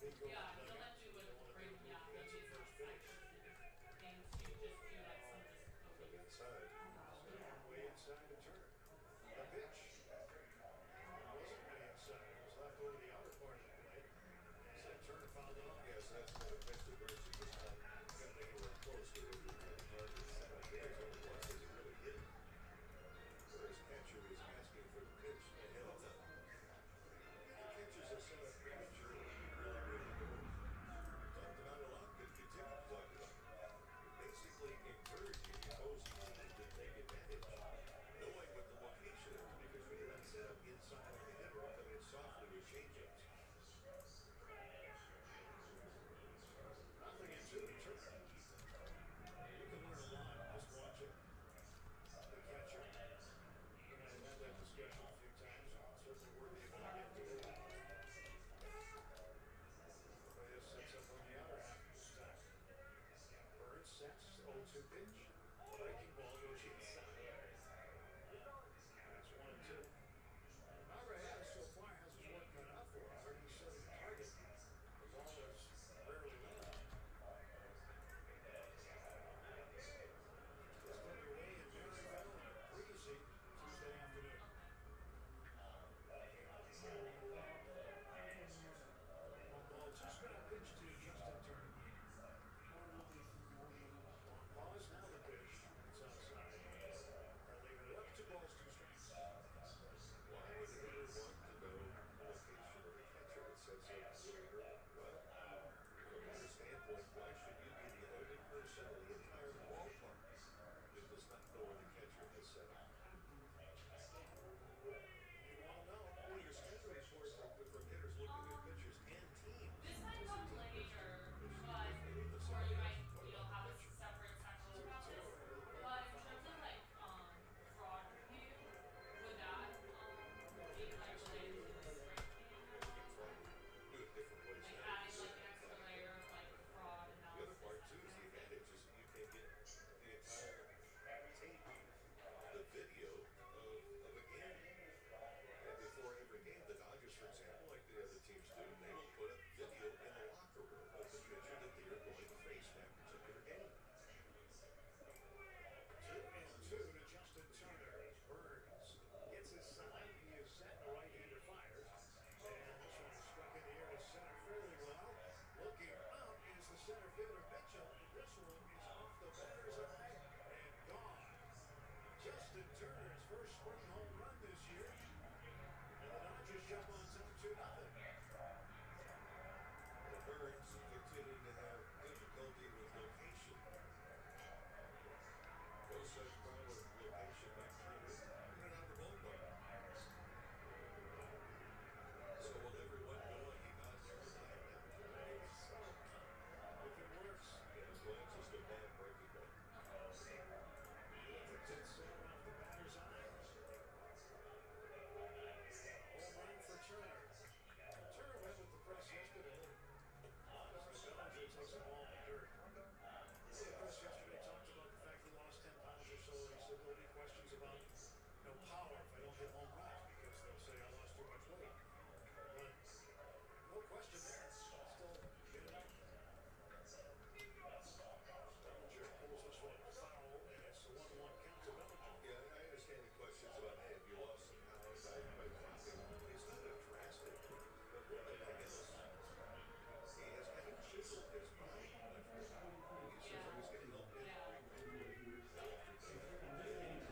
Yeah, he'll let you with bring maybe his outside thing to just do like some of this coding. Oh, yeah. Way inside to Turner. The pitch. It wasn't way inside. It was left over the outer part of the plate. So Turner fouled it off. Yes, that's kind of pitch that Burns is just not going to make it work close to it. The target there's only once does it really hit it. Where his catcher was asking for the pitch ahead of time. Yeah, the catchers are set up prematurely. You really, really do. We talked about it a lot. Could continue to talk about it. You're basically encouraging the opposing team to take advantage, knowing what the location is, because when you're not set up inside like a hitter, will come in softly with changeups. Nothing in two to Turner. You can learn a lot just watching the catcher. You know, I've had that discussion a few times. Certainly worthy of looking into it. Reyes sets up on the outer half this time. Burns sets 0-2 pitch. Breaking ball goes inside. That's 1-2. Now Reyes so far has his work cut out for him. 37 target. The ball is rarely left. Just underway in Maryville on a breezy Tuesday afternoon. One ball, two strike pitch to Justin Turner. On pause now the pitch. It's outside. They're leaving it up. 2 balls, 2 strikes. Why would the hitter want to know the location of the catcher that sets up the hitter? Well, from your standpoint, why should you be the only person in the entire ballpark that does not know where the catcher has set up? You want to know. Well, your schedule report from hitters looking at pitchers and teams. This might is a come team later, pitch. but Maybe the or you second might what have about a the pitcher? separate section about this. But in terms of like fraud review, would that be like related to the strength thing at You can all? try to do it different ways. Like adding like an extra layer of like fraud The other analysis part that too is comes the in. advantage is that you can get the entire tape, the video of a game. And before every game, the Dodgers, for example, like the other teams do, they will put up video in the locker room of the pitcher that they are going to face that particular game. 2-2 to Justin Turner. Burns gets his sign. He is set. The right-hander fires. And this one is struck in the air to center fairly well. Looking up is the center fielder Mitchell. This one is off the batter's eye and gone. Justin Turner's first spring home run this year. And the Dodgers jump on top 2-0. The Birds continue to have difficulty with location. No such problem with location back here in and out of the ballpark. So will everyone go like he got every night now? Maybe so. If it works. Yeah, so it's just a bad breaking ball. Dead center off the batter's eye. Home run for Turner. Turner went with the press yesterday. As the Bellinger takes a ball in the dirt. The press yesterday talked about the fact he lost 10 pounds or so. He said there'll be questions about power if I don't hit home runs because they'll say I lost too much weight. But no question there. Still getting up. Bellinger pulls this one foul, and it's a 1-1 count to Bellinger. Yeah, I understand the questions about, hey, if you lost some pounds by dropping, it's not a drastic, but what the heck is, he has kind of chiseled his body. He says he's getting a little bit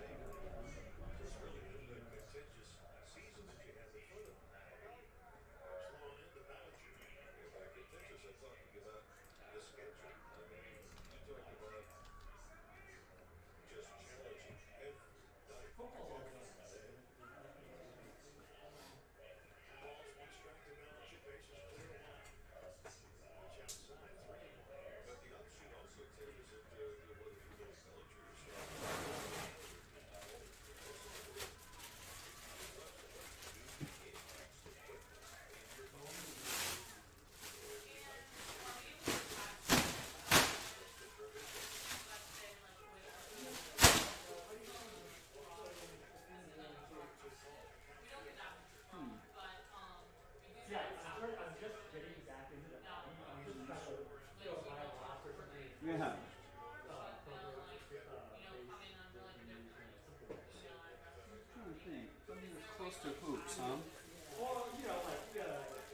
just really a contentious season that you have in front of him. Slowing into Bellinger. Yeah, by contentious, I'm talking about the schedule. I mean, you talk about just challenging every night. Balls, 1 strike to Bellinger. Bases clear to 1. Pitch outside, 3-1. But the option also, Tim, is that what if you go with Bellinger? That's been like with the fraud Yeah. but they'll like, come in Base under like a reviews, different something like that. email address or I'm trying to something. think. Something Is that's there close like to a hoops, huh? password that you Well, like like and yeah, then it's like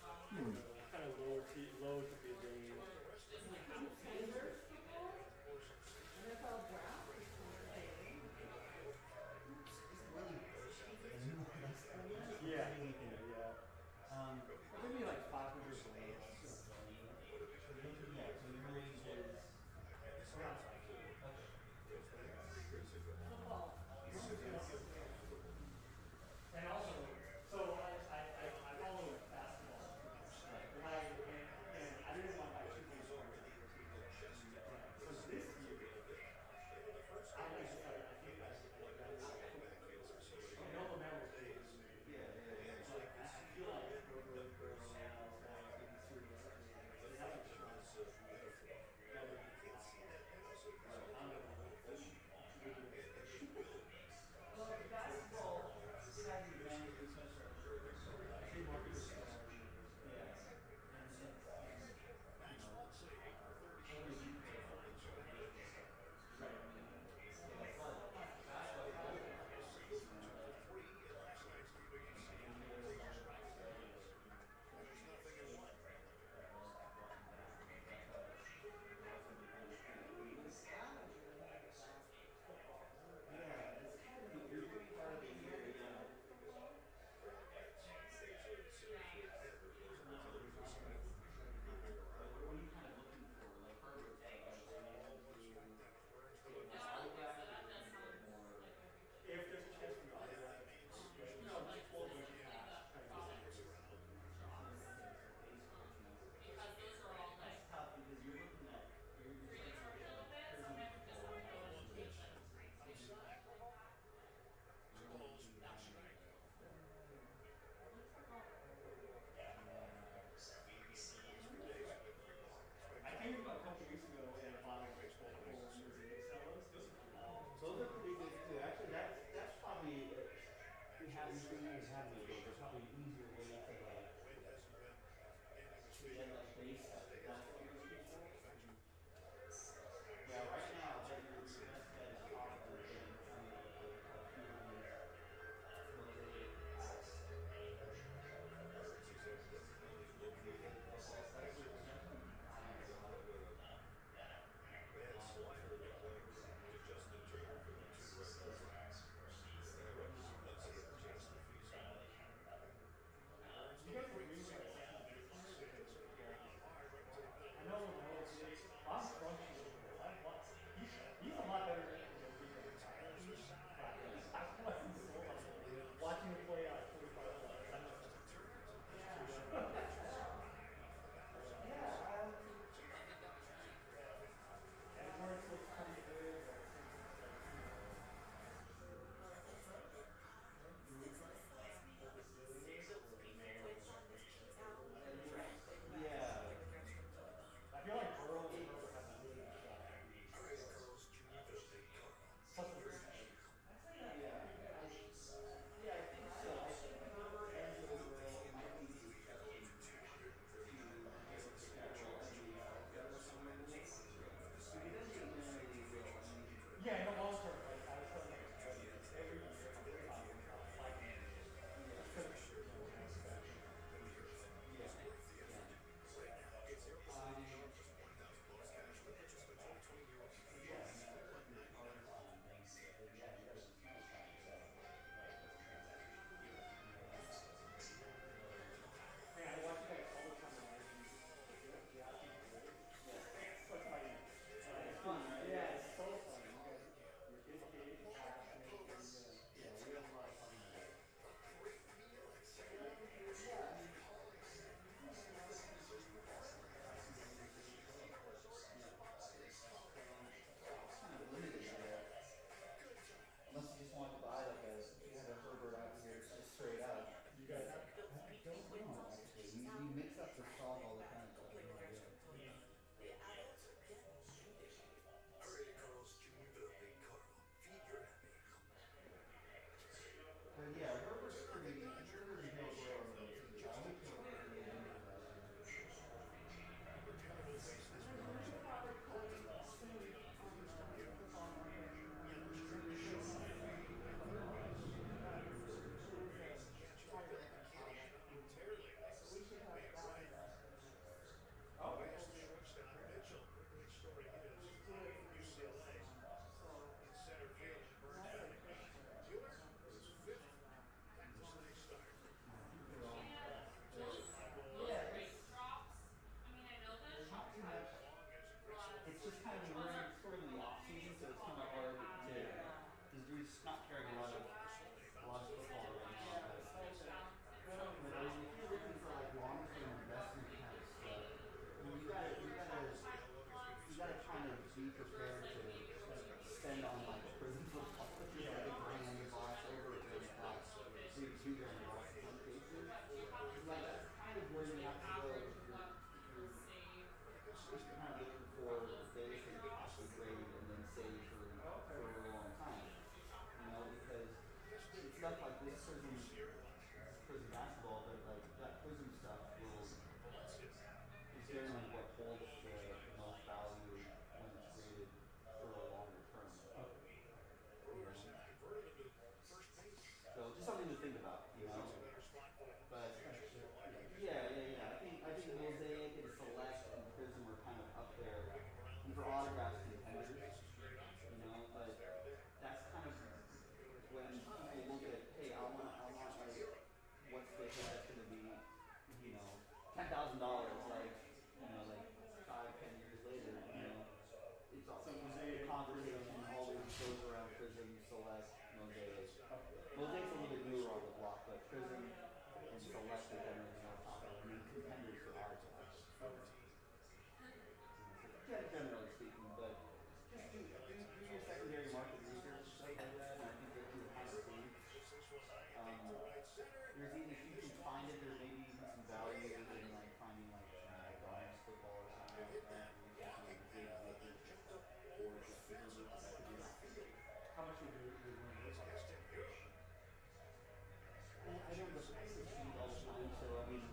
wrong you Hmm. know, kind of low to mid range. or just like have a filter? And it's all brown is kind of boring. It's really Yeah, anything. yeah. But maybe like 500 blades. So you're looking, yeah, so your range is Around 500. okay. Football. And also, so I follow basketball pretty much. Right. And I didn't want to buy 2 games for myself because so this year I decided I think I'd rather watch football. I Okay. know the network is amazing, Yeah, yeah, yeah. but I feel like Roto, Alex Alex, ABC, they have a shot better than Fox. So I'm gonna look at it. Well, basketball has the advantage because They market the stars and everything. yeah, and you know, so many people play football, so it makes it Right. so like basketball college, like NBA All Stars, that's how they kind of pay. Louisiana's really good at football. Yeah, it's hard in the early part of the year, yeah. Yeah. There's not enough. Like, what are you kind of looking for? Like Herbert's like, are they willing to give No, his I don't think so. autograph That or does sound or like a really If cool there's a chance for the autograph, like just hold them specifically cash, the kind of just product drops. okay, so base cookies. Because those are all That's like tough because you're looking at you're free to starting to charge get a little like bit, so I prison might just have to go football, and take which like a free season or something like that. you're looking That at might be really cool. What's it called? yeah. I came a couple weeks ago and I bought like multiple Jersey Mix Hellos. Those are pretty cool. Those are pretty good too. Actually, that's probably we have these things we have these days. There's probably an easier way to like get like base plastic rookies for it. Yeah, right now I bet your best bet is probably getting some of a few of these motivated packs. Motivated football players, especially you can find a lot of for the Do you guys agree with that second baseman or the yeah. third baseman? stuff like this Prism basketball, but like that Prism stuff is generally what holds the most value when it's graded for a longer term. Okay. You Brewers know? have converted him to first base. So just something to think about, you That's know. a better spot for him. But Kind of shit. Yeah. yeah. I think Mosaic and Select and Prism are kind of up there, Moving him around and the for field. autographs First contenders, base is a great option you for him. know. It's But there today. that's kind of Wheeler when climbs high. people look at, hey, I want like, Adjusting era. what's the hit that's gonna be, you know, $10,000, like, you know, like 5, 10 years later, you know. It's all So the Mosaic, conversation Prism. always goes around Prism, Select, Mosaic. Shortstop. Okay. Mosaic's a little bit newer on the block, but Prism and Philadelphia Select are baseball generally the more popular. I mean, contenders for autographs. Okay. You know, so generally speaking, but just do your secondary market research and stuff like that, and I think that you'll kind of see. Hits this one high and deep to right center. There's even, if And you this can one find is it, there's maybe even some value way in out of like here. finding like some McDonald's football or something And like hit that. that Maybe some kind walking of big path Vickers and jumped up or over the just fence Herbert, and that over could to be an left option. field. How much would one of those Let's cost? cast him here. I don't, the prices change all the time, so I mean,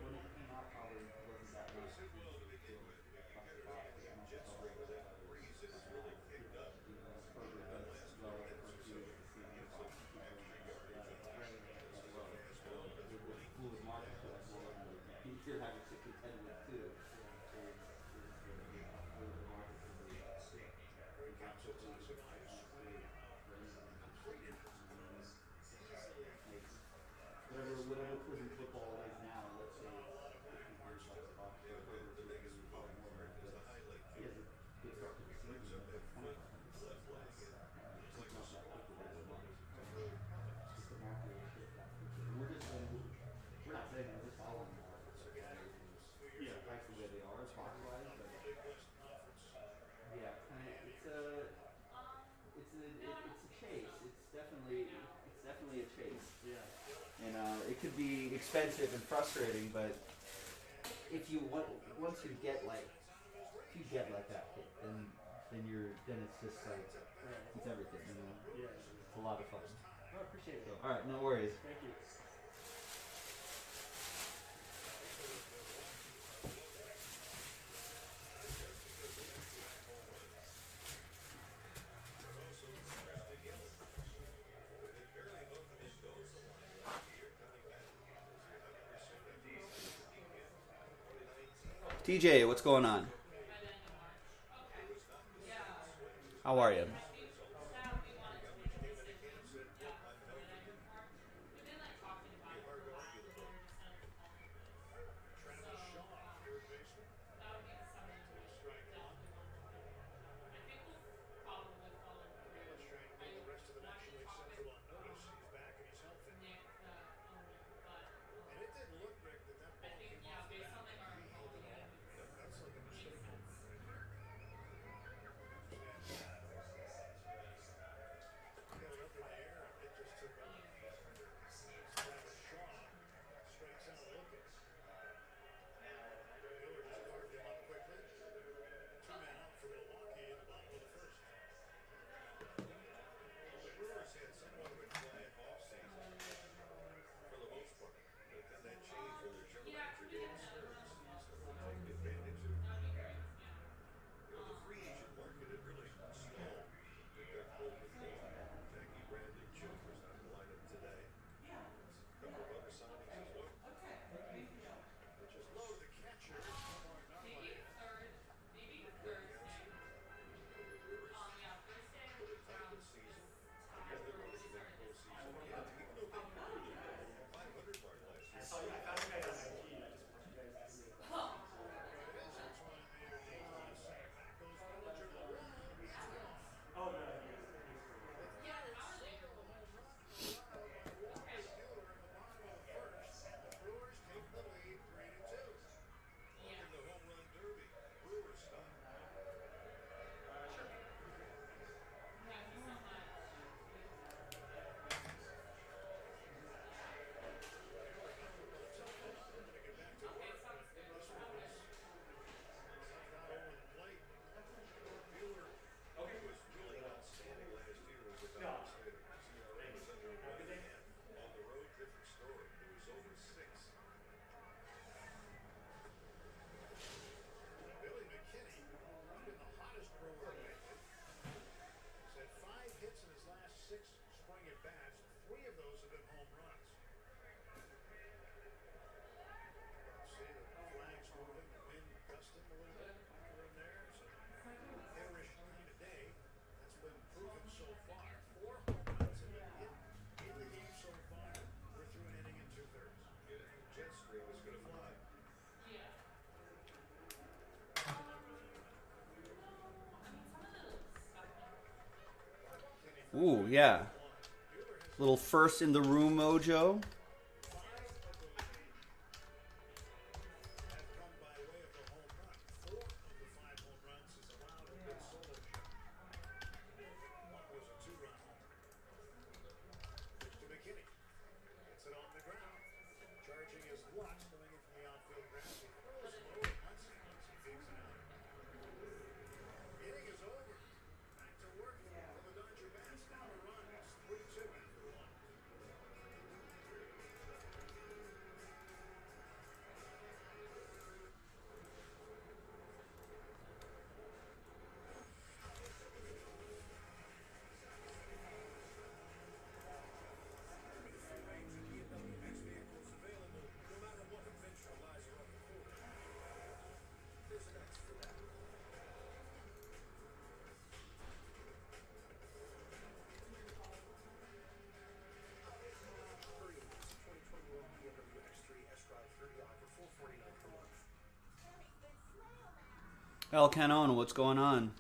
when it came out, probably wasn't that much. It well to begin with. I mean, you got it hanging out jet stream with that breeze. It has really kicked up. Herbert That does last 12 well the innings first or few so, weeks of the season. get some extra yardage on it. This is a fastball that's With really fluid market, fast. that's more than you're having to contend with too. So the market can be Greg not Counsell just talks about his swing and how for anyone. completed his throws easily. Whatever Prism football is now, let's say Not a lot of it's moving parts $50 to it. bucks for Yeah, Herbert, the would biggest be probably moving more than part that, is but the highlight he has tape. a good start to the Brings season. up That's that like foot 2,500 left bucks. leg, and it's like It's a not that swan quickly forward. anymore. It's really coming. Just the market will shift that quickly. And we're not saying we're just following the market. Once again, just 2 years Yeah, ago, prices the way they are, spot wise, out of but the Big West Conference. yeah, it's a chase. It's definitely a chase. Yeah. And it could be expensive and frustrating, but if you once you get like that hit, then it's just like it's everything. You know, Yeah. it's a lot of fun. I appreciate So, it. all right, no worries. Thank you. TJ, what's going on? By the end of March. Okay. Yeah. How are you? I think that we wanted to make a decision, yeah, for the end of March. We've been like talking about it for a while, but never just kind of come up with. Travis So, Shaw, third baseman. that would be something we definitely want to figure out. I think we'll probably follow through. Let's try and get the rest of the I National wanted League to talk Central on with notice. He's back and he's healthy. Nick, the owner, but And it didn't look, Rick, that I ball think, came yeah, off the based bat. on like our He held it quality, all. it That's like a makes mistake sense. right there. Understand that. Ooh, yeah. Little first in the room mojo. Have come by way of the home run. 4 of the 5 home runs he's allowed have been solo shot. One was a 2-run homer. Pitch to McKinney. Gets it on the ground. Charging his Lux coming in from the outfield grass. He throws low at Muncy. Muncy digs it out. Inning is over. Back to work for the Dodger bats. Down a run. It's 3-2 after 1. El Canon, what's going on?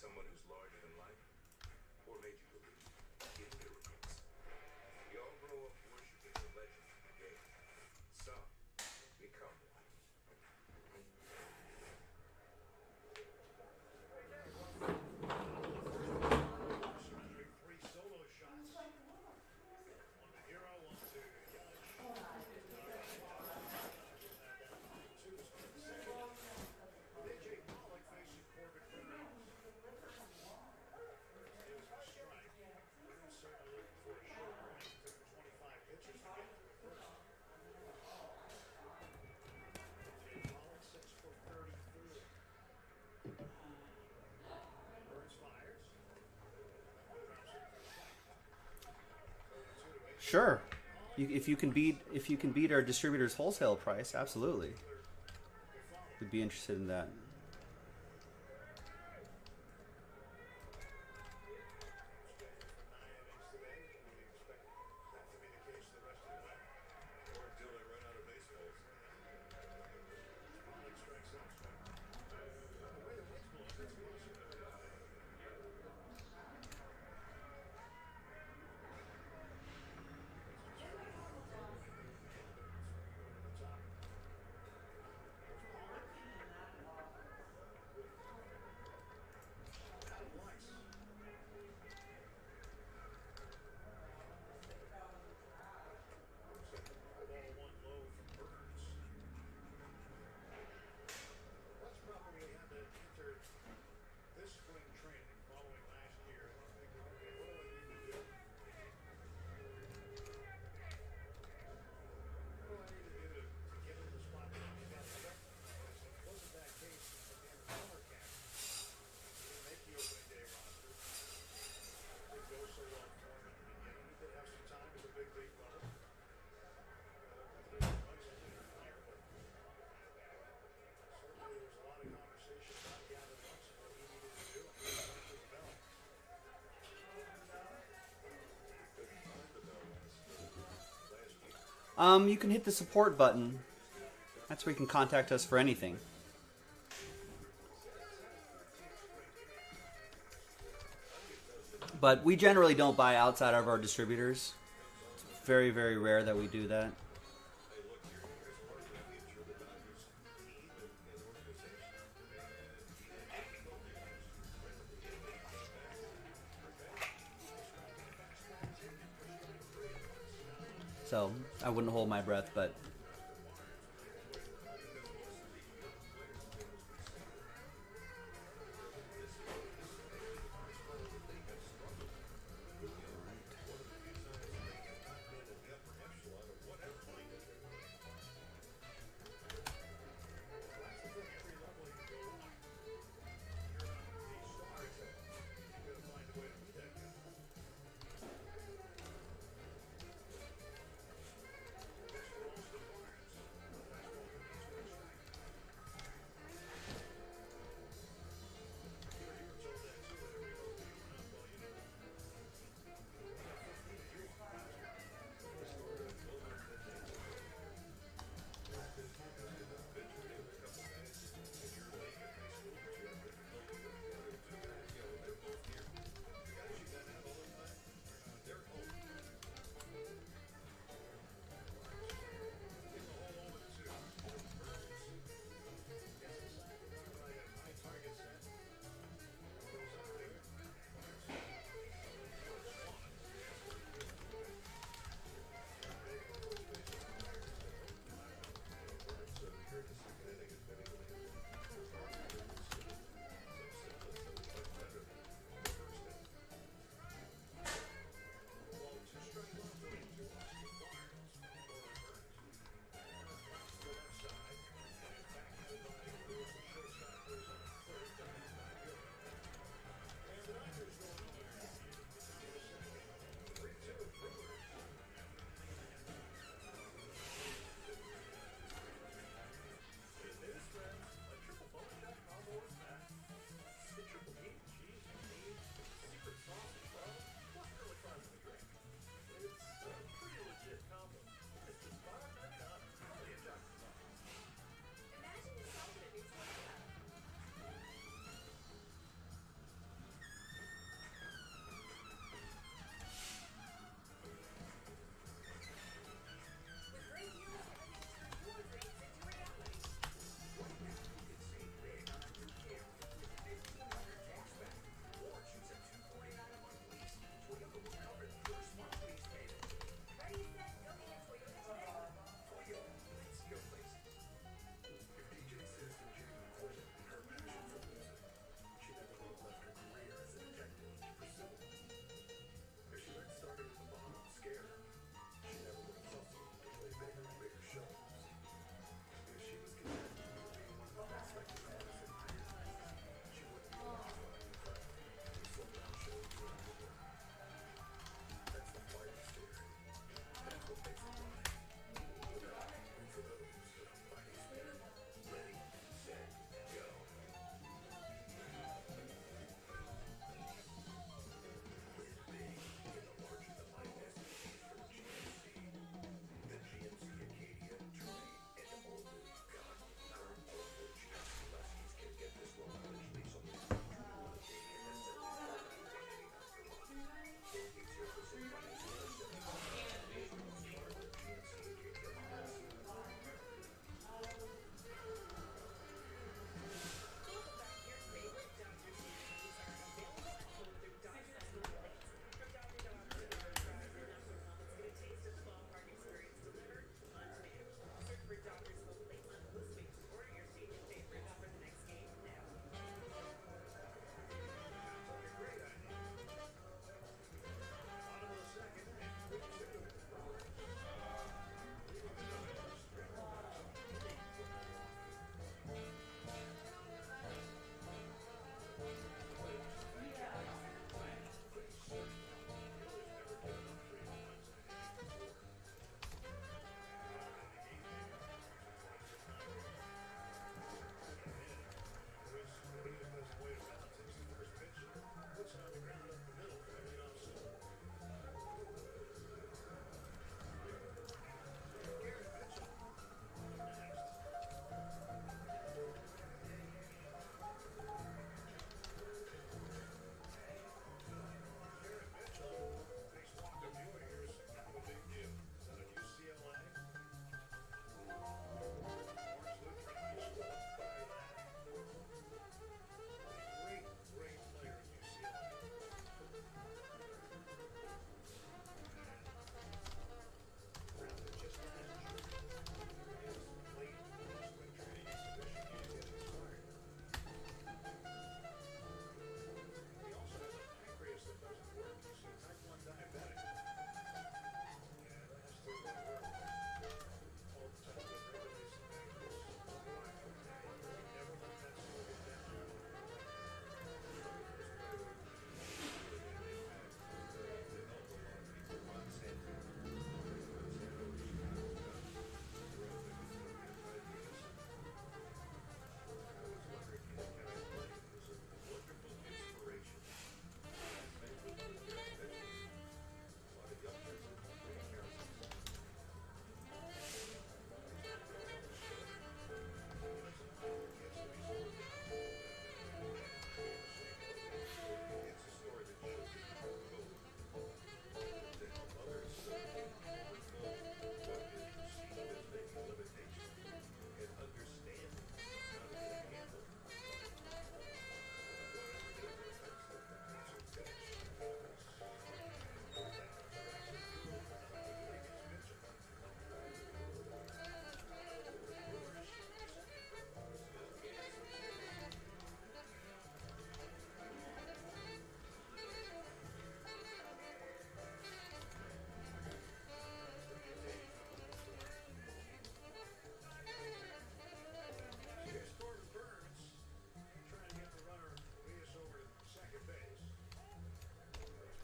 Someone who's larger than life, or made you believe in miracles. We all grow up worshiping the legend of the game. Some become one. Surrendering 3 solo shots. One to Hero, one to Judge. AJ Pollock facing Corbin Burns. Gives him a strike. Burns certainly looking for a short run. Took him 25 pitches to get to the first. AJ Pollock 6 for 34. Burns fires. Drops it for strike. 0-2 to AJ. Sure. If you can beat our distributor's wholesale price, absolutely. Would be interested in that. For 9 innings today. We expect that to be the case the rest of the way. Or until they run out of baseballs. Pollock strikes out strike. The way the wind's blowing, that's closer. Over the top. There's Pollock. Out of Weiss. Ball 1 low from Burns. Let's probably had to enter this spring training following last year. I think they're going to be, what do I need to do? What do I need to do to get into the spot that I'm in? It wasn't that case at the end of summer camp. He didn't make the opening day roster. Didn't go so well for him at the beginning. He did have some time at the big league level. Certainly there was a lot of conversation about Gavin Lux and what he needed to do, and he eventually developed. You can hit the support button. That's where you can contact us for anything. But we generally don't buy outside of our distributors. It's very, very rare that we do that. So I wouldn't hold my breath, but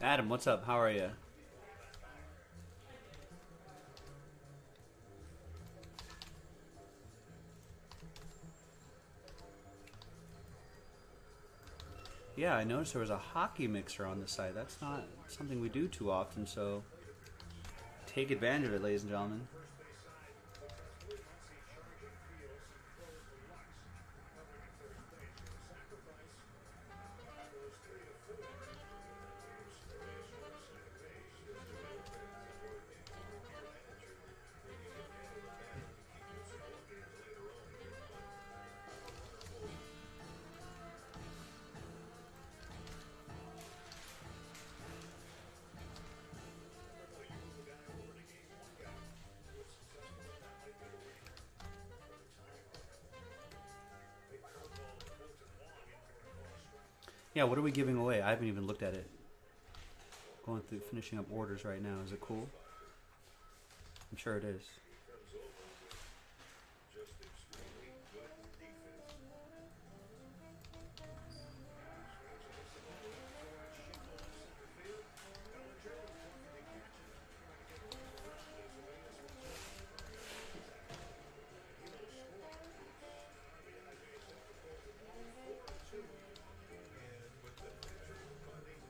Adam, what's up? How are you? Yeah, I noticed there was a hockey mixer on the site. That's not something we do too often, so take advantage of it, ladies and gentlemen. First base side, offensively, Muncy charging field, some throws for Lux covering at first base. With a sacrifice, goes 3 to 4. Stories from second base. Just a little bit more in your manager when you get down to the bat and keep them some ball games later on. Remember, you move a guy over in a game, one guy who was successful in that might be the winner for the time. Big curveball hooked and long in for a call strike. Yeah, what are we giving away? I haven't even looked at it. Going through finishing up orders right now. Is it cool? I'm sure it is. Comes over with just extremely good defense. And with the pitcher finding no other over, you first question, wondering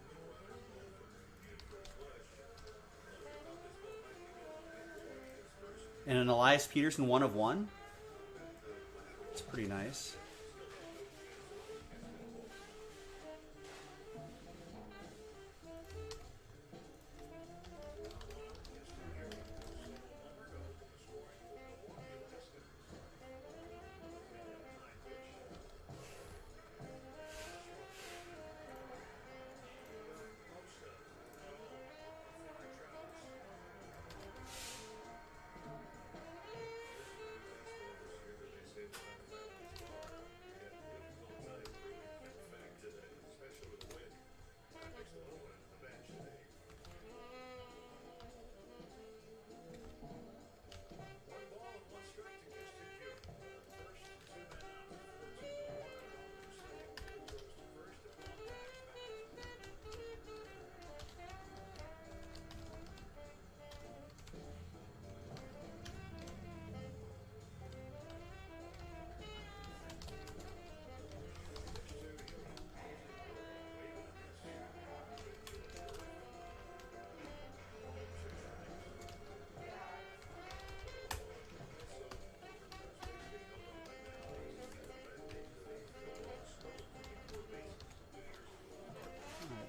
about this ball might be going before his first. And an Elias Peterson 1 of 1. It's pretty nice.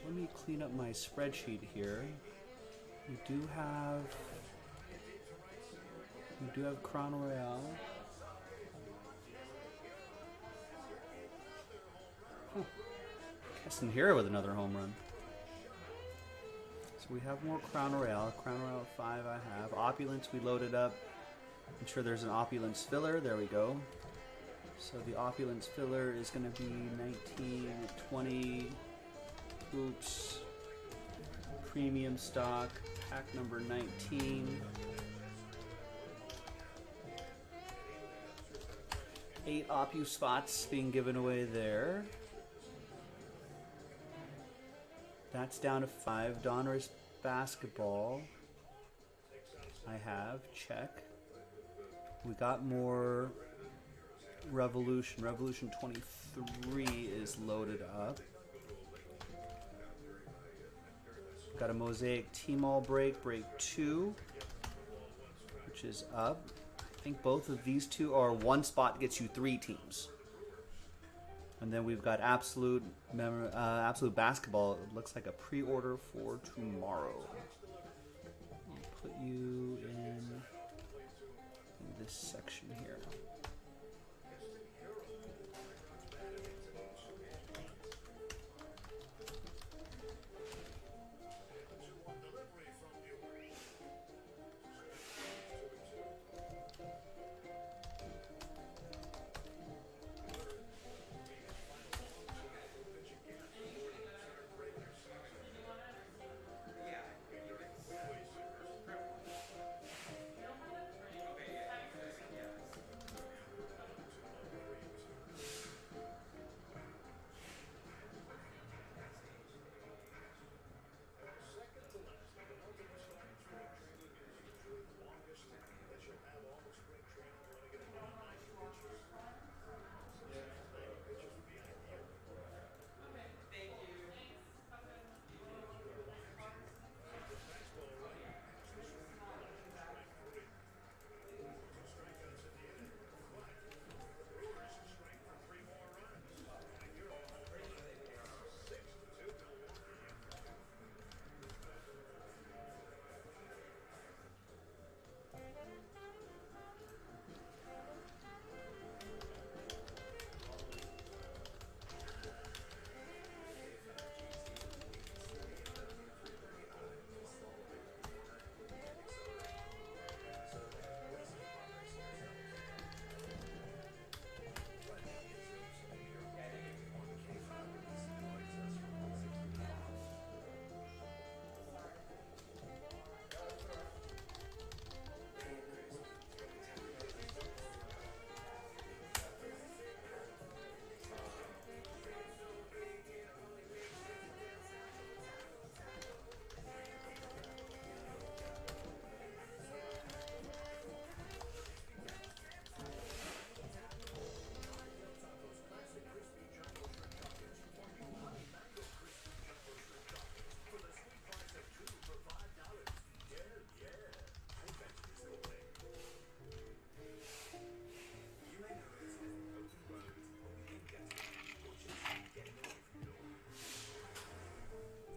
Let me clean up my spreadsheet here. We do have Crown Royale. Huh. Keston Hero with another home run. So we have more Crown Royale. Crown Royale 5 I have. Opulence we loaded up. I'm sure there's an Opulence filler. There we go. So the Opulence filler is going to be 19, 20. Oops. Premium stock, pack number 19. 8 Oppu spots being given away there. That's down to 5. Donruss basketball. I have, check. We got more Revolution. Revolution 23 is loaded up. Got a Mosaic T-Mall break 2, which is up. I think both of these two are one spot gets you 3 teams. And then we've got Absolute Basketball. It looks like a pre-order for tomorrow. I'll put you in this section here.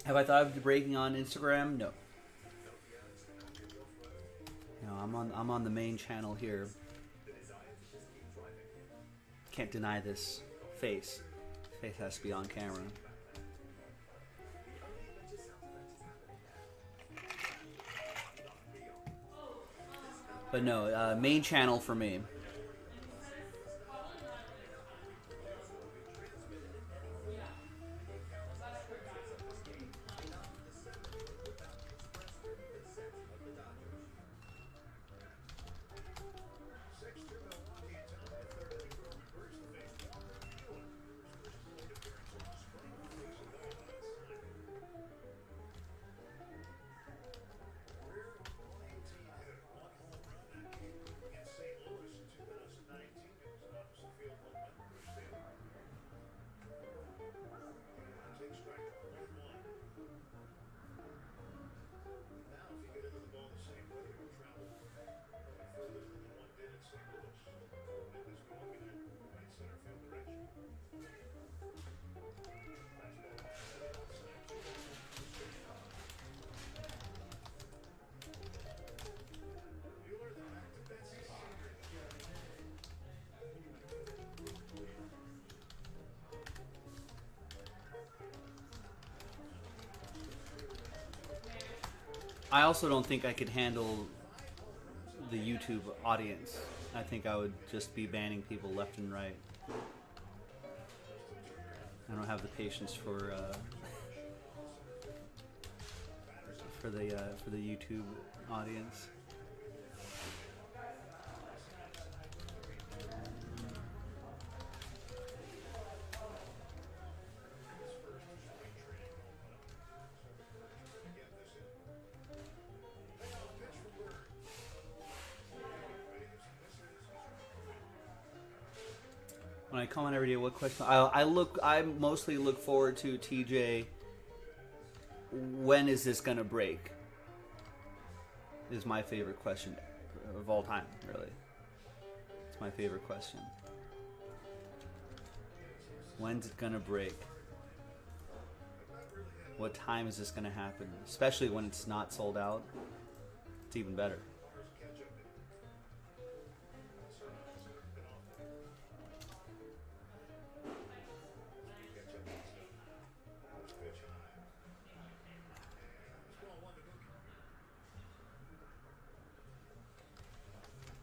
Have I thought of breaking on Instagram? No. No, I'm on the main channel here. Can't deny this face. Face has to be on camera. But no, main channel for me. I also don't think I could handle the YouTube audience. I think I would just be banning people left and right. I don't have the patience for the YouTube audience. When I comment every day, what question? I mostly look forward to TJ. When is this gonna break? Is my favorite question of all time. Really, it's my favorite question. When's it gonna break? What time is this gonna happen? Especially when it's not sold out. It's even better.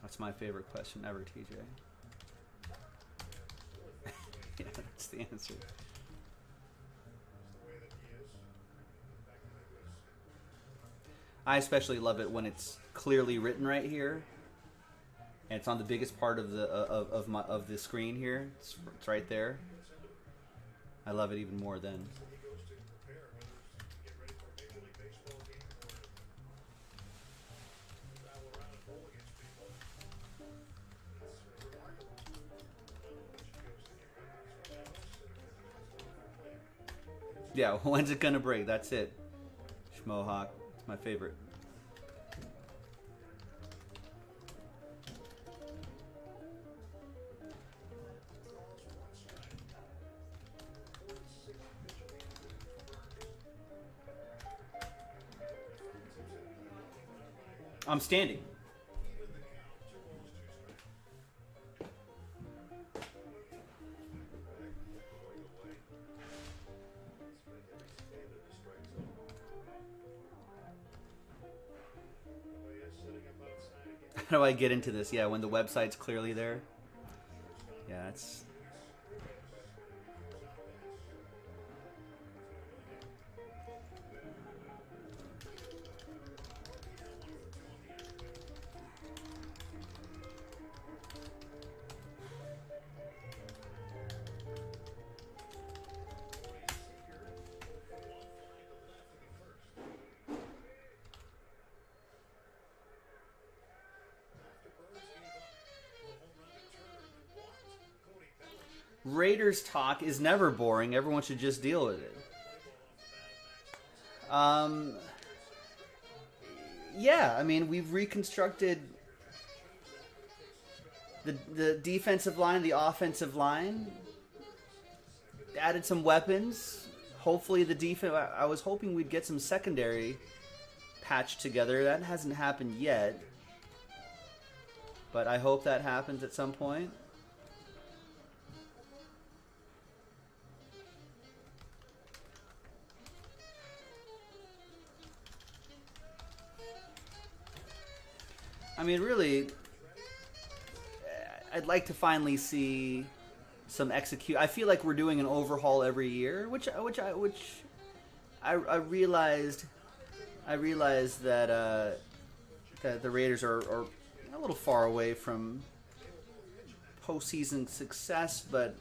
That's my favorite question ever, TJ. Yeah, that's the answer. I especially love it when it's clearly written right here, and it's on the biggest part of the screen here. It's right there. I love it even more then. Yeah, when's it gonna break? That's it. Schmohawk, it's my favorite. I'm standing. How do I get into this? Yeah, when the website's clearly there. Yeah, it's... Raiders talk is never boring. Everyone should just deal with it. Yeah, I mean, we've reconstructed the defensive line, the offensive line, added some weapons. hopefully the defense. I was hoping we'd get some secondary patched together. That hasn't happened yet, but I hope that happens at some point. I mean, really, I'd like to finally see some execute. I feel like we're doing an overhaul every year, which I realized that that the Raiders are a little far away from postseason success, but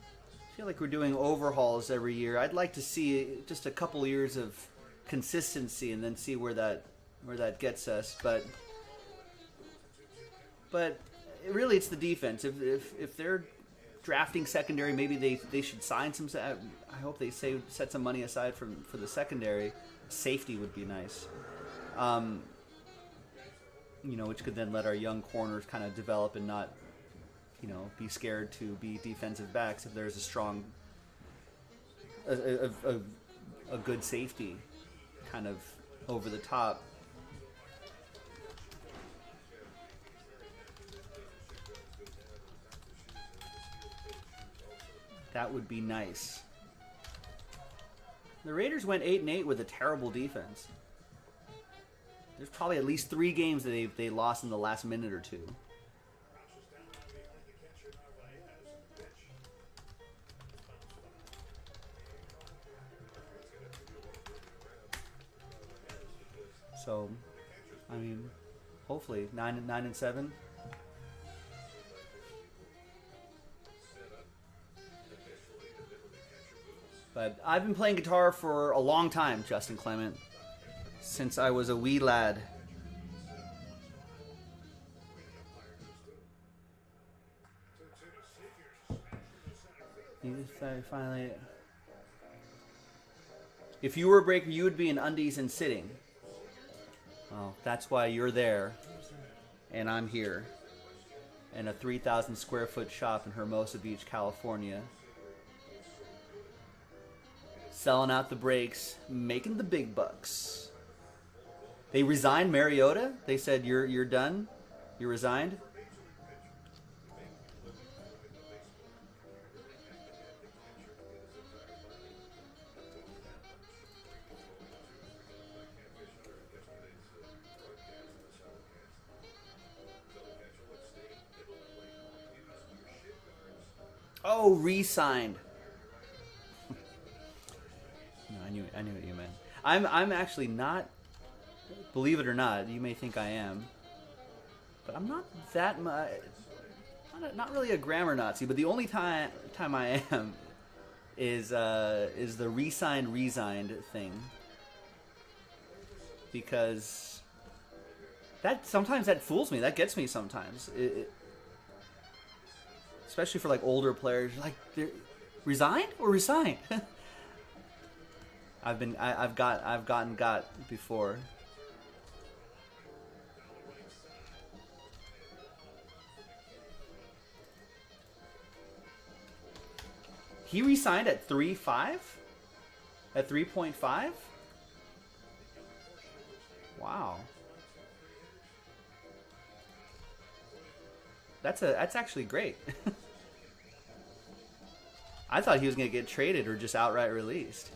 I feel like we're doing overhauls every year. I'd like to see just a couple years of consistency and then see where that gets us, but really, it's the defense. If they're drafting secondary, maybe they should sign some. I hope they set some money aside for the secondary. Safety would be nice. Which could then let our young corners kind of develop and not, be scared to be defensive backs if there's a strong, a good safety, kind of over the top. That would be nice. The Raiders went 8-8 with a terrible defense. There's probably at least 3 games that they lost in the last minute or two. So, I mean, hopefully 9-7. But I've been playing guitar for a long time, Justin Clement, since I was a wee lad. Finally, if you were a breaker, you would be in undies and sitting. Well, that's why you're there, and I'm here, in a 3,000 square foot shop in Hermosa Beach, California. Selling out the breaks, making the big bucks. They resigned Mariota. They said, you're done. You resigned. Oh, re-signed. I knew what you meant. I'm actually not, believe it or not, you may think I am, but I'm not that much, not really a grammar Nazi, but the only time I am is the resigned thing, because sometimes that fools me. That gets me sometimes. Especially for like older players, like resigned or resigned. I've gotten before. He re-signed at 3.5? At 3.5? Wow. That's actually great. I thought he was going to get traded or just outright released.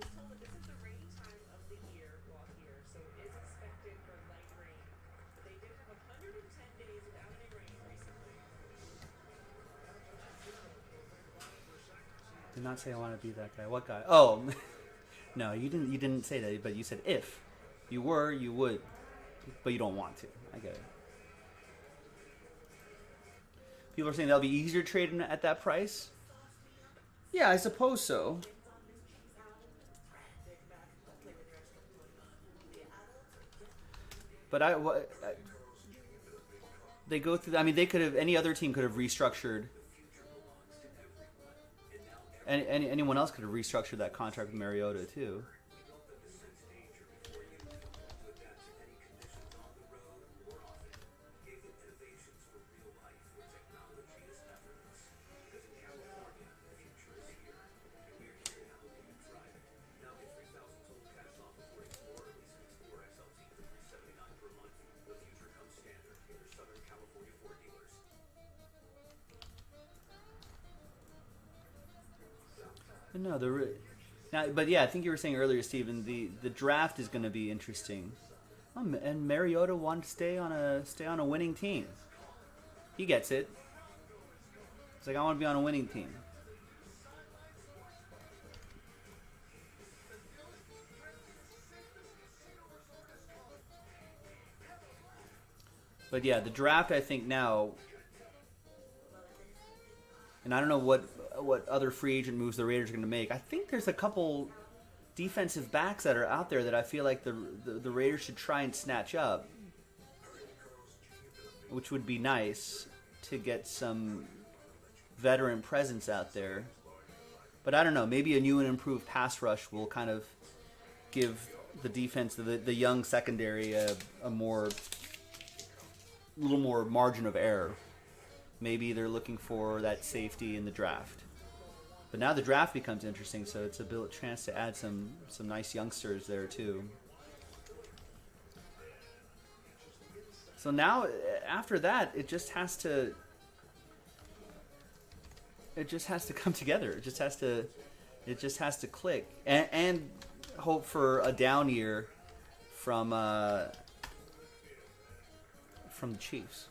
told that this is the rainy time of the year while here, so it is expected for light rain. But they did have 110 days without any rain recently. Did not say I want to be that guy. What guy? Oh, no, you didn't. You didn't say that, but you said if you were, you would, but you don't want to. I get it. People are saying that'll be easier to trade at that price. Yeah, I suppose so. But they go through. I mean, they could have. Any other team could have restructured. Anyone else could have restructured that contract with Mariota too. No, but yeah, I think you were saying earlier, Stephen, the draft is going to be interesting. And Mariota wanted to stay on a winning team. He gets it. It's like, I want to be on a winning team. But yeah, the draft, I think now, and I don't know what other free agent moves the Raiders are going to make. I think there's a couple defensive backs that are out there that I feel like the Raiders should try and snatch up, which would be nice to get some veteran presence out there. But I don't know. Maybe a new and improved pass rush will kind of give the defense, the young secondary, a little more margin of error. Maybe they're looking for that safety in the draft. But now the draft becomes interesting, so it's a chance to add some nice youngsters there too. So now, after that, it just has to come together. It just has to click, and hope for a down year from the Chiefs.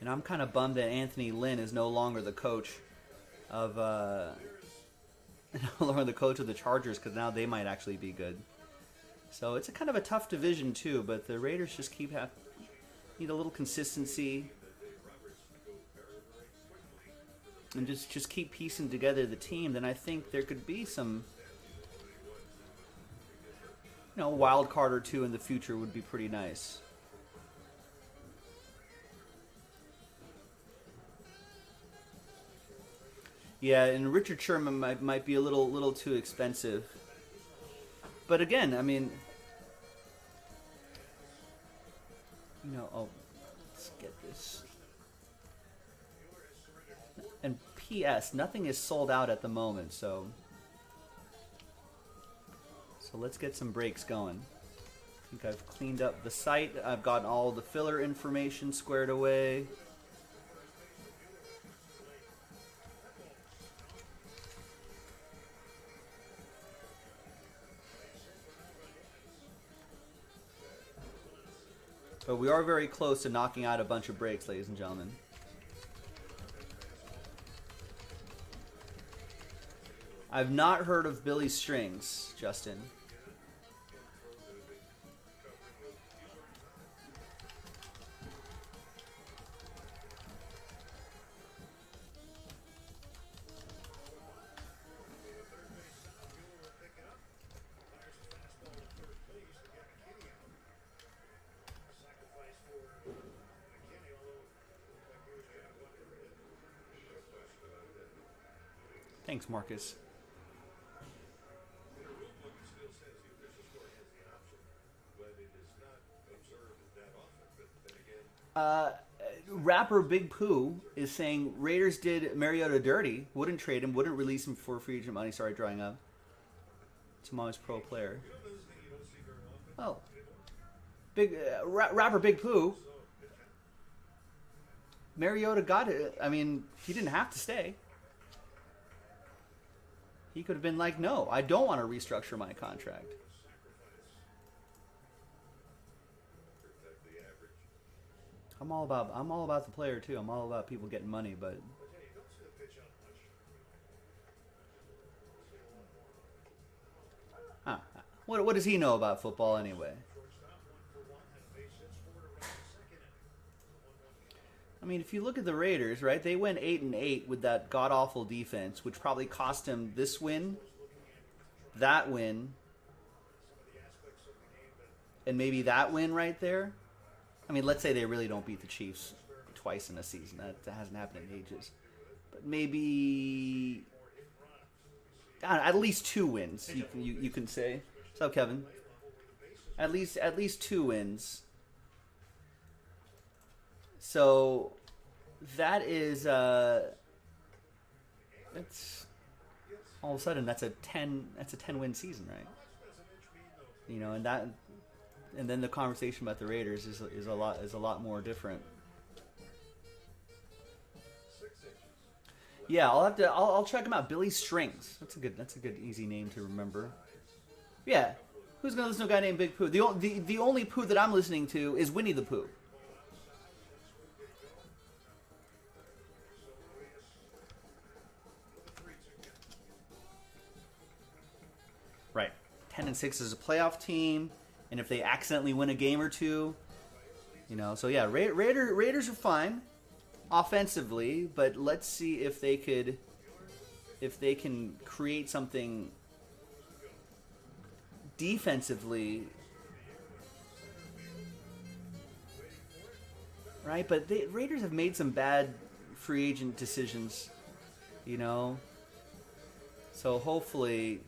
And I'm kind of bummed that Anthony Lynn is no longer the coach of the Chargers, because now they might actually be good. So it's a kind of a tough division too, but the Raiders just need a little consistency and just keep piecing together the team. Then I think there could be some, wild card or two in the future would be pretty nice. Yeah, and Richard Sherman might be a little too expensive. But again, I mean, let's get this. And P.S., nothing is sold out at the moment, so let's get some breaks going. I think I've cleaned up the site. I've gotten all the filler information squared away. But we are very close to knocking out a bunch of breaks, ladies and gentlemen. I've not heard of Billy Strings, Justin. Thanks, Marcus. Rapper Big Pooh is saying Raiders did Mariota dirty. Wouldn't trade him. Wouldn't release him for free agent money. Sorry, drying up. Tomorrow's pro player. Oh. rapper Big Pooh. Mariota got it. I mean, he didn't have to stay. He could have been like, no, I don't want to restructure my contract. I'm all about the player too. I'm all about people getting money, but huh. What does he know about football anyway? I mean, if you look at the Raiders, right? They went 8-8 with that god awful defense, which probably cost him this win, that win, and maybe that win right there. I mean, let's say they really don't beat the Chiefs twice in a season. That hasn't happened in ages. But maybe I don't know, at least 2 wins. You can say. What's up, Kevin? At least 2 wins. So that is that's all of a sudden that's a 10-win season, right? You know, and then the conversation about the Raiders is a lot more different. Yeah, I'll check him out. Billy Strings. That's a good easy name to remember. Yeah, who's gonna listen to a guy named Big Pooh? The only Pooh that I'm listening to is Winnie the Pooh. Right, 10-6 is a playoff team. And if they accidentally win a game or two, you know, so yeah, Raiders are fine offensively, but let's see if they can create something defensively, right? But the Raiders have made some bad free agent decisions, you know, so hopefully.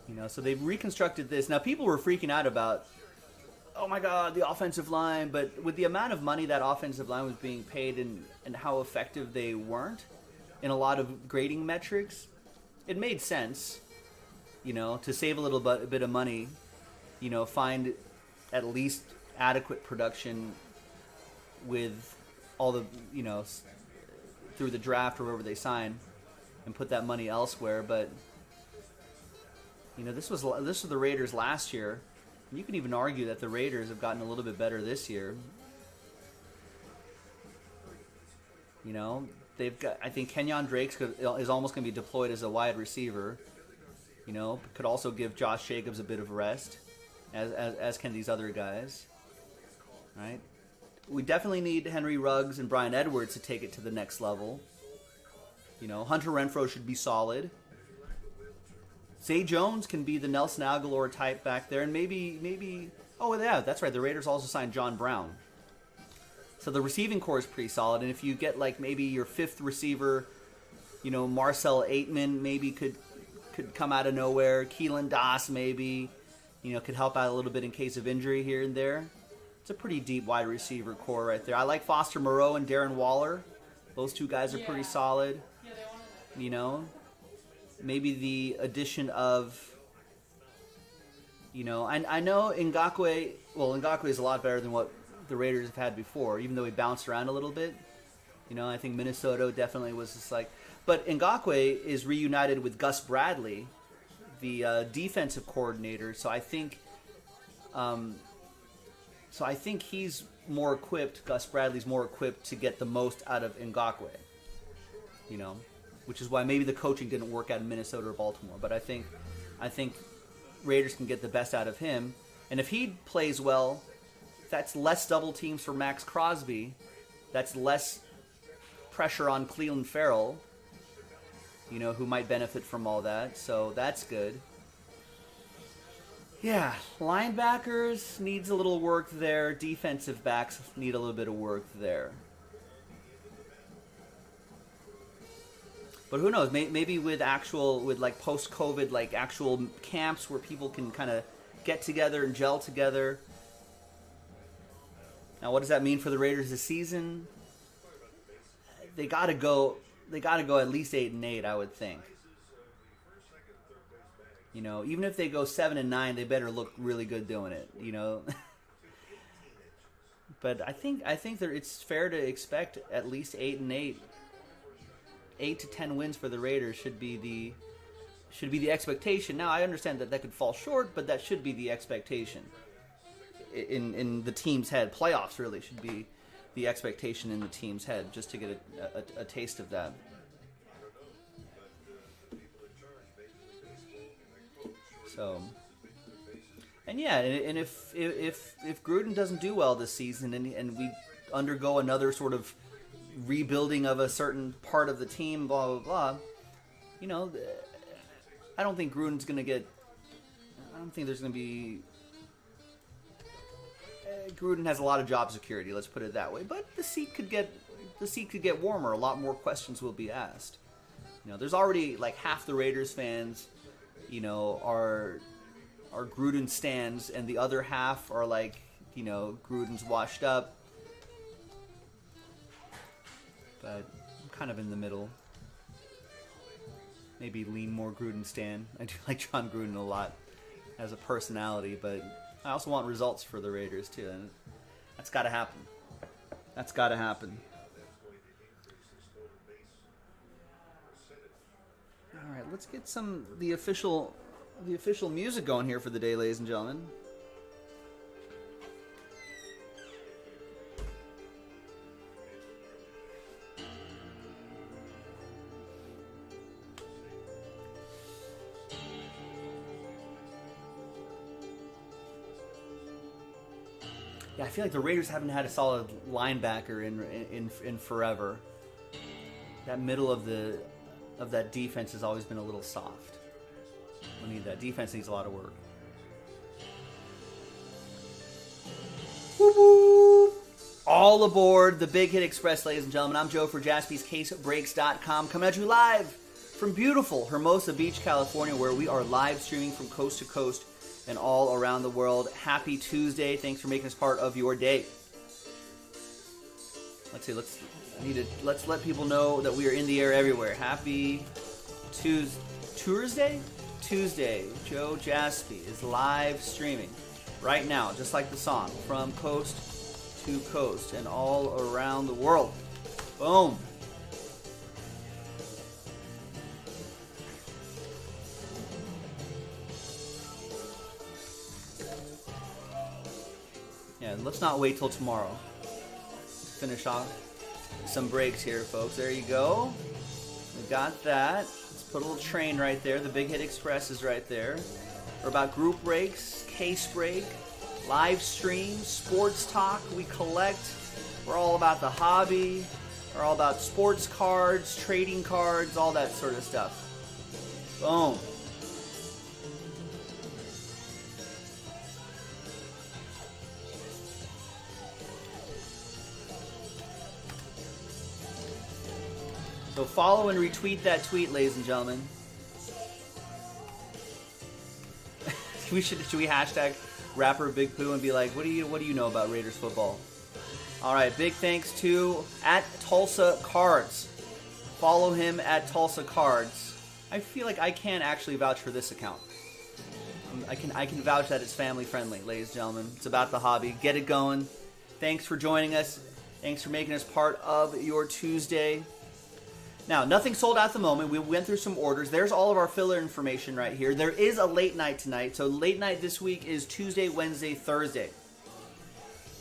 You know, so they've reconstructed this. Now, people were freaking out about, oh my God, the offensive line. But with the amount of money that offensive line was being paid and how effective they weren't in a lot of grading metrics, it made sense, you know, to save a bit of money, you know, find at least adequate production with all the, you know, through the draft or wherever they sign and put that money elsewhere. But you know, this was the Raiders last year. And you can even argue that the Raiders have gotten a little bit better this year. You know, they've got. I think Kenyon Drake is almost going to be deployed as a wide receiver. You know, could also give Josh Jacobs a bit of rest, as can these other guys. Right? We definitely need Henry Ruggs and Bryan Edwards to take it to the next level. You know, Hunter Renfrow should be solid. Zay Jones can be the Nelson Aguilar type back there, and maybe. Oh yeah, that's right. The Raiders also signed John Brown, so the receiving core is pretty solid. And if you get like maybe your 5th receiver, you know, Marcel Aitman maybe could come out of nowhere. Keelan Doss maybe, you know, could help out a little bit in case of injury here and there. It's a pretty deep wide receiver core right there. I like Foster Moreau and Darren Waller. Those 2 guys are pretty solid. Yeah, they wanted that. You know. Maybe the addition of, you know, I know Ngakoue is a lot better than what the Raiders have had before, even though he bounced around a little bit. You know, I think Minnesota definitely was just like, but Ngakoue is reunited with Gus Bradley, the defensive coordinator. So I think he's more equipped. Gus Bradley's more equipped to get the most out of Ngakoue. You know. Which is why maybe the coaching didn't work out in Minnesota or Baltimore. But I think Raiders can get the best out of him. And if he plays well, that's less double teams for Max Crosby. That's less pressure on Cleveland Farrell, you know, who might benefit from all that. So that's good. Yeah, linebackers needs a little work there. Defensive backs need a little bit of work there. But who knows? Maybe with like post-COVID, like actual camps where people can kind of get together and gel together. Now, what does that mean for the Raiders this season? They got to go they got to go at least 8-8, I would think. You know, even if they go 7-9, they better look really good doing it. You know. But I think it's fair to expect at least 8-8. 8 to 10 wins for the Raiders should be the expectation. Now I understand that could fall short, but that should be the expectation in the team's head. Playoffs really should be the expectation in the team's head, just to get a taste of that. So, and yeah, and if Gruden doesn't do well this season, and we undergo another sort of rebuilding of a certain part of the team, blah blah blah, you know, I don't think Gruden's going to get. I don't think there's going to be. Gruden has a lot of job security. Let's put it that way. But the seat could get warmer. A lot more questions will be asked. You know, there's already like half the Raiders fans, you know, are Gruden stands, and the other half are like, you know, Gruden's washed up. But I'm kind of in the middle. Maybe lean more Gruden stan. I do like John Gruden a lot as a personality, but I also want results for the Raiders too, and that's got to happen. That's got to happen. All right, let's get the official music going here for the day, ladies and gentlemen. Yeah, I feel like the Raiders haven't had a solid linebacker in forever. That middle of that defense has always been a little soft. That defense needs a lot of work. Woo-woo! All aboard the Big Hit Express, ladies and gentlemen. I'm Joe for JaspysCaseBreaks.com, coming at you live from beautiful Hermosa Beach, California, where we are live streaming from coast to coast and all around the world. Happy Tuesday. Thanks for making us part of your day. Let's let people know that we are in the air everywhere. Happy Tuesday. Joe Jaspy is live streaming right now, just like the song, from coast to coast and all around the world. Boom. Yeah, let's not wait till tomorrow. Finish off some breaks here, folks. There you go. We got that. Let's put a little train right there. The Big Hit Express is right there. We're about group breaks, case break, live stream, sports talk. We collect. We're all about the hobby. We're all about sports cards, trading cards, all that sort of stuff. Boom. So follow and retweet that tweet, ladies and gentlemen. Should we hashtag rapper Big Pooh and be like, what do you know about Raiders football? All right, big thanks to @Tulsa Cards. Follow him @Tulsa Cards. I feel like I can actually vouch for this account. I can vouch that it's family friendly, ladies and gentlemen. It's about the hobby. Get it going. Thanks for joining us. Thanks for making us part of your Tuesday. Now, nothing sold out at the moment. We went through some orders. There's all of our filler information right here. There is a late night tonight. So late night this week is Tuesday, Wednesday, Thursday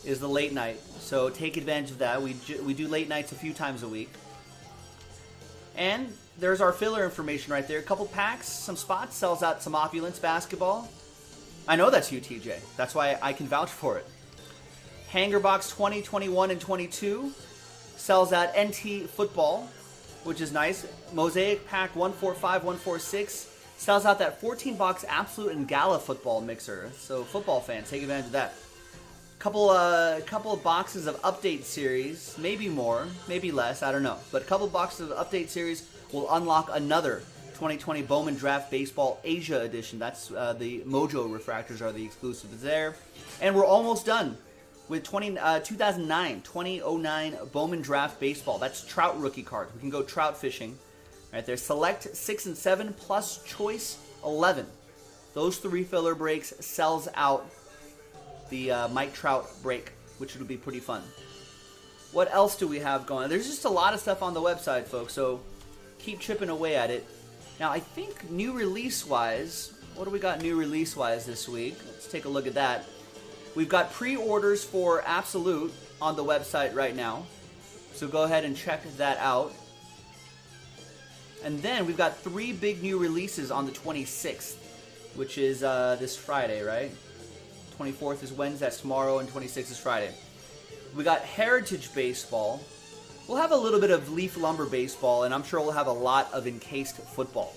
is the late night. So take advantage of that. We do late nights a few times a week. And there's our filler information right there. A couple packs, some spots, sells out some opulence basketball. I know that's you, TJ. That's why I can vouch for it. Hanger Box 20, 21, and 22 sells out NT football, which is nice. Mosaic Pack 145, 146 sells out that 14-box Absolute and Gala football mixer. So football fans, take advantage of that. Couple of boxes of Update Series, maybe more, maybe less, I don't know. But a couple of boxes of Update Series will unlock another 2020 Bowman Draft Baseball Asia Edition. That's the Mojo refractors are the exclusives there. And we're almost done with 2009 Bowman Draft Baseball. That's Trout rookie card. We can go trout fishing. Right there. Select 6 and 7 plus choice 11. Those 3 filler breaks sells out the Mike Trout break, which would be pretty fun. What else do we have going? There's just a lot of stuff on the website, folks, so keep chipping away at it. Now, I think new release-wise, what do we got new release-wise this week? Let's take a look at that. We've got pre-orders for Absolute on the website right now, so go ahead and check that out. And then we've got 3 big new releases on the 26th, which is this Friday, right? 24th is Wednesday, that's tomorrow, and 26th is Friday. We got Heritage Baseball. We'll have a little bit of Leaf Lumber Baseball, and I'm sure we'll have a lot of Encased Football.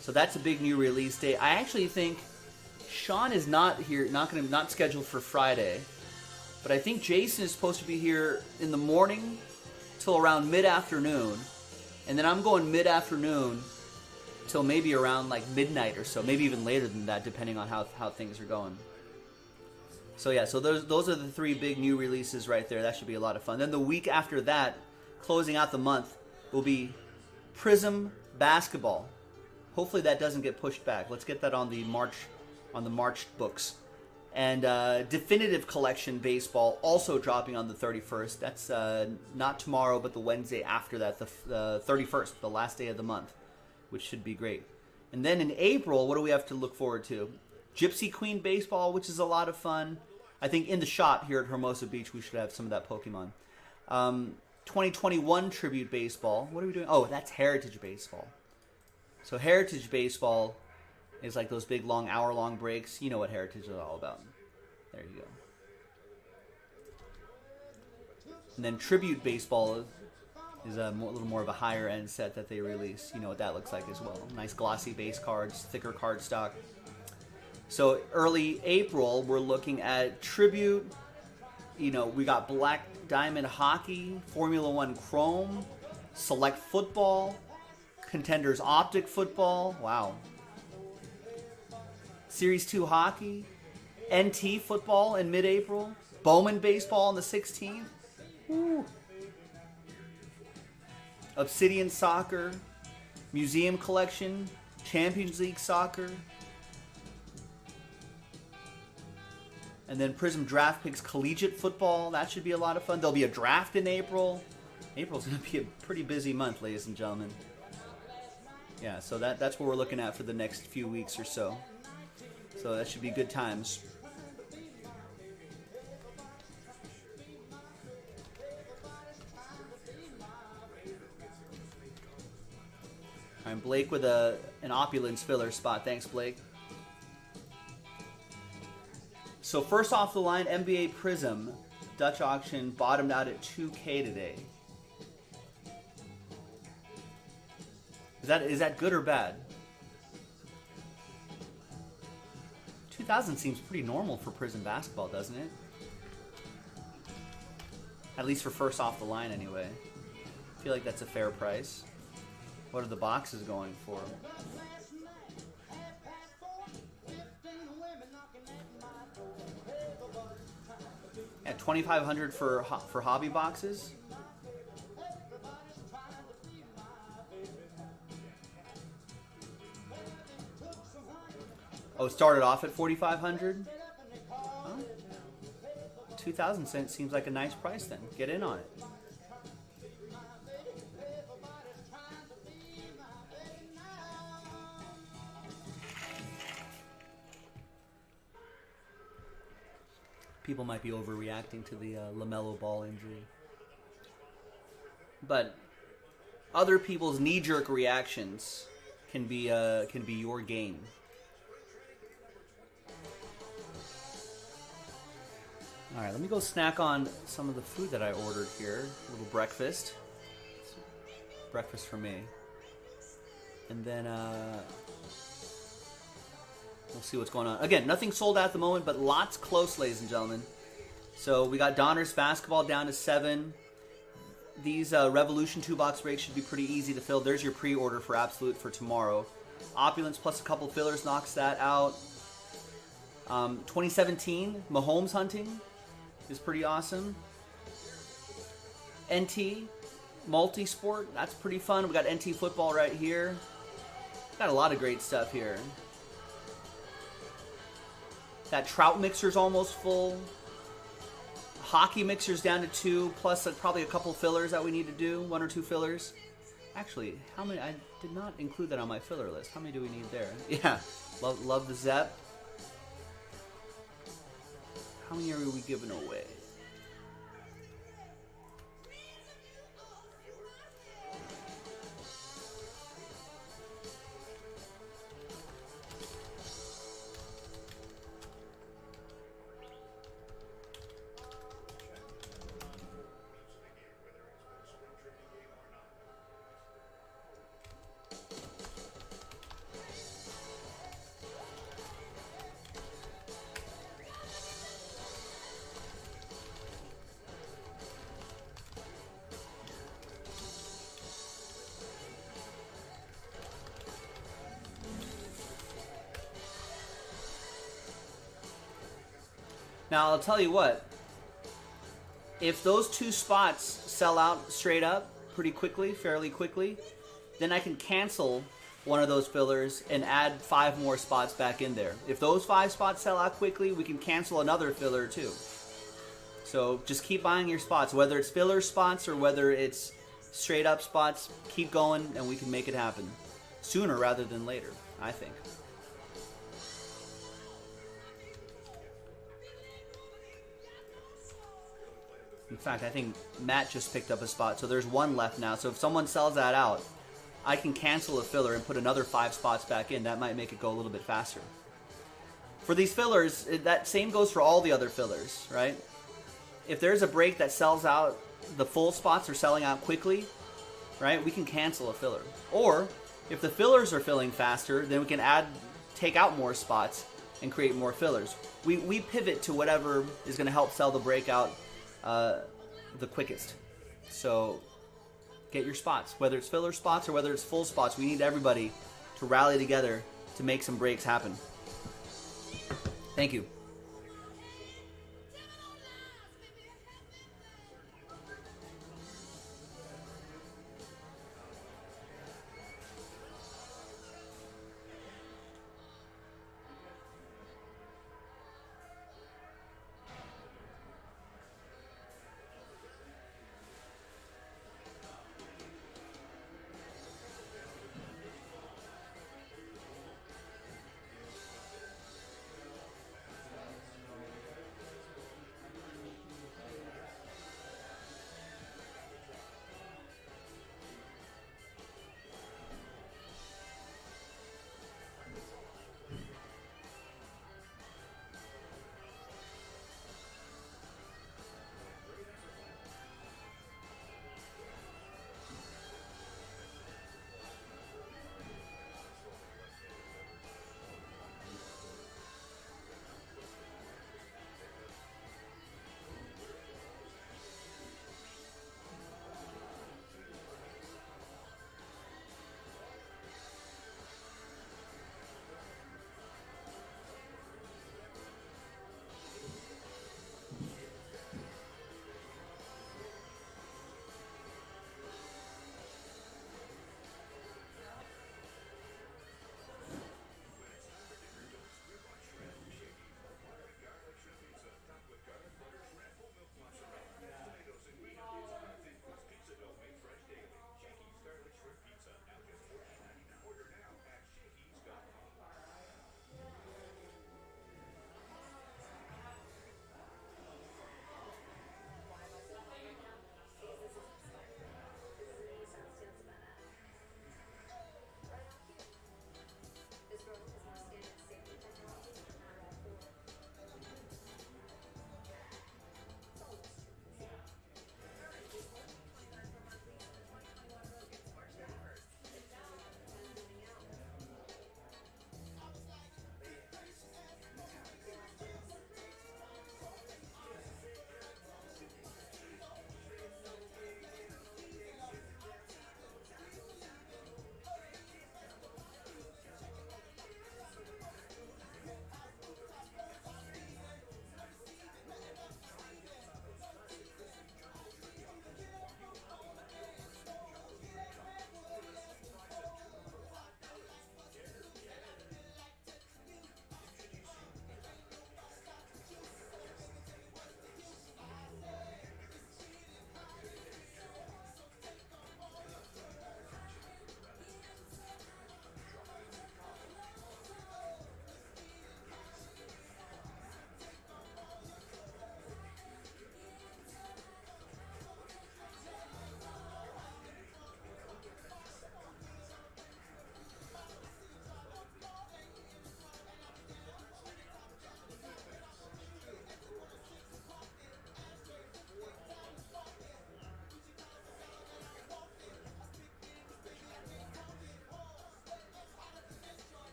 So that's a big new release day. I actually think Sean is not here, not scheduled for Friday, but I think Jason is supposed to be here in the morning till around mid-afternoon, and then I'm going mid-afternoon till maybe around like midnight or so, maybe even later than that, depending on how things are going. So yeah, so those are the 3 big new releases right there. That should be a lot of fun. Then the week after that, closing out the month, will be Prism Basketball. Hopefully that doesn't get pushed back. Let's get that on the March books. And Definitive Collection Baseball also dropping on the 31st. That's not tomorrow, but the Wednesday after that, the 31st, the last day of the month, which should be great. And then in April, what do we have to look forward to? Gypsy Queen Baseball, which is a lot of fun. I think in the shop here at Hermosa Beach, we should have some of that Pokemon. 2021 Tribute Baseball. What are we doing? Oh, that's Heritage Baseball. So Heritage Baseball is like those big, long, hour-long breaks. You know what Heritage is all about. There you go. And then Tribute Baseball is a little more of a higher-end set that they release. You know what that looks like as well. Nice glossy base cards, thicker card stock. So early April, we're looking at Tribute. You know, we got Black Diamond Hockey, Formula One Chrome, Select Football, Contenders Optic Football. Wow. Series 2 Hockey, NT Football in mid-April, Bowman Baseball on the 16th. Woo. Obsidian Soccer, Museum Collection, Champions League Soccer. And then Prism Draft Picks Collegiate Football. That should be a lot of fun. There'll be a draft in April. April's going to be a pretty busy month, ladies and gentlemen. Yeah, so that's what we're looking at for the next few weeks or so. So that should be good times. All right, Blake with an opulence filler spot. Thanks, Blake. So first off the line, NBA Prism Dutch auction bottomed out at 2K today. Is that good or bad? 2000 seems pretty normal for Prism basketball, doesn't it? At least for first off the line, anyway. I feel like that's a fair price. What are the boxes going for? Yeah, $2,500 for hobby boxes. Oh, it started off at $4,500. Huh? 2,000 cents seems like a nice price. Then get in on it. People might be overreacting to the LaMelo Ball injury. But other people's knee-jerk reactions can be your gain. All right, let me go snack on some of the food that I ordered here. A little breakfast. Breakfast for me. And then we'll see what's going on. Again, nothing sold out at the moment, but lots close, ladies and gentlemen. So we got Donruss basketball down to 7. These Revolution 2-box breaks should be pretty easy to fill. There's your pre-order for Absolute for tomorrow. Opulence plus a couple fillers knocks that out. 2017 Mahomes hunting. is pretty awesome. NT multi-sport, that's pretty fun. We got NT football right here. Got a lot of great stuff here. That trout mixer's almost full. Hockey mixer's down to 2, plus probably a couple fillers that we need to do, 1 or 2 fillers. Actually, how many? I did not include that on my filler list. How many do we need there? Yeah, love the Zep. How many are we giving away? Now, I'll tell you what. If those 2 spots sell out straight up pretty quickly, fairly quickly, then I can cancel one of those fillers and add 5 more spots back in there. If those 5 spots sell out quickly, we can cancel another filler too. So just keep buying your spots, whether it's filler spots or whether it's straight up spots. Keep going and we can make it happen sooner rather than later, I think. In fact, I think Matt just picked up a spot, so there's 1 left now. So if someone sells that out, I can cancel a filler and put another 5 spots back in. That might make it go a little bit faster. For these fillers, that same goes for all the other fillers, right? If there's a break that sells out, the full spots are selling out quickly, right? We can cancel a filler. Or if the fillers are filling faster, then we can take out more spots and create more fillers. We pivot to whatever is going to help sell the breakout the quickest. So get your spots, whether it's filler spots or whether it's full spots. We need everybody to rally together to make some breaks happen. Thank you.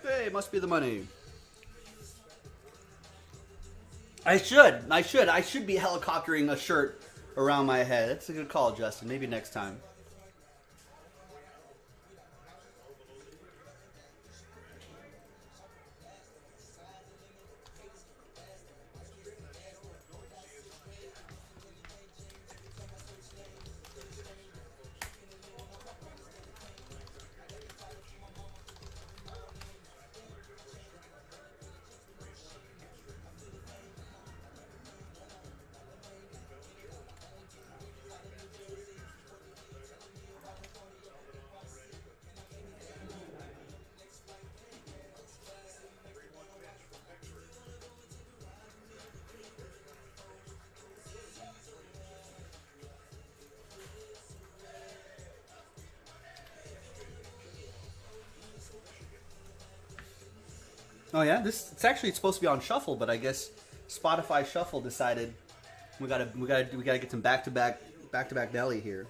Hey, must be the money. I should be helicoptering a shirt around my head. That's a good call, Justin. Maybe next time. Oh yeah, it's actually supposed to be on shuffle, but I guess Spotify Shuffle decided we gotta get some back to back deli here.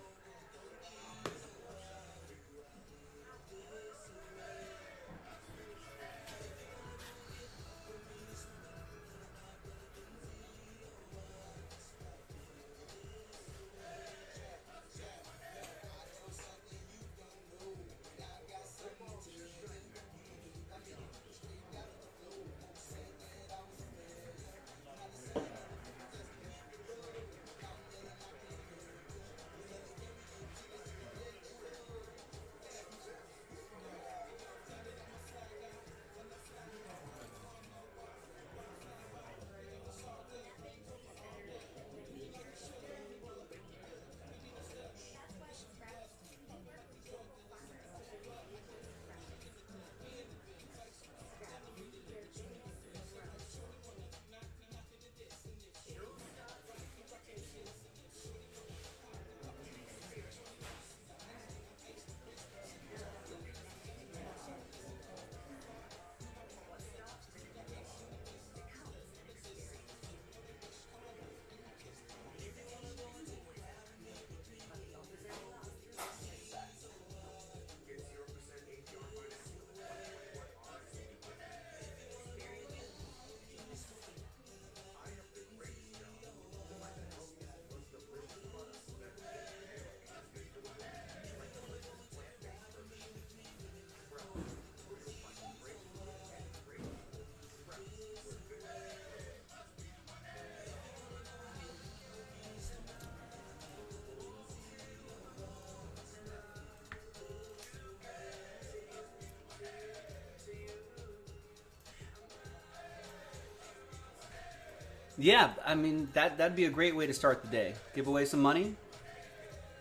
Yeah, I mean that'd be a great way to start the day. Give away some money.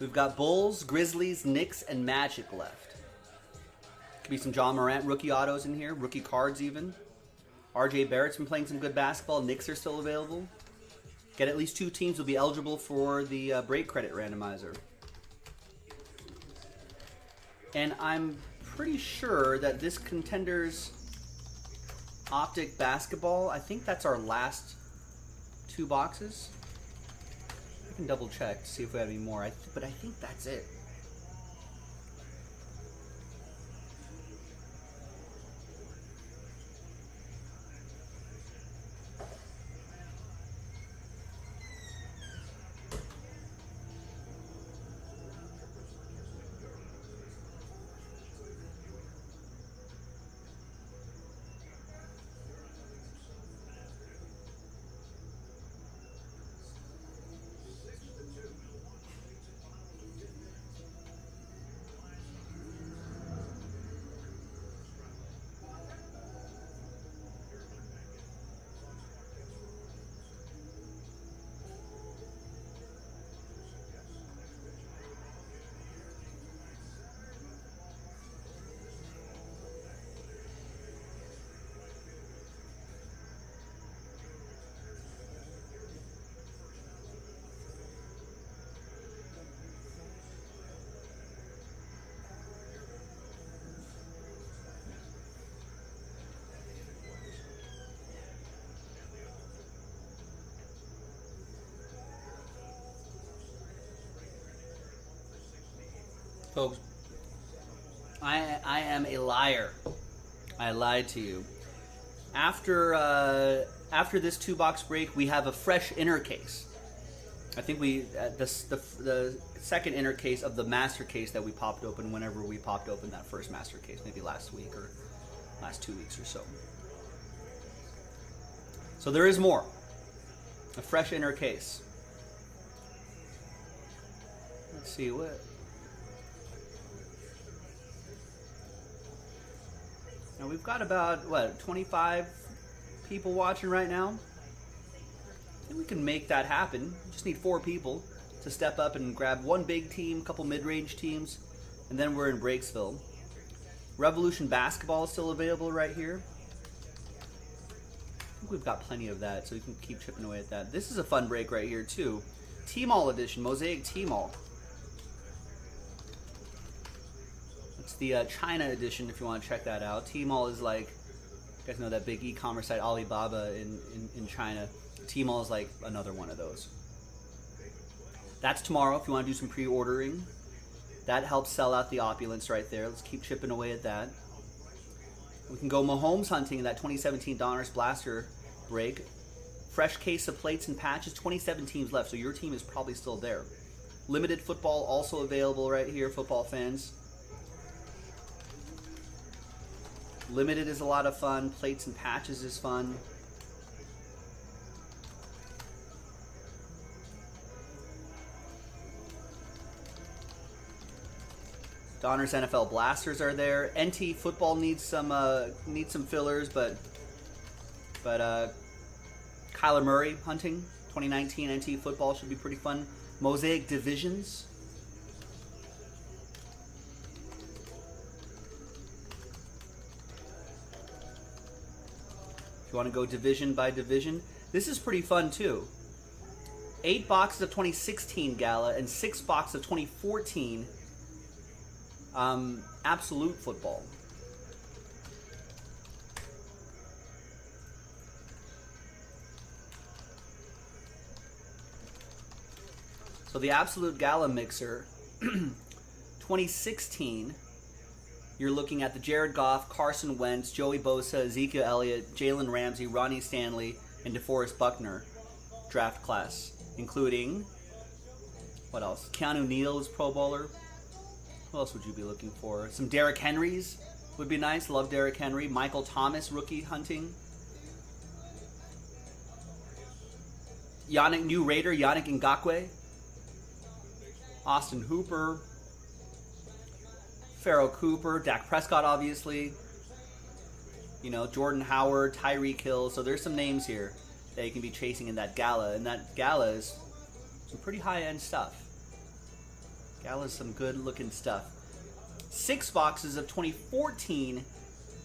We've got Bulls, Grizzlies, Knicks, and Magic left. Could be some John Morant rookie autos in here, rookie cards even. RJ Barrett's been playing some good basketball. Knicks are still available. Get at least 2 teams will be eligible for the break credit randomizer. And I'm pretty sure that this Contenders Optic Basketball, I think that's our last 2 boxes. I can double check to see if we have any more, but I think that's it. Folks, I am a liar. I lied to you. After this 2-box break, we have a fresh inner case. I think the second inner case of the master case that we popped open whenever we popped open that first master case, maybe last week or last 2 weeks or so. So there is more. A fresh inner case. Let's see what. Now we've got about 25 people watching right now. I think we can make that happen. We just need 4 people to step up and grab one big team, a couple mid-range teams, and then we're in Breaksville. Revolution Basketball is still available right here. I think we've got plenty of that, so we can keep chipping away at that. This is a fun break right here too. T-Mall edition, Mosaic T-Mall. It's the China edition if you want to check that out. T-Mall is like, you guys know that big e-commerce site Alibaba in China. T-Mall is like another one of those. That's tomorrow if you want to do some pre-ordering. That helps sell out the opulence right there. Let's keep chipping away at that. We can go Mahomes hunting in that 2017 Donruss Blaster break. Fresh case of plates and patches, 27 teams left, so your team is probably still there. Limited football also available right here, football fans. Limited is a lot of fun. Plates and patches is fun. Donruss NFL Blasters are there. NT football needs some fillers, but Kyler Murray hunting 2019 NT football should be pretty fun. Mosaic divisions. If you want to go division by division, this is pretty fun too. 8 boxes of 2016 Gala and 6 boxes of 2014 Absolute football. So the Absolute Gala Mixer 2016, you're looking at the Jared Goff, Carson Wentz, Joey Bosa, Ezekiel Elliott, Jalen Ramsey, Ronnie Stanley, and DeForest Buckner draft class, including, what else? Keanu Neal is Pro Bowler. Who else would you be looking for? Some Derrick Henrys would be nice. Love Derrick Henry. Michael Thomas, rookie hunting. New Raider, Yannick Ngakoue. Austin Hooper. Pharaoh Cooper. Dak Prescott, obviously. You know, Jordan Howard, Tyreek Hill. So there's some names here that you can be chasing in that Gala. And that Gala is some pretty high-end stuff. Gala's some good-looking stuff. 6 boxes of 2014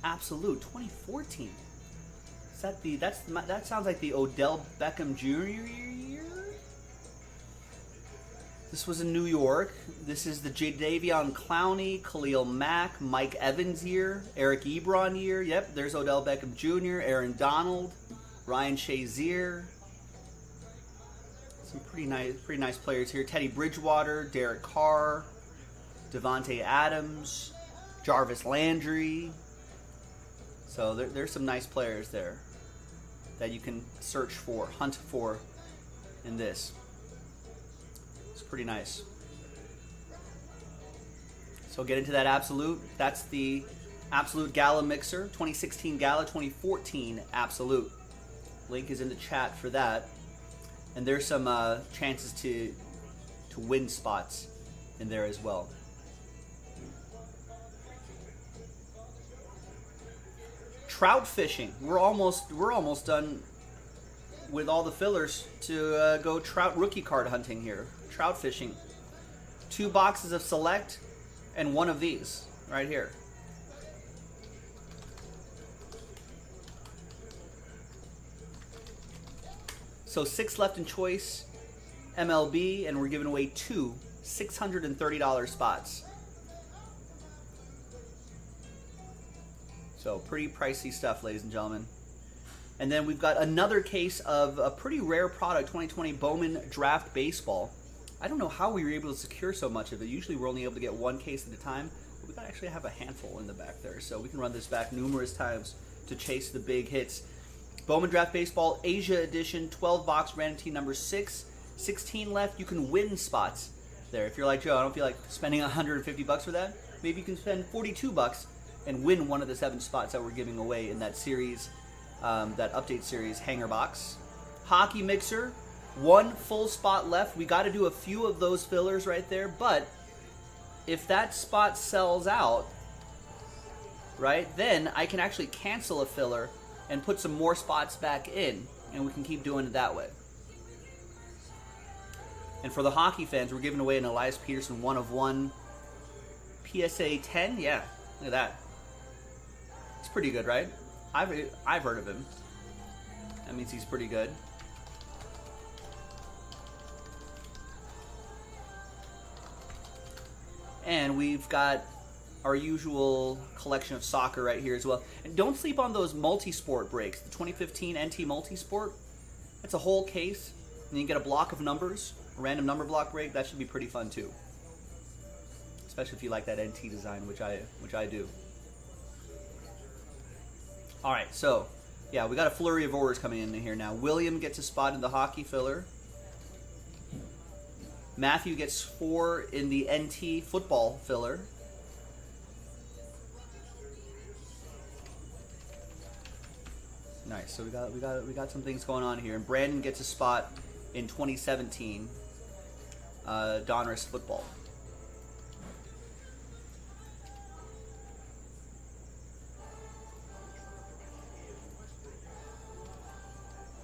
Absolute. 2014. Is that that sounds like the Odell Beckham Jr. year? This was in New York. This is the Jadeveon Clowney, Khalil Mack, Mike Evans year, Eric Ebron year. Yep, there's Odell Beckham Jr., Aaron Donald, Ryan Shazier. Some pretty nice players here. Teddy Bridgewater, Derek Carr, Devontae Adams, Jarvis Landry. So there's some nice players there that you can search for, hunt for in this. It's pretty nice. So get into that Absolute. That's the Absolute Gala Mixer, 2016 Gala, 2014 Absolute. Link is in the chat for that. And there's some chances to win spots in there as well. Trout fishing. We're almost done with all the fillers to go trout rookie card hunting here. Trout fishing. 2 boxes of Select and 1 of these right here. So 6 left in choice, MLB, and we're giving away 2 $630 spots. So pretty pricey stuff, ladies and gentlemen. And then we've got another case of a pretty rare product, 2020 Bowman Draft Baseball. I don't know how we were able to secure so much of it. Usually we're only able to get 1 case at a time, but we gotta actually have a handful in the back there, so we can run this back numerous times to chase the big hits. Bowman Draft Baseball Asia Edition, 12 box, random team number 6, 16 left. You can win spots there. If you're like Joe, I don't feel like spending $150 for that. Maybe you can spend $42 and win one of the 7 spots that we're giving away in that series, that update series hanger box. Hockey Mixer, 1 full spot left. We got to do a few of those fillers right there, but if that spot sells out, right, then I can actually cancel a filler and put some more spots back in, and we can keep doing it that way. And for the hockey fans, we're giving away an Elias Peterson 1 of 1 PSA 10. Yeah, look at that. It's pretty good, right? I've heard of him. That means he's pretty good. And we've got our usual collection of soccer right here as well. And don't sleep on those multi-sport breaks. The 2015 NT multi-sport, that's a whole case. And you get a block of numbers, a random number block break. That should be pretty fun too. Especially if you like that NT design, which I do. All right, so yeah, we got a flurry of orders coming in here now. William gets a spot in the hockey filler. Matthew gets 4 in the NT football filler. Nice. So we got some things going on here. And Brandon gets a spot in 2017 Donruss football.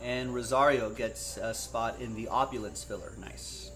And Rosario gets a spot in the opulence filler. Nice.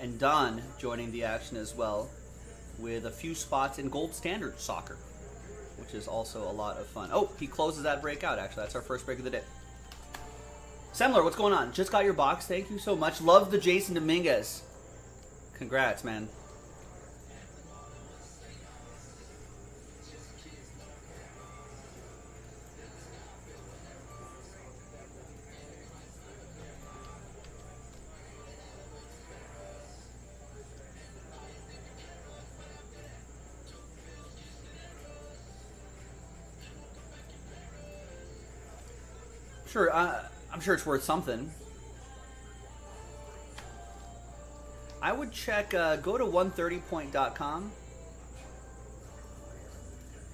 And Don joining the action as well with a few spots in gold standard soccer, which is also a lot of fun. Oh, he closes that break out, actually. That's our first break of the day. Semler, what's going on? Just got your box. Thank you so much. Love the Jason Dominguez. Congrats, man. Sure, I'm sure it's worth something. I would check, go to 130point.com.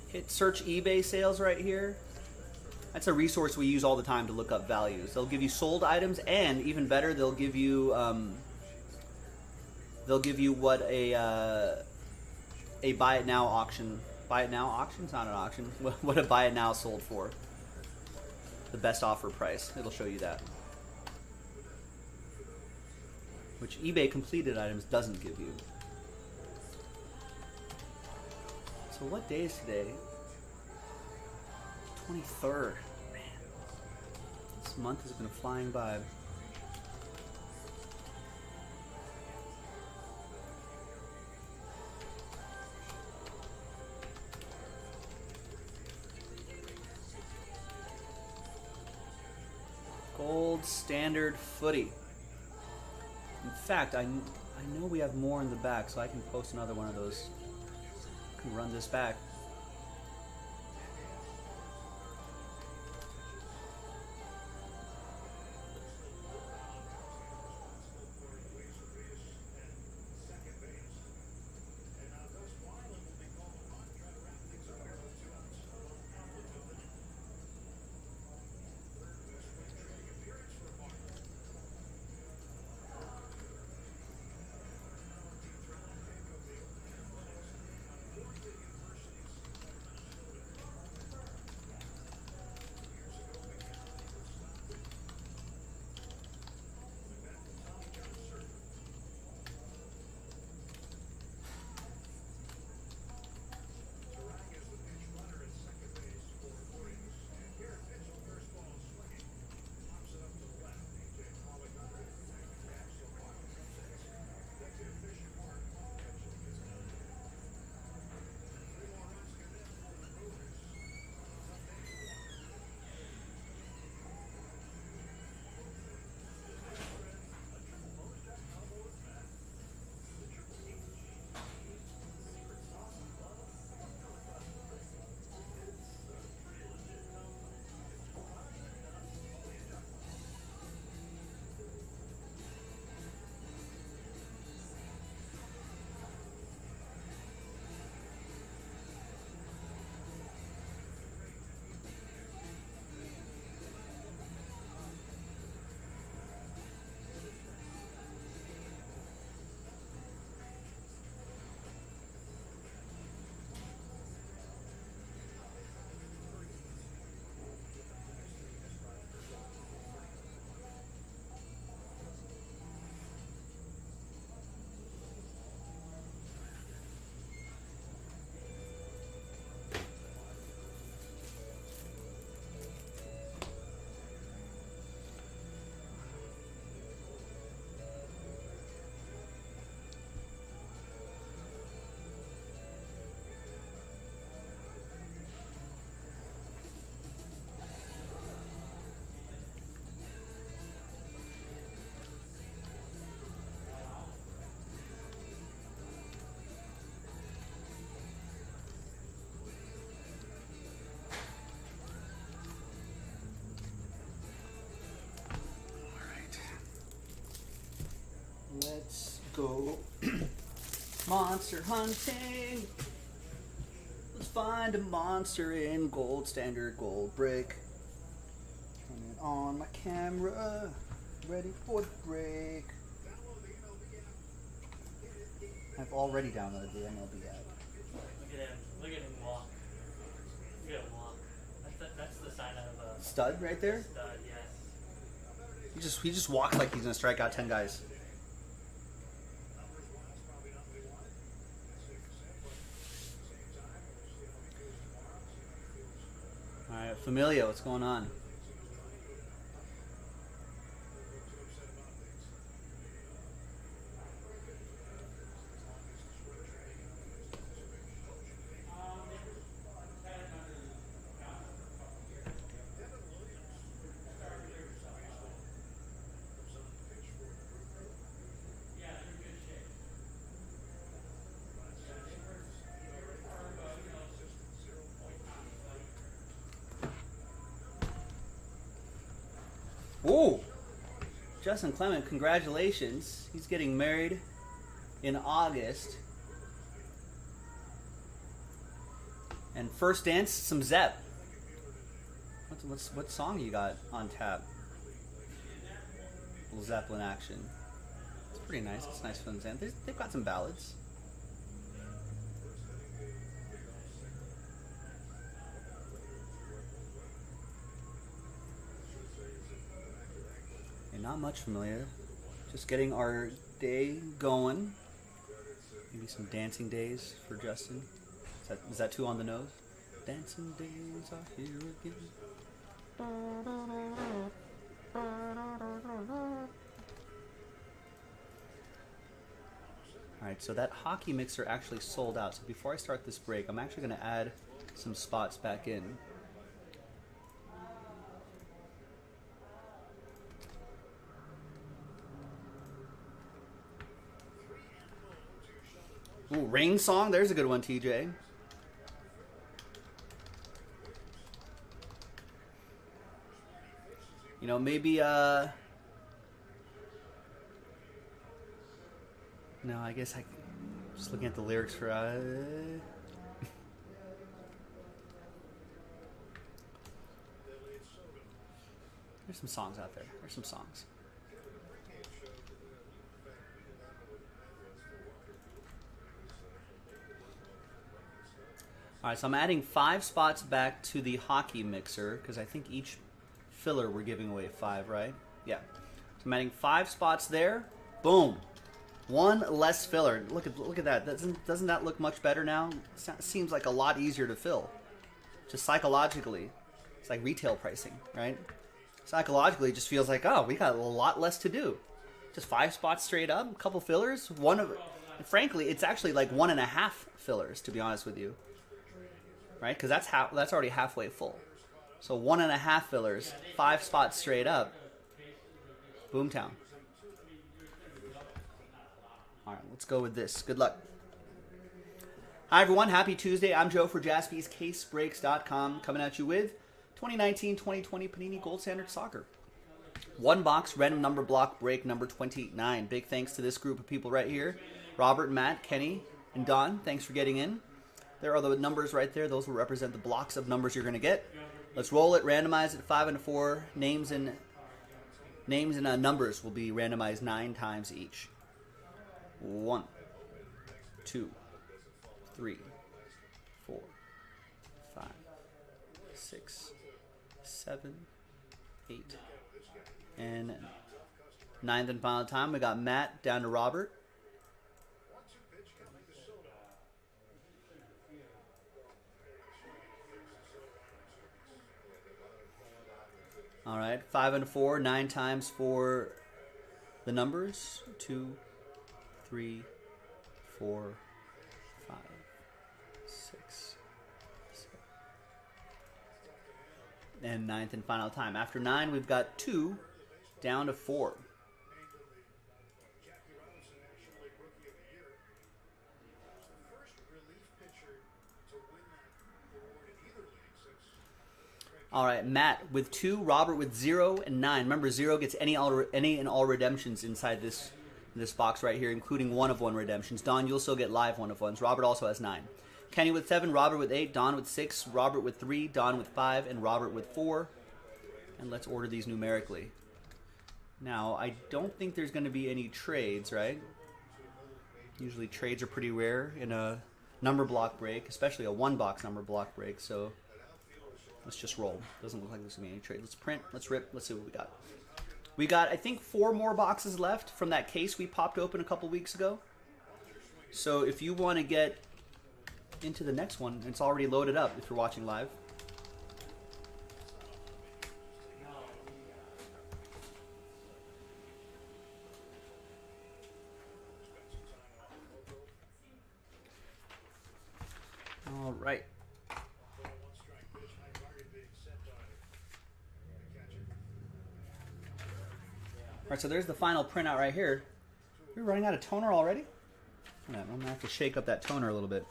Hit search eBay sales right here. That's a resource we use all the time to look up values. They'll give you sold items, and even better, they'll give you what a buy it now auction. Buy it now auction's not an auction. What a buy it now sold for. The best offer price. It'll show you that. Which eBay completed items doesn't give you. So what day is today? 23rd. Man. This month has been flying by. Gold standard footy. In fact, I know we have more in the back, so I can post another one of those. I can run this back. go monster hunting. Let's find a monster in gold standard gold brick. Turn it on my camera, ready for the break. I've already downloaded the MLB app. Look at him. Look at him walk. Look at him walk. That's the sign of a Stud right there. stud, yes. He just walks like he's gonna strike out 10 guys. All right, Familia, what's going on? Ooh, Justin Clement, congratulations. He's getting married in August. And first dance, some Zepp. What song you got on tap? Little Zeppelin action. It's pretty nice. It's nice for them. They've got some ballads. Not much Familiar. Just getting our day going. Maybe some dancing days for Justin. Is that too on the nose? Dancing days are here again. Alright, so that hockey mixer actually sold out. So before I start this break, I'm actually going to add some spots back in. Ooh, Rain Song. There's a good one, TJ. You know, maybe, no, I guess just looking at the lyrics for, there's some songs out there. There's some songs. All right, so I'm adding 5 spots back to the hockey mixer because I think each filler we're giving away 5, right? Yeah. So I'm adding 5 spots there. Boom. 1 less filler. Look at that. Doesn't that look much better now? Seems like a lot easier to fill. Just psychologically, it's like retail pricing, right? Psychologically, it just feels like, oh, we got a lot less to do. Just 5 spots straight up, a couple fillers. Frankly, it's actually like 1.5 fillers, to be honest with you. Right, because that's already halfway full. So 1.5 fillers, 5 spots straight up. Boomtown. All right, let's go with this. Good luck. Hi everyone, happy Tuesday. I'm Joe for JaspysCaseBreaks.com, coming at you with 2019-2020 Panini Gold Standard Soccer. 1 box, random number block break number 29. Big thanks to this group of people right here: Robert, Matt, Kenny, and Don. Thanks for getting in. There are the numbers right there. Those will represent the blocks of numbers you're going to get. Let's roll it, randomize it, 5 and 4. Names and numbers will be randomized 9 times each. 1, 2, 3, 4, 5, 6, 7, 8, and 9th and final time. We got Matt down to Robert. All right, 5 and 4, 9 times for the numbers. 2, 3, 4, 5, 6, 7. And 9th and final time. After 9, we've got 2 down to 4. All right, Matt with 2, Robert with 0 and 9. Remember, 0 gets any and all redemptions inside this this box right here, including 1-of-1 redemptions. Don, you'll still get live 1-of-1s. Robert also has 9. Kenny with 7, Robert with 8, Don with 6, Robert with 3, Don with 5, and Robert with 4. And let's order these numerically. Now, I don't think there's going to be any trades, right? Usually trades are pretty rare in a number block break, especially a 1-box number block break, so let's just roll. Doesn't look like there's going to be any trade. Let's print, let's rip, let's see what we got. We got, I think, 4 more boxes left from that case we popped open a couple weeks ago. So if you want to get into the next one, it's already loaded up if you're watching live. All right. All right, so there's the final printout right here. We're running out of toner already? I'm going to have to shake up that toner a little bit.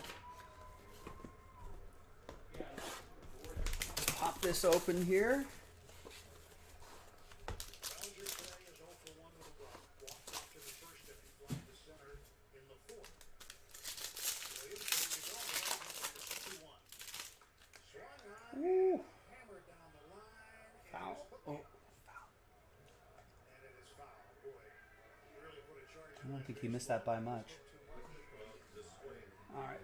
Pop this open here. Ooh. Foul. Oh, foul. I don't think he missed that by much. All right.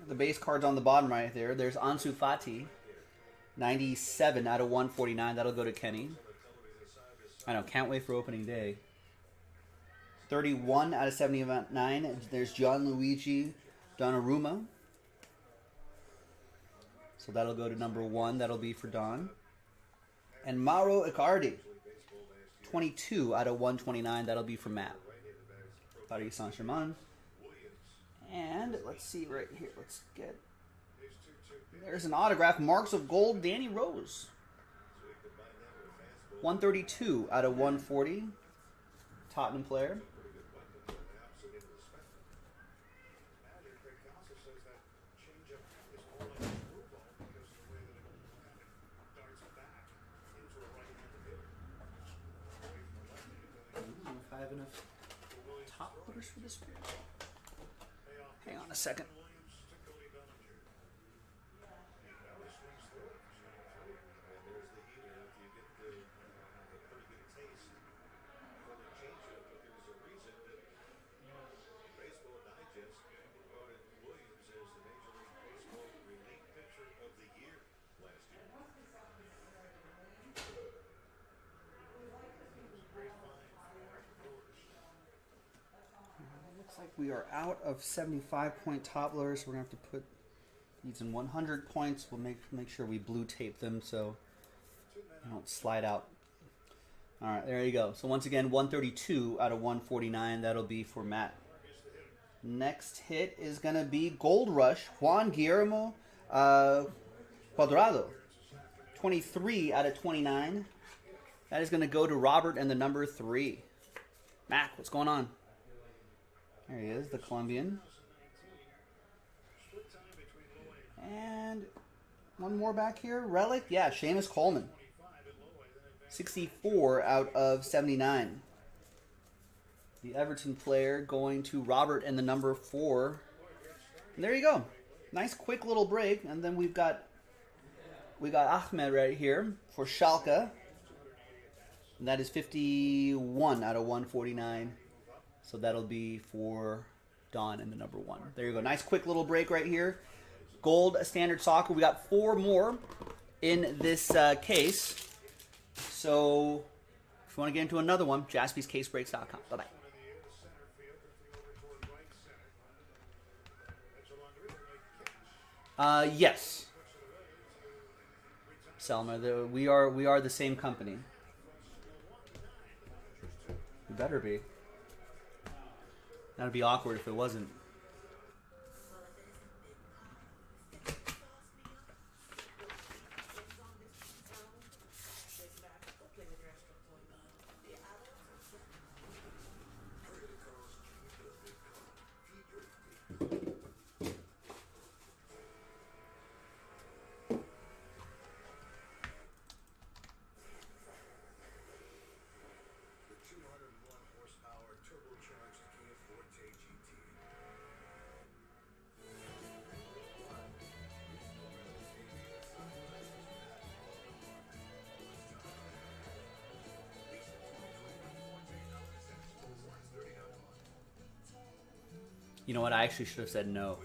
The base cards on the bottom right there. There's Ansu Fati. 97 out of 149. That'll go to Kenny. I know. Can't wait for opening day. 31 out of 79. There's Gianluigi Donnarumma. So that'll go to number 1. That'll be for Don. And Mauro Icardi. 22 out of 129. That'll be for Matt. Paris Saint-Germain. And let's see right here. Let's get... There's an autograph. Marks of Gold, Danny Rose. 132 out of 140. Tottenham player. I have enough top loaders for this one. Hang on a second. Like we are out of 75-point top loaders. We're gonna have to put these in 100 points. We'll make sure we blue tape them so they don't slide out. All right, there you go. So once again, 132 out of 149. That'll be for Matt. Next hit is gonna be Gold Rush, Juan Guillermo Cuadrado. 23 out of 29. That is gonna go to Robert and the number 3. Mac, what's going on? There he is, the Colombian. And one more back here. Relic, yeah, Seamus Coleman. 64 out of 79. The Everton player going to Robert and the number 4. And there you go. Nice quick little break. And then we got Ahmed right here for Schalke. And that is 51 out of 149. So that'll be for Don and the number 1. There you go. Nice quick little break right here. Gold Standard Soccer. We got 4 more in this case. So if you want to get into another one, jaspyscasebreaks.com. Bye-bye. Yes. Selma, we are the same company. We better be. That'd be awkward if it wasn't. The 201 horsepower turbocharged You know what? I actually should have said no.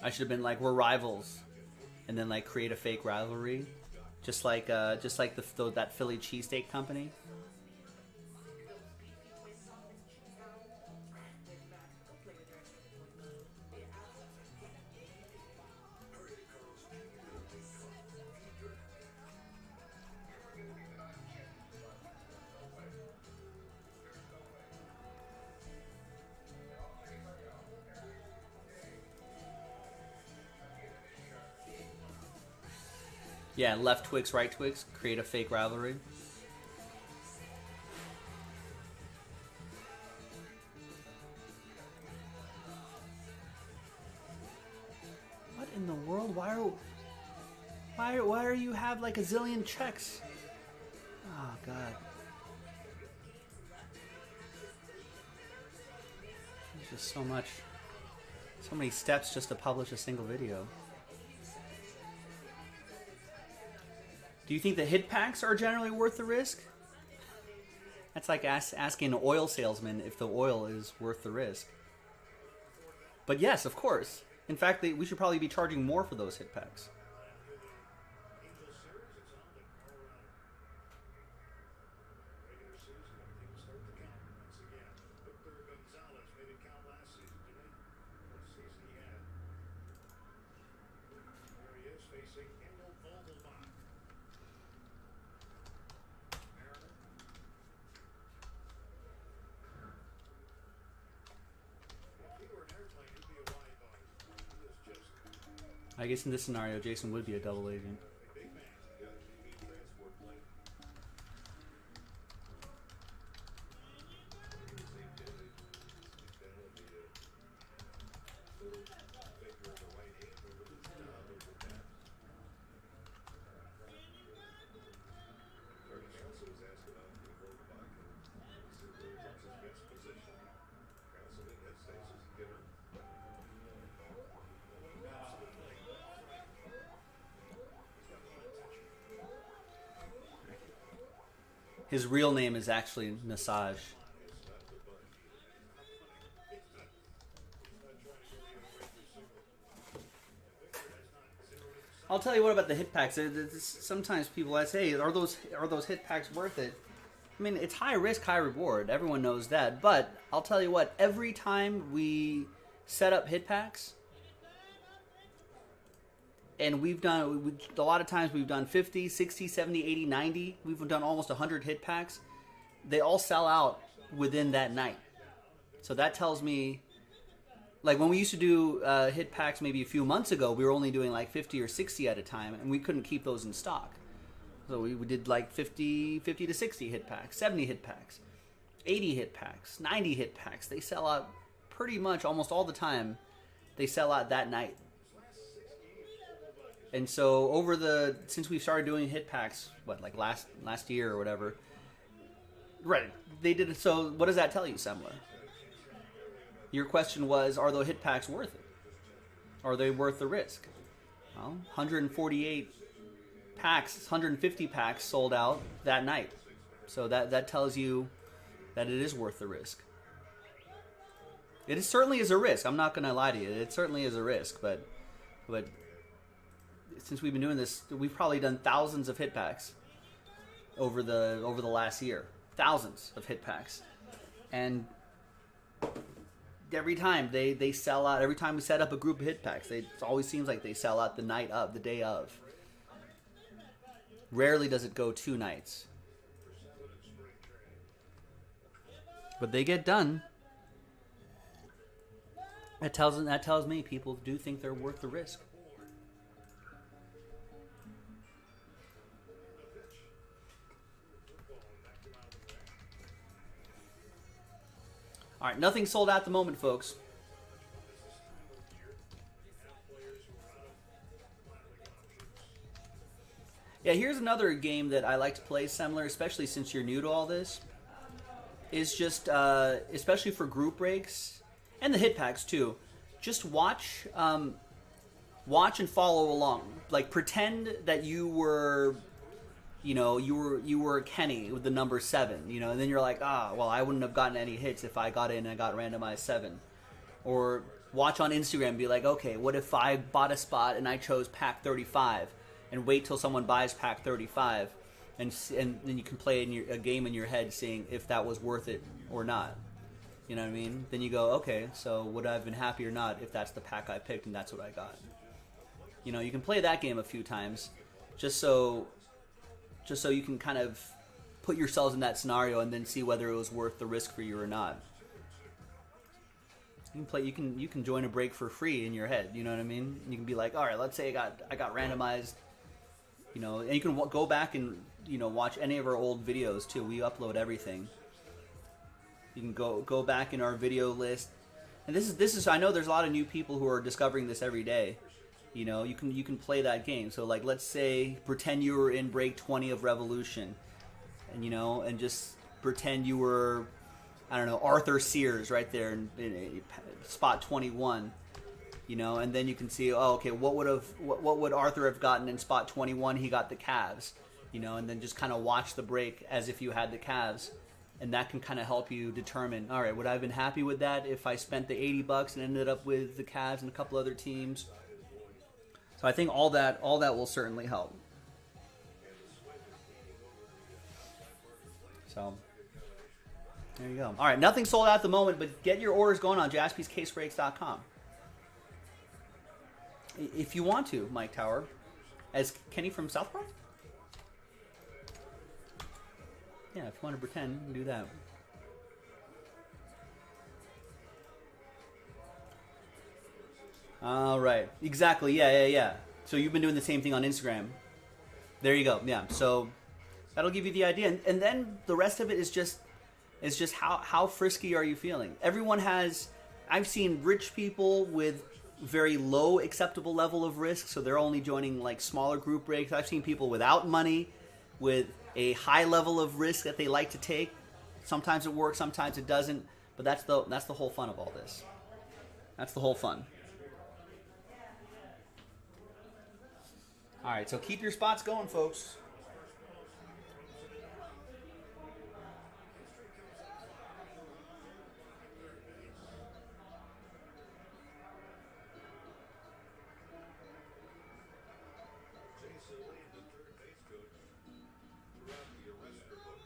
I should have been like, we're rivals, and then like create a fake rivalry, just like that Philly cheesesteak company. Yeah, left Twix, right Twix, create a fake rivalry. What in the world? Why are you have like a zillion checks? Oh God. There's just so many steps just to publish a single video. Do you think the hit packs are generally worth the risk? That's like asking an oil salesman if the oil is worth the risk. But yes, of course. In fact, we should probably be charging more for those hit packs. I guess in this scenario, Jason would be a double agent. His real name is actually Nasaj. I'll tell you what about the hit packs. Sometimes people ask, "Hey, are those hit packs worth it?" I mean, it's high risk, high reward. Everyone knows that. But I'll tell you what. Every time we set up hit packs, and a lot of times we've done 50, 60, 70, 80, 90. We've done almost 100 hit packs. They all sell out within that night. So that tells me, like when we used to do hit packs maybe a few months ago, we were only doing like 50 or 60 at a time, and we couldn't keep those in stock. So we did like 50 to 60 hit packs, 70 hit packs, 80 hit packs, 90 hit packs. They sell out pretty much almost all the time. They sell out that night. And so since we started doing hit packs, like last year or whatever, right? They did it. So what does that tell you, Semler? Your question was, are those hit packs worth it? Are they worth the risk? Well, 148 packs, 150 packs sold out that night. So that tells you that it is worth the risk. It certainly is a risk. I'm not going to lie to you. It certainly is a risk, but since we've been doing this, we've probably done thousands of hit packs over the last year. Thousands of hit packs. And every time they sell out. Every time we set up a group of hit packs, it always seems like they sell out the night of, the day of. Rarely does it go 2 nights. But they get done. That tells me people do think they're worth the risk. All right, nothing sold out at the moment, folks. Yeah, here's another game that I like to play, Semler, especially since you're new to all this. Is just, especially for group breaks, and the hit packs too, just watch watch and follow along. Like pretend that you were, you were Kenny with the number 7, and then you're like, well, I wouldn't have gotten any hits if I got in and I got randomized 7. Or watch on Instagram and be like, okay, what if I bought a spot and I chose pack 35, and wait till someone buys pack 35, and then you can play a game in your head seeing if that was worth it or not. You know what I mean? Then you go, okay, so would I have been happy or not if that's the pack I picked and that's what I got? You can play that game a few times just so you can kind of put yourselves in that scenario and then see whether it was worth the risk for you or not. You can join a break for free in your head, you know what I mean? You can be like, all right, let's say I got randomized, and you can go back and watch any of our old videos too. We upload everything. You can go back in our video list, and this is I know there's a lot of new people who are discovering this every day. You can play that game. So like, let's say pretend you were in break 20 of Revolution, and just pretend you were, I don't know, Arthur Sears right there in spot 21, and then you can see, okay, what would Arthur have gotten in spot 21? He got the Cavs, and then just kind of watch the break as if you had the Cavs, and that can kind of help you determine, all right, would I have been happy with that if I spent the $80 and ended up with the Cavs and a couple other teams? So I think all that will certainly help. So there you go. All right, nothing sold out at the moment, but get your orders going on jaspyscasebreaks.com. If you want to, Mike Tower, as Kenny from South Park. Yeah, if you want to pretend, you can do that. All right, exactly. Yeah. So you've been doing the same thing on Instagram. There you go. Yeah. So that'll give you the idea, and then the rest of it is just how frisky are you feeling? Everyone has. I've seen rich people with very low acceptable level of risk, so they're only joining like smaller group breaks. I've seen people without money with a high level of risk that they like to take. Sometimes it works, sometimes it doesn't. But that's the whole fun of all this. That's the whole fun. All right, so keep your spots going, folks. Jason Lee, the third base coach, throughout the arrest book.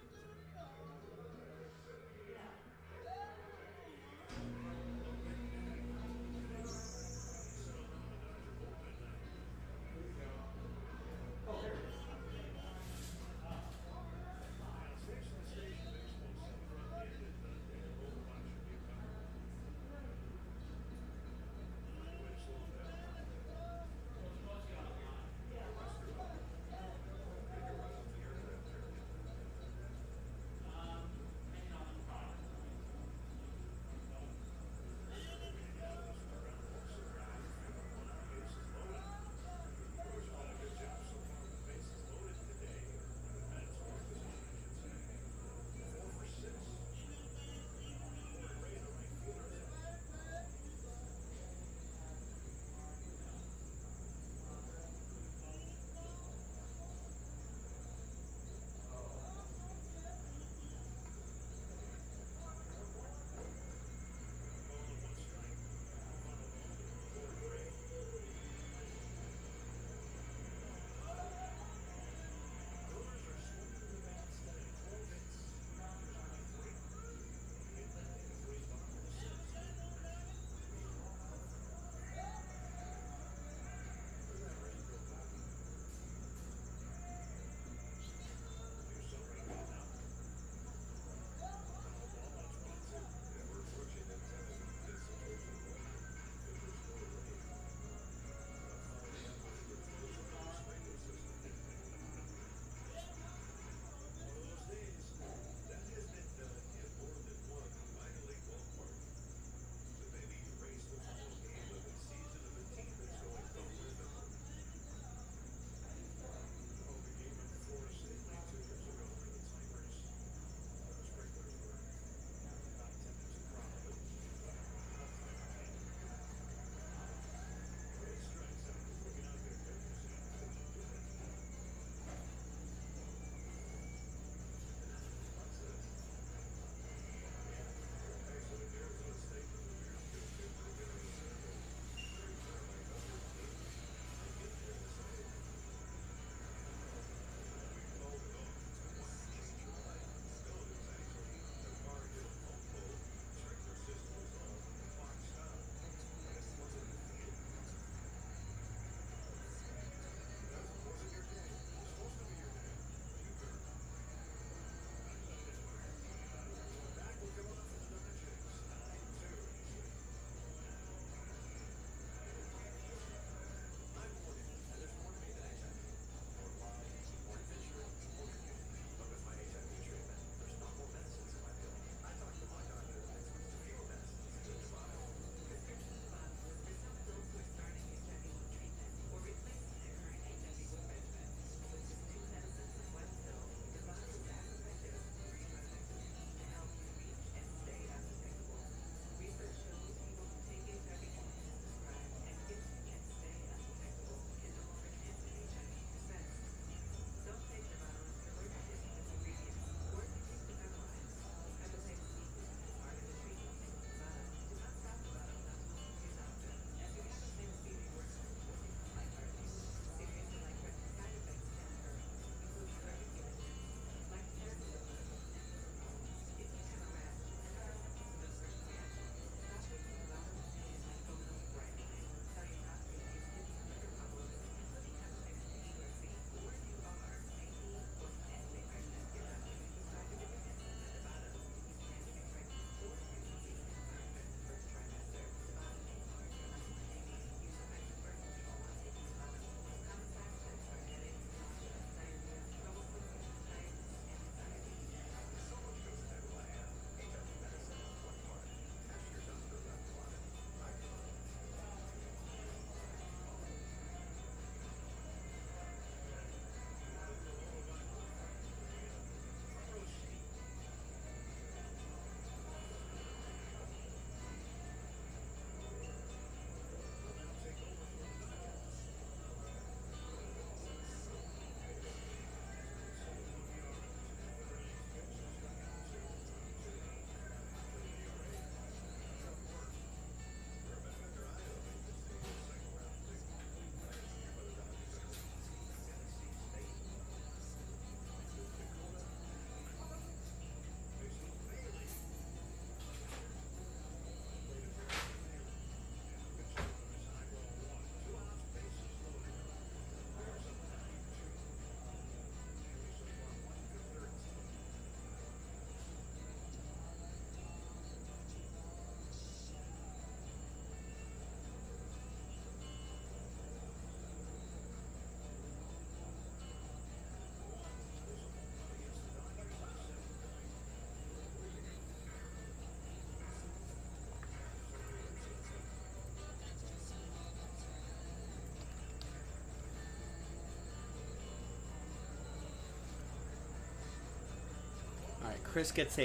Chris gets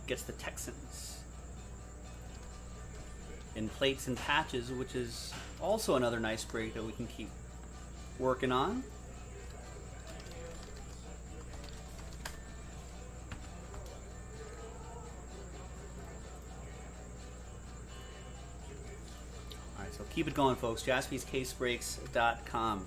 gets the Texans in plates and patches, which is also another nice break that we can keep working on. All right, so keep it going, folks. JaspysCaseBreaks.com.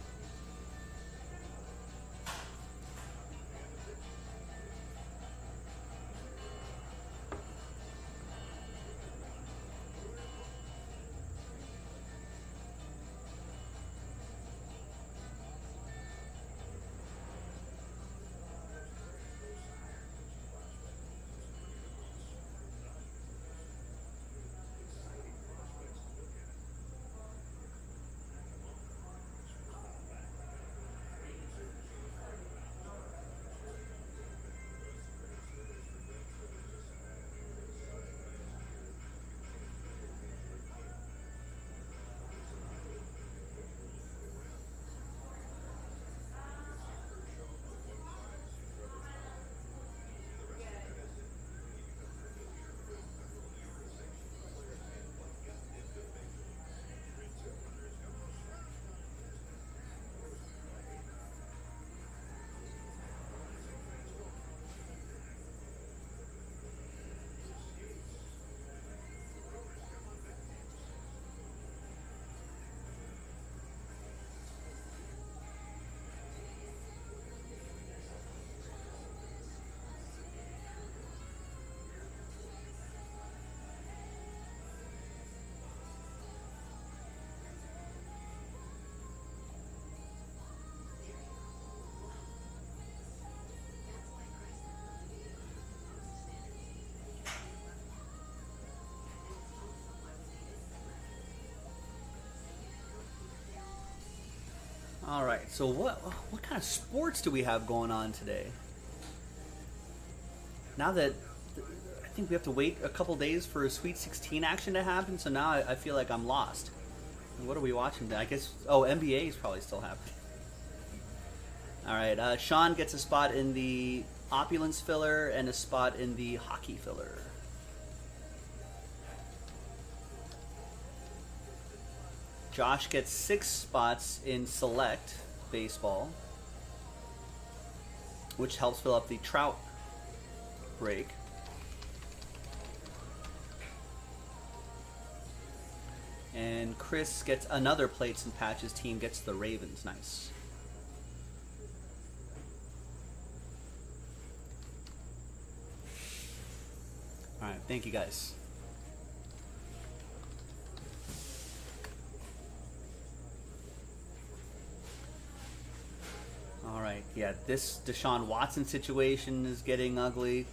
All right, so what kind of sports do we have going on today? Now that I think we have to wait a couple days for Sweet 16 action to happen, so now I feel like I'm lost. What are we watching? I guess, NBA is probably still happening. All right, Sean gets a spot in the Opulence filler and a spot in the Hockey filler. Josh gets 6 spots in Select Baseball, which helps fill up the Trout break. And Chris gets another Plates and Patches team, gets the Ravens. Nice. All right, thank you guys. All right, yeah, this Deshaun Watson situation is getting ugly.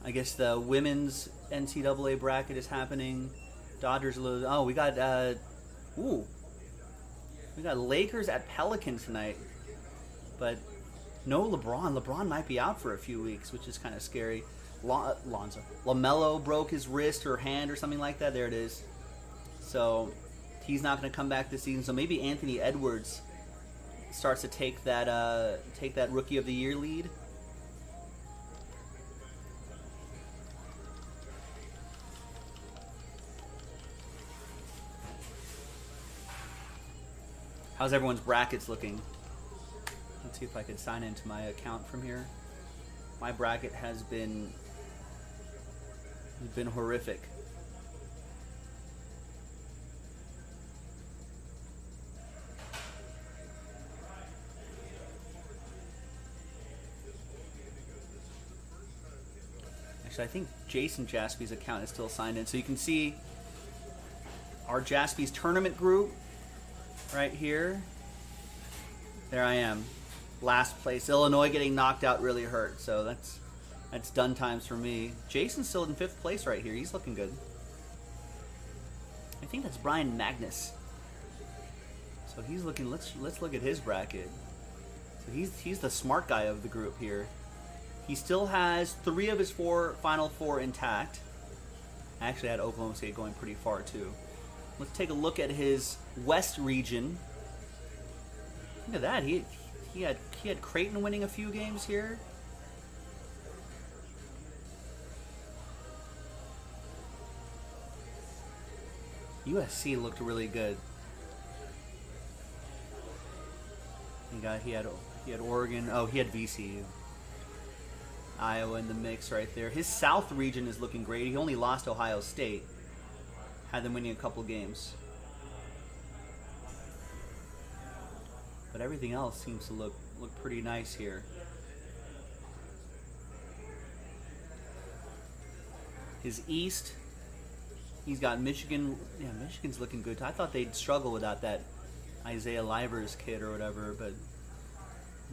I guess the women's NCAA bracket is happening. Dodgers lose. Oh, we got Lakers at Pelicans tonight, but no LeBron. LeBron might be out for a few weeks, which is kind of scary. LaMelo broke his wrist or hand or something like that. There it is. So he's not going to come back this season. So maybe Anthony Edwards starts to take that Rookie of the Year lead. How's everyone's brackets looking? Let's see if I can sign into my account from here. My bracket has been horrific. Actually, I think Jason Jaspy's account is still signed in. So you can see our Jaspy's tournament group right here. There I am. Last place. Illinois getting knocked out really hurt. So that's done times for me. Jason's still in 5th place right here. He's looking good. I think that's Brian Magnus. So he's looking. Let's look at his bracket. So he's the smart guy of the group here. He still has 3 of his final 4 intact. I actually had Oklahoma State going pretty far too. Let's take a look at his West region. Look at that. He had Creighton winning a few games here. USC looked really good. He had Oregon. Oh, he had VCU. Iowa in the mix right there. His South region is looking great. He only lost Ohio State. Had them winning a couple games. But everything else seems to look pretty nice here. His East, he's got Michigan. Yeah, Michigan's looking good. I thought they'd struggle without that Isaiah Livers kid or whatever, but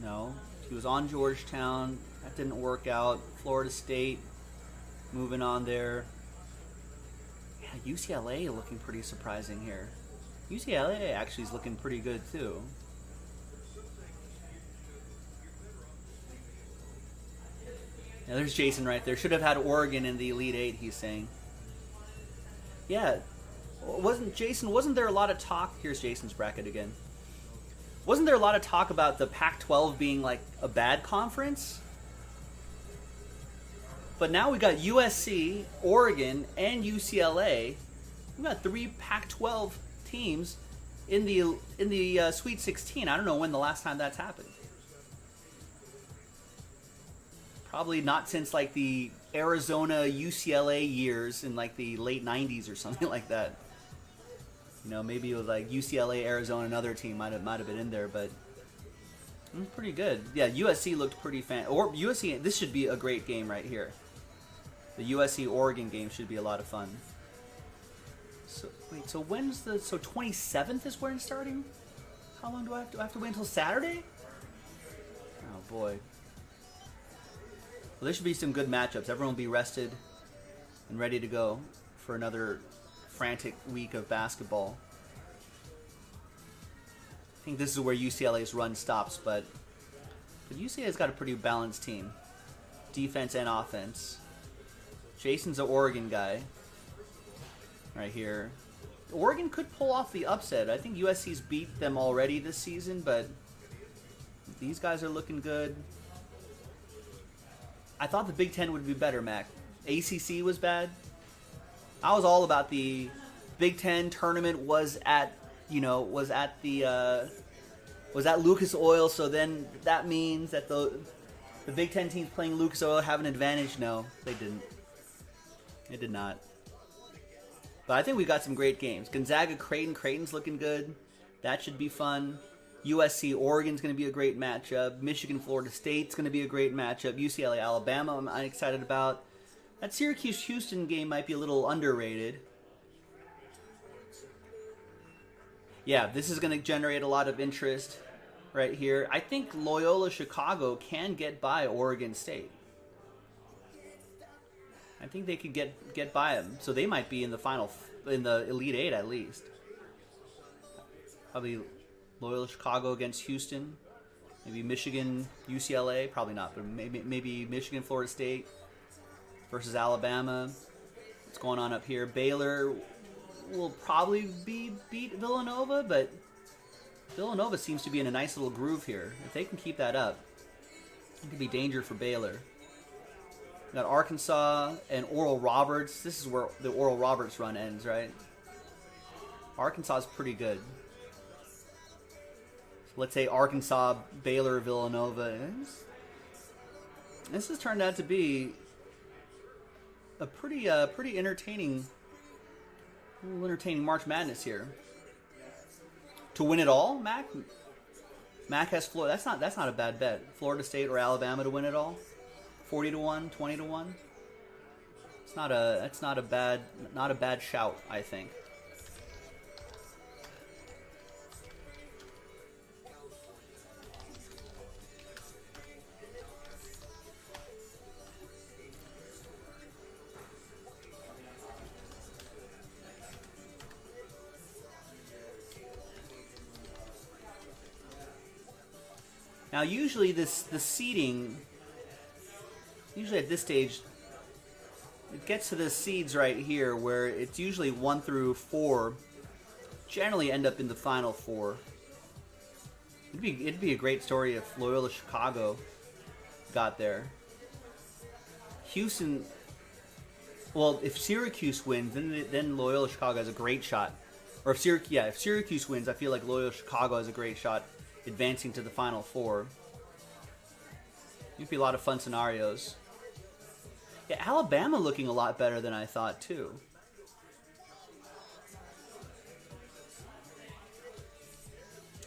no. He was on Georgetown. That didn't work out. Florida State, moving on there. Yeah, UCLA looking pretty surprising here. UCLA actually is looking pretty good too. Yeah, there's Jason right there. Should have had Oregon in the Elite Eight, he's saying. Yeah, wasn't there a lot of talk? Here's Jason's bracket again. Wasn't there a lot of talk about the Pac-12 being like a bad conference? But now we got USC, Oregon, and UCLA. We got 3 Pac-12 teams in the Sweet 16. I don't know when the last time that's happened. Probably not since like the Arizona UCLA years in like the late 90s or something like that. You know, maybe it was like UCLA, Arizona, another team might have been in there, but it was pretty good. Yeah, USC looked pretty or USC. This should be a great game right here. The USC Oregon game should be a lot of fun. So wait, so when's the 27th is when it's starting? How long do I have to wait until Saturday? Oh boy. Well, there should be some good matchups. Everyone will be rested and ready to go for another frantic week of basketball. I think this is where UCLA's run stops, but UCLA's got a pretty balanced team. Defense and offense. Jason's an Oregon guy right here. Oregon could pull off the upset. I think USC's beat them already this season, but these guys are looking good. I thought the Big Ten would be better, Mac. ACC was bad. I was all about the Big Ten tournament was at Lucas Oil, so then that means that the Big Ten teams playing Lucas Oil have an advantage. No, they didn't. It did not. But I think we got some great games. Gonzaga, Creighton. Creighton's looking good. That should be fun. USC, Oregon's going to be a great matchup. Michigan, Florida State's going to be a great matchup. UCLA, Alabama, I'm excited about. That Syracuse-Houston game might be a little underrated. Yeah, this is going to generate a lot of interest right here. I think Loyola Chicago can get by Oregon State. I think they could get by them. So they might be in the Elite Eight at least. Probably Loyola Chicago against Houston. Maybe Michigan, UCLA. Probably not, but maybe Michigan, Florida State versus Alabama. What's going on up here? Baylor will probably beat Villanova, but Villanova seems to be in a nice little groove here. If they can keep that up, it could be danger for Baylor. We got Arkansas and Oral Roberts. This is where the Oral Roberts run ends, right? Arkansas is pretty good. So let's say Arkansas, Baylor, Villanova. This has turned out to be a pretty entertaining March Madness here. To win it all, Mac has Florida. That's not a bad bet. Florida State or Alabama to win it all. 40-1, 20-1. That's not a bad shout, I think. Now, usually the seeding. Usually at this stage, it gets to the seeds right here where it's usually 1 through 4 generally end up in the final 4. It'd be a great story if Loyola Chicago got there. Houston, well, if Syracuse wins, then Loyola Chicago has a great shot Or if Syracuse wins, I feel like Loyola Chicago has a great shot advancing to the Final Four. It'd be a lot of fun scenarios. Yeah, Alabama looking a lot better than I thought too.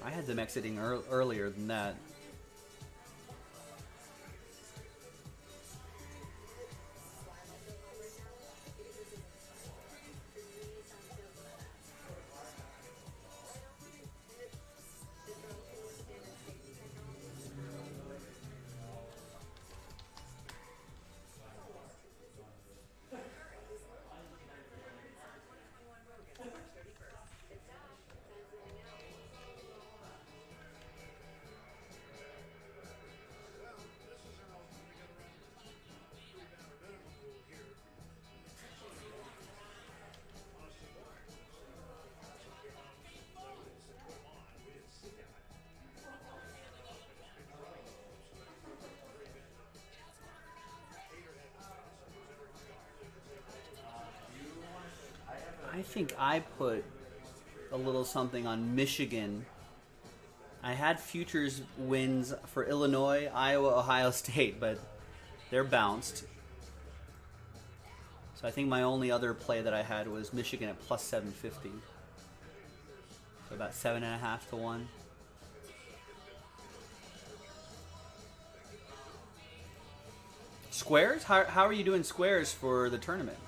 I had them exiting earlier than that. I think I put a little something on Michigan. I had futures wins for Illinois, Iowa, Ohio State, but they're bounced. So I think my only other play that I had was Michigan at plus 750. So about 7.5 to 1. Squares? How are you doing squares for the tournament?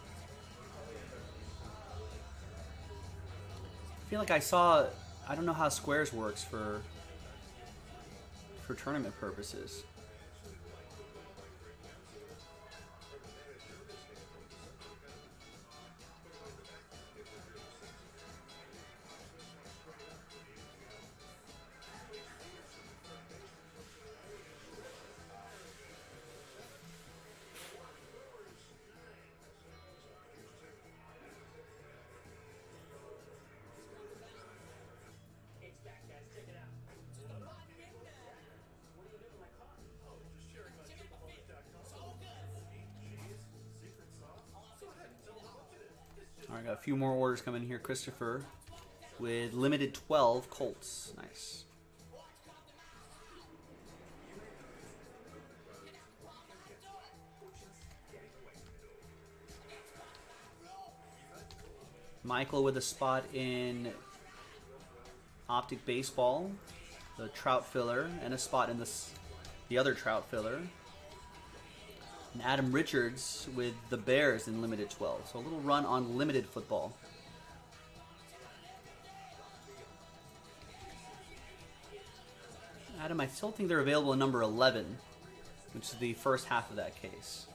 I feel like I saw, I don't know how squares works for tournament purposes. All right, got a few more orders coming here. Christopher with limited 12 Colts. Nice. Michael with a spot in Optic Baseball, the Trout filler, and a spot in the other Trout filler. And Adam Richards with the Bears in limited 12. So a little run on limited football. Adam, I still think they're available in number 11, which is the first half of that case.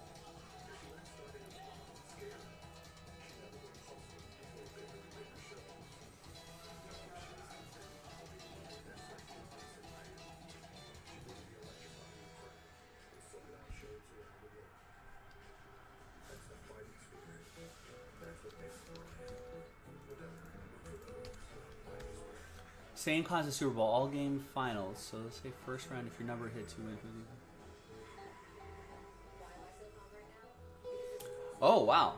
Same class as Super Bowl, all game finals. So let's say first round if your number hits, you win. Oh, wow.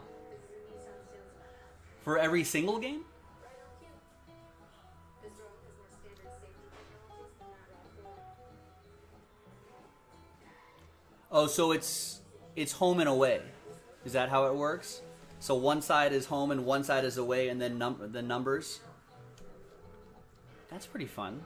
For every single game? Oh, so it's home and away. Is that how it works? So one side is home and one side is away, and then the numbers. That's pretty fun.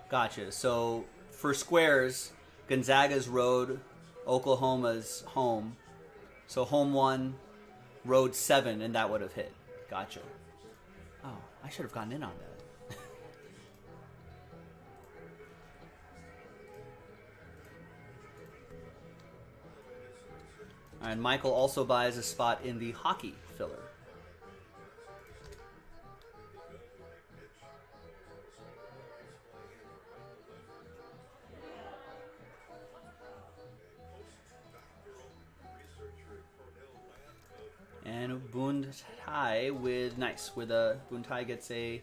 Gotcha. So for squares, Gonzaga's road, Oklahoma's home. So home 1, road 7, and that would have hit. Gotcha. Oh, I should have gotten in on that. And Michael also buys a spot in the hockey filler. And Buntai with Buntai gets a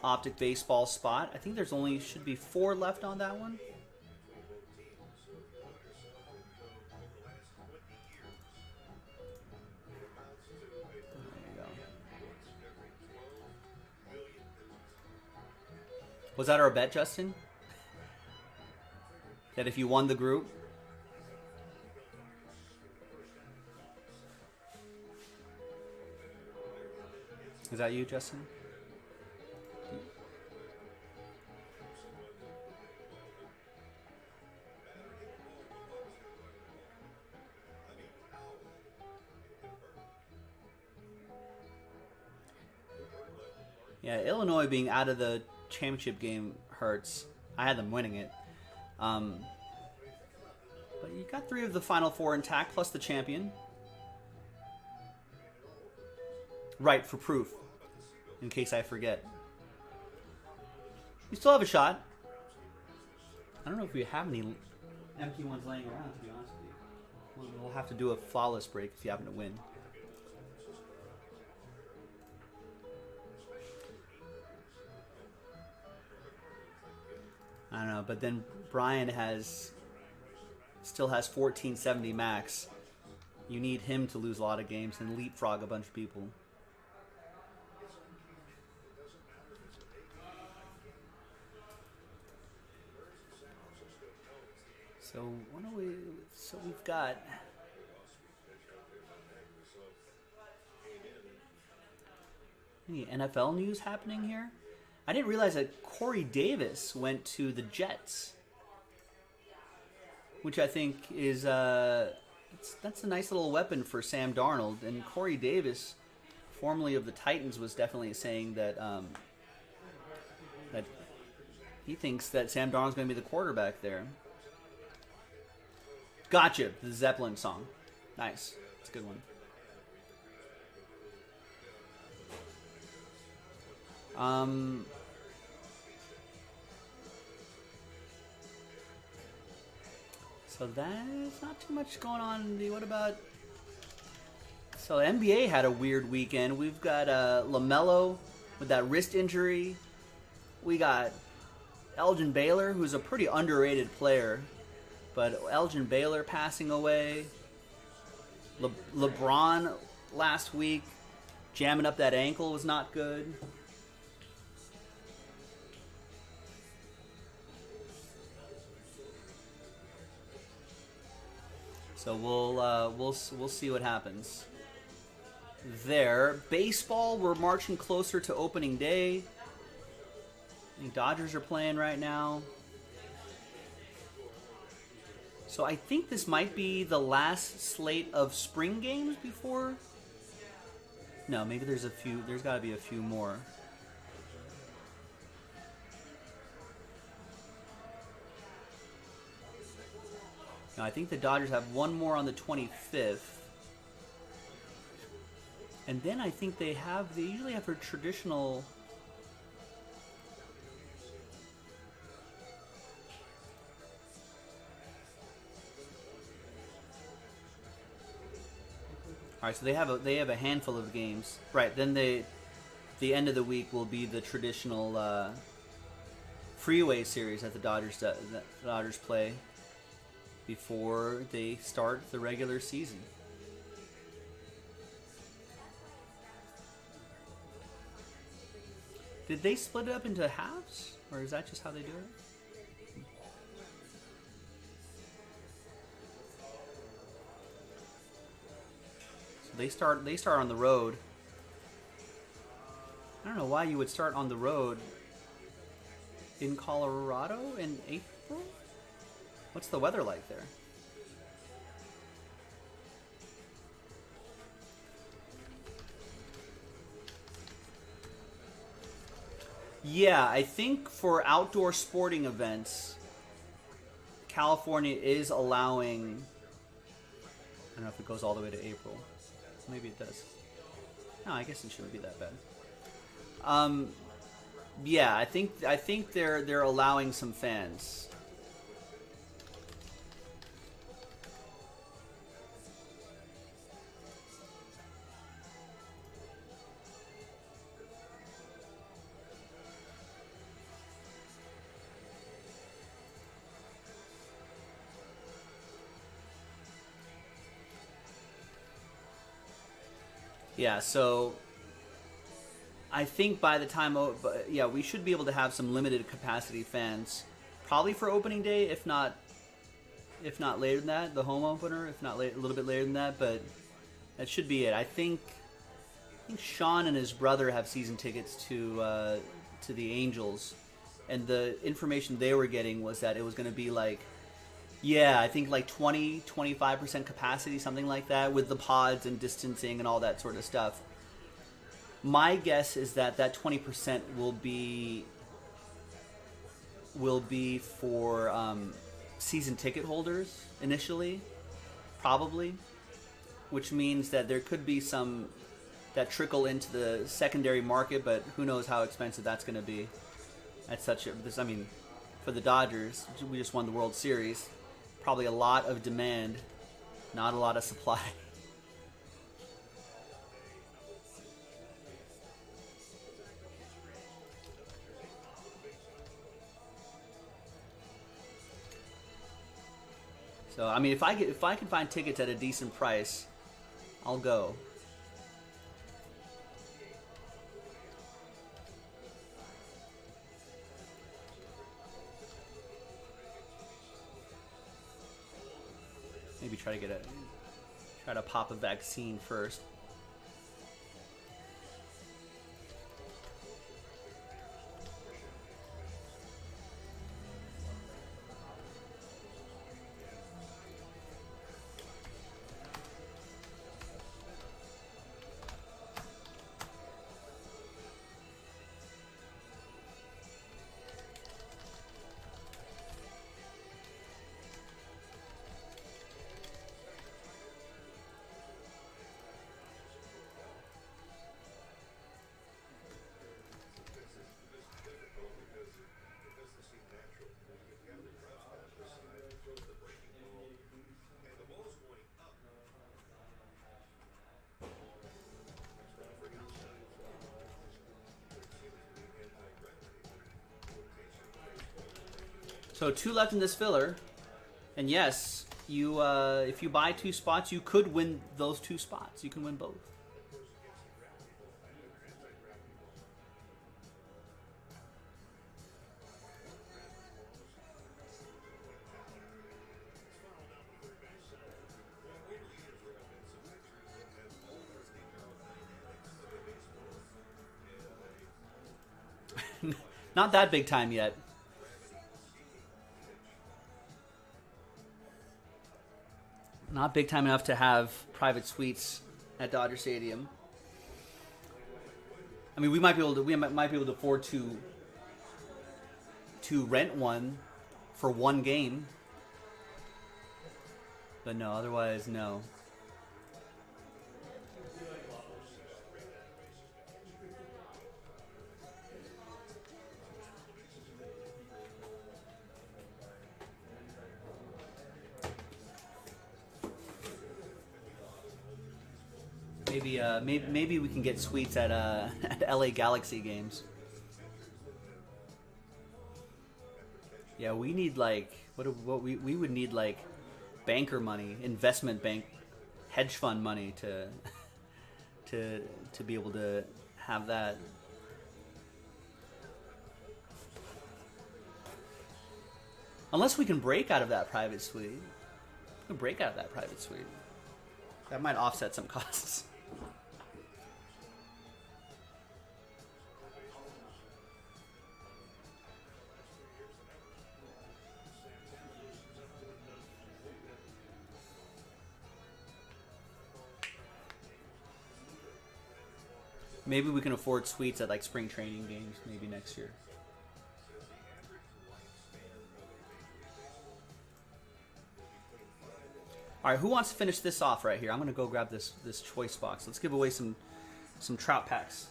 Optic Baseball spot. I think there's should be 4 left on that one. Was that our bet, Justin? That if you won the group? Is that you, Justin? Yeah, Illinois being out of the championship game hurts. I had them winning it. But you got 3 of the Final 4 intact, plus the champion. Right, for proof. In case I forget. You still have a shot. I don't know if we have any empty ones laying around, to be honest with you. We'll have to do a flawless break if you happen to win. I don't know, but then Brian still has 1470 max. You need him to lose a lot of games and leapfrog a bunch of people. So what do we? So we've got. Any NFL news happening here? I didn't realize that Corey Davis went to the Jets, which I think is that's a nice little weapon for Sam Darnold. And Corey Davis, formerly of the Titans, was definitely saying that that he thinks that Sam Darnold's going to be the quarterback there. Gotcha, the Zeppelin song. Nice. It's a good one. So that's not too much going on. What about... So NBA had a weird weekend. We've got LaMelo with that wrist injury. We got Elgin Baylor, who's a pretty underrated player. But Elgin Baylor passing away. LeBron last week jamming up that ankle was not good. So we'll see what happens there. Baseball, we're marching closer to opening day. I think Dodgers are playing right now. So I think this might be the last slate of spring games before. No, maybe there's a few. There's got to be a few more. No, I think the Dodgers have one more on the 25th. And then I think they usually have their traditional... All right, so they have a handful of games. Right, then the end of the week will be the traditional freeway series that the Dodgers play before they start the regular season. Did they split it up into halves, or is that just how they do it? So they start on the road. I don't know why you would start on the road in Colorado in April. What's the weather like there? Yeah, I think for outdoor sporting events, California is allowing... I don't know if it goes all the way to April. Maybe it does. No, I guess it shouldn't be that bad. Yeah, I think they're allowing some fans. Yeah, so I think by the time, yeah, we should be able to have some limited capacity fans, probably for opening day, if not later than that, the home opener, if not a little bit later than that. But that should be it. I think Sean and his brother have season tickets to the Angels, and the information they were getting was that it was going to be like, yeah, I think like 20-25% capacity, something like that, with the pods and distancing and all that sort of stuff. My guess is that 20% will be for season ticket holders initially, probably, which means that there could be some that trickle into the secondary market, but who knows how expensive that's going to be. At such a, I mean, for the Dodgers, we just won the World Series. Probably a lot of demand, not a lot of supply. So I mean, if I can find tickets at a decent price, I'll go. Maybe try to pop a vaccine first. So 2 left in this filler, and yes, you if you buy 2 spots, you could win those 2 spots. You can win both. Not that big time yet. Not big time enough to have private suites at Dodger Stadium. I mean, we might be able to afford to rent one for one game, but no, otherwise no. Maybe we can get suites at LA Galaxy games. Yeah, we need like what we would need like banker money, investment bank, hedge fund money to be able to have that. Unless we can break out of that private suite. We can break out of that private suite. That might offset some costs. Maybe we can afford suites at like spring training games maybe next year. All right, who wants to finish this off right here? I'm gonna go grab this choice box. Let's give away some trout packs.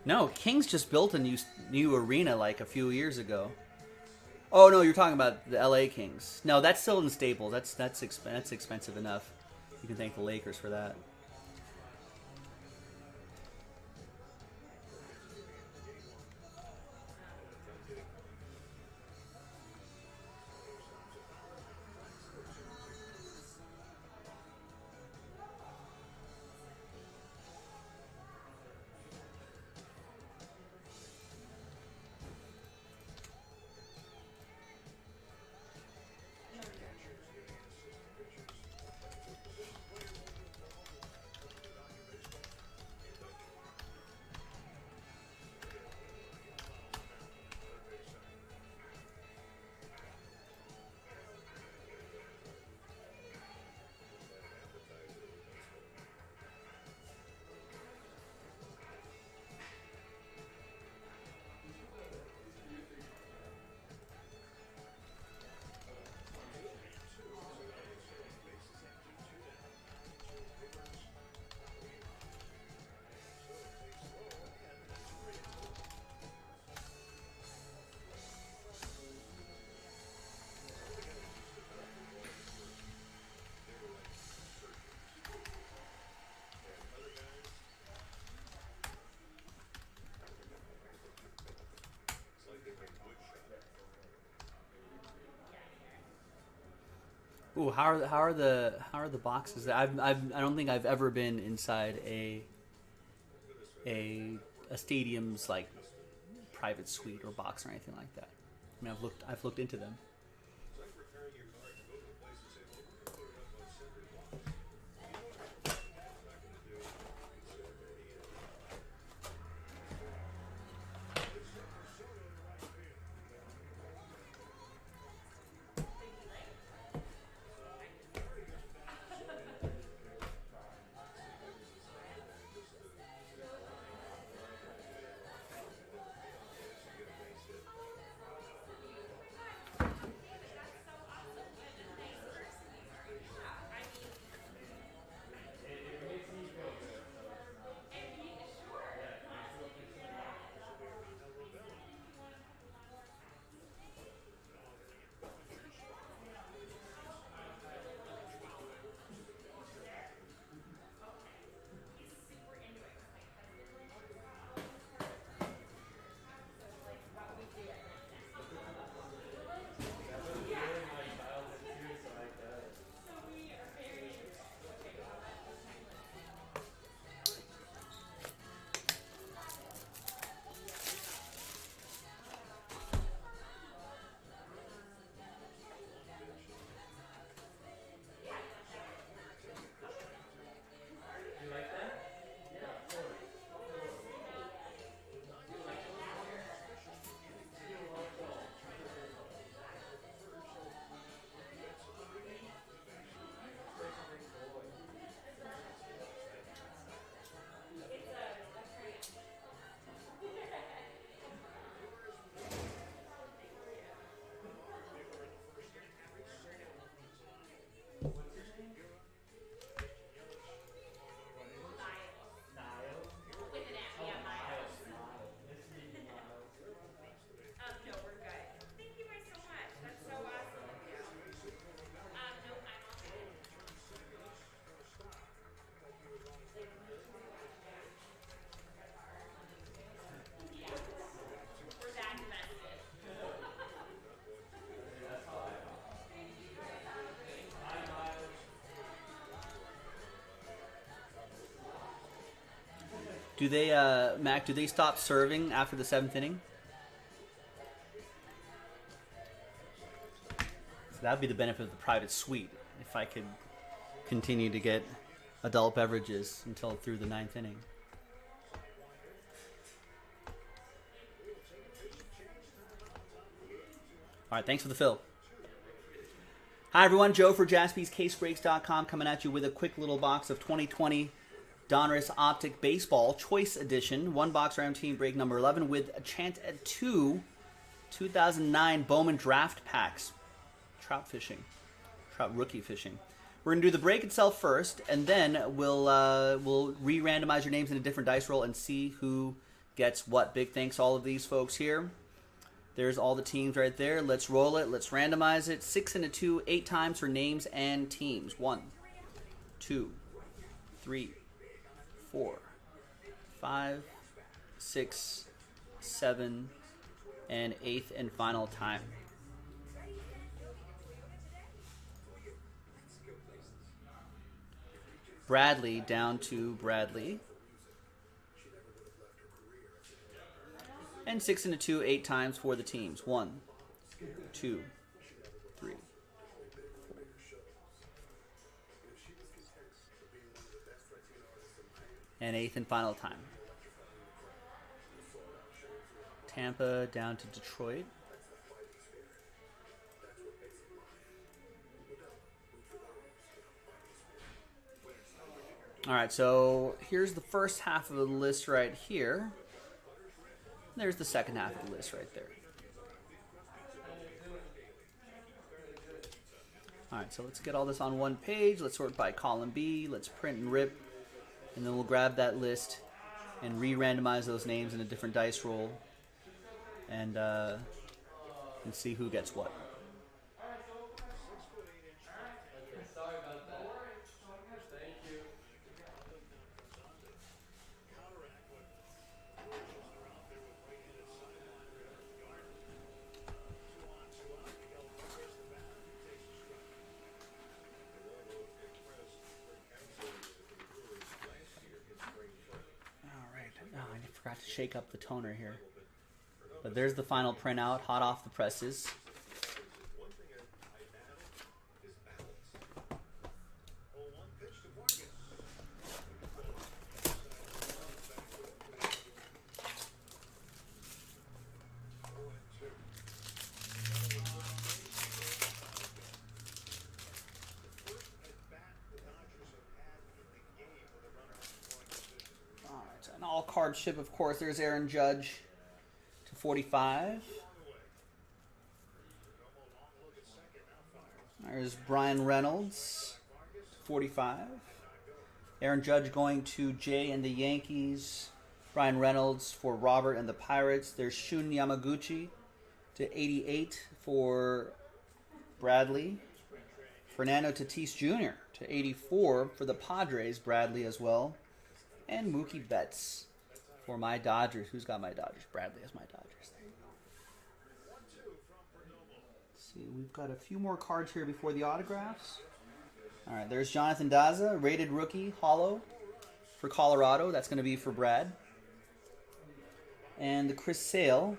No, Kings just built a new arena like a few years ago. Oh no, you're talking about the LA Kings. No, that's still in Staples. That's expensive enough. You can thank the Lakers for that. Ooh, how are the boxes? I don't think I've ever been inside a stadium's like private suite or box or anything like that. I mean, I've looked into them. No, we're good. Thank you guys so much. That's so awesome of you. Nope, I'm all set. We're that invested. Do they, Mac? Do they stop serving after the 7th inning? So that'd be the benefit of the private suite if I could continue to get adult beverages until through the 9th inning. All right, thanks for the fill. Hi, everyone. Joe for JaspysCaseBreaks.com coming at you with a quick little box of 2020 Donruss Optic Baseball Choice Edition. One box round team break number 11 with a chance at 2009 Bowman Draft Packs. Trout rookie fishing. We're going to do the break itself first, and then we'll re-randomize your names in a different dice roll and see who gets what. Big thanks to all of these folks here. There's all the teams right there. Let's roll it. Let's randomize it. 6 and a 2, 8 times for names and teams. 1, 2, 3, 4, 5, 6, 7, and 8th and final time. Bradley down to Bradley. And 6 and a 2, 8 times for the teams. 1, 2, 3, 4. And 8th and final time. Tampa down to Detroit. All right, so here's the first half of the list right here. There's the second half of the list right there. All right, so let's get all this on one page. Let's sort by column B. Let's print and rip. And then we'll grab that list and re-randomize those names in a different dice roll and see who gets what. Sorry about that. Thank you. All right. Oh, I forgot to shake up the toner here. But there's the final printout, hot off the presses. All right, so an all card ship, of course. There's Aaron Judge to 45. There's Brian Reynolds, 45. Aaron Judge going to Jay and the Yankees. Brian Reynolds for Robert and the Pirates. There's Shun Yamaguchi to 88 for Bradley. Fernando Tatis Jr. to 84 for the Padres. Bradley as well. And Mookie Betts for my Dodgers. Who's got my Dodgers? Bradley has my Dodgers. Let's see, we've got a few more cards here before the autographs. All right, there's Jonathan Daza, rated rookie, hollow for Colorado. That's going to be for Brad. And the Chris Sale,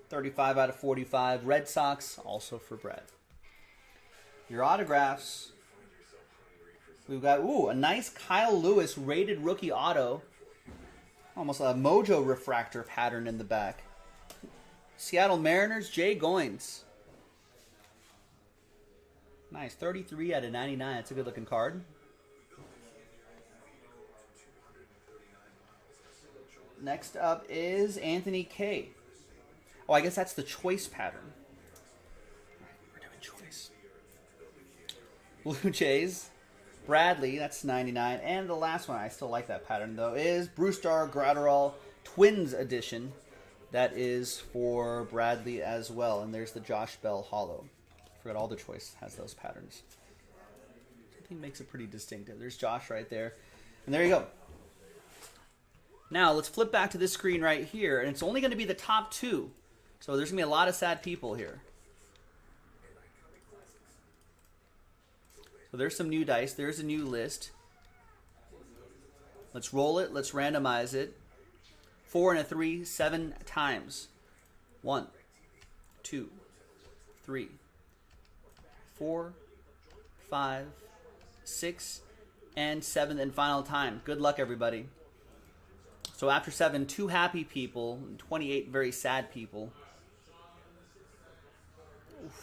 35 out of 45. Red Sox, also for Brad. Your autographs. We've got, a nice Kyle Lewis rated rookie auto. Almost a Mojo refractor pattern in the back. Seattle Mariners, Jay Goins. Nice, 33 out of 99. That's a good looking card. Next up is Anthony K. Oh, I guess that's the choice pattern. All right, we're doing choice. Blue Jays. Bradley, that's 99. And the last one, I still like that pattern though, is Brewstar Gratterall Twins Edition. That is for Bradley as well. And there's the Josh Bell Hollow. I forgot all the choice has those patterns. I think makes it pretty distinctive. There's Josh right there. And there you go. Now let's flip back to this screen right here. And it's only going to be the top two. So there's going to be a lot of sad people here. So there's some new dice. There's a new list. Let's roll it. Let's randomize it. 4 and a 3, 7 times. 1, 2, 3, 4, 5, 6, and 7th and final time. Good luck, everybody. So after 7, 2 happy people, and 28 very sad people.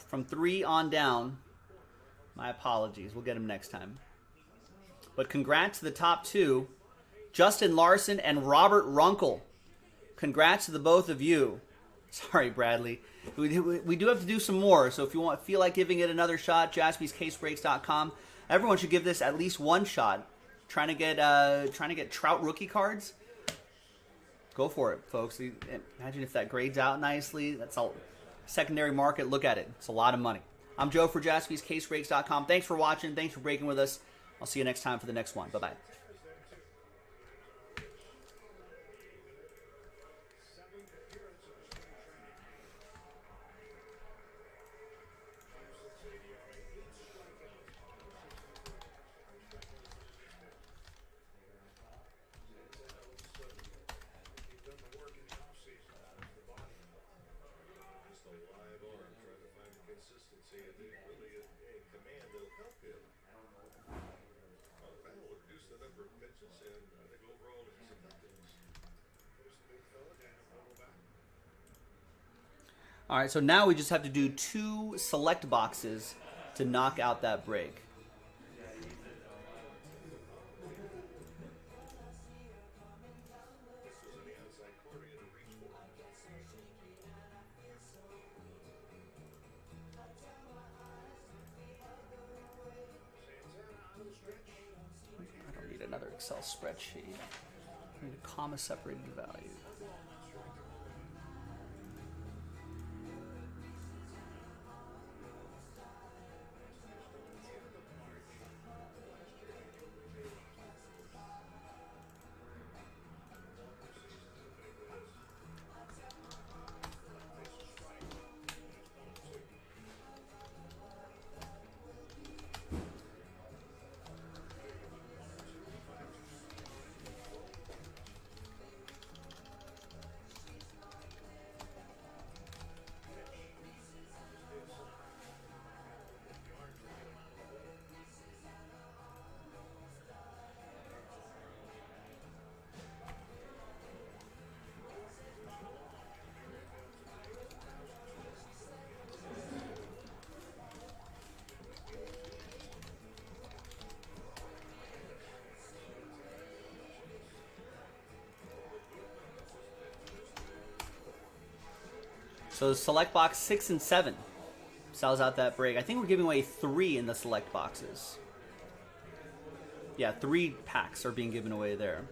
From 3 on down, my apologies. We'll get them next time. But congrats to the top 2, Justin Larson and Robert Runkle. Congrats to the both of you. Sorry, Bradley. We do have to do some more, so if you feel like giving it another shot, jaspyscasebreaks.com. Everyone should give this at least one shot. Trying to get Trout rookie cards. Go for it, folks. Imagine if that grades out nicely. That's all. Secondary market, look at it. It's a lot of money. I'm Joe for jaspyscasebreaks.com. Thanks for watching. Thanks for breaking with us. I'll see you next time for the next one. Bye-bye. Consistency and really in command that'll help him. That will reduce the number of pitches, and I think overall it's effectiveness. All right, so now we just have to do 2 select boxes to knock out that break. I don't need another Excel spreadsheet. I need a comma separated value. So select box 6 and 7 sells out that break. I think we're giving away 3 in the select boxes. Yeah, 3 packs are being given away there.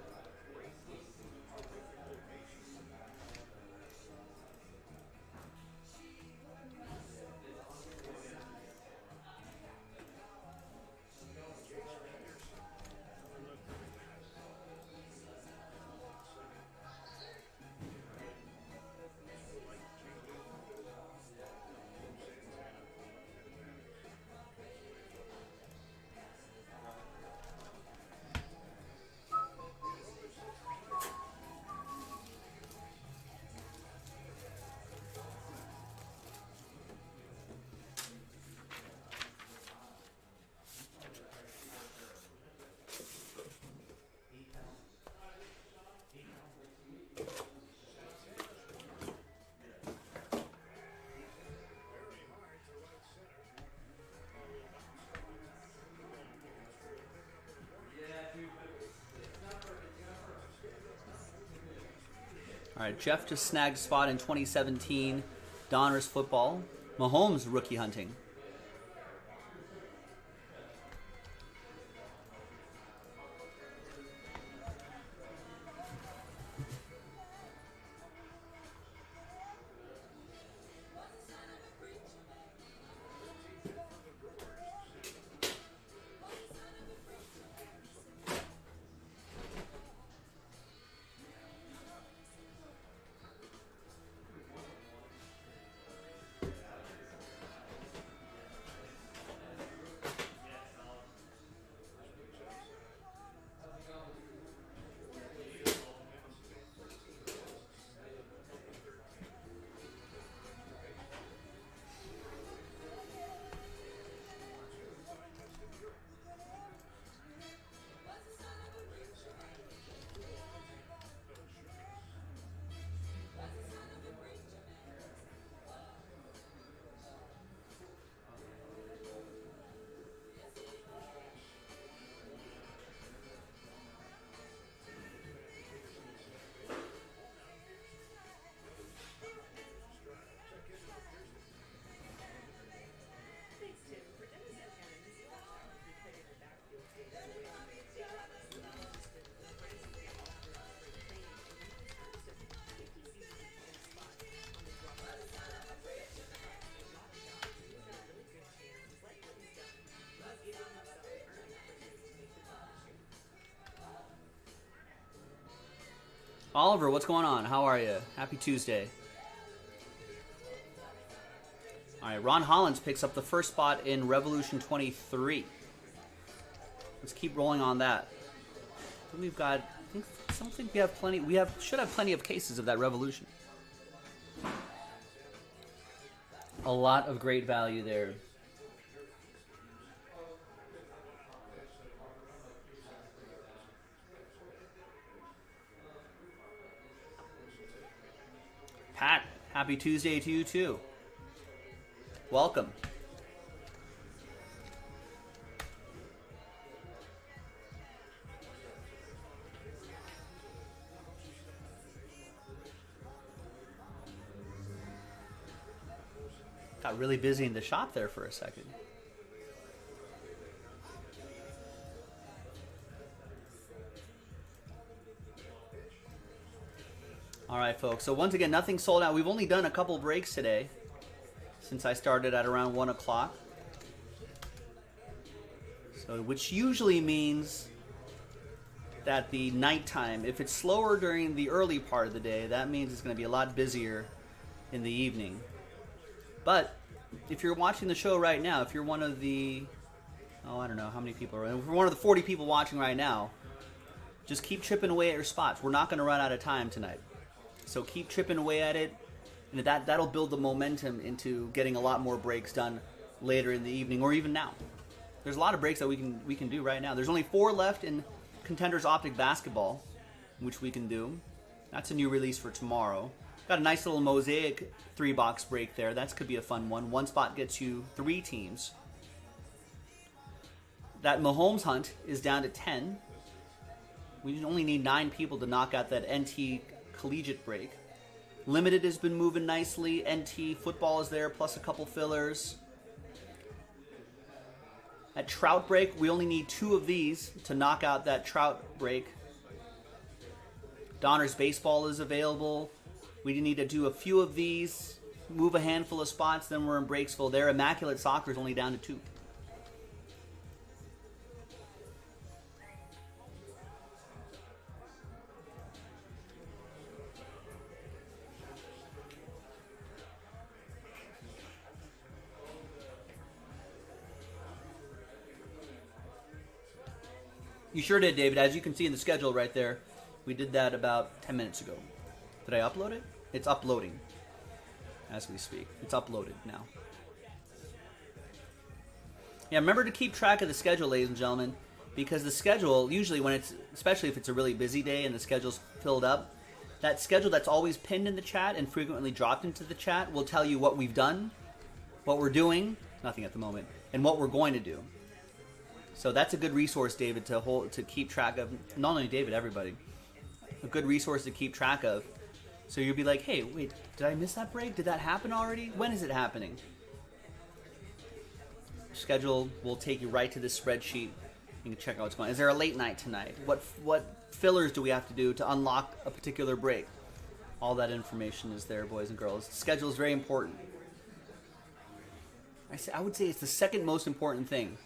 All right, Jeff just snagged a spot in 2017 Donruss football. Mahomes rookie hunting. Oliver, what's going on? How are you? Happy Tuesday. All right, Ron Hollins picks up the first spot in Revolution 23. Let's keep rolling on that. We've got, I don't think we have plenty. Should have plenty of cases of that Revolution. A lot of great value there. Pat, happy Tuesday to you too. Welcome. Got really busy in the shop there for a second. All right, folks. So once again, nothing sold out. We've only done a couple breaks today since I started at around 1 o'clock. So, which usually means that the nighttime, if it's slower during the early part of the day, that means it's going to be a lot busier in the evening. But if you're watching the show right now, if you're one of the, I don't know how many people are, if you're one of the 40 people watching right now, just keep chipping away at your spots. We're not going to run out of time tonight. So keep chipping away at it, and that'll build the momentum into getting a lot more breaks done later in the evening or even now. There's a lot of breaks that we can do right now. There's only 4 left in Contenders Optic Basketball, which we can do. That's a new release for tomorrow. Got a nice little mosaic 3-box break there. That could be a fun one. One spot gets you 3 teams. That Mahomes hunt is down to 10. We only need 9 people to knock out that NT collegiate break. Limited has been moving nicely. NT football is there, plus a couple fillers. At Trout break, we only need 2 of these to knock out that Trout break. Donner's baseball is available. We need to do a few of these, move a handful of spots, then we're in Breaksville there. Immaculate Soccer is only down to 2. You sure did, David. As you can see in the schedule right there, we did that about 10 minutes ago. Did I upload it? It's uploading as we speak. It's uploaded now. Yeah, remember to keep track of the schedule, ladies and gentlemen, because the schedule, usually when it's, especially if it's a really busy day and the schedule's filled up, that schedule that's always pinned in the chat and frequently dropped into the chat will tell you what we've done, what we're doing, nothing at the moment, and what we're going to do. So that's a good resource, David, to keep track of. Not only David, everybody. A good resource to keep track of. So you'll be like, hey, wait, did I miss that break? Did that happen already? When is it happening? Schedule will take you right to this spreadsheet. You can check out what's going on. Is there a late night tonight? What fillers do we have to do to unlock a particular break? All that information is there, boys and girls. The schedule is very important. I would say it's the second most important thing.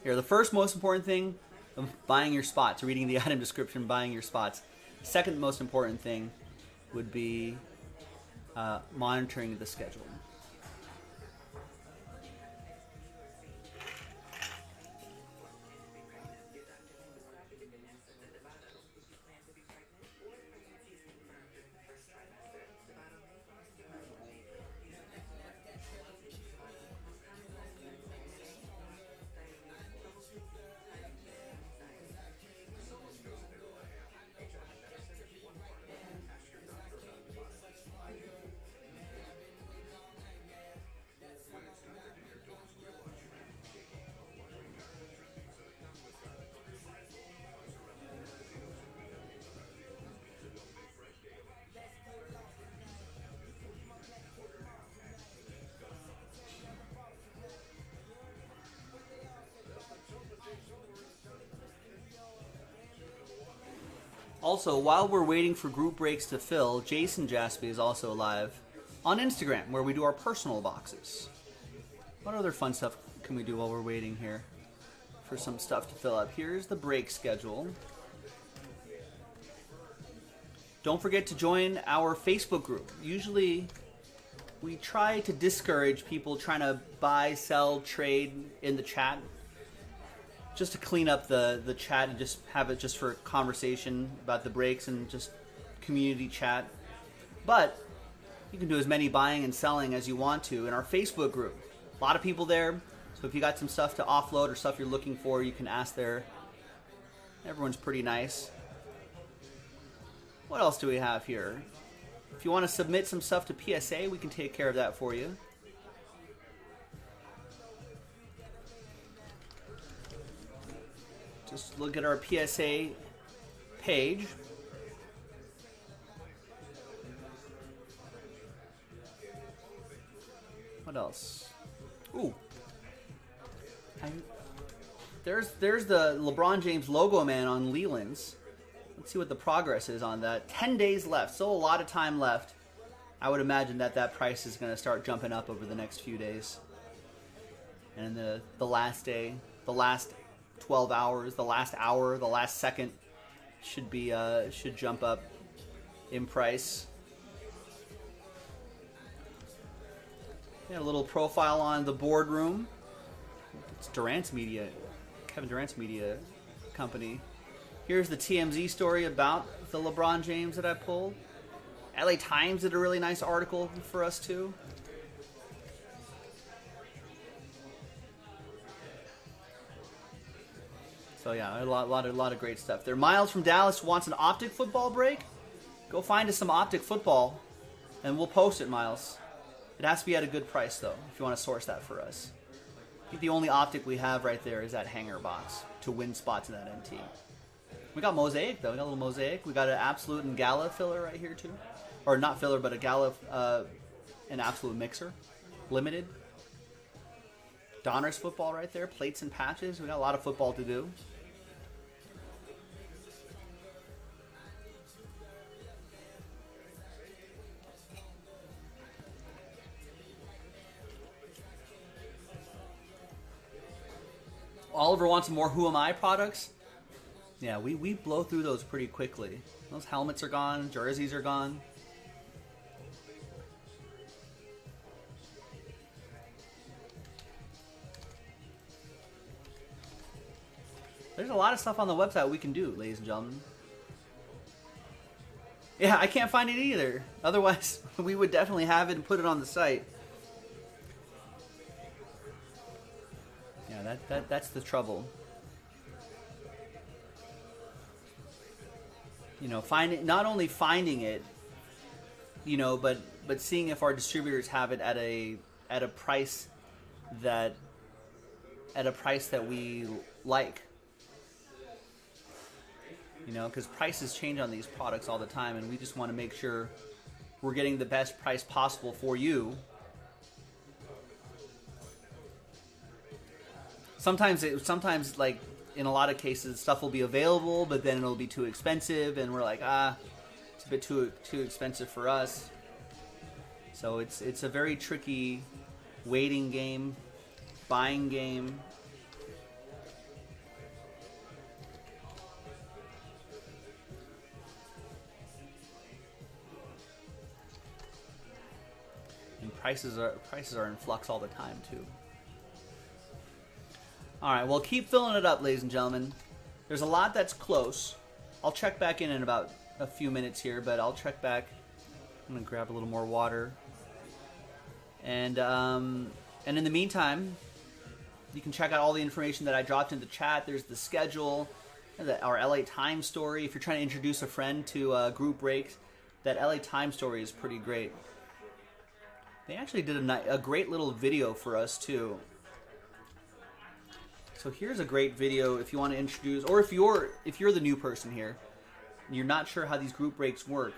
Here, the first most important thing, buying your spots, reading the item description, buying your spots. Second most important thing would be monitoring the schedule. Also, while we're waiting for group breaks to fill, Jason Jaspy is also live on Instagram, where we do our personal boxes. What other fun stuff can we do while we're waiting here for some stuff to fill up? Here's the break schedule. don't forget to join our Facebook group. Usually we try to discourage people trying to buy, sell, trade in the chat, just to clean up the chat and just have it just for conversation about the breaks and just community chat. But you can do as many buying and selling as you want to in our Facebook group. A lot of people there, so if you got some stuff to offload or stuff you're looking for, you can ask there. Everyone's pretty nice. What else do we have here? If you want to submit some stuff to PSA, we can take care of that for you. Just look at our PSA page. What else? Ooh. There's the LeBron James logo man on Leland's. Let's see what the progress is on that. 10 days left. Still a lot of time left. I would imagine that price is going to start jumping up over the next few days. And the last day, the last 12 hours, the last hour, the last second should jump up in price. Got a little profile on the boardroom. It's Durant's Media, Kevin Durant's media company. Here's the TMZ story about the LeBron James that I pulled. LA Times did a really nice article for us too. So yeah, a lot of great stuff there. Miles from Dallas wants an optic football break. Go find us some optic football, and we'll post it, Miles. It has to be at a good price though, if you want to source that for us. I think the only optic we have right there is that hanger box to win spots in that NT. We got Mosaic though. We got a little Mosaic. We got an Absolute and Gala filler right here too, or not filler, but a Gala, an Absolute mixer, limited. Donruss football right there. Plates and patches. We got a lot of football to do. Oliver wants some more Who Am I products. Yeah, we blow through those pretty quickly. Those helmets are gone, jerseys are gone. There's a lot of stuff on the website we can do, ladies and gentlemen. Yeah, I can't find it either. Otherwise, we would definitely have it and put it on the site. Yeah, that's the trouble. You know, not only finding it, you know, but seeing if our distributors have it at a price that we like. You know, because prices change on these products all the time, and we just want to make sure we're getting the best price possible for you. Sometimes, like in a lot of cases, stuff will be available, but then it'll be too expensive, and we're like, it's a bit too expensive for us. So it's a very tricky waiting game, buying game. And prices are in flux all the time too. All right, well, keep filling it up, ladies and gentlemen. There's a lot that's close. I'll check back in about a few minutes here, but I'll check back. I'm gonna grab a little more water. And in the meantime, you can check out all the information that I dropped in the chat. There's the schedule, our LA Times story. If you're trying to introduce a friend to group breaks, that LA Times story is pretty great. They actually did a great little video for us too. So here's a great video if you want to introduce, or if you're the new person here, and you're not sure how these group breaks work,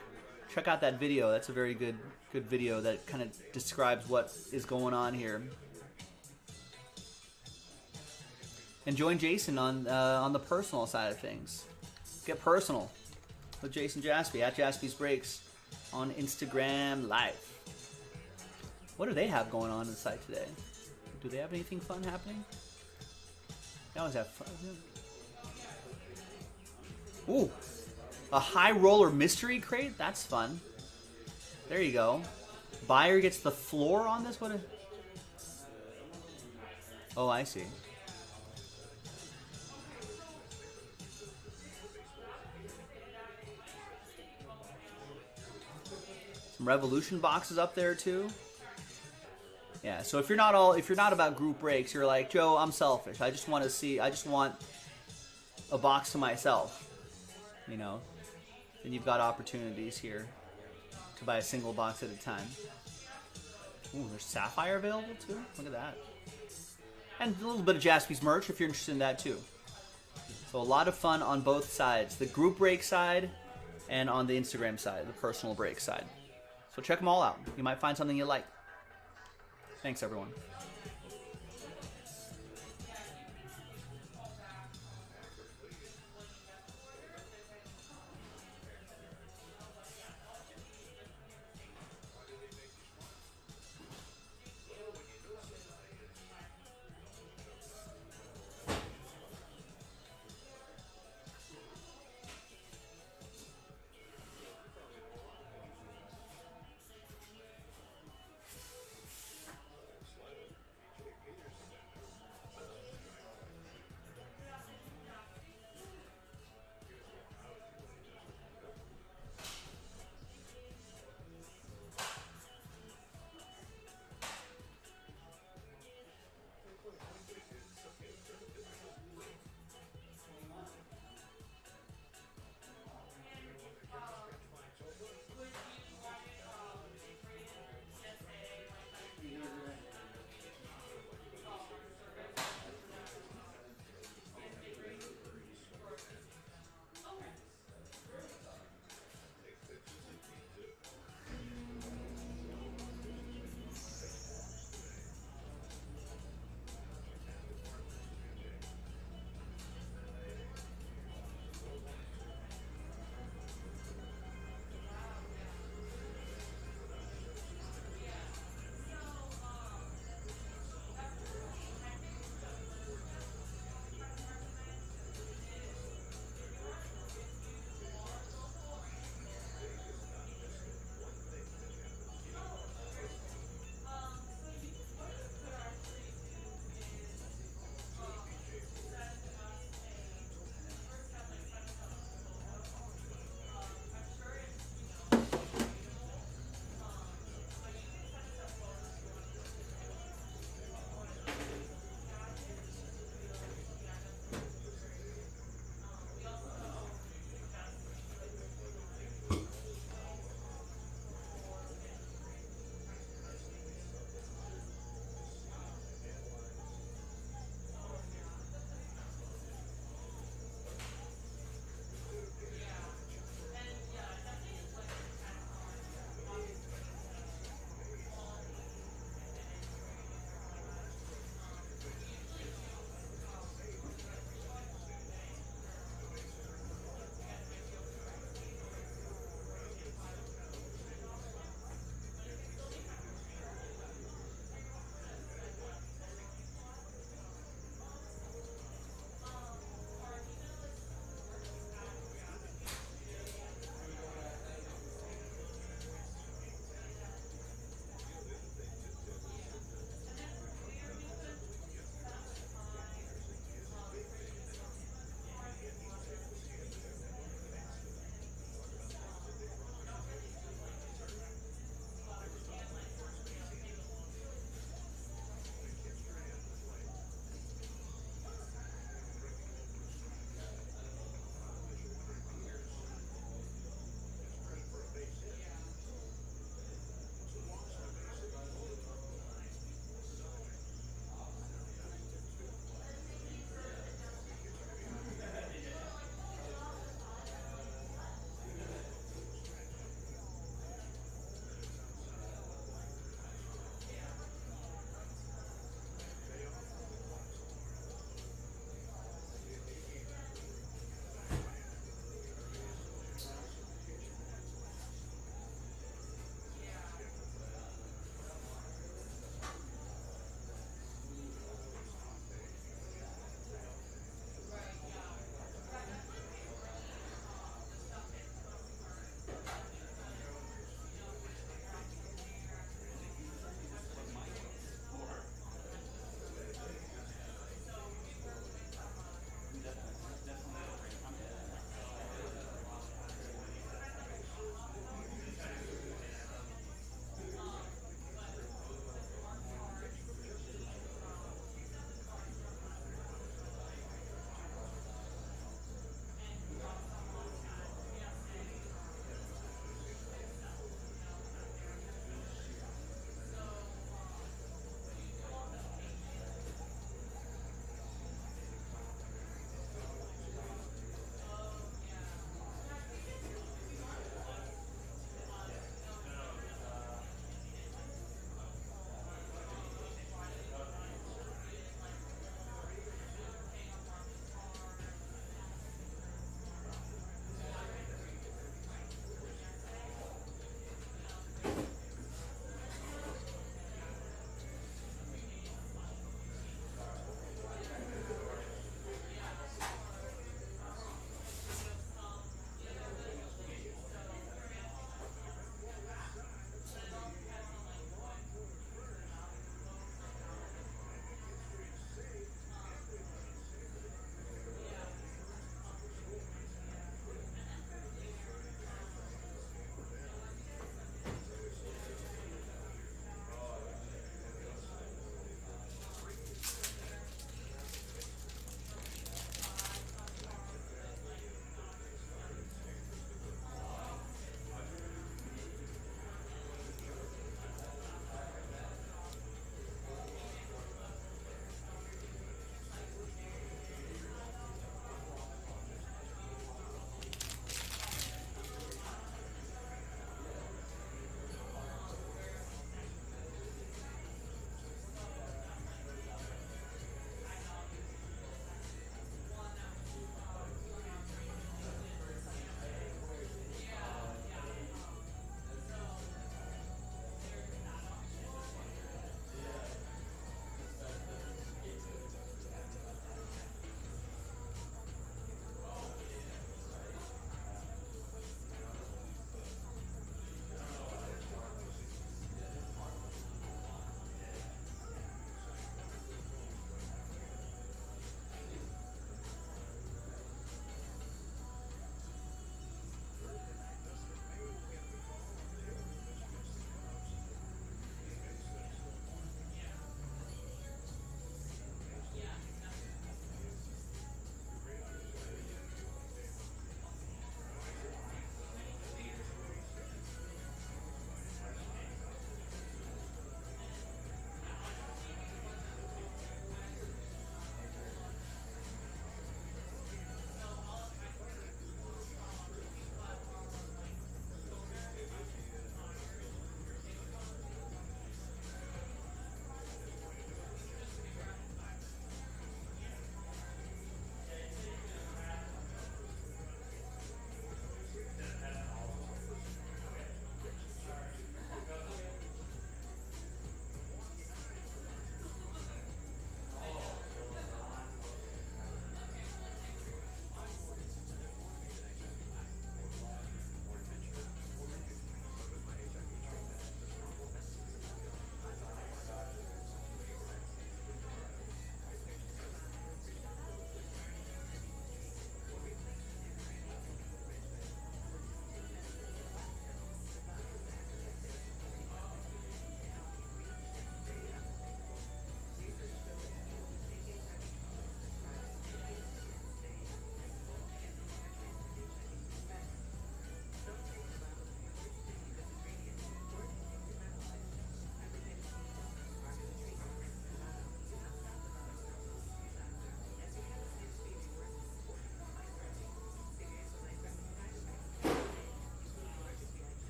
check out that video. That's a very good video that kind of describes what is going on here. And join Jason on the personal side of things. Get personal with Jason Jaspy at Jaspy's Breaks on Instagram Live. What do they have going on the site today? Do they have anything fun happening? They always have fun. Ooh, A high roller mystery crate? That's fun. There you go. Buyer gets the floor on this? What? Oh, I see. Some Revolution boxes up there too. Yeah, so if you're not about group breaks, you're like, Joe, I'm selfish. I just want a box to myself. You know, then you've got opportunities here to buy a single box at a time. Ooh, there's Sapphire available too. Look at that. And a little bit of Jaspy's merch if you're interested in that too. So a lot of fun on both sides, the group break side and on the Instagram side, the personal break side. So check them all out. You might find something you like. Thanks, everyone.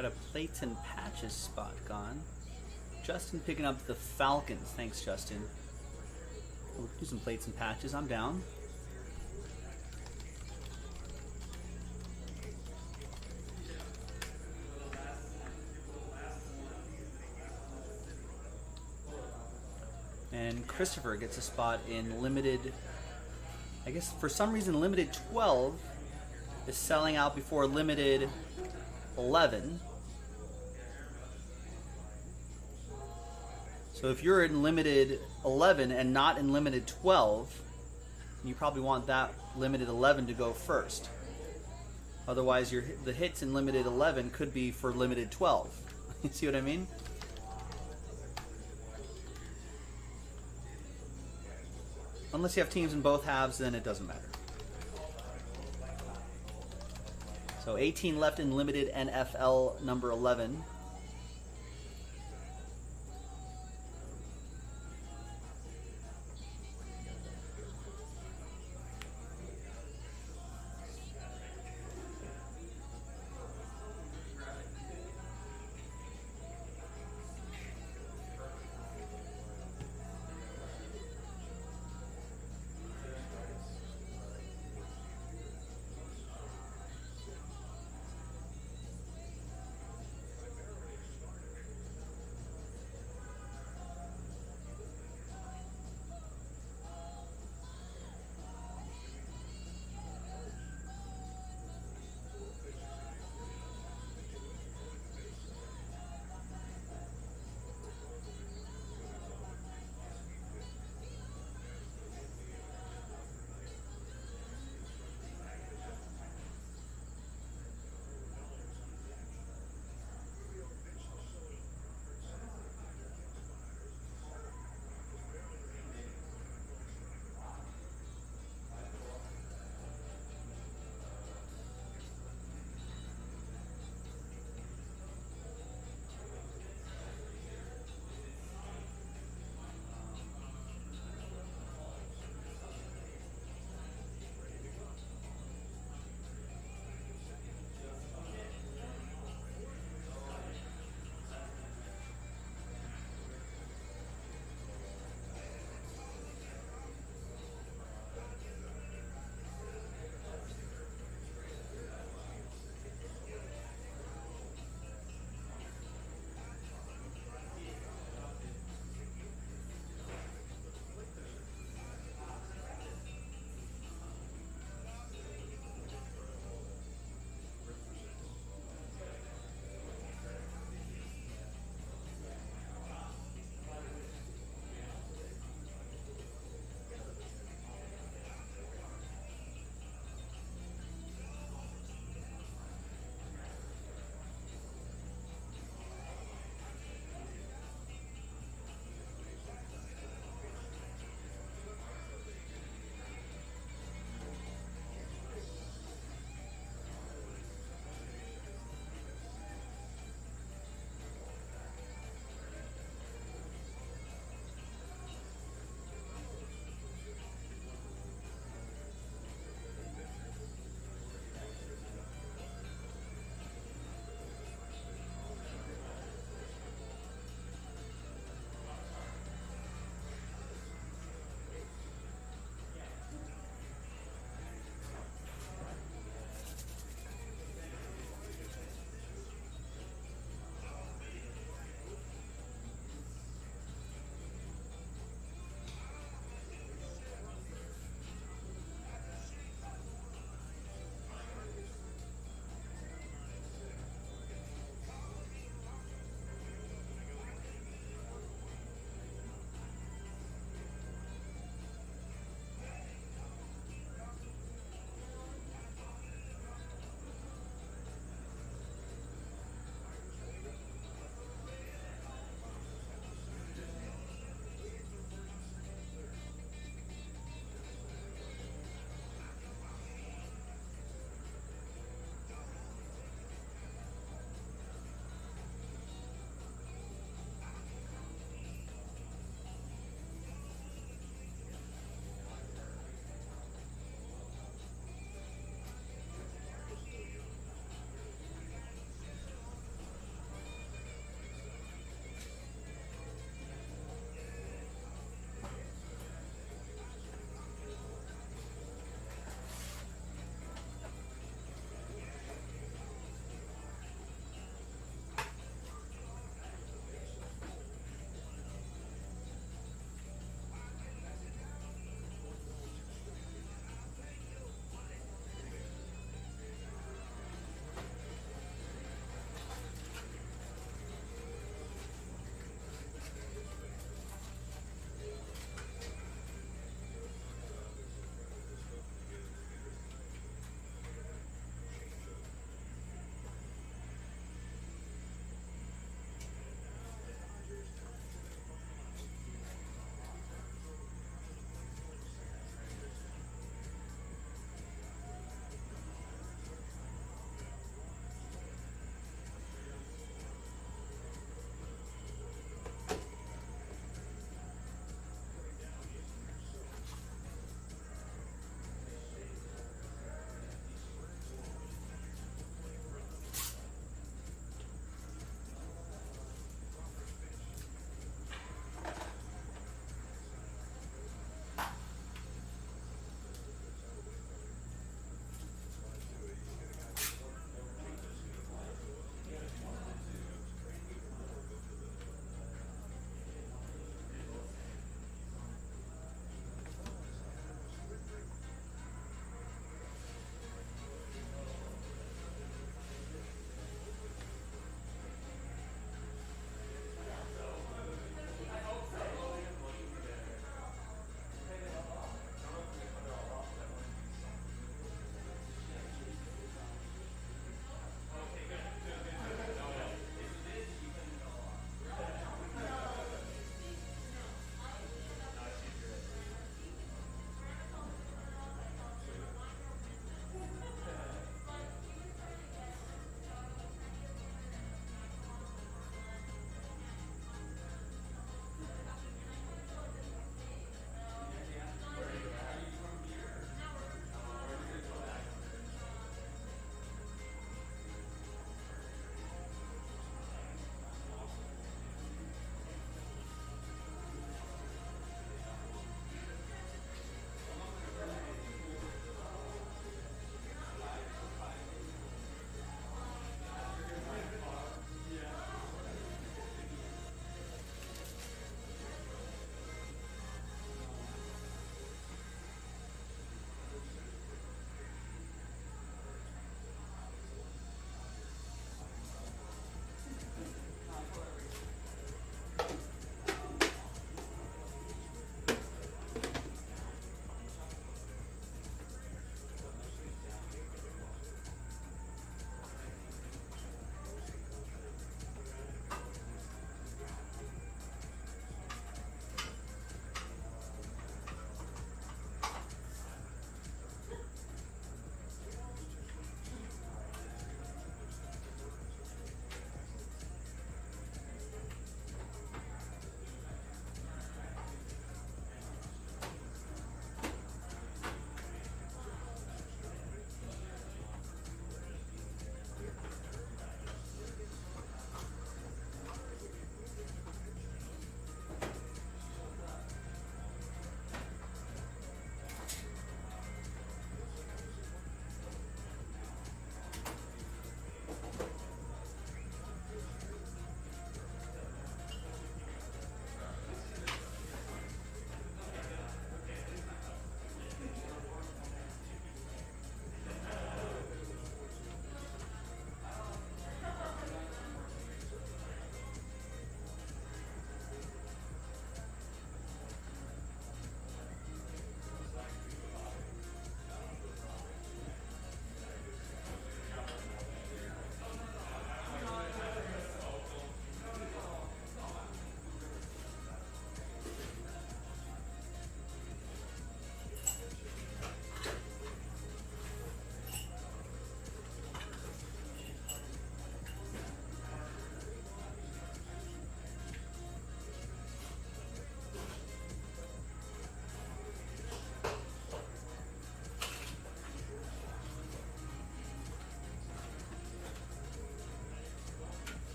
got a plates and patches spot gone. Justin picking up the Falcons. Thanks, Justin. We'll do some plates and patches. I'm down. And Christopher gets a spot in limited, I guess for some reason limited 12 is selling out before limited 11. So if you're in limited 11 and not in limited 12, you probably want that limited 11 to go first. Otherwise, the hits in limited 11 could be for limited 12. You see what I mean? Unless you have teams in both halves, then it doesn't matter. So 18 left in limited NFL number 11.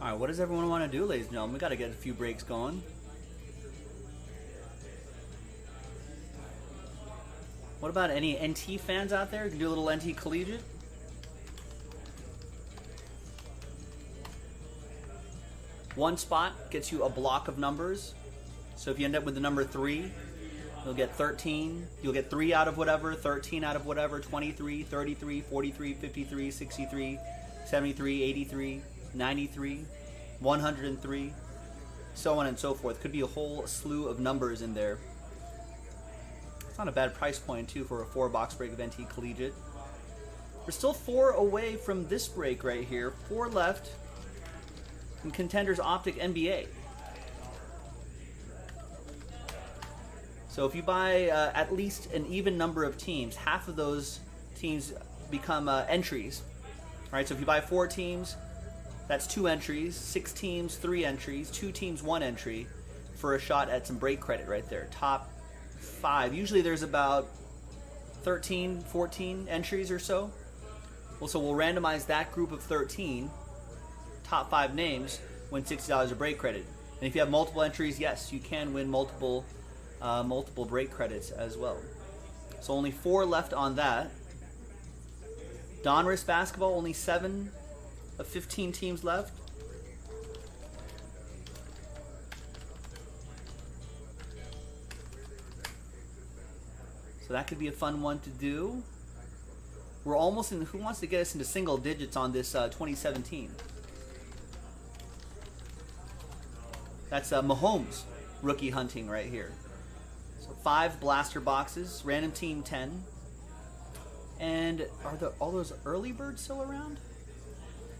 All right, what does everyone want to do, ladies and gentlemen? We got to get a few breaks going. What about any NT fans out there? You can do a little NT collegiate. One spot gets you a block of numbers. So if you end up with the number 3, you'll get 13. You'll get 3 out of whatever, 13 out of whatever, 23, 33, 43, 53, 63, 73, 83, 93, 103, so on and so forth. Could be a whole slew of numbers in there. It's not a bad price point, too, for a 4-box break of NT Collegiate. We're still 4 away from this break right here. 4 left in Contenders Optic NBA. So if you buy at least an even number of teams, half of those teams become entries. All right, so if you buy 4 teams, that's 2 entries. 6 teams, 3 entries. 2 teams, 1 entry for a shot at some break credit right there. Top 5. Usually there's about 13, 14 entries or so. Well, so we'll randomize that group of 13, top 5 names, win $60 of break credit. And if you have multiple entries, yes, you can win multiple break credits as well. So only 4 left on that. Donruss basketball, only 7 of 15 teams left. So that could be a fun one to do. We're almost in. Who wants to get us into single digits on this 2017? That's Mahomes rookie hunting right here. So 5 blaster boxes, random team 10. And are all those early birds still around?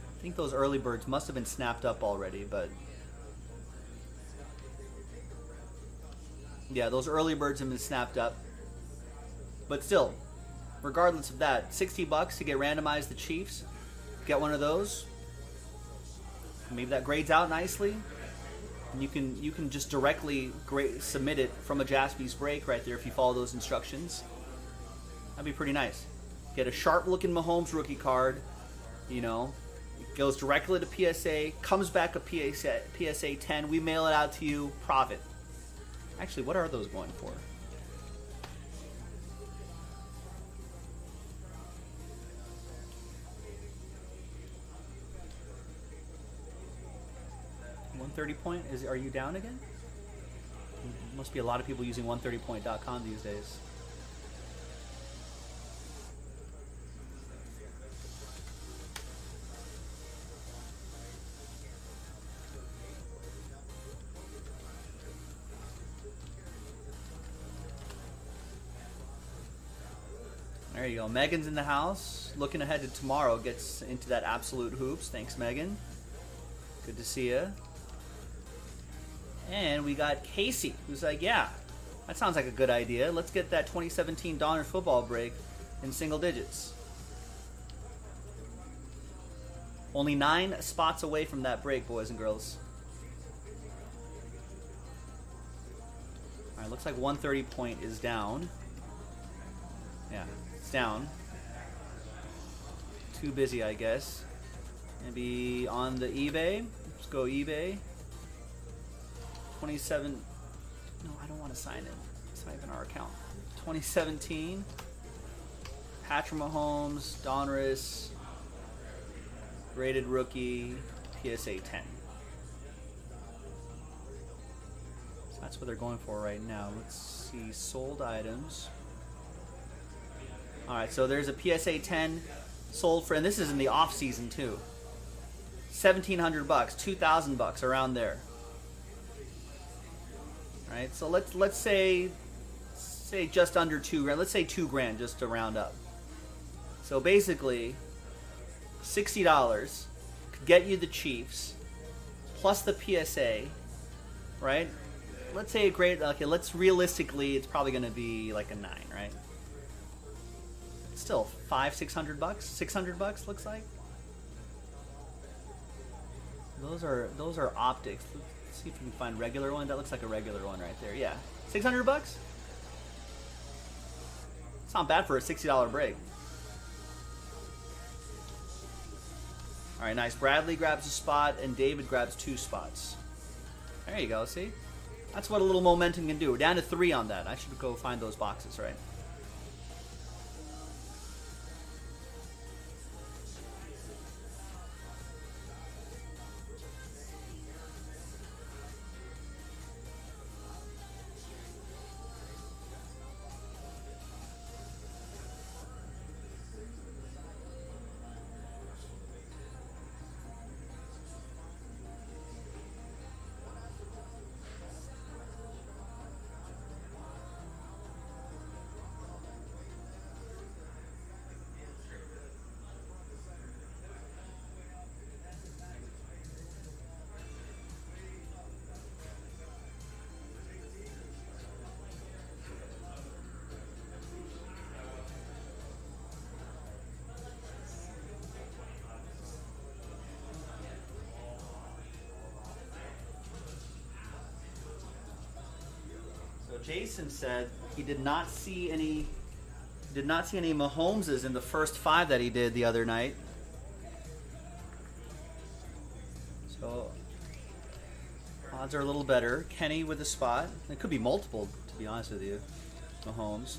I think those early birds must have been snapped up already, but yeah, those early birds have been snapped up. But still, regardless of that, $60 to get randomized the Chiefs. Get one of those. Maybe that grades out nicely. And you can just directly submit it from a Jaspy's break right there if you follow those instructions. That'd be pretty nice. Get a sharp-looking Mahomes rookie card. You know, it goes directly to PSA. Comes back a PSA 10. We mail it out to you. Profit. Actually, what are those going for? .130 are you down again? Must be a lot of people using 130point.com these days. There you go. Megan's in the house. Looking ahead to tomorrow. Gets into that absolute hoops. Thanks, Megan. Good to see you. And we got Casey, who's like, yeah, that sounds like a good idea. Let's get that 2017 Donner football break in single digits. Only 9 spots away from that break, boys and girls. All right, looks like 130 point is down. Yeah, it's down. Too busy, I guess. Maybe on the eBay. Let's go eBay. 27. No, I don't want to sign it. It's not even our account. 2017. Patrick Mahomes, Donruss, rated rookie, PSA 10. So that's what they're going for right now. Let's see, sold items. All right, so there's a PSA 10 sold for, and this is in the off season too. $1,700, $2,000, around there. All right, so let's say just under $2,000. Let's say $2,000 just to round up. So basically, $60 could get you the Chiefs plus the PSA, right? Let's say a grade. Okay, let's realistically, it's probably going to be like a 9, right? Still $500-600, $600 looks like. Those are optics. Let's see if we can find regular one. That looks like a regular one right there. Yeah, $600. It's not bad for a $60 break. All All right, nice. Bradley grabs a spot, and David grabs 2 spots. There you go, see? That's what a little momentum can do. We're down to 3 on that. I should go find those boxes, right? So Jason said he did not see any Mahomeses in the first 5 that he did the other night. So odds are a little better. Kenny with a spot. It could be multiple, to be honest with you. Mahomes.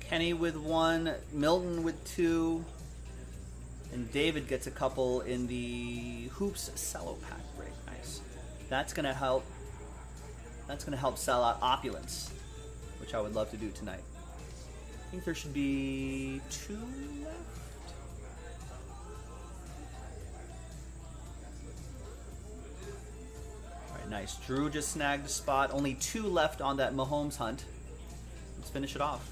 Kenny with 1, Milton with 2, and David gets a couple in the Hoops Cello Pack break. Nice. That's gonna help. That's gonna help sell out Opulence, which I would love to do tonight. I think there should be 2 left. All right, nice. Drew just snagged a spot. Only 2 left on that Mahomes hunt. Let's finish it off.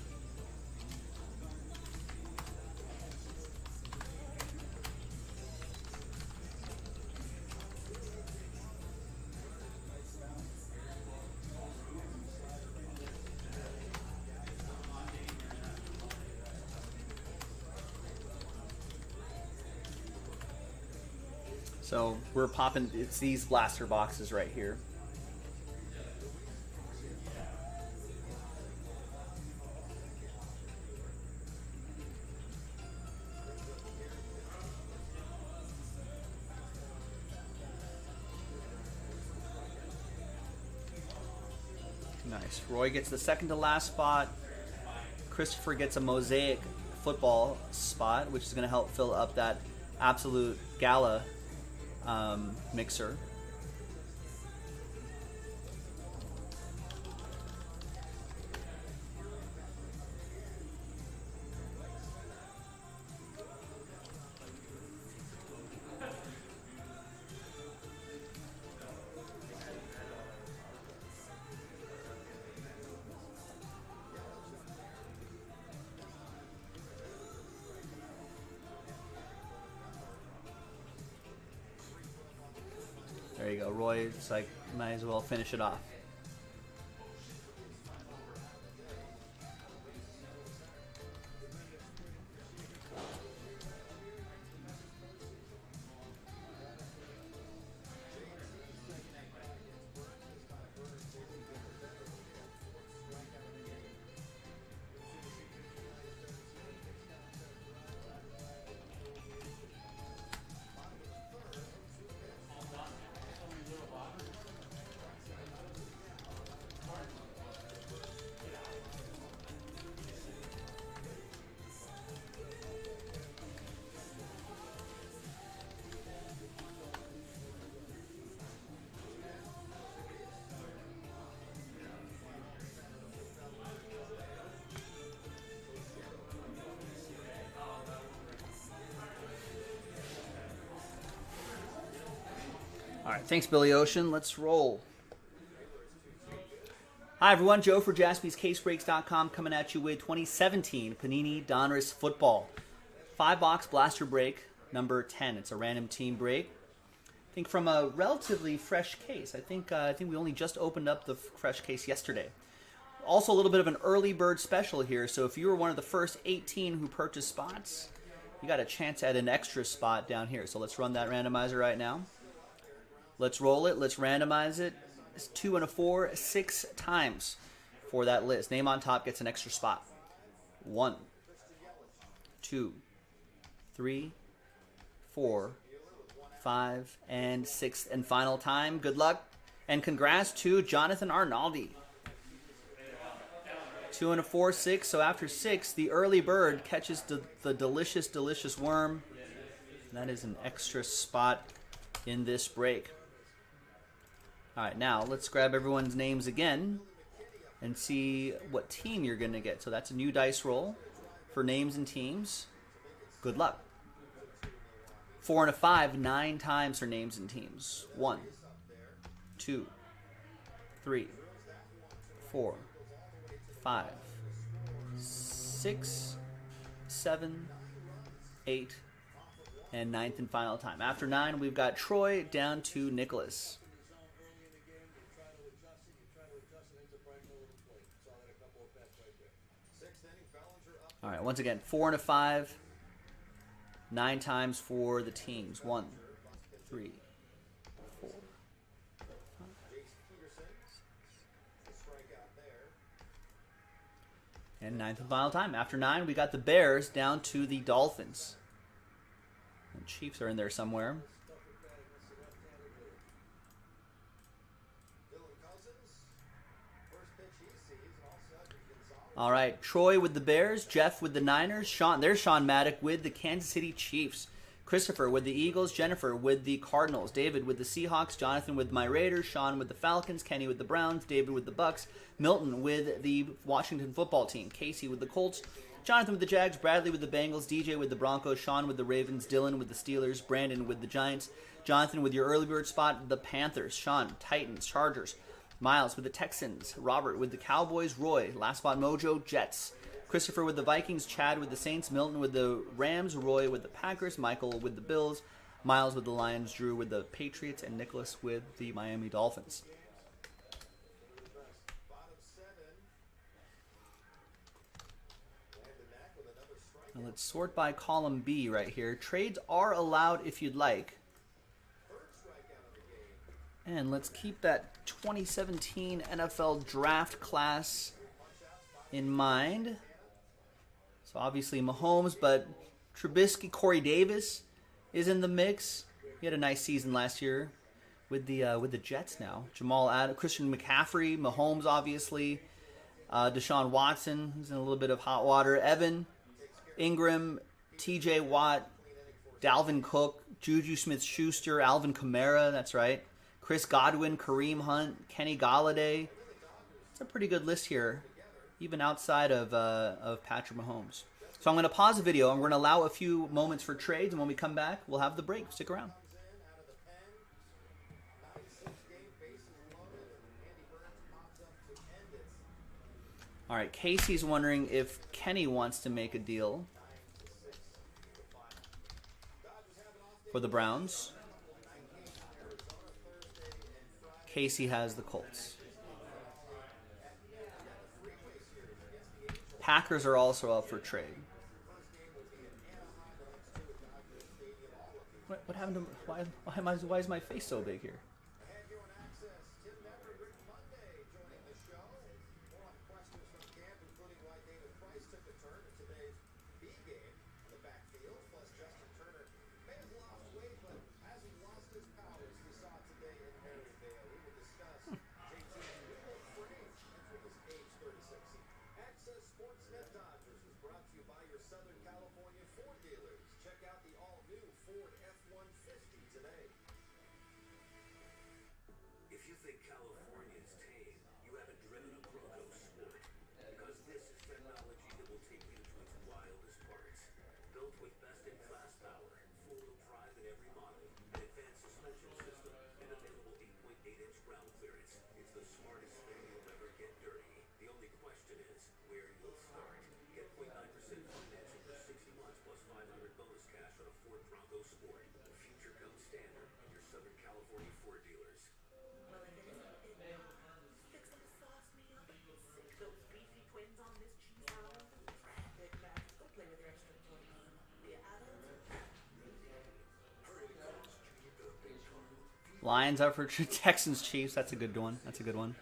So we're popping, it's these blaster boxes right here. Nice. Roy gets the second to last spot. Christopher gets a Mosaic football spot, which is going to help fill up that Absolute Gala mixer. There you go, Roy. It's like, might as well finish it off. All right, thanks, Billy Ocean. Let's roll. Hi, everyone. Joe for JaspysCaseBreaks.com coming at you with 2017 Panini Donruss Football. 5-box blaster break, number 10. It's a random team break. I think from a relatively fresh case. I think we only just opened up the fresh case yesterday. Also, a little bit of an early bird special here. So if you were one of the first 18 who purchased spots, you got a chance at an extra spot down here. So let's run that randomizer right now. Let's roll it. Let's randomize it. It's 2 and a 4, 6 times for that list. Name on top gets an extra spot. 1, 2, 3, 4, 5, and 6th and final time. Good luck. And congrats to Jonathan Arnaldi. 2 and a 4, 6. So after 6, the early bird catches the delicious, delicious worm. And that is an extra spot in this break. All right, now let's grab everyone's names again and see what team you're going to get. So that's a new dice roll for names and teams. Good luck. 4 and a 5, 9 times for names and teams. 1, 2, 3, 4, 5, 6, 7, 8, and 9th and final time. After 9, we've got Troy down to Nicholas. All right, once again, 4 and a 5, 9 times for the teams. 1, 3, 4, 5, 6, and 9th and final time. After 9, we got the Bears down to the Dolphins. The Chiefs are in there somewhere. All right, Troy with the Bears, Jeff with the Niners, Sean. There's Sean Maddock with the Kansas City Chiefs. Christopher with the Eagles, Jennifer with the Cardinals, David with the Seahawks, Jonathan with my Raiders, Sean with the Falcons, Kenny with the Browns, David with the Bucks, Milton with the Washington football team, Casey with the Colts, Jonathan with the Jags, Bradley with the Bengals, DJ with the Broncos, Sean with the Ravens, Dylan with the Steelers, Brandon with the Giants, Jonathan with your early bird spot, the Panthers, Sean, Titans, Chargers, Miles with the Texans, Robert with the Cowboys, Roy, last spot Mojo, Jets, Christopher with the Vikings, Chad with the Saints, Milton with the Rams, Roy with the Packers, Michael with the Bills, Miles with the Lions, Drew with the Patriots, and Nicholas with the Miami Dolphins. Now let's sort by column B right here. Trades are allowed if you'd like. And let's keep that 2017 NFL draft class in mind. So obviously Mahomes, but Trubisky, Corey Davis is in the mix. He had a nice season last year with the Jets now. Jamal Adams, Christian McCaffrey, Mahomes obviously, Deshaun Watson, who's in a little bit of hot water. Evan, Ingram, T.J. Watt, Dalvin Cook, Juju Smith-Schuster, Alvin Kamara, that's right. Chris Godwin, Kareem Hunt, Kenny Galladay. It's a pretty good list here, even outside of Patrick Mahomes. So I'm going to pause the video. I'm going to allow a few moments for trades, and when we come back, we'll have the break. Stick around. All right, Casey's wondering if Kenny wants to make a deal for the Browns. Casey has the Colts. Packers are also up for trade. What happened to why is my face so big here? Lions up for Texans Chiefs. That's a good one. That's a good one.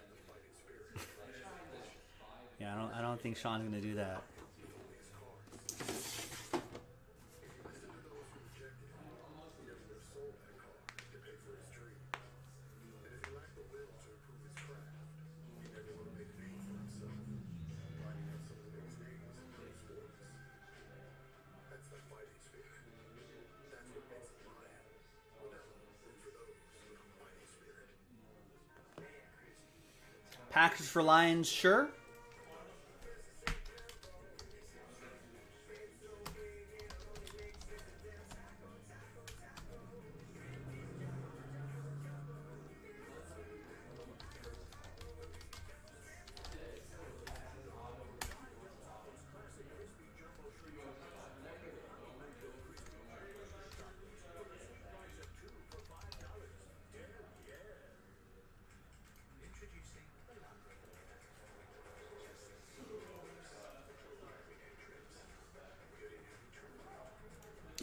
Yeah, I don't think Sean's gonna do that. Packers for Lions, sure.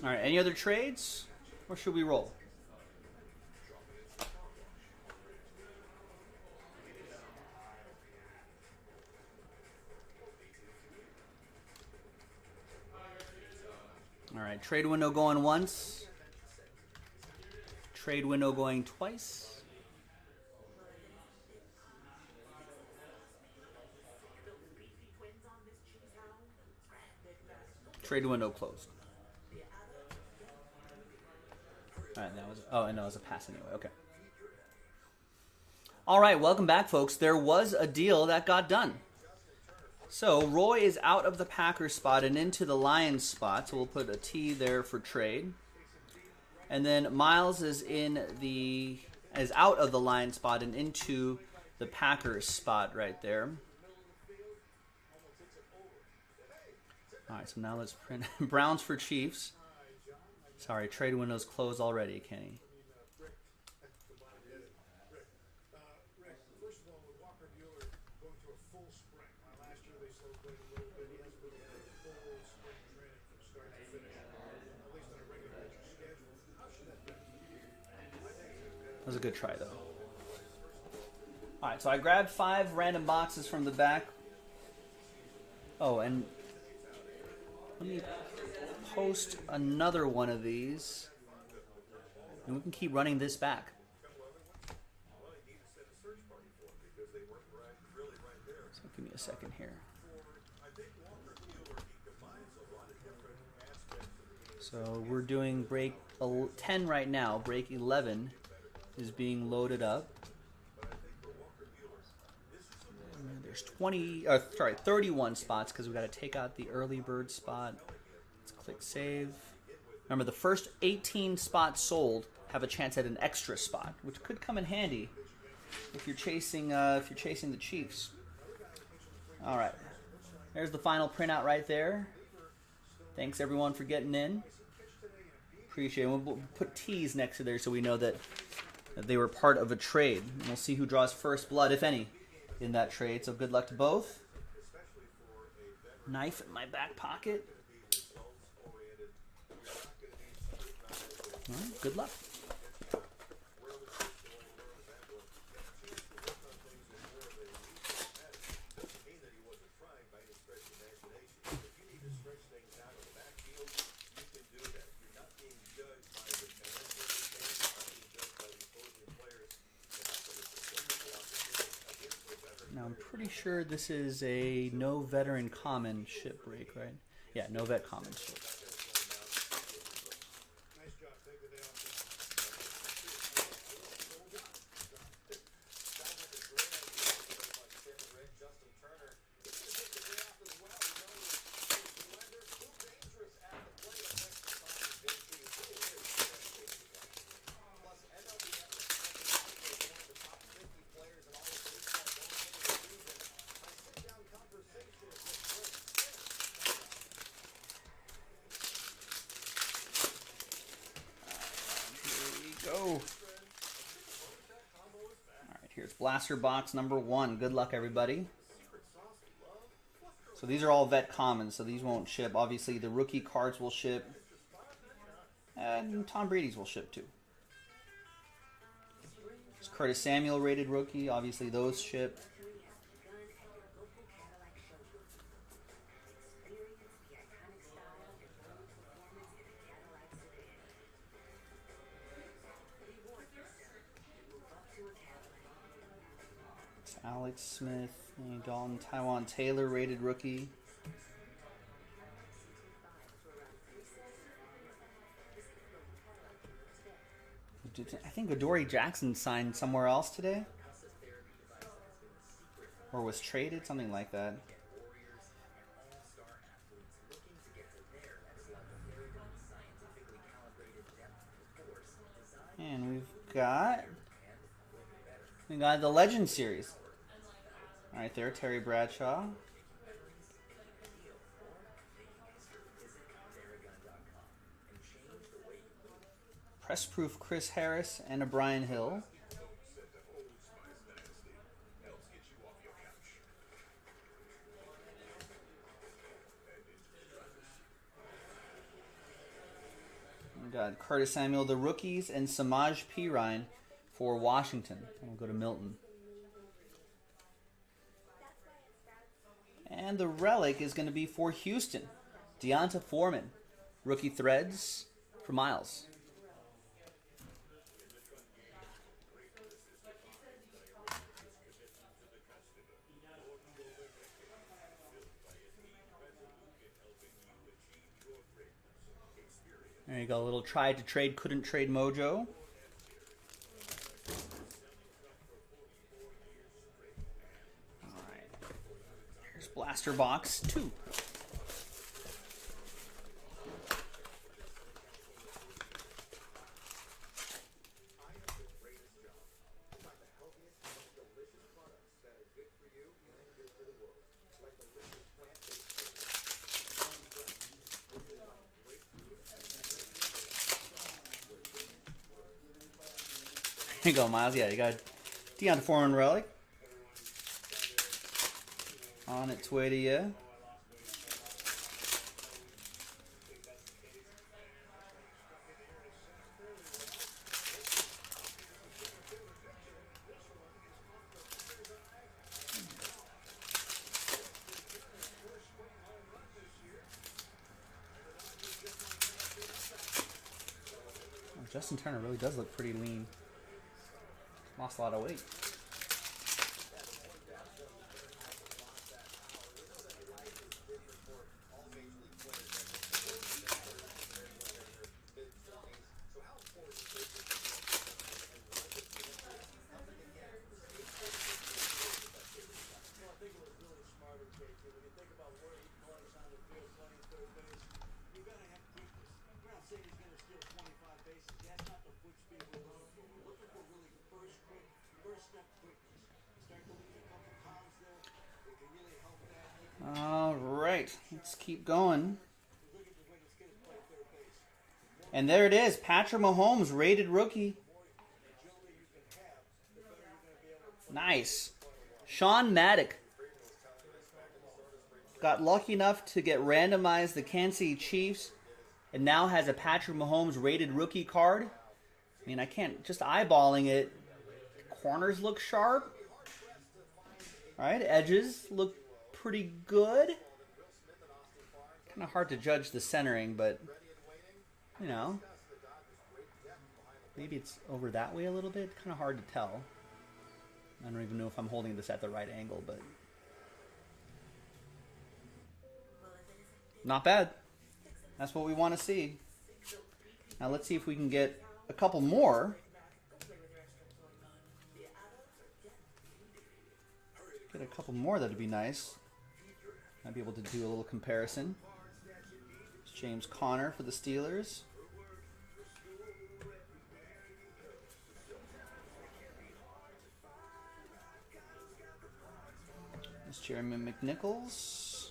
All right, any other trades? Or should we roll? All right, trade window going once. Trade window going twice. Trade window closed. All right, that was, oh, and no, it was a pass anyway. Okay. All right, welcome back, folks. There was a deal that got done. So Roy is out of the Packers spot and into the Lions spot. So we'll put a T there for trade. And then Miles is out of the Lions spot and into the Packers spot right there. All right, so now let's print Browns for Chiefs. Sorry, trade window's closed already, Kenny. Rick, first of all, with Walker Buehler going to a full spring. Last year they slowed played a little bit. He hasn't really had a full spring training from start to finish, at least on a regular schedule. How should that be? That was a good try, though. All right, so I grabbed 5 random boxes from the back. Oh, and let me post another one of these, and we can keep running this back. So give me a second here. So we're doing break 10 right now. Break 11 is being loaded up. And there's 31 spots because we got to take out the early bird spot. Click save. Remember, the first 18 spots sold have a chance at an extra spot, which could come in handy if you're chasing the Chiefs. All right, there's the final printout right there. Thanks everyone for getting in. Appreciate it. We'll put T's next to there so we know that they were part of a trade. And we'll see who draws first blood, if any, in that trade. So good luck to both. Knife in my back pocket. All right, good luck. Now I'm pretty sure this is a no veteran common ship break, right? Yeah, no vet common ship. All right, here's blaster box number 1. Good luck, everybody. So these are all vet commons, so these won't ship. Obviously, the rookie cards will ship, and Tom Brady's will ship too. It's Curtis Samuel rated rookie. Obviously, those ship. Alex Smith, Dalton Taiwan Taylor rated rookie. I think Adoree Jackson signed somewhere else today. or was traded, something like that. Warriors and all-star athletes looking to get to their next level. Paragon scientifically calibrated depth of force designed And to we've got and better. the Legend Series. And like as All right, there, Terry Bradshaw. Press proof Chris Harris and a Brian Hill. Set to Old Spice Dynasty. Helps get you off your couch. And into the drivers. We got Curtis Samuel, the rookies, and Samaj P. Ryan for Washington. And we'll go to Milton. And the relic is going to be for Houston. Deonta Foreman. Rookie threads for Miles. There you go, a little tried to trade, couldn't trade mojo. Alright. Here's Blaster Box 2. Here you go, Miles. Yeah, you got Deonta Foreman relic on its way to you. Oh, Justin Turner really does look pretty lean. Lost a lot of weight. All right, let's keep going. And there it is, Patrick Mahomes, rated rookie. Nice. Sean Maddock got lucky enough to get randomized the Kansas City Chiefs and now has a Patrick Mahomes rated rookie card. I mean, I can't, just eyeballing it, corners look sharp. All right, edges look pretty good. Kind of hard to judge the centering, but, you know, maybe it's over that way a little bit. Kind of hard to tell. I don't even know if I'm holding this at the right angle, but not bad. That's what we want to see. Now let's see if we can get a couple more. Get a couple more, that'd be nice. I'd be able to do a little comparison. It's James Conner for the Steelers. It's Jeremy McNichols.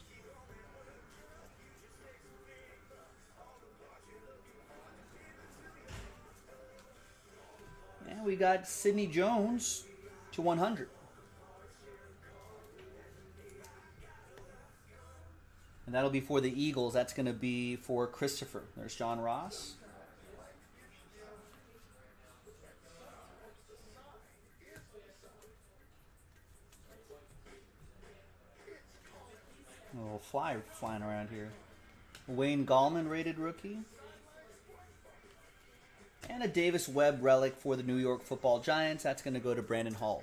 And we got Sidney Jones to 100. And that'll be for the Eagles. That's going to be for Christopher. There's John Ross. A little fly flying around here. Wayne Gallman rated rookie. And a Davis Webb relic for the New York Football Giants. That's going to go to Brandon Hall.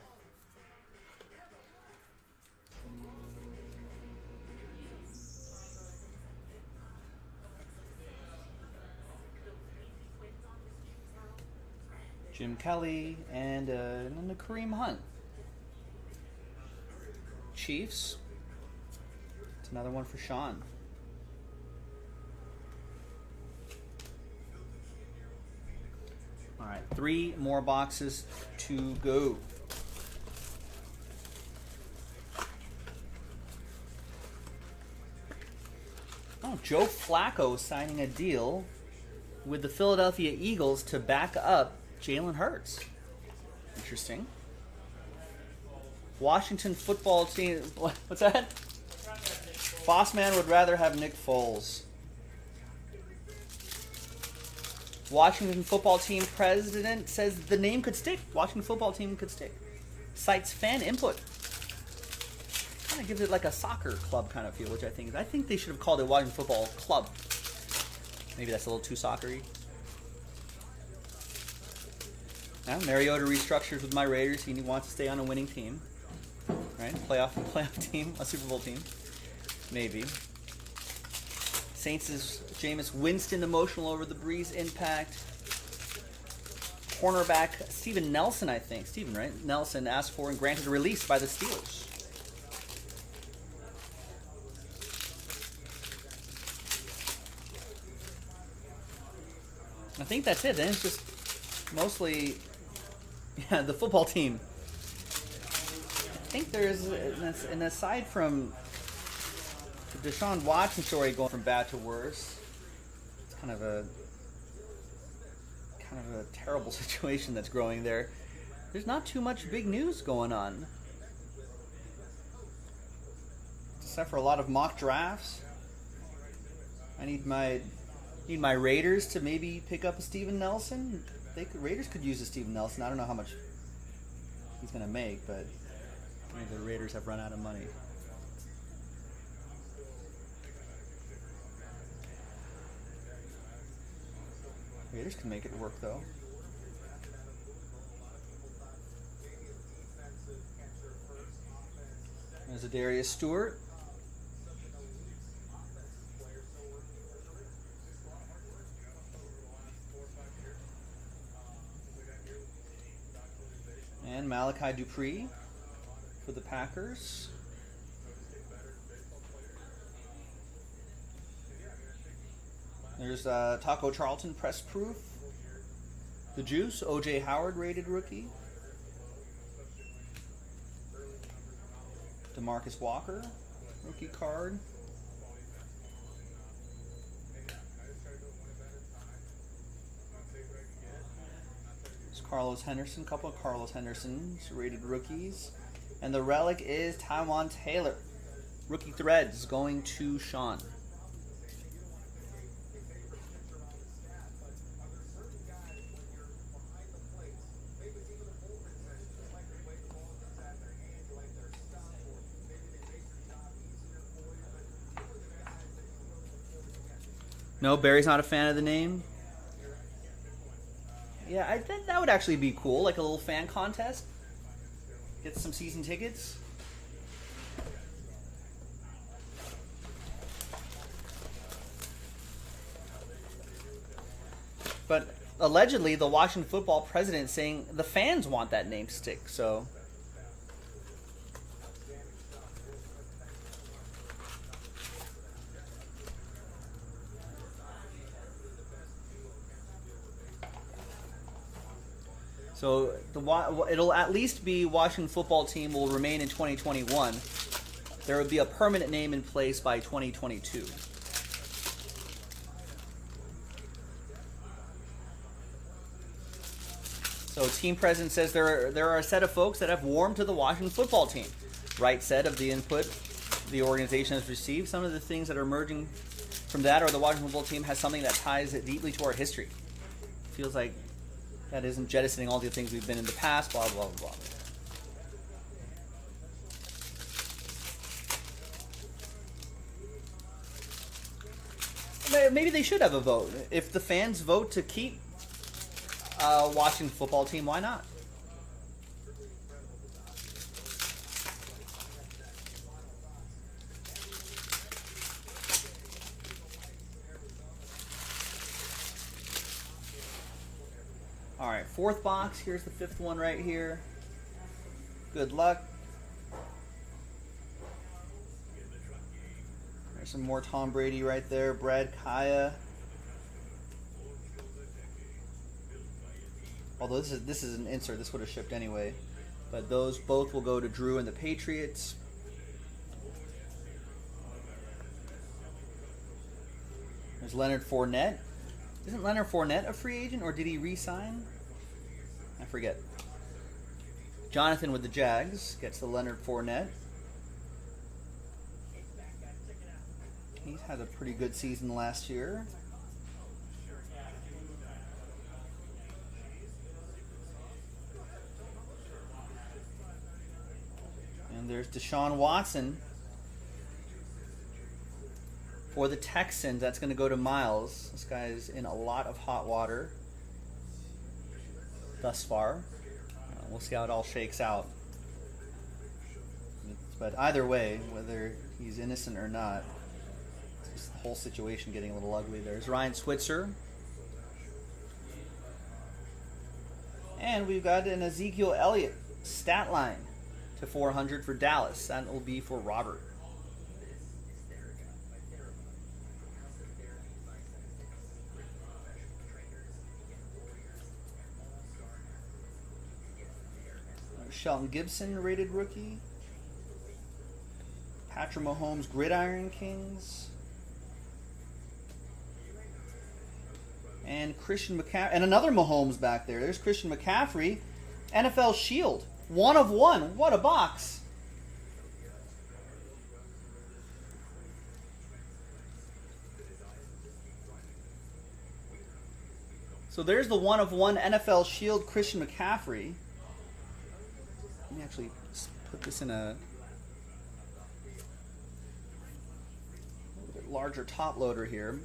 Jim Kelly and then the Kareem Hunt. Chiefs. It's another one for Sean. All right, 3 more boxes to go. Oh, Joe Flacco signing a deal with the Philadelphia Eagles to back up Jalen Hurts. Interesting. Washington football team. What's that? Bossman would rather have Nick Foles. Washington football team president says the name could stick. Washington football team could stick. Cites fan input. Kind of gives it like a soccer club kind of feel, which I think they should have called it Washington Football Club. Maybe that's a little too soccery. Now, Mariota restructures with my Raiders. He wants to stay on a winning team, right? Playoff team, a Super Bowl team, maybe. Saints is Jameis Winston emotional over the Breeze impact. Cornerback Steven Nelson, I think. Steven, right? Nelson asked for and granted a release by the Steelers. I think that's it. Then it's just mostly, the football team. I think there's, and aside from the Deshaun Watson story going from bad to worse, it's kind of a terrible situation that's growing there. There's not too much big news going on, except for a lot of mock drafts. I need my Raiders to maybe pick up a Steven Nelson. Raiders could use a Steven Nelson. I don't know how much he's going to make, but maybe the Raiders have run out of money. Raiders can make it work, though. There's a Darius Stewart. And Malachi Dupree for the Packers. There's Taco Charlton press proof. The Juice, O.J. Howard rated rookie. DeMarcus Walker rookie card. Carlos Henderson, a couple of Carlos Hendersons rated rookies. And the relic is Tywon Taylor. Rookie threads going to Sean. No, Barry's not a fan of the name. Yeah, I think that would actually be cool, like a little fan contest. Get some season tickets. But allegedly, the Washington football president is saying the fans want that name to stick, so... So it'll at least be Washington football team will remain in 2021. There will be a permanent name in place by 2022. So team president says there are a set of folks that have warmed to the Washington football team. Right set of the input the organization has received. Some of the things that are emerging from that are the Washington football team has something that ties it deeply to our history. Feels like that isn't jettisoning all the things we've been in the past, blah, blah, blah, blah. Maybe they should have a vote. If the fans vote to keep Washington football team, why not? All right, fourth box. Here's the fifth one right here. Good luck. There's some more Tom Brady right there. Brad Kaya. Although this is an insert, this would have shipped anyway. But those both will go to Drew and the Patriots. There's Leonard Fournette. Isn't Leonard Fournette a free agent, or did he re-sign? I forget. Jonathan with the Jags gets the Leonard Fournette. He's had a pretty good season last year. And there's Deshaun Watson for the Texans. That's going to go to Miles. This guy's in a lot of hot water thus far. We'll see how it all shakes out. But either way, whether he's innocent or not, it's just the whole situation getting a little ugly. There's Ryan Switzer. And we've got an Ezekiel Elliott stat line to 400 for Dallas. That will be for Robert. Shelton Gibson, rated rookie. Patrick Mahomes, Gridiron Kings. And Christian McCaffrey. And another Mahomes back there. There's Christian McCaffrey. NFL Shield. 1 of 1. What a box. So there's the 1 of 1 NFL Shield Christian McCaffrey. Let me actually put this in a little bit larger top loader here.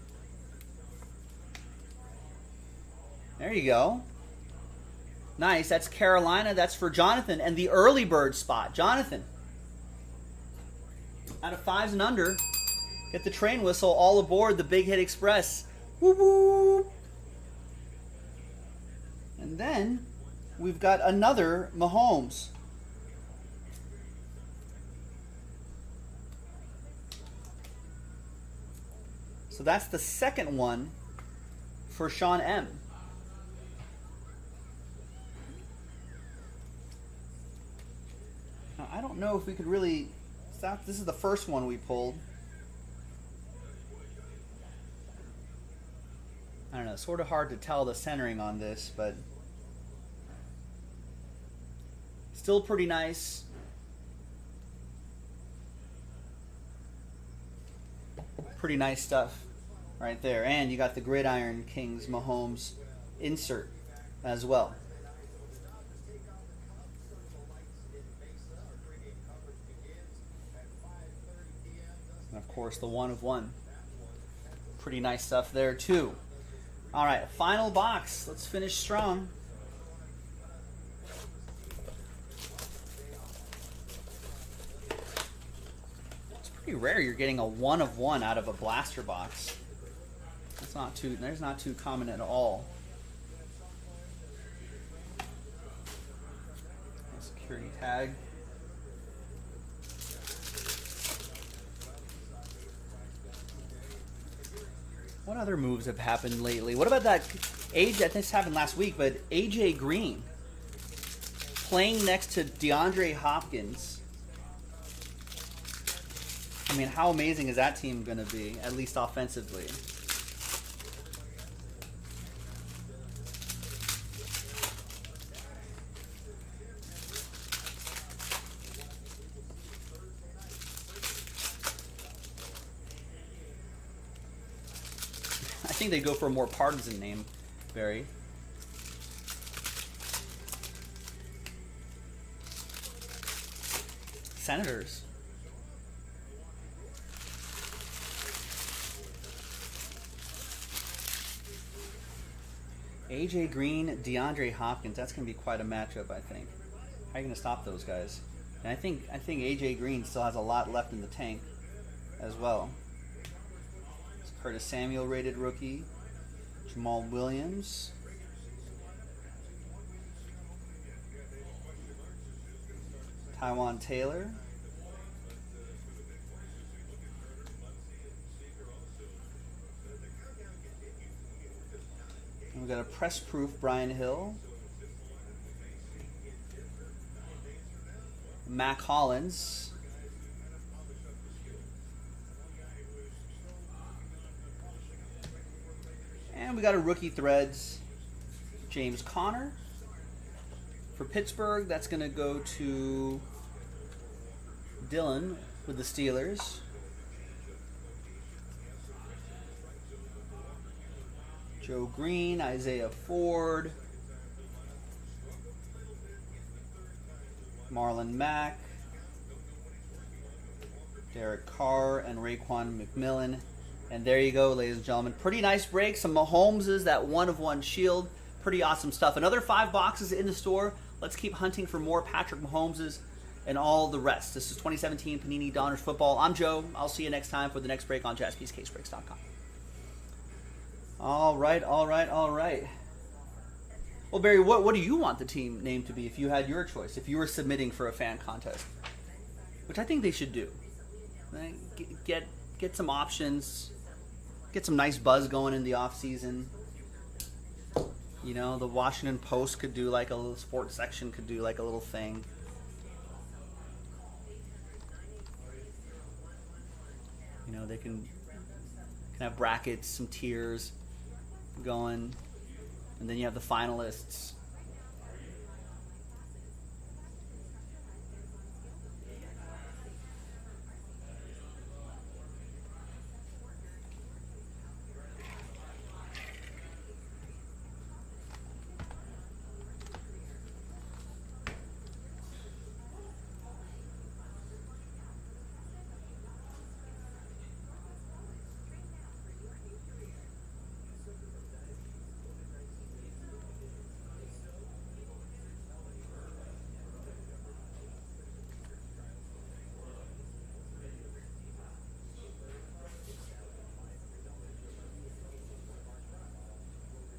There you go. Nice. That's Carolina. That's for Jonathan. And the early bird spot. Jonathan. Out of 5s and under. Get the train whistle. All aboard the Big Hit Express. Woo woo. And then we've got another Mahomes. So that's the second one for Sean M. Now, I don't know if we could really... This is the first one we pulled. I don't know, sort of hard to tell the centering on this, but still pretty nice. Pretty nice stuff right there. And you got the Gridiron Kings Mahomes insert as well. And of course the 1 of 1. Pretty nice stuff there too. All right, final box. Let's finish strong. It's pretty rare you're getting a 1 of 1 out of a blaster box. There's not too common at all. Security tag. What other moves have happened lately? What about that this happened last week, but AJ Green playing next to DeAndre Hopkins. I mean, how amazing is that team going to be, at least offensively? I think they go for a more partisan name, Barry. Senators. AJ Green, DeAndre Hopkins. That's going to be quite a matchup, I think. How are you going to stop those guys? And I think AJ Green still has a lot left in the tank as well. Curtis Samuel rated rookie. Jamal Williams. Tywan Taylor. got a press proof Brian Hill. Mac Hollins. And we got a rookie threads, James Conner. For Pittsburgh, that's going to go to Dylan with the Steelers. Joe Green, Isaiah Ford, Marlon Mack, Derek Carr, and Raekwon McMillan. And there you go, ladies and gentlemen. Pretty nice break. Some Mahomeses, that 1-of-1 shield. Pretty awesome stuff. Another 5 boxes in the store. Let's keep hunting for more Patrick Mahomeses and all the rest. This is 2017 Panini Donruss Football. I'm Joe. I'll see you next time for the next break on jaspyscasebreaks.com. All right. Well, Barry, what do you want the team name to be if you had your choice, if you were submitting for a fan contest? Which I think they should do. Right? Get some options, get some nice buzz going in the off season. You know, the Washington Post could do like a little sports section, could do like a little thing. You know, they can have brackets, some tiers going, and then you have the finalists.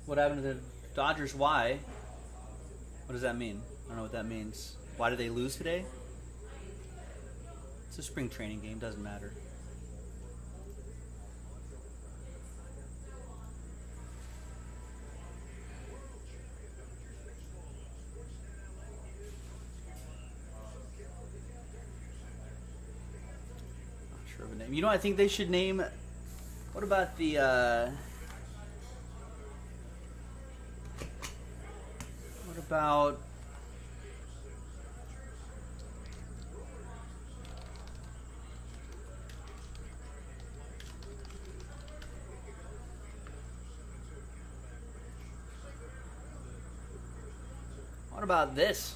What happened to the Dodgers? Why? What does that mean? I don't know what that means. Why did they lose today? It's a spring training game, doesn't matter. Not sure of a name. You know, I think they should name. What about the? What about? What about this?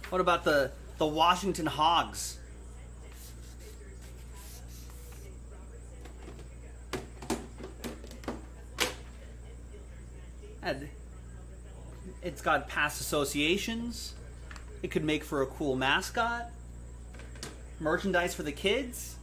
What about the Washington Hogs? It's got past associations. It could make for a cool mascot. Merchandise for the kids.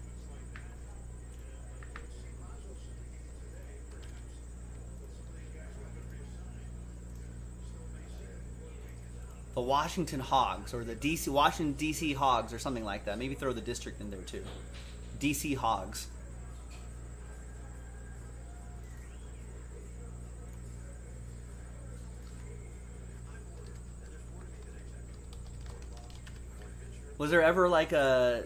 The Washington Hogs, or the Washington DC Hogs, or something like that. Maybe throw the district in there too. DC Hogs. Was there ever like a...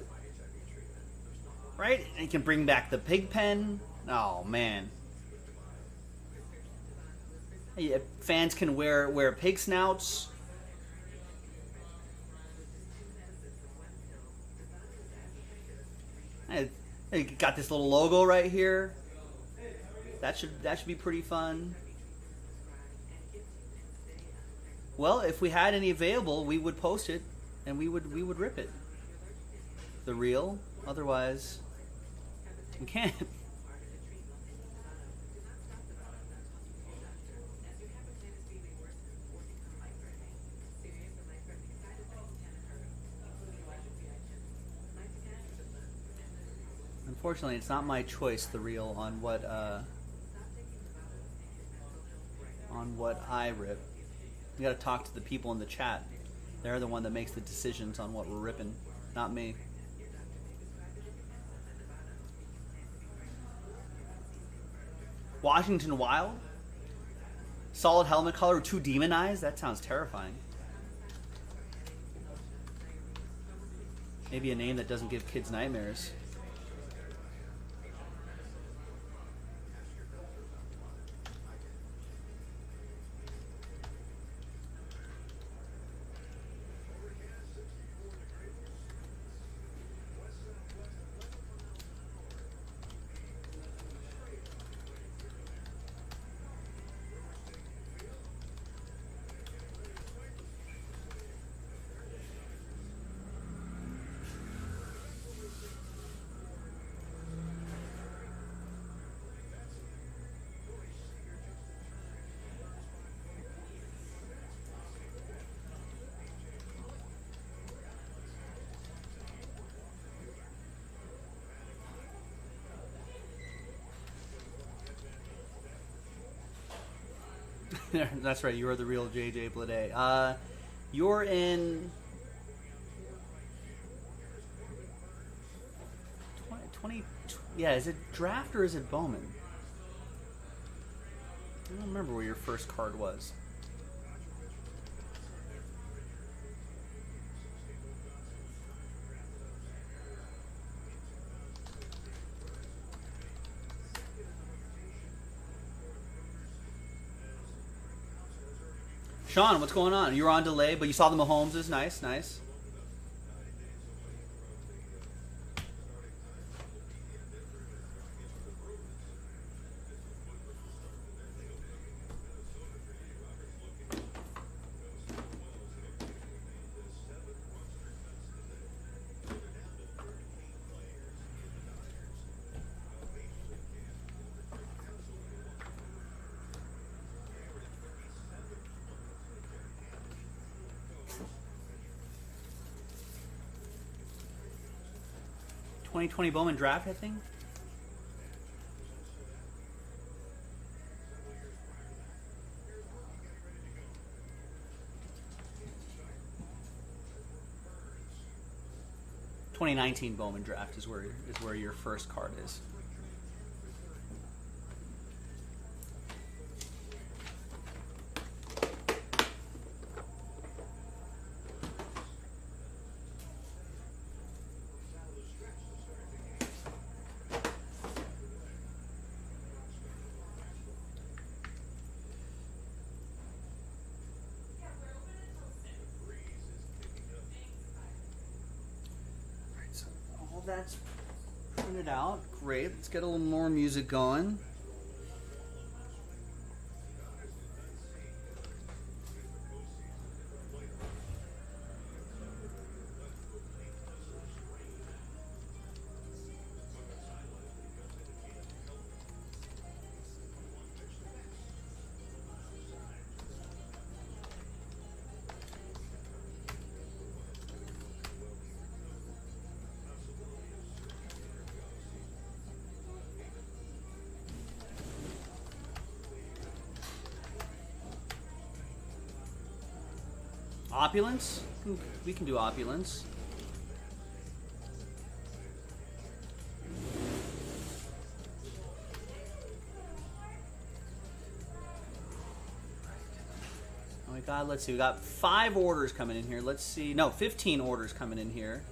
Right? You can bring back the pig pen. Oh, man. Yeah, fans can wear pig snouts. You got this little logo right here. That should be pretty fun. Well, if we had any available, we would post it and we would rip it. The real, otherwise we can't. Unfortunately, it's not my choice, the real, on what I rip. We gotta talk to the people in the chat. They're the one that makes the decisions on what we're ripping, not me. Washington Wild. Solid helmet color, 2 demon eyes. That sounds terrifying. Maybe a name that doesn't give kids nightmares. That's right, you are the real JJ Blade. You're in 20, yeah, is it draft or is it Bowman? I don't remember where your first card was. Sean, what's going on? You were on delay, but you saw the Mahomeses. Nice, nice. '20 Bowman draft, I think. '19 Bowman draft is where your first card is. That's printed out. Great. Let's get a little more music going. Opulence? We can do opulence. Oh my god, let's see. We got 5 orders coming in here. Let's see. No, 15 orders coming in here.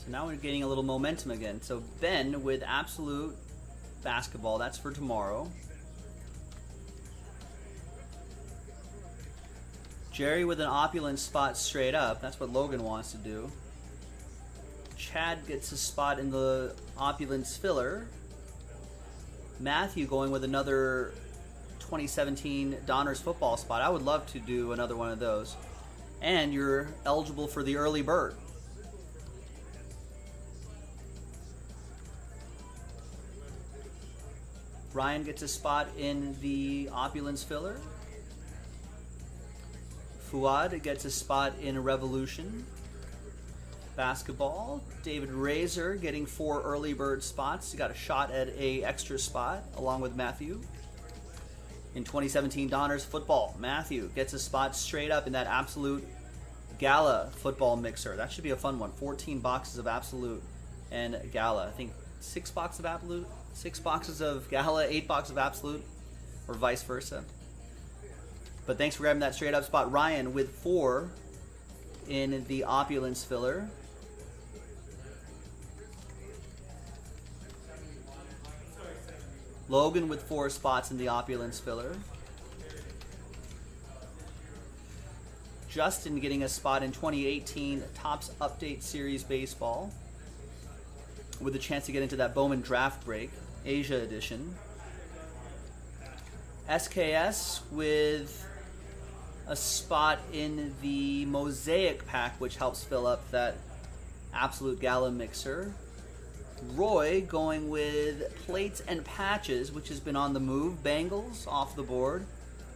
So now we're getting a little momentum again. So Ben with Absolute Basketball. That's for tomorrow. Jerry with an opulence spot straight up. That's what Logan wants to do. Chad gets a spot in the opulence filler. Matthew going with another 2017 Donruss football spot. I would love to do another one of those. And you're eligible for the early bird. Ryan gets a spot in the opulence filler. Fuad gets a spot in Revolution Basketball. David Razor getting 4 early bird spots. He got a shot at a extra spot along with Matthew. In 2017 Donruss Football, Matthew gets a spot straight up in that Absolute Gala football mixer. That should be a fun one. 14 boxes of Absolute and Gala. I think 6 boxes of Absolute, 6 boxes of Gala, 8 boxes of Absolute. or vice versa. But thanks for grabbing that straight up spot. Ryan with 4 in the opulence filler. Logan with 4 spots in the opulence filler. Justin getting a spot in 2018 Topps Update Series Baseball with a chance to get into that Bowman Draft Break, Asia Edition. SKS with a spot in the Mosaic Pack, which helps fill up that Absolute Gala Mixer. Roy going with Plates and Patches, which has been on the move. Bengals off the board.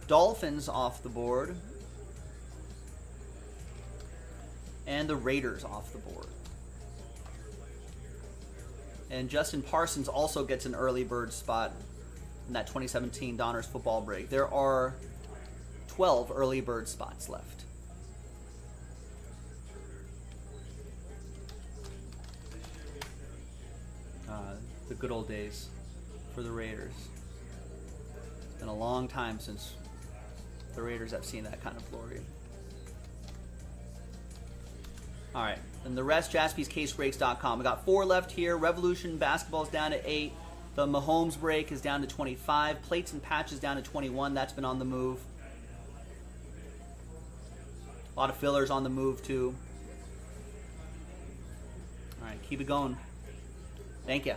Dolphins off the board. And the Raiders off the board. And Justin Parsons also gets an early bird spot in that 2017 Donruss football break. There are 12 early bird spots left. The good old days for the Raiders. It's been a long time since the Raiders have seen that kind of glory. All right, and the rest, jaspyscasebreaks.com. We got 4 left here. Revolution basketball's down to 8. The Mahomes break is down to 25. Plates and Patches down to 21. That's been on the move. A lot of fillers on the move, too. All right, keep it going. Thank you.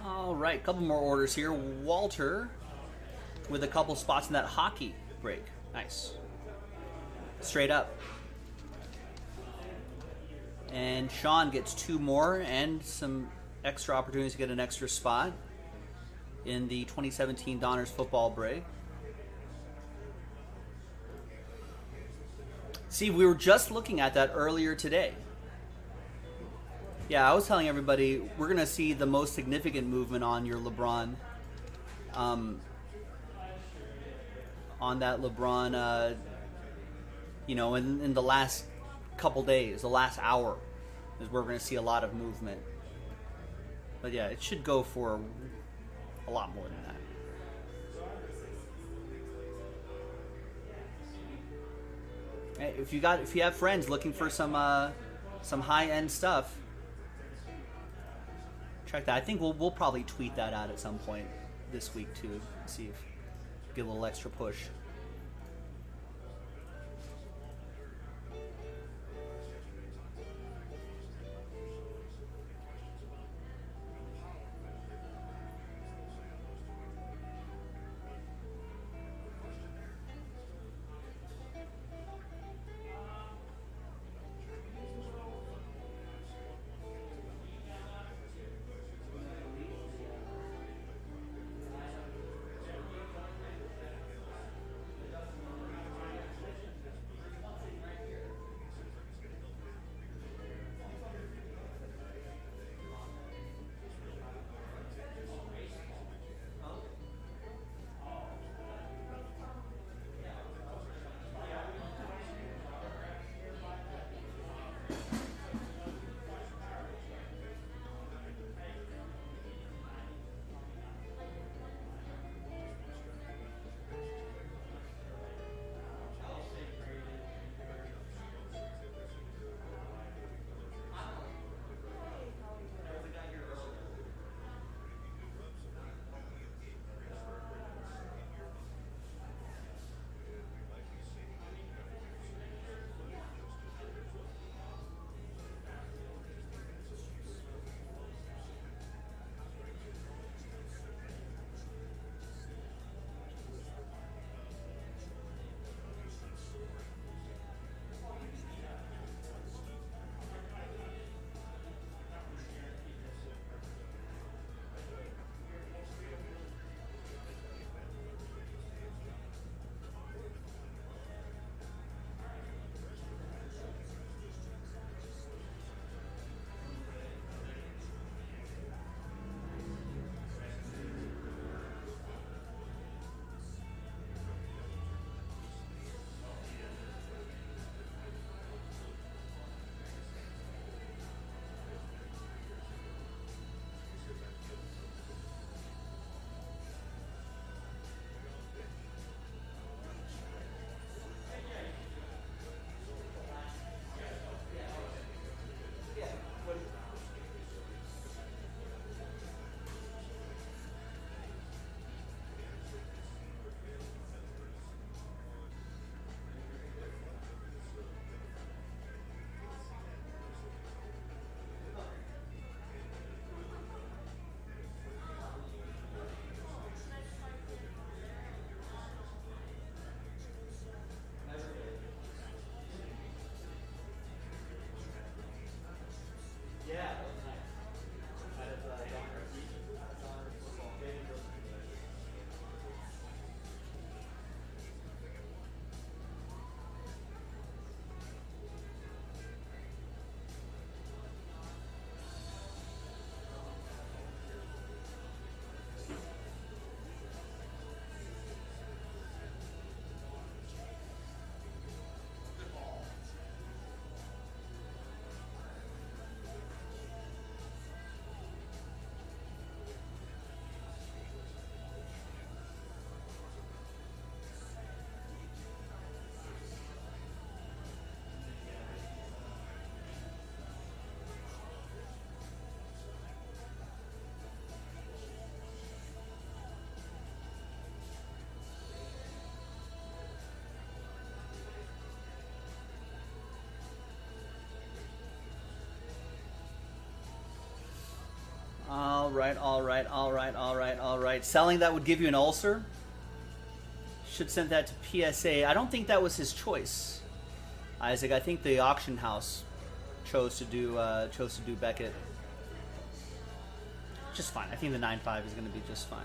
All right, couple more orders here. Walter with a couple spots in that hockey break. Nice. Straight up. And Sean gets 2 more and some extra opportunities to get an extra spot in the 2017 Donruss football break. See, we were just looking at that earlier today. Yeah, I was telling everybody we're going to see the most significant movement on your LeBron. On that LeBron, in the last couple days, the last hour. is where we're going to see a lot of movement. But yeah, it should go for a lot more than that. Hey, if you have friends looking for some high-end stuff, check that. I think we'll probably tweet that out at some point this week too. See if get a little extra push. All right. Selling that would give you an ulcer. Should send that to PSA. I don't think that was his choice, Isaac. I think the auction house chose to do Beckett. Just fine. I think the 9.5 is going to be just fine.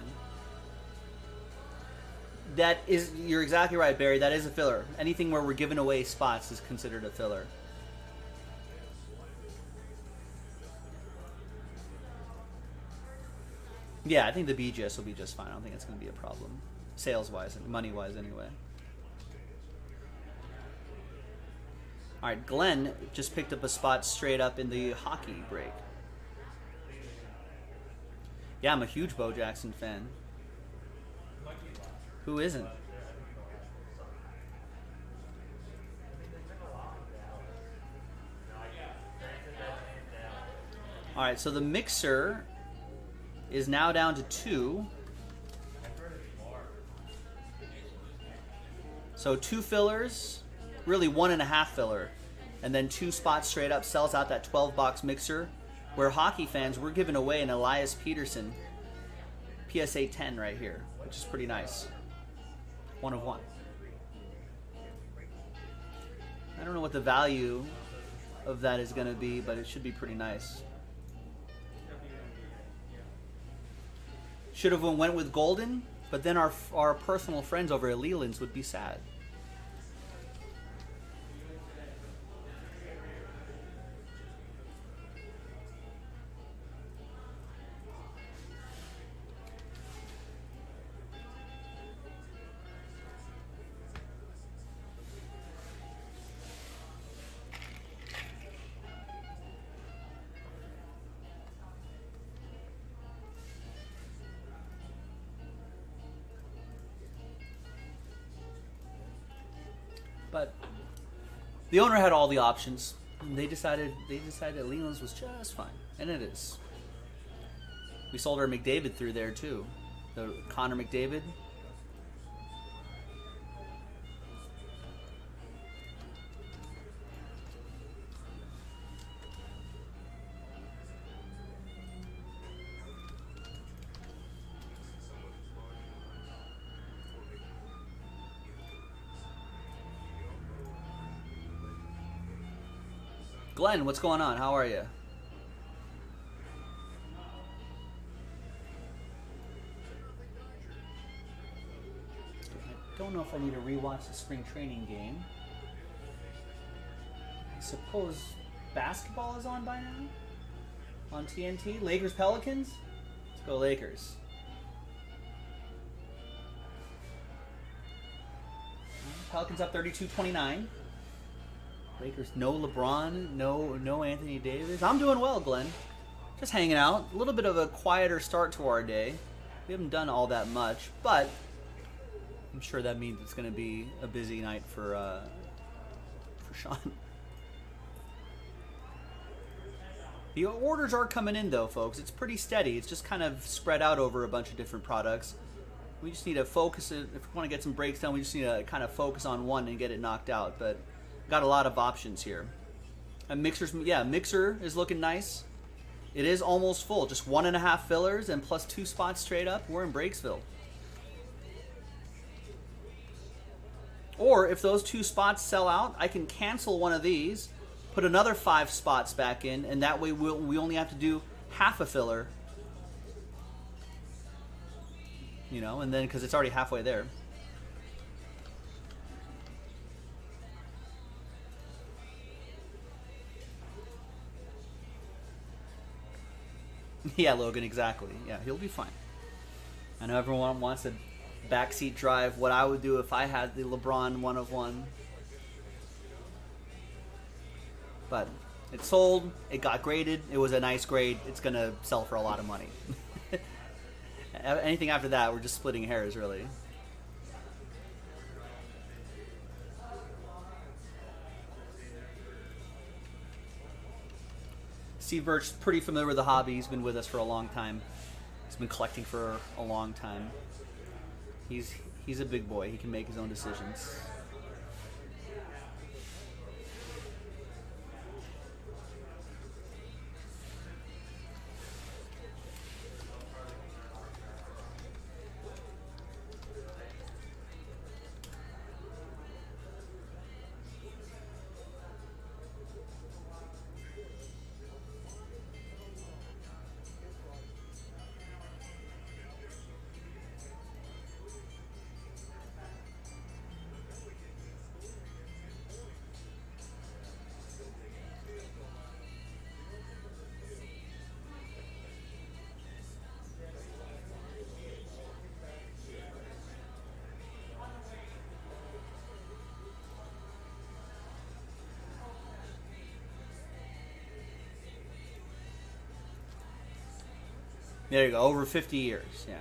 You're exactly right, Barry. That is a filler. Anything where we're giving away spots is considered a filler. Yeah, I think the BGS will be just fine. I don't think it's going to be a problem, sales-wise and money-wise anyway. All right, Glenn just picked up a spot straight up in the hockey break. Yeah, I'm a huge Bo Jackson fan. Who isn't? All right, so the mixer is now down to 2. So 2 fillers, really 1.5 filler, and then 2 spots straight up sells out that 12-box mixer. Where hockey fans, we're giving away an Elias Peterson PSA 10 right here, which is pretty nice. 1 of 1. I don't know what the value of that is going to be, but it should be pretty nice. Should have went with Golden, but then our personal friends over at Leland's would be sad. But the owner had all the options, and they decided that Leland's was just fine, and it is. We sold our McDavid through there too, the Connor McDavid. Glenn, what's going on? How are you? I don't know if I need to rewatch the spring training game. I suppose basketball is on by now? On TNT? Lakers Pelicans? Let's go Lakers. Pelicans up 32-29. Lakers, no LeBron, no Anthony Davis. I'm doing well, Glenn. Just hanging out. A little bit of a quieter start to our day. We haven't done all that much, but I'm sure that means it's going to be a busy night for Sean. The orders are coming in, though, folks. It's pretty steady. It's just kind of spread out over a bunch of different products. We just need to focus. If we want to get some breaks done, we just need to kind of focus on one and get it knocked out. But got a lot of options here. And mixer is looking nice. It is almost full. Just 1.5 fillers and plus 2 spots straight up. We're in Breaksville. Or if those 2 spots sell out, I can cancel one of these, put another 5 spots back in, and that way we only have to do half a filler. You know, and then because it's already halfway there. Yeah, Logan, exactly. Yeah, he'll be fine. I know everyone wants a backseat drive. What I would do if I had the LeBron 1 of 1. But it sold. It got graded. It was a nice grade. It's going to sell for a lot of money. Anything after that, we're just splitting hairs, really. Steve Birch, pretty familiar with the hobby. He's been with us for a long time. He's been collecting for a long time. He's a big boy. He can make his own decisions. There you go. Over 50 years. Yeah.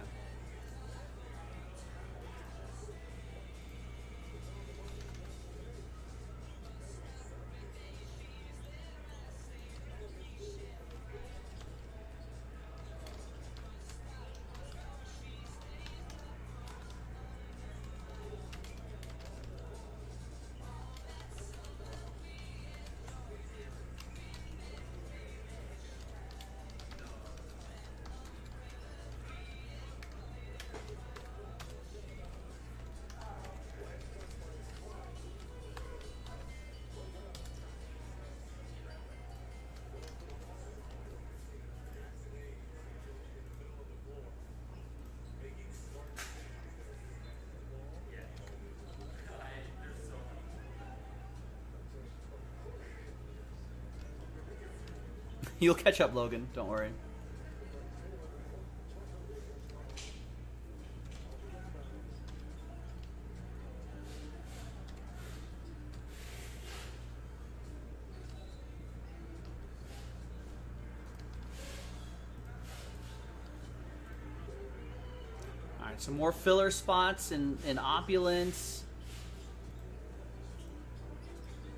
You'll catch up, Logan. Don't worry. All right, some more filler spots in Opulence.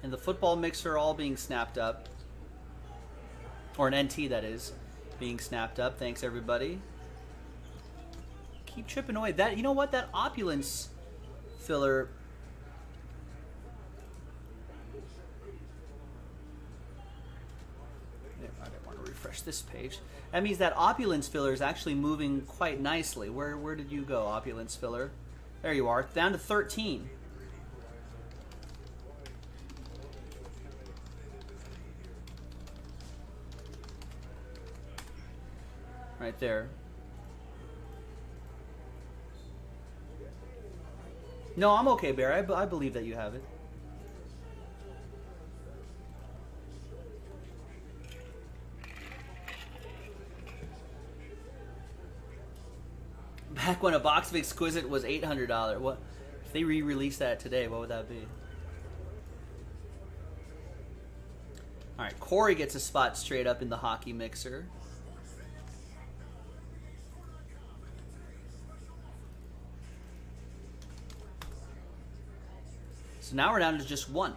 And the football mixer all being snapped up. Or an NT, that is, being snapped up. Thanks, everybody. Keep chipping away. That, you know what? That Opulence filler... I didn't want to refresh this page. That means that Opulence filler is actually moving quite nicely. Where did you go, Opulence filler? There you are. Down to 13. Right there. No, I'm okay, Barry. I believe that you have it. Back when a box of Exquisite was $800. What if they re-release that today? What would that be? All right, Corey gets a spot straight up in the hockey mixer. So now we're down to just one.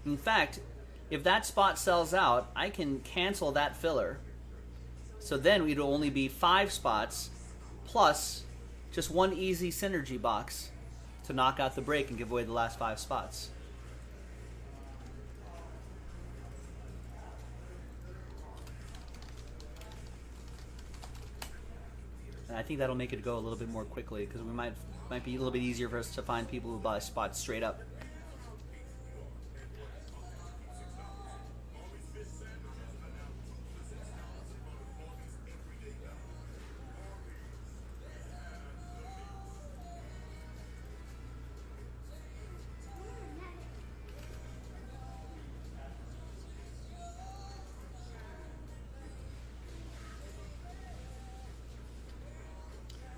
In fact, if that spot sells out, I can cancel that filler. So then it'll only be 5 spots plus just one easy synergy box to knock out the break and give away the last 5 spots. And I think that'll make it go a little bit more quickly because we might be a little bit easier for us to find people who buy spots straight up.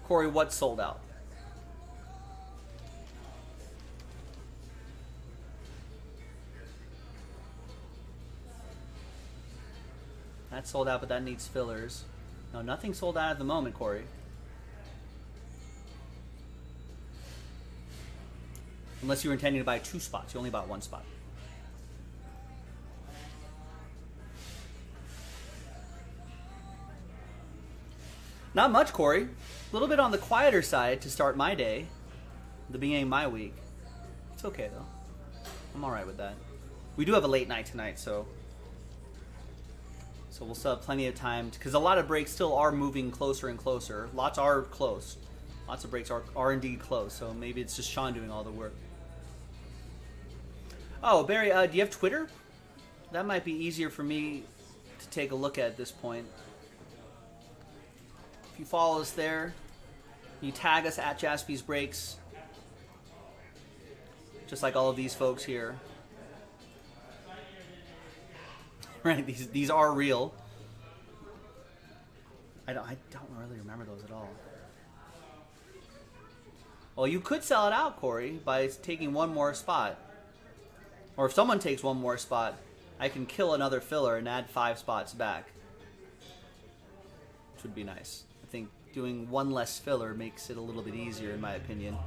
Corey, what sold out? That sold out, but that needs fillers. No, nothing sold out at the moment, Corey. Unless you were intending to buy 2 spots. You only bought 1 spot. Not much, Corey. A little bit on the quieter side to start my day. The beginning of my week. It's okay, though. I'm alright with that. We do have a late night tonight, so we'll still have plenty of time. Because a lot of breaks still are moving closer and closer. Lots are close. Lots of breaks are indeed close. So maybe it's just Sean doing all the work. Oh, Barry, do you have Twitter? That might be easier for me to take a look at this point. If you follow us there, you tag us at Jaspy's Breaks, just like all of these folks here. Right, these are real. I don't really remember those at all. Well, you could sell it out, Corey, by taking one more spot. Or if someone takes one more spot, I can kill another filler and add 5 spots back. Which would be nice. doing one less filler makes it a little bit easier, in my opinion.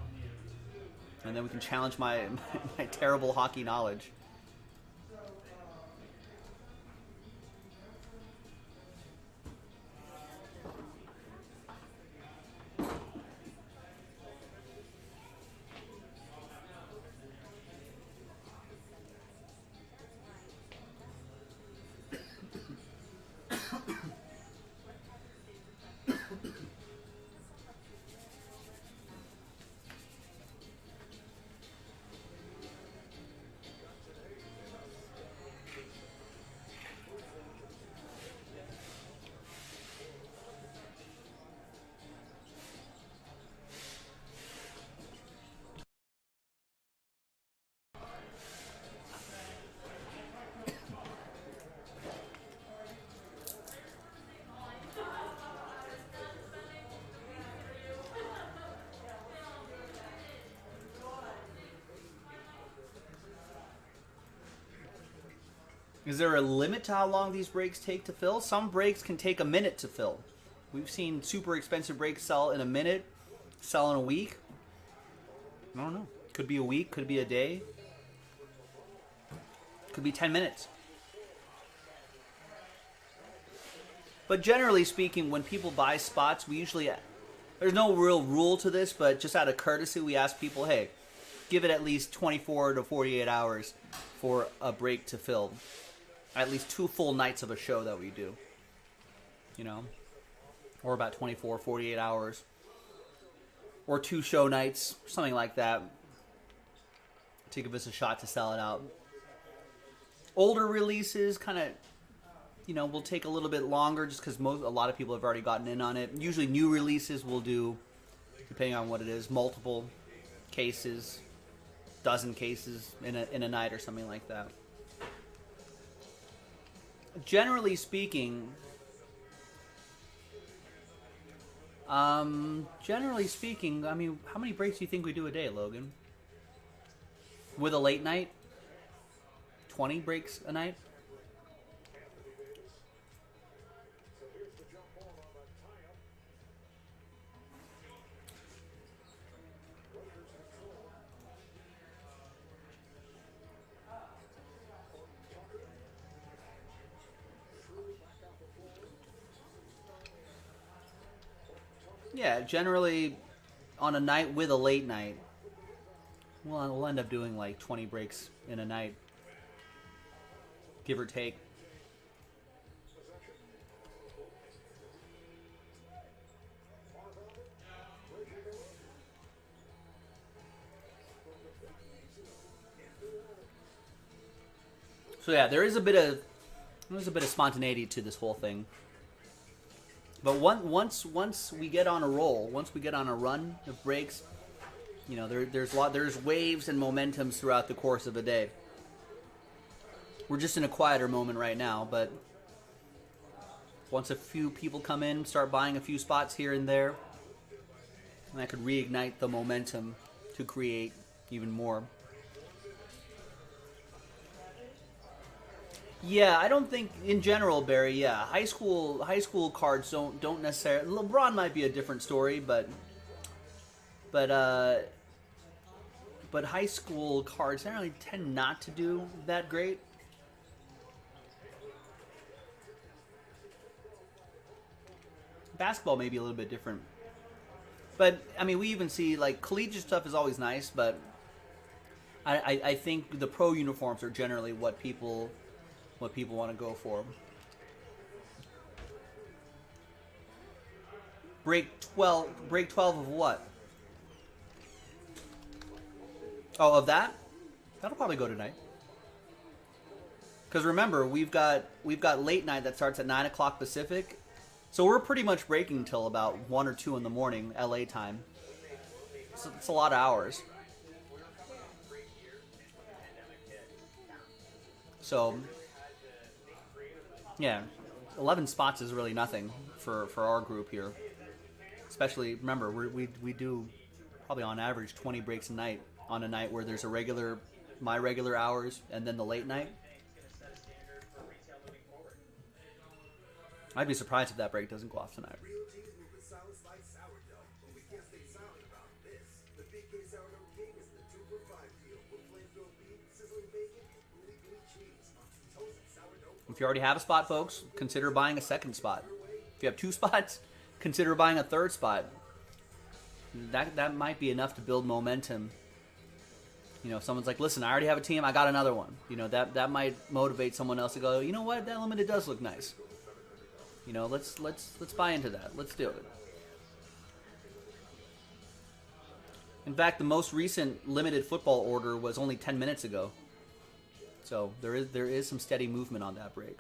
And then we can challenge my terrible hockey knowledge. Is there a limit to how long these breaks take to fill? Some breaks can take a minute to fill. We've seen super expensive breaks sell in a minute, sell in a week. I don't know. Could be a week, could be a day. Could be 10 minutes. But generally speaking, when people buy spots, we usually, there's no real rule to this, but just out of courtesy, we ask people, hey, give it at least 24 to 48 hours for a break to fill. At least 2 full nights of a show that we do. You know? Or about 24, 48 hours. Or 2 show nights, something like that. To give us a shot to sell it out. Older releases kind of, you know, will take a little bit longer just because a lot of people have already gotten in on it. Usually new releases will do, depending on what it is, multiple cases, dozen cases in a night or something like that. Generally speaking, I mean, how many breaks do you think we do a day, Logan? With a late night? 20 breaks a night? Yeah, generally on a night with a late night, we'll end up doing like 20 breaks in a night, give or take. So yeah, there's a bit of spontaneity to this whole thing. But once we get on a roll, once we get on a run of breaks, you know, there's waves and momentums throughout the course of a day. We're just in a quieter moment right now, but once a few people come in, start buying a few spots here and there, and that could reignite the momentum to create even more. Yeah, I don't think in general, Barry. Yeah, high school cards don't necessarily. LeBron might be a different story, but high school cards generally tend not to do that great. Basketball may be a little bit different, but I mean, we even see like collegiate stuff is always nice, but I think the pro uniforms are generally what people want to go for. Break 12 of what? Oh, of that? That'll probably go tonight. Because remember, we've got late night that starts at 9 o'clock Pacific. So we're pretty much breaking until about 1 or 2 in the morning, LA time. So it's a lot of hours. So yeah, 11 spots is really nothing for our group here. Especially, remember, we do probably on average 20 breaks a night on a night where there's my regular hours and then the late night. I'd be surprised if that break doesn't go off tonight. Real cheese moving silence like sourdough. But we can't stay silent about this. The BK Sourdough King is the 2 for $5 deal with flame-grilled beef, sizzling bacon, and gooey cheese on toasted sourdough. If you already have a spot, folks, consider buying a second spot. If you have 2 spots, consider buying a third spot. That might be enough to build momentum. You know, if someone's like, listen, I already have a team, I got another one. You know, that might motivate someone else to go, you know what, that limited does look nice. You know, let's buy into that. Let's do it. In fact, the most recent limited football order was only 10 minutes ago. So there is some steady movement on that break.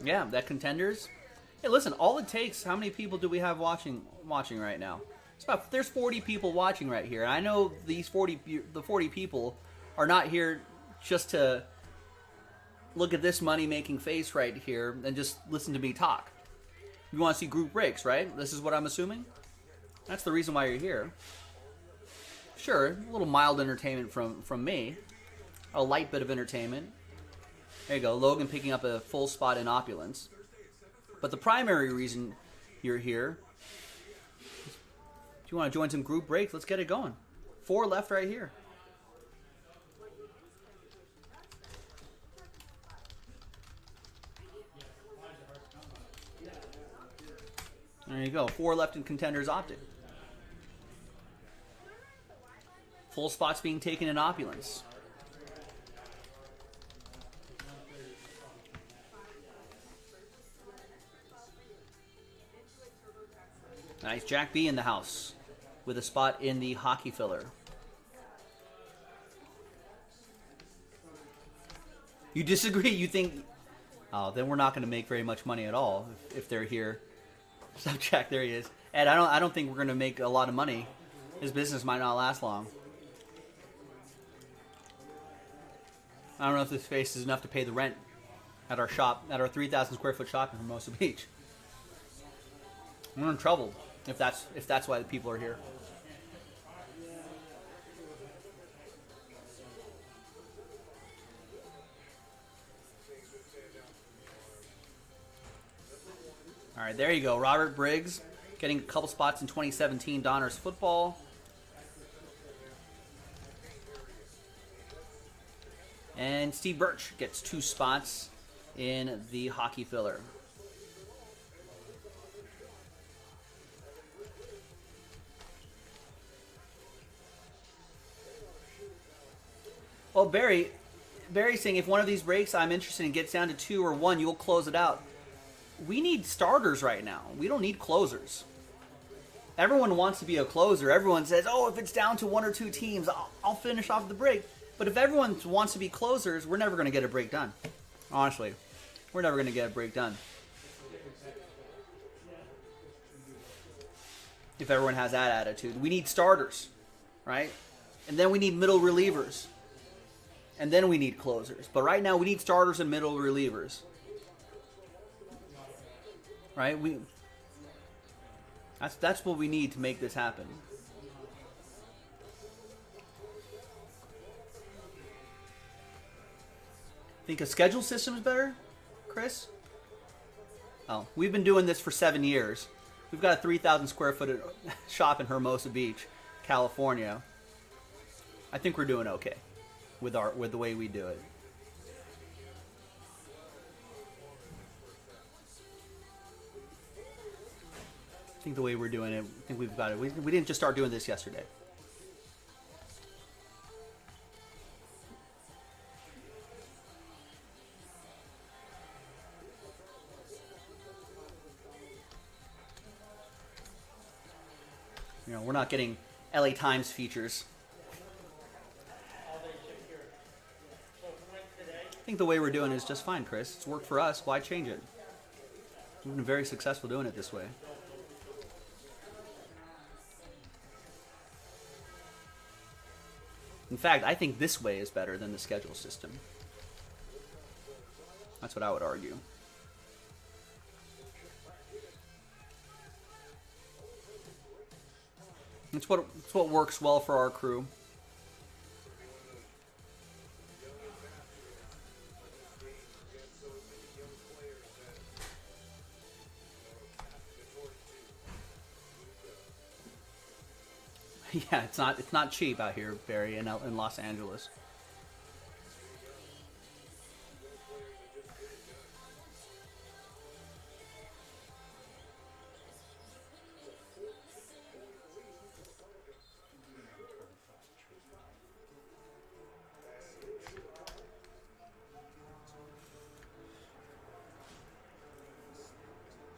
Yeah, that Contenders. Hey, listen, all it takes, how many people do we have watching right now? There's 40 people watching right here. I know the 40 people are not here just to look at this money-making face right here and just listen to me talk. You want to see group breaks, right? This is what I'm assuming? That's the reason why you're here. Sure, a little mild entertainment from me. A light bit of entertainment. There you go, Logan picking up a full spot in Opulence. But the primary reason you're here, if you want to join some group breaks, let's get it going. 4 left right here. There you go, 4 left in Contenders Optic. Full spots being taken in Opulence. Nice, Jack B in the house with a spot in the hockey filler. You disagree? You think, oh, then we're not going to make very much money at all if they're here. So Jack, there he is. Ed, I don't think we're going to make a lot of money. His business might not last long. I don't know if this space is enough to pay the rent at our shop, at our 3,000 square foot shop in Hermosa Beach. We're in trouble if that's why the people are here. All right, there you go. Robert Briggs getting a couple spots in 2017 Donners football. And Steve Birch gets 2 spots in the hockey filler. Well, Barry's saying if one of these breaks I'm interested in gets down to 2 or 1, you'll close it out. We need starters right now. We don't need closers. Everyone wants to be a closer. Everyone says, oh, if it's down to 1 or 2 teams, I'll finish off the break. But if everyone wants to be closers, we're never going to get a break done. Honestly, we're never going to get a break done. If everyone has that attitude. We need starters, right? And then we need middle relievers. And then we need closers. But right now we need starters and middle relievers. Right? That's what we need to make this happen. Think a schedule system is better, Chris? Oh, we've been doing this for 7 years. We've got a 3,000 square foot shop in Hermosa Beach, California. I think we're doing okay with the way we do it. I think the way we're doing it, I think we've got it. We didn't just start doing this yesterday. You know, we're not getting LA Times features. I think the way we're doing it is just fine, Chris. It's worked for us. Why change it? We've been very successful doing it this way. In fact, I think this way is better than the schedule system. That's what I would argue. It's what works well for our crew. Yeah, it's not cheap out here, Barry, in Los Angeles.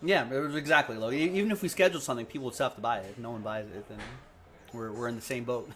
Yeah, it was exactly low. Even if we scheduled something, people would still have to buy it. If no one buys it, then we're in the same boat.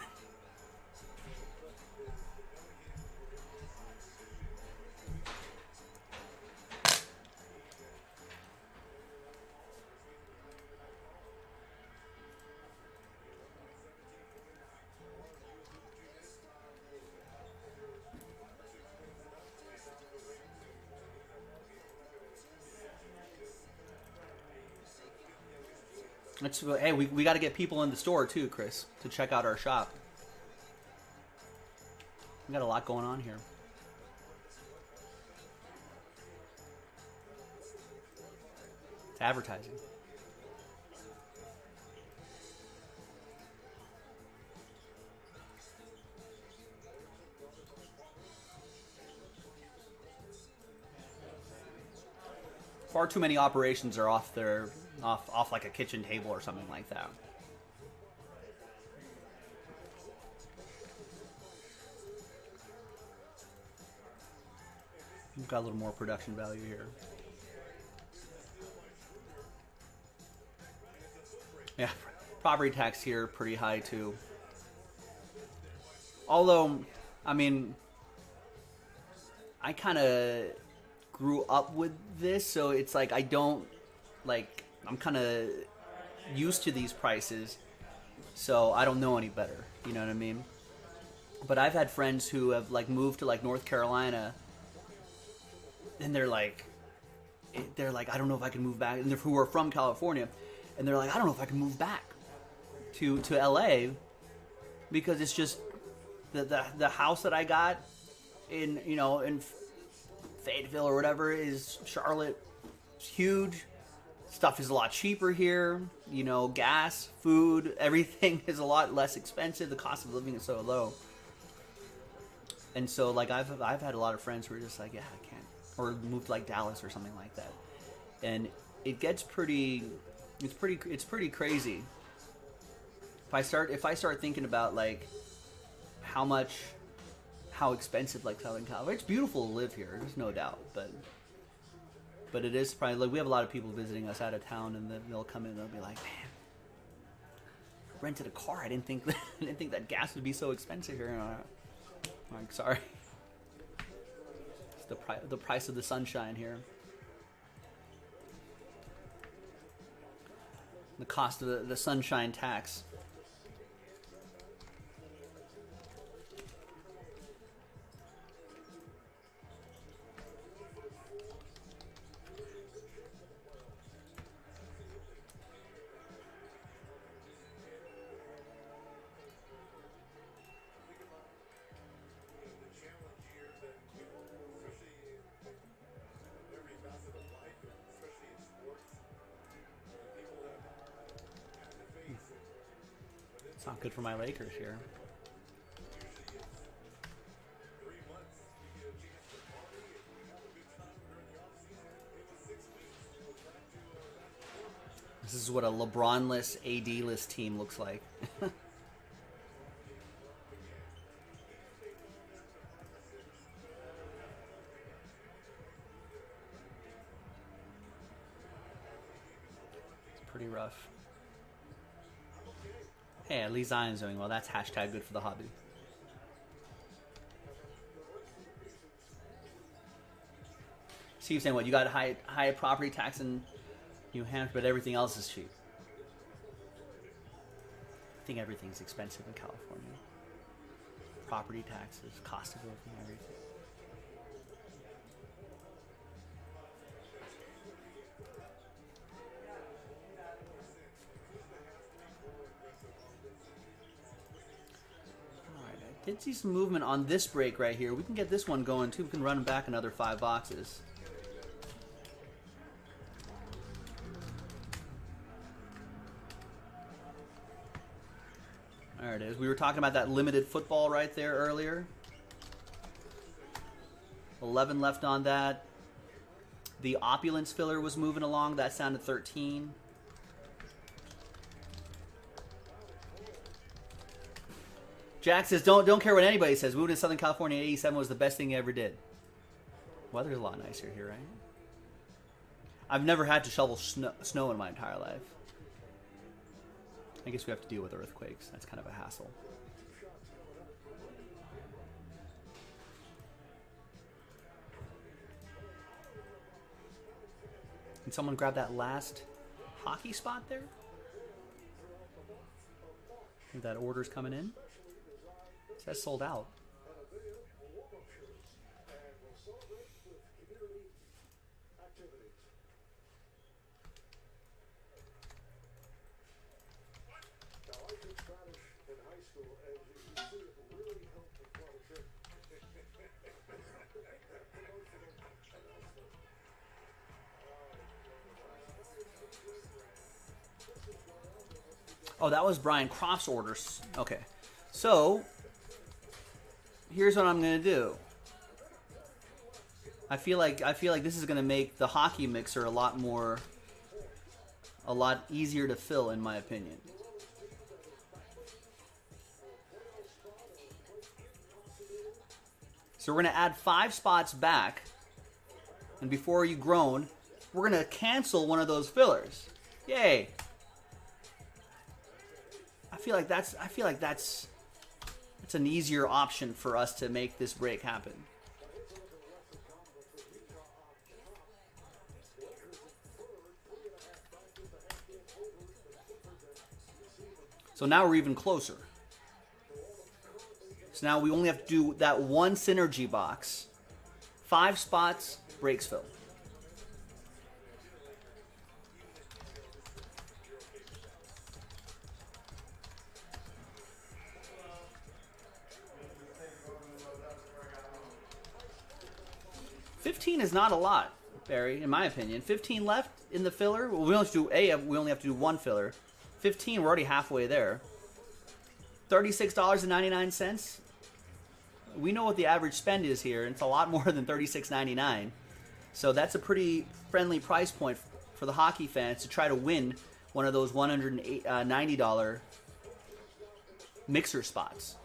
Hey, we got to get people in the store too, Chris, to check out our shop. We got a lot going on here. It's advertising. Far too many operations are off like a kitchen table or something like that. We've got a little more production value here. Yeah, property tax here pretty high too. Although, I mean, I kind of grew up with this, so it's like I'm kind of used to these prices, so I don't know any better. You know what I mean? But I've had friends who have like moved to like North Carolina, and they're like, I don't know if I can move back. And they're who are from California, and they're like, I don't know if I can move back to LA because it's just the house that I got in Fayetteville or whatever is Charlotte. It's huge. Stuff is a lot cheaper here. You know, gas, food, everything is a lot less expensive. The cost of living is so low. And so, like, I've had a lot of friends who are just like, yeah, I can't, or moved to like Dallas or something like that. And it gets it's pretty crazy. If I start thinking about like how expensive like Southern California, it's beautiful to live here. There's no doubt, but it is probably like we have a lot of people visiting us out of town, and then they'll come in and they'll be like, man, I rented a car. I didn't think that gas would be so expensive here. I'm like, sorry, it's the price of the sunshine here. The cost of the sunshine tax. It's not good for my Lakers here. This is what a LeBron-less, AD-less team looks like. It's pretty rough. Hey, at least Zion's doing well. That's hashtag good for the hobby. Steve's saying what? You got high property tax in New Hampshire, but everything else is cheap. I think everything's expensive in California. Property taxes, cost of living, everything. Did see some movement on this break right here. We can get this one going too. We can run back another 5 boxes. There it is. We were talking about that limited football right there earlier. 11 left on that. The opulence filler was moving along. That's down to 13. Jack says, don't care what anybody says. Moving to Southern California in 87 was the best thing you ever did. Weather's a lot nicer here, right? I've never had to shovel snow in my entire life. I guess we have to deal with earthquakes. That's kind of a hassle. Can someone grab that last hockey spot there? I think that order's coming in. It says sold out. Oh, that was Brian Croft's orders. Okay. So, here's what I'm going to do. I feel like this is going to make the hockey mixer a lot easier to fill, in my opinion. So we're going to add 5 spots back, and before you groan, we're going to cancel one of those fillers. Yay! I feel like that's an easier option for us to make this break happen. So now we're even closer. So now we only have to do that one synergy box. 5 spots, breaks fill. $15 is not a lot, Barry, in my opinion. 15 left in the filler. Well, we only have to do 1 filler. 15, we're already halfway there. $36.99. We know what the average spend is here. It's a lot more than $36.99. So that's a pretty friendly price point for the hockey fans to try to win one of those $190 mixer spots.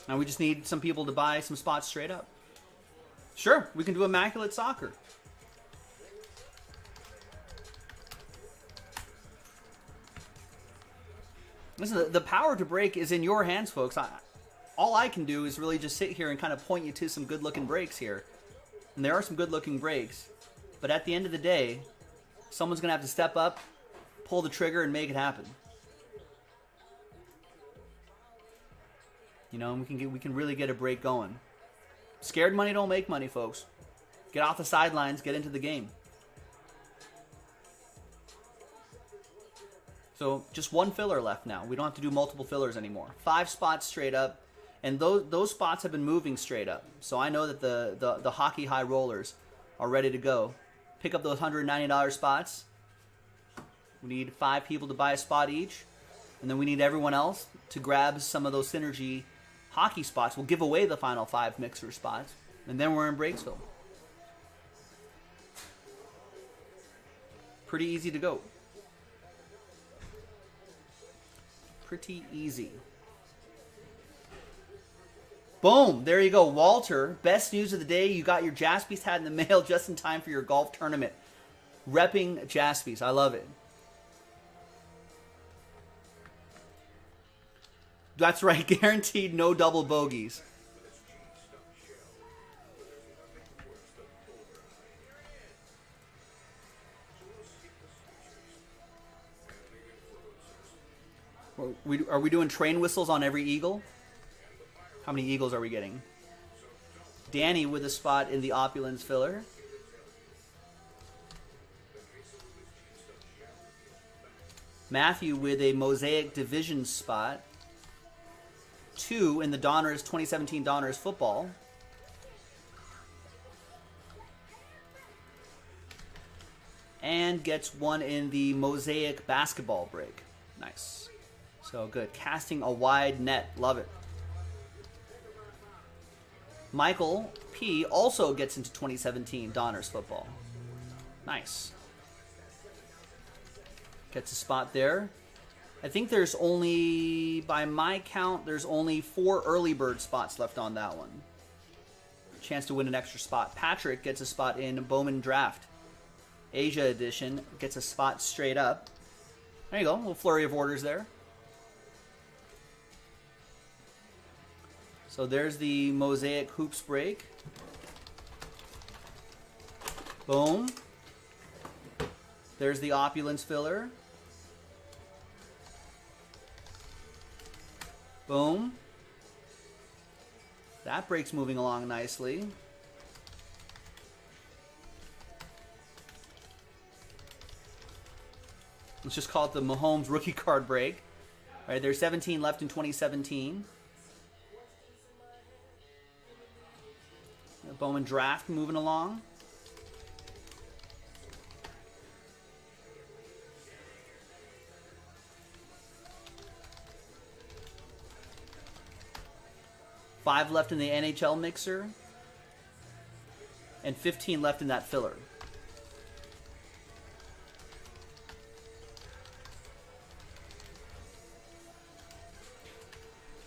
Now we just need some people to buy some spots straight up. Sure, we can do Immaculate Soccer. Listen, the power to break is in your hands, folks. All I can do is really just sit here and kind of point you to some good-looking breaks here. And there are some good-looking breaks. But at the end of the day, someone's going to have to step up, pull the trigger, and make it happen. You know, we can really get a break going. Scared money don't make money, folks. Get off the sidelines, get into the game. So just 1 filler left now. We don't have to do multiple fillers anymore. 5 spots straight up, and those spots have been moving straight up. So I know that the hockey high rollers are ready to go. Pick up those $190 spots. We need 5 people to buy a spot each, and then we need everyone else to grab some of those synergy hockey spots. We'll give away the final 5 mixer spots, and then we're in Breaksville. Pretty easy to go. Pretty easy. Boom! There you go, Walter. Best news of the day. You got your Jaspys hat in the mail just in time for your golf tournament. Repping Jaspys. I love it. That's right. Guaranteed no double bogeys. Are we doing train whistles on every eagle? How many eagles are we getting? Danny with a spot in the opulence filler. Matthew with a mosaic division spot. 2 in the Donruss 2017 Donruss football. And gets 1 in the Mosaic basketball break. Nice. So good. Casting a wide net. Love it. Michael P. also gets into 2017 Donruss football. Nice. Gets a spot there. I think there's only, by my count, there's only 4 early bird spots left on that one. Chance to win an extra spot. Patrick gets a spot in Bowman Draft. Asia Edition gets a spot straight up. There you go. A little flurry of orders there. So there's the Mosaic Hoops break. Boom. There's the Opulence filler. Boom. That break's moving along nicely. Let's just call it the Mahomes rookie card break. All right, there's 17 left in 2017. Bowman Draft moving along. Five left in the NHL mixer. And 15 left in that filler.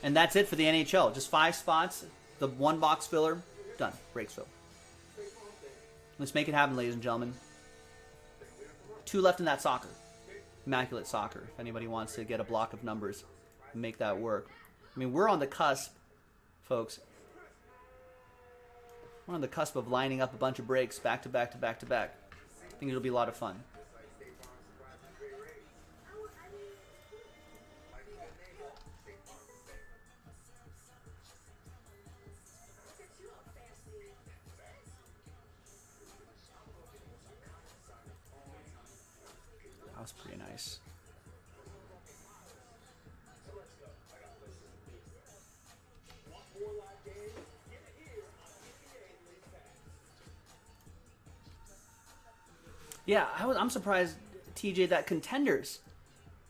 And that's it for the NHL. Just 5 spots. The 1 box filler. Done. Breaks fill. Let's make it happen, ladies and gentlemen. 2 left in that soccer. Immaculate Soccer. If anybody wants to get a block of numbers and make that work. I mean, we're on the cusp, folks. We're on the cusp of lining up a bunch of breaks back to back to back to back. I think it'll be a lot of fun. That was pretty nice. Yeah, I'm surprised, TJ, that Contenders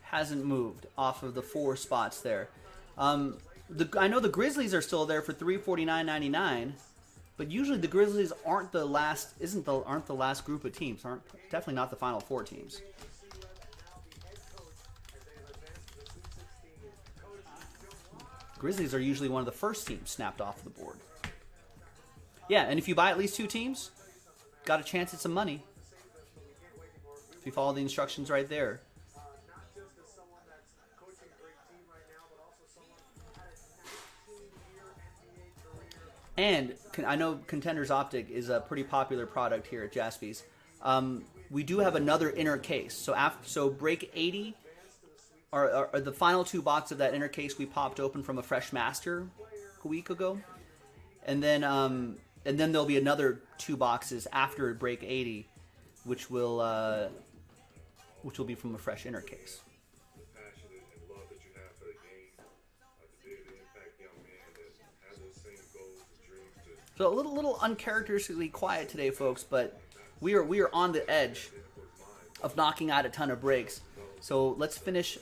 hasn't moved off of the 4 spots there. I know the Grizzlies are still there for $349.99, but usually the Grizzlies aren't the last group of teams. Definitely not the final 4 teams. Grizzlies are usually one of the first teams snapped off the board. Yeah, and if you buy at least 2 teams, got a chance at some money. If you follow the instructions right there. And I know Contenders Optic is a pretty popular product here at Jaspy's. We do have another inner case. So break 80 are the final 2 boxes of that inner case we popped open from a Fresh Master a week ago. And then there'll be another 2 boxes after break 80, which will be from a fresh inner case. So a little uncharacteristically quiet today, folks, but we are on the edge of knocking out a ton of breaks. So let's finish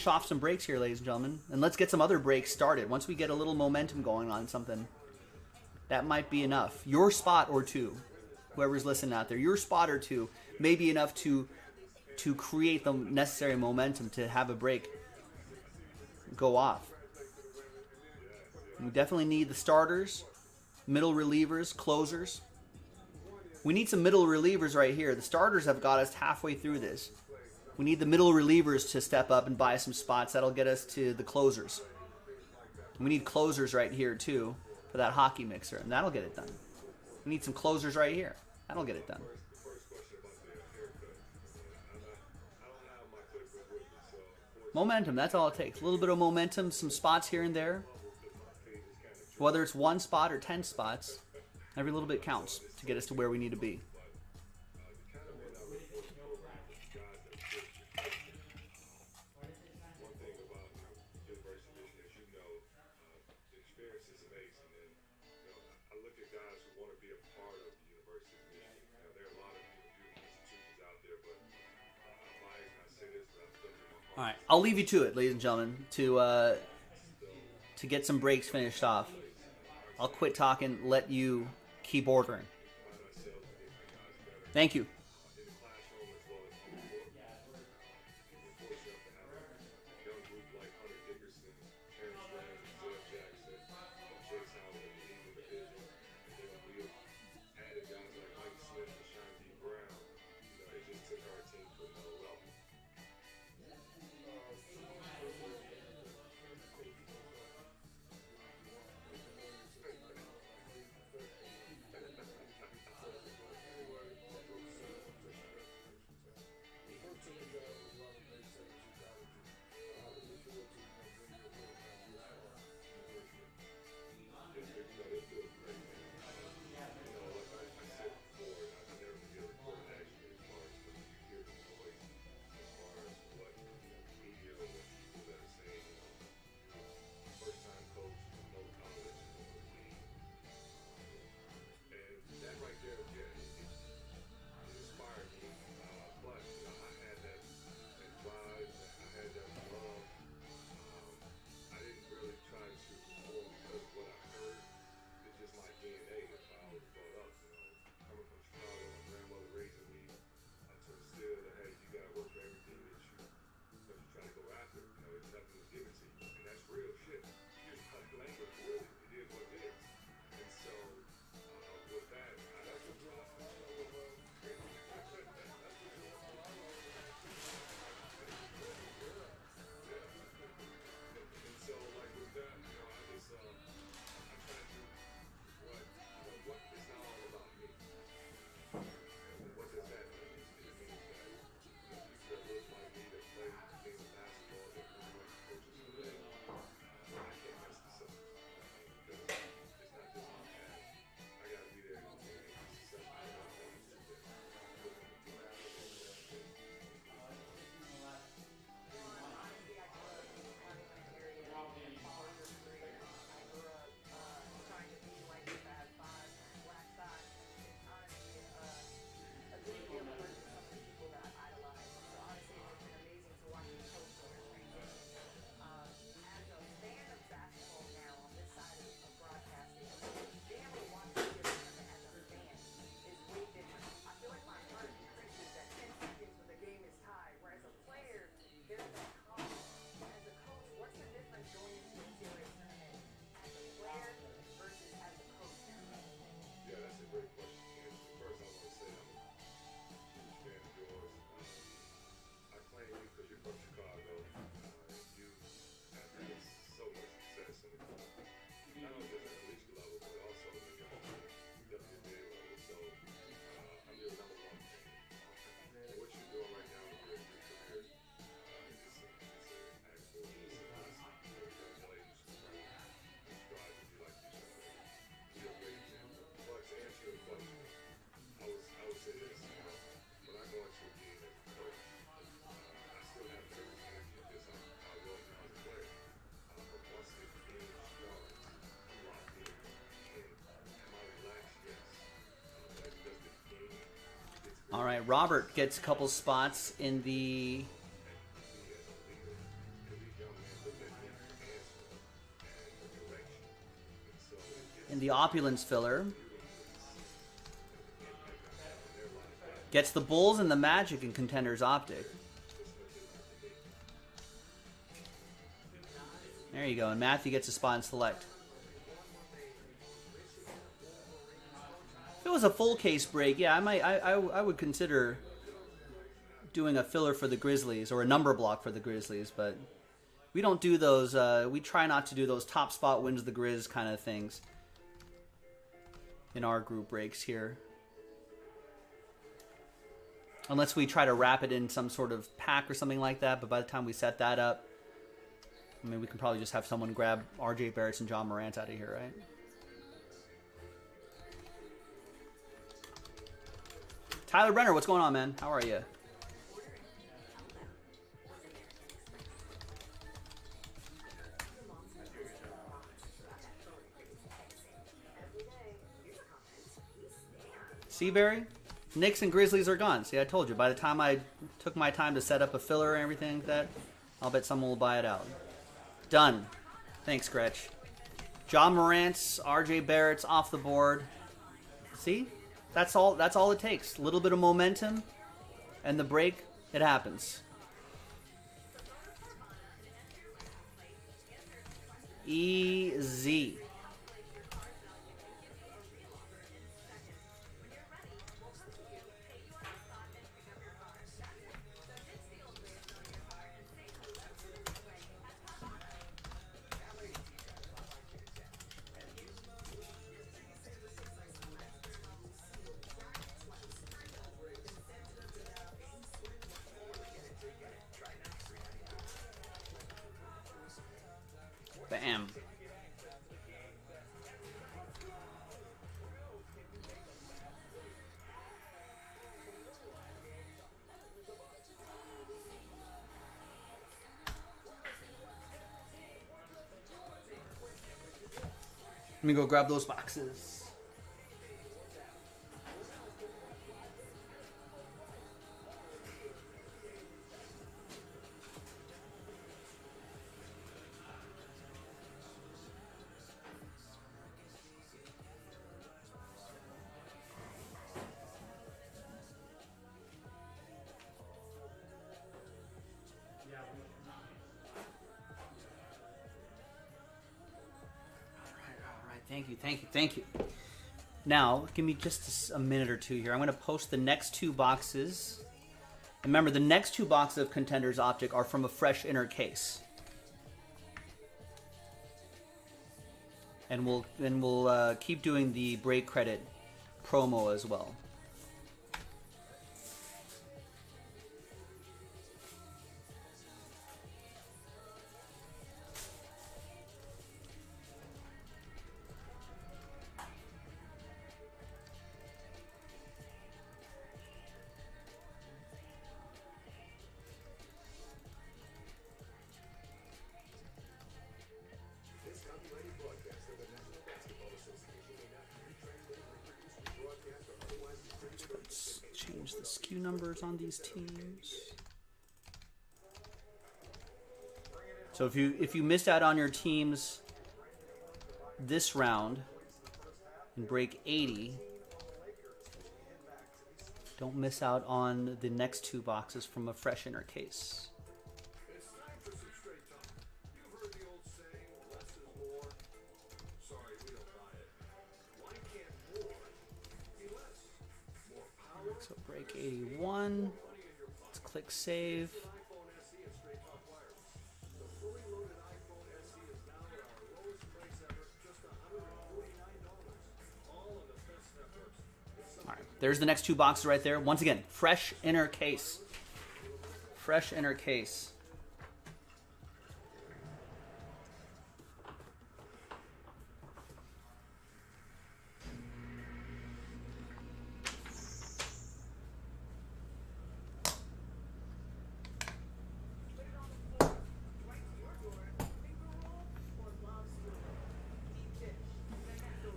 off some breaks here, ladies and gentlemen, and let's get some other breaks started. Once we get a little momentum going on something, that might be enough. Your spot or 2, whoever's listening out there, your spot or 2 may be enough to create the necessary momentum to have a break go off. We definitely need the starters, middle relievers, closers. We need some middle relievers right here. The starters have got us halfway through this. We need the middle relievers to step up and buy some spots. That'll get us to the closers. We need closers right here, too, for that hockey mixer, and that'll get it done. We need some closers right here. That'll get it done. Momentum, that's all it takes. A little bit of momentum, some spots here and there. Whether it's 1 spot or 10 spots, every little bit counts to get us to where we need to be. All right, I'll leave you to it, ladies and gentlemen, to get some breaks finished off. I'll quit talking, let you keep ordering. Thank you. All right, Robert gets a couple spots in the opulence filler. Gets the Bulls and the Magic in Contenders Optic. There you go, and Matthew gets a spot in Select. If it was a full case break, yeah, I would consider doing a filler for the Grizzlies or a number block for the Grizzlies, but we don't do those. We try not to do those top spot wins the Grizz kind of things in our group breaks here, unless we try to wrap it in some sort of pack or something like that. But by the time we set that up, I mean, we can probably just have someone grab RJ Barrett's and John Morant out of here, right? Tyler Brenner, what's going on, man? How are you? Seabury? Knicks and Grizzlies are gone. See, I told you. By the time I took my time to set up a filler and everything like that, I'll bet someone will buy it out. Done. Thanks, Gretch. John Morant's, RJ Barrett's off the board. See? That's all it takes. A little bit of momentum and the break, it happens. Easy. Bam. Let me go grab those boxes. Thank you. Now, give me just a minute or two here. I'm going to post the next two boxes. Remember, the next two boxes of Contenders Optic are from a fresh inner case. And we'll keep doing the break credit promo as well. Change the SKU numbers on these teams. So if you missed out on your teams this round in break 80, don't miss out on the next two boxes from a fresh inner case. It's time for some straight talk. You've heard the old saying, less is more. Sorry, we don't buy it. Why can't more be less? More power. So break 81. Let's click save. iPhone SE and straight talk wireless. The fully loaded iPhone SE is now at our lowest price ever, just $149. All of the best networks. All right, there's the next two boxes right there. Once again, fresh inner case. Fresh inner case.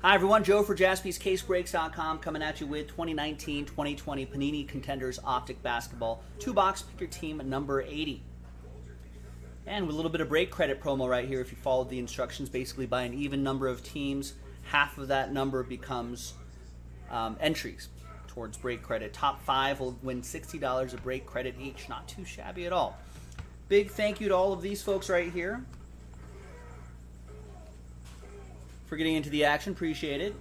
Hi everyone, Joe for JaspysCaseBreaks.com coming at you with 2019-2020 Panini Contenders Optic Basketball. 2-box, pick your team number 80. And with a little bit of break credit promo right here, if you followed the instructions, basically by an even number of teams, half of that number becomes entries towards break credit. Top 5 will win $60 of break credit each. Not too shabby at all. Big thank you to all of these folks right here for getting into the action. Appreciate it.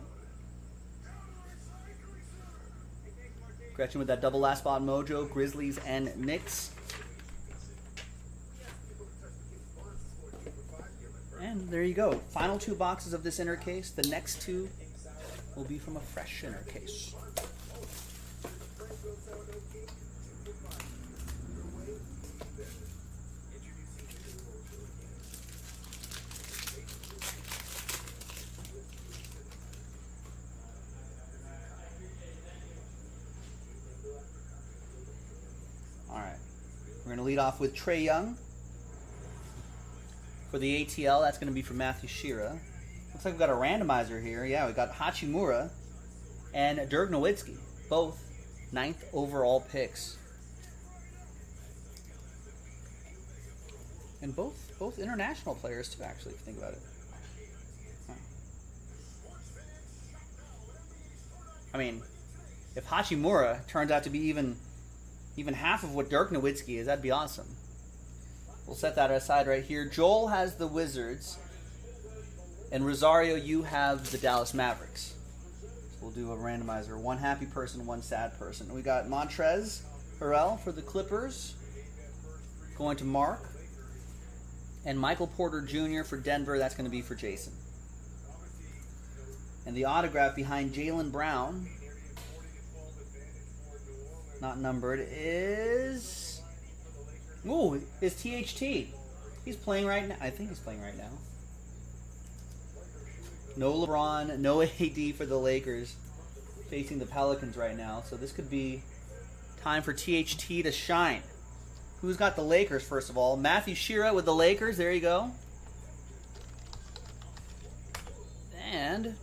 Gretchen with that double last spot mojo, Grizzlies and Knicks. And there you go. Final two boxes of this inner case. The next two will be from a fresh inner case. We're going to lead off with Trae Young. For the ATL, that's going to be for Matthew Shira. Looks like we've got a randomizer here. Yeah, we got Hachimura and Dirk Nowitzki, both 9th overall picks. And both international players too, actually, if you think about it. Huh. I mean, if Hachimura turns out to be even half of what Dirk Nowitzki is, that'd be awesome. We'll set that aside right here. Joel has the Wizards, and Rosario, you have the Dallas Mavericks. So we'll do a randomizer. One happy person, one sad person. We got Montrezl Harrell for the Clippers, going to Mark. And Michael Porter Jr. for Denver, that's going to be for Jason. And the autograph behind Jaylen Brown, not numbered, is... Ooh, is THT. He's playing right now. I think he's playing right now. No LeBron, no AD for the Lakers, facing the Pelicans right now. So this could be time for THT to shine. Who's got the Lakers, first of all? Matthew Shira with the Lakers. There you go. And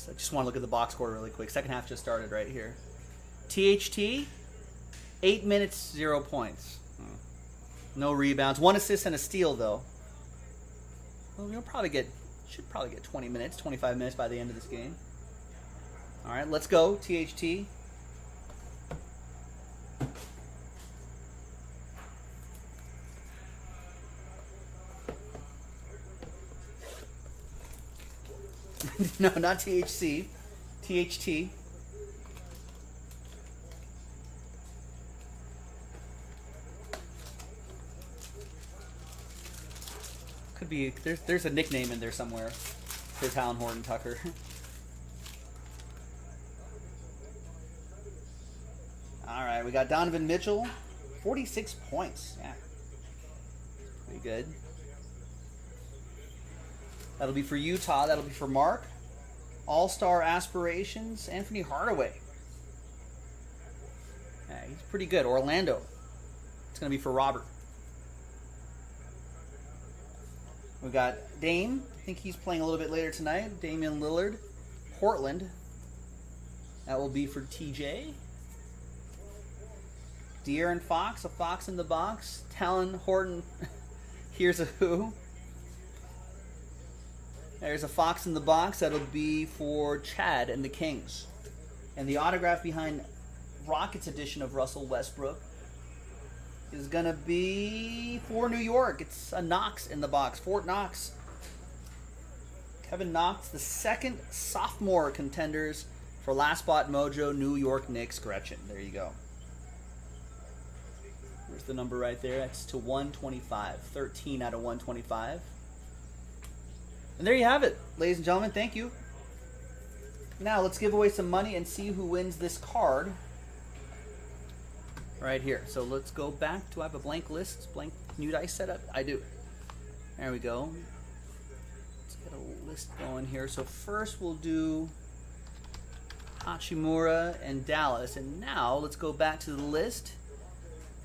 I just want to look at the box score really quick. Second half just started right here. THT, 8 minutes, 0 points. No rebounds. 1 assist and a steal, though. Well, should probably get 20 minutes, 25 minutes by the end of this game. All right, let's go, THT. No, not THC. THT. Could be, there's a nickname in there somewhere for Talon Horton Tucker. Alright, we got Donovan Mitchell. 46 points. Yeah. Pretty good. That'll be for Utah. That'll be for Mark. All-Star Aspirations, Anthony Hardaway. Yeah, he's pretty good. Orlando. It's going to be for Robert. We got Dame. I think he's playing a little bit later tonight. Damian Lillard. Portland. That will be for TJ. De'Aaron Fox. A Fox in the box. Talon Horton. Here's a who. There's a Fox in the box. That'll be for Chad and the Kings. And the autograph behind Rockets edition of Russell Westbrook is going to be for New York. It's a Knox in the box. Fort Knox. Kevin Knox, the second sophomore contenders for Last Spot Mojo, New York Knicks, Gretchen. There you go. Where's the number right there? That's to 125. 13 out of 125. And there you have it, ladies and gentlemen. Thank you. Now let's give away some money and see who wins this card right here. So let's go back. Do I have a blank list? Blank new dice set up? I do. There we go. Let's get a list going here. So first we'll do Hachimura and Dallas. And now let's go back to the list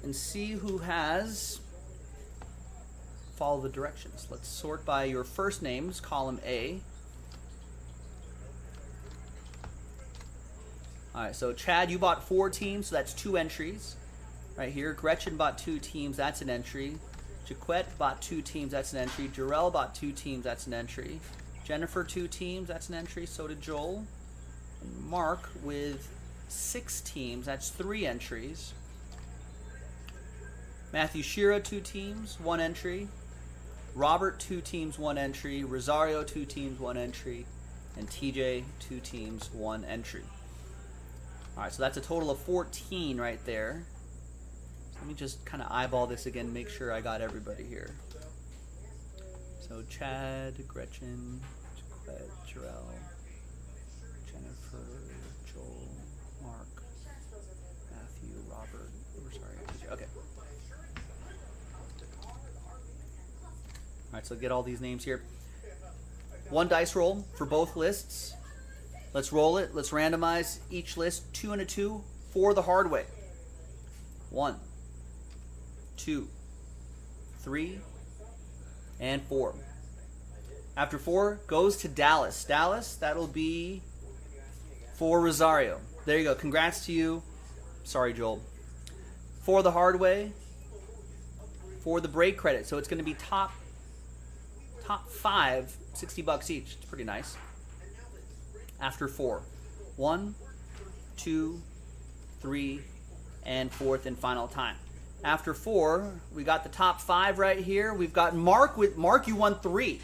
and see who has... Follow the directions. Let's sort by your first names, column A. Alright, so Chad, you bought 4 teams, so that's 2 entries. Right here. Gretchen bought 2 teams, that's an entry. Jaquette bought 2 teams, that's an entry. Jarrell bought 2 teams, that's an entry. Jennifer 2 teams, that's an entry. So did Joel. And Mark with 6 teams, that's 3 entries. Matthew Shira 2 teams, 1 entry. Robert 2 teams, 1 entry. Rosario 2 teams, 1 entry. And TJ 2 teams, 1 entry. Alright, so that's a total of 14 right there. So let me just kind of eyeball this again, make sure I got everybody here. So Chad, Gretchen, Jaquette, Jarrell, Jennifer, Joel, Mark, Matthew, Robert, Rosario, TJ. Okay. Alright, so get all these names here. 1 dice roll for both lists. Let's roll it. Let's randomize each list 2 and a 2 for the hard way. 1, 2, 3, and 4. After 4 goes to Dallas. Dallas, that'll be for Rosario. There you go. Congrats to you. Sorry, Joel. for the hard way for the break credit. So it's going to be top 5, $60 each. It's pretty nice. After 4. 1, 2, 3, and fourth and final time. After 4, we got the top 5 right here. We've got Mark. Mark, you won 3.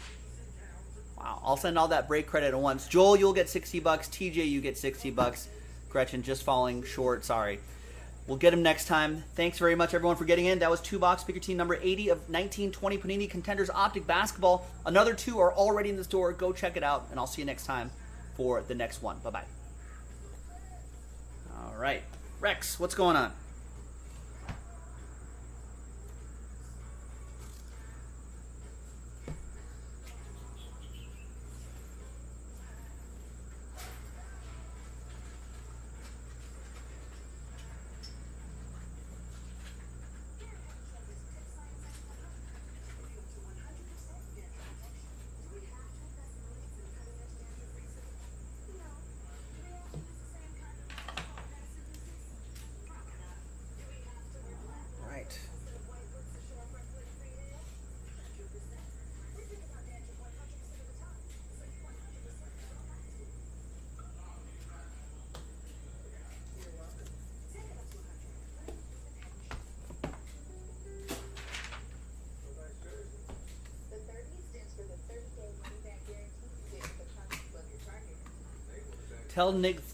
Wow, I'll send all that break credit at once. Joel, you'll get $60. TJ, you get $60. Gretchen, just falling short. Sorry. We'll get him next time. Thanks very much, everyone, for getting in. That was 2-box picker team number 80 of 1920 Panini Contenders Optic Basketball. Another 2 are already in the store. Go check it out, and I'll see you next time for the next one. Bye-bye. All right. Rex, what's going on?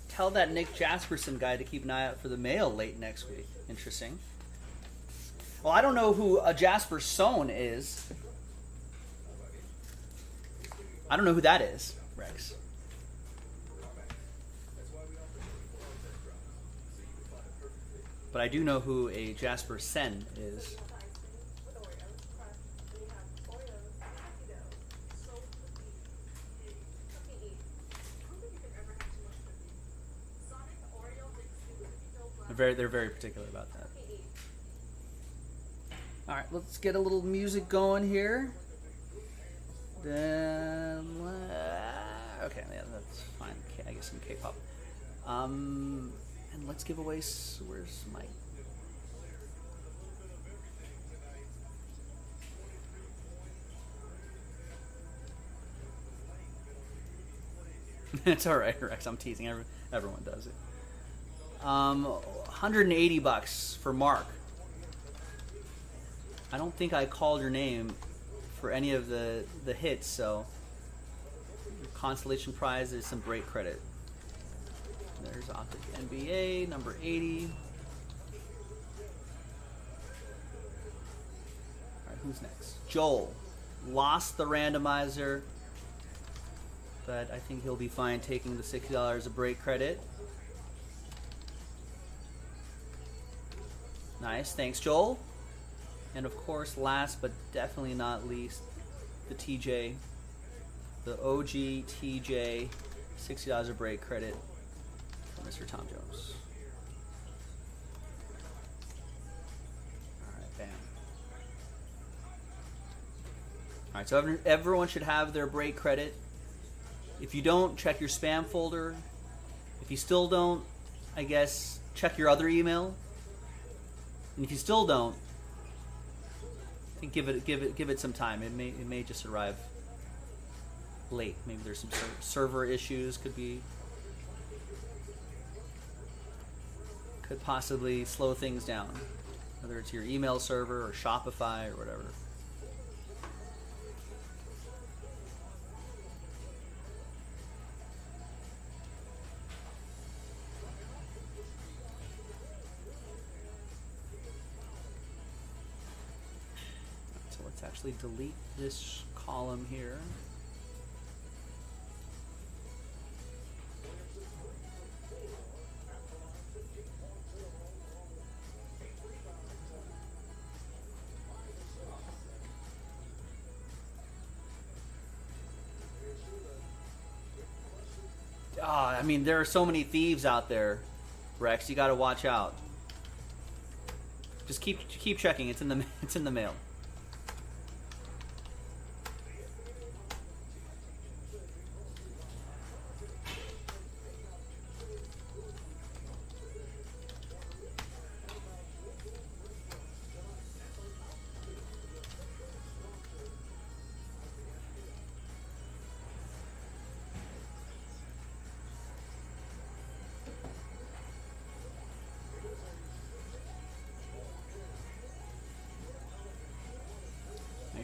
Tell that Nick Jasperson guy to keep an eye out for the mail late next week. Interesting. Well, I don't know who a Jasper Sohn is. I don't know who that is, Rex. But I do know who a Jasper Sen is. They're very particular about that. All right, let's get a little music going here. Then, okay, yeah, that's fine. I guess some K-pop. And let's give away. Where's Mike? It's all right, Rex. I'm teasing. Everyone does it. $180 for Mark. I don't think I called your name for any of the hits, so your consolation prize is some break credit. There's Optic NBA, number 80. Alright, who's next? Joel. Lost the randomizer, but I think he'll be fine taking the $60 of break credit. Nice, thanks, Joel. And of course, last but definitely not least, the TJ, the OG TJ, $60 of break credit for Mr. Tom Jones. All right, bam. All right, so everyone should have their break credit. If you don't, check your spam folder. If you still don't, I guess check your other email. And if you still don't, I think give it some time. It may just arrive late. Maybe there's some server issues. Could possibly slow things down. Whether it's your email server or Shopify or whatever. Actually delete this column here. I mean, there are so many thieves out there, Rex. You got to watch out. Just keep checking. It's in the mail.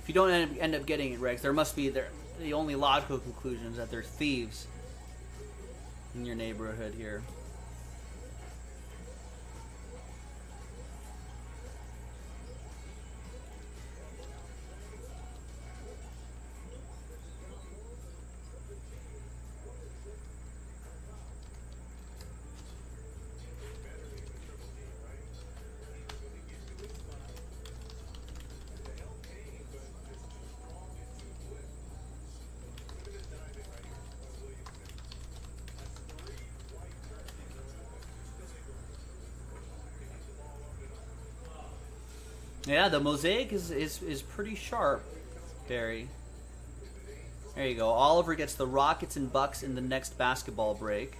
If you don't end up getting it, Rex, there must be the only logical conclusion is that there's thieves in your neighborhood here. Yeah, the mosaic is pretty sharp, Barry. There you go. Oliver gets the Rockets and Bucks in the next basketball break.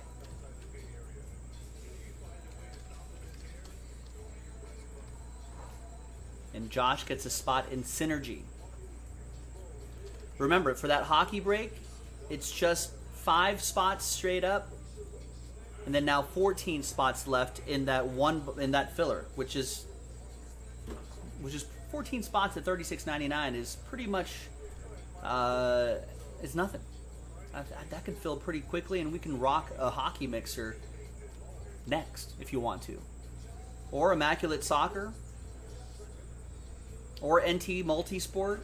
And Josh gets a spot in Synergy. Remember, for that hockey break, it's just 5 spots straight up, and then now 14 spots left in that filler, which is 14 spots at $36.99 is pretty much is nothing. That could fill pretty quickly, and we can rock a hockey mixer next if you want to, or Immaculate Soccer, or NT Multisport,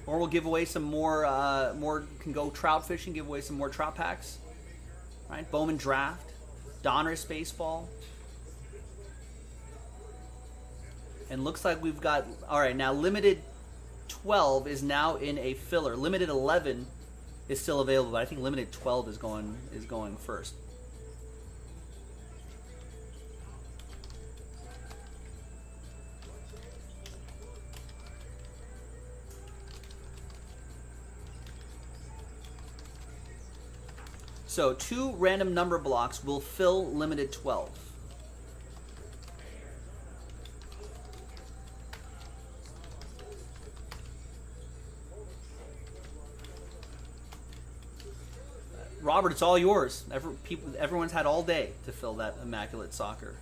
or we'll give away some more. Can go trout fishing, give away some more trout packs. Right, Bowman Draft, Donruss Baseball. And looks like we've got, all right, now limited 12 is now in a filler. Limited 11 is still available, but I think limited 12 is going first. So 2 random number blocks will fill limited 12. Robert, it's all yours. Everyone's had all day to fill that Immaculate Soccer.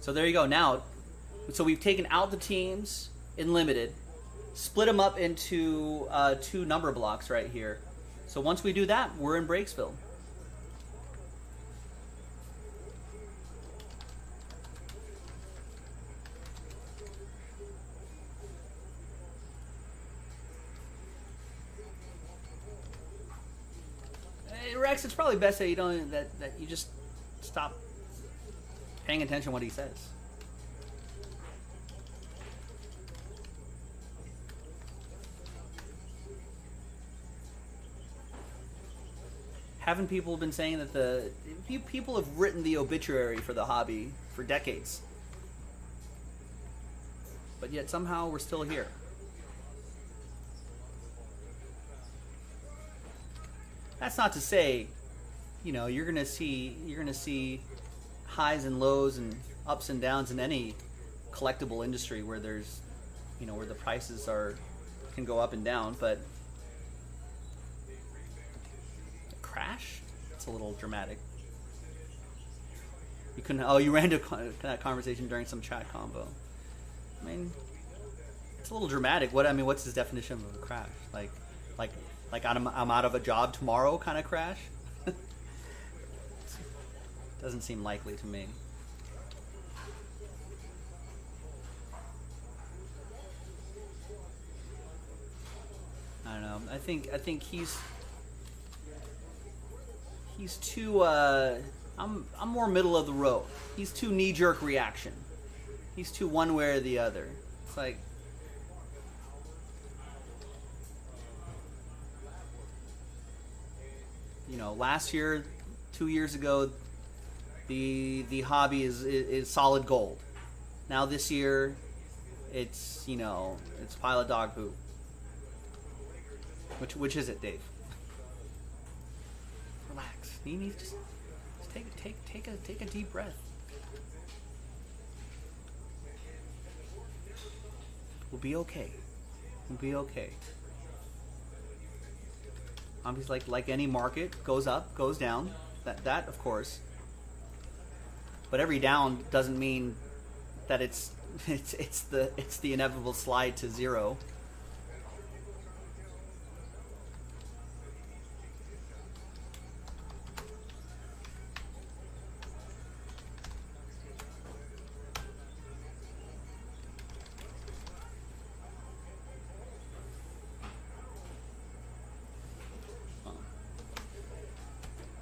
So there you go. Now, so we've taken out the teams in limited, split them up into 2 number blocks right here. So once we do that, we're in Breaksville. Hey, Rex, it's probably best that you don't that you just stop paying attention to what he says. Haven't people been saying that people have written the obituary for the hobby for decades, but yet somehow we're still here? That's not to say, you're gonna see highs and lows and ups and downs in any collectible industry where there's, where the prices can go up and down, but crash? It's a little dramatic. You couldn't. Oh, you ran to that conversation during some chat combo. I mean, it's a little dramatic. What's his definition of a crash? Like I'm out of a job tomorrow kind of crash? Doesn't seem likely to me. I don't know. I think he's too I'm more middle of the road. He's too knee-jerk reaction. He's too one way or the other. It's like, last year, 2 years ago, the hobby is solid gold. Now this year, it's it's a pile of dog poop. Which is it, Dave? Relax. You need to just take a deep breath. We'll be okay. We'll be okay. Obviously, like any market, goes up, goes down. That of course. But every down doesn't mean that it's the inevitable slide to zero.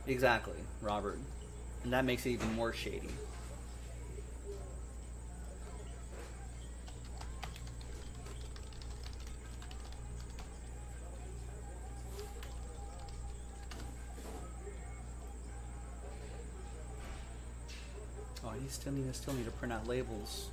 Exactly, Robert. And that makes it even more shady. Oh, I still need to print out labels.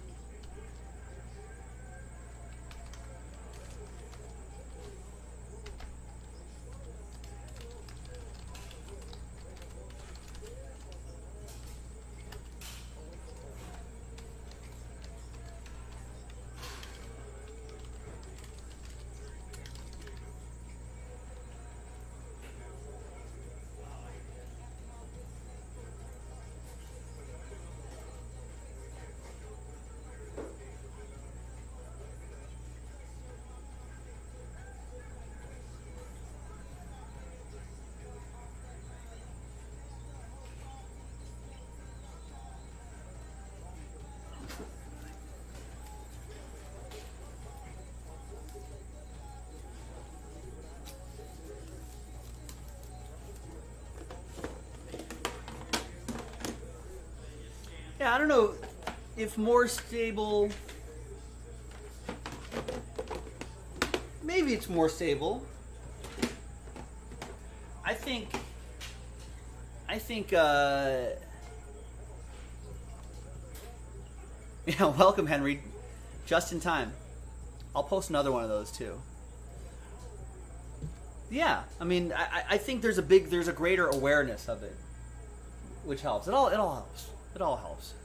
Yeah, I don't know if more stable. Maybe it's more stable. I think. Yeah, welcome, Henry. Just in time. I'll post another one of those too. Yeah, I mean, I think there's a greater awareness of it, which helps. It all helps. It all helps.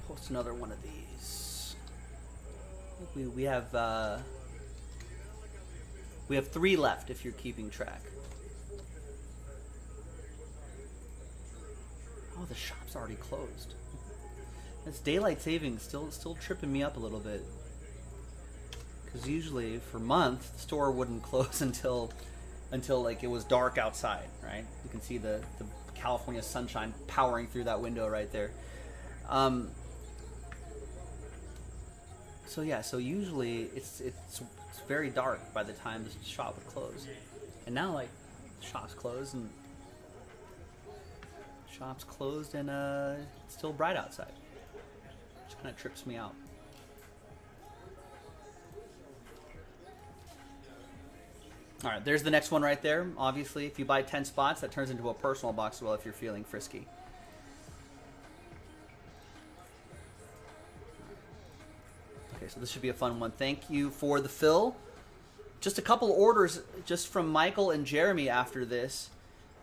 Post another one of these. We have 3 left if you're keeping track. Oh, the shop's already closed. It's daylight savings still tripping me up a little bit. Because usually for months the store wouldn't close until like it was dark outside, right? You can see the California sunshine powering through that window right there. So yeah, so usually it's very dark by the time the shop would close, and now like the shop's closed and it's still bright outside, which kind of trips me out. All right, there's the next one right there. Obviously, if you buy 10 spots, that turns into a personal box as well if you're feeling frisky. Okay, so this should be a fun one. Thank you for the fill. Just a couple orders just from Michael and Jeremy after this.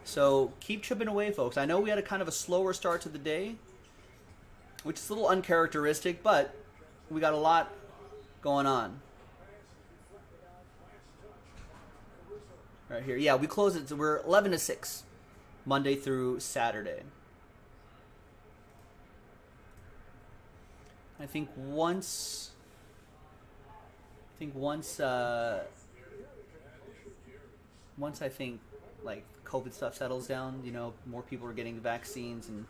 So keep chipping away, folks. I know we had a kind of a slower start to the day, which is a little uncharacteristic, but we got a lot going on. Right here. Yeah, we close it. So we're 11 to 6, Monday through Saturday. I think once I think like COVID stuff settles down, you know, more people are getting the vaccines, and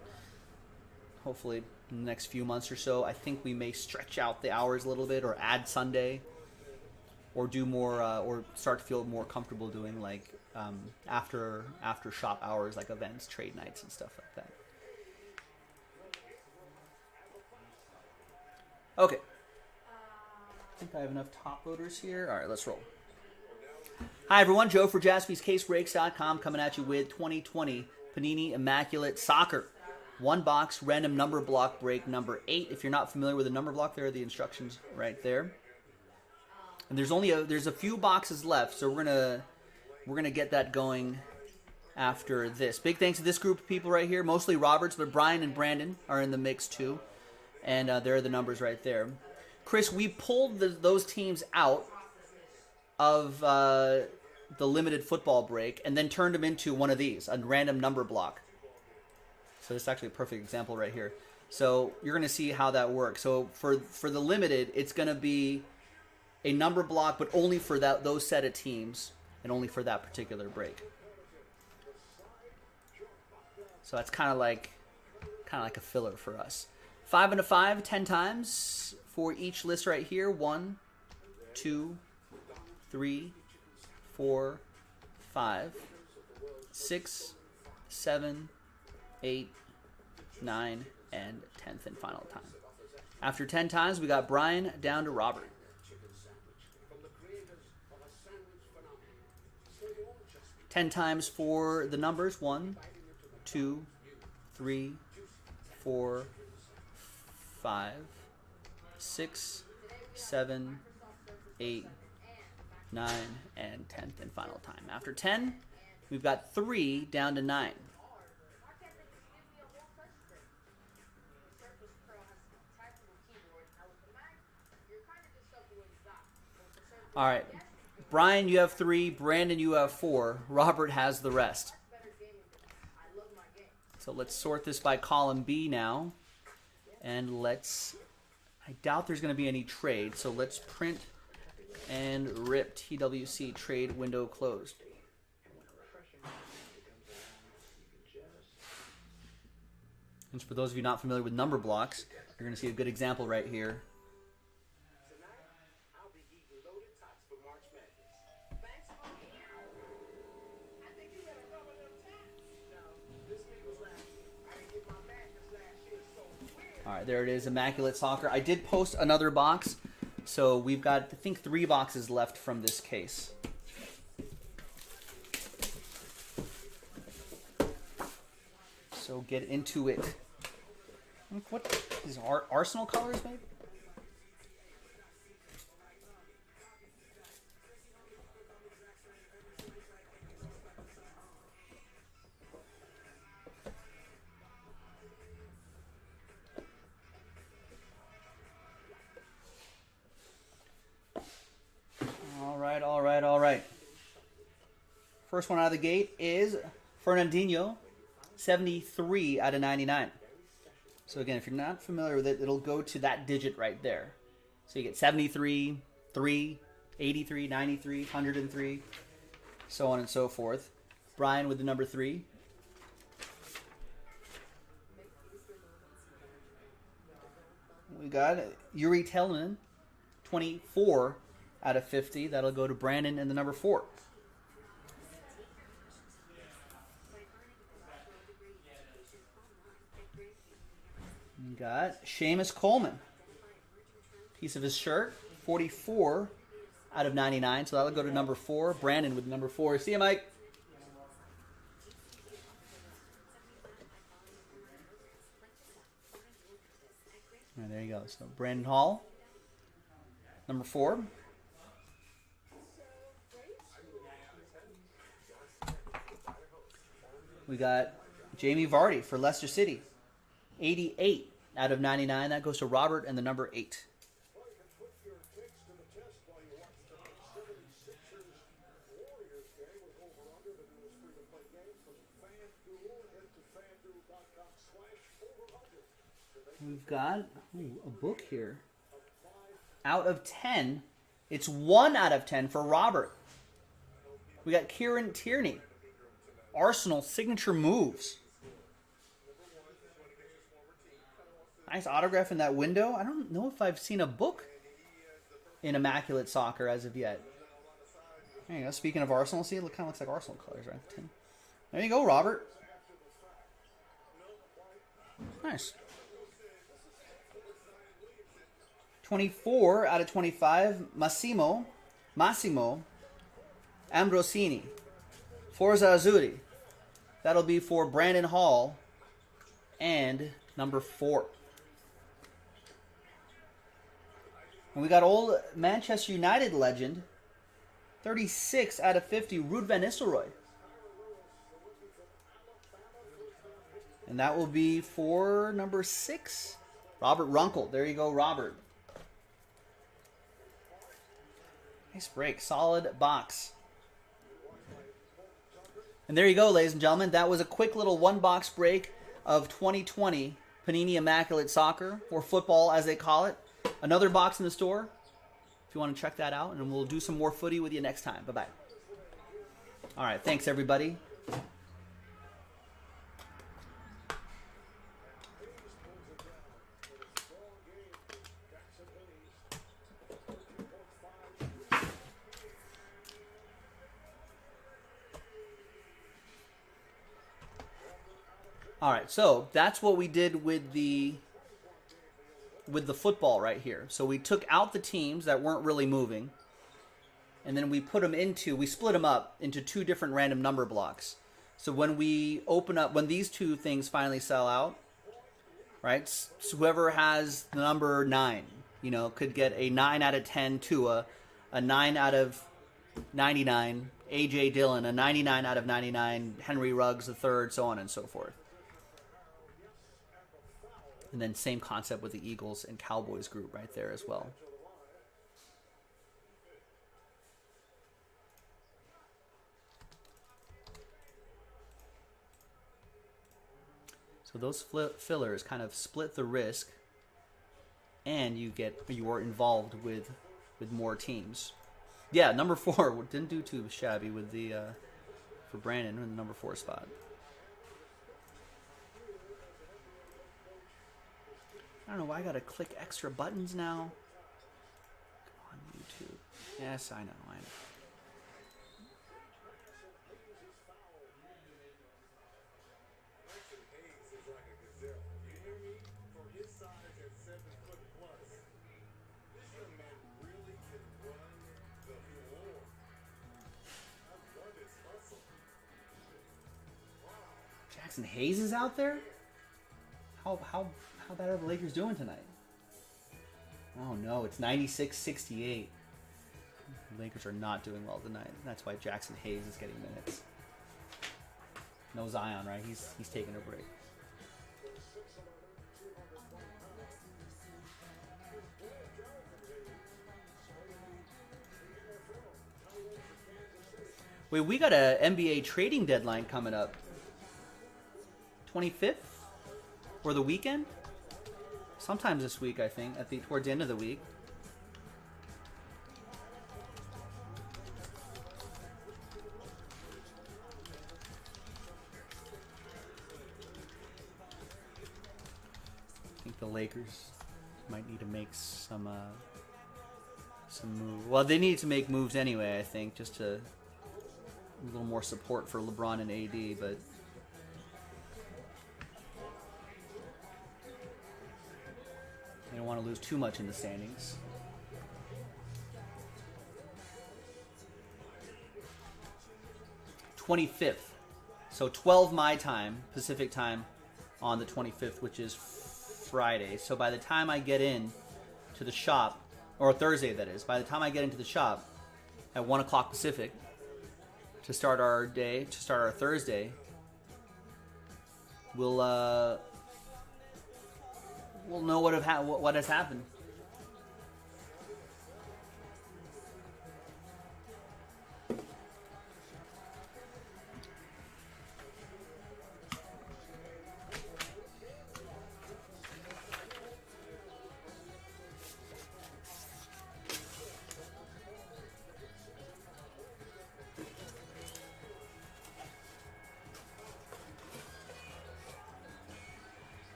hopefully in the next few months or so, I think we may stretch out the hours a little bit, or add Sunday, or do more, or start to feel more comfortable doing like after shop hours, like events, trade nights, and stuff like that. Okay. I think I have enough top loaders here. All right, let's roll. Hi, everyone. Joe for JaspysCaseBreaks.com coming at you with 2020 Panini Immaculate Soccer. One box, random number block break number 8. If you're not familiar with the number block, there are the instructions right there. And there's a few boxes left, so we're gonna get that going after this. Big thanks to this group of people right here, mostly Roberts, but Brian and Brandon are in the mix too. And there are the numbers right there. Chris, we pulled those teams out of the limited football break and then turned them into one of these, a random number block. So this is actually a perfect example right here. So you're going to see how that works. So for the limited, it's going to be a number block, but only for those set of teams and only for that particular break. So that's kind of like a filler for us. 5 and a 5, 10 times for each list right here. 1, 2, 3, 4, 5, 6, 7, 8, 9, and 10th and final time. After 10 times, we got Brian down to Robert. 10 times for the numbers. 1, 2, 3, 4, 5, 6, 7, 8, 9, and 10th and final time. After 10, we've got 3 down to 9. All right. Brian, you have 3. Brandon, you have 4. Robert has the rest. So let's sort this by column B now. And I doubt there's going to be any trade. So let's print and rip TWC trade window closed. And for those of you not familiar with number blocks, you're going to see a good example right here. All right, there it is, Immaculate Soccer. I did post another box, so we've got, I think, 3 boxes left from this case. So get into it. What is Arsenal colors, maybe? All right. First one out of the gate is Fernandinho, 73 out of 99. So again, if you're not familiar with it, it'll go to that digit right there. So you get 73, 3, 83, 93, 103, so on and so forth. Brian with the number 3. We got Yuri Tellman, 24 out of 50. That'll go to Brandon and the number 4. We got Seamus Coleman. Piece of his shirt, 44 out of 99. So that'll go to number 4. Brandon with number 4. See you, Mike. All right, there you go. So Brandon Hall, number 4. We got Jamie Vardy for Leicester City, 88 out of 99. That goes to Robert and the number 8. We've got a book here. Out of 10, it's 1 out of 10 for Robert. We got Kieran Tierney. Arsenal signature moves. Nice autograph in that window. I don't know if I've seen a book in Immaculate Soccer as of yet. There you go. Speaking of Arsenal, see, it kind of looks like Arsenal colors, right? There you go, Robert. Nice. 24 out of 25, Massimo Ambrosini. Forza Azzurri. That'll be for Brandon Hall and number 4. And we got old Manchester United legend, 36 out of 50, Ruud van Nistelrooy. And that will be for number 6, Robert Runkle. There you go, Robert. Nice break. Solid box. And there you go, ladies and gentlemen. That was a quick little one-box break of 2020 Panini Immaculate Soccer, or football as they call it. Another box in the store if you want to check that out. And we'll do some more footy with you next time. Bye-bye. All right. Thanks, everybody. All right, so that's what we did with the football right here. So we took out the teams that weren't really moving, and then we split them up into 2 different random number blocks. So when we open up, when these 2 things finally sell out, right? So whoever has the number 9, could get a 9 out of 10 Tua, a 9 out of 99 A.J. Dillon, a 99 out of 99 Henry Ruggs III, so on and so forth. And then same concept with the Eagles and Cowboys group right there as well. So those fillers kind of split the risk, and you are involved with more teams. Yeah, number 4 didn't do too shabby with the for Brandon in the number 4 spot. I don't know why I gotta click extra buttons now. Come on, YouTube. Yes, I know. Hayes is like a gazelle. You hear me? For his size at 7 foot plus, this young man really can run the floor. I love his hustle. Wow. Jackson Hayes is out there? How bad are the Lakers doing tonight? Oh no, it's 96-68. The Lakers are not doing well tonight. That's why Jackson Hayes is getting minutes. No Zion, right? He's taking a break. Wait, we got a NBA trading deadline coming up. 25th? Or the weekend? Sometimes this week, I think, towards the end of the week. I think the Lakers might need to make some move. Well, they need to make moves anyway, I think, just to a little more support for LeBron and AD, but they don't want to lose too much in the standings. '25th, so 12 my time, Pacific time, on the 25th, which is Friday. So by the time I get in to the shop, or Thursday that is, by the time I get into the shop at 1 o'clock Pacific to start our day, to start our Thursday, we'll know what has happened.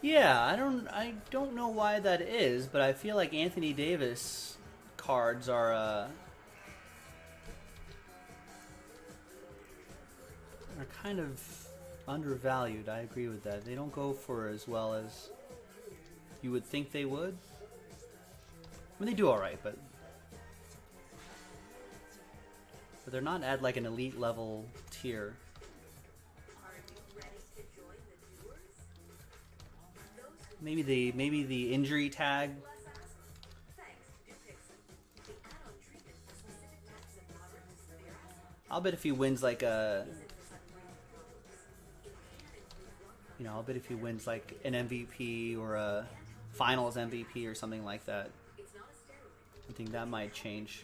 Yeah, I don't know why that is, but I feel like Anthony Davis cards are kind of undervalued. I agree with that. They don't go for as well as you would think they would. I mean, they do all right, but they're not at like an elite level tier. Maybe the injury tag. I'll bet if he wins like a, I'll bet if he wins like an MVP or a Finals MVP or something like that. I think that might change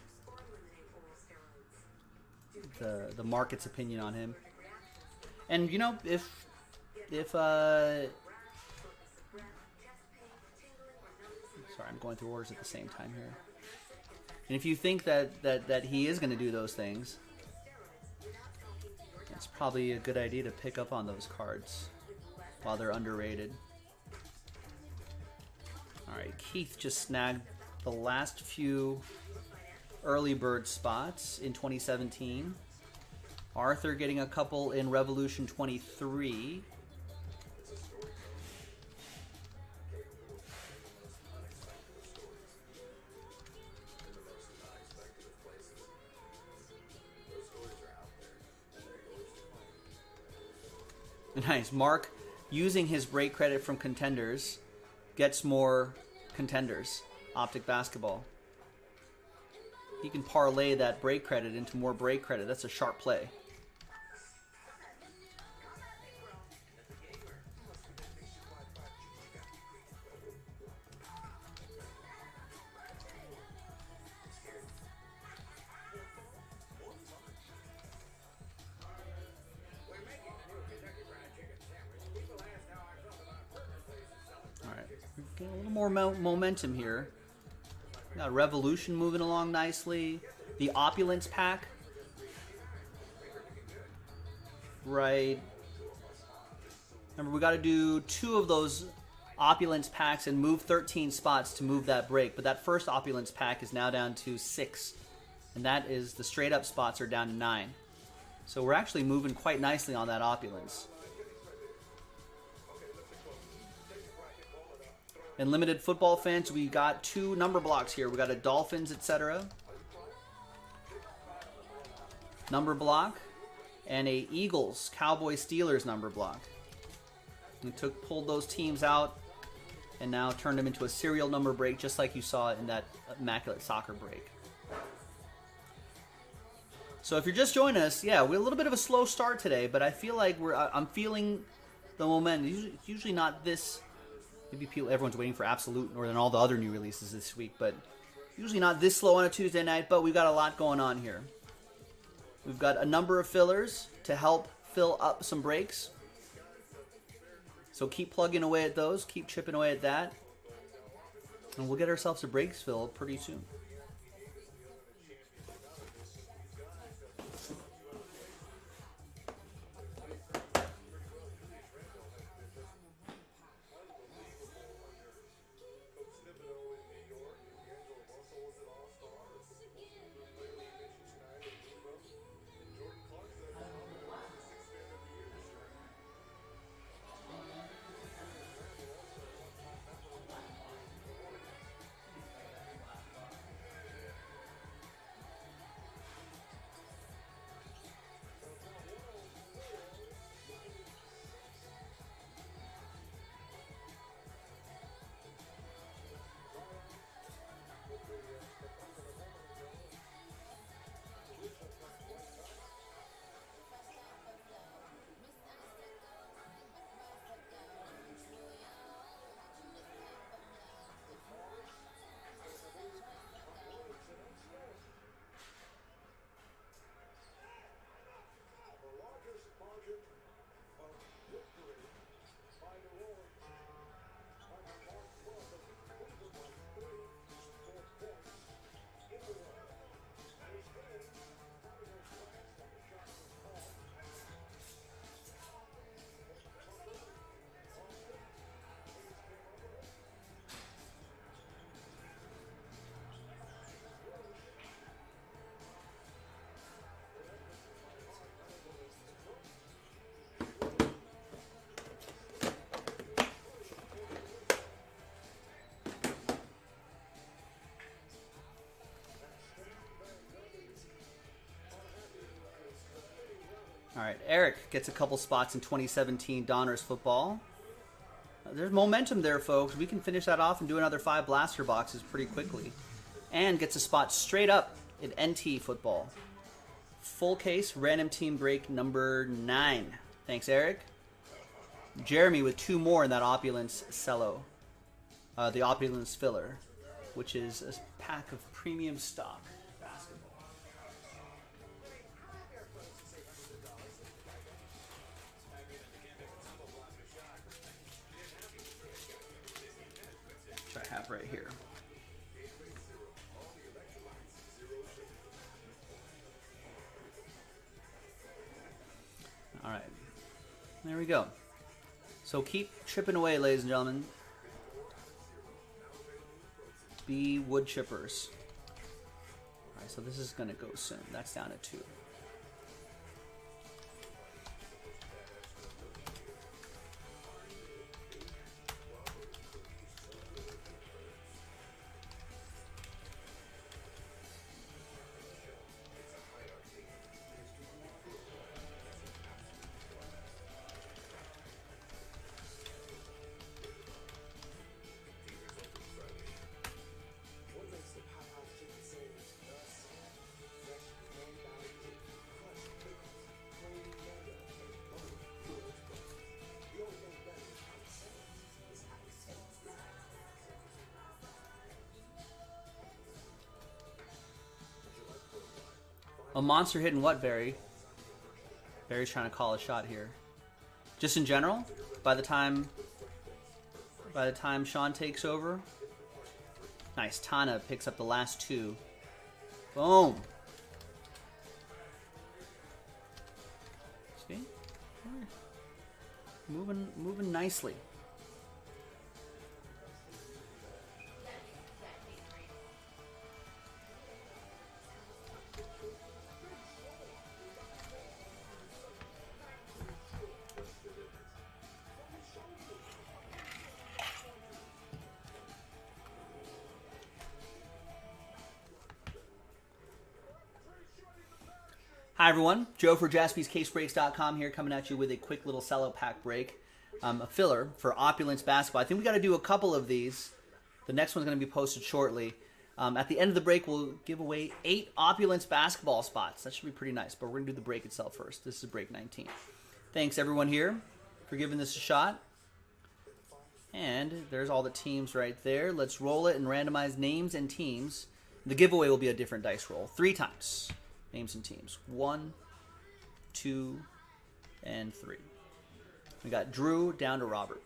the market's opinion on him. And if sorry, I'm going through orders at the same time here. And if you think that he is going to do those things, it's probably a good idea to pick up on those cards while they're underrated. All right, Keith just snagged the last few early bird spots in 2017. Arthur getting a couple in Revolution 23. Nice. Mark, using his break credit from Contenders, gets more Contenders. Optic Basketball. He can parlay that break credit into more break credit. That's a sharp play. Getting a little more momentum here. Got Revolution moving along nicely. The Opulence pack. Right. Remember, we got to do 2 of those Opulence packs and move 13 spots to move that break. But that first Opulence pack is now down to 6. And that is, the straight up spots are down to 9. So we're actually moving quite nicely on that Opulence. And limited football fans, we got 2 number blocks here. We got a Dolphins, etc. number block, and a Eagles, Cowboys, Steelers number block. We pulled those teams out, and now turned them into a serial number break, just like you saw in that Immaculate Soccer break. So if you're just joining us, yeah, we're a little bit of a slow start today, but I feel like I'm feeling the momentum. It's usually not this. Maybe everyone's waiting for Absolute or than all the other new releases this week, but usually not this slow on a Tuesday night, but we've got a lot going on here. We've got a number of fillers to help fill up some breaks. So keep plugging away at those, keep chipping away at that, and we'll get ourselves a breaks fill pretty soon. All right, Eric gets a couple spots in 2017 Donners football. There's momentum there, folks. We can finish that off and do another 5 blaster boxes pretty quickly. And gets a spot straight up in NT football. Full case, random team break number 9. Thanks, Eric. Jeremy with 2 more in that Opulence cello. The Opulence filler, which is a pack of premium stock basketball. Which I have right here. All right, there we go. So keep chipping away, ladies and gentlemen. Be wood chippers. All right, so this is gonna go soon. That's down at 2. A monster hitting what, Barry? Barry's trying to call a shot here. Just in general, by the time Sean takes over. Nice. Tana picks up the last 2. Boom. See? Moving nicely. Hi everyone, Joe for JaspysCaseBreaks.com here, coming at you with a quick little cello pack break, a filler for Opulence Basketball. I think we got to do a couple of these. The next one's going to be posted shortly. At the end of the break, we'll give away 8 Opulence Basketball spots. That should be pretty nice, but we're going to do the break itself first. This is break 19. Thanks everyone here for giving this a shot. And there's all the teams right there. Let's roll it and randomize names and teams. The giveaway will be a different dice roll, 3 times. Names and teams. 1, 2, and 3. We got Drew down to Robert.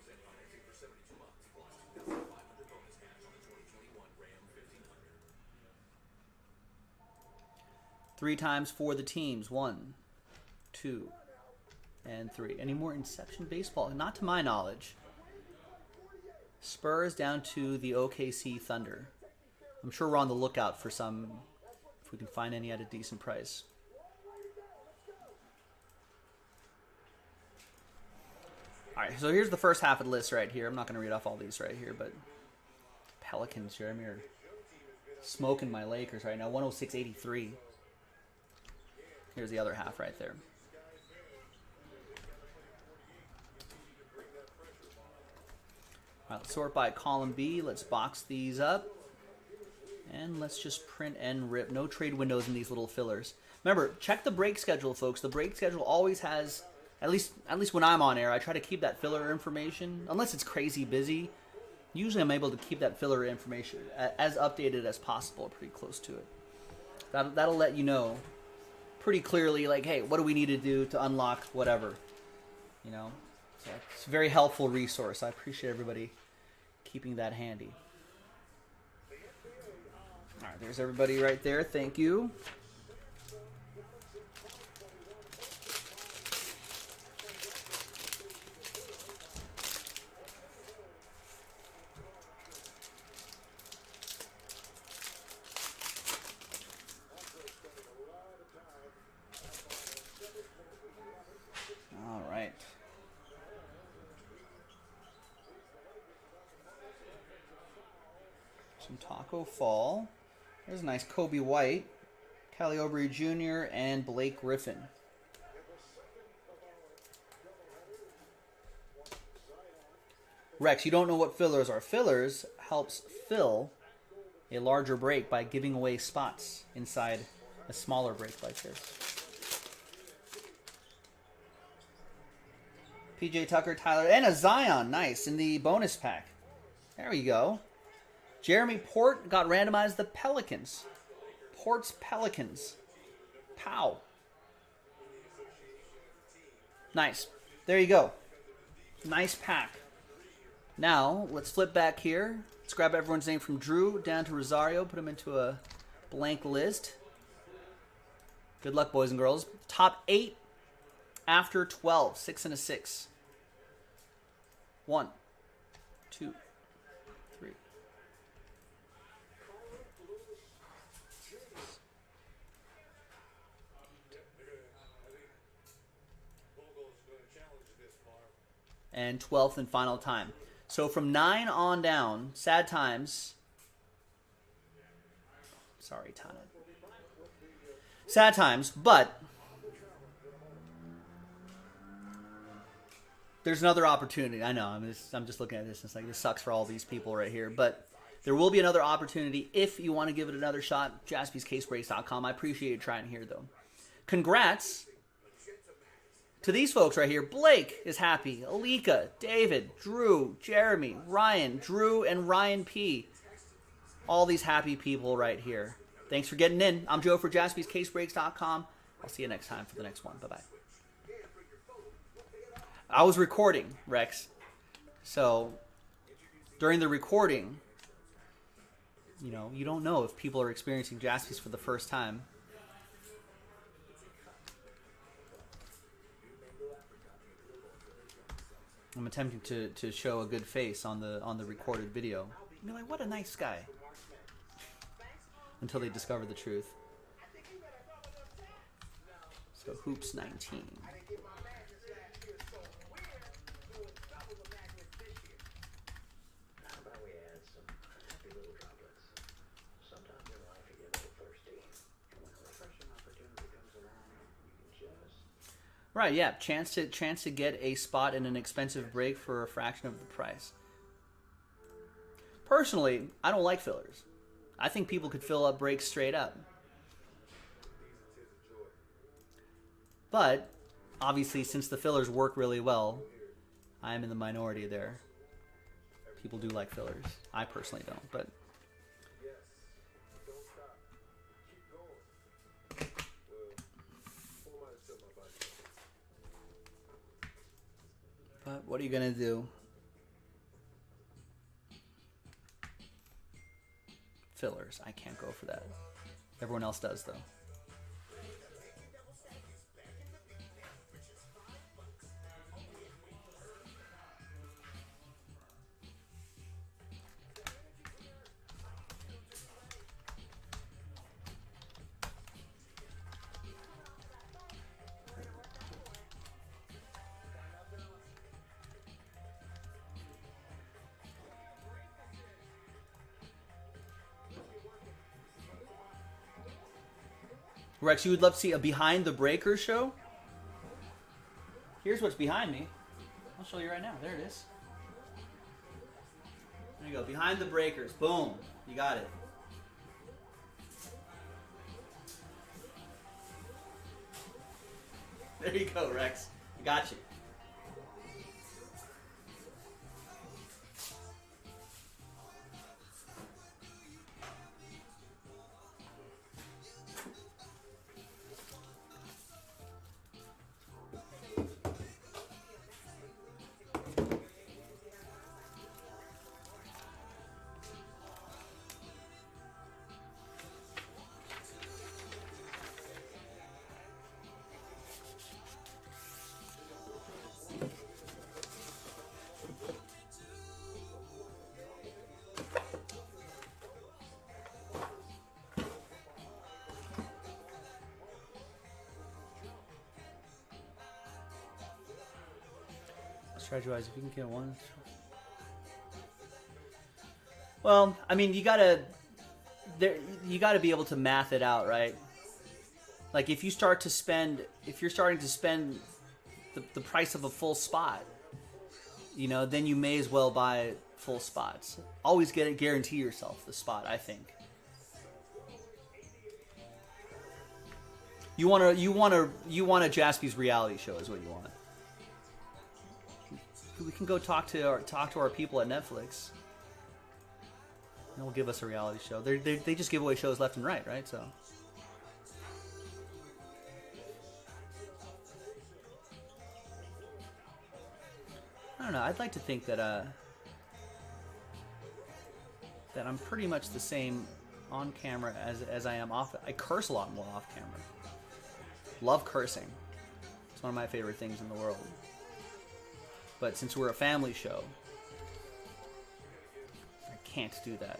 Three times for the teams. 1, 2, and 3. Any more Inception baseball? Not to my knowledge. Spurs down to the OKC Thunder. I'm sure we're on the lookout for some, if we can find any at a decent price. All right, so here's the first half of the list right here. I'm not going to read off all these right here, but Pelicans, Jeremy, are smoking my Lakers right now. 106.83. Here's the other half right there. All right, let's sort by column B. Let's box these up. And let's just print and rip. No trade windows in these little fillers. Remember, check the break schedule, folks. The break schedule always has, at least when I'm on air, I try to keep that filler information, unless it's crazy busy. Usually I'm able to keep that filler information as updated as possible, pretty close to it. That'll let you know pretty clearly, like, hey, what do we need to do to unlock whatever? You know? So it's a very helpful resource. I appreciate everybody keeping that handy. All right, there's everybody right there. Thank you. All right. Some Taco Fall. There's a nice Kobe White, Kelly Oubre Jr., and Blake Griffin. Rex, you don't know what fillers are. Fillers helps fill a larger break by giving away spots inside a smaller break like this. PJ Tucker, Tyler, and a Zion. Nice in the bonus pack. There we go. Jeremy Port got randomized the Pelicans. Port's Pelicans. Pow. Nice. There you go. Nice pack. Now, let's flip back here. Let's grab everyone's name from Drew down to Rosario. Put them into a blank list. Good luck, boys and girls. Top 8 after 12. 6 and a 6. 1, 2, 3. And 12th and final time. So from 9 on down, sad times. Sorry, Tana. Sad times, but there's another opportunity. I know, I'm just looking at this. It's like, this sucks for all these people right here. But there will be another opportunity if you want to give it another shot. JaspysCaseBreaks.com. I appreciate you trying here, though. Congrats to these folks right here. Blake is happy. Alika, David, Drew, Jeremy, Ryan, Drew, and Ryan P. All these happy people right here. Thanks for getting in. I'm Joe for JaspysCaseBreaks.com. I'll see you next time for the next one. Bye-bye. I was recording, Rex. So, during the recording, you know, you don't know if people are experiencing Jaspys for the first time. I'm attempting to show a good face on the recorded video. You're like, what a nice guy. Until they discover the truth. So Hoops 19. How about we add some happy little droplets? Sometimes in life you get a little thirsty. And when a refreshing opportunity comes along, you can just... Right, yeah. Chance to get a spot in an expensive break for a fraction of the price. Personally, I don't like fillers. I think people could fill up breaks straight up. But, obviously, since the fillers work really well, I'm in the minority there. People do like fillers. I personally don't, but... But what are you going to do? Fillers. I can't go for that. Everyone else does, though. Rex, you would love to see a Behind the Breakers show? Here's what's behind me. I'll show you right now. There it is. There you go. Behind the Breakers. Boom. You got it. There you go, Rex. I got you. Strategize if you can get one. Well, I mean, you gotta be able to math it out, right? Like if you're starting to spend the price of a full spot, you know, then you may as well buy full spots. Always guarantee yourself the spot, I think. You want a Jaspy's reality show is what you want. We can go talk to our people at Netflix. And they'll give us a reality show. They just give away shows left and right? So. I don't know. I'd like to think that that I'm pretty much the same on camera as I am off. I curse a lot more off camera. Love cursing. It's one of my favorite things in the world. But since we're a family show, I can't do that.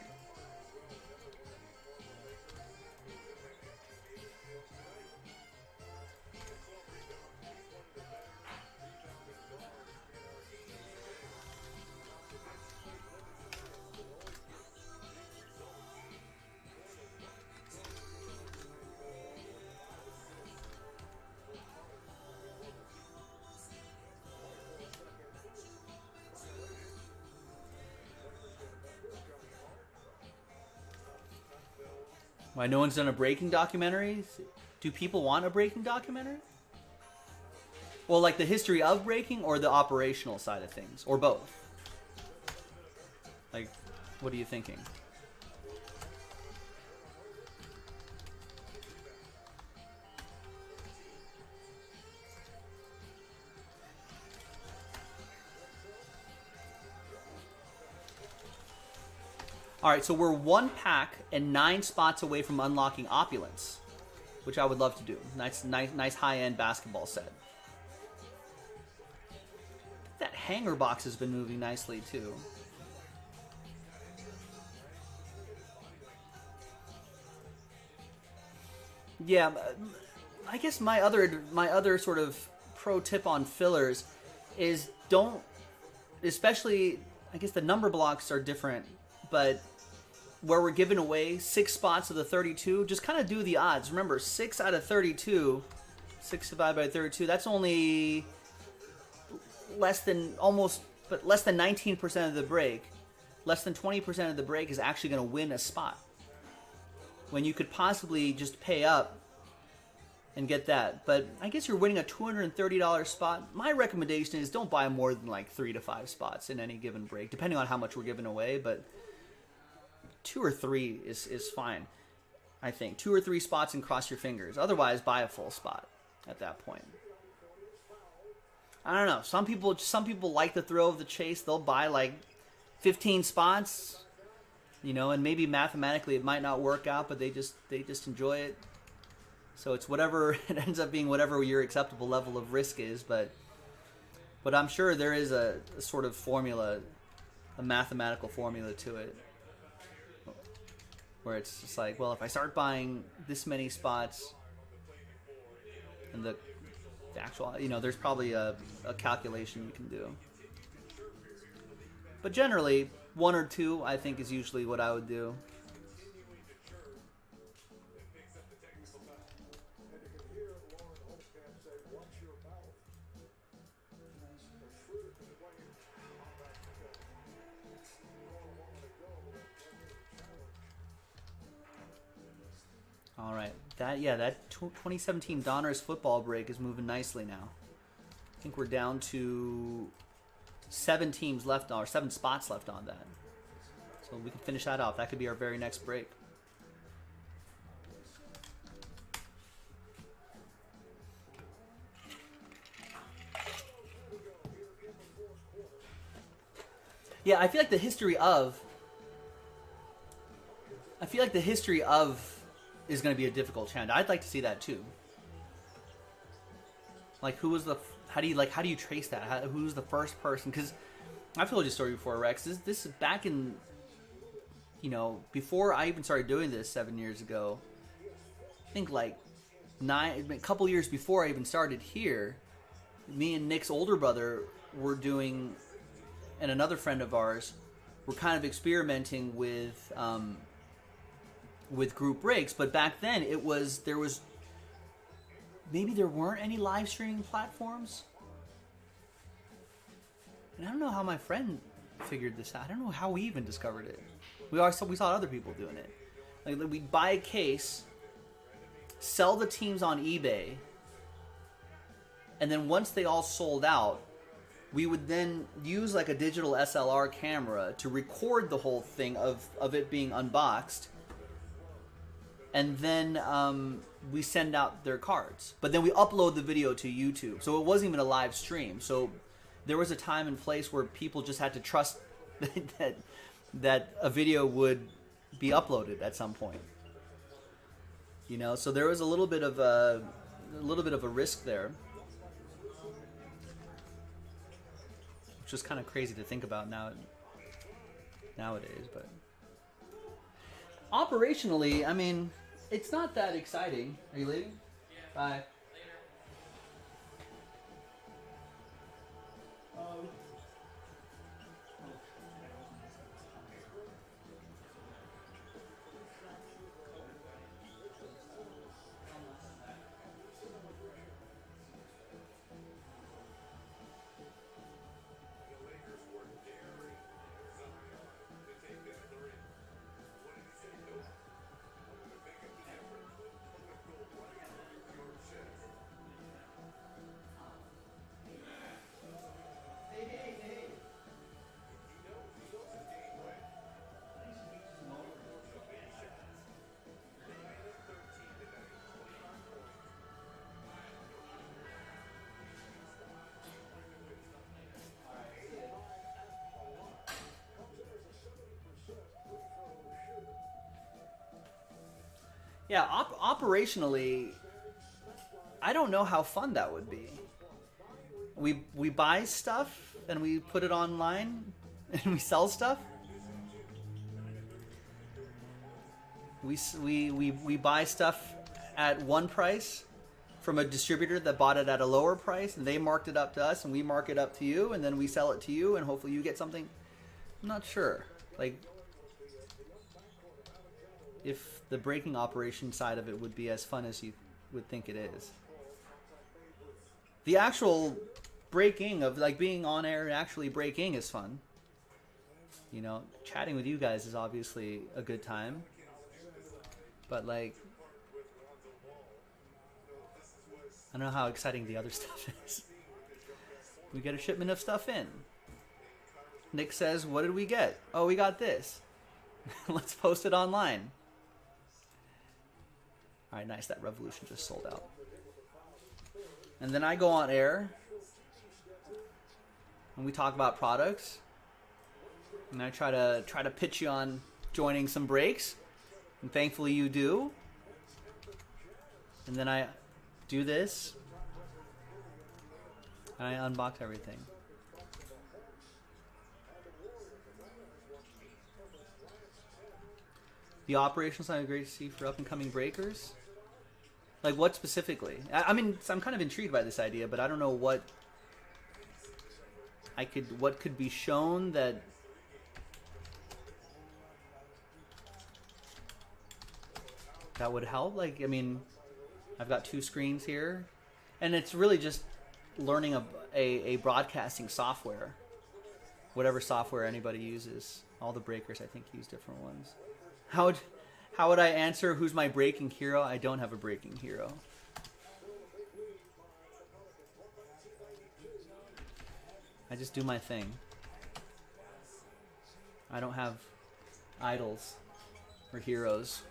Why no one's done a breaking documentary? Do people want a breaking documentary? Well, like the history of breaking or the operational side of things? Or both? Like, what are you thinking? Alright, so we're 1 pack and 9 spots away from unlocking Opulence, which I would love to do. Nice high-end basketball set. That hanger box has been moving nicely, too. Yeah, I guess my other sort of pro tip on fillers is don't, especially, I guess the number blocks are different, but where we're giving away 6 spots of the 32, just kind of do the odds. Remember, 6 out of 32, 6 divided by 32, that's only less than 19% of the break. Less than 20% of the break is actually going to win a spot. When you could possibly just pay up and get that. But I guess you're winning a $230 spot. My recommendation is don't buy more than like 3 to 5 spots in any given break, depending on how much we're giving away, but 2 or 3 is fine, I think. 2 or 3 spots and cross your fingers. Otherwise, buy a full spot at that point. I don't know. Some people like the thrill of the chase. They'll buy like 15 spots, you know, and maybe mathematically it might not work out, but they just enjoy it. So it's whatever it ends up being, whatever your acceptable level of risk is. But I'm sure there is a sort of formula, a mathematical formula to it, where it's just like, well, if I start buying this many spots, and the actual, you know, there's probably a calculation you can do. But generally, 1 or 2, I think, is usually what I would do. All right, that 2017 Donruss football break is moving nicely now. I think we're down to 7 teams left, or 7 spots left on that. So we can finish that off. That could be our very next break. Yeah, I feel like the history of is going to be a difficult challenge. I'd like to see that too. Like, how do you trace that? Who's the first person? Because I've told you a story before, Rex. This is back in, you know, before I even started doing this 7 years ago. I think like a couple years before I even started here, me and Nick's older brother were doing, and another friend of ours, were kind of experimenting with group breaks. But back then there weren't any live streaming platforms. And I don't know how my friend figured this out. I don't know how we even discovered it. We saw other people doing it. Like we'd buy a case, sell the teams on eBay, and then once they all sold out, we would then use like a digital SLR camera to record the whole thing of it being unboxed. And then we send out their cards. But then we upload the video to YouTube. So it wasn't even a live stream. So there was a time and place where people just had to trust that a video would be uploaded at some point. You know, so there was a little bit of a risk there. Which is kind of crazy to think about nowadays, but operationally, I mean, it's not that exciting. Are you leaving? Yeah. Bye. Later. The Lakers were daring Zion to take that three. What did he say, Coach? I'm going to make up the difference. I'm going to go right through your chest. He knows his game plan. 9 of 13 tonight, 25 points. Yeah, operationally, I don't know how fun that would be. We buy stuff and we put it online and we sell stuff. We buy stuff at one price from a distributor that bought it at a lower price, and they marked it up to us, and we mark it up to you, and then we sell it to you, and hopefully you get something. I'm not sure. Like, if the breaking operation side of it would be as fun as you would think it is. The actual breaking of, like, being on air and actually breaking is fun. You know, chatting with you guys is obviously a good time. But, like, I don't know how exciting the other stuff is. We get a shipment of stuff in. Nick says, what did we get? Oh, we got this. Let's post it online. Alright, nice. That Revolution just sold out. And then I go on air and we talk about products. And I try to pitch you on joining some breaks. And thankfully you do. And then I do this. And I unbox everything. The operational side of great to see for up and coming breakers. Like what specifically? I mean, I'm kind of intrigued by this idea, but I don't know what could be shown that would help. Like, I mean, I've got 2 screens here, and it's really just learning a broadcasting software, whatever software anybody uses. All the breakers, I think, use different ones. How would I answer who's my breaking hero? I don't have a breaking hero. I just do my thing. I don't have idols or heroes.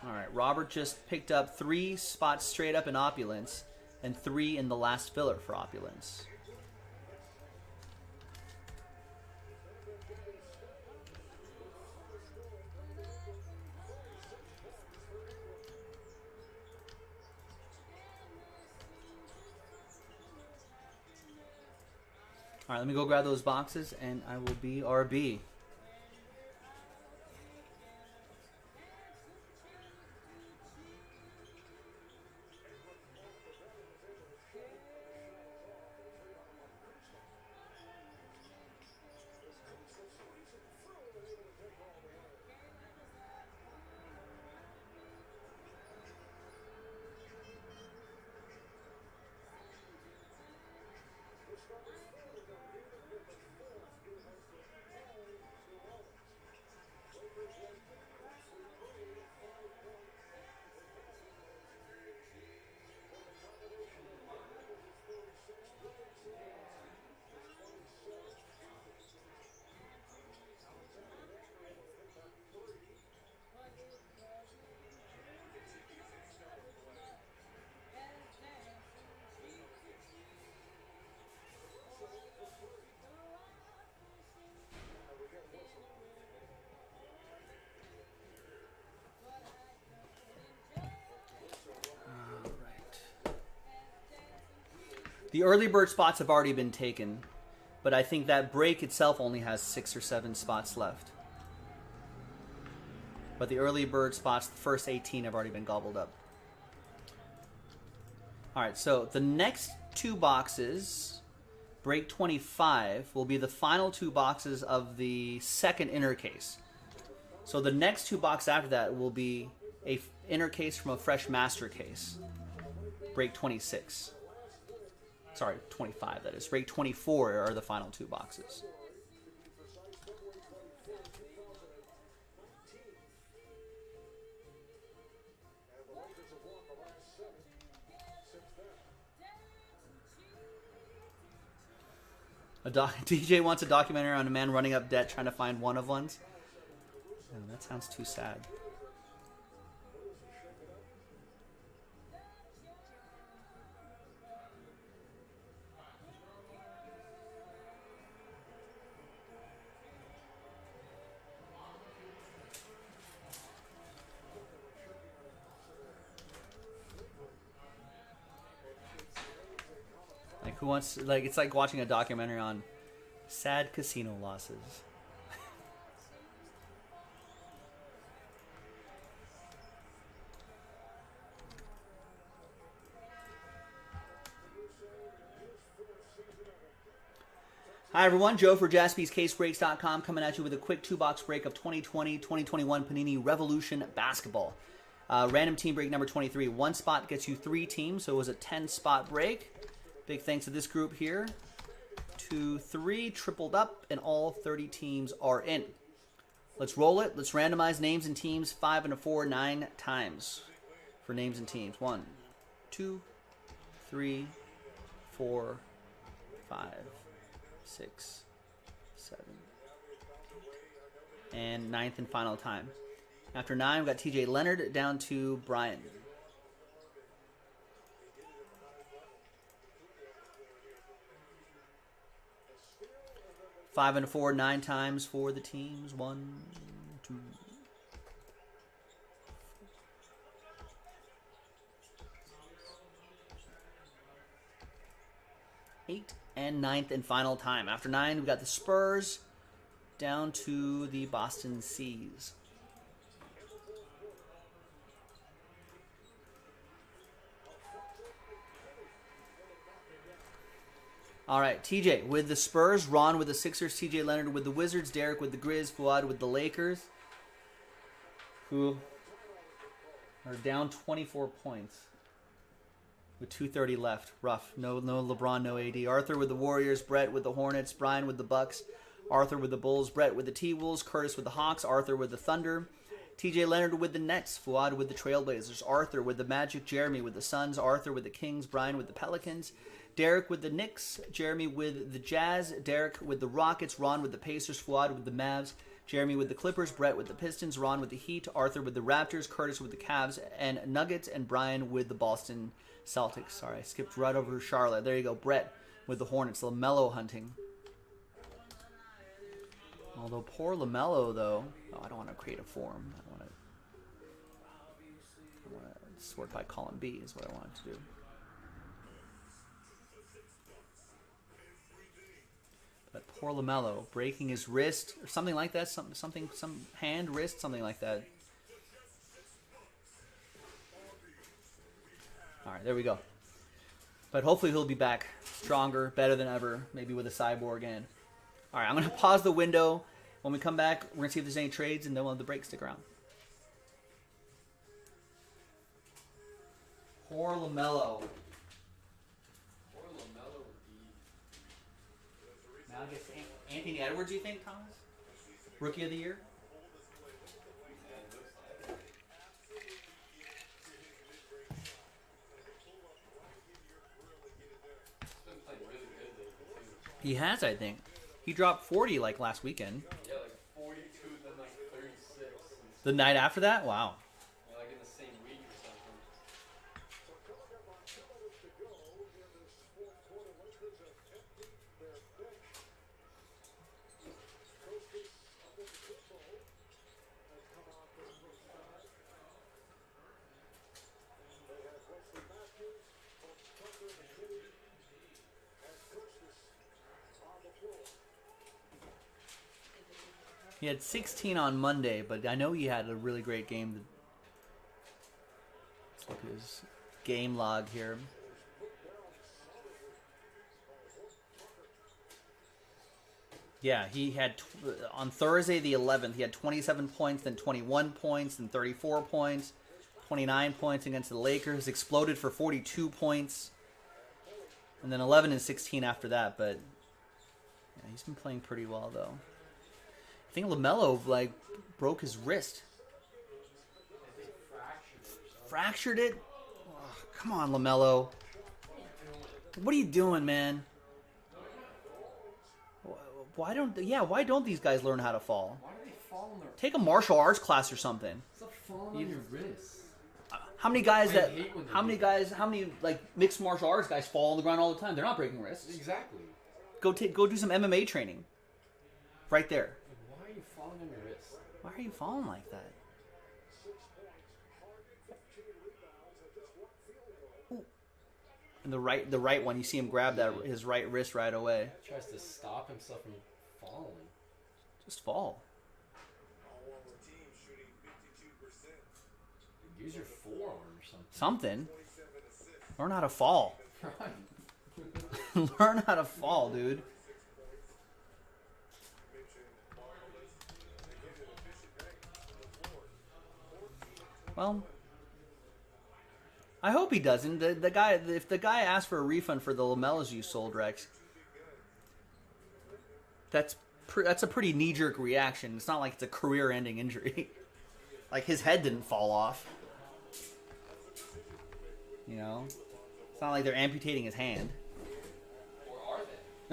Alright, Robert just picked up 3 spots straight up in Opulence and 3 in the last filler for Opulence. All right, let me go grab those boxes, and I will be RB. The early bird spots have already been taken, but I think that break itself only has 6 or 7 spots left. But the early bird spots, the first 18, have already been gobbled up. All right, so the next 2 boxes, break 25, will be the final 2 boxes of the second inner case. So the next 2 boxes after that will be a inner case from a fresh master case. Break 26. Sorry, 25, that is. Break 24 are the final 2 boxes. DJ wants a documentary on a man running up debt trying to find one of ones. Oh, that sounds too sad. Like, who wants, like, it's like watching a documentary on sad casino losses. Hi everyone, Joe for JaspysCaseBreaks.com coming at you with a quick 2-box break of 2020-2021 Panini Revolution Basketball. Random team break number 23. 1 spot gets you 3 teams, so it was a 10-spot break. Big thanks to this group here. 2, 3, tripled up, and all 30 teams are in. Let's roll it. Let's randomize names and teams 5 and a 4, 9 times for names and teams. 1, 2, 3, 4, 5, 6, 7, 8, and 9th and final time. After 9, we've got TJ Leonard down to Brian. Five and a 4, 9 times for the teams. 1, 2, 8, and 9th and final time. After 9, we've got the Spurs down to the Boston Seas. All right, TJ with the Spurs, Ron with the Sixers, TJ Leonard with the Wizards, Derek with the Grizz, Fuad with the Lakers, who are down 24 points with 2:30 left. Rough. No LeBron, no AD. Arthur with the Warriors, Brett with the Hornets, Brian with the Bucks, Arthur with the Bulls, Brett with the T-Wolves, Curtis with the Hawks, Arthur with the Thunder, TJ Leonard with the Nets, Fuad with the Trailblazers, Arthur with the Magic, Jeremy with the Suns, Arthur with the Kings, Brian with the Pelicans, Derek with the Knicks, Jeremy with the Jazz, Derek with the Rockets, Ron with the Pacers, Fuad with the Mavs, Jeremy with the Clippers, Brett with the Pistons, Ron with the Heat, Arthur with the Raptors, Curtis with the Cavs and Nuggets, and Brian with the Boston Celtics. Sorry, I skipped right over Charlotte. There you go. Brett with the Hornets, LaMelo hunting. Although poor LaMelo, though. Oh, I don't want to create a form. I want to sort by column B is what I wanted to do. Poor LaMelo breaking his wrist or something like that. Some hand, wrist, something like that. All right, there we go. But hopefully he'll be back stronger, better than ever, maybe with a cyborg in. All right, I'm going to pause the window. When we come back, we're going to see if there's any trades, and then we'll have the break. Stick around. Poor LaMelo. Poor LaMelo. Now I guess Anthony Edwards, you think, Thomas? Rookie of the year? He has, I think. He dropped 40 like last weekend. Yeah, like 42, then like 36. The night after that? Wow. Yeah, like in the same week or something. He had 16 on Monday, but I know he had a really great game. Let's look at his game log here. Yeah, he had, on Thursday the 11th, he had 27 points, then 21 points, then 34 points, 29 points against the Lakers, exploded for 42 points, and then 11 and 16 after that, but yeah, he's been playing pretty well, though. I think LaMelo, like, broke his wrist. Fractured it? Oh, come on, LaMelo. What are you doing, man? Why don't these guys learn how to fall? Why do they fall on their... Take a martial arts class or something. Stop falling on your wrist. How many like mixed martial arts guys fall on the ground all the time? They're not breaking wrists. Exactly. Go do some MMA training. Right there. Why are you falling on your wrist? Why are you falling like that? Ooh. And the right one, you see him grab his right wrist right away. He tries to stop himself from falling. Just fall. Use your forearm or something. Something. Learn how to fall. Right. Learn how to fall, dude. Well, I hope he doesn't. The guy, if the guy asked for a refund for the lamellas you sold, Rex, that's a pretty knee-jerk reaction. It's not like it's a career-ending injury. Like his head didn't fall off. You know, it's not like they're amputating his hand. Or are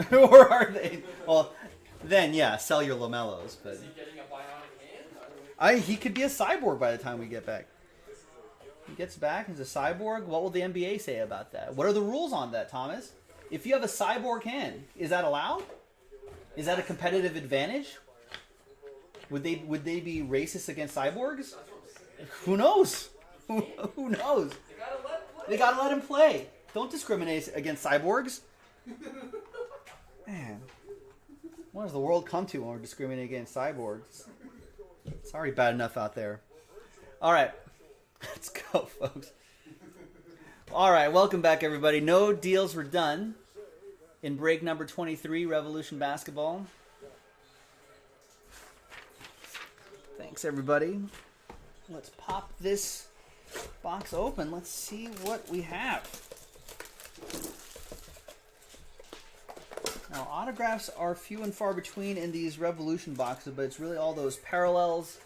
they? Or are they? Well, then yeah, sell your lamellos. But Is he getting a bionic hand? he could be a cyborg by the time we get back. He gets back as a cyborg. What will the NBA say about that? What are the rules on that, Thomas? If you have a cyborg hand, is that allowed? Is that a competitive advantage? Would they be racist against cyborgs? Who knows? Who knows? They gotta let him play. Don't discriminate against cyborgs. Man, what does the world come to when we're discriminating against cyborgs? It's already bad enough out there. All right, let's go, folks. All right, welcome back, everybody. No deals were done in break number 23, Revolution Basketball. Thanks, everybody. Let's pop this box open. Let's see what we have. Now, autographs are few and far between in these Revolution boxes, but it's really all those parallels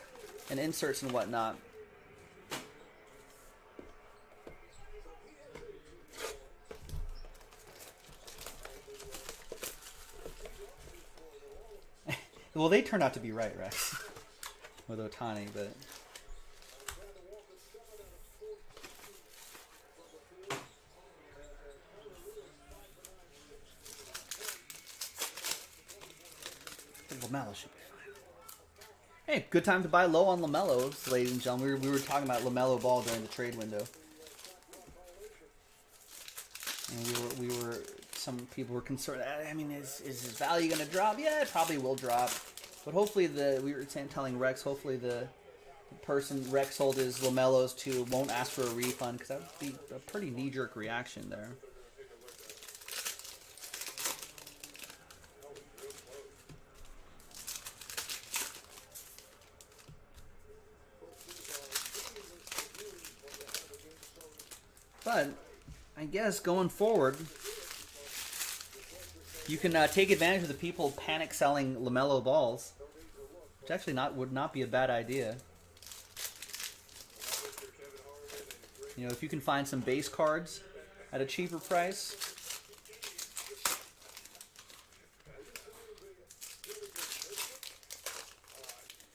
and inserts and whatnot. Well, they turned out to be right, Rex, with Otani, but... LaMelo should be fine. Hey, good time to buy low on LaMelo, ladies and gentlemen. We were talking about LaMelo Ball during the trade window. And we were some people were concerned. I mean, is his value going to drop? Yeah, it probably will drop. But hopefully we were telling Rex, hopefully the person Rex sold his LaMelos to won't ask for a refund, because that would be a pretty knee-jerk reaction there. But I guess going forward, you can take advantage of the people panic selling LaMelo balls, which actually would not be a bad idea. You know, if you can find some base cards at a cheaper price.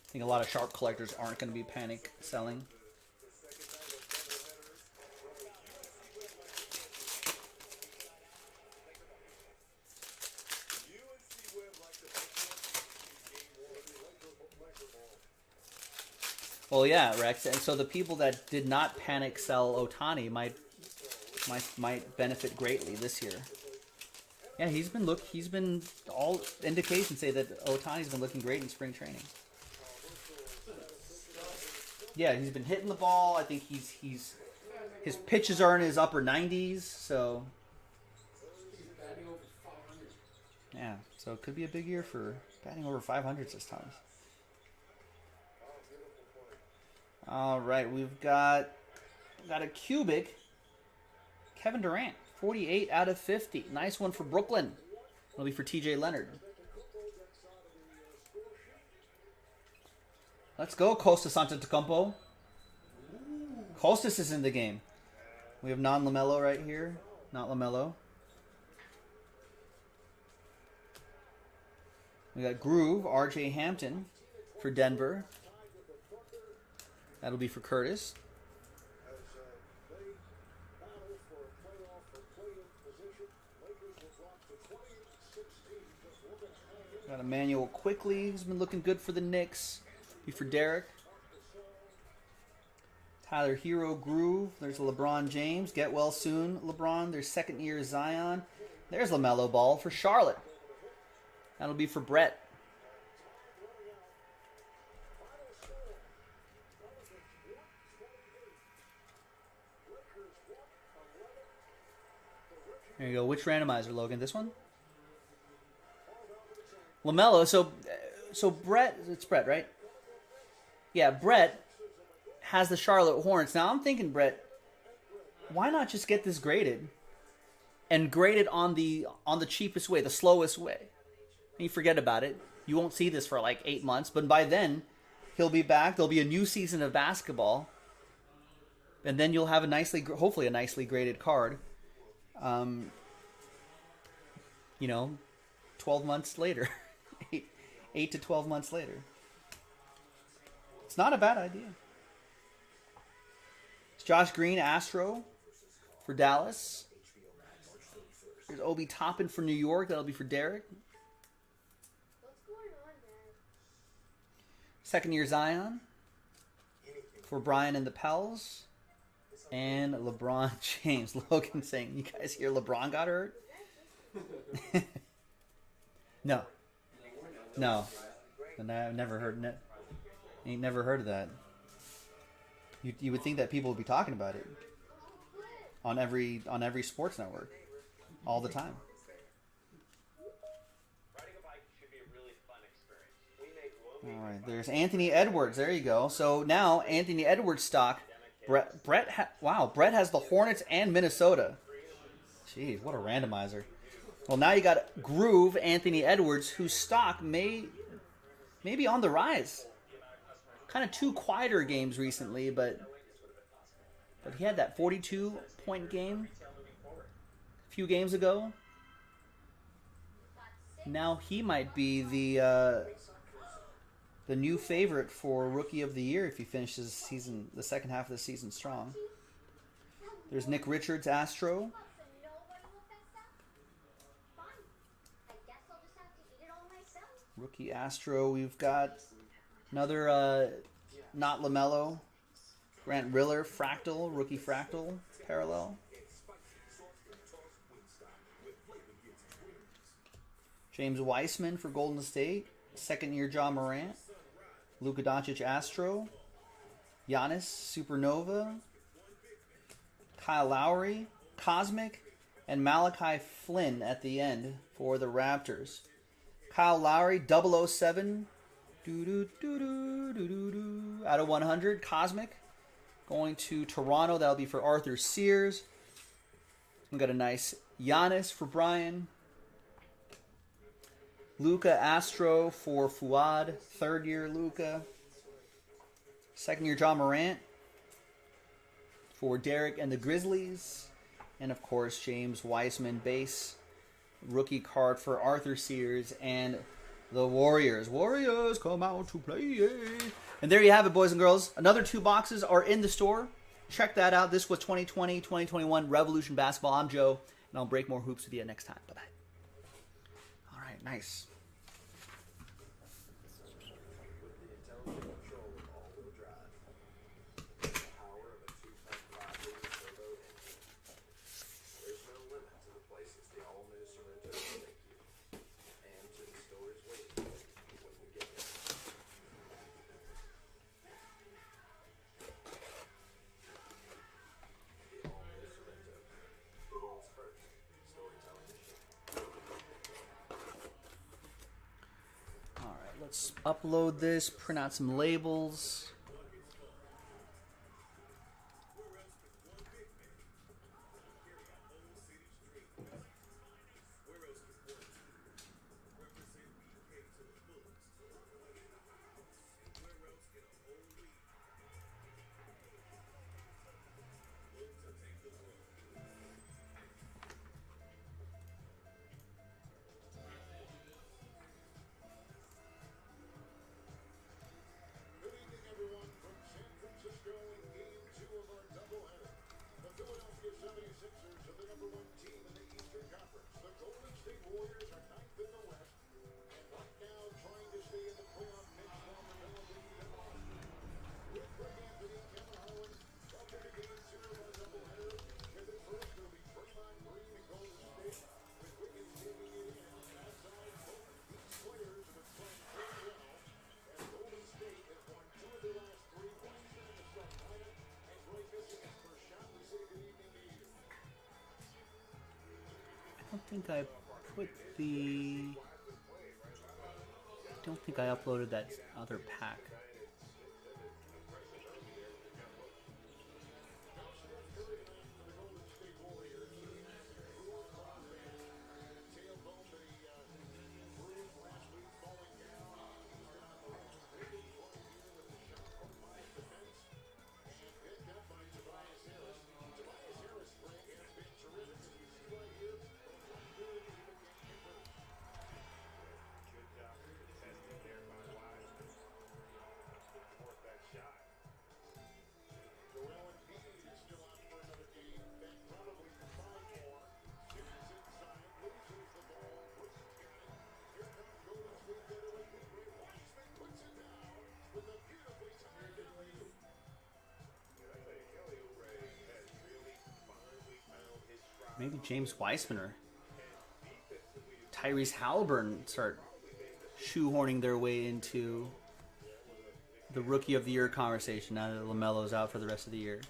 I think a lot of sharp collectors aren't going to be panic selling. Well, yeah, Rex, and so the people that did not panic sell Ohtani might benefit greatly this year. Yeah, he's been all indications say that Ohtani's been looking great in spring training. Yeah, he's been hitting the ball. I think his pitches are in his upper 90s, so yeah, so it could be a big year for batting over 500s this time. All right, we've got a cubic. Kevin Durant, 48 out of 50. Nice one for Brooklyn. It'll be for TJ Leonard. Let's go, Costas Antetokounmpo. Costas is in the game. We have non-LaMelo right here. Not LaMelo. We got Groove, RJ Hampton for Denver. That'll be for Curtis. Got Emmanuel Quickly, who's been looking good for the Knicks. Be for Derek. Tyler Hero Groove. There's LeBron James. Get well soon, LeBron. There's second year Zion. There's LaMelo Ball for Charlotte. That'll be for Brett. There you go. Which randomizer, Logan? This one? LaMelo. So Brett, it's Brett, right? Yeah, Brett has the Charlotte Hornets. Now I'm thinking, Brett, why not just get this graded and grade it on the cheapest way, the slowest way? And you forget about it. You won't see this for like 8 months, but by then he'll be back. There'll be a new season of basketball, and then you'll have hopefully a nicely graded card. 12 months later, 8 to 12 months later. It's not a bad idea. It's Josh Green, Astro for Dallas. There's Obi Toppin for New York. That'll be for Derek. What's going on, Dad? Second year Zion for Brian and the Pels. And LeBron James. Logan saying, you guys hear LeBron got hurt? No. And I've never heard it. Ain't never heard of that. You would think that people would be talking about it on every sports network all the time. All right, there's Anthony Edwards. There you go. So now Anthony Edwards stock. Brett has the Hornets and Minnesota. Jeez, what a randomizer. Well, now you got Groove Anthony Edwards, whose stock may be on the rise. Kind of 2 quieter games recently, but he had that 42-point game a few games ago. Now he might be the new favorite for Rookie of the Year if he finishes the second half of the season strong. There's Nick Richards, Astro. Rookie Astro. We've got another not LaMelo. Grant Riller, Fractal, Rookie Fractal, parallel. James Weissman for Golden State. Second-year John Morant. Luka Doncic Astro. Giannis Supernova. Kyle Lowry Cosmic. And Malachi Flynn at the end for the Raptors. Kyle Lowry 007. Out of 100. Cosmic. Going to Toronto. That'll be for Arthur Sears. We got a nice Giannis for Brian. Luka Astro for Fuad. Third-year Luka. Second-year John Morant for Derek and the Grizzlies. And, of course, James Wiseman base. Rookie card for Arthur Sears and the Warriors. Warriors come out to play. And there you have it, boys and girls. Another 2 boxes are in the store. Check that out. This was 2020-2021 Revolution Basketball. I'm Joe, and I'll break more hoops with you next time. Bye-bye. All right, nice. With the intelligent control of all-wheel drive, the power of a 2.5-liter turbo engine. There's no limit to the places the all-new Sorento will take you, and to the stores waiting when you get there. The all-new Sorento, the world's first storytelling machine. All right, let's upload this, print out some labels. Good evening, everyone, from San Francisco in Game 2 of our doubleheader. The Philadelphia 76ers are the #1 team in the Eastern Conference. The Golden State Warriors are 9th in the West, and right now trying to stay in the playoff mix while developing their arm. With Greg Anthony, Kevin Harlan, welcome to Game 2 of our doubleheader. Kicking first will be Draymond Green and Golden State, with Wiggins taking it in. Outside, both these players have been playing very well. And Golden State has won 2 of their last 3. Wiseman in the starting lineup, and Gray missing his first shot. We say good evening to you. I don't think I put the... I don't think I uploaded that other pack. Maybe James Weissman or Tyrese Halliburton start shoehorning their way into the Rookie of the Year conversation now that LaMelo's out for the rest of the year.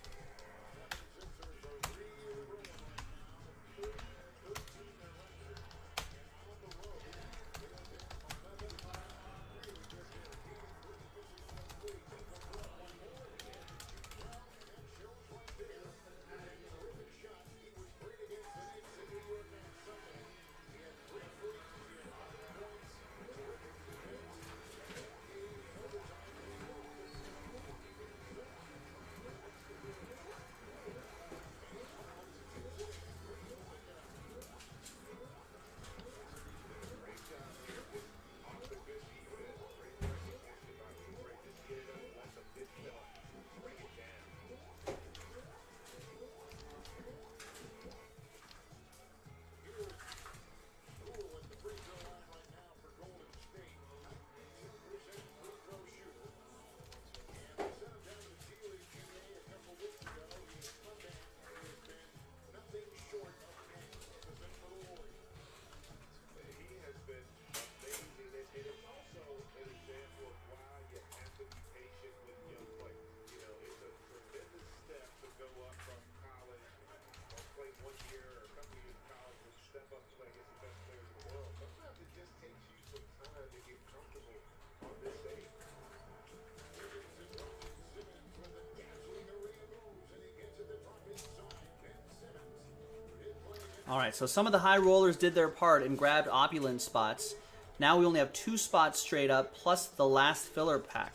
All right, so some of the high rollers did their part and grabbed opulent spots. Now we only have 2 spots straight up, plus the last filler pack.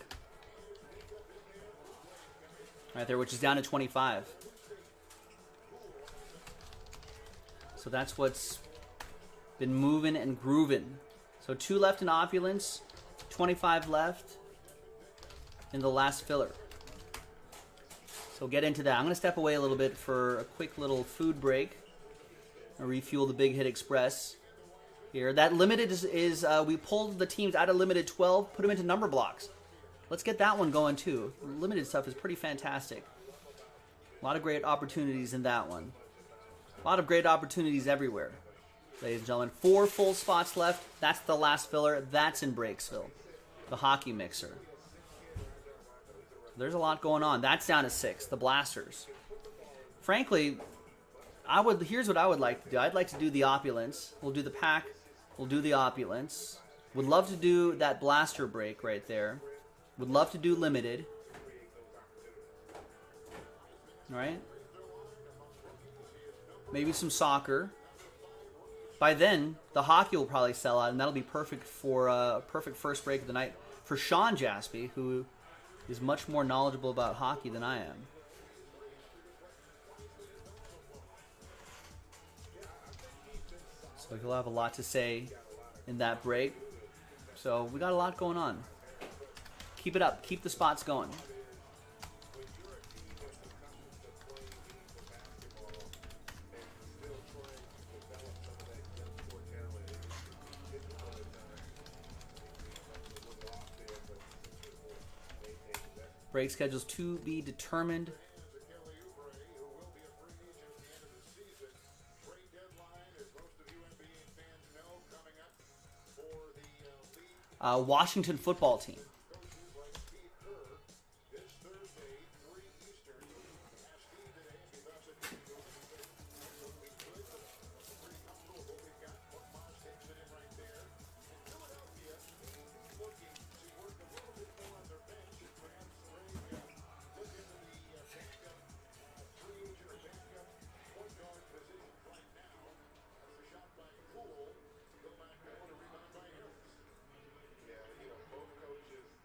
Right there, which is down to 25. So that's what's been moving and grooving. So 2 left in opulence, 25 left in the last filler. So get into that. I'm going to step away a little bit for a quick little food break. I'll refuel the Big Hit Express here. That limited is we pulled the teams out of limited 12, put them into number blocks. Let's get that one going too. Limited stuff is pretty fantastic. A lot of great opportunities in that one. A lot of great opportunities everywhere. Ladies and gentlemen, 4 full spots left. That's the last filler. That's in Breaksville. The hockey mixer. There's a lot going on. That's down to 6. The blasters. Frankly, here's what I would like to do. I'd like to do the opulence. We'll do the pack. We'll do the opulence. Would love to do that blaster break right there. Would love to do limited. All right. Maybe some soccer. By then, the hockey will probably sell out, and that'll be perfect for perfect first break of the night for Sean Jaspy, who is much more knowledgeable about hockey than I am. So he'll have a lot to say in that break. So we got a lot going on. Keep it up. Keep the spots going. Break schedules to be determined. Washington football team. Both coaches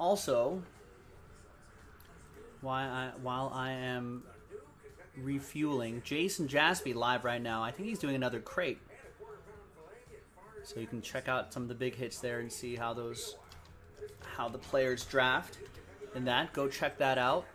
also, while I am refueling, Jason Jaspy live right now. I think he's doing another crate. So you can check out some of the big hits there and see how the players draft in that. Go check that out.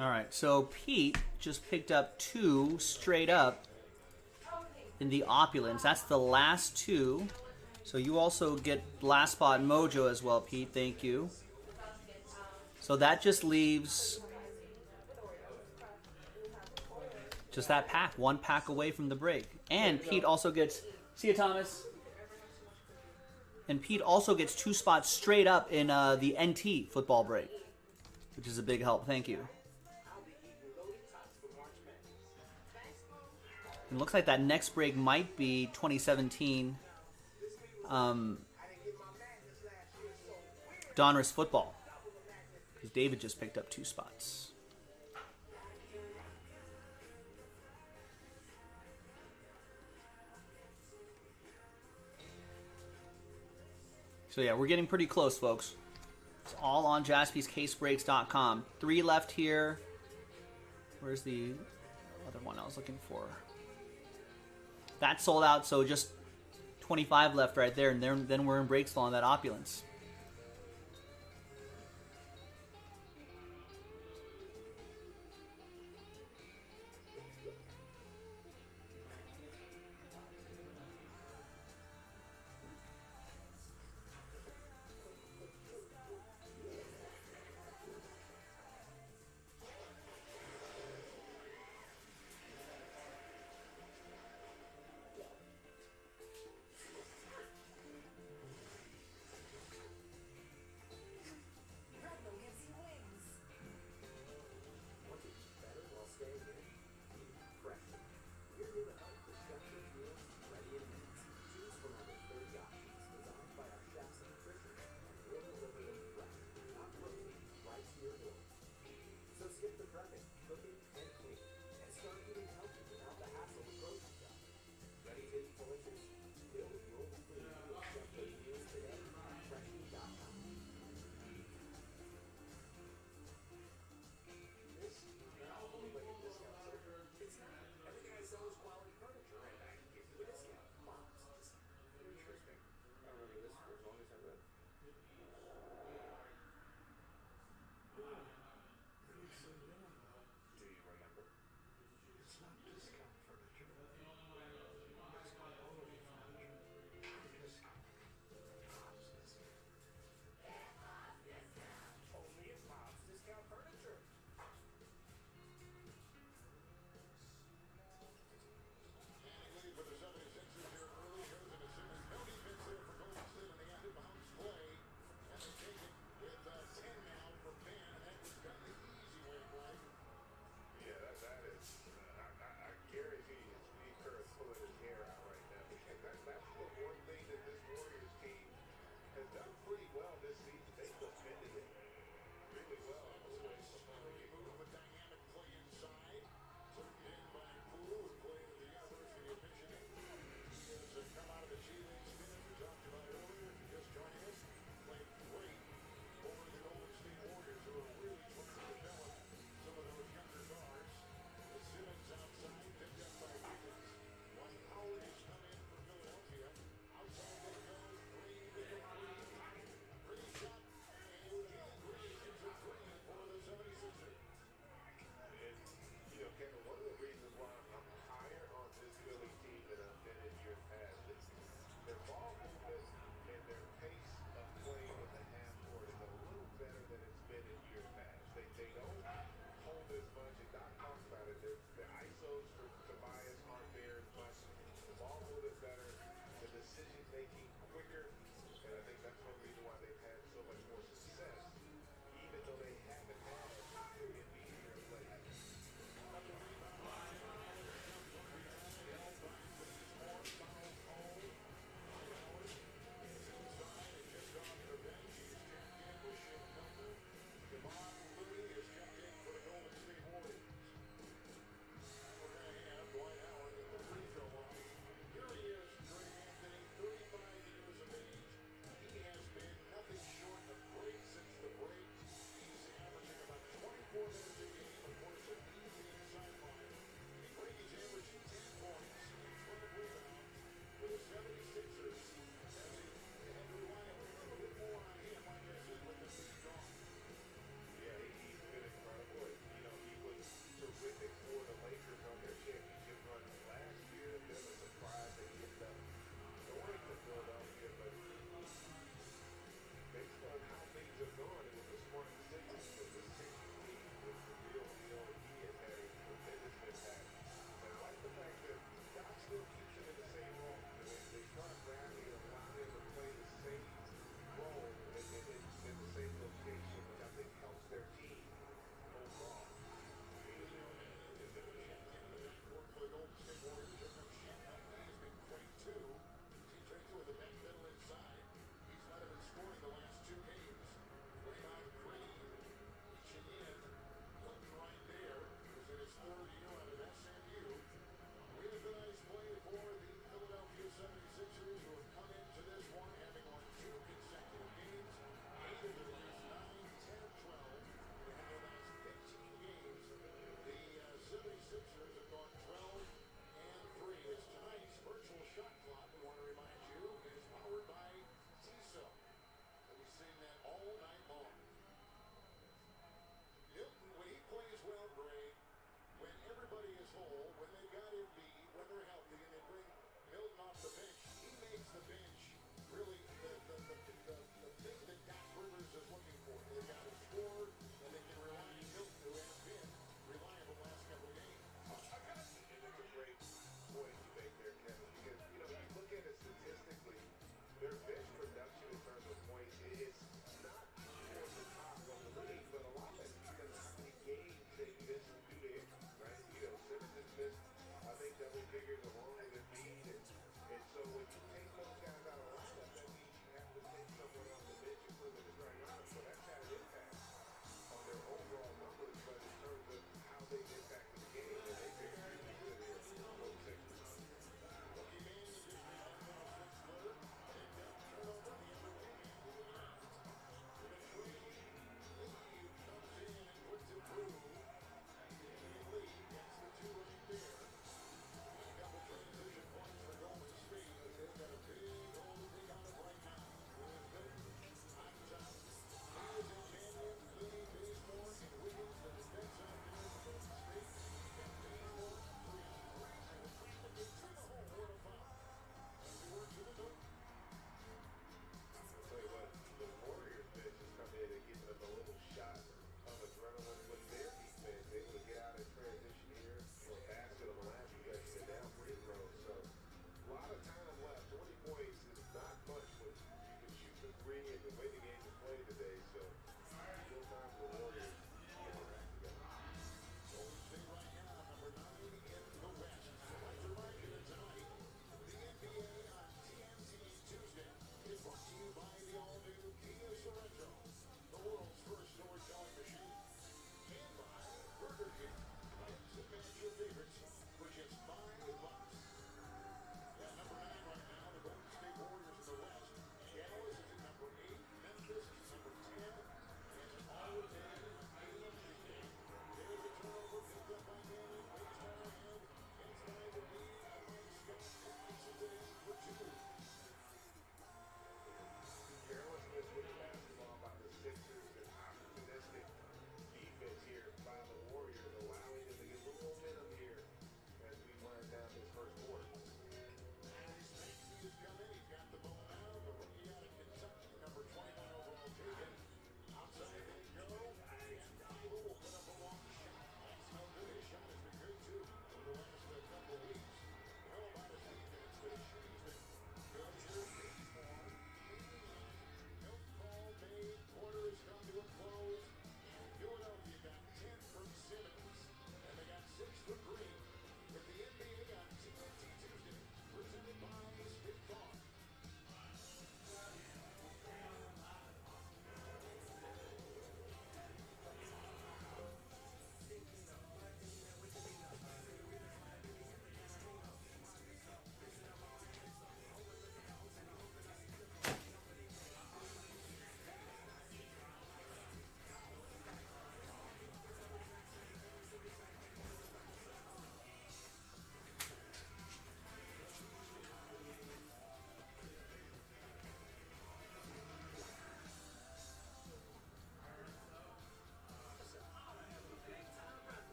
All right, so Pete just picked up 2 straight up in the opulence. That's the last 2. So you also get last spot mojo as well, Pete. Thank you. So that just leaves just that pack, 1 pack away from the break. And Pete also gets, see you, Thomas. And Pete also gets 2 spots straight up in the NT football break, which is a big help. Thank you. It looks like that next break might be 2017 Donruss football, because David just picked up 2 spots. So yeah, we're getting pretty close, folks. It's all on jaspyscasebreaks.com. 3 left here. Where's the other one I was looking for? That sold out, so just 25 left right there, and then we're in breaks on that opulence.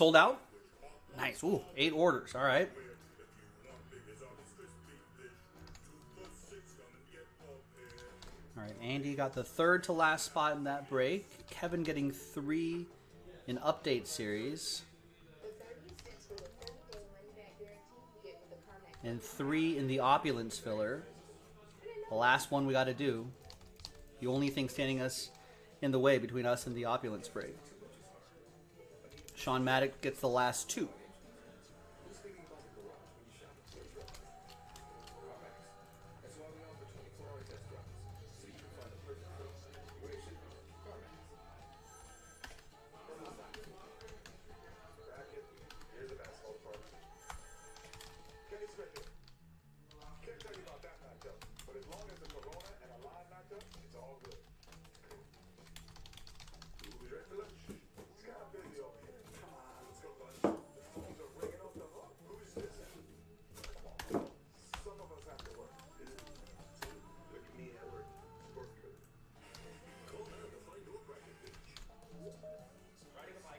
sold out? Nice. Ooh, 8 orders. All right. All right, Andy got the 3rd to last spot in that break. Kevin getting 3 in update series. The 36 with a 30-day money-back guarantee you get with the CarMax. And 3 in the opulence filler. The last one we got to do. The only thing standing us in the way between us and the opulence break. Sean Maddox gets the last 2.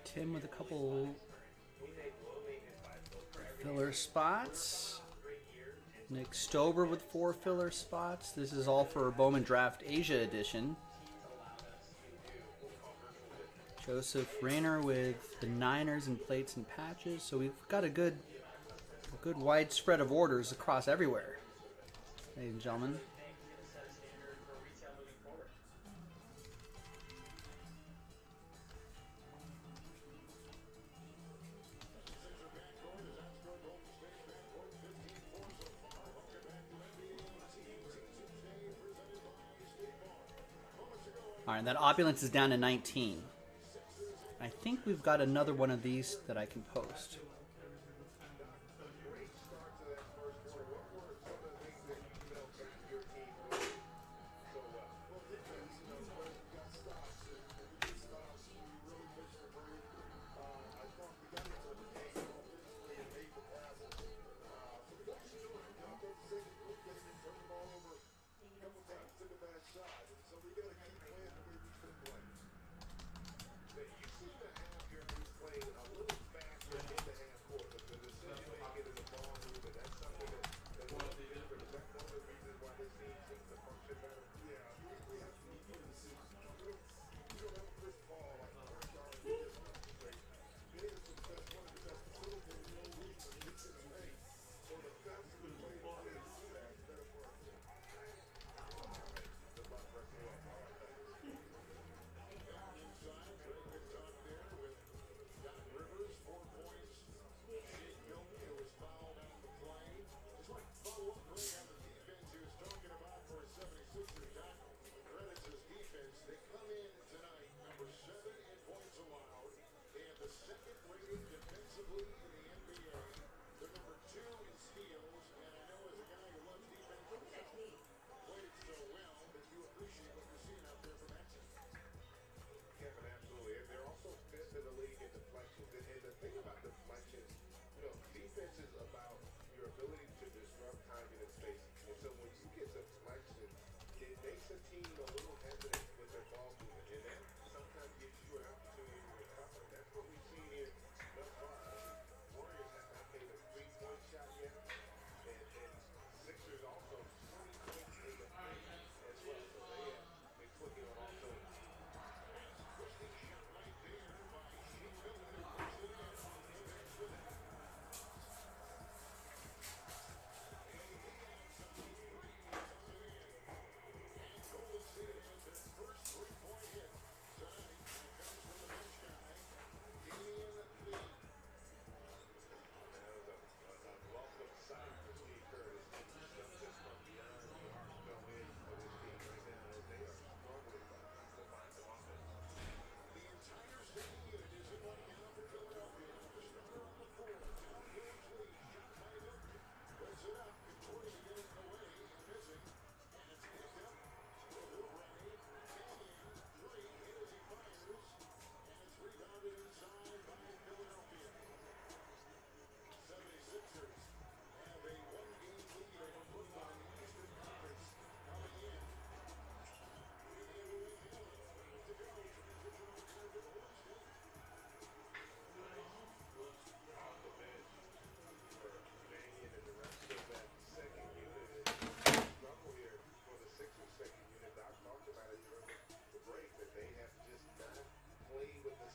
Tim with a couple filler spots. Nick Stober with 4 filler spots. This is all for Bowman Draft Asia Edition. Joseph Rayner with the Niners and plates and patches. So we've got a good widespread of orders across everywhere, ladies and gentlemen. All right, that opulence is down to 19. I think we've got another one of these that I can post.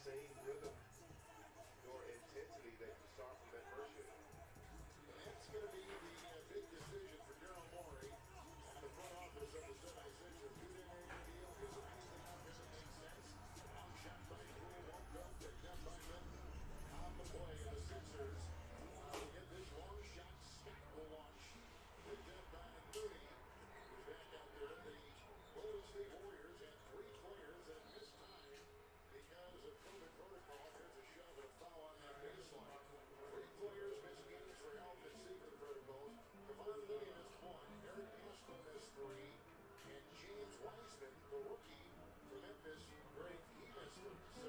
same rhythm nor intensity that you saw from that first shift. And that's going to be the big decision for Daryl Morey and the front office of the 76ers. Get in there, your deal. Is there anything out there that makes sense? Long shot by Poole, won't go. Picked up by Minton on the play. And the Sixers will get this long shot. Scott will launch. Picked up by Mooney. Who's back out there. The Golden State Warriors had 3 players that missed time because of COVID protocol. There's a shove and a foul on that baseline. 3 players missed games for health and safety protocols. Kevon Looney missed 1. Eric Pascal missed 3. And James Wiseman, the rookie from Memphis, Greg, he missed 3. So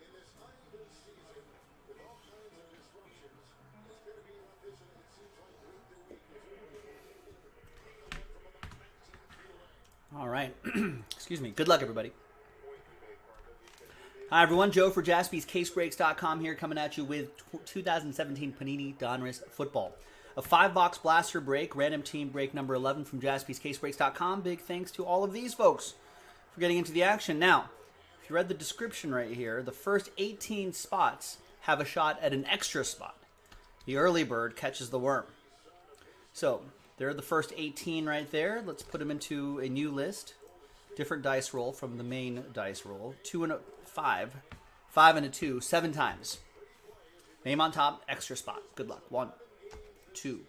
in this uneven season, with all kinds of disruptions, it's going to be like this, and it seems like week to week. As we look at from about 19 feet away. All right. Excuse me. Good luck, everybody. Hi, everyone. Joe for JaspysCaseBreaks.com here, coming at you with 2017 Panini Donruss Football. A 5-box blaster break, random team break number 11 from JaspysCaseBreaks.com. Big thanks to all of these folks for getting into the action. Now, if you read the description right here, the first 18 spots have a shot at an extra spot. The early bird catches the worm. So, there are the first 18 right there. Let's put them into a new list. Different dice roll from the main dice roll. 2 and a 5. 5 and a 2. 7 times. Name on top, extra spot. Good luck. 1, 2,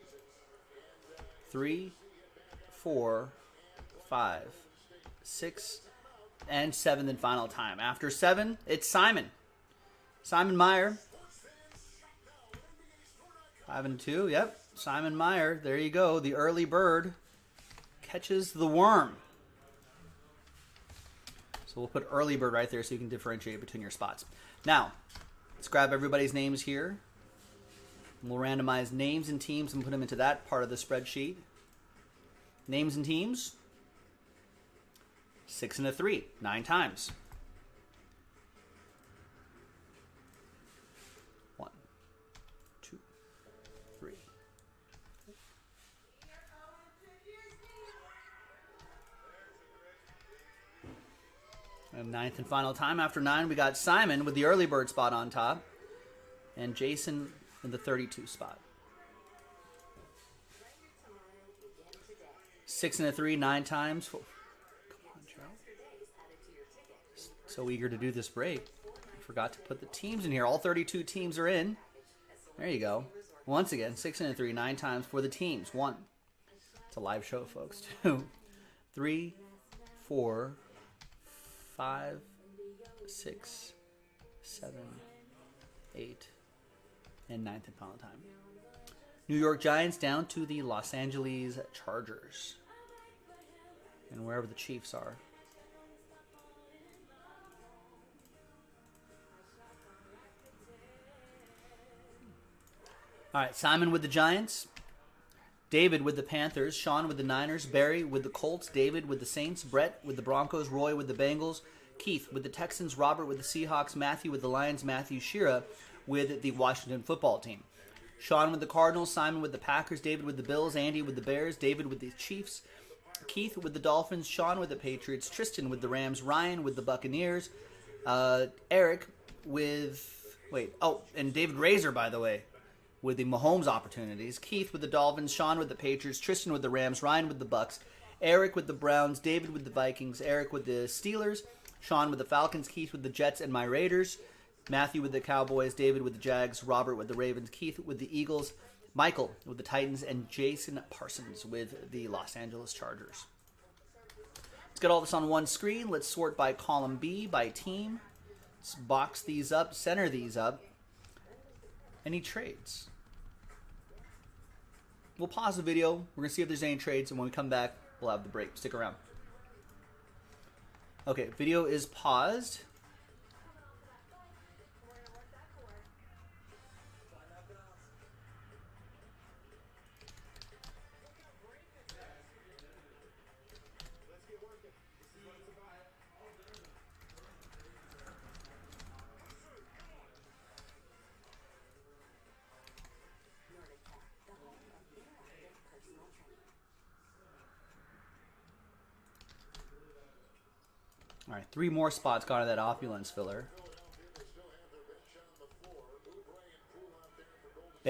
3, 4, 5, 6, and 7th and final time. After 7, it's Simon. Simon Meyer. 5 and 2, yep. Simon Meyer, there you go. The early bird catches the worm. So we'll put early bird right there so you can differentiate between your spots. Now, let's grab everybody's names here. We'll randomize names and teams and put them into that part of the spreadsheet. Names and teams. 6 and a 3, 9 times. 1, 2, 3. And 9th and final time. After 9, we got Simon with the early bird spot on top. And Jason in the 32 spot. 6 and a 3, 9 times. Come on, Joe. So eager to do this break. I forgot to put the teams in here. All 32 teams are in. There you go. Once again, 6 and a 3, 9 times for the teams. 1. It's a live show, folks. 2, 3, 4, 5, 6, 7, 8, and 9th and final time. New York Giants down to the Los Angeles Chargers. And wherever the Chiefs are. All right, Simon with the Giants. David with the Panthers. Sean with the Niners. Barry with the Colts. David with the Saints. Brett with the Broncos. Roy with the Bengals. Keith with the Texans. Robert with the Seahawks. Matthew with the Lions. Matthew Shira with the Washington football team. Sean with the Cardinals. Simon with the Packers. David with the Bills. Andy with the Bears. David with the Chiefs. Keith with the Dolphins. Sean with the Patriots. Tristan with the Rams. Ryan with the Buccaneers. Eric with... and David Razor, by the way, with the Mahomes opportunities. Keith with the Dolphins. Sean with the Patriots. Tristan with the Rams. Ryan with the Bucks. Eric with the Browns. David with the Vikings. Eric with the Steelers. Sean with the Falcons. Keith with the Jets and my Raiders. Matthew with the Cowboys. David with the Jags. Robert with the Ravens. Keith with the Eagles. Michael with the Titans. And Jason Parsons with the Los Angeles Chargers. Let's get all this on one screen. Let's sort by column B, by team. Let's box these up, center these up. Any trades? We'll pause the video. We're going to see if there's any trades, and when we come back, we'll have the break. Stick around. Okay, video is paused. All right, 3 more spots got out of that opulence filler.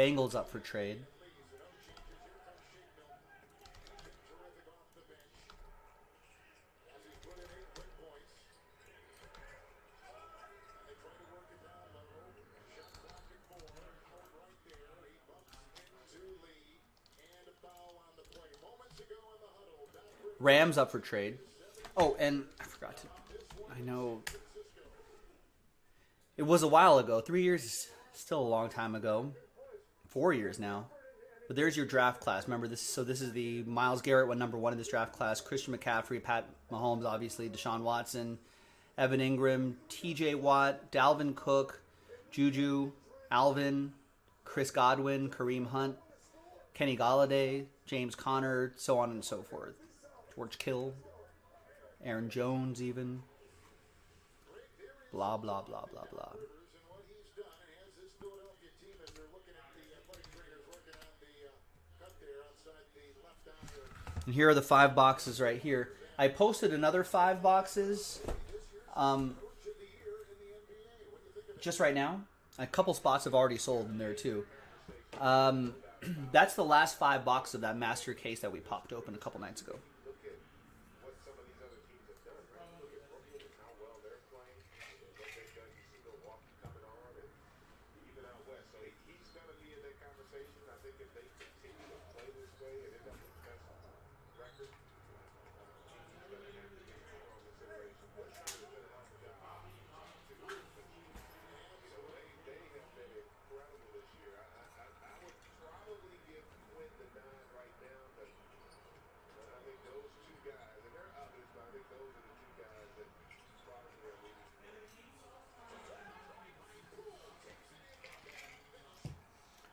Bengals up for trade. Rams up for trade. Oh, and I forgot to. I know it was a while ago. 3 years is still a long time ago. 4 years now. But there's your draft class. Remember this? So this is the Myles Garrett went #1 in this draft class. Christian McCaffrey, Pat Mahomes, obviously, Deshaun Watson, Evan Ingram, T.J. Watt, Dalvin Cook, Juju, Alvin, Chris Godwin, Kareem Hunt, Kenny Galladay, James Conner, so on and so forth. George Kittle, Aaron Jones, even. Blah, blah, blah, blah, blah. And here are the 5 boxes right here. I posted another 5 boxes just right now. A couple spots have already sold in there too. That's the last 5 boxes of that master case that we popped open a couple nights ago.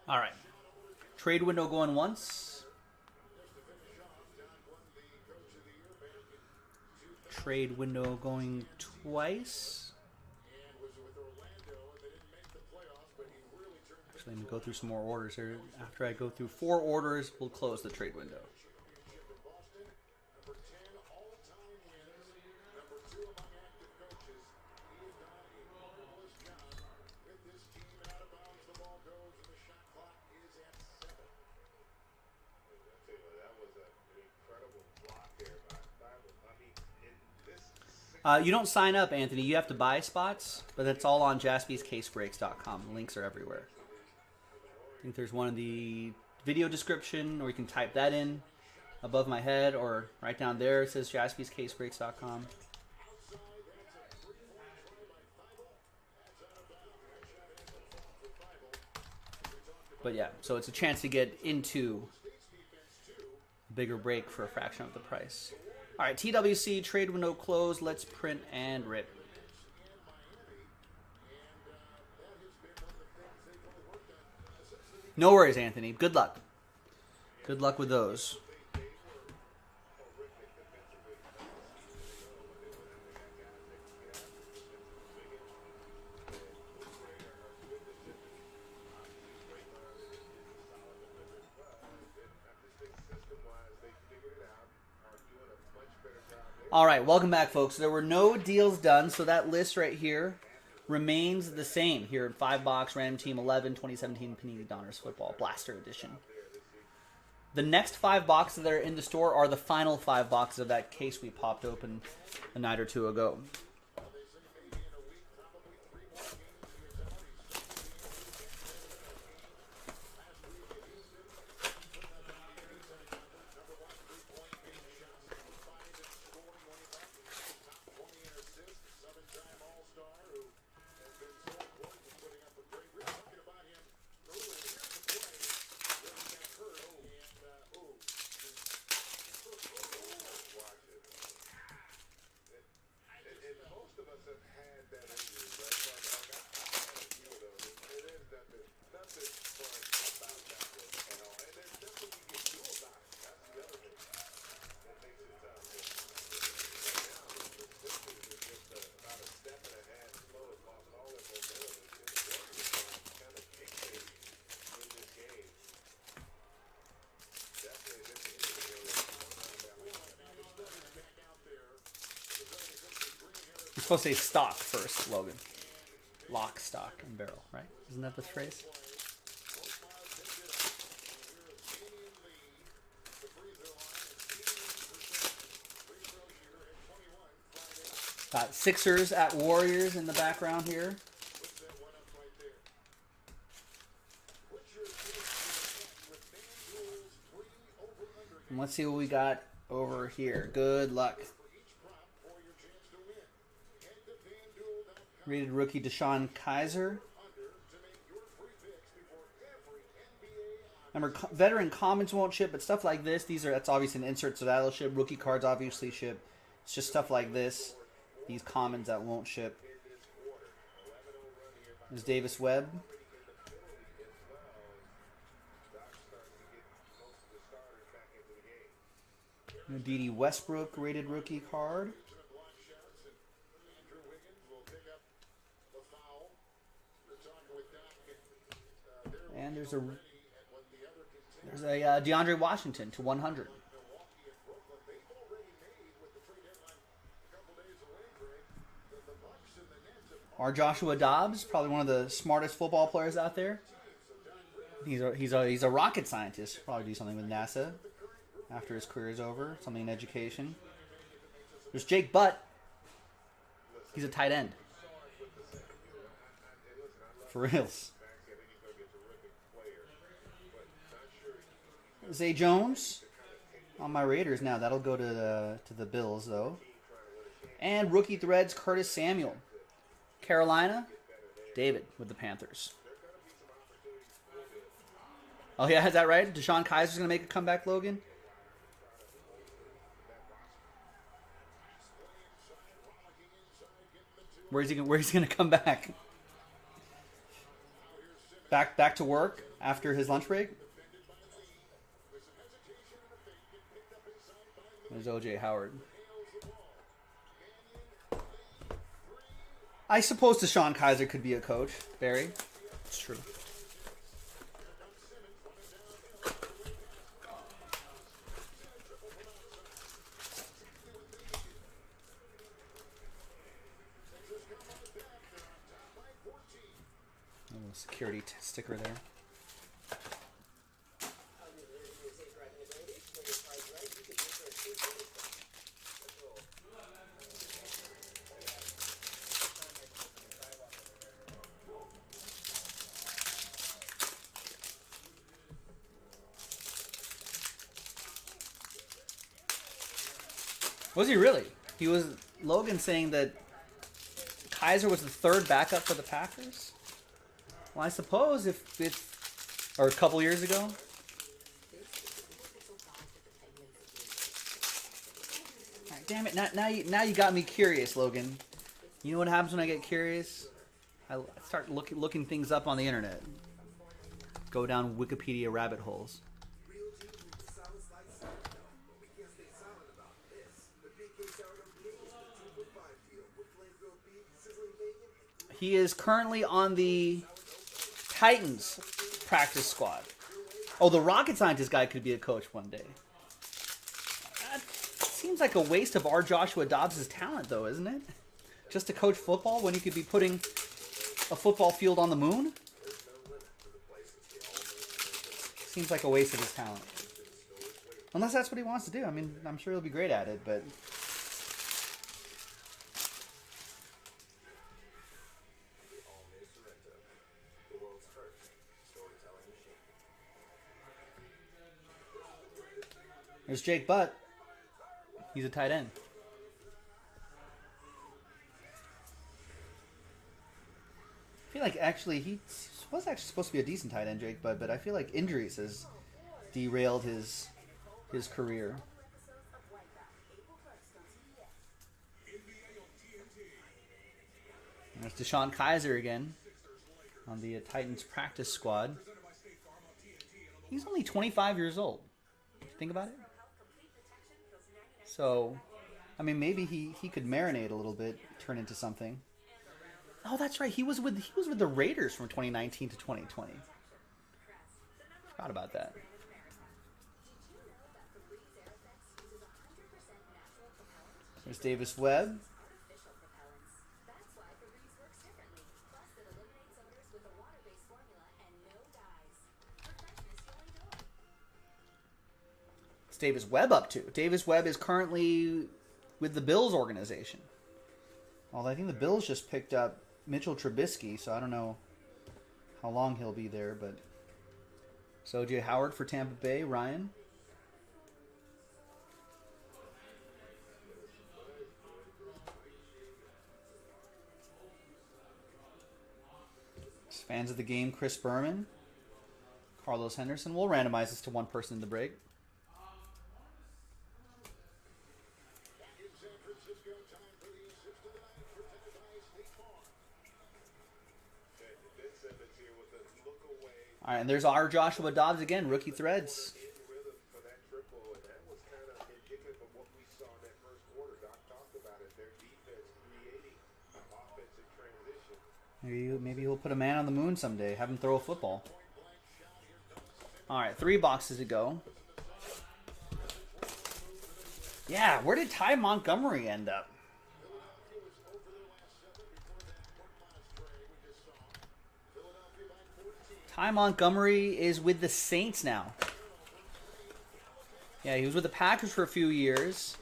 All right. Trade window going once. Trade window going twice. Actually, let me go through some more orders here. After I go through 4 orders, we'll close the trade window. You don't sign up, Anthony. You have to buy spots, but that's all on jaspyscasebreaks.com. Links are everywhere. I think there's one in the video description, or you can type that in above my head, or right down there it says jaspyscasebreaks.com. But yeah, so it's a chance to get into a bigger break for a fraction of the price. All right, TWC, trade window closed. Let's print and rip. No worries, Anthony. Good luck. Good luck with those. All right, welcome back, folks. There were no deals done, so that list right here remains the same here at 5 box random team 11 2017 Panini Donruss Football Blaster Edition. The next 5 boxes that are in the store are the final 5 boxes of that case we popped open a night or two ago. You're supposed to say stock first, Logan. Lock, stock, and barrel, right? Isn't that the phrase? Got Sixers at Warriors in the background here. Puts that one up right there. Put your faith with FanDuel's free over-under And let's see what we got over here. Good luck. for each prop for your chance to win. Head to FanDuel.com Rated rookie Deshaun Kaiser. under to make your free picks before every NBA Remember, veteran commons won't ship, but stuff like this, that's obviously an insert, so that'll ship. Rookie cards obviously ship. It's just stuff like this, these commons that won't ship. There's Davis Webb. Dede Westbrook rated rookie card. block shots, and Andrew Wiggins will pick up the foul. We're talking with Doc, and And there's at what the other contenders a DeAndre Washington to 100. Milwaukee and Brooklyn, they've already made with the trade deadline a couple days away, Greg. The Bucks and the Nets have Our Joshua Dobbs, probably one of the smartest football players out there. He's a rocket scientist. Probably do something with NASA after his career is over. Something in education. There's Jake Butt. He's a tight end. For reals. Zay Jones on my Raiders now. That'll go to the Bills though. And rookie threads Curtis Samuel. Carolina, David with the Panthers. Oh yeah, is that right? Deshaun Kaiser's gonna make a comeback, Logan. Where's he gonna come back? Back to work after his lunch break? There's OJ Howard. I suppose Deshaun Kaiser could be a coach, Barry. It's true. A little security sticker there. Was he really? He was Logan saying that Kaiser was the third backup for the Packers? Well, I suppose if it's or a couple years ago. Right, damn it! Now you got me curious, Logan. You know what happens when I get curious? I start looking things up on the internet. Go down Wikipedia rabbit holes. He is currently on the Titans practice squad. Oh, the rocket scientist guy could be a coach one day. That seems like a waste of our Joshua Dobbs' talent, though, isn't it? Just to coach football when you could be putting a football field on the moon? Seems like a waste of his talent. Unless that's what he wants to do. I mean, I'm sure he'll be great at it, but... There's Jake Butt. He's a tight end. I feel like actually he was actually supposed to be a decent tight end, Jake Butt, but I feel like injuries has derailed his career. And there's Deshaun Kaiser again on the Titans practice squad. He's only 25 years old. Think about it. So, I mean, maybe he could marinate a little bit, turn into something. Oh, that's right. He was with the Raiders from 2019 to 2020. Forgot about that. There's Davis Webb. What's Davis Webb up to? Davis Webb is currently with the Bills organization. Although I think the Bills just picked up Mitchell Trubisky, so I don't know how long he'll be there. But so O.J. Howard for Tampa Bay, Ryan. Fans of the game, Chris Berman, Carlos Henderson. We'll randomize this to one person in the break. All right, and there's our Joshua Dobbs again, rookie threads. Maybe he'll put a man on the moon someday. Have him throw a football. All right, 3 boxes to go. Yeah, where did Ty Montgomery end up? Ty Montgomery is with the Saints now. Yeah, he was with the Packers for a few years.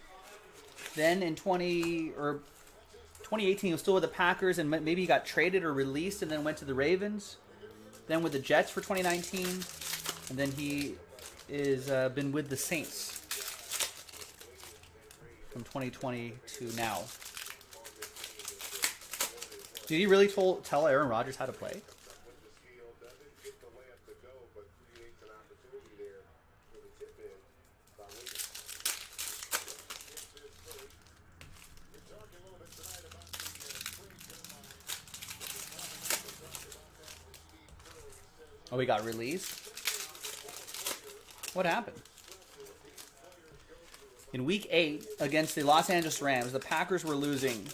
Then in 2018, he was still with the Packers, and maybe he got traded or released and then went to the Ravens. Then with the Jets for 2019. And then he is been with the Saints from 2020 to now. Did he really tell Aaron Rodgers how to play? Oh, he got released? What happened? In Week 8 against the Los Angeles Rams, the Packers were losing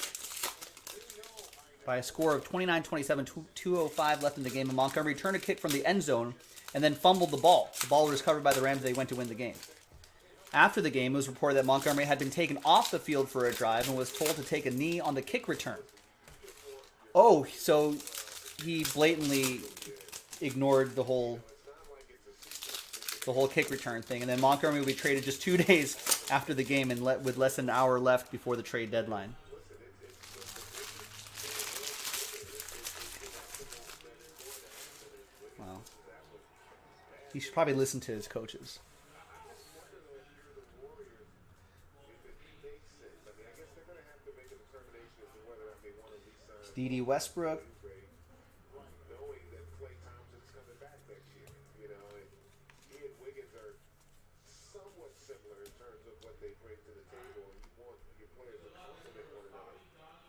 by a score of 29-27, 2:05 left in the game, and Montgomery returned a kick from the end zone and then fumbled the ball. The ball was covered by the Rams. They went to win the game. After the game, it was reported that Montgomery had been taken off the field for a drive and was told to take a knee on the kick return. Oh, so he blatantly ignored the whole kick return thing, and then Montgomery will be traded just 2 days after the game, and with less than an hour left before the trade deadline. Wow, he should probably listen to his coaches. D.D. Westbrook.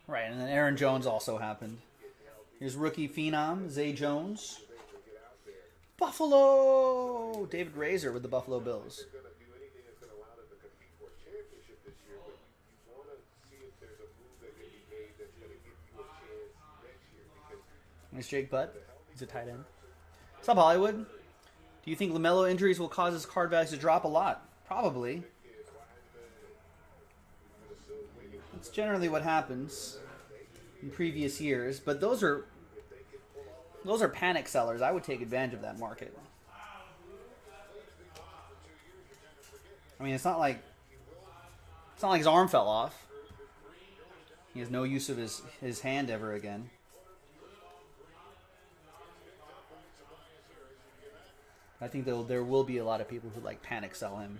Right, and then Aaron Jones also happened. Here's rookie phenom, Zay Jones. Buffalo! David Razor with the Buffalo Bills. There's Jake Butt. He's a tight end. What's up, Hollywood? Do you think LaMelo injuries will cause his card values to drop a lot? Probably. It's generally what happens in previous years, but those are panic sellers. I would take advantage of that market. I mean, it's not like his arm fell off. He has no use of his hand ever again. I think there will be a lot of people who like panic sell him.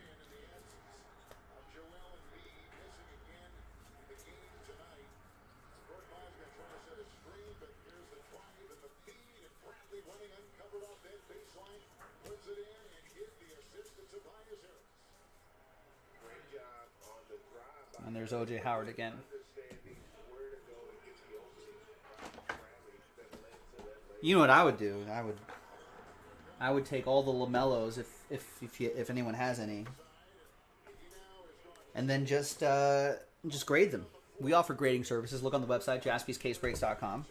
And there's O.J. Howard again. You know what I would do? I would take all the LaMelos if anyone has any, and then just grade them. We offer grading services. Look on the website, jaspyscasebreaks.com.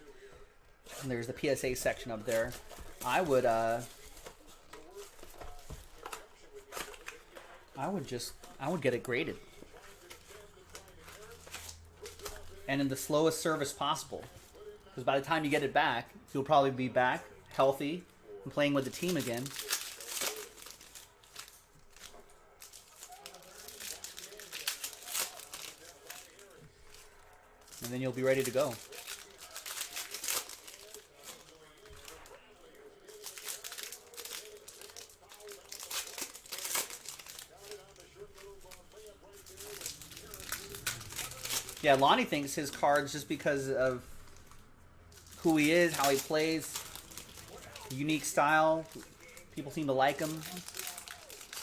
And there's the PSA section up there. I would get it graded. And in the slowest service possible. Because by the time you get it back, you'll probably be back, healthy, and playing with the team again. and then you'll be ready to go. Yeah, Lonnie thinks his cards, just because of who he is, how he plays, unique style, people seem to like him.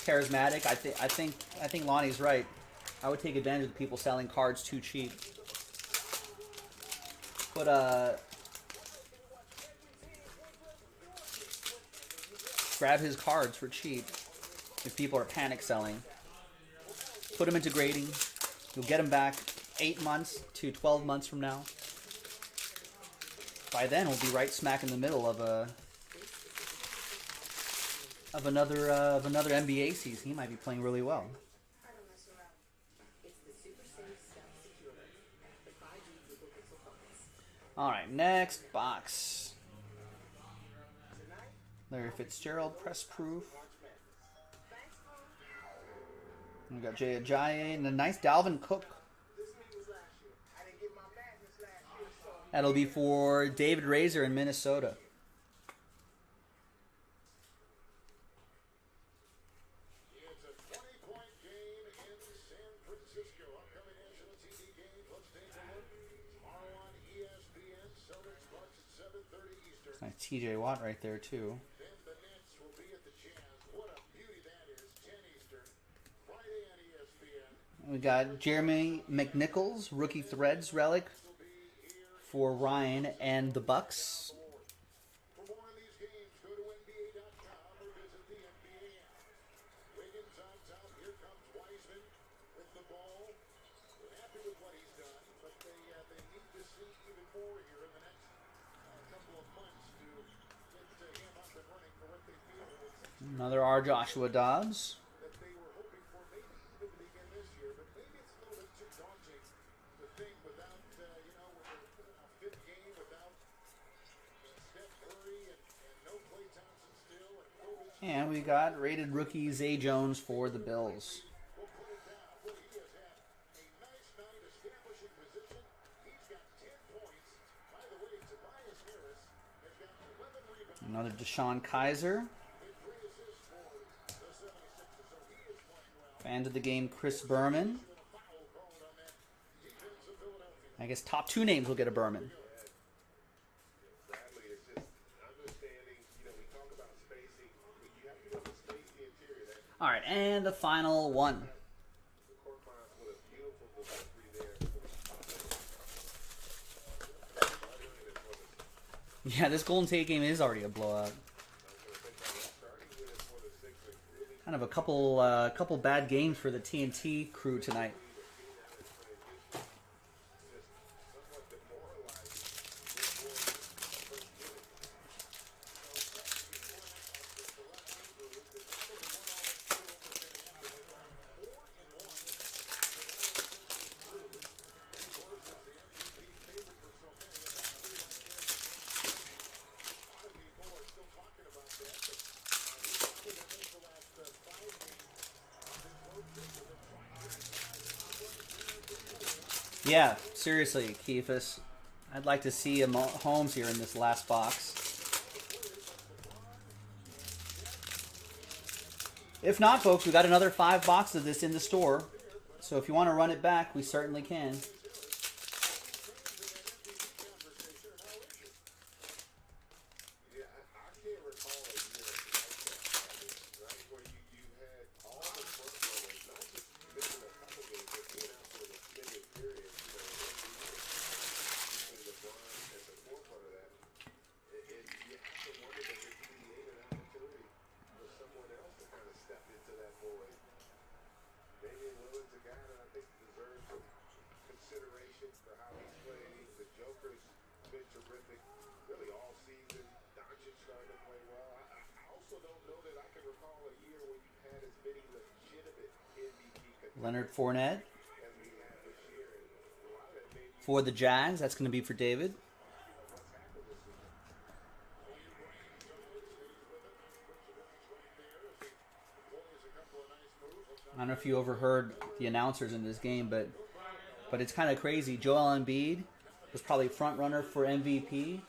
Charismatic. I think Lonnie's right. I would take advantage of the people selling cards too cheap. But grab his cards for cheap if people are panic selling. Put them into grading. You'll get them back 8 months to 12 months from now. By then, we'll be right smack in the middle of another NBA season. He might be playing really well. All right, next box. Larry Fitzgerald, press proof. We got Jay Ajayi and a nice Dalvin Cook. That'll be for David Razor in Minnesota. It's a 20-point game in San Francisco. Upcoming national TV games. Let's take a look. Tomorrow on ESPN, Celtics Bucks at 7:30 Eastern. Nice TJ Watt right there too. Then the Nets will be at the Jazz. What a beauty that is. 10 Eastern. Friday on ESPN. We got Jeremy McNichols, rookie threads relic for Ryan and the Bucks. For more on these games, go to NBA.com or visit the NBA app. Wiggins on top. Here comes Wiseman with the ball. We're happy with what he's done, but they need to see even more here in the next couple of months to get him up and running for what they feel is Another R. Joshua Dobbs. that they were hoping for maybe even to begin this year, but maybe it's a little bit too daunting to think without, with a fifth game without Steph Curry and no Klay Thompson still and COVID. And we got rated rookie Zay Jones for the Bills. We'll put it down. Boy, he has had a nice night establishing position. He's got 10 points. By the way, Tobias Harris has got 11 rebounds Another Deshaun Kaiser. and 3 assists for the 76ers. So he is playing well. Fans of the game, Chris Berman. Been a foul called on that defense of Philadelphia. I guess top 2 names will get a Berman. Bradley is just understanding, we talk about spacing, but you have to be able to space the interior. That All right, and the final one. the court finds with a beautiful delivery there. Yeah, this Golden State game is already a blowout. Kind of a couple bad games for the TNT crew tonight. Yeah, seriously, Keefus. I'd like to see Holmes here in this last box. If not, folks, we got another 5 boxes of this in the store. So if you want to run it back, we certainly can. Yeah, I can't recall a year like that, right? Where you had all the front runners, not just missing a couple games, but being out for an extended period, between LeBron at the forefront of that. And you have to wonder that they created an opportunity for someone else to kind of step into that void. Damian Lillard's a guy that I think deserves some consideration for how he's played. The Joker's been terrific, really all season. Doncic starting to play well. I also don't know that I can recall a year when you had as many legitimate MVP contenders Leonard Fournette as we have this year. And a lot of that may be for the Jags. That's going to be for David. what's happened this season. I don't know if you overheard the announcers in this game, but But it's kind of crazy. Joel Embiid was probably front runner for MVP.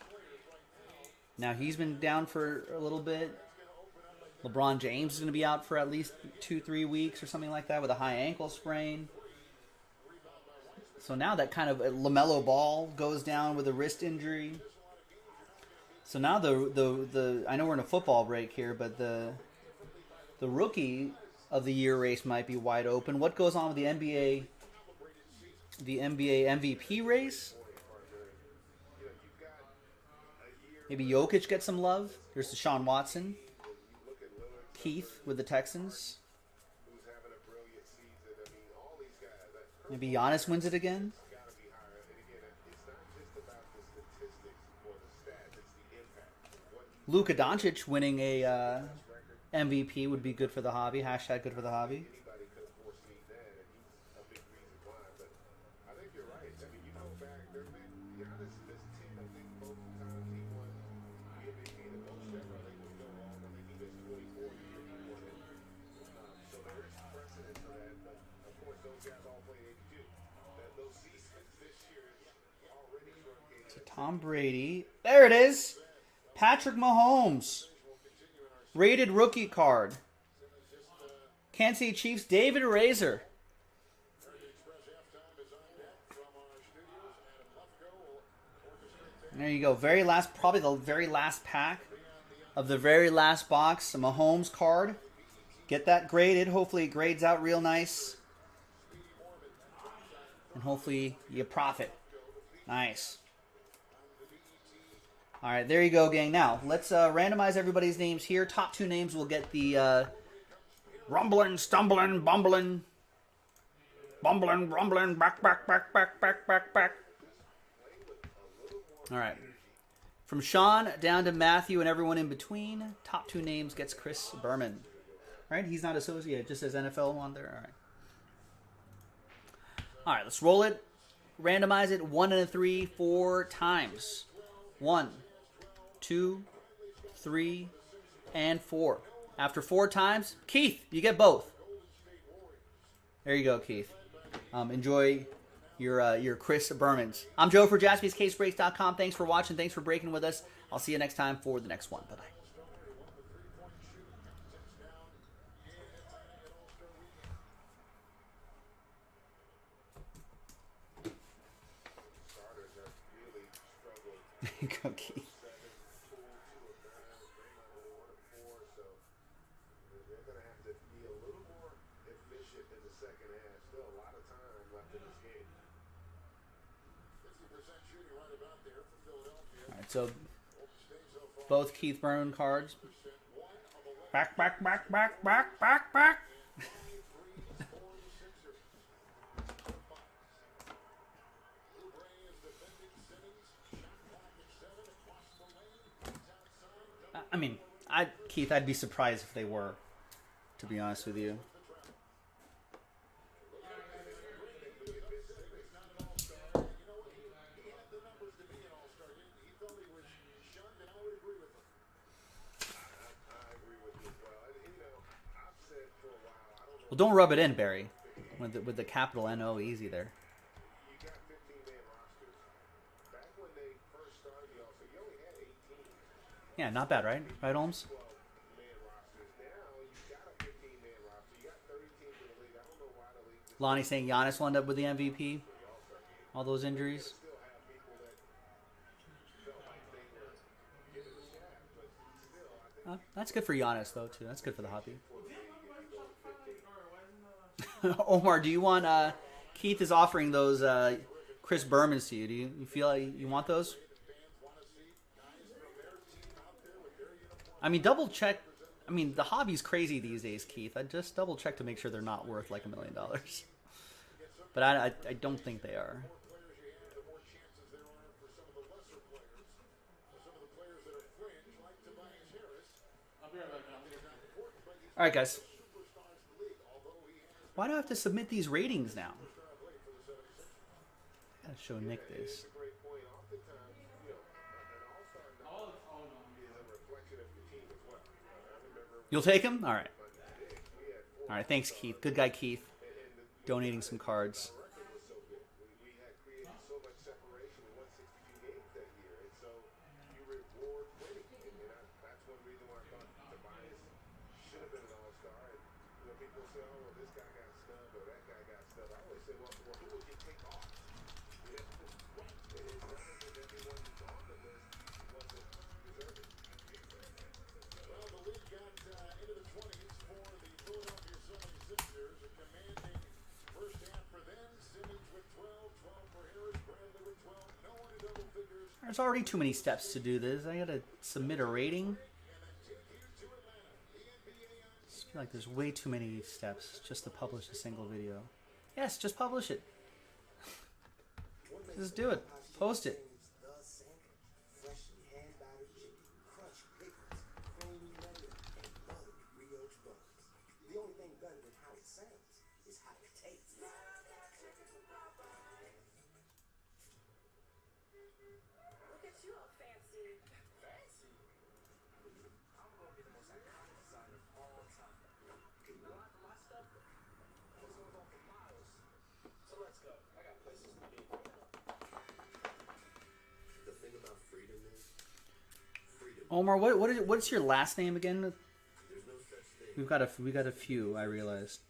Now he's been down for a little bit. LeBron James is going to be out for at least 2-3 weeks or something like that with a high ankle sprain. So now that kind of LaMelo Ball goes down with a wrist injury. So now the I know we're in a football break here, but the rookie of the year race might be wide open. What goes on with the NBA MVP race? Maybe Jokic gets some love. There's Deshaun Watson. Keith with the Texans. Maybe Giannis wins it again. Luka Doncic winning a MVP would be good for the hobby. Hashtag good for the hobby. Tom Brady. There it is. Patrick Mahomes. Rated rookie card. Kansas City Chiefs, David Razor. There you go. Very last, probably the very last pack of the very last box. A Mahomes card. Get that graded. Hopefully it grades out real nice. And hopefully you profit. Nice. All right, there you go, gang. Now, let's randomize everybody's names here. Top 2 names will get the rumbling, stumbling, bumbling, rumbling, back. All right. From Sean down to Matthew and everyone in between, top 2 names gets Chris Berman. Right? He's not associated, just says NFL on there. All right. All right, let's roll it. Randomize it 1 and a 3 4 times. 1, 2, 3, and 4. After 4 times, Keith, you get both. There you go, Keith. Enjoy your Chris Bermans. I'm Joe for JaspysCaseBreaks.com. Thanks for watching. Thanks for breaking with us. I'll see you next time for the next one. Bye-bye. There you go, Keith. All right, so both Keith Berman cards. Back. I mean, Keith, I'd be surprised if they were, to be honest with you. Well, don't rub it in, Barry. With the capital N-O, easy there. Yeah, not bad, right? Right, Holmes? Lonnie saying Giannis will end up with the MVP. All those injuries. That's good for Giannis, though, too. That's good for the hobby. Omar, do you want... Keith is offering those Chris Bermans to you. Do you feel like you want those? I mean, double check. I mean, the hobby's crazy these days, Keith. I just double check to make sure they're not worth like $1 million. But I don't think they are. All right, guys. Why do I have to submit these ratings now? I gotta show Nick this. You'll take him? All right. All right, thanks, Keith. Good guy, Keith. Donating some cards. everyone you saw on the list wasn't deserving. Well, the lead got into the 20s for the Philadelphia 76ers. A commanding first half for them. Simmons with 12, 12 for Harris, Bradley with 12. No one in double figures. There's already too many steps to do this. I gotta submit a rating. I feel like there's way too many steps just to publish a single video. Yes, just publish it. Just do it. Post it. The only thing better than how it sounds is how it tastes. Look at you all fancy. Fancy? I'm gonna be the most iconic designer of all time. You know, my stuff was going on for miles. So let's go. I got places to be. The thing about freedom is freedom. Omar, what's your last name again? There's no such thing We got a few. I realized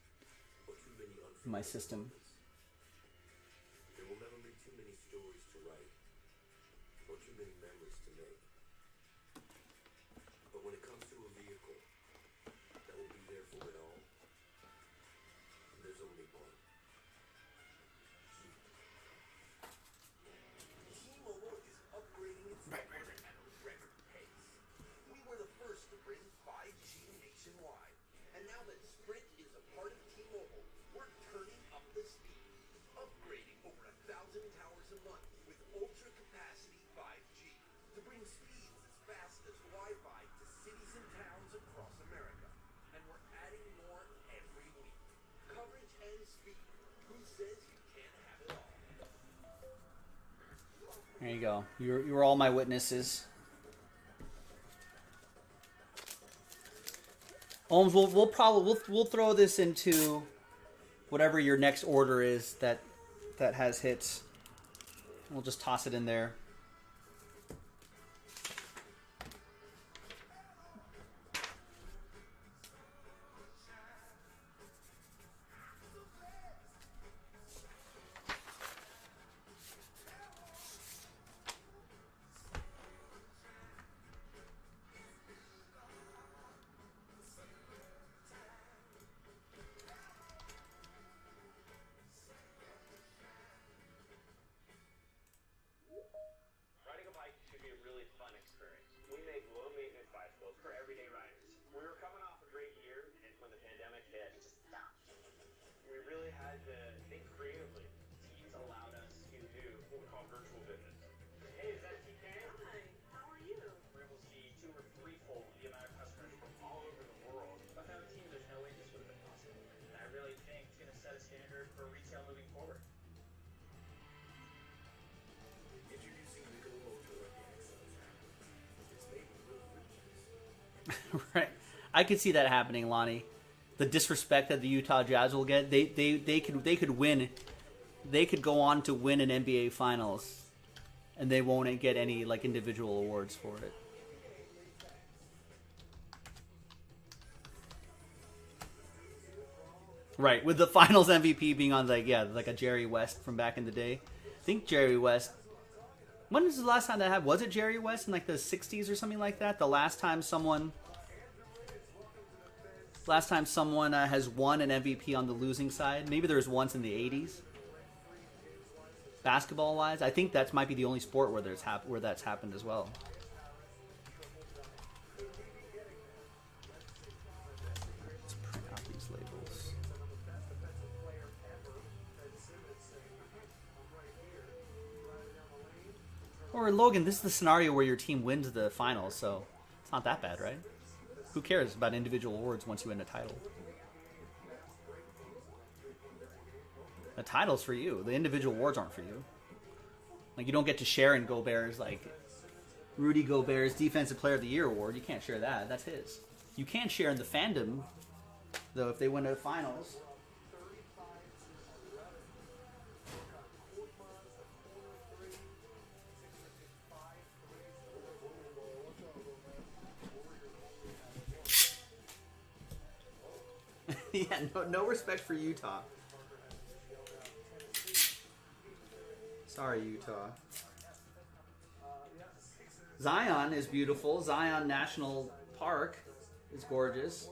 but too many in my system. There will never be too many stories to write or too many memories to make. But when it comes to a vehicle that will be there for it all, there's only one. T-Mobile is upgrading its network at a record pace. We were the first to bring 5G nationwide. And now that Sprint is a part of T-Mobile, we're turning up the speed, upgrading over 1,000 towers a month with ultra-capacity 5G to bring speeds as fast as Wi-Fi to cities and towns across America. And we're adding more every week. Coverage and speed. Who says you can't have it all? There you go. You're all my witnesses. Holmes, we'll throw this into whatever your next order is that has hits. We'll just toss it in there. Riding a bike should be a really fun experience. We make low-maintenance bicycles for everyday riders. We were coming off a great year, and when the pandemic hit, it just stopped. We really had to think creatively. Teams allowed us to do what we call virtual visits. Hey, is that TK? Hi, how are you? We're able to see 2 or 3-fold the amount of customers from all over the world. Without a team, there's no way this would have been possible. And I really think it's going to set a standard for retail moving forward. Introducing Michelob Ultra like the Exxon's happened. It's made with real fruit juice. Right. I could see that happening, Lonnie. The disrespect that the Utah Jazz will get. They could win. They could go on to win an NBA Finals, and they won't get any like individual awards for it. Right, with the Finals MVP being on like a Jerry West from back in the day. I think Jerry West. When was the last time that happened? Was it Jerry West in like the 60s or something like that? The last time someone has won an MVP on the losing side. Maybe there was once in the 80s. Basketball wise, I think that might be the only sport where that's happened as well. Let's print out these labels. Or Logan, this is the scenario where your team wins the finals, so it's not that bad, right? Who cares about individual awards once you win a title? The title's for you. The individual awards aren't for you. Like, you don't get to share in Gobert's, like, Rudy Gobert's Defensive Player of the Year award. You can't share that. That's his. You can share in the fandom, though, if they win the finals. Yeah, no respect for Utah. Sorry, Utah. Zion is beautiful. Zion National Park is gorgeous.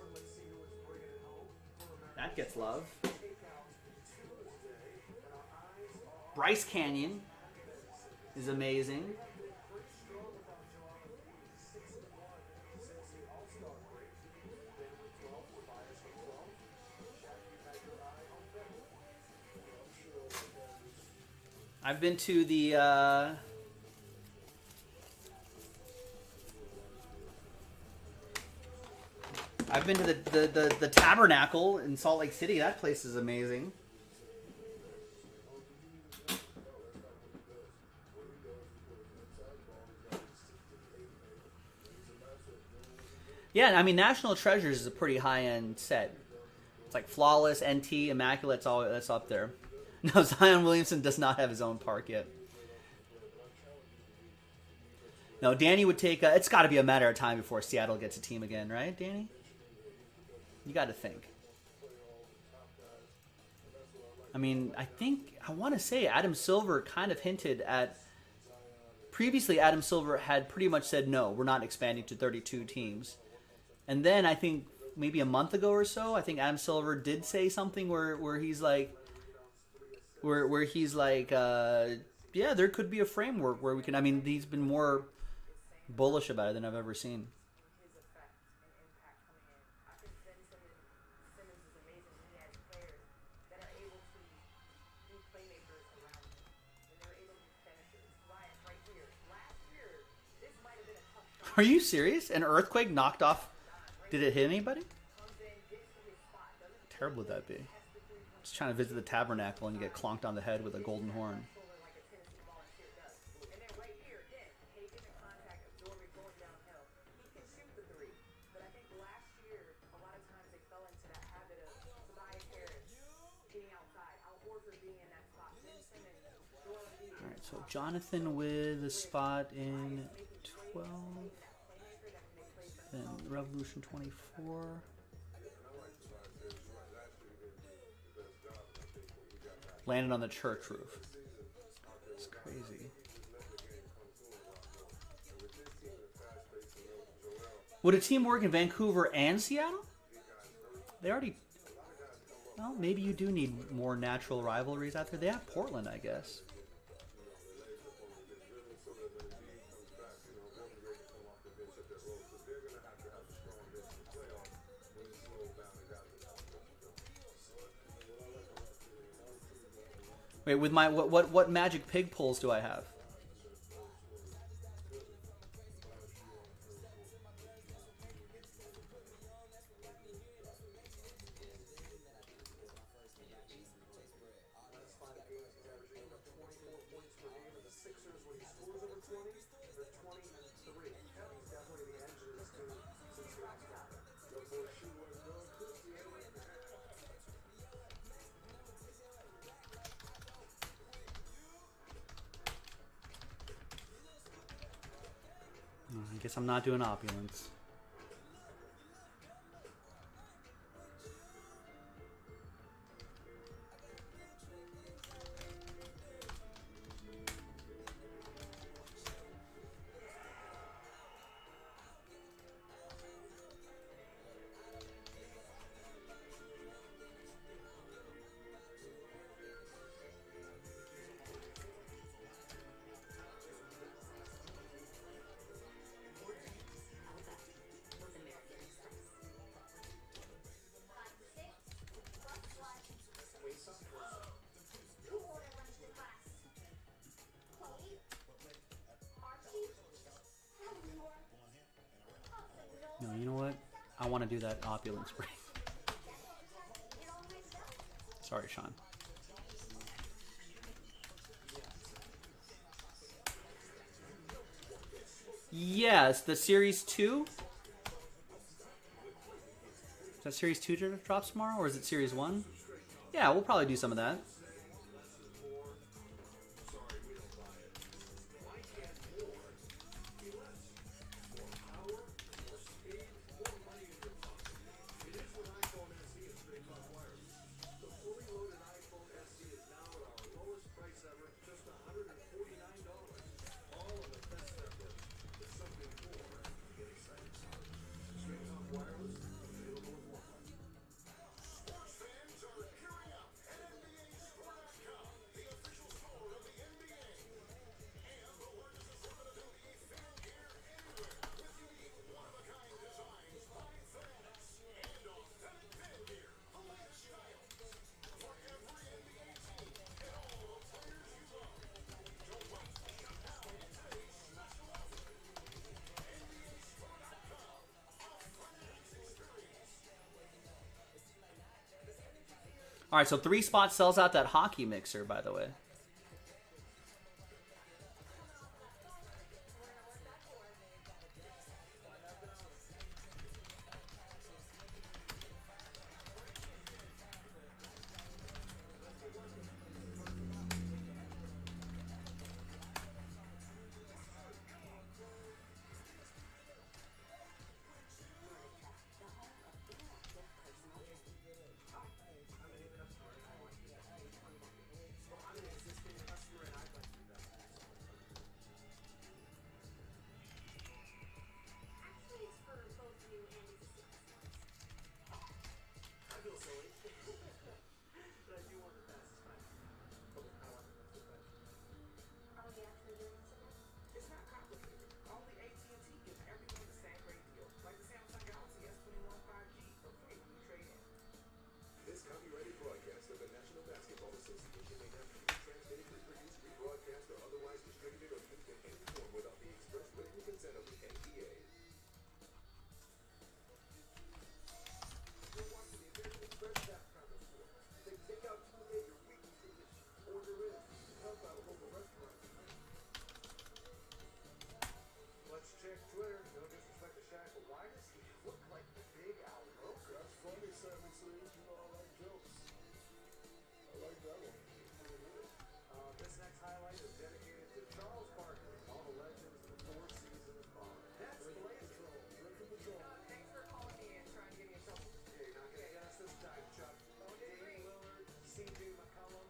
That gets love. Bryce Canyon is amazing. I've been to the the Tabernacle in Salt Lake City. That place is amazing. Yeah, I mean, National Treasures is a pretty high-end set. It's like flawless, NT, immaculate. That's up there. No, Zion Williamson does not have his own park yet. No, Danny would take. It's got to be a matter of time before Seattle gets a team again, right, Danny? You got to think. I mean, I want to say Adam Silver kind of hinted at. Previously, Adam Silver had pretty much said, no, we're not expanding to 32 teams. And then I think maybe a month ago or so, I think Adam Silver did say something where he's like, yeah, there could be a framework where we can. I mean, he's been more bullish about it than I've ever seen. Are you serious? An earthquake knocked off. Did it hit anybody? How terrible would that be? Just trying to visit the tabernacle and you get clonked on the head with a golden horn. Alright, so Jonathan with a spot in 12. Then Revolution 24. Landed on the church roof. It's crazy. Would a team work in Vancouver and Seattle? They already... Well, maybe you do need more natural rivalries out there. They have Portland, I guess. Wait, with my what magic pig pulls do I have? I guess I'm not doing opulence. No, you know what? I want to do that opulence break. Sorry, Sean. Yes, the Series 2. Is that Series 2 that drops tomorrow, or is it Series 1? Yeah, we'll probably do some of that. All right, so 3 spots sells out that hockey mixer, by the way. Actually, it's for both new and existing customers. I feel silly. But I do want the fastest time. Public highlight the most affection. Are we actually doing this again? It's not complicated. Only AT&T gives everyone the same great deal. Like the Samsung Galaxy S21 5G for free when you trade in. This copyrighted broadcast of the National Basketball Association may not be transmitted, reproduced, rebroadcast, or otherwise distributed or used in any form without the express written consent of the NBA. You're watching the American Express halftime report. They take out Tuesday your weekly tradition. Order in. Help out local restaurants tonight. Let's check Twitter. No disrespect to Shaq, but why does he look like the Big Al Roker? That's funny, Sammy Sleeves. You know I like jokes. I like that one. This next highlight is dedicated to Charles Barkley and all the legends of the Four Seasons Bar. That's blazing. Thanks for calling me and trying to get me in trouble. Yeah, you're not gonna get us this time, Chuck. Damian Lillard, C.J. McCollum,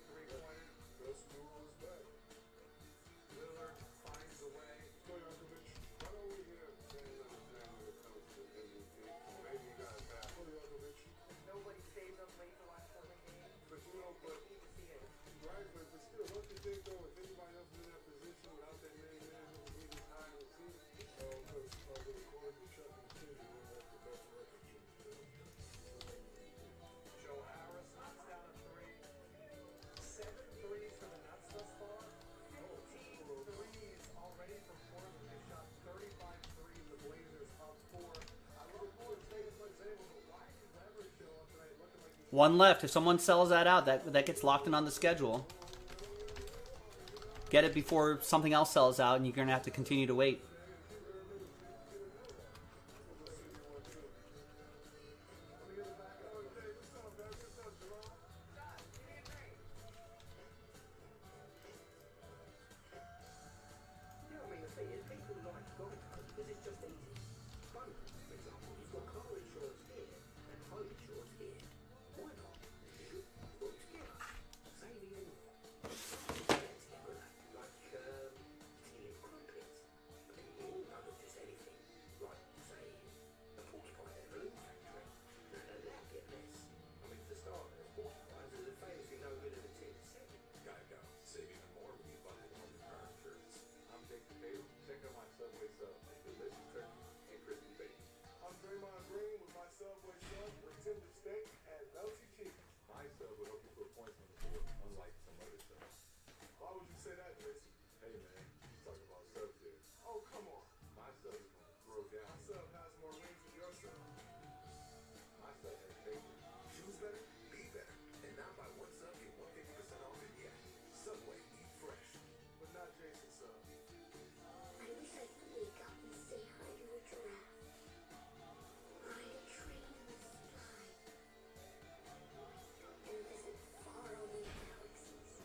three-pointer. Best duel is back. Lillard finds a way. Stojakovic, right over here. Saying understand when it comes to MVP. Maybe you got that. Stojakovic. Nobody stays up late to watch Portland games. But you know, but Need to see it. right, but still, don't you think though, if anybody else was in that position without that many men, it would be this high in the seat? Because according to Chuck and Kenny, we have the best record shoot. Joe Harris knocks down a three. 7 threes for the Nuts thus far. 15 threes already from Portland. They shot 35 threes. The Blazers up 4. I look forward to Vegas like Zable, but why did Weber show up tonight looking like he's 1 left. If someone sells that out, that gets locked in on the schedule. Get it before something else sells out, and you're going to have to continue to wait. You know what I mean? The thing is, people like golf because it's just easy. Boat, for example, you've got car insurance here and home insurance here. Why not? Put it together. Save even more. Like, stealing crumpets. But then you all know just anything. Like, say, the porcupine balloon factory. No, that'll get less. I mean, for starters, porcupines are famously no good at a tip. Gotta go. Save even more when you bundle home with car insurance. I'm Jake Taylor. Check out my Subway sub. Delicious turkey and crispy bacon. I'm Draymond Green with my Subway sub with tender steak and melty cheese. My sub will help you put points on the board, unlike some other subs. Why would you say that, Jason? Hey man, you talking about subs here. Oh, come on. My sub is gonna throw down. My sub has more wings than your sub. My sub has bacon. Choose better, be better. And now buy one sub, get 150% off in the app. Subway, eat fresh. But not Jason's sub. I wish I could wake up and say hi to a giraffe. Ride a train in the sky. And visit faraway galaxies.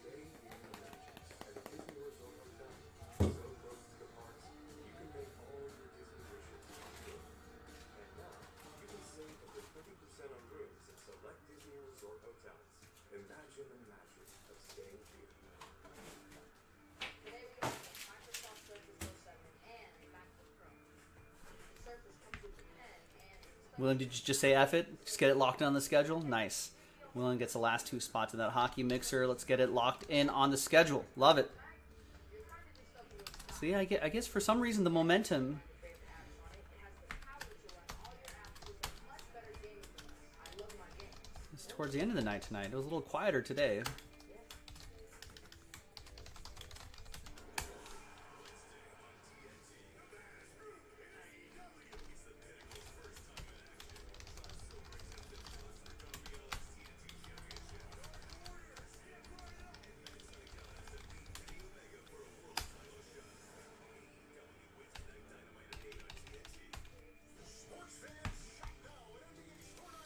Stay in the legends at a Disney Resort Hotel. So close to the parks, you can make all your Disney wishes come true. And now, you can save up to 30% on rooms at select Disney Resort hotels. Imagine the magic of staying here. Today we got Microsoft Surface Go 7 and a MacBook Pro. The Surface comes with a pen and William, did you just say F it? Just get it locked in on the schedule? Nice. William gets the last 2 spots in that hockey mixer. Let's get it locked in on the schedule. Love it. See, I guess for some reason the momentum is towards the end of the night tonight. It was a little quieter today.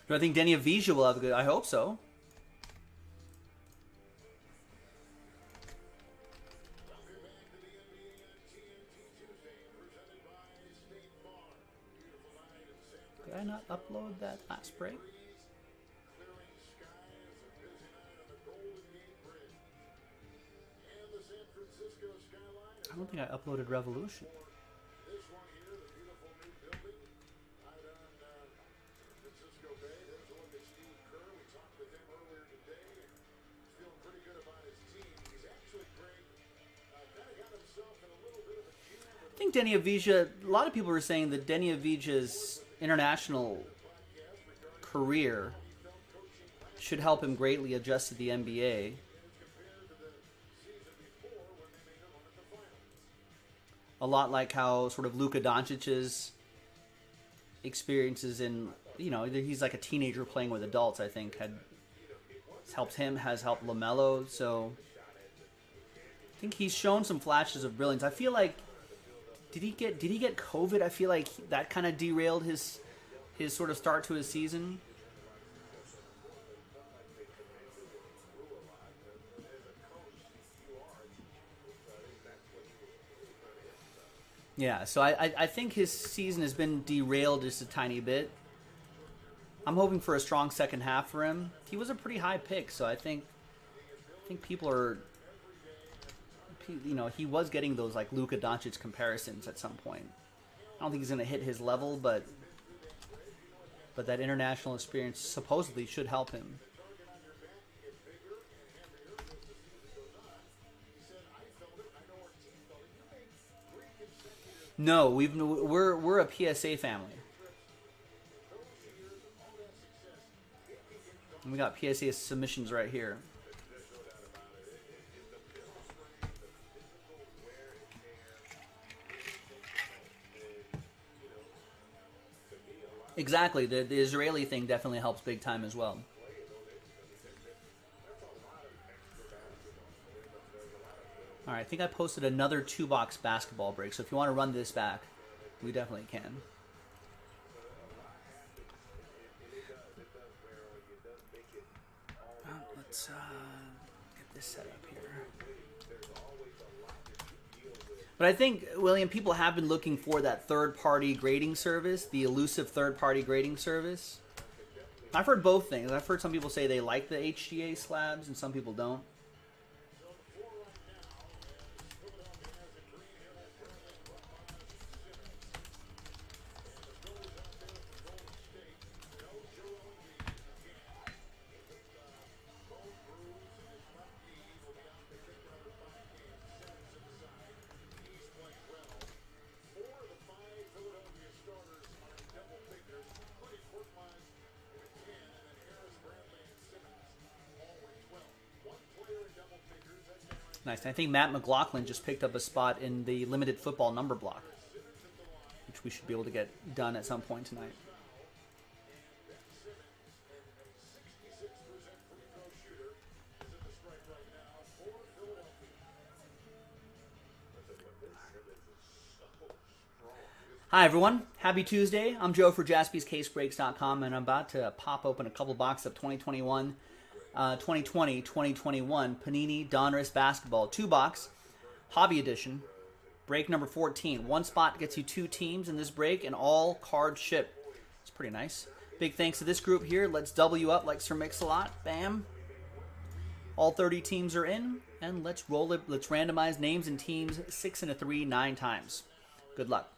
Do I think Denny Avija will have a good? I hope so. Did I not upload that last break? I don't think I uploaded Revolution. This one here, the beautiful new building out on Francisco Bay. There's a look at Steve Kerr. We talked with him earlier today. He's feeling pretty good about his team. He's actually, Greg, kind of got himself in a little bit of a jam. I think Denny Avija, a lot of people were saying that Denny Avija's international career should help him greatly adjust to the NBA. A lot like how sort of Luka Doncic's experiences in, you know, he's like a teenager playing with adults, I think, has helped him, has helped LaMelo. So I think he's shown some flashes of brilliance. I feel like, did he get COVID? I feel like that kind of derailed his sort of start to his season. Yeah, so I think his season has been derailed just a tiny bit. I'm hoping for a strong second half for him. He was a pretty high pick, so I think people are, you know, he was getting those like Luka Doncic comparisons at some point. I don't think he's going to hit his level, but that international experience supposedly should help him. No, we're a PSA family. And we got PSA submissions right here. Exactly. The Israeli thing definitely helps big time as well. All right, I think I posted another 2-box basketball break, so if you want to run this back, we definitely can. Let's get this set up here. But I think, William, people have been looking for that third-party grading service, the elusive third-party grading service. I've heard both things. I've heard some people say they like the HGA slabs, and some people don't. Nice. I think Matt McLaughlin just picked up a spot in the limited football number block, which we should be able to get done at some point tonight. Hi, everyone. Happy Tuesday. I'm Joe for JaspysCaseBreaks.com, and I'm about to pop open a couple boxes of 2020, 2021 Panini Donruss Basketball 2-box Hobby Edition. Break number 14. One spot gets you 2 teams in this break, and all cards ship. It's pretty nice. Big thanks to this group here. Let's double you up like Sir Mix-a-Lot. Bam. All 30 teams are in, and let's roll it. Let's randomize names and teams 6 and a 3 9 times. Good luck.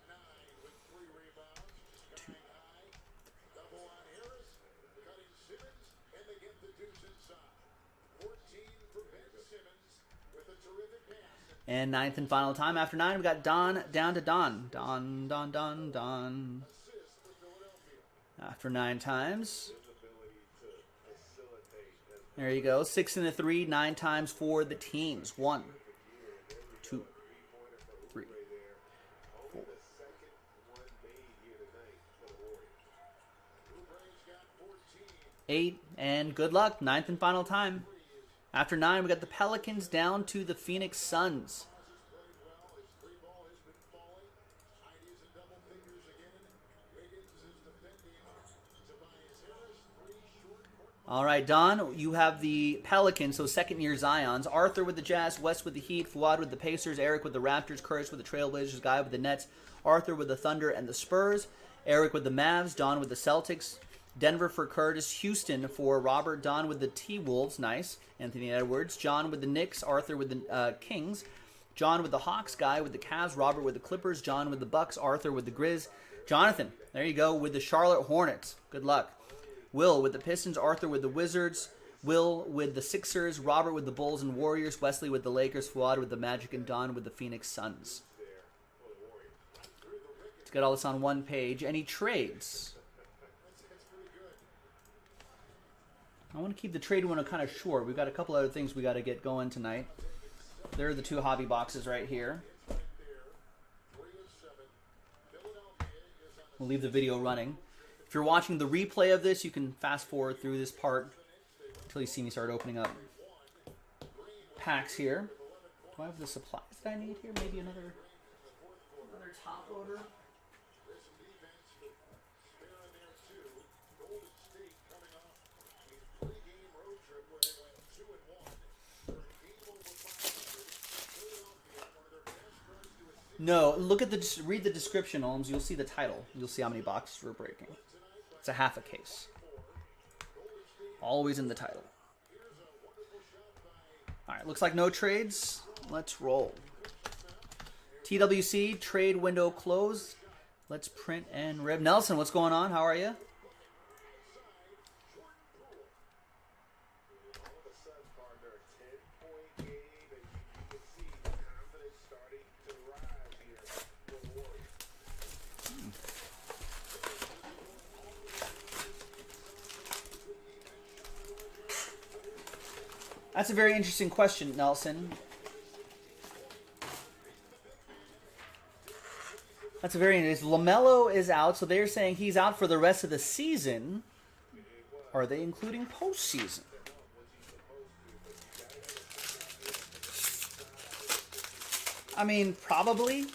And 9th and final time. After 9, we got Don down to Don. Don. After 9 times. There you go. 6 and a 3, 9 times for the teams. 1, 2, 3, 4. 8, and good luck. 9th and final time. After 9, we got the Pelicans down to the Phoenix Suns. All right, Don, you have the Pelicans, so second-year Zions. Arthur with the Jazz, West with the Heat, Fuad with the Pacers, Eric with the Raptors, Curtis with the Trailblazers, Guy with the Nets, Arthur with the Thunder and the Spurs, Eric with the Mavs, Don with the Celtics, Denver for Curtis, Houston for Robert, Don with the T-Wolves, nice, Anthony Edwards, John with the Knicks, Arthur with the Kings, John with the Hawks, Guy with the Cavs, Robert with the Clippers, John with the Bucks, Arthur with the Grizz, Jonathan, there you go, with the Charlotte Hornets. Good luck. Will with the Pistons, Arthur with the Wizards, Will with the Sixers, Robert with the Bulls and Warriors, Wesley with the Lakers, Fuad with the Magic, and Don with the Phoenix Suns. Let's get all this on one page. Any trades? I want to keep the trade window kind of short. We've got a couple other things we got to get going tonight. There are the two hobby boxes right here. We'll leave the video running. If you're watching the replay of this, you can fast forward through this part until you see me start opening up packs here. Do I have the supplies that I need here? Maybe another top loader. No, look at read the description, Holmes. You'll see the title. You'll see how many boxes we're breaking. It's a half a case. Always in the title. All right, looks like no trades. Let's roll. TWC, trade window closed. Let's print and rib. Nelson, what's going on? How are you? That's a very interesting question, Nelson. That's a very interesting. LaMelo is out, so they're saying he's out for the rest of the season. Are they including postseason? I mean, probably.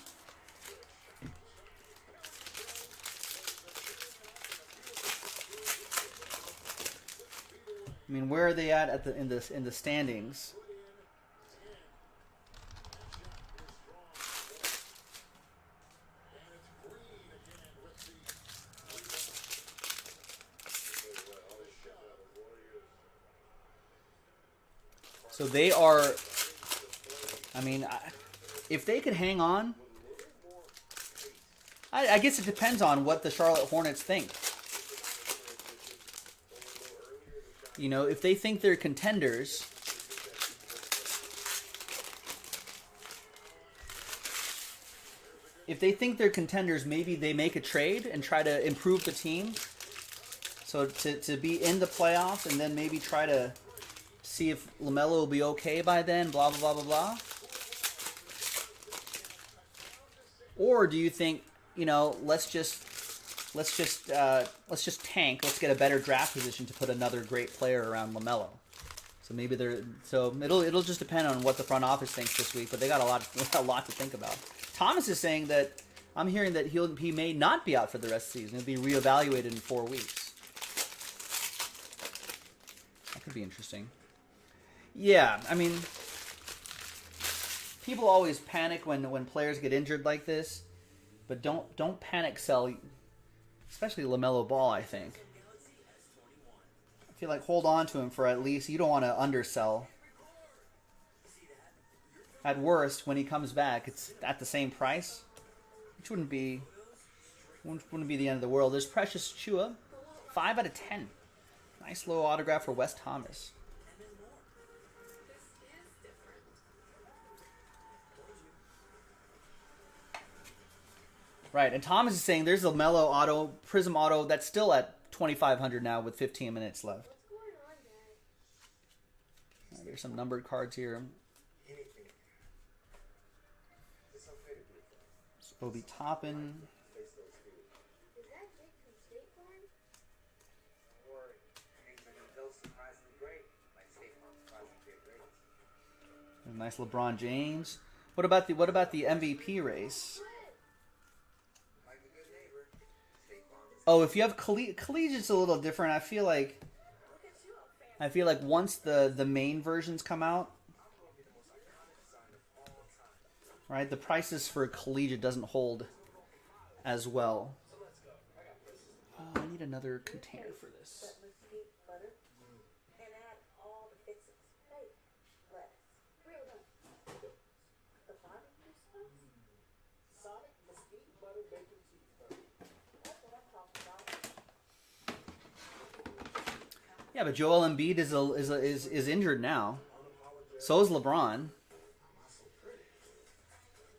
I mean, where are they at the in the standings? So they are. I mean, if they could hang on, I guess it depends on what the Charlotte Hornets think. You know, if they think they're contenders, maybe they make a trade and try to improve the team. So to be in the playoffs and then maybe try to see if LaMelo will be okay by then, blah, blah, blah, blah, blah. Or do you think, you know, let's just tank. Let's get a better draft position to put another great player around LaMelo. So maybe it'll just depend on what the front office thinks this week. But they got a lot to think about. Thomas is saying that I'm hearing that he may not be out for the rest of the season. He'll be reevaluated in 4 weeks. That could be interesting. Yeah, I mean, people always panic when players get injured like this, but don't panic sell. Especially LaMelo Ball, I think. I feel like hold on to him for at least. You don't want to undersell. At worst, when he comes back, it's at the same price, which wouldn't be the end of the world. There's Precious Chua, 5 out of 10. Nice low autograph for Wes Thomas. Right, and Thomas is saying there's a LaMelo auto, Prism auto, that's still at 2,500 now with 15 minutes left. Right, there's some numbered cards here. Obi Toppin. A nice LeBron James. What about the MVP race? Oh, if you have collegiate's a little different. I feel like I feel like once the main versions come out, right, the prices for collegiate doesn't hold as well. I need another container for this. Mesquite butter and add all the fixings. Bacon, lettuce, real done. The barbecue sauce? Sonic mesquite butter bacon cheeseburger. That's what I'm talking about. Yeah, but Joel Embiid is injured now. So is LeBron.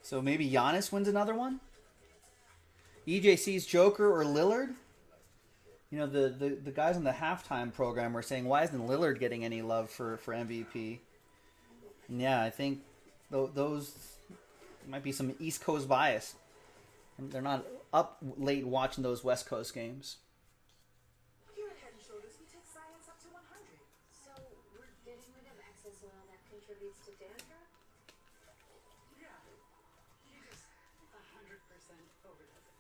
So maybe Giannis wins another one? EJC's Joker or Lillard? You know, the guys on the halftime program were saying, why isn't Lillard getting any love for MVP? And yeah, I think those might be some East Coast bias. They're not up late watching those West Coast games. Here at Head & Shoulders, we take science up to 100. So we're getting rid of excess oil that contributes to dandruff? Yeah. You just 100% overdose it.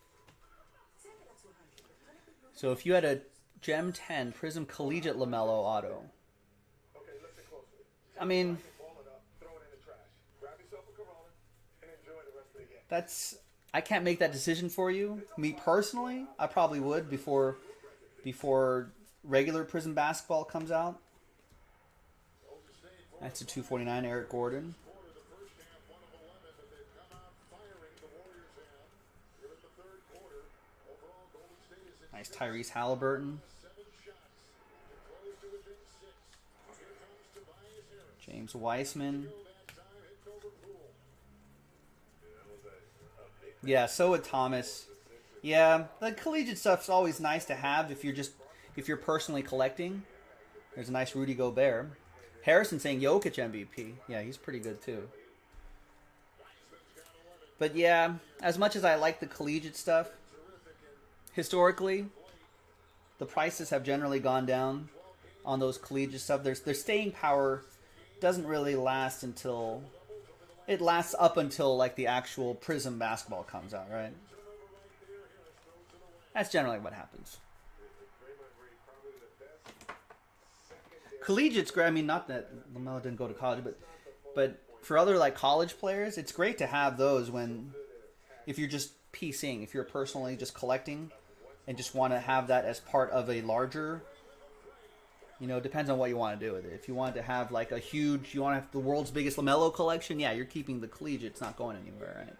Take it up to 100. So if you had a Gem 10 Prism Collegiate LaMelo auto, Okay, listen closely. I mean, Ball it up, throw it in the trash. Grab yourself a Corona and enjoy the rest of the game. I can't make that decision for you. Me personally, I probably would before regular Prism basketball comes out. That's a 249 Eric Gordon. The first half, 1 of 11 that they've come out firing. The Warriors have. Here in the third quarter, overall Golden State is at Nice Tyrese Halliburton. 7 shots to close to within 6. Here comes Tobias Harris. James Weissman. That time hitting over Poole. Yeah, so would Thomas. Yeah, the collegiate stuff's always nice to have if you're personally collecting. There's a nice Rudy Gobert. Harrison saying Jokic MVP. Yeah, he's pretty good too. But yeah, as much as I like the collegiate stuff, historically, the prices have generally gone down on those collegiate stuff. Their staying power doesn't really last until it lasts up until like the actual Prism basketball comes out, right? That's generally what happens. Collegiate's great. I mean, not that LaMelo didn't go to college, but for other like college players, it's great to have those if you're just PCing, if you're personally just collecting and just want to have that as part of a larger, you know, it depends on what you want to do with it. If you want to have like you want to have the world's biggest LaMelo collection, yeah, you're keeping the collegiate. It's not going anywhere, right?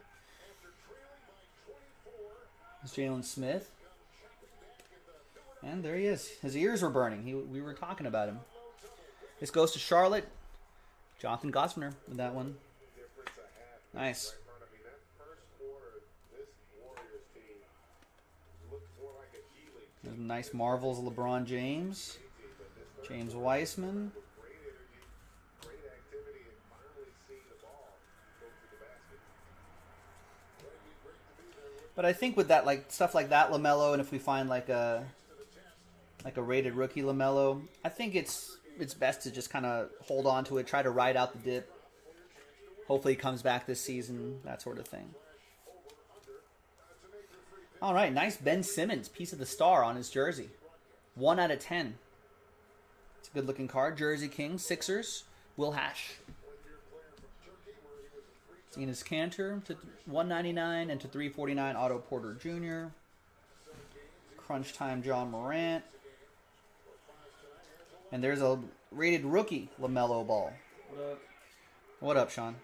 It's Jalen Smith. And there he is. His ears were burning. We were talking about him. This goes to Charlotte. Jonathan Gosner with that one. Nice. There's nice Marvels LeBron James. James Weissman. But I think with that, like stuff like that LaMelo, and if we find like a rated rookie LaMelo, I think it's best to just kind of hold on to it, try to ride out the dip. Hopefully he comes back this season, that sort of thing. All right, nice Ben Simmons, piece of the star on his jersey. 1 out of 10. It's a good-looking card. Jersey King, Sixers, Will Hash. Enes Kanter to 199 and to 349 Otto Porter Jr. Crunch Time John Morant. And there's a rated rookie LaMelo Ball. What up? What up, Sean?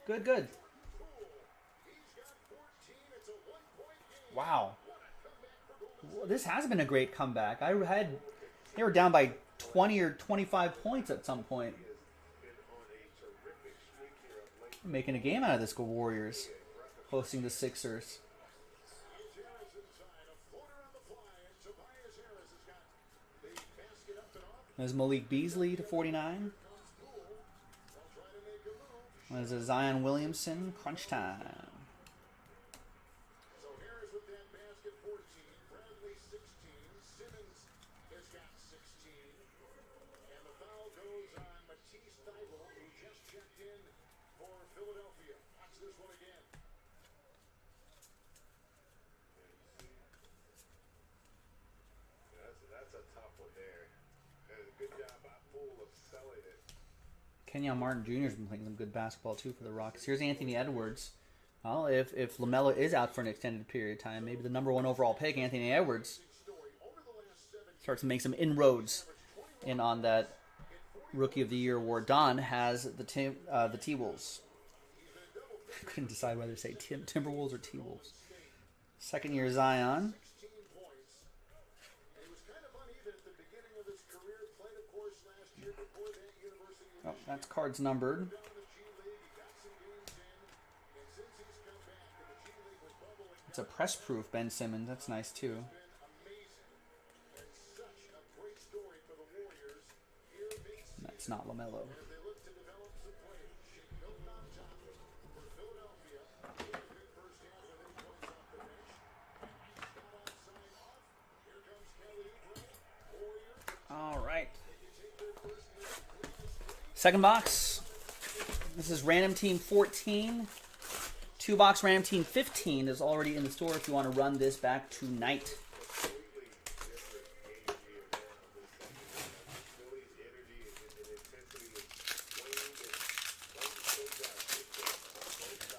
Good, good. Wow. This has been a great comeback. They were down by 20 or 25 points at some point. Making a game out of this Warriors, hosting the Sixers. There's Malik Beasley to 49. There's a Zion Williamson, crunch time. So Harris with that basket, 14. Bradley, 16. Simmons has got 16. And the foul goes on Matisse Thybulle, who just checked in for Philadelphia. Watch this one again. That's a tough one there. Good job Kenyon Martin Jr. has been playing some good basketball too for the Rockets. Here's Anthony Edwards. Well, if LaMelo is out for an extended period of time, maybe the number 1 overall pick, Anthony Edwards, starts to make some inroads in on that Rookie of the Year award. Don has the T-Wolves. Couldn't decide whether to say Timberwolves or T-Wolves. Second year Zion. Oh, that's cards numbered. It's a press proof Ben Simmons. That's nice too. That's not LaMelo. All right. Second box. This is Random Team 14. 2-box Random Team 15 is already in the store if you want to run this back tonight.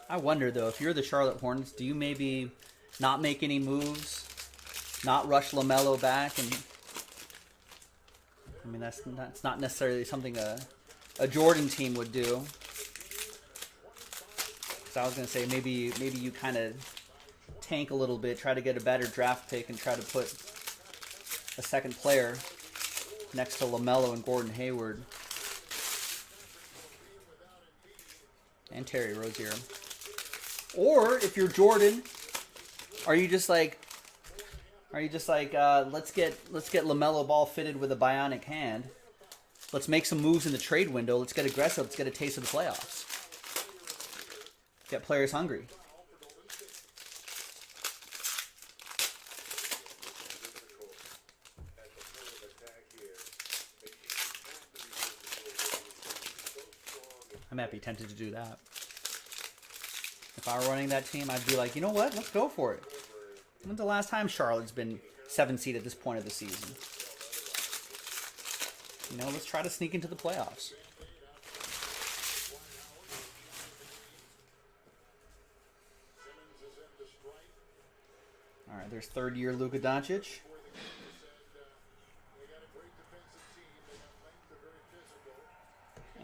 I wonder, though, if you're the Charlotte Hornets, do you maybe not make any moves, not rush LaMelo back? And I mean, that's not necessarily something a Jordan team would do. So I was going to say maybe you kind of tank a little bit, try to get a better draft pick, and try to put a second player next to LaMelo and Gordon Hayward and Terry Rozier. Or if you're Jordan, are you just like let's get LaMelo Ball fitted with a bionic hand. Let's make some moves in the trade window. Let's get aggressive. Let's get a taste of the playoffs. Get players hungry. I might be tempted to do that. If I were running that team, I'd be like, you know what? Let's go for it. When's the last time Charlotte's been 7th seed at this point of the season? You know, let's try to sneak into the playoffs. All right, there's third-year Luka Doncic.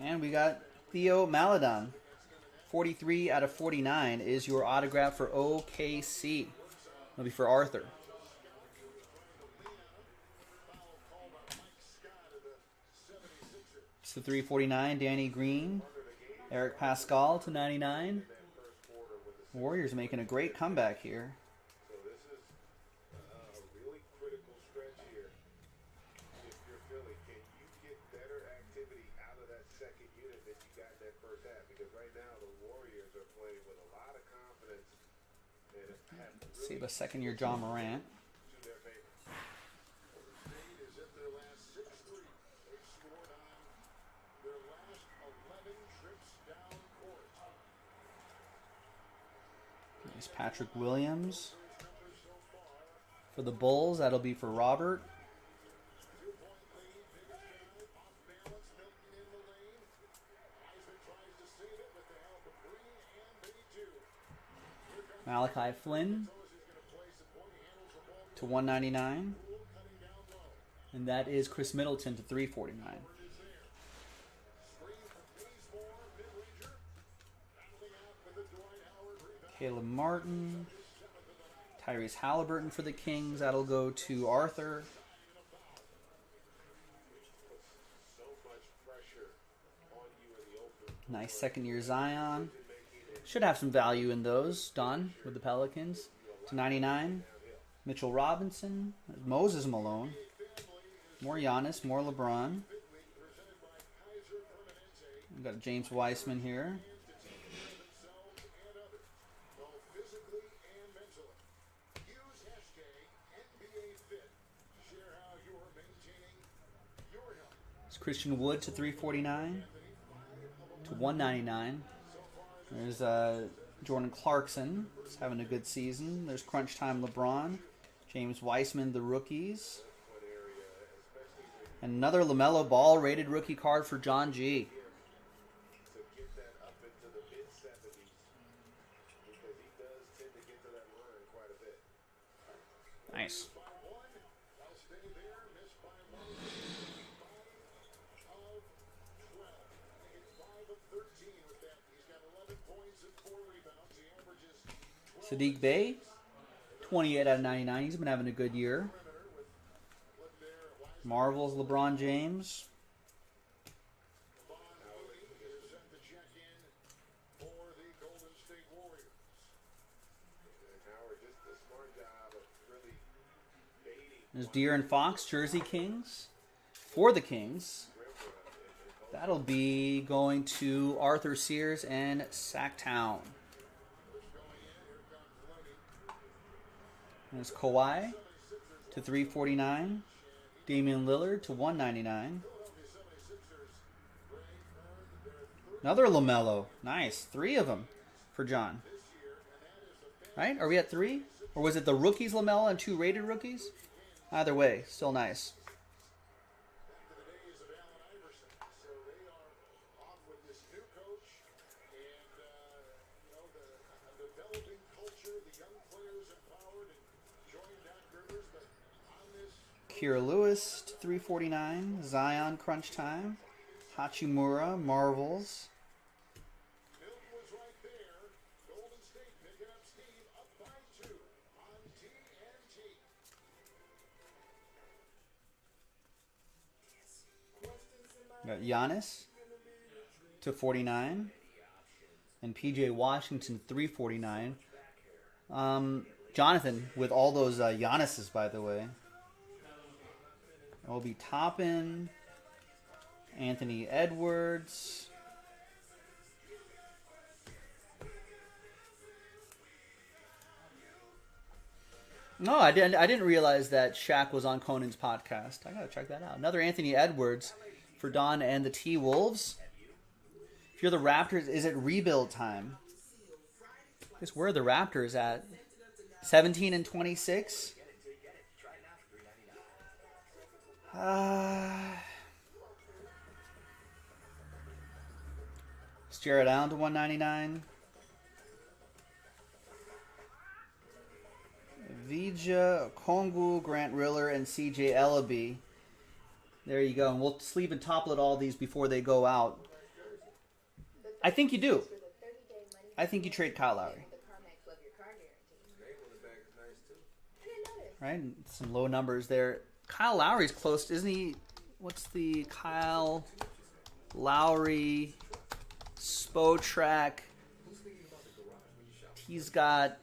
And we got Theo Maledon. 43 out of 49 is your autograph for OKC. That'll be for Arthur. It's the 349, Danny Green. Eric Pascal to 99. Warriors making a great comeback here. So this is a really critical stretch here. If you're Philly, can you get better activity out of that second unit than you got in that first half? Because right now the Warriors are playing with a lot of confidence and have really See the second-year John Morant. to their favor. State is in their last 6 3. They've scored on their last 11 trips down court. There's Patrick Williams. For the Bulls, that'll be for Robert. 2-point lead, biggest guy, off balance, Milton in the lane. Wiseman tries to save it with the help of Green and Biddy too. Malachi Flynn to 199. And that is Chris Middleton to 349. Caleb Martin. Tyrese Halliburton for the Kings. That'll go to Arthur. So much pressure on you in the open. Nice second-year Zion. Should have some value in those. Don with the Pelicans to 99. Mitchell Robinson. Moses Malone. More Giannis. More LeBron. We've got James Weissman here. It's Christian Wood to 349 to 199. There's Jordan Clarkson. He's having a good season. There's Crunch Time LeBron. James Weissman, the rookies. Another LaMelo Ball rated rookie card for John G. Nice. by one. I'll stay there. Missed by one. 5 of 12. Making it 5 of 13 with that. He's got 11 points and 4 rebounds. He averages 12 Sadiq Bey, 28 out of 99. He's been having a good year. perimeter with Ledbetter, Wiseman, Marvel's LeBron James. Von Mooney is set to check in for the Golden State Warriors. And Howard, just a smart job of really baiting There's De'Aaron Fox, Jersey Kings. For the Kings. That'll be going to Arthur Sears and Sacktown. There's Kawhi to 349. Damian Lillard to 199. Another LaMelo. Nice. 3 of them for John. Right? Are we at 3? Or was it the rookies LaMelo and 2 rated rookies? Either way, still nice. Back to the days of Allen Iverson. So they are off with this new coach and, a developing culture, the young players empowered and joined Doc Rivers. But on this, Kira Lewis to 349. Zion crunch time. Hachimura, Marvels. Milton was right there. Golden State picking up steam, up by 2 on TNT. Got Giannis to 49. And PJ Washington 349. Jonathan with all those Giannis's, by the way. It will be Toppin, Anthony Edwards. No, I didn't realize that Shaq was on Conan's podcast. I gotta check that out. Another Anthony Edwards for Don and the T-Wolves. If you're the Raptors, is it rebuild time? I guess where are the Raptors at? 17 and 26? It's Jared Allen to 199. Vija, Kongu, Grant Riller, and CJ Ellaby. There you go. And we'll sleeve and toplet all these before they go out. I think you do. I think you trade Kyle Lowry. Right? And some low numbers there. Kyle Lowry's close, isn't he? What's the Kyle Lowry Spotrac? He's got...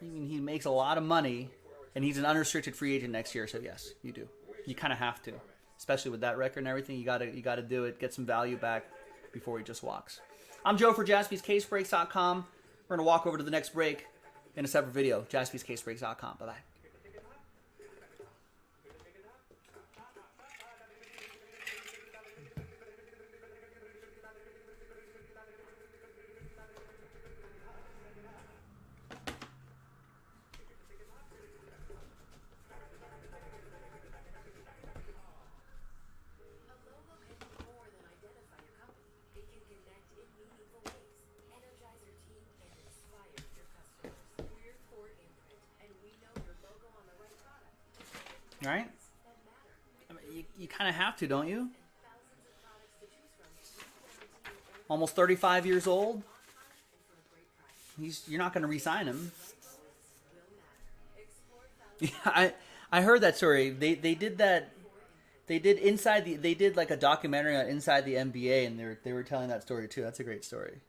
I mean, he makes a lot of money, and he's an unrestricted free agent next year. So yes, you do. You kind of have to, especially with that record and everything. You gotta do it. Get some value back before he just walks. I'm Joe for JaspysCaseBreaks.com. We're gonna walk over to the next break in a separate video. JaspysCaseBreaks.com. Bye bye. Right? I mean, you kind of have to, don't you? Almost 35 years old. You're not going to re-sign him. Yeah, I heard that story. They did that. They did like a documentary on Inside the NBA, and they were telling that story too. That's a great story.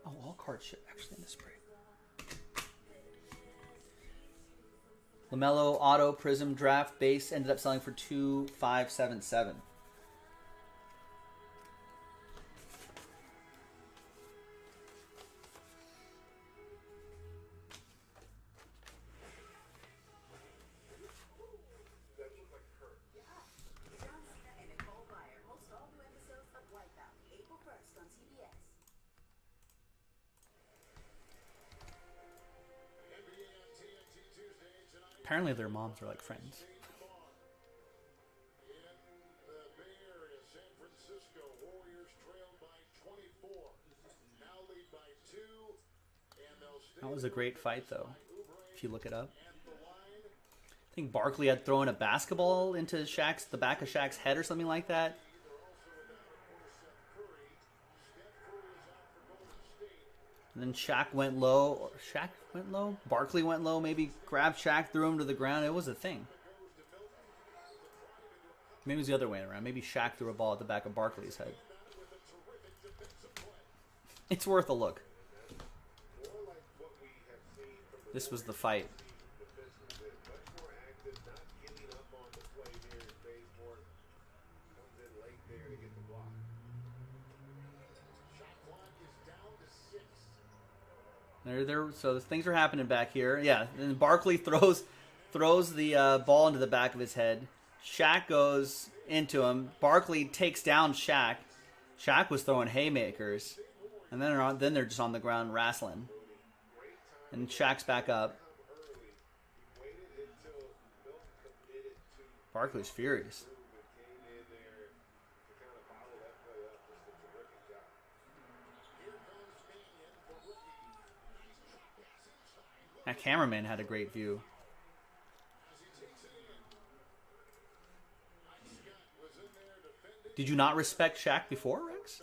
Oh, all cards ship actually in this break. LaMelo Auto Prism Draft Base ended up selling for $2,577. Apparently their moms are like friends. In the Bay Area, San Francisco, Warriors trailed by 24. That was a great fight, though, if you look it up. I think Barkley had thrown a basketball into the back of Shaq's head or something like that. And then Shaq went low. Shaq went low? Barkley went low, maybe grabbed Shaq, threw him to the ground. It was a thing. Maybe it was the other way around. Maybe Shaq threw a ball at the back of Barkley's head. It's worth a look. This was the fight. So things are happening back here. Yeah, and Barkley throws the ball into the back of his head. Shaq goes into him. Barkley takes down Shaq. Shaq was throwing haymakers, and then they're just on the ground wrestling. And Shaq's back up. Barkley's furious. That cameraman had a great view. Did you not respect Shaq before, Rex?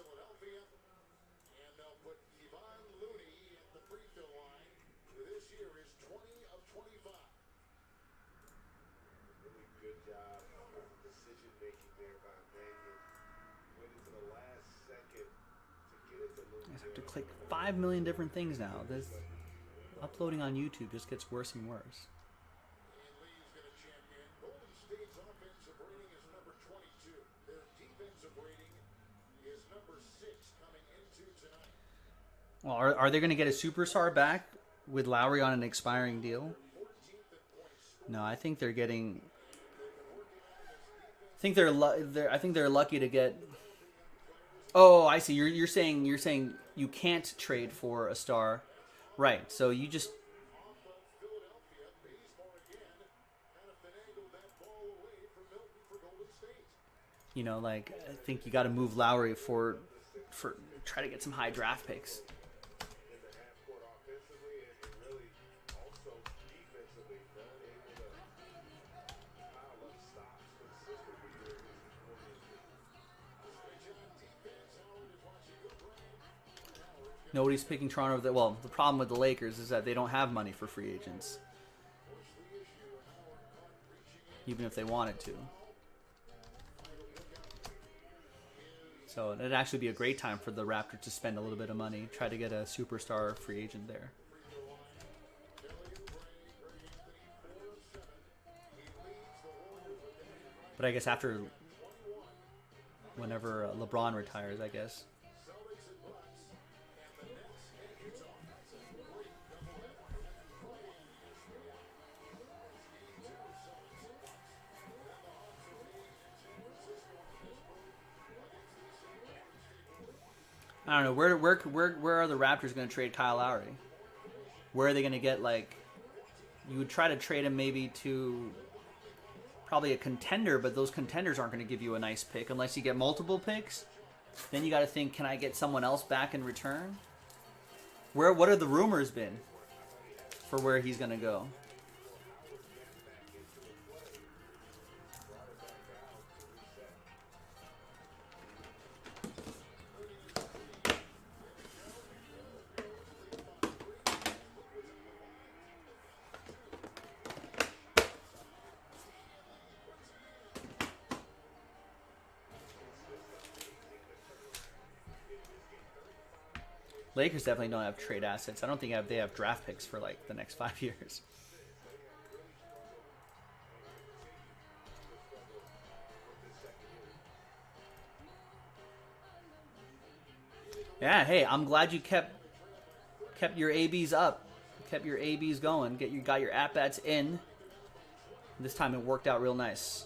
I have to click 5 million different things now. This uploading on YouTube just gets worse and worse. Well, are they going to get a superstar back with Lowry on an expiring deal? No, I think they're getting. I think they're lucky to get. Oh, I see. You're saying you can't trade for a star, right? So you just. You know, like I think you got to move Lowry for try to get some high draft picks. Nobody's picking Toronto. Well, the problem with the Lakers is that they don't have money for free agents, even if they wanted to. So it'd actually be a great time for the Raptors to spend a little bit of money, try to get a superstar free agent there. But I guess after whenever LeBron retires, I guess. I don't know where are the Raptors going to trade Kyle Lowry? Where are they going to get you would try to trade him maybe to probably a contender, but those contenders aren't going to give you a nice pick unless you get multiple picks. Then you got to think, can I get someone else back in return? What are the rumors been for where he's going to go? Lakers definitely don't have trade assets. I don't think they have draft picks for the next 5 years. Yeah, hey, I'm glad you kept your ABs up, kept your ABs going. Got your at bats in. This time it worked out real nice.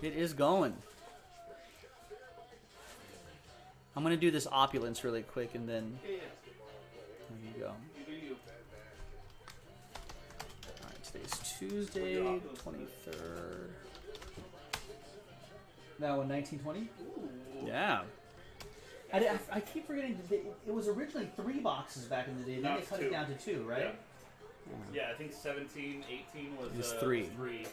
It is going. I'm going to do this opulence really quick and then... There you go. Today's Tuesday, 23rd. That one, 1920? Yeah. I keep forgetting that it was originally 3 boxes back in the day. Then No, they it's cut 2. it down to 2, right? Yeah, I think 17, 18 was, It was 3. 3.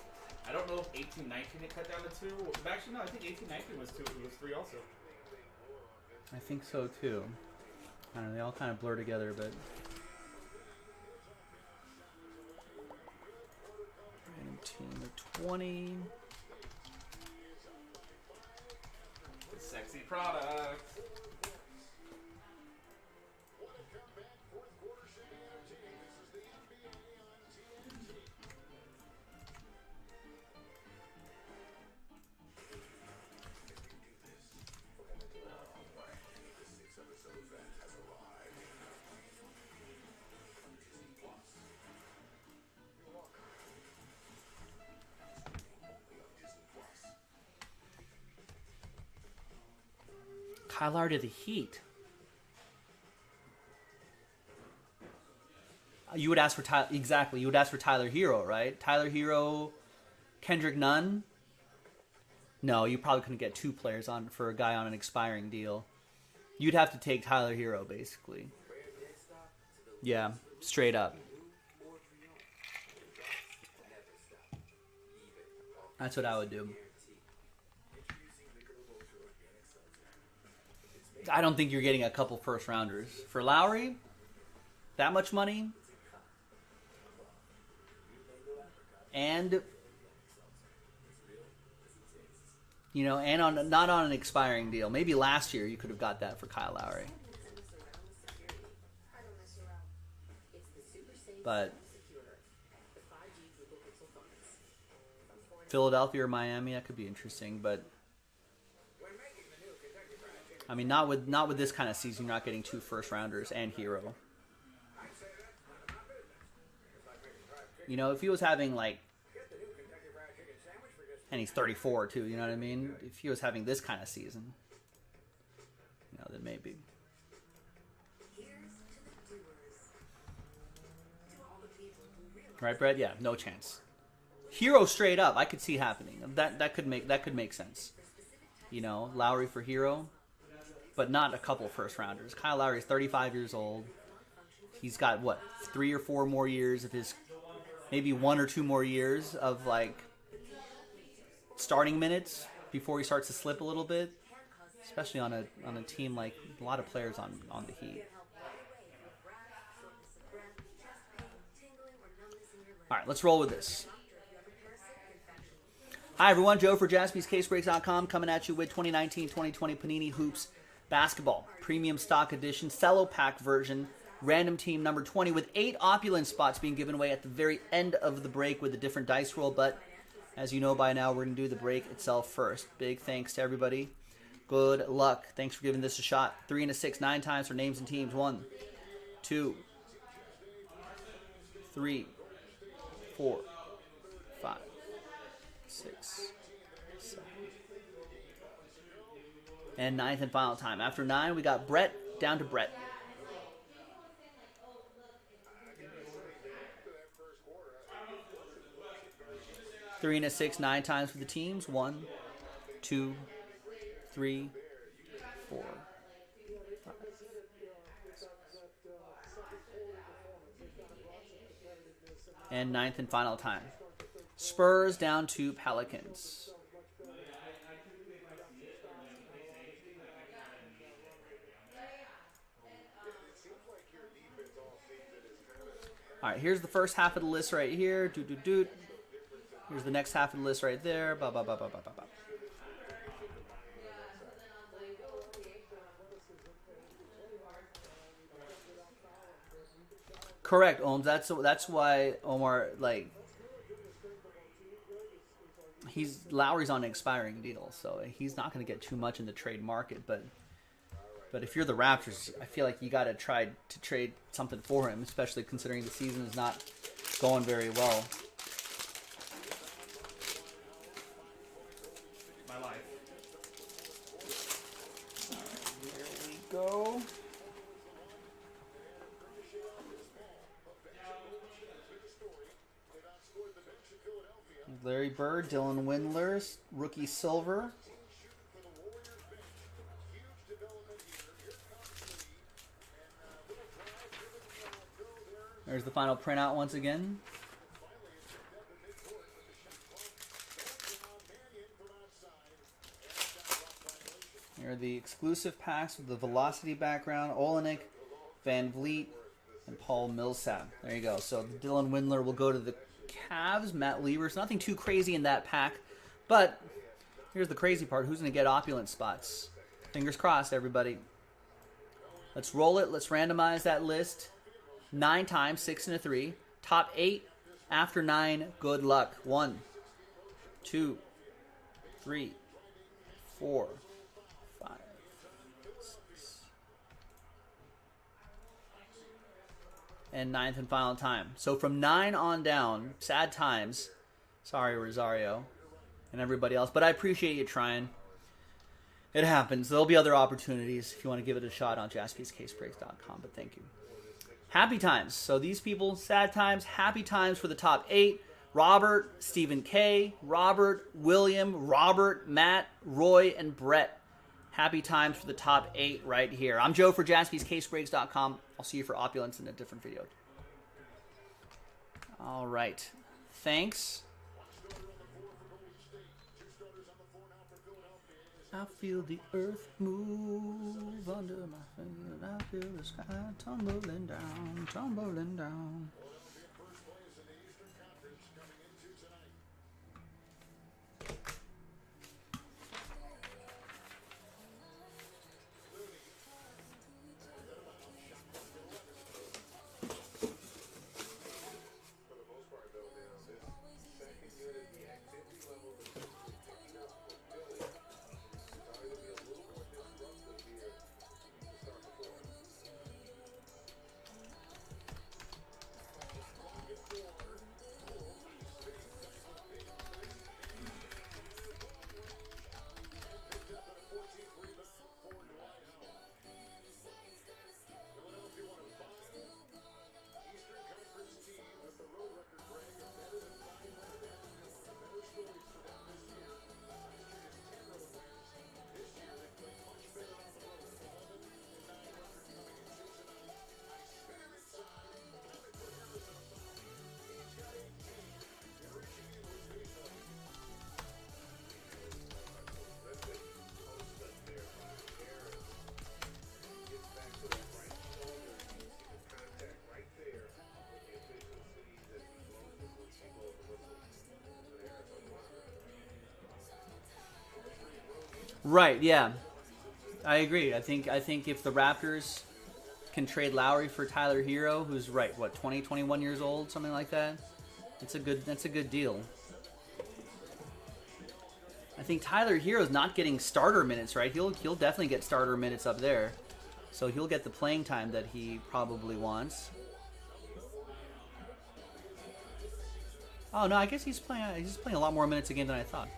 I don't know if 18, 19 it cut down to 2. Actually, no, I think 18, 19 was 2. It was 3 also. I think so too. I don't know, they all kind of blur together, but. Random team of 20. The sexy product. Kyle Lowry to the Heat. You would ask for Tyler, exactly. You would ask for Tyler Hero, right? Tyler Hero, Kendrick Nunn. No, you probably couldn't get 2 players on for a guy on an expiring deal. You'd have to take Tyler Hero, basically. Yeah, straight up. That's what I would do. I don't think you're getting a couple first rounders. For Lowry, that much money, and and on not on an expiring deal. Maybe last year you could have got that for Kyle Lowry. But Philadelphia or Miami, that could be interesting, but I mean, not with this kind of season. You're not getting 2 first rounders and Hero. If he was having and he's 34 too. You know what I mean? If he was having this kind of season, then maybe. Right, Brett? Yeah, no chance. Hero straight up, I could see happening. That could make sense. Lowry for Hero. But not a couple first rounders. Kyle Lowry's 35 years old. He's got 3 or 4 more years of his, maybe 1 or 2 more years of starting minutes before he starts to slip a little bit, especially on a team like a lot of players on the Heat. All right, let's roll with this. Hi everyone, Joe for JaspysCaseBreaks.com coming at you with 2019-2020 Panini Hoops Basketball Premium Stock Edition Cello Pack version, random team number 20 with 8 opulent spots being given away at the very end of the break with a different dice roll. But as you know by now, we're going to do the break itself first. Big thanks to everybody. Good luck. Thanks for giving this a shot. 3 and a 6, 9 times for names and teams. 1, 2, 3, 4, 5, 6, 7. And 9th and final time. After 9, we got Brett down to Brett. Three and a 6, 9 times for the teams. 1, 2, 3, 4, 5, 6. And 9th and final time. Spurs down to Pelicans. All right, here's the first half of the list right here. Here's the next half of the list right there. Correct, Ohms. That's why Omar Lowry's on an expiring deal, so he's not going to get too much in the trade market. But if you're the Raptors, I feel like you got to try to trade something for him, especially considering the season is not going very well. My life. Here we go. Larry Bird, Dylan Windler, rookie silver. There's the final printout once again. Here are the exclusive packs with the velocity background. Olenek, Van Vliet, and Paul Millsap. There you go. So Dylan Windler will go to the Cavs. Matt Liebers. Nothing too crazy in that pack. But here's the crazy part. Who's going to get opulent spots? Fingers crossed, everybody. Let's roll it. Let's randomize that list. 9 times, 6 and a 3. Top 8 after 9. Good luck. 1, 2, 3, 4, 5, 6. And 9th and final time. So from 9 on down, sad times. Sorry, Rosario and everybody else. But I appreciate you trying. It happens. There'll be other opportunities if you want to give it a shot on jaspyscasebreaks.com. But thank you. Happy times. So these people, sad times, happy times for the top 8. Robert, Stephen K, Robert, William, Robert, Matt, Roy, and Brett. Happy times for the top 8 right here. I'm Joe for jaspyscasebreaks.com. I'll see you for opulence in a different video. All right. Thanks. I feel the earth move under my feet. I feel the sky tumbling down, tumbling down. Right, yeah. I agree. I think if the Raptors can trade Lowry for Tyler Hero, who's right, what, 20, 21 years old, something like that, that's a good deal. I think Tyler Hero's not getting starter minutes, right? He'll definitely get starter minutes up there. So he'll get the playing time that he probably wants. Oh no, I guess he's playing a lot more minutes a game than I thought.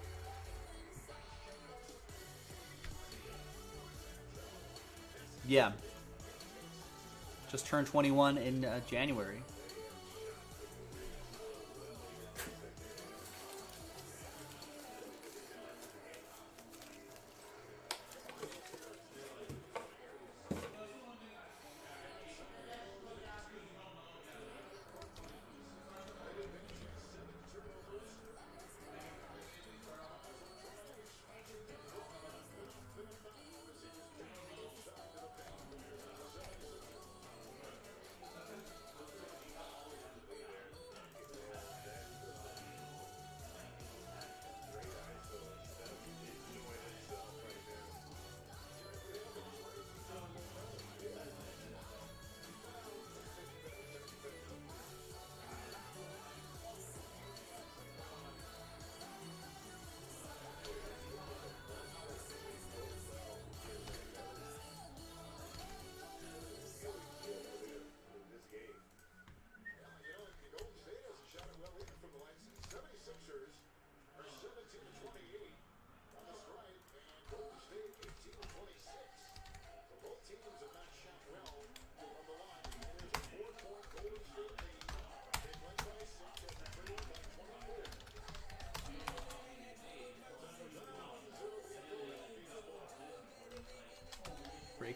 Yeah. Just turned 21 in January.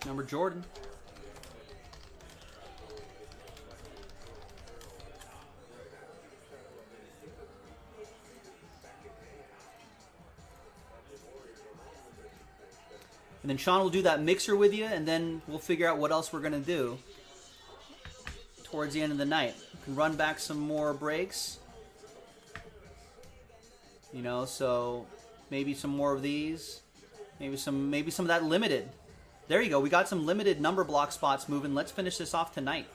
Number Jordan. And then Sean will do that mixer with you, and then we'll figure out what else we're going to do towards the end of the night. We can run back some more breaks. You know, so maybe some more of these. Maybe some of that limited. There you go. We got some limited number block spots moving. Let's finish this off tonight.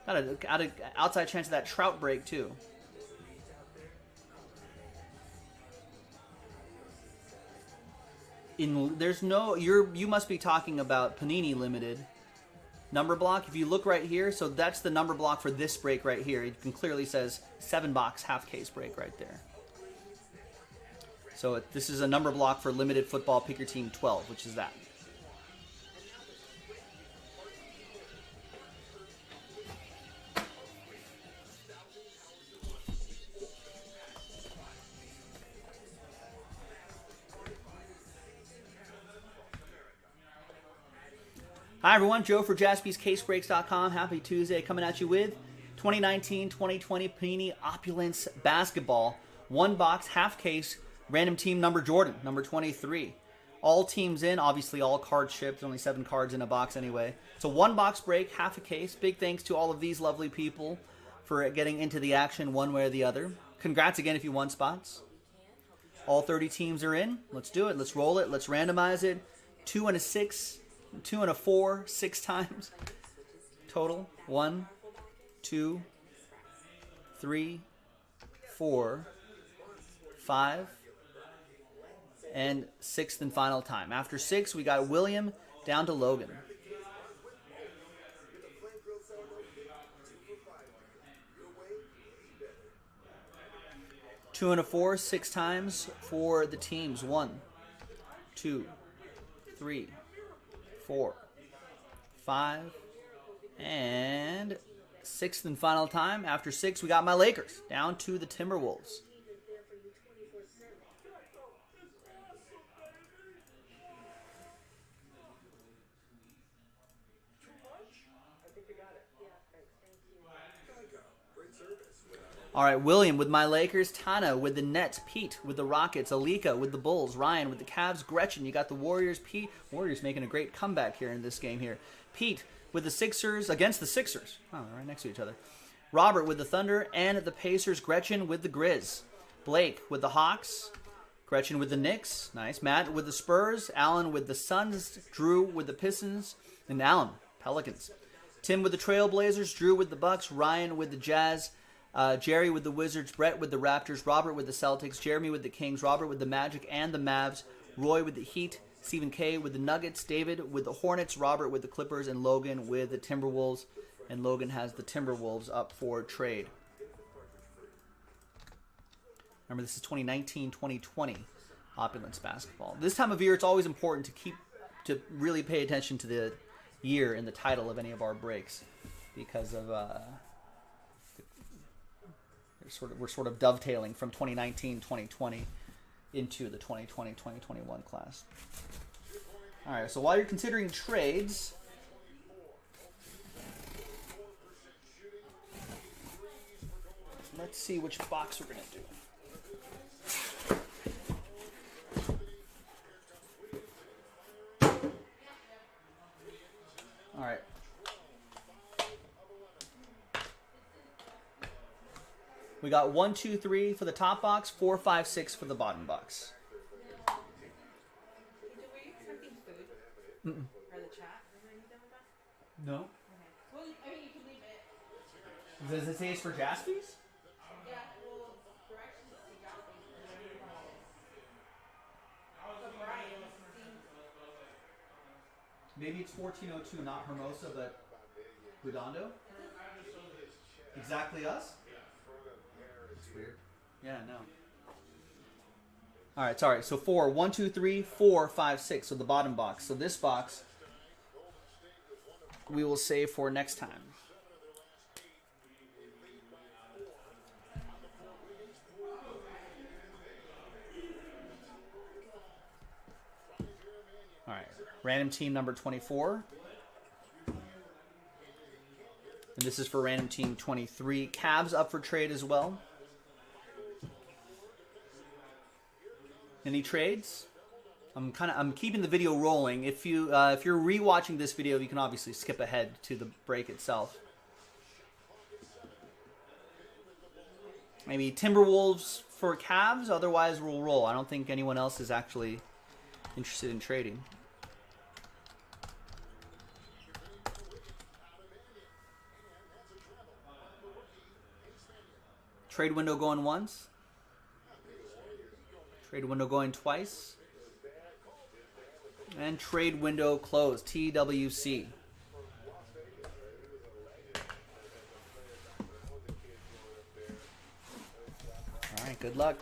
Got an outside chance of that Trout break, too. There's no, you must be talking about Panini Limited number block. If you look right here, so that's the number block for this break right here. It can clearly says 7-box half case break right there. So this is a number block for Limited Football Pick Your Team 12, which is that. Hi, everyone. Joe for JaspysCaseBreaks.com. Happy Tuesday. Coming at you with 2019-2020 Panini Opulence Basketball. 1-box, half case, random team number Jordan, number 23. All teams in. Obviously, all cards shipped. Only 7 cards in a box anyway. It's a 1-box break, half a case. Big thanks to all of these lovely people for getting into the action one way or the other. Congrats again if you won spots. All 30 teams are in. Let's do it. Let's roll it. Let's randomize it. 2 and a 6. 2 and a 4, 6 times total. 1, 2, 3, 4, 5, and 6th and final time. After 6, we got William down to Logan. Two and a 4, 6 times for the teams. 1, 2, 3, 4, 5, and 6th and final time. After 6, we got my Lakers down to the Timberwolves. All right, William with my Lakers, Tana with the Nets, Pete with the Rockets, Alika with the Bulls, Ryan with the Cavs, Gretchen, you got the Warriors, Pete. Warriors making a great comeback here in this game here. Pete with the Sixers, against the Sixers. Oh, they're right next to each other. Robert with the Thunder and the Pacers, Gretchen with the Grizz. Blake with the Hawks, Gretchen with the Knicks, nice. Matt with the Spurs, Alan with the Suns, Drew with the Pistons, and Alan, Pelicans. Tim with the Trailblazers, Drew with the Bucks, Ryan with the Jazz, Jerry with the Wizards, Brett with the Raptors, Robert with the Celtics, Jeremy with the Kings, Robert with the Magic and the Mavs, Roy with the Heat, Stephen K with the Nuggets, David with the Hornets, Robert with the Clippers, and Logan with the Timberwolves. And Logan has the Timberwolves up for trade. Remember, this is 2019-2020 Opulence Basketball. This time of year, it's always important to really pay attention to the year in the title of any of our breaks, because of we're sort of dovetailing from 2019-2020 into the 2020-2021 class. All right, so while you're considering trades, let's see which box we're going to do. All right. We got 1, 2, 3 for the top box, 4, 5, 6 for the bottom box. Are we expecting food? Or the chat? Are there anything with that? No. Okay. Well, I mean, you can leave it. Does it say it's for Jaspys? Yeah, well, directions to Jaspys. But Brian, Maybe it's 1402, not Hermosa, but Redondo? Exactly us? It's weird. Yeah, no. All right, sorry. So 4, 1, 2, 3, 4, 5, 6. So the bottom box. So this box we will save for next time. All right. Random team number 24. And this is for random team 23. Cavs up for trade as well. Any trades? I'm keeping the video rolling. If you're rewatching this video, you can obviously skip ahead to the break itself. Maybe Timberwolves for Cavs. Otherwise, we'll roll. I don't think anyone else is actually interested in trading. Trade window going once. Trade window going twice. And trade window closed. TWC. All right, good luck.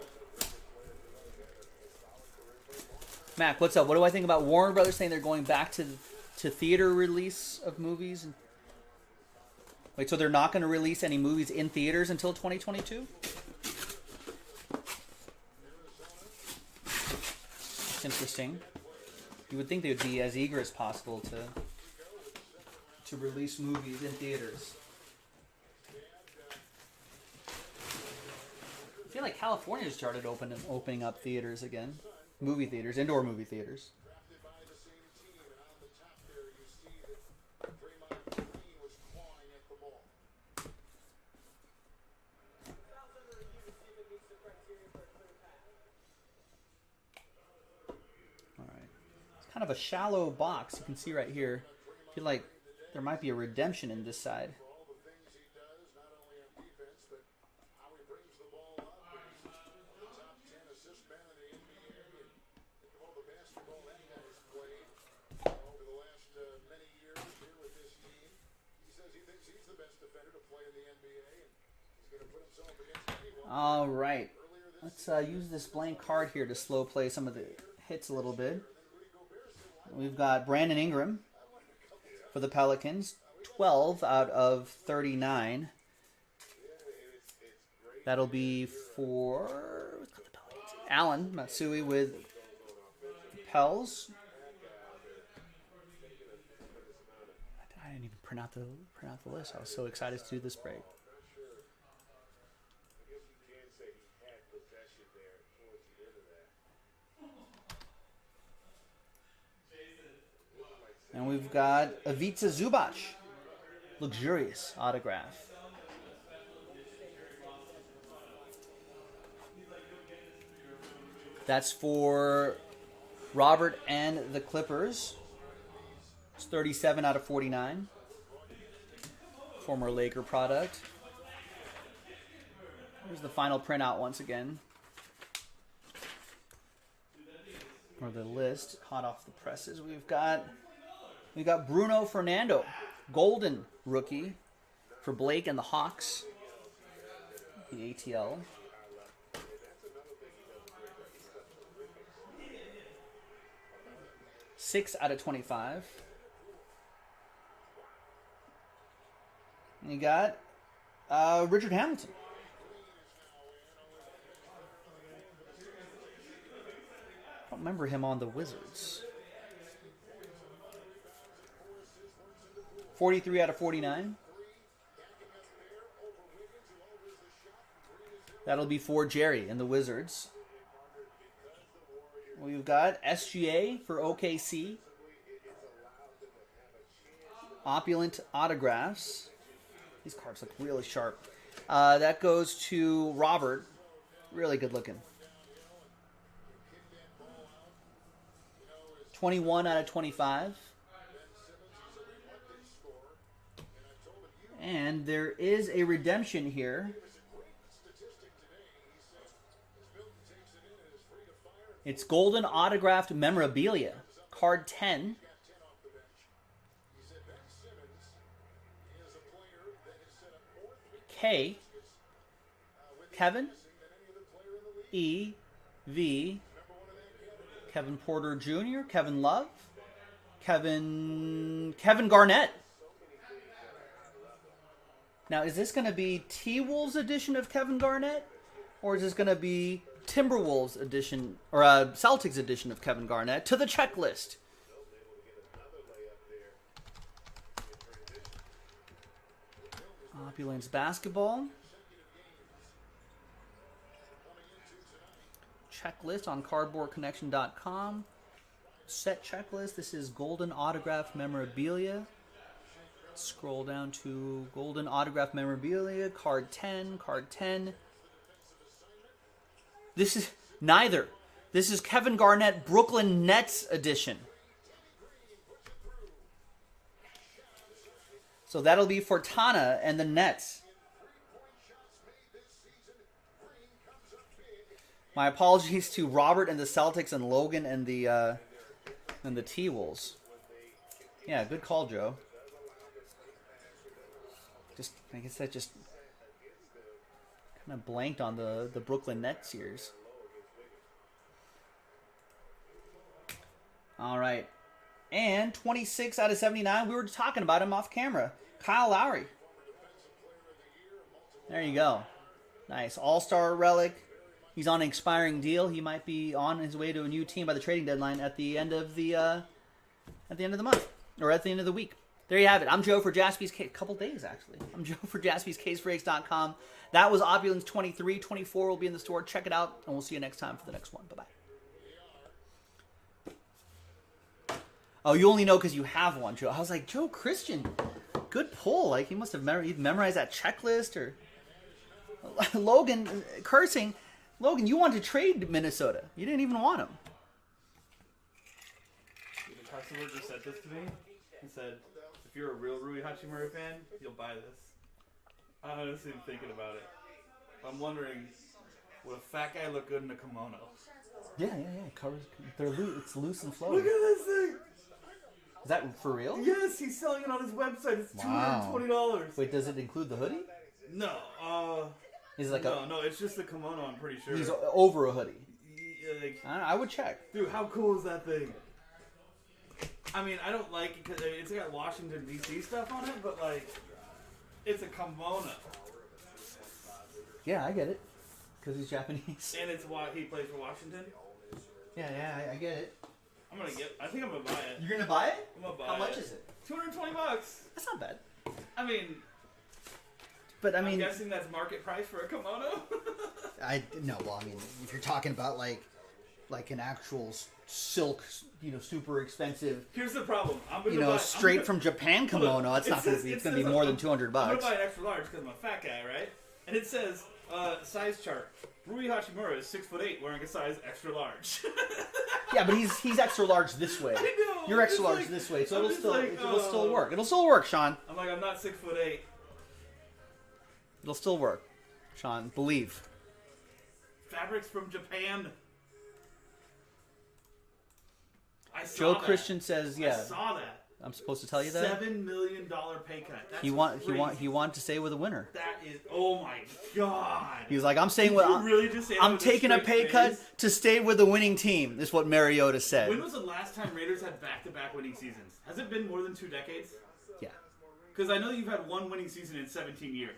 Mac, what's up? What do I think about Warner Brothers saying they're going back to theater release of movies? Wait, so they're not going to release any movies in theaters until 2022? That's interesting. You would think they would be as eager as possible to release movies in theaters. I feel like California started opening up theaters again. Movie theaters, indoor movie theaters. Kind of a shallow box. You can see right here. I feel like there might be a redemption in this side. All right. Let's use this blank card here to slow play some of the hits a little bit. We've got Brandon Ingram for the Pelicans, 12 out of 39. That'll be for Alan Matsui with Pels. I didn't even print out the list. I was so excited to do this break. And we've got Ivica Zubac, luxurious autograph. That's for Robert and the Clippers. It's 37 out of 49. Former Laker product. Here's the final printout once again. Or the list, hot off the presses. We got Bruno Fernando, golden rookie for Blake and the Hawks. The ATL. Six out of 25. And you got Richard Hamilton. I don't remember him on the Wizards. 43 out of 49. That'll be for Jerry and the Wizards. We've got SGA for OKC. Opulent autographs. These cards look really sharp. That goes to Robert. Really good looking. 21 out of 25. And there is a redemption here. It's golden autographed memorabilia. Card 10. K. Kevin. E. V. Kevin Porter Jr. Kevin Love. Kevin Garnett. Now, is this going to be T-Wolves edition of Kevin Garnett? Or is this going to be Timberwolves edition, or Celtics edition of Kevin Garnett? To the checklist. Opulence basketball. Checklist on cardboardconnection.com. Set checklist. This is golden autograph memorabilia. Scroll down to golden autograph memorabilia. Card 10. Card 10. This is neither. This is Kevin Garnett Brooklyn Nets edition. So that'll be for Tana and the Nets. My apologies to Robert and the Celtics and Logan and the T-Wolves. Yeah, good call, Joe. Just, I guess that just kind of blanked on the Brooklyn Nets series. All right. And 26 out of 79. We were talking about him off camera. Kyle Lowry. There you go. Nice. All-star relic. He's on an expiring deal. He might be on his way to a new team by the trading deadline at the end of the month. Or at the end of the week. There you have it. I'm Joe for Jaspy's Case. Couple days, actually. I'm Joe for JaspysCaseBreaks.com. That was Opulence 23. 24 will be in the store. Check it out, and we'll see you next time for the next one. Bye-bye. Oh, you only know because you have one, Joe. I was like, Joe Christian, good pull. Like, he must have memorized that checklist. Or Logan, cursing. Logan, you wanted to trade Minnesota. You didn't even want him. The customer just said this to me. He said, if you're a real Rui Hachimura fan, you'll buy this. I honestly am thinking about it. I'm wondering, would a fat guy look good in a kimono? Yeah. Covers. It's loose and flowy. Look at this thing! Is that for real? Yes, he's selling it on his website. It's $220. Wait, does it include the hoodie? No. Is it like no, it's just the kimono, I'm pretty sure. He's over a hoodie. Yeah, like, I would check. Dude, how cool is that thing? I mean, I don't like it because it's got Washington, D.C. stuff on it, but, like, it's a kimono. Yeah, I get it. Because he's Japanese. And it's why he plays for Washington. Yeah, I get it. I think I'm gonna buy it. You're gonna buy it? I'm gonna buy it. How much is it? $220. That's not bad. I mean, I'm guessing that's market price for a kimono. Well, I mean, if you're talking about like an actual silk, super expensive. Here's the problem. I'm gonna buy, straight from Japan kimono. It's not gonna be. It's gonna be more than $200. I'm gonna buy an extra large because I'm a fat guy, right? And it says size chart. Rui Hachimura is 6'8", wearing a size extra large. Yeah, but he's extra large this way. I know. You're extra large this way, so it'll still work. It'll still work, Sean. I'm not 6'8". It'll still work, Sean. Believe. Fabrics from Japan. I saw Joe that. Christian says, yeah. I saw that. I'm supposed to tell you that? $7 million pay cut. That's He wanted to stay with a winner. That is, oh my god. He was like, I'm staying with. I'm taking a pay cut to stay with a winning team. Is what Mariota said. When was the last time Raiders had back-to-back winning seasons? Has it been more than 2 decades? Yeah. Because I know you've had one winning season in 17 years.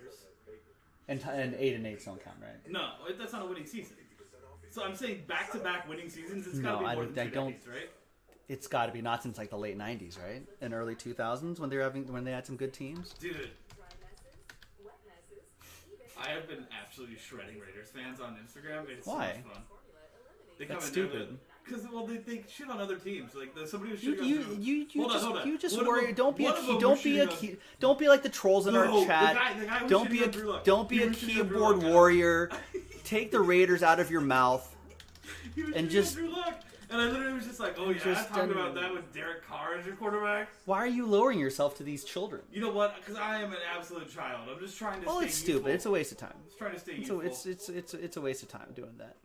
And 8-8 don't count, right? No, that's not a winning season. So I'm saying back-to-back winning seasons. It's got to be more than 2 decades, right? It's got to be not since like the late '90s, right? And early 2000s when they had some good teams. Dude, I have been absolutely shredding Raiders fans on Instagram. It's Why? so much fun. That's stupid. Because they shit on other teams. Like somebody was You shitting on you just worry. Don't be like the trolls in our chat. The guy Don't be a keyboard warrior. Take the Raiders out of your mouth. And just. And I literally was just like, oh yeah, I talked about that with Derek Carr as your quarterback. Why are you lowering yourself to these children? You know what? Because I am an absolute child. I'm just trying to stay it's stupid. youthful. It's a waste of time. Just trying to stay youthful. It's a waste of time doing that.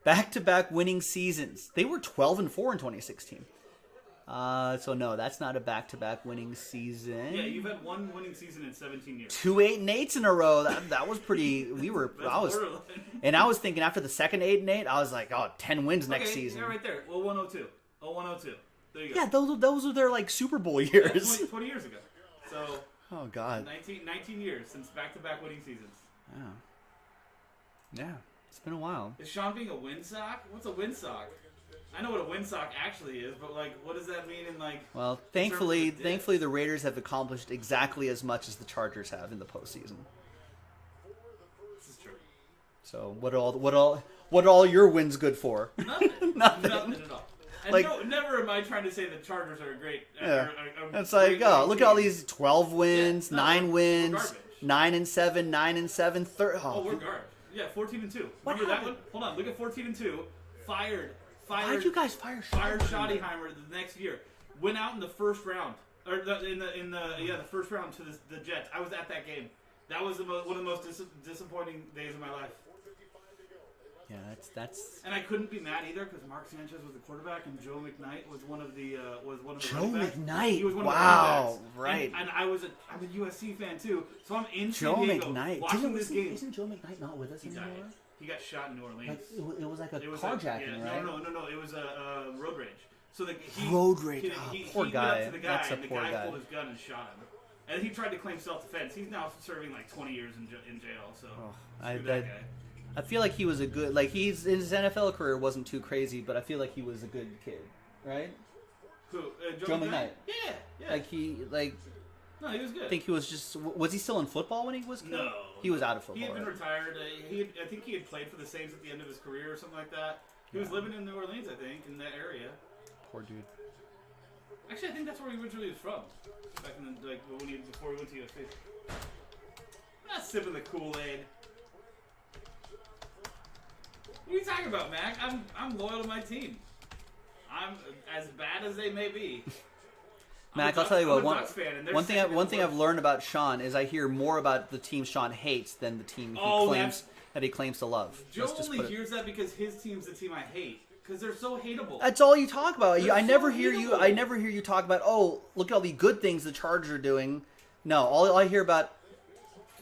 Back-to-back winning seasons. They were 12-4 in 2016. So no, that's not a back-to-back winning season. Yeah, you've had one winning season in 17 years. 2 8-8s in a row. That was pretty. I was thinking after the second 8-8, I was like, 10 wins next season. Yeah, right there. Well, 102. Oh, 102. There you go. Yeah, those are their like Super Bowl years. 20 years ago. So. Oh God. 19 years since back-to-back winning seasons. Yeah. It's been a while. Is Sean being a windsock? What's a windsock? I know what a windsock actually is, but like, what does that mean in like? Well, in terms of the disc? thankfully, the Raiders have accomplished exactly as much as the Chargers have in the postseason. This is true. So what are all your wins good for? Nothing. Nothing. Nothing at all. And Like- no, never am I trying to say the Chargers are a great. Yeah. Are It's like, great oh, look at all team. these 12 wins, Yeah, no, 9 we're wins, garbage. 9-7, 9-7, third. Oh, we're garbage. Yeah, 14-2. What Remember that happened? one? Hold on, look at 14-2. Fired. Why'd you guys fire Schottenheimer the next year. Went out in the first round, or the first round to the Jets. I was at that game. That was one of the most disappointing days of my life. Yeah, that's. And I couldn't be mad either because Mark Sanchez was the quarterback and Joe McKnight was one of the Joe running backs. McKnight. He was one Wow, of the running backs. right. And I'm a USC fan too, so I'm in Joe San Diego McKnight. watching this game. Isn't Joe McKnight not with us He anymore? died. He got shot in New Orleans. Like, it was like a It was carjacking, yeah, right? No. It was a road rage. So Road rage. He Poor went guy. up to the guy, That's a and the poor guy guy. pulled his gun and shot him. And he tried to claim self-defense. He's now serving like 20 years in jail. So screw that guy. I feel like he was a good, like his NFL career wasn't too crazy, but I feel like he was a good kid, right? Who? Joe McKnight. Yeah. Like No, he was good. I think he was just. Was he still in football when he was killed? No. He was out of football. He had been right? retired. I think he had played for the Saints at the end of his career or something like that. He was living in New Orleans, I think, in that area. Poor dude. Actually, I think that's where he originally was from. Back in the, before he went to USC. I'm not sipping the Kool-Aid. What are you talking about, Mac? I'm loyal to my team. I'm as bad as they may be. Mac, I'll tell you what. One thing thing I've learned about Sean is I hear more about the team Sean hates than the team he claims to love. Joe only hears that because his team's the team I hate because they're so hateable. That's all you talk about. I never hear hateable. you talk about. Oh, look at all the good things the Chargers are doing. No, all I hear about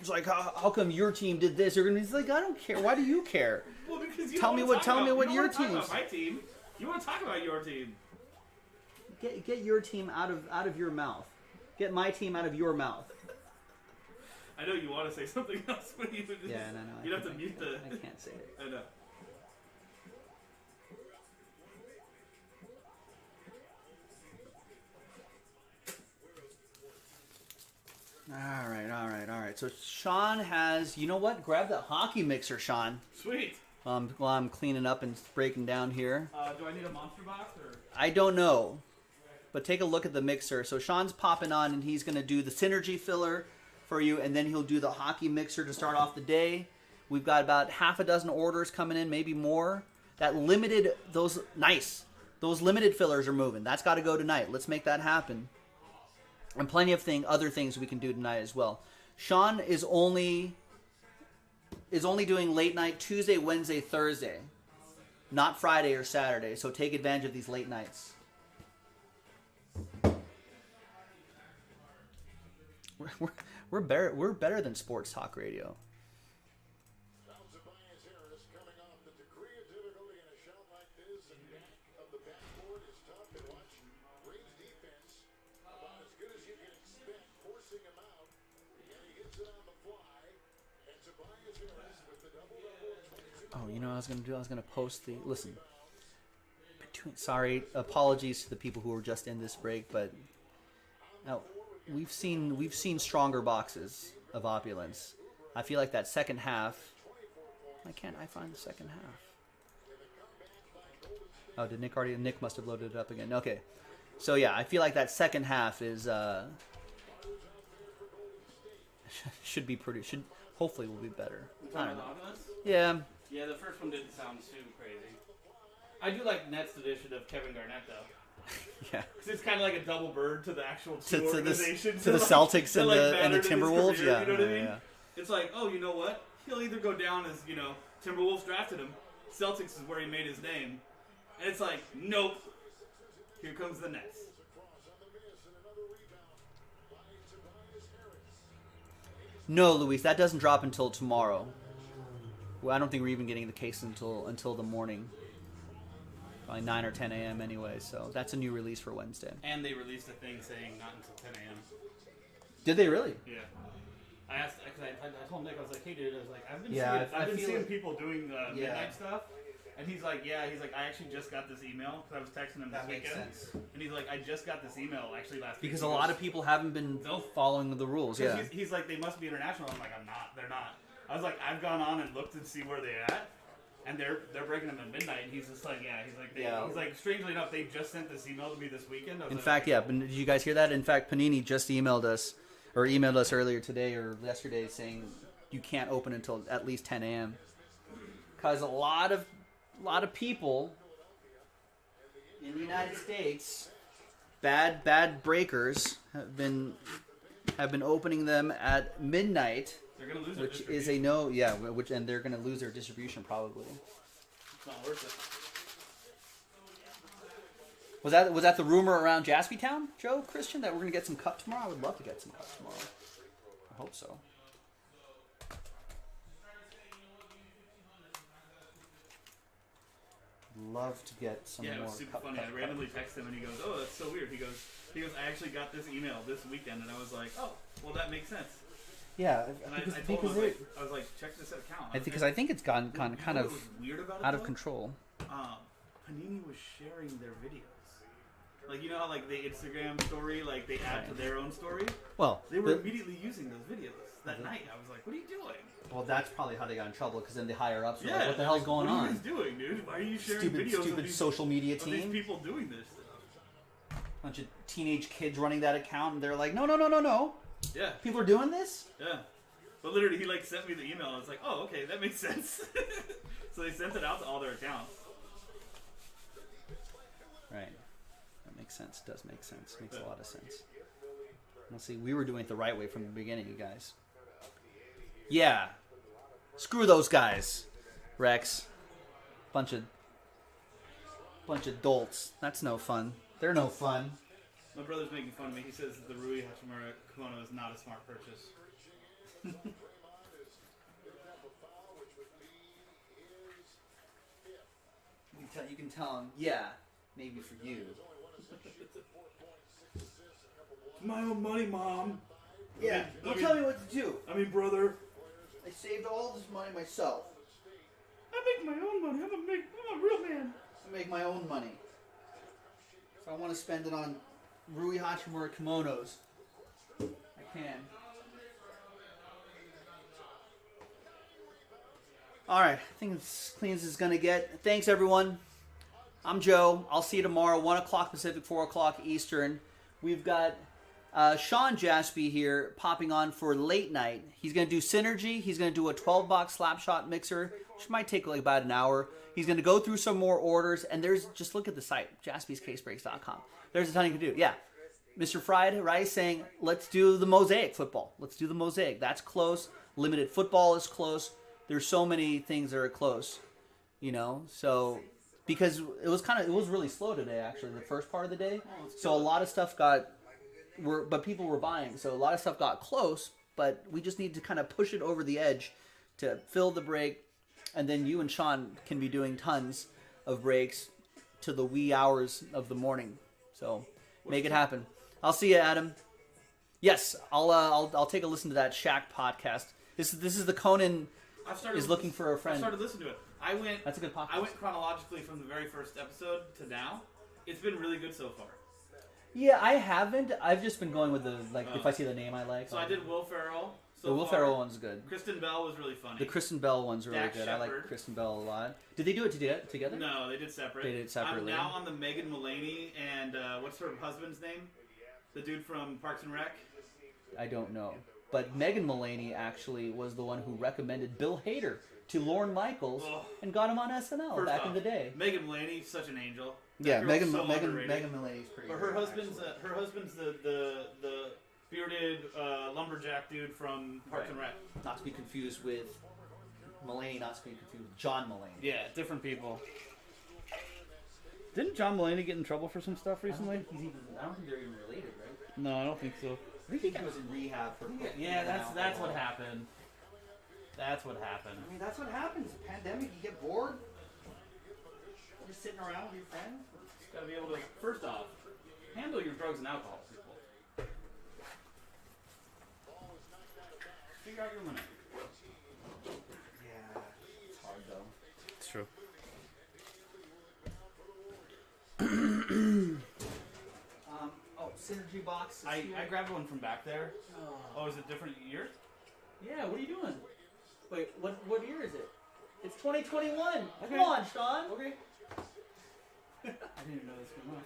is like, how come your team did this? You're gonna be like, I don't care. Why do you care? Well, because you tell me what your team's. My team. You want to talk about your team? Get your team out of your mouth. Get my team out of your mouth. I know you want to say something else, but you just, no. You'd have to mute the. I can't say it. I know. All right. So Sean has, you know what? Grab that hockey mixer, Sean. Sweet. While I'm cleaning up and breaking down here. Do I need a monster box or? I don't know, but take a look at the mixer. So Sean's popping on, and he's going to do the synergy filler for you, and then he'll do the hockey mixer to start off the day. We've got about half a dozen orders coming in, maybe more. Those limited fillers are moving. That's got to go tonight. Let's make that happen. And plenty of other things we can do tonight as well. Sean is only doing late night Tuesday, Wednesday, Thursday, not Friday or Saturday. So take advantage of these late nights. We're better than sports talk radio. Coming off the degree of difficulty in a shot like this, and of the backboard is tough to watch. Great defense, about as good as you can expect, forcing him out, and he hits it on the fly. And Tobias Harris with the double-double. Oh, you know what I was gonna post the listen. Sorry, apologies to the people who were just in this break, but now we've seen stronger boxes of opulence. I feel like that second half. Why can't I find the second half? Oh, did Nick already? Nick must have loaded it up again. Okay, so yeah, I feel like that second half is hopefully will be better. I don't know. Yeah. Yeah, the first one didn't sound too crazy. I do like Nets' edition of Kevin Garnett though. Yeah. Because it's kind of like a double bird to the actual To the organizations. Celtics and the Timberwolves. Career, Yeah. You know what I mean? Yeah. It's like, oh, you know what? He'll either go down as, Timberwolves drafted him. Celtics is where he made his name. And it's like, nope. Here comes the Nets. No, Luis, that doesn't drop until tomorrow. Well, I don't think we're even getting the case until the morning. Probably 9 or 10 a.m. anyway, so that's a new release for Wednesday. And they released a thing saying not until 10 a.m. Did they really? Yeah. I asked, because I told Nick, I was like, hey dude, I was like, I've been Yeah, seeing people doing midnight stuff, And he's like, yeah, he's like, I actually just got this email because I was texting him That this makes weekend. sense. And he's like, I just got this email actually last week. Because a lot of people haven't been following the rules. Yeah. He's like, they must be international. I'm like, I'm not. They're not. I was like, I've gone on and looked and see where they're at, and they're breaking them at midnight. And he's just like, yeah. He's like, he's like, strangely enough, they just sent this email to me this weekend. In fact, yeah. Did you guys hear that? In fact, Panini just emailed us earlier today or yesterday saying you can't open until at least 10 a.m. Because a lot of people in the United States, bad breakers have been opening them at midnight. They're gonna lose which is a no, yeah. And they're gonna lose their distribution probably. It's not worth it. Was that the rumor around Jaspytown, Joe Christian, that we're gonna get some cup tomorrow? I would love to get some cup tomorrow. I hope so. Love to get some more. Yeah, it was super cup, funny. cup, I cup. randomly texted him and he goes, "Oh, that's so weird." He goes, I actually got this email this weekend, and I was like, "Oh, well, that makes sense." Yeah, And because, I told because him, I was like, check this account. because I think it's gone kind You know of what was weird about it, out of though? control. Panini was sharing their videos. Like, you know how like the Instagram story, like they add to their own story? Well, they were immediately using those videos that night. I was like, what are you doing? Well, that's probably how they got in trouble, because then the higher ups were Yeah, like, what the hell's going what are on? you guys doing, dude? Why are you sharing videos Stupid of these, social media of team? these people doing this stuff? Bunch of teenage kids running that account, and they're like, no. Yeah. People are doing this? Yeah. But literally, he like sent me the email. And I was like, oh, okay, that makes sense. So they sent it out to all their accounts. Right. That makes sense. Does make sense. Makes a lot of sense. Well, see, we were doing it the right way from the beginning, you guys. Yeah. Screw those guys, Rex. Bunch of dolts. That's no fun. They're no fun. My brother's making fun of me. He says that the Rui Hachimura kimono is not a smart purchase. You can tell him, yeah, maybe for you. It's my own money, Mom. Yeah, don't tell me what to do. I mean, brother. I saved all this money myself. I make my own money. I'm a real man. I make my own money. If I want to spend it on Rui Hachimura kimonos, I can. Alright, I think it's as clean as it's going to get. Thanks, everyone. I'm Joe. I'll see you tomorrow, 1 o'clock Pacific, 4 o'clock Eastern. We've got Sean Jaspy here popping on for late night. He's going to do Synergy. He's going to do a 12-box slapshot mixer, which might take like about an hour. He's going to go through some more orders, and just look at the site, jaspyscasebreaks.com. There's a ton you can do. Yeah. Mr. Fried Rice saying, let's do the Mosaic football. Let's do the Mosaic. That's close. Limited football is close. There's so many things that are close, you know. So because it was really slow today, actually, the first part of the day. So a lot of stuff but people were buying. So a lot of stuff got close, but we just need to kind of push it over the edge to fill the break, and then you and Sean can be doing tons of breaks to the wee hours of the morning. So make it happen. I'll see you, Adam. Yes, I'll take a listen to that Shaq podcast. This is the Conan is looking for a friend. I started listening to it. That's a good podcast. I went chronologically from the very first episode to now. It's been really good so far. Yeah, I haven't. I've just been going with if I see the name I like. So I did Will Ferrell. The Will Ferrell one's good. Kristen Bell was really funny. The Kristen Bell one's really Dax good. Shepard. I like Kristen Bell a lot. Did they do it together? No, they did separate. They did it separately. I'm now on the Megan Mullany and what's her husband's name? The dude from Parks and Rec? I don't know. But Megan Mullany actually was the one who recommended Bill Hader to Lorne Michaels and got him on SNL back in the day. Megan Mullany, such an angel. Yeah, Megan Mullany's pretty But her husband's the bearded lumberjack dude from Parks and Rec. Not to be confused with Mulaney, not to be confused with John Mulaney. Yeah, different people. Didn't John Mulaney get in trouble for some stuff recently? I don't think they're even related, right? No, I don't think so. I think he was in rehab for. Yeah, that's what happened. That's what happened. I mean, that's what happens. Pandemic, you get bored. You're just sitting around with your friends. Just gotta be able to. First off, handle your drugs and alcohol, people. Figure out your limit. Yeah, it's hard though. It's true. synergy boxes I here. grabbed one from back there. Oh, is it different year? Yeah, what are you doing? Wait, what year is it? It's 2021. Okay. Come on, Sean. Okay. I didn't even know this came out.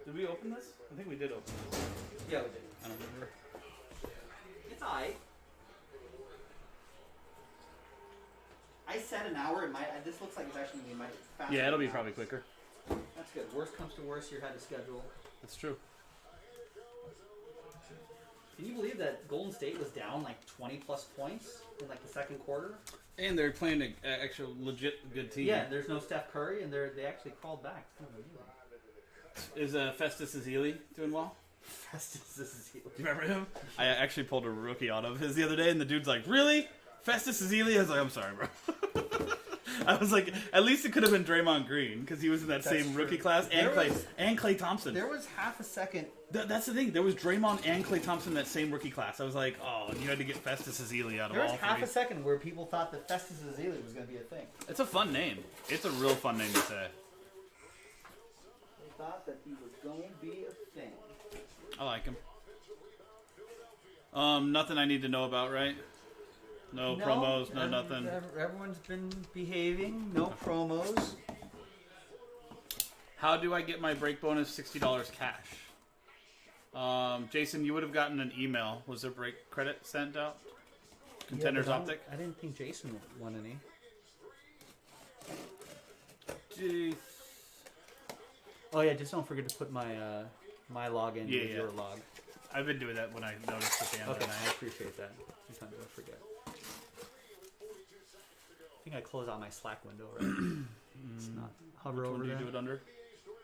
Did we open this? I think we did open this. Yeah, we did. I don't remember. It's alright. I said an hour. It might. This looks like it's actually going to be my faster. Yeah, it'll be than probably that. quicker. That's good. Worst comes to worst, you had to schedule. That's true. Can you believe that Golden State was down like 20 plus points in like the second quarter? And they're playing an actual legit good team. Yeah, there's no Steph Curry, and they actually crawled back. Is Festus Ezeli doing well? Festus Ezeli. Do you remember him? I actually pulled a rookie out of his the other day, and the dude's like, "Really? Festus Ezeli?" I was like, "I'm sorry, bro." I was like, at least it could have been Draymond Green because he was in that That's same true. rookie class, and Klay Thompson. There was half a second. That's the thing. There was Draymond and Klay Thompson in that same rookie class. I was like, oh, and you had to get Festus Ezeli out of There was all half three. a second where people thought that Festus Ezeli was going to be a thing. It's a fun name. It's a real fun name to say. They thought that he was going to be a thing. I like him. Nothing I need to know about, right? No promos, no nothing. Everyone's been behaving. No promos. How do I get my break bonus $60 cash? Jason, you would have gotten an email. Was there break credit sent out? Contenders Optic? I didn't think Jason won any. Jeez. Oh yeah, just don't forget to put my my login with your log. I've been doing that when I noticed at the end of Okay, the I night. appreciate that. Sometimes I forget. I think I closed out my Slack window already. It's not hover Which over one do there. you do it under?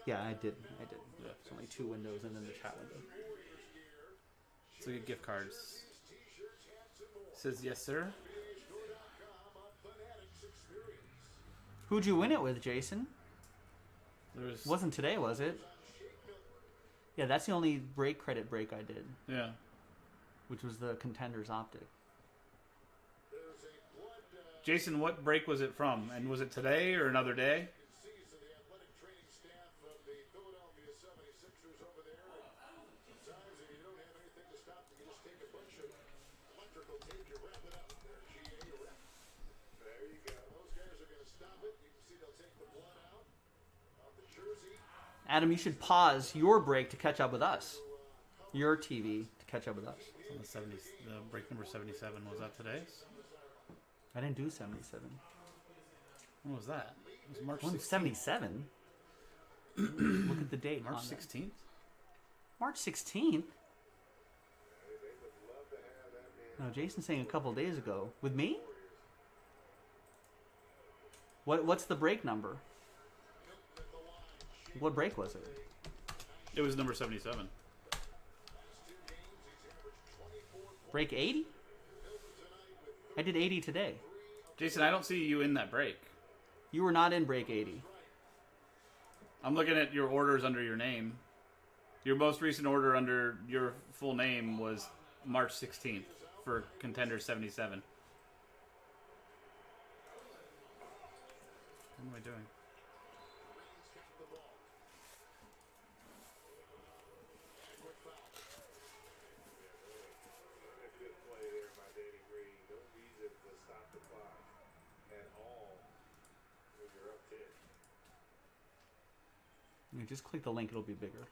Yeah, I did. Yeah. It's only 2 windows and then the chat window. So you get gift cards. Says yes, sir. Who'd you win it with, Jason? There's Wasn't today, was it? Yeah, that's the only break credit break I did, yeah. which was the Contenders Optic. Jason, what break was it from? And was it today or another day? Adam, you should pause your break to catch up with us. Your TV to catch up with us. It's on the 70. The break number 77. Was that today's? I didn't do 77. When was that? It was March When 16th. 77? Look at the date. March on that. 16th? March 16th? No, Jason's saying a couple days ago. With me? What's the break number? What break was it? It was number 77. Break 80? I did 80 today. Jason, I don't see you in that break. You were not in break 80. I'm looking at your orders under your name. Your most recent order under your full name was March 16th for Contender 77. What am I doing? You just click the link, it'll be bigger.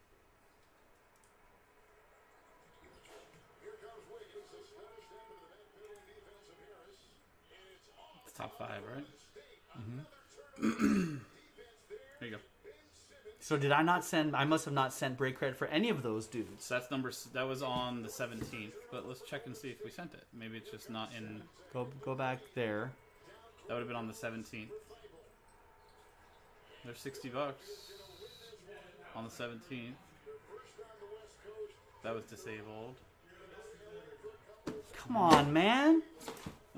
It's top 5, right? There you go. So did I not send? I must have not sent break credit for any of those dudes. So that's that was on the 17th, but let's check and see if we sent it. Maybe it's just not in. Go back there. That would have been on the 17th. They're $60 on the 17th. That was disabled. Come on, man.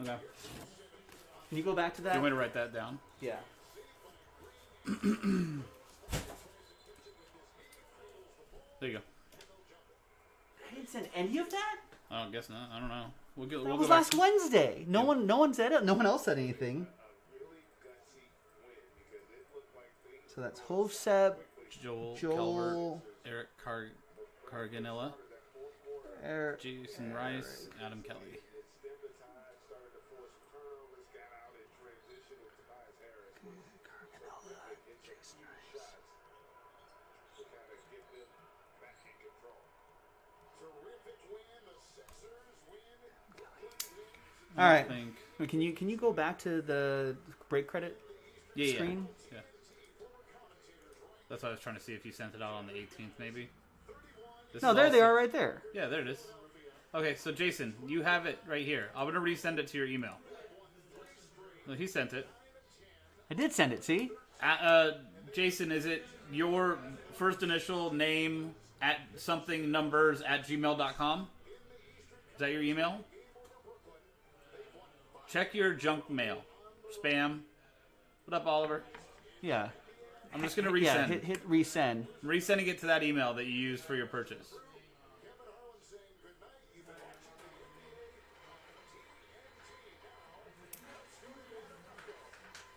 Okay. Can you go back to Do that? you want me to write that down? Yeah. There you go. I didn't send any of that. I don't guess not. I don't know. We'll That go was back. last Wednesday. No one said it. No one else said anything. So that's Hovsep, Joel, Joel. Calvert, Eric Carganella, Er, Jason Rice, Adam Kelly. Stemmed the tide, started to force some turnovers, got out in transition with Tobias Harris. To kind of get them back in control. Terrific win. The Sixers win. Brooklyn leads. all right. Think. Wait, can you go back to the break credit Yeah, screen? yeah. That's why I was trying to see if you sent it out on the 18th, maybe. This No, is there all they set- are right there. Yeah, there it is. Okay, so Jason, you have it right here. I'm going to resend it to your email. No, he sent it. I did send it, see? Jason, is it your first initial name at something numbers at gmail.com? Is that your email? Check your junk mail. Spam. What up, Oliver? Yeah. I'm just going to resend. Yeah, hit resend. I'm resending it to that email that you used for your purchase.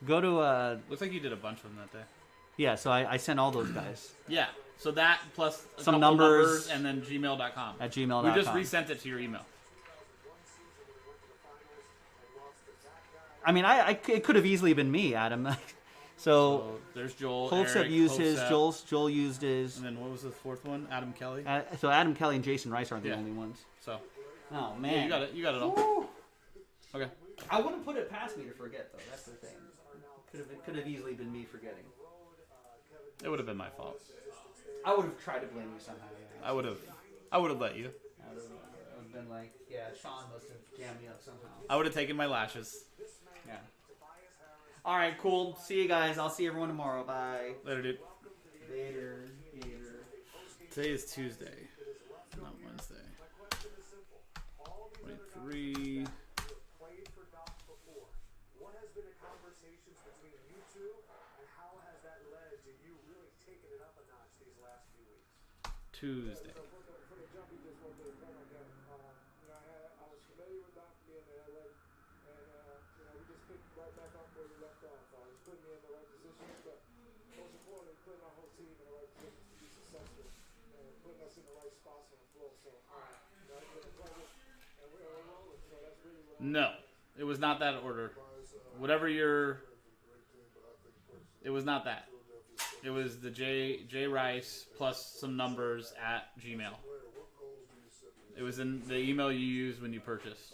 Go to, Looks like you did a bunch of them that day. yeah, so I sent all those guys Yeah, so that plus a Some couple numbers and then gmail.com. at gmail.com. We just resent it to your email. I mean, it could have easily been me, Adam. So, So there's Joel. Hopsep Eric, used his, Hopsep, Joel used his. And then what was the fourth one? Adam Kelly. So Adam Kelly and Jason Rice aren't the Yeah. only ones. So Oh, yeah, man. you got it. You got it all. Woo. Okay. I wouldn't put it past me to forget, though. That's the thing. Could have easily been me forgetting. It would have been my fault. I would have tried to blame you somehow. Yeah. I would have let you. I would have been like, yeah, Sean must have jammed me up somehow. I would have taken my lashes. Yeah. All right, cool. See you guys. I'll see everyone tomorrow. Bye. Later, dude. Later. Today is Tuesday, not Wednesday. 23. Played for Doc before. What has been the conversations between you two, and how has that led to you really taking it up a notch these last few weeks? Tuesday. For the jump, he just went to the again. I was familiar with Doc being in LA, and we just picked right back up where we left off. He's putting me in the right position, but most importantly, putting our whole team in the right position to be successful, and putting us in the right spots on the floor. So, it's been a pleasure, and we're rolling. So that's really what No, it was not that order. Whatever your. It was not that. It was the J Rice plus some numbers at Gmail. It was in the email you used when you purchased.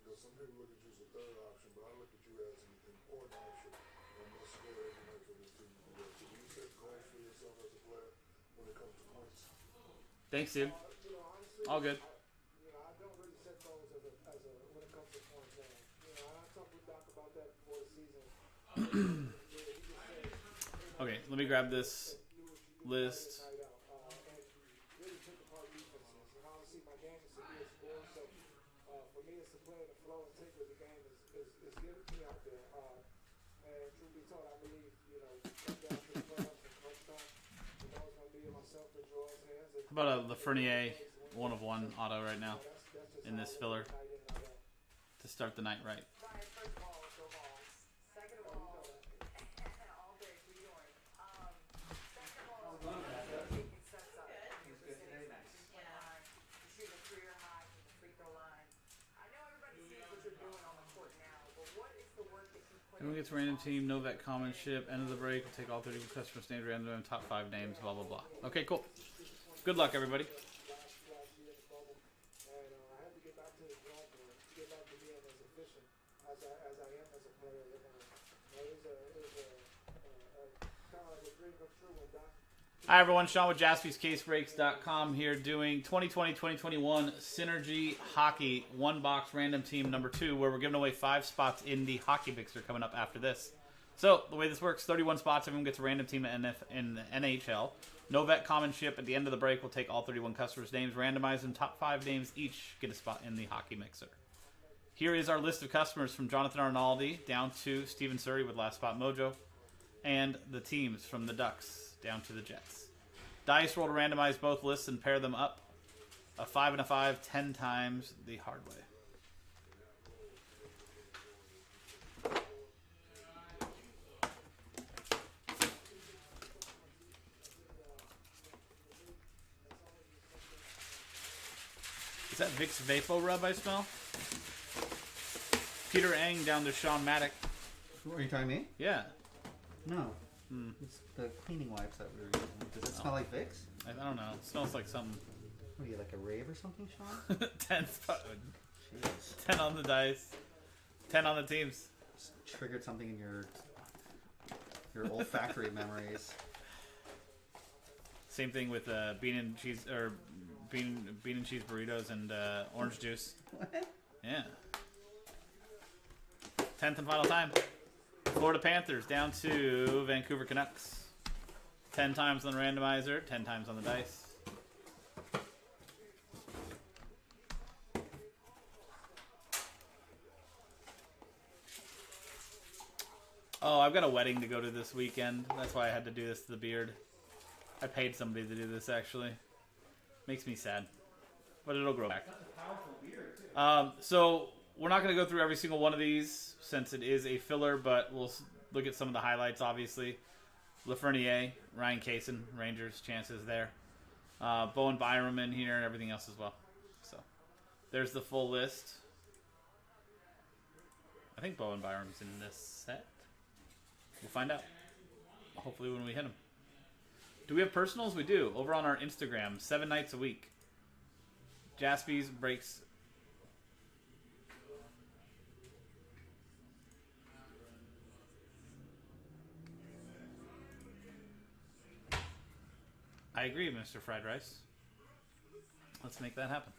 Because some people look at you as a third option, but I look at you as an important option. And I'm going to score every night for this team. So you set goals for yourself as a player when it comes to points. Thanks, dude. All good. I don't really set goals as a when it comes to points. I talked with Doc about that before the season. Okay, let me grab this list. Really took apart defenses. And honestly, my game is to be a scorer. So for me, it's to play in the flow and take what the game is giving me out there. And truth be told, I believe, come down to the playoffs and crunch time, it's always going to be in myself and Joel's hands. And How about a Lafreniere 1/1 auto right now in this filler to start the night right. First of all, go balls. Second of all, all day, what are you doing? Second of all, taking sets up. You're listening to the free throw line. You shoot a career high from the free throw line. I know everybody sees what you're doing on the court now, but what is the work that you put Everyone in? gets a random team, no vet common ship, end of the break, we'll take all 30 customers, names, random, top 5 names, blah, blah, blah. Okay, cool. Good luck, everybody. last year in the bubble. And I had to get back to the drawing board, to get back to being as efficient as I am as a player. It was kind of like a dream come true when Doc. Hi, everyone. Sean with JaspysCaseBreaks.com here doing 2020-2021 Synergy Hockey one-box random team number 2, where we're giving away 5 spots in the hockey mixer coming up after this. So, the way this works, 31 spots, everyone gets a random team in the NHL. No vet common ship. At the end of the break, we'll take all 31 customers' names, randomize them, top 5 names each get a spot in the hockey mixer. Here is our list of customers from Jonathan Arnaldi down to Steven Surrey with Last Spot Mojo, and the teams from the Ducks down to the Jets. Dice roll to randomize both lists and pair them up. A 5 and a 5, 10 times the hard way. Is that Vicks Vapo Rub I smell? Peter Eng down to Sean Maddock. Are you talking to me? Yeah. No. It's the cleaning wipes that we were using. Does it smell like Vicks? I don't know. It smells like something. What are you, like a rave or something, Sean? 10 Jeez. 10 on the dice. 10 on the teams. Just triggered something in your olfactory memories. Same thing with bean and cheese or bean and cheese burritos and orange juice. What? Yeah. 10th and final time. Florida Panthers down to Vancouver Canucks. 10 times on the randomizer, 10 times on the dice. Oh, I've got a wedding to go to this weekend. That's why I had to do this to the beard. I paid somebody to do this, actually. Makes me sad. But it'll grow back. That's a powerful beard, too. So, we're not going to go through every single one of these, since it is a filler, but we'll look at some of the highlights, obviously. Lafreniere, Ryan Kaysen, Rangers, chances there. Bowen Byram in here and everything else as well. So, there's the full list. I think Bowen Byram's in this set. We'll find out. Hopefully when we hit him. Do we have personals? We do. Over on our Instagram, 7 nights a week. Jaspys breaks. I agree, Mr. Fried Rice. Let's make that happen.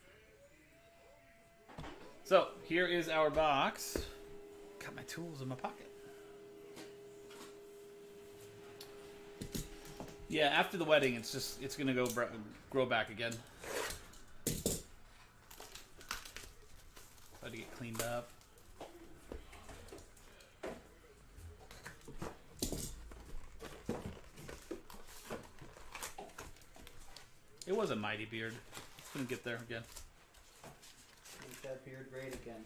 So, here is our box. Got my tools in my pocket. Yeah, after the wedding, it's gonna grow back again. Try to get cleaned up. It was a mighty beard. It's gonna get there again. Make that beard great again.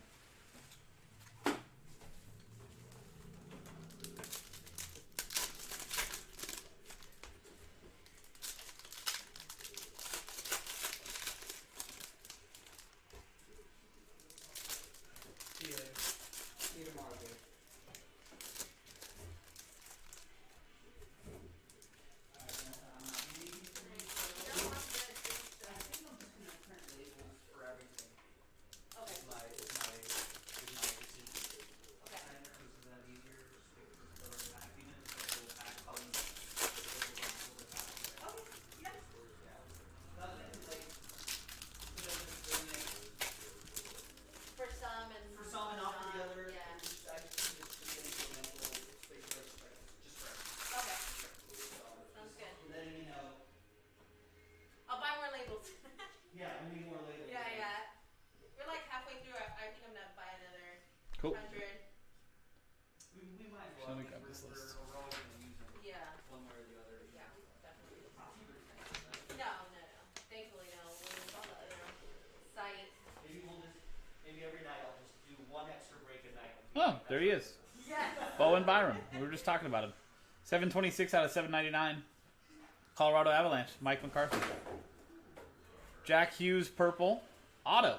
See you tomorrow, dude. For some and For some and not for the other. Yeah. I just think it's just getting to a mental space where it's like, just for Okay. Sounds good. and then, you know, I'll buy more labels. yeah, we need more later. Yeah. We're like halfway through. I think I'm gonna buy another Cool. 100. We might as Let well. me I grab mean, this we're list. always gonna use them Yeah. one way or the other. Yeah, definitely. It's not super expensive. No. Thankfully, no. With all the other site. Maybe every night I'll just do one extra break a night. Oh, there he is. Yes. Bowen Byram. We were just talking about him. 726 out of 799. Colorado Avalanche. Mike McCarthy. Jack Hughes purple. Auto.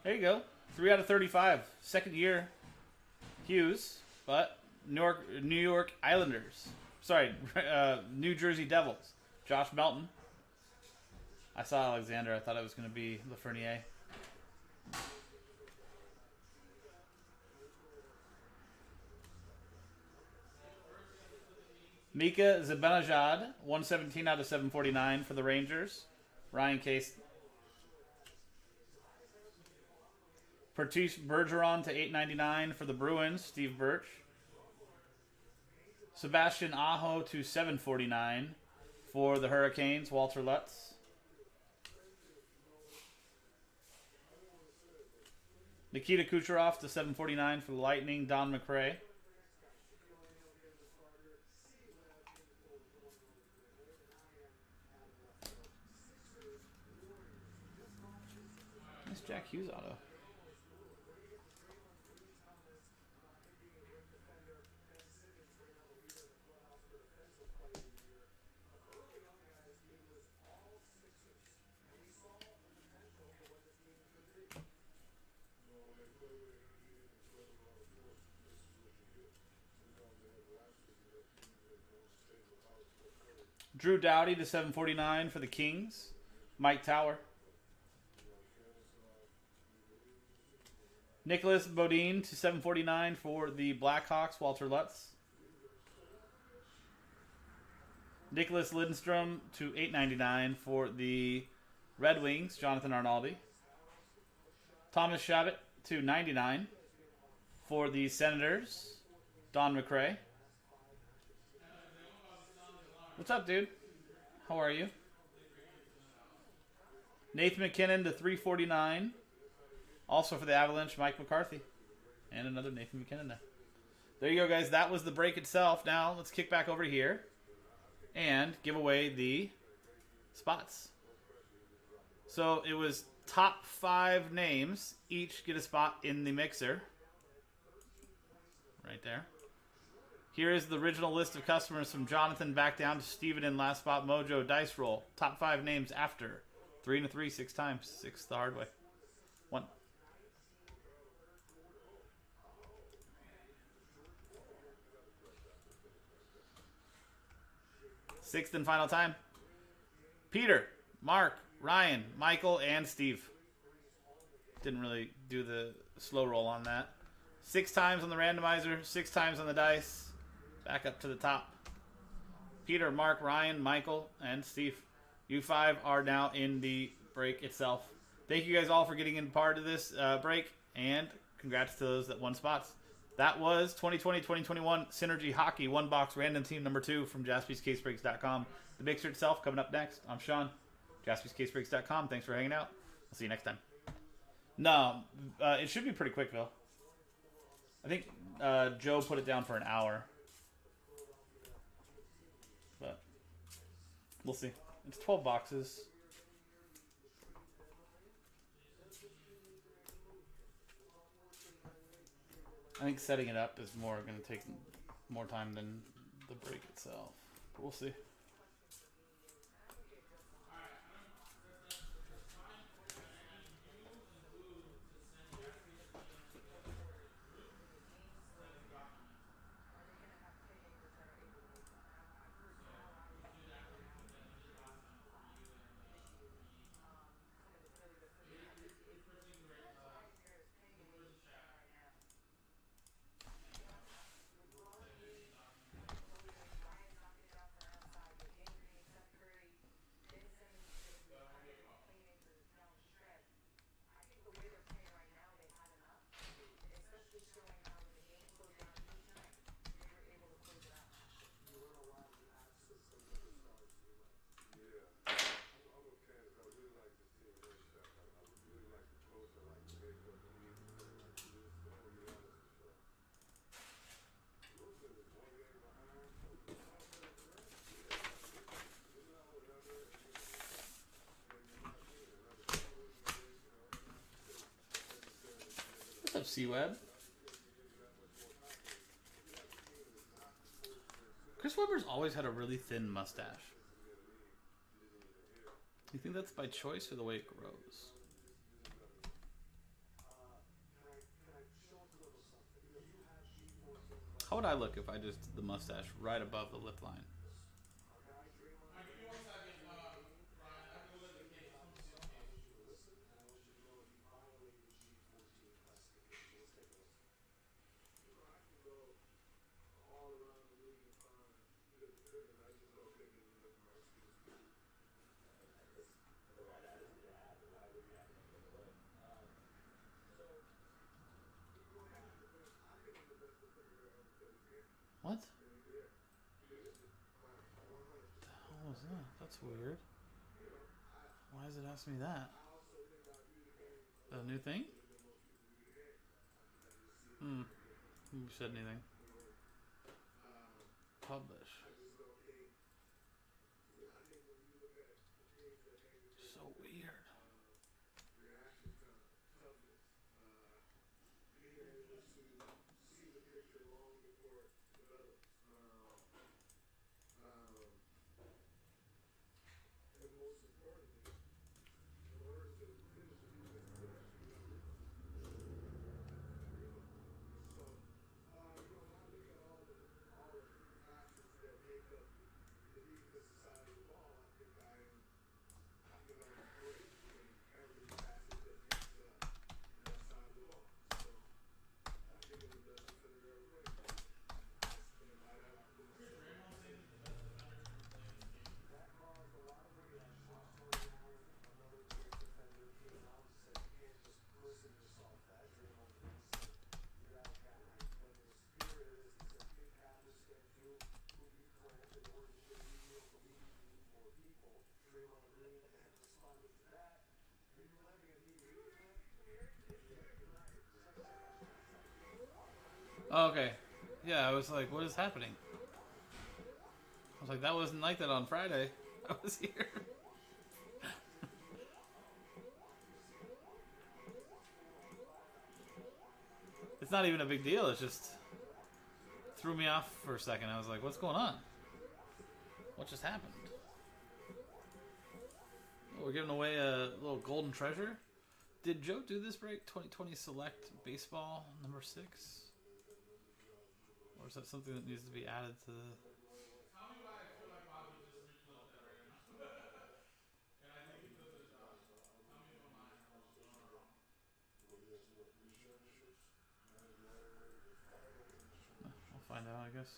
There you go. 3 out of 35. Second year. Hughes. But New York Islanders. Sorry. New Jersey Devils. Josh Melton. I saw Alexander. I thought it was going to be Lafreniere. Mika Zibanejad, 117 out of 749 for the Rangers. Ryan Case. Patrice Bergeron to 899 for the Bruins. Steve Birch. Sebastian Aho to 749 for the Hurricanes. Walter Lutz. Nikita Kucherov to 749 for the Lightning. Don McRae. Nice Jack Hughes auto. Drew Doughty to 749 for the Kings. Mike Tower. Nicholas Bodine to 749 for the Blackhawks. Walter Lutz. Nicholas Lindstrom to 899 for the Red Wings. Jonathan Arnaldi. Thomas Shabbat to 99 for the Senators. Don McRae. What's up, dude? How are you? Nathan McKinnon to 349. Also for the Avalanche, Mike McCarthy. And another Nathan McKinnon there. There you go, guys. That was the break itself. Now, let's kick back over here and give away the spots. So, it was top 5 names. Each get a spot in the mixer. Right there. Here is the original list of customers from Jonathan back down to Steven in last spot. Mojo, Dice Roll. Top 5 names after. 3 and a 3, 6 times. 6 the hard way. 1. Sixth and final time. Peter, Mark, Ryan, Michael, and Steve. Didn't really do the slow roll on that. 6 times on the randomizer, 6 times on the dice. Back up to the top. Peter, Mark, Ryan, Michael, and Steve. You 5 are now in the break itself. Thank you guys all for getting in part of this break, and congrats to those that won spots. That was 2020-2021 Synergy Hockey 1-box random team number 2 from jaspyscasebreaks.com. The mixer itself coming up next. I'm Sean, jaspyscasebreaks.com. Thanks for hanging out. I'll see you next time. No, it should be pretty quick, Phil. I think Joe put it down for an hour. But we'll see. It's 12 boxes. I think setting it up is going to take more time than the break itself. But we'll see. What's up, C-Web? Chris Webber's always had a really thin mustache. Do you think that's by choice or the way it grows? How would I look if I just did the mustache right above the lip line? What? The hell was that? That's weird. Why is it asking me that? A new thing? Who said anything? Publish. So weird. the society of ball, I think I am, great in every facet that meets that side of the ball. So I think it was the best defender to ever play. It might have been the That caused a lot of reaction. Tony Allen, another great defender, came out and said, you can't just listen yourself. That Draymond Green said, you're that guy. But the spirit is, he said, big habits schedule, who you plant in order to get you the league, you need more people. Draymond Green had responded to that. Are you letting it be you? Okay. Yeah, I was like, what is happening? I was like, that wasn't like that on Friday. I was here. It's not even a big deal. It just threw me off for a second. I was like, what's going on? What just happened? Oh, we're giving away a little golden treasure. Did Joe do this break? 2020 Select Baseball number 6? Or is that something that needs to be added to the... Tell me why I feel like Bobby just refilled that right now. And I think he does a good job. Tell me if I'm lying or wrong. I'll find out, I guess.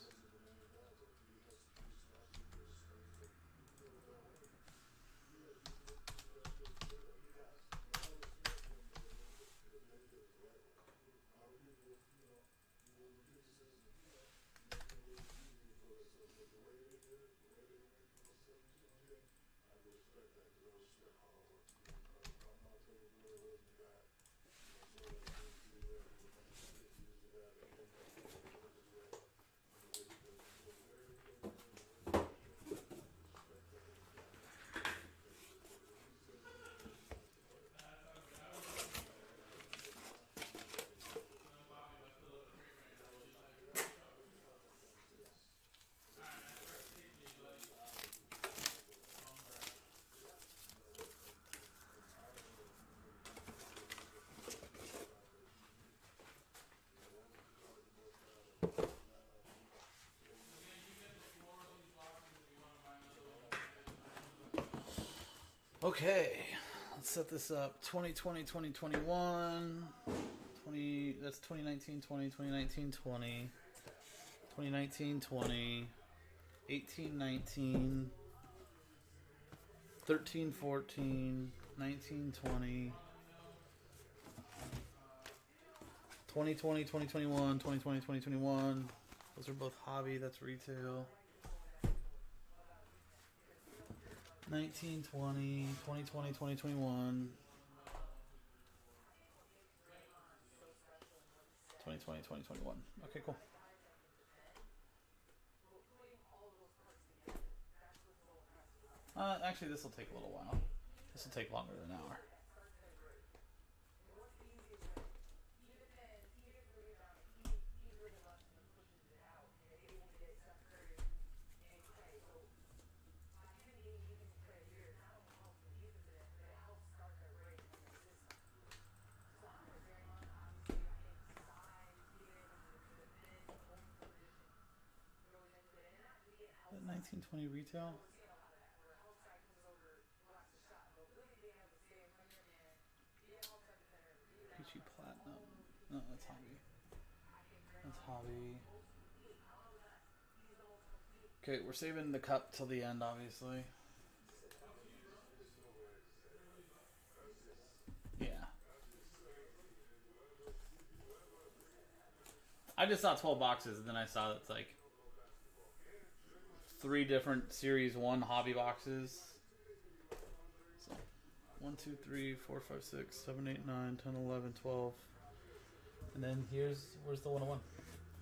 Okay, let's set this up. 2020, 2021, 20, that's 2019, 20, 2019, 20, 2019, 20, 18, 19, 13, 14, 19, 20, 2020, 2021, 2020, 2021. Those are both hobby, that's retail. 19, 20, 2020, 2021. 2020, 2021. Okay, cool. Actually, this will take a little while. This will take longer than an hour. That 1920 retail. Peachy Platinum. No, that's hobby. That's hobby. Okay, we're saving the cup till the end, obviously. Yeah. I just saw 12 boxes, and then I saw it's like 3 different Series 1 hobby boxes. So, 1, 2, 3, 4, 5, 6, 7, 8, 9, 10, 11, 12. And then where's the 101?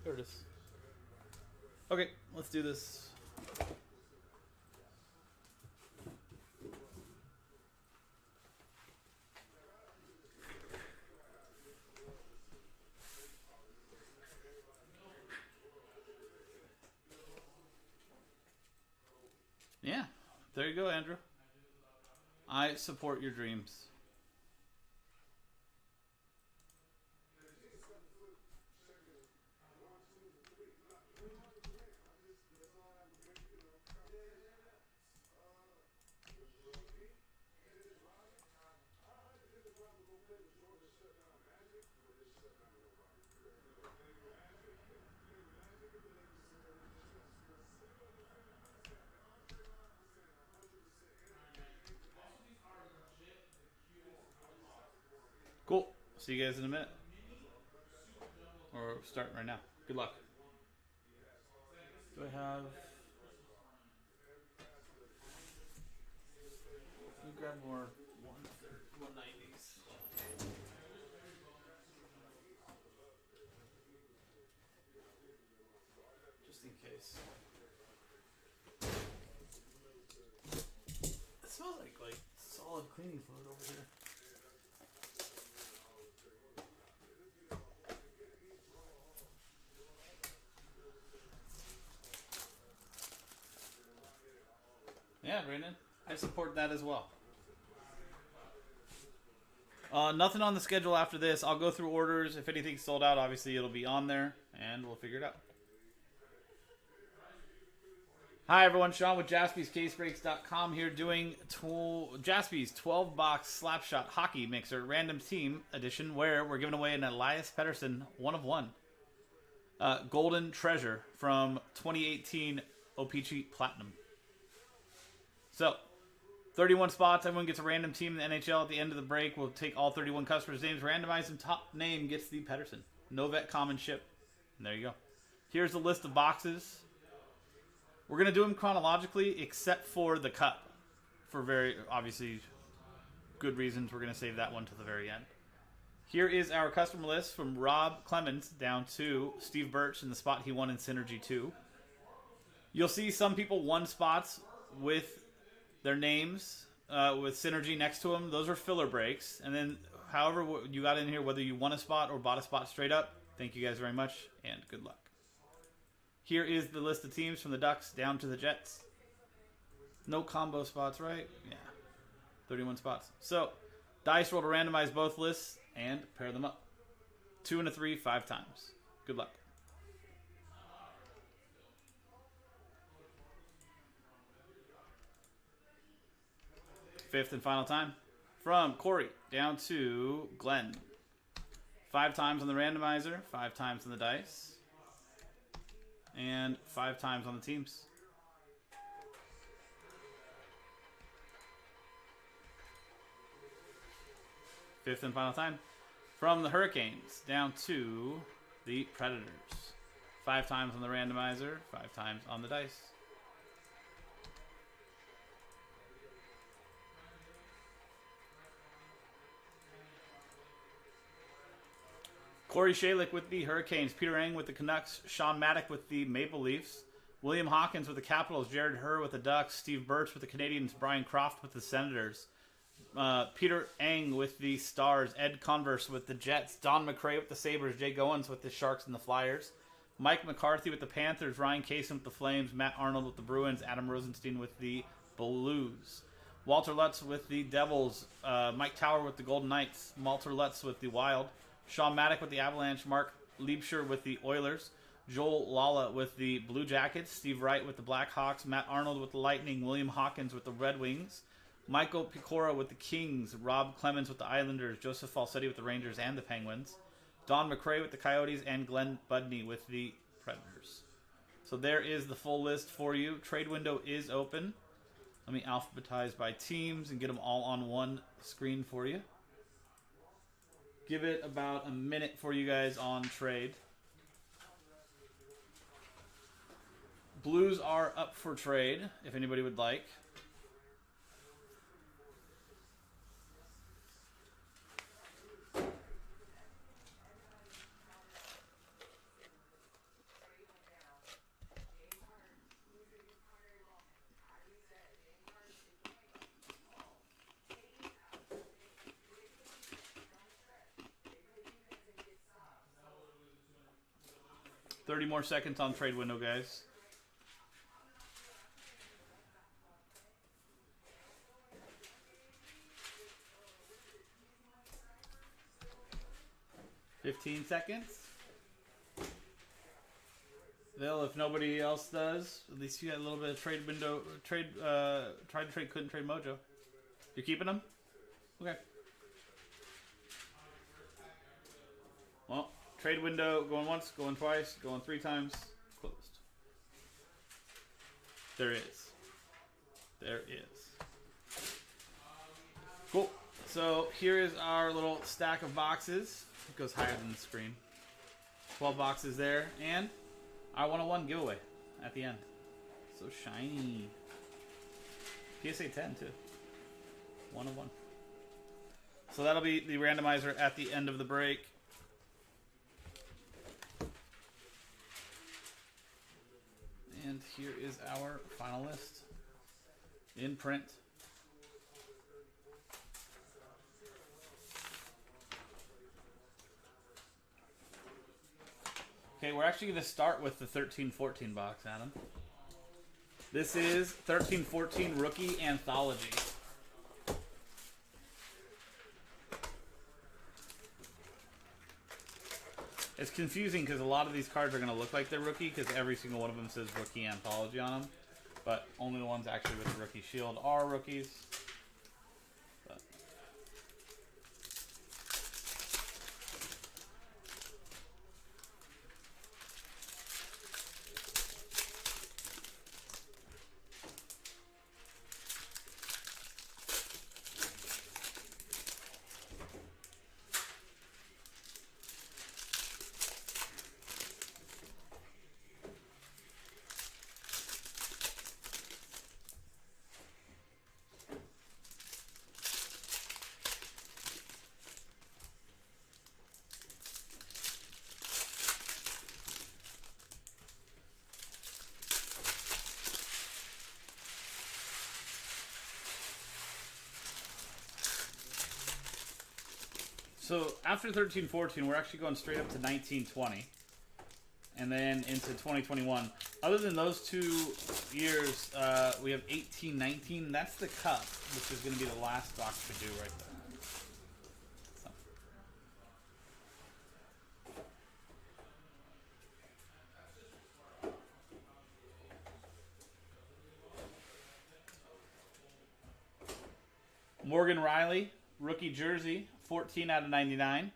There it is. Okay, let's do this. Yeah, there you go, Andrew. I support your dreams. see you guys in a minute. Or start right now. Good luck. Do I have... Let me grab more 190s. Just in case. It smells like solid cleaning fluid over here. Yeah, Brandon. I support that as well. Nothing on the schedule after this. I'll go through orders. If anything's sold out, obviously it'll be on there, and we'll figure it out. Hi, everyone. Sean with JaspysCaseBreaks.com here doing Jaspys 12-box Slapshot Hockey Mixer Random Team Edition, where we're giving away an Elias Pettersson 1-of-1 Golden Treasure from 2018 O-Pee-Chee Platinum. So, 31 spots. Everyone gets a random team in the NHL. At the end of the break, we'll take all 31 customers' names, randomize, and top name gets the Pettersson. No vet common ship. And there you go. Here's the list of boxes. We're going to do them chronologically, except for the cup. For very, obviously, good reasons. We're going to save that one to the very end. Here is our customer list from Rob Clemens down to Steve Birch in the spot he won in Synergy 2. You'll see some people won spots with their names with Synergy next to them. Those are filler breaks. And then however you got in here, whether you won a spot or bought a spot straight up, thank you guys very much and good luck. Here is the list of teams from the Ducks down to the Jets. No combo spots, right? Yeah. 31 spots. So, dice roll to randomize both lists and pair them up. 2 and a 3, 5 times. Good luck. Fifth and final time. From Corey down to Glenn. 5 times on the randomizer, 5 times on the dice, and 5 times on the teams. Fifth and final time. From the Hurricanes down to the Predators. 5 times on the randomizer, 5 times on the dice. Corey Shalick with the Hurricanes, Peter Eng with the Canucks, Sean Maddock with the Maple Leafs, William Hawkins with the Capitals, Jared Herr with the Ducks, Steve Birch with the Canadiens, Brian Croft with the Senators, Peter Eng with the Stars, Ed Converse with the Jets, Don McRae with the Sabres, Jay Goins with the Sharks and the Flyers, Mike McCarthy with the Panthers, Ryan Kaysen with the Flames, Matt Arnold with the Bruins, Adam Rosenstein with the Blues, Walter Lutz with the Devils, Mike Tower with the Golden Knights, Walter Lutz with the Wild, Sean Maddock with the Avalanche, Mark Liebscher with the Oilers, Joel Lala with the Blue Jackets, Steve Wright with the Blackhawks, Matt Arnold with the Lightning, William Hawkins with the Red Wings, Michael Picora with the Kings, Rob Clemens with the Islanders, Joseph Falsetti with the Rangers and the Penguins, Don McRae with the Coyotes, and Glenn Budney with the Predators. So there is the full list for you. Trade window is open. Let me alphabetize by teams and get them all on one screen for you. Give it about a minute for you guys on trade. Blues are up for trade, if anybody would like. $30 more seconds on trade window, guys. $15 seconds. Bill, if nobody else does, at least you got a little bit of trade window, tried to trade, couldn't trade mojo. You're keeping them? Okay. Well, trade window going once, going twice, going 3 times, closed. There is. There is. Cool. So here is our little stack of boxes. It goes higher than the screen. 12 boxes there, and our 101 giveaway at the end. So shiny. PSA 10 too. 101. So that'll be the randomizer at the end of the break. And here is our final list in print. Okay, we're actually going to start with the 13-14 box, Adam. This is 13-14 Rookie Anthology. It's confusing because a lot of these cards are going to look like they're rookie because every single one of them says Rookie Anthology on them. But only the ones actually with the Rookie Shield are rookies. But so after 13-14, we're actually going straight up to 19-20. And then into 2021. Other than those 2 years, we have 18-19. That's the cup, which is going to be the last box to do right there. Morgan Riley, rookie jersey, 14 out of 99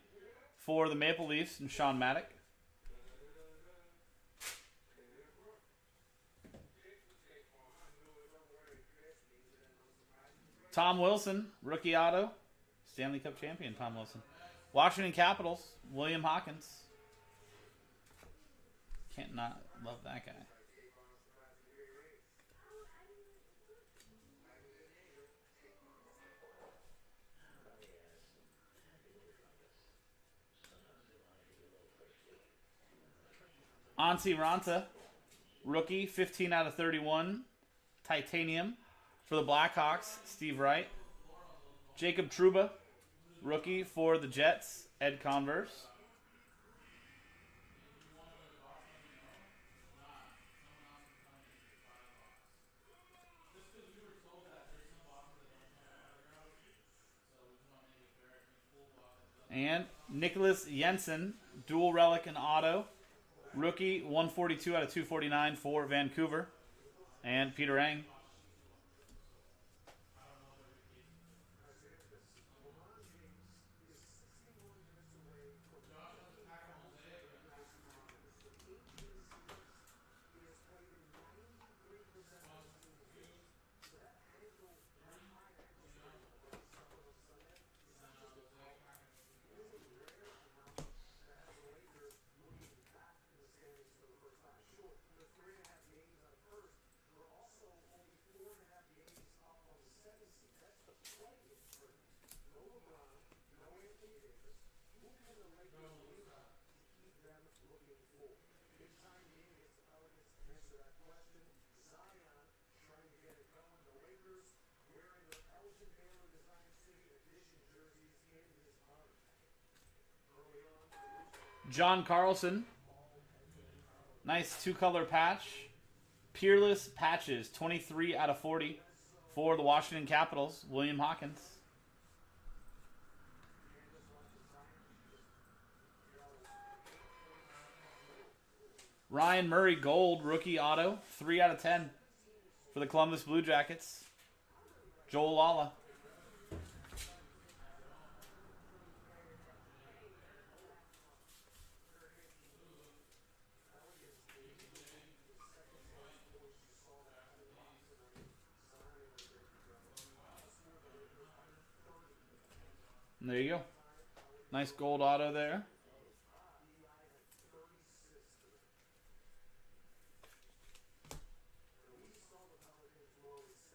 for the Maple Leafs and Sean Maddock. Tom Wilson, rookie auto, Stanley Cup champion Tom Wilson. Washington Capitals, William Hawkins. Can't not love that guy. Antti Ranta, rookie, 15 out of 31, titanium for the Blackhawks, Steve Wright. Jacob Trouba, rookie for the Jets, Ed Converse. And Nicholas Jensen, dual relic and auto. Rookie, 142 out of 249 for Vancouver. And Peter Eng. John Carlson. Nice 2-color patch. Peerless patches, 23 out of 40 for the Washington Capitals, William Hawkins. Ryan Murray Gold, rookie auto, 3 out of 10 for the Columbus Blue Jackets, Joel Lala. There you go. Nice gold auto there.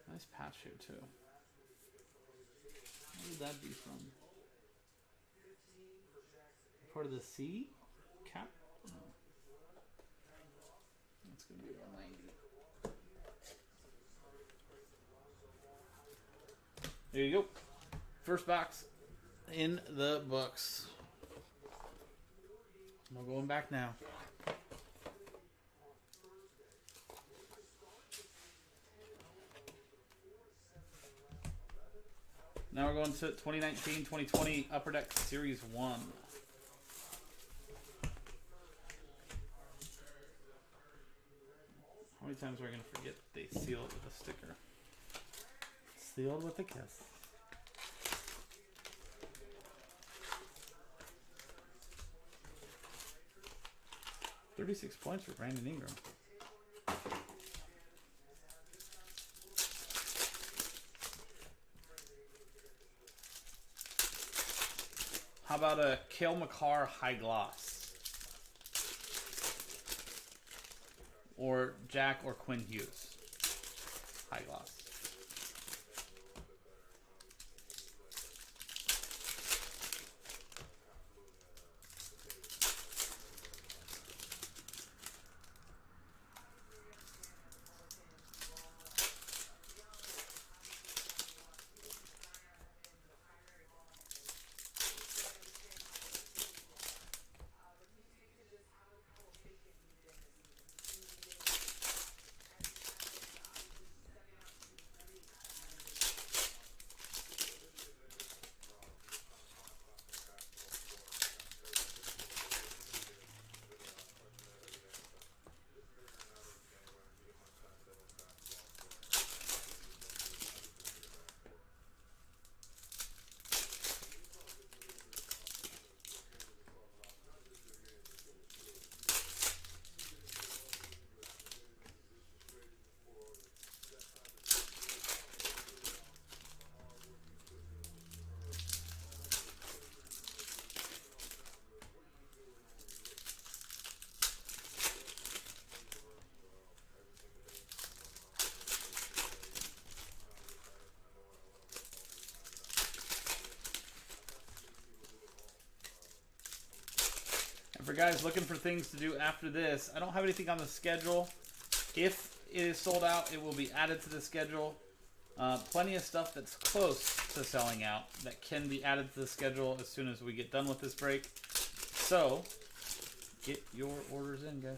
Nice patch here too. Where would that be from? Part of the C? Cap? No. That's going to be 190. There you go. First box in the books. No going back now. Now we're going to 2019-2020 Upper Deck Series 1. How many times are we going to forget they seal it with a sticker? Sealed with a kiss. $36 points for Brandon Ingram. How about a Cale Makar High Gloss? Or Jack or Quinn Hughes High Gloss. And for guys looking for things to do after this, I don't have anything on the schedule. If it is sold out, it will be added to the schedule. Plenty of stuff that's close to selling out that can be added to the schedule as soon as we get done with this break. So, get your orders in, guys.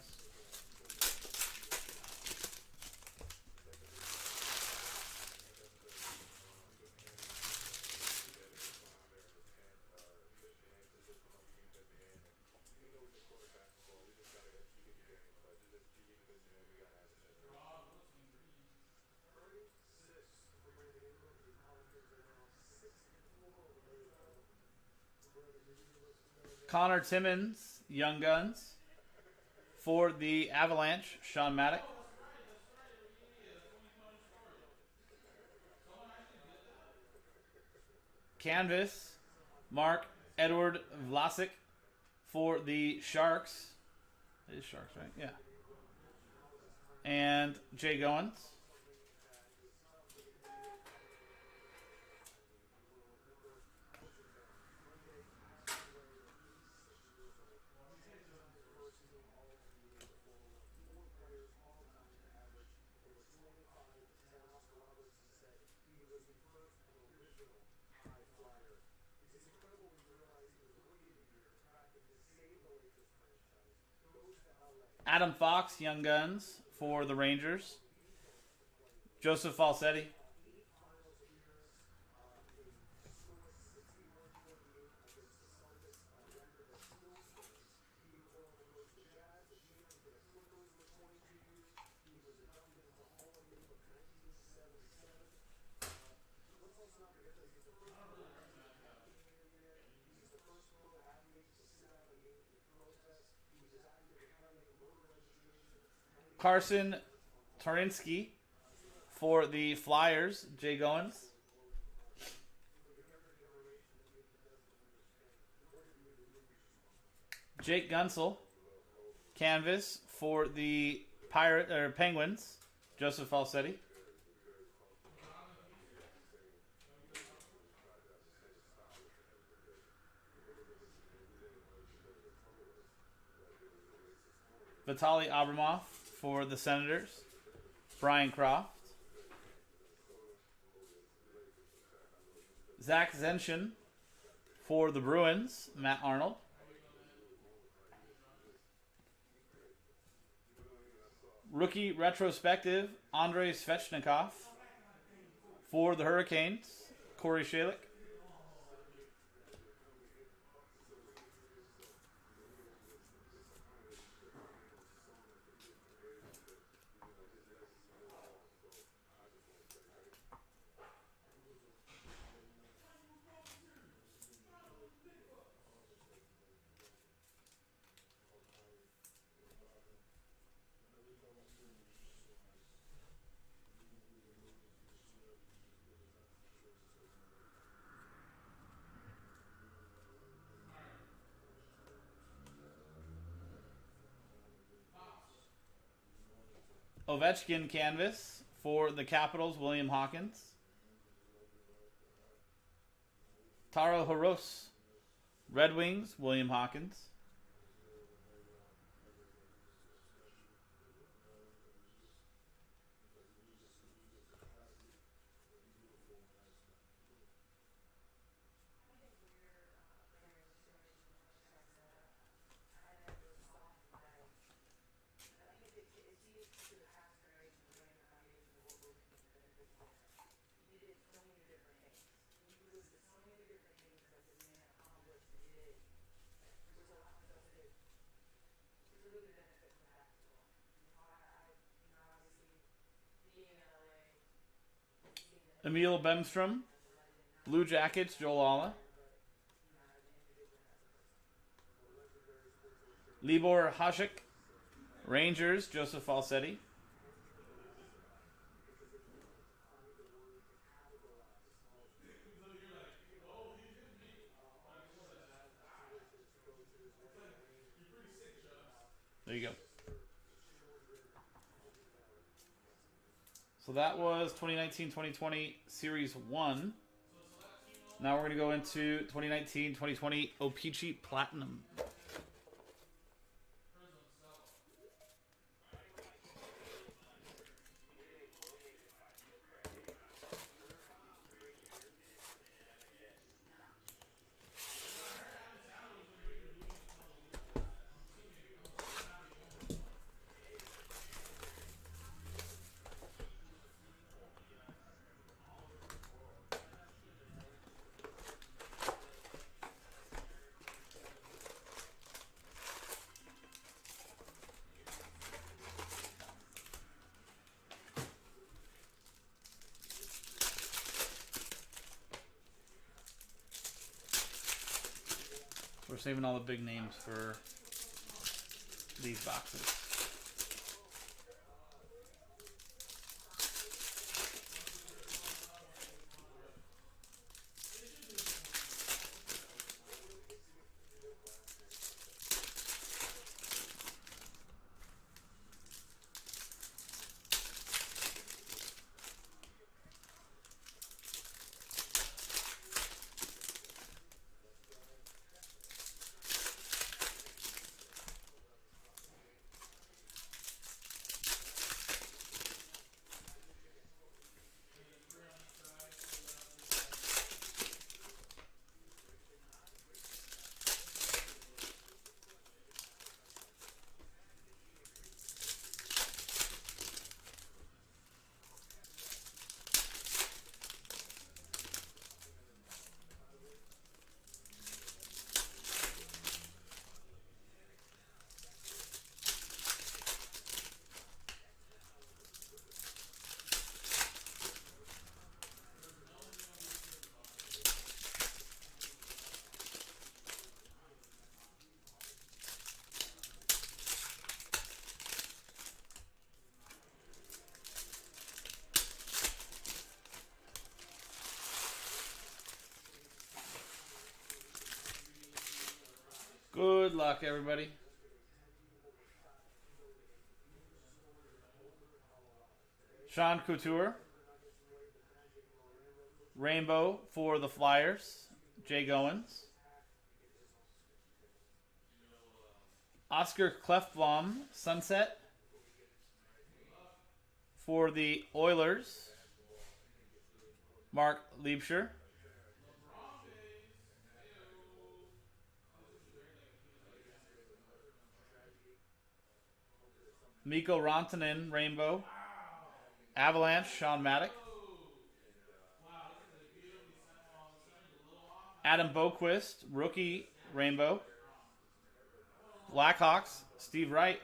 Connor Timmins, Young Guns. For the Avalanche, Sean Maddock. Canvas, Mark Edward Vlasic. For the Sharks. It is Sharks, right? Yeah. And Jay Goins. Adam Fox, Young Guns, for the Rangers. Joseph Falsetti. Carson Tarinsky for the Flyers, Jay Goins. Jake Gunsel, canvas for the Penguins, Joseph Falsetti. Vitaly Abramov for the Senators, Brian Croft. Zach Zenshin for the Bruins, Matt Arnold. Rookie retrospective, Andrei Svechnikov for the Hurricanes, Corey Shalik. Ovechkin canvas for the Capitals, William Hawkins. Taro Haros, Red Wings, William Hawkins. Emil Bemstrom, Blue Jackets, Joel Alla. Libor Hasek, Rangers, Joseph Falsetti. There you go. So that was 2019-2020 Series 1. Now we're going to go into 2019-2020 O-Pee-Chee Platinum. We're saving all the big names for these boxes. Good luck, everybody. Sean Couture. Rainbow for the Flyers. Jay Goins. Oscar Klefbom, Sunset. For the Oilers. Mark Liebscher. Mikko Rantanen, Rainbow. Avalanche, Sean Maddock. Adam Boquist, Rookie, Rainbow. Blackhawks, Steve Wright.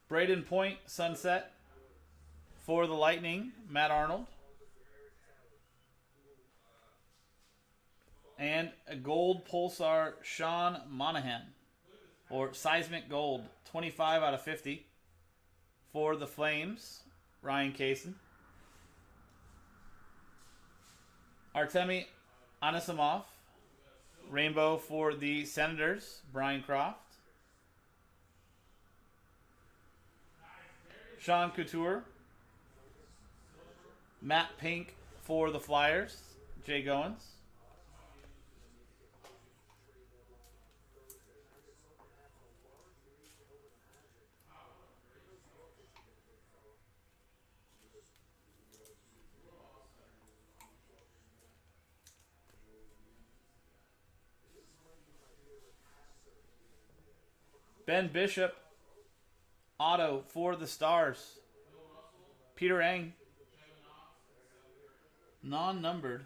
Braden Point, Sunset. For the Lightning, Matt Arnold. And a gold Pulsar, Sean Monahan. Or Seismic Gold, 25 out of 50. For the Flames, Ryan Kaysen. Artemi Anisimov. Rainbow for the Senators, Brian Croft. Sean Couture. Matt Pink for the Flyers, Jay Goins. Ben Bishop. Auto for the Stars. Peter Eng. Non-numbered,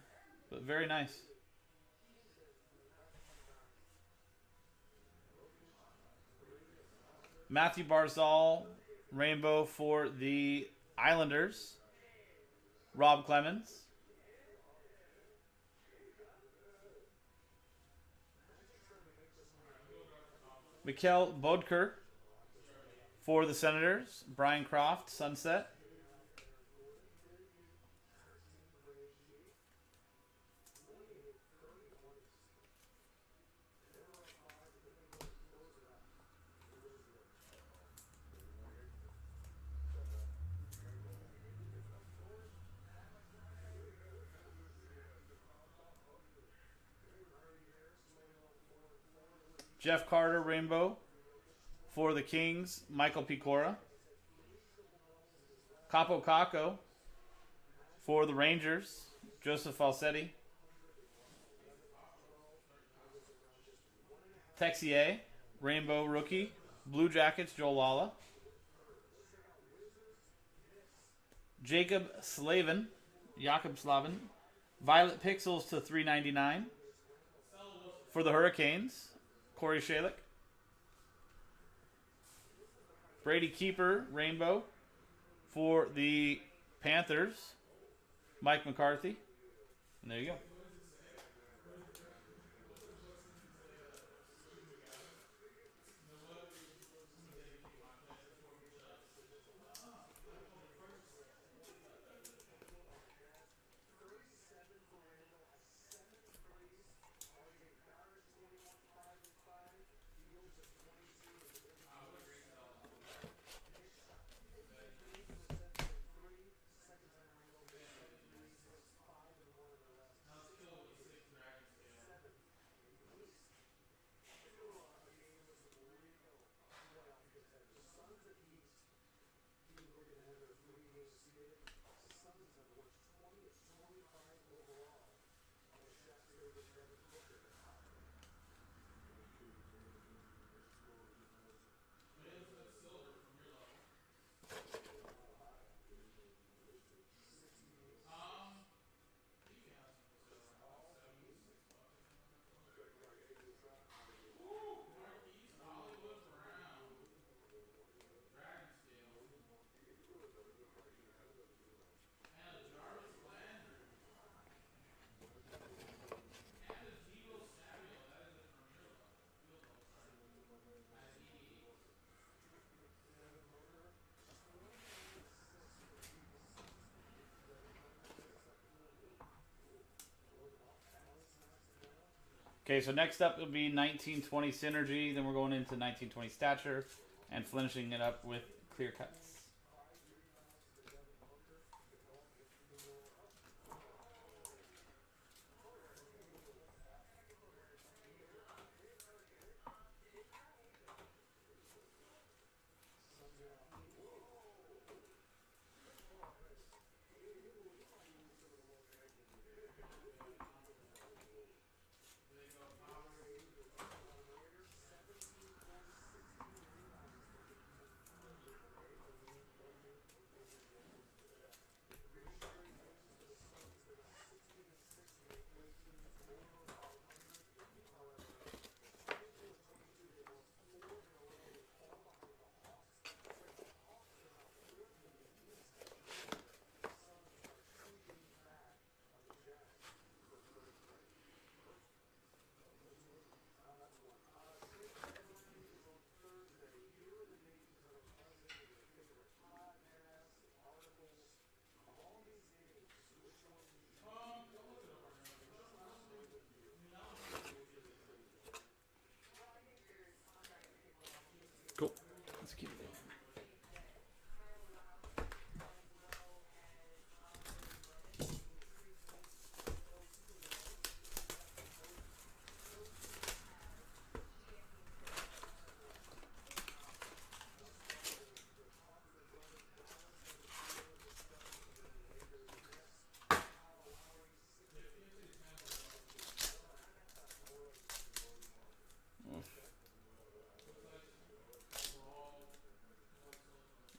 but very nice. Matthew Barzal, Rainbow for the Islanders. Rob Clemens. Mikhail Bodker for the Senators. Brian Croft, Sunset. Jeff Carter, Rainbow for the Kings, Michael Picora. Capo Caco for the Rangers, Joseph Falsetti. Texier, Rainbow Rookie, Blue Jackets, Joel Lala. Jacob Slavin, Violet Pixels to $3.99 for the Hurricanes, Corey Shalick. Brady Keeper, Rainbow for the Panthers, Mike McCarthy. And there you go. Okay, so next up will be 1920 Synergy. Then we're going into 1920 Stature and finishing it up with Clear Cuts. Cool. Let's keep it going.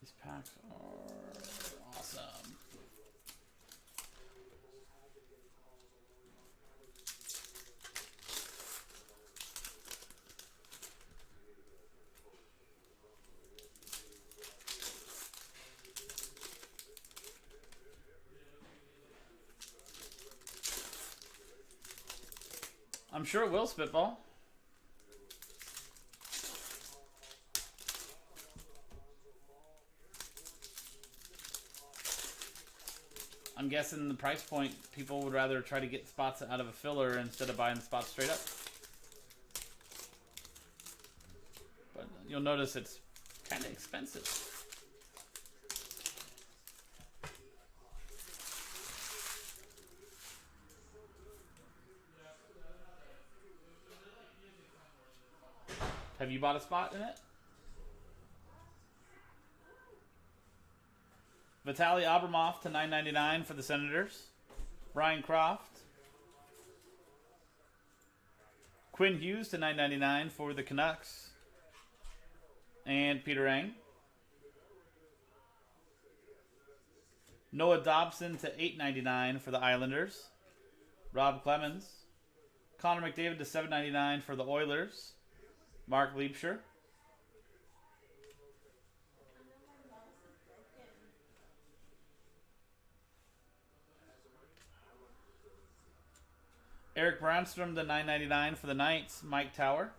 These packs are awesome. I'm sure it will, Spitball. I'm guessing the price point, people would rather try to get spots out of a filler instead of buying the spots straight up. But you'll notice it's kind of expensive. Have you bought a spot in it? Vitaly Abramov to $9.99 for the Senators. Brian Croft. Quinn Hughes to $9.99 for the Canucks. And Peter Ang. Noah Dobson to $8.99 for the Islanders. Rob Clemens. Connor McDavid to $7.99 for the Oilers. Mark Leipzig. Eric Brandstrom to $9.99 for the Knights. Mike Tower.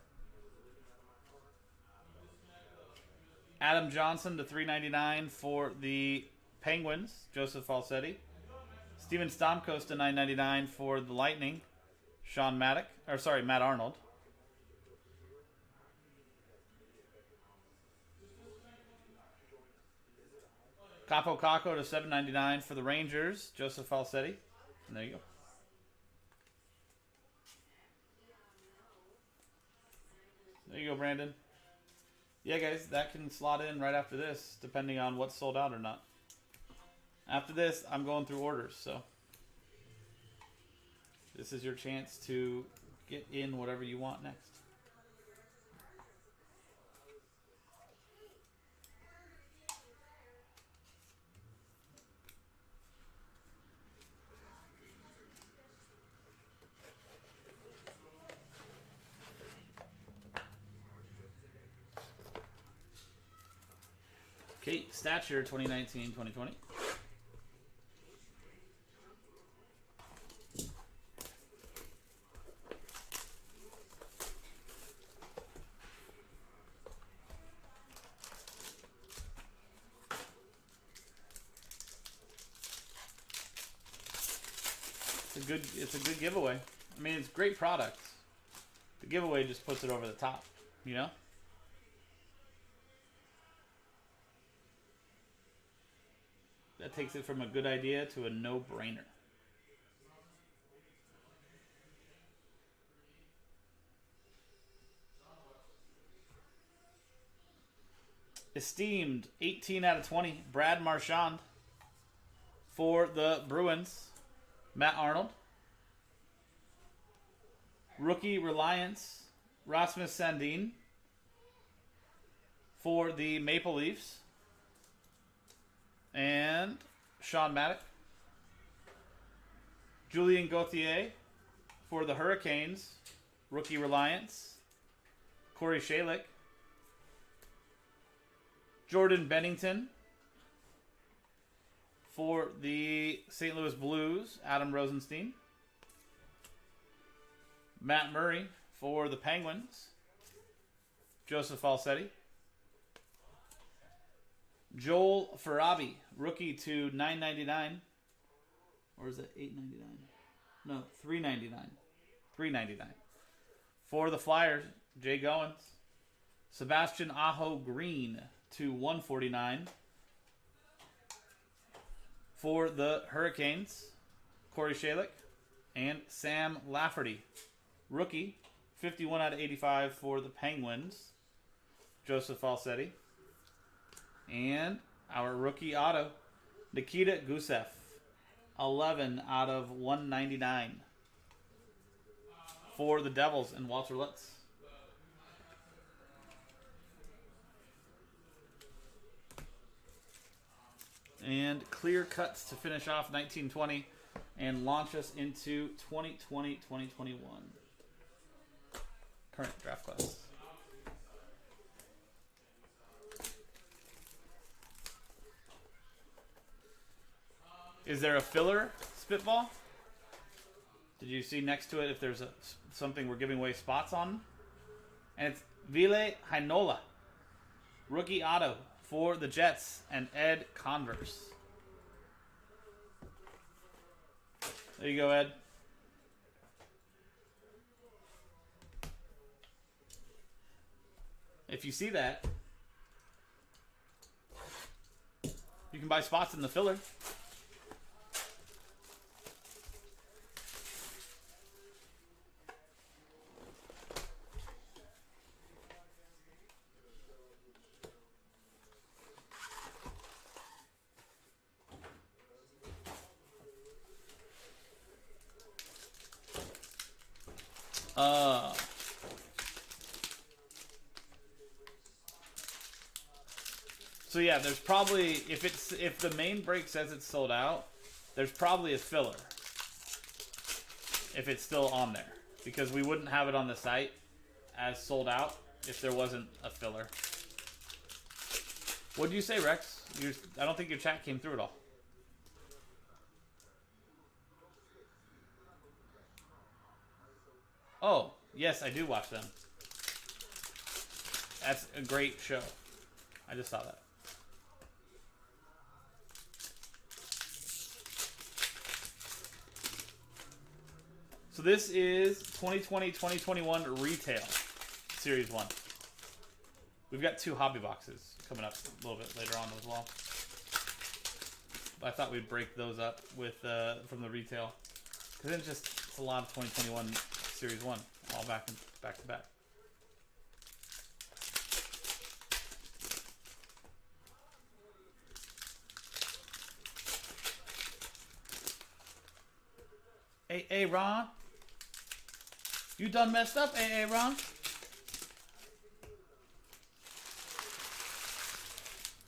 Adam Johnson to $3.99 for the Penguins. Joseph Falsetti. Steven Stamkos to $9.99 for the Lightning. Matt Arnold. Capo Caco to $7.99 for the Rangers. Joseph Falsetti. And there you go. There you go, Brandon. Yeah, guys, that can slot in right after this, depending on what's sold out or not. After this, I'm going through orders, so this is your chance to get in whatever you want next. Okay, Stature 2019-2020. It's a good giveaway. I mean, it's great products. The giveaway just puts it over the top, you know? That takes it from a good idea to a no-brainer. Esteemed 18 out of 20, Brad Marchand for the Bruins. Matt Arnold. Rookie Reliance, Rasmus Sandin for the Maple Leafs. And Sean Maddock. Julien Gauthier for the Hurricanes. Rookie Reliance. Corey Shalick. Jordan Bennington for the St. Louis Blues. Adam Rosenstein. Matt Murray for the Penguins. Joseph Falsetti. Joel Farabi, rookie to $9.99. Or is it $8.99? No, $3.99. $3.99. For the Flyers, Jay Goins. Sebastian Aho Green to $149. For the Hurricanes, Corey Shalick and Sam Lafferty. Rookie, 51 out of 85 for the Penguins, Joseph Falsetti. And our rookie auto, Nikita Gusev, 11 out of 199 for the Devils and Walter Lutz. And clear cuts to finish off 1920 and launch us into 2020-2021. Current draft class. Is there a filler spitball? Did you see next to it if there's something we're giving away spots on? And it's Ville Heinola, rookie auto for the Jets and Ed Converse. There you go, Ed. If you see that, you can buy spots in the filler. So yeah, there's probably, if the main break says it's sold out, there's probably a filler if it's still on there, because we wouldn't have it on the site as sold out if there wasn't a filler. What did you say, Rex? I don't think your chat came through at all. Oh, yes, I do watch them. That's a great show. I just saw that. So this is 2020-2021 Retail Series 1. We've got 2 hobby boxes coming up a little bit later on as well. But I thought we'd break those up with from the retail. Because it's a lot of 2021 Series 1, all back to back. Hey, Ron. You done messed up, hey, Ron?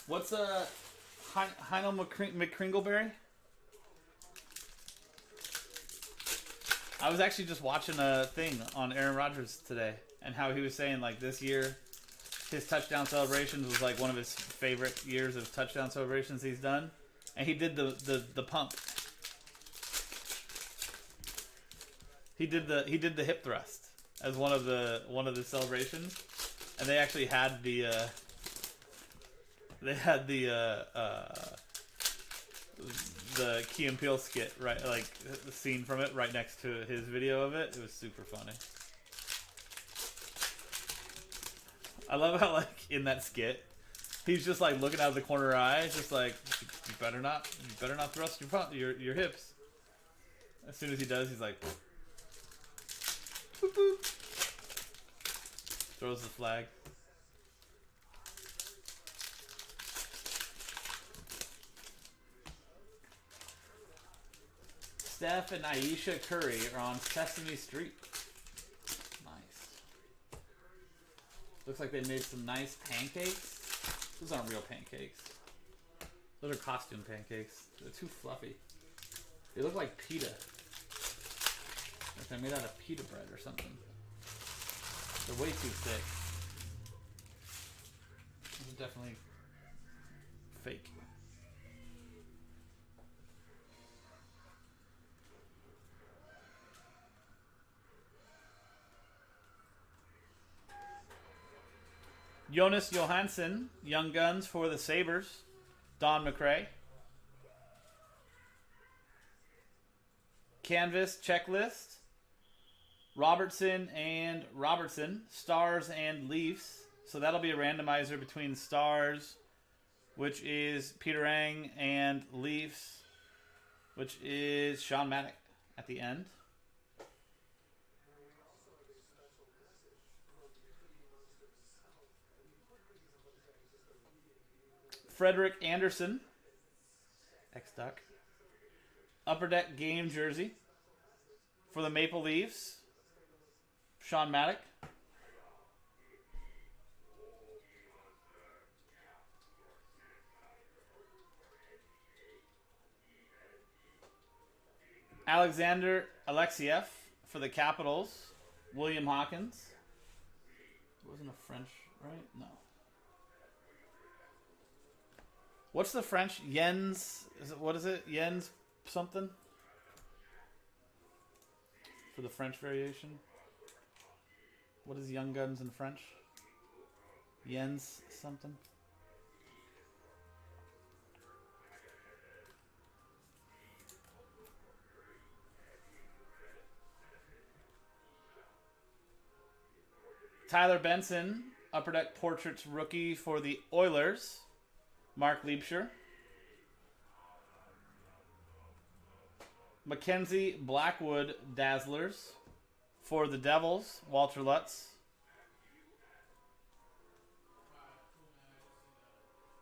What's Heinel McCringleberry? I was actually just watching a thing on Aaron Rodgers today, and how he was saying, like, this year his touchdown celebrations was like one of his favorite years of touchdown celebrations he's done, and he did the pump. He did the hip thrust as one of the celebrations, and they actually had the Key and Peele skit, right, like the scene from it right next to his video of it. It was super funny. I love how like in that skit, he's just like looking out of the corner of her eye, just like you better not thrust your hips. As soon as he does, he's like, boop, boop. Throws the flag. Steph and Aisha Curry are on Sesame Street. Nice. Looks like they made some nice pancakes. Those aren't real pancakes. Those are costume pancakes. They're too fluffy. They look like pita. Like they're made out of pita bread or something. They're way too thick. Those are definitely fake. Jonas Johansson, Young Guns for the Sabres. Don McRae. Canvas checklist. Robertson and Robertson. Stars and Leafs. So that'll be a randomizer between Stars, which is Peter Ang, and Leafs, which is Sean Maddock at the end. Frederick Anderson, X-Duck. Upper Deck game jersey for the Maple Leafs, Sean Maddock. Alexander Alexiev for the Capitals, William Hawkins. It wasn't a French, right? No. What's the French? Jens, what is it? Jens something? For the French variation. What is Young Guns in French? Jens something? Tyler Benson, Upper Deck Portraits rookie for the Oilers, Mark Liebscher. Mackenzie Blackwood Dazzlers for the Devils, Walter Lutz.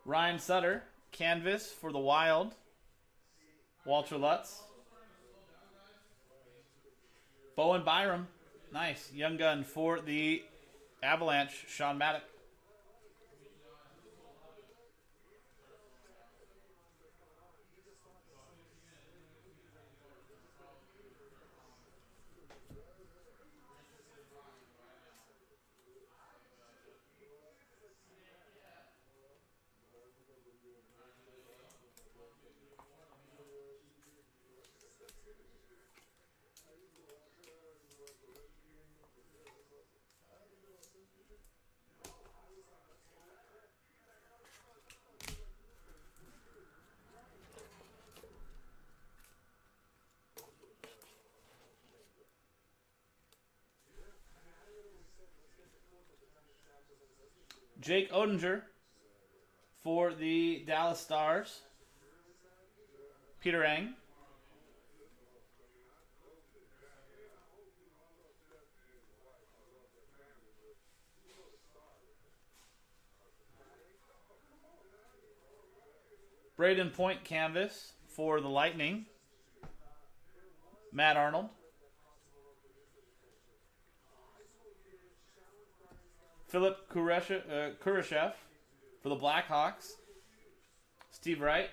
Ryan Sutter, Canvas for the Wild, Walter Lutz. Bowen Byram, nice. Young Gun for the Avalanche, Sean Maddock. Jake Odinger for the Dallas Stars, Peter Ang. Braden Point Canvas for the Lightning, Matt Arnold. Philip Kurashev for the Blackhawks, Steve Wright.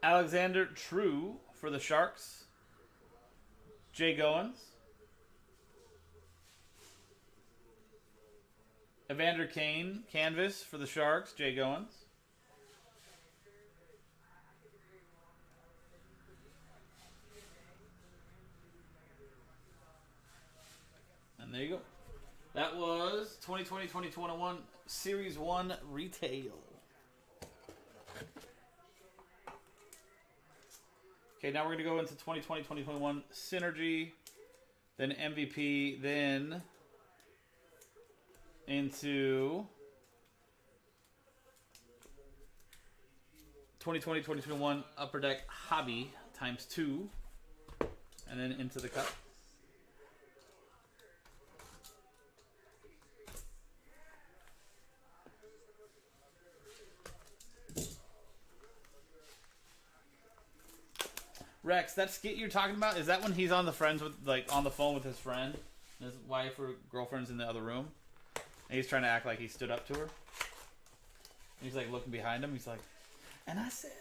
Alexander True for the Sharks. Jay Goins. Evander Kane, canvas for the Sharks. Jay Goins. And there you go. That was 2020-2021 Series 1 Retail. Okay, now we're going to go into 2020-2021 Synergy, then MVP, then into 2020-2021 Upper Deck Hobby ×2, and then into the cup. Rex, that skit you're talking about, is that when he's on the phone with his friend, and his wife or girlfriend's in the other room, and he's trying to act like he stood up to her? And he's like looking behind him, he's like, and I said,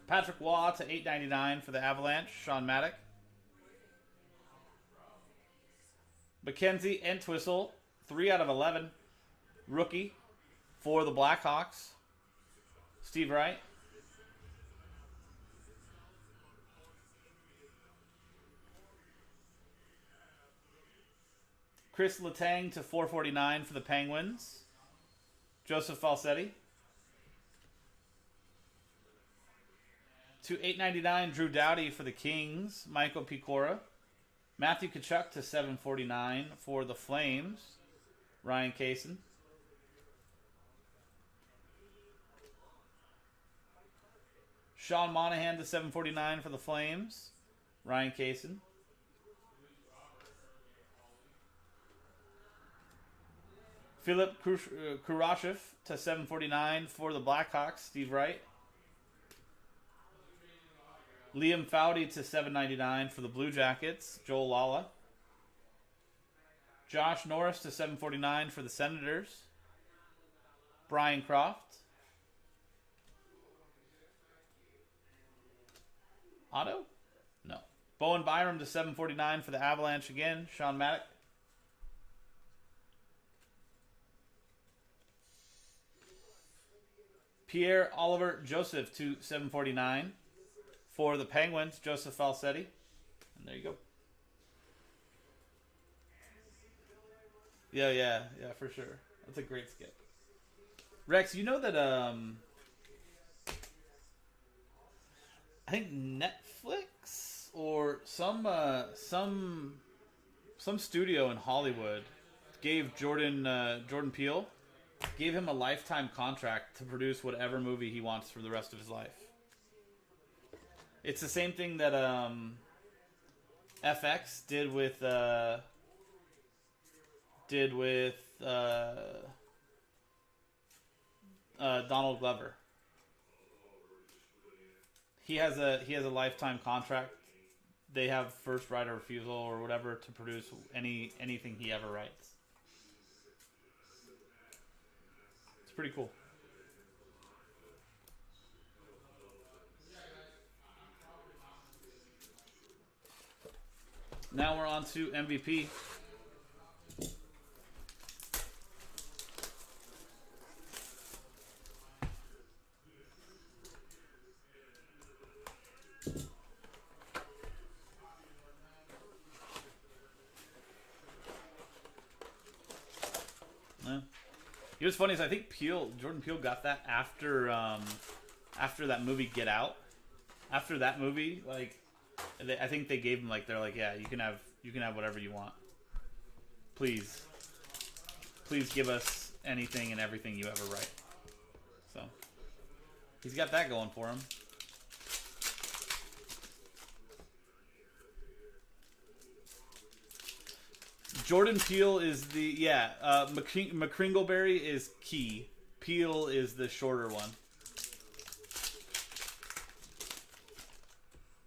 Patrick Waugh to $8.99 for the Avalanche, Sean Maddock. Mackenzie Entwistle, 3/11, rookie for the Blackhawks, Steve Wright. Chris Letang to $4.49 for the Penguins, Joseph Falsetti. To $8.99, Drew Doughty for the Kings, Michael Picora. Matthew Tkachuk to $7.49 for the Flames, Ryan Kaysen. Sean Monahan to $7.49 for the Flames, Ryan Kaysen. Philip Kurashev to $7.49 for the Blackhawks, Steve Wright. Liam Foudy to $7.99 for the Blue Jackets, Joel Lala. Josh Norris to $7.49 for the Senators, Brian Croft. Otto? No. Bowen Byram to $7.49 for the Avalanche again, Sean Maddock. Pierre Oliver Joseph to $7.49 for the Penguins, Joseph Falsetti. And there you go. Yeah, for sure. That's a great skip. Rex, you know that I think Netflix or some studio in Hollywood gave Jordan Peele gave him a lifetime contract to produce whatever movie he wants for the rest of his life. It's the same thing that FX did with Donald Glover. He has a lifetime contract. They have first right of refusal or whatever to produce anything he ever writes. It's pretty cool. Now we're on to MVP. Yeah. You know what's funny is I think Jordan Peele got that after that movie Get Out. After that movie, like, I think they gave him like, they're like, yeah, you can have whatever you want. Please give us anything and everything you ever write. So he's got that going for him. Jordan Peele is the McCringleberry is Key. Peele is the shorter one.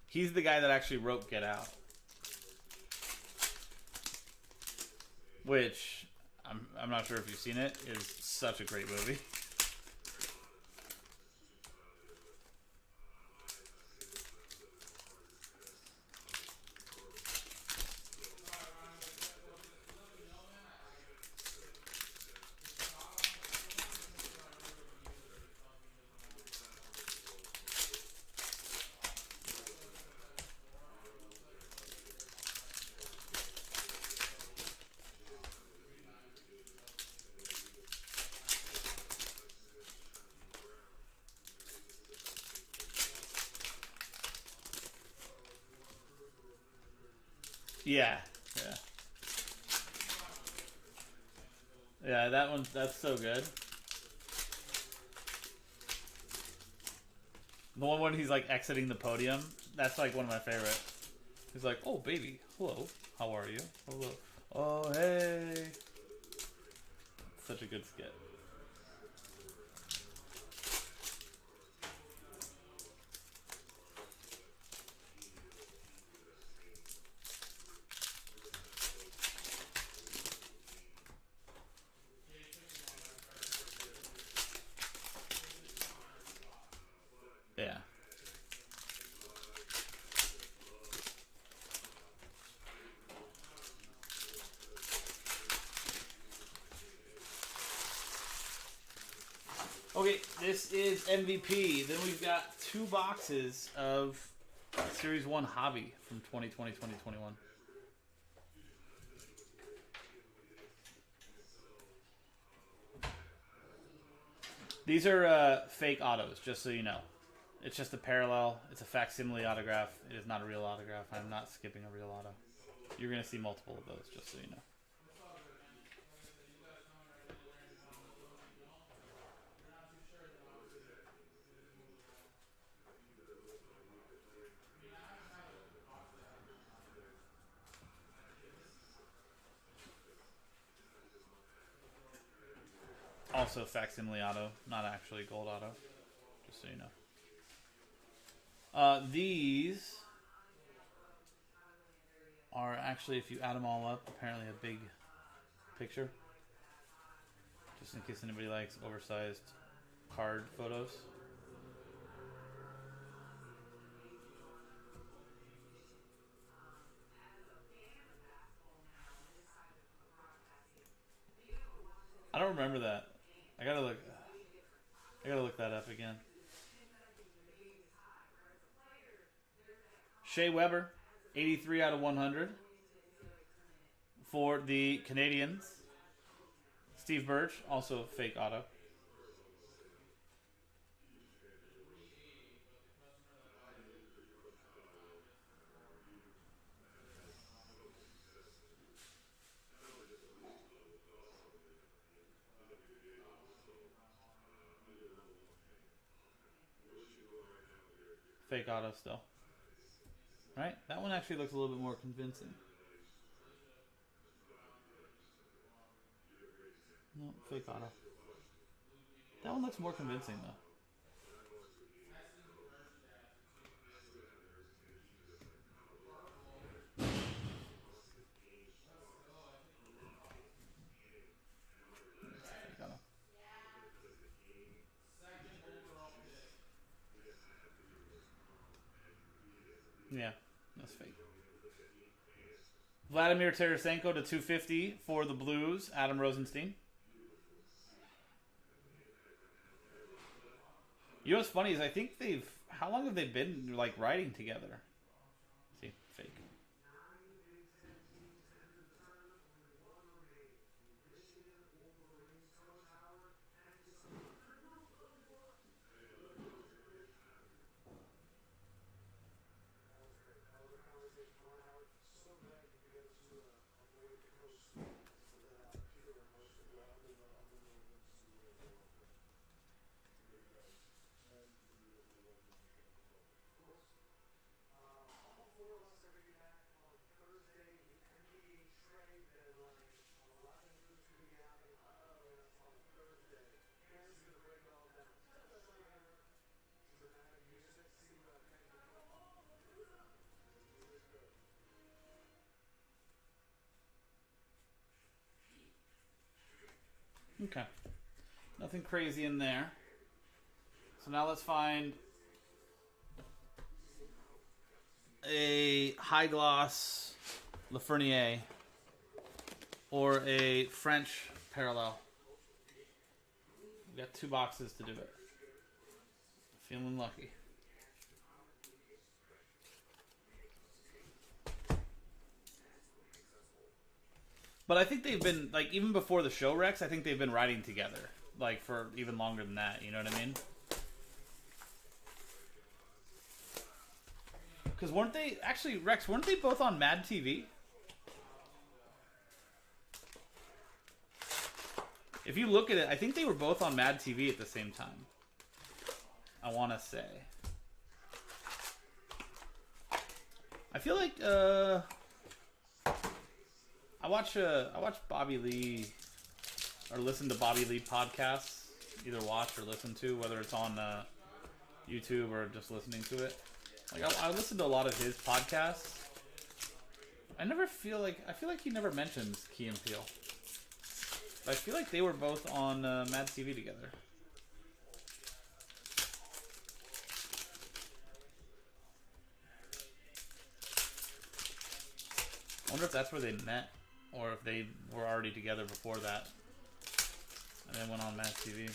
He's the guy that actually wrote Get Out, which I'm not sure if you've seen it. Is such a great movie. Yeah. Yeah, that's so good. The one when he's like exiting the podium, that's like one of my favorite. He's like, "Oh baby, hello, how are you? Hello, oh hey." Such a good skit. Yeah. Okay, this is MVP. Then we've got 2 boxes of Series 1 Hobby from 2020, 2021. These are fake autos, just so you know. It's just a parallel. It's a facsimile autograph. It is not a real autograph. I'm not skipping a real auto. You're going to see multiple of those, just so you know. Also facsimile auto, not actually gold auto, just so you know. These are actually, if you add them all up, apparently a big picture. Just in case anybody likes oversized card photos. I don't remember that. I gotta look that up again. Shea Weber, 83 out of 100 for the Canadians. Steve Birch, also fake auto. Fake auto still. Right? That one actually looks a little bit more convincing. No, fake auto. That one looks more convincing though. Fake auto. Yeah, that's fake. Vladimir Tarasenko to 250 for the Blues, Adam Rosenstein. You know what's funny is I think how long have they been like writing together? See, fake. 4 of us are going to be back on Thursday. The NBA trade deadline. A lot of news to be happening on Thursday. Aaron's going to break it all down. Step aside here. Dramatic music. See what I think. Okay. Nothing crazy in there. So now let's find a high gloss Lafreniere or a French parallel. We got 2 boxes to do it. Feeling lucky. But I think they've been, like, even before the show, Rex, I think they've been writing together. Like, for even longer than that, you know what I mean? Because weren't they, actually, Rex, weren't they both on Mad TV? If you look at it, I think they were both on Mad TV at the same time. I want to say. I feel like, I watch Bobby Lee, or listen to Bobby Lee podcasts, either watch or listen to, whether it's on YouTube or just listening to it. Like I listen to a lot of his podcasts. I feel like he never mentions Key and Peele. But I feel like they were both on Mad TV together. I wonder if that's where they met, or if they were already together before that, and then went on Mad TV.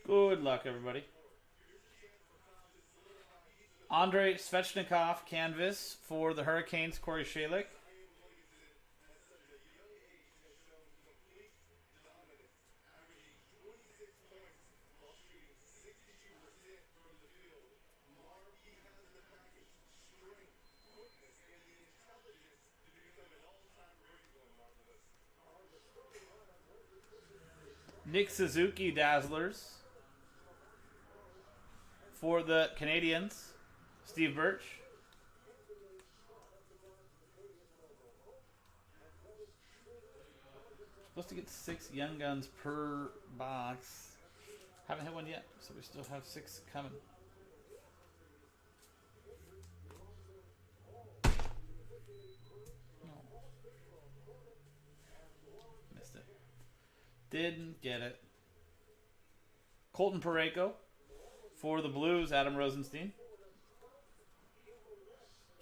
Good luck, everybody. Andrei Svechnikov canvas for the Hurricanes, Corey Shalik. Nick Suzuki Dazzlers for the Canadians, Steve Birch. Supposed to get 6 Young Guns per box. Haven't hit one yet, so we still have 6 coming. Missed it. Didn't get it. Colton Parayko For the Blues, Adam Rosenstein.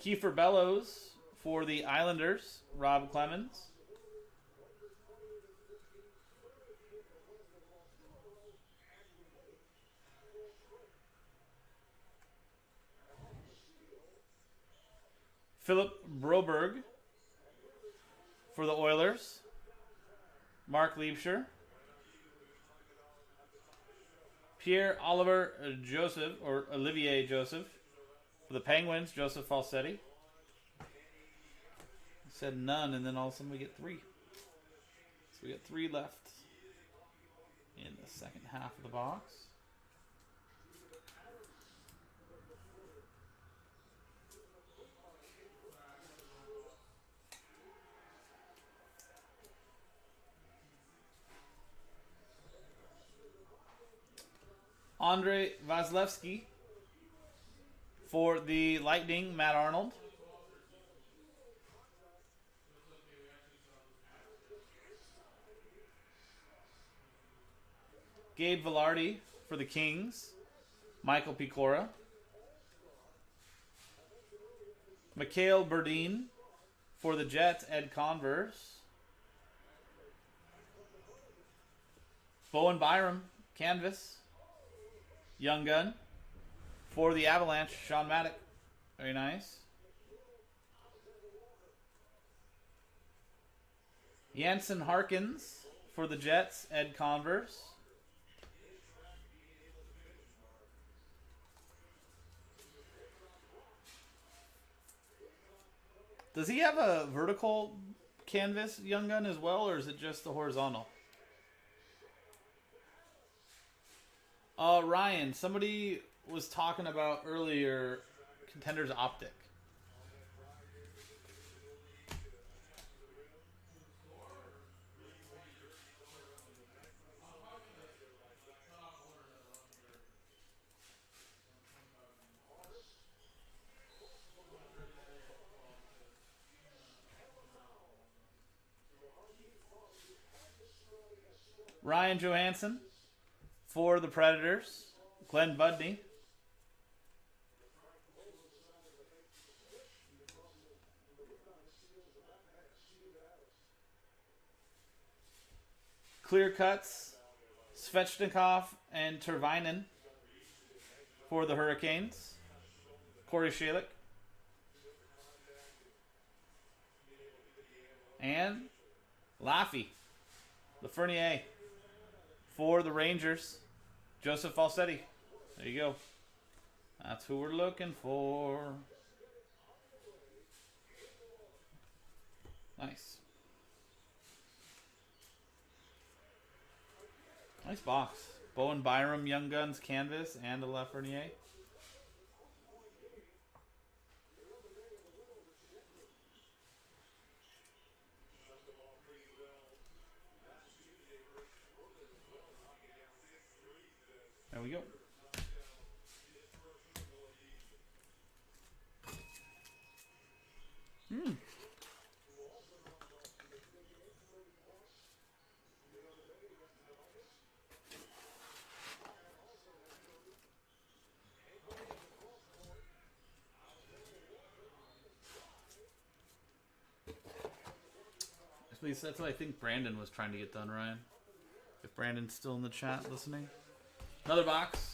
Kiefer Bellows for the Islanders, Rob Clemens. Philip Broberg for the Oilers, Mark Liebscher. Pierre Oliver Joseph, or Olivier Joseph, for the Penguins, Joseph Falsetti. Said none, and then all of a sudden we get 3. So we got 3 left in the second half of the box. Andre Vasilevsky for the Lightning, Matt Arnold. Gabe Velarde for the Kings, Michael Picora. Mikhail Berdine for the Jets, Ed Converse. Bowen Byram, canvas. Young Gun for the Avalanche, Sean Maddock. Very nice. Jansen Harkins for the Jets, Ed Converse. Does he have a vertical canvas, Young Gun, as well, or is it just the horizontal? Ryan, somebody was talking about earlier Contenders Optic. Ryan Johansson for the Predators, Glenn Budney. Clear cuts, Svechnikov and Tervainen for the Hurricanes, Corey Shalik. And Laffy, Lafreniere for the Rangers, Joseph Falsetti. There you go. That's who we're looking for. Nice. Nice box. Bowen Byram, Young Guns, canvas, and a Lafreniere. There we go. At least that's what I think Brandon was trying to get done, Ryan. If Brandon's still in the chat listening. Another box.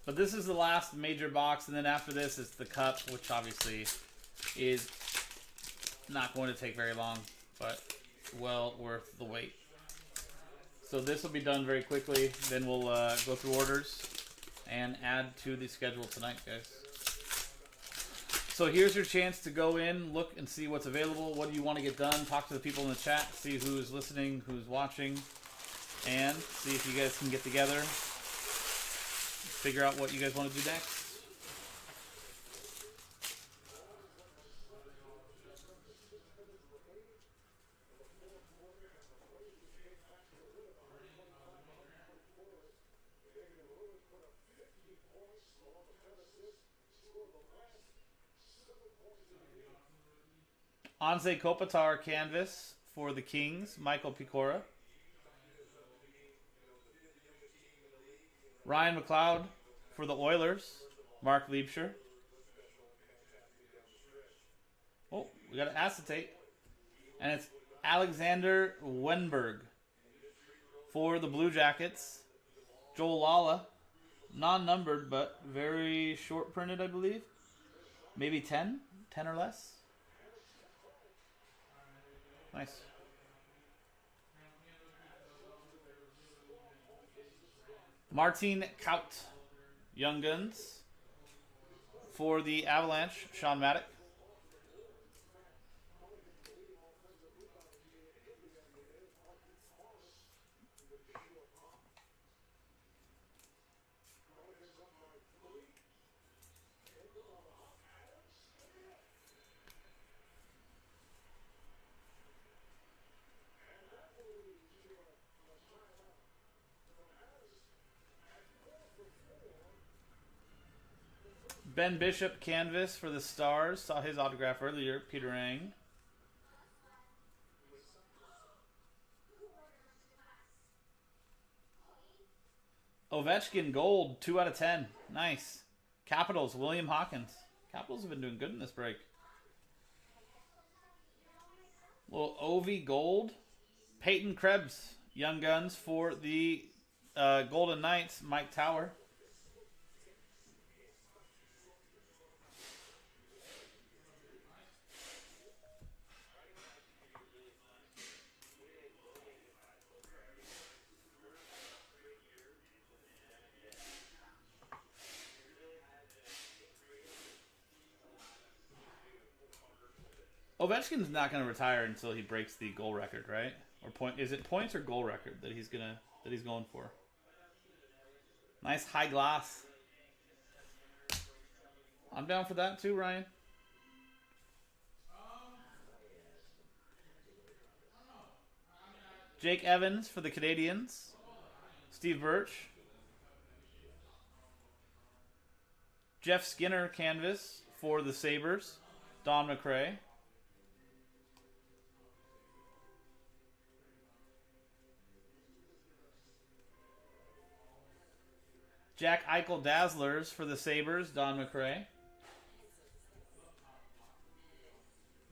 But this is the last major box, and then after this is the cup, which obviously is not going to take very long, but well worth the wait. So this will be done very quickly. Then we'll go through orders and add to the schedule tonight, guys. So here's your chance to go in, look and see what's available. What do you want to get done? Talk to the people in the chat, see who's listening, who's watching, and see if you guys can get together. Figure out what you guys want to do next. Anze Kopitar canvas for the Kings, Michael Picora. Ryan McLeod for the Oilers, Mark Liebscher. Oh, we got an acetate. And it's Alexander Wenberg for the Blue Jackets, Joel Lala. Non-numbered, but very short printed, I believe. Maybe 10? 10 or less? Nice. Martin Kaut, Young Guns. For the Avalanche, Sean Maddock. Ben Bishop canvas for the Stars. Saw his autograph earlier. Peter Ang. Ovechkin gold, 2 out of 10. Nice. Capitals, William Hawkins. Capitals have been doing good in this break. Little Ovi gold. Peyton Krebs, Young Guns for the Golden Knights, Mike Tower. Ovechkin's not going to retire until he breaks the goal record, right? Or point? Is it points or goal record that he's going for? Nice high gloss. I'm down for that too, Ryan. Jake Evans for the Canadiens. Steve Birch. Jeff Skinner canvas for the Sabres. Don McRae. Jack Eichel Dazzlers for the Sabres, Don McRae.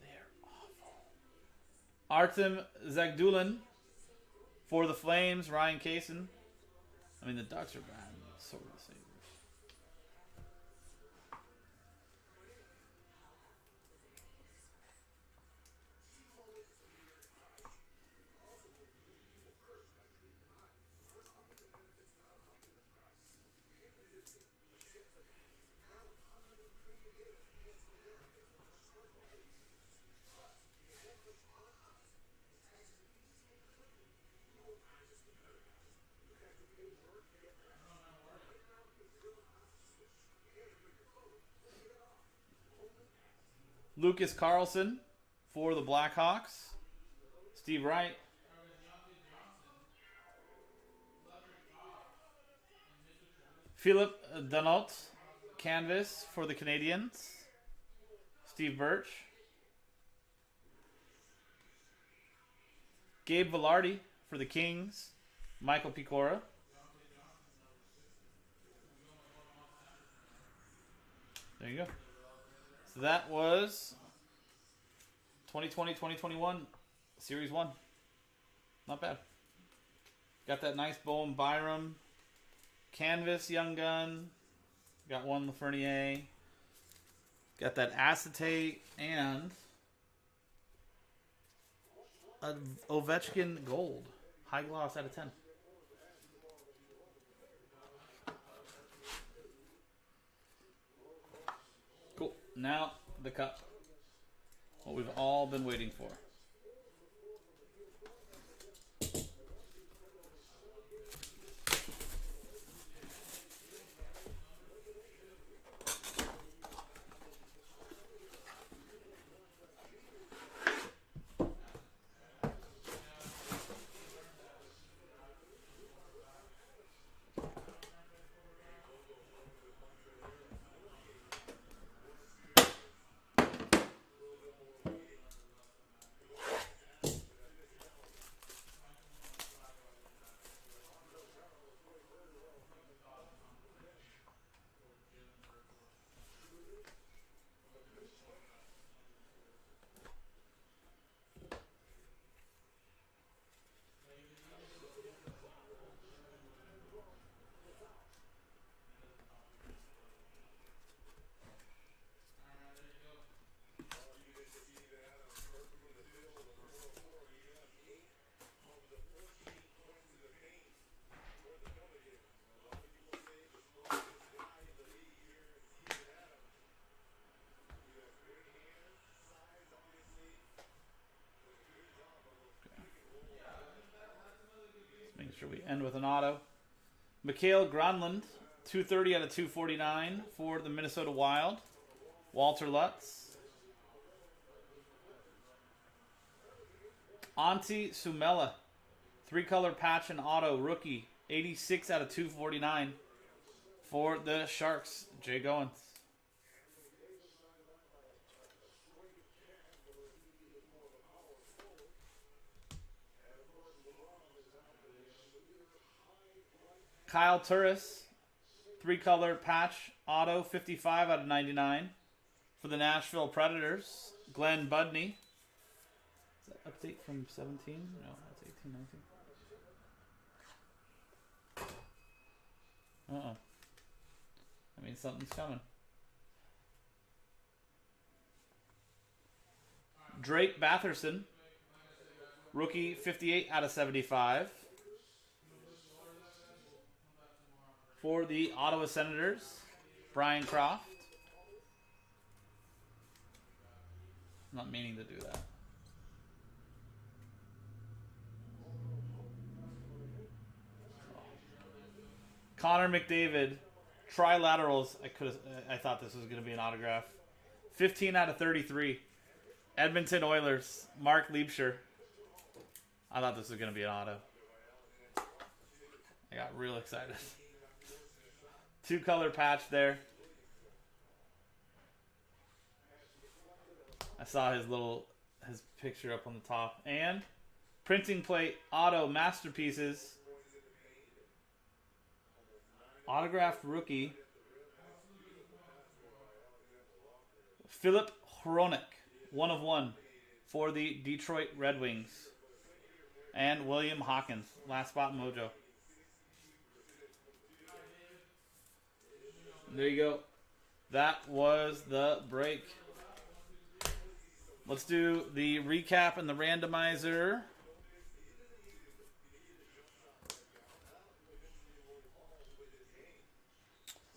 They're awful. Artem Zagdulin for the Flames, Ryan Kaysen. I mean, the Ducks are bad. So are the Sabres. Lucas Carlson for the Blackhawks. Steve Wright. Philip Danault canvas for the Canadiens. Steve Birch. Gabe Velarde for the Kings. Michael Picora. There you go. So that was 2020-2021 Series 1. Not bad. Got that nice Bowen Byram canvas Young Gun Got one Lafreniere. Got that acetate and an Ovechkin gold. High gloss out of 10. Cool. Now the cup. What we've all been waiting for. Making sure we end with an auto. Mikhail Granlund, 230 out of 249 for the Minnesota Wild. Walter Lutz. Antti Sumela, 3-color patch and auto rookie, 86 out of 249 for the Sharks. Jay Goins. Kyle Turris, 3-color patch, auto, 55 out of 99 for the Nashville Predators. Glenn Budney. Is that update from 17? No, that's 18, 19. Uh-oh. That means something's coming. Drake Batherson, rookie, 58 out of 75. For the Ottawa Senators, Brian Croft. I'm not meaning to do that. Connor McDavid, trilaterals. I thought this was going to be an autograph. 15 out of 33. Edmonton Oilers, Mark Leibscher. I thought this was going to be an auto. I got real excited. 2-color patch there. I saw his picture up on the top. And printing plate auto masterpieces. Autographed rookie. Philip Hronik, 1 of 1 for the Detroit Red Wings. And William Hawkins, last spot mojo. There you go. That was the break. Let's do the recap and the randomizer.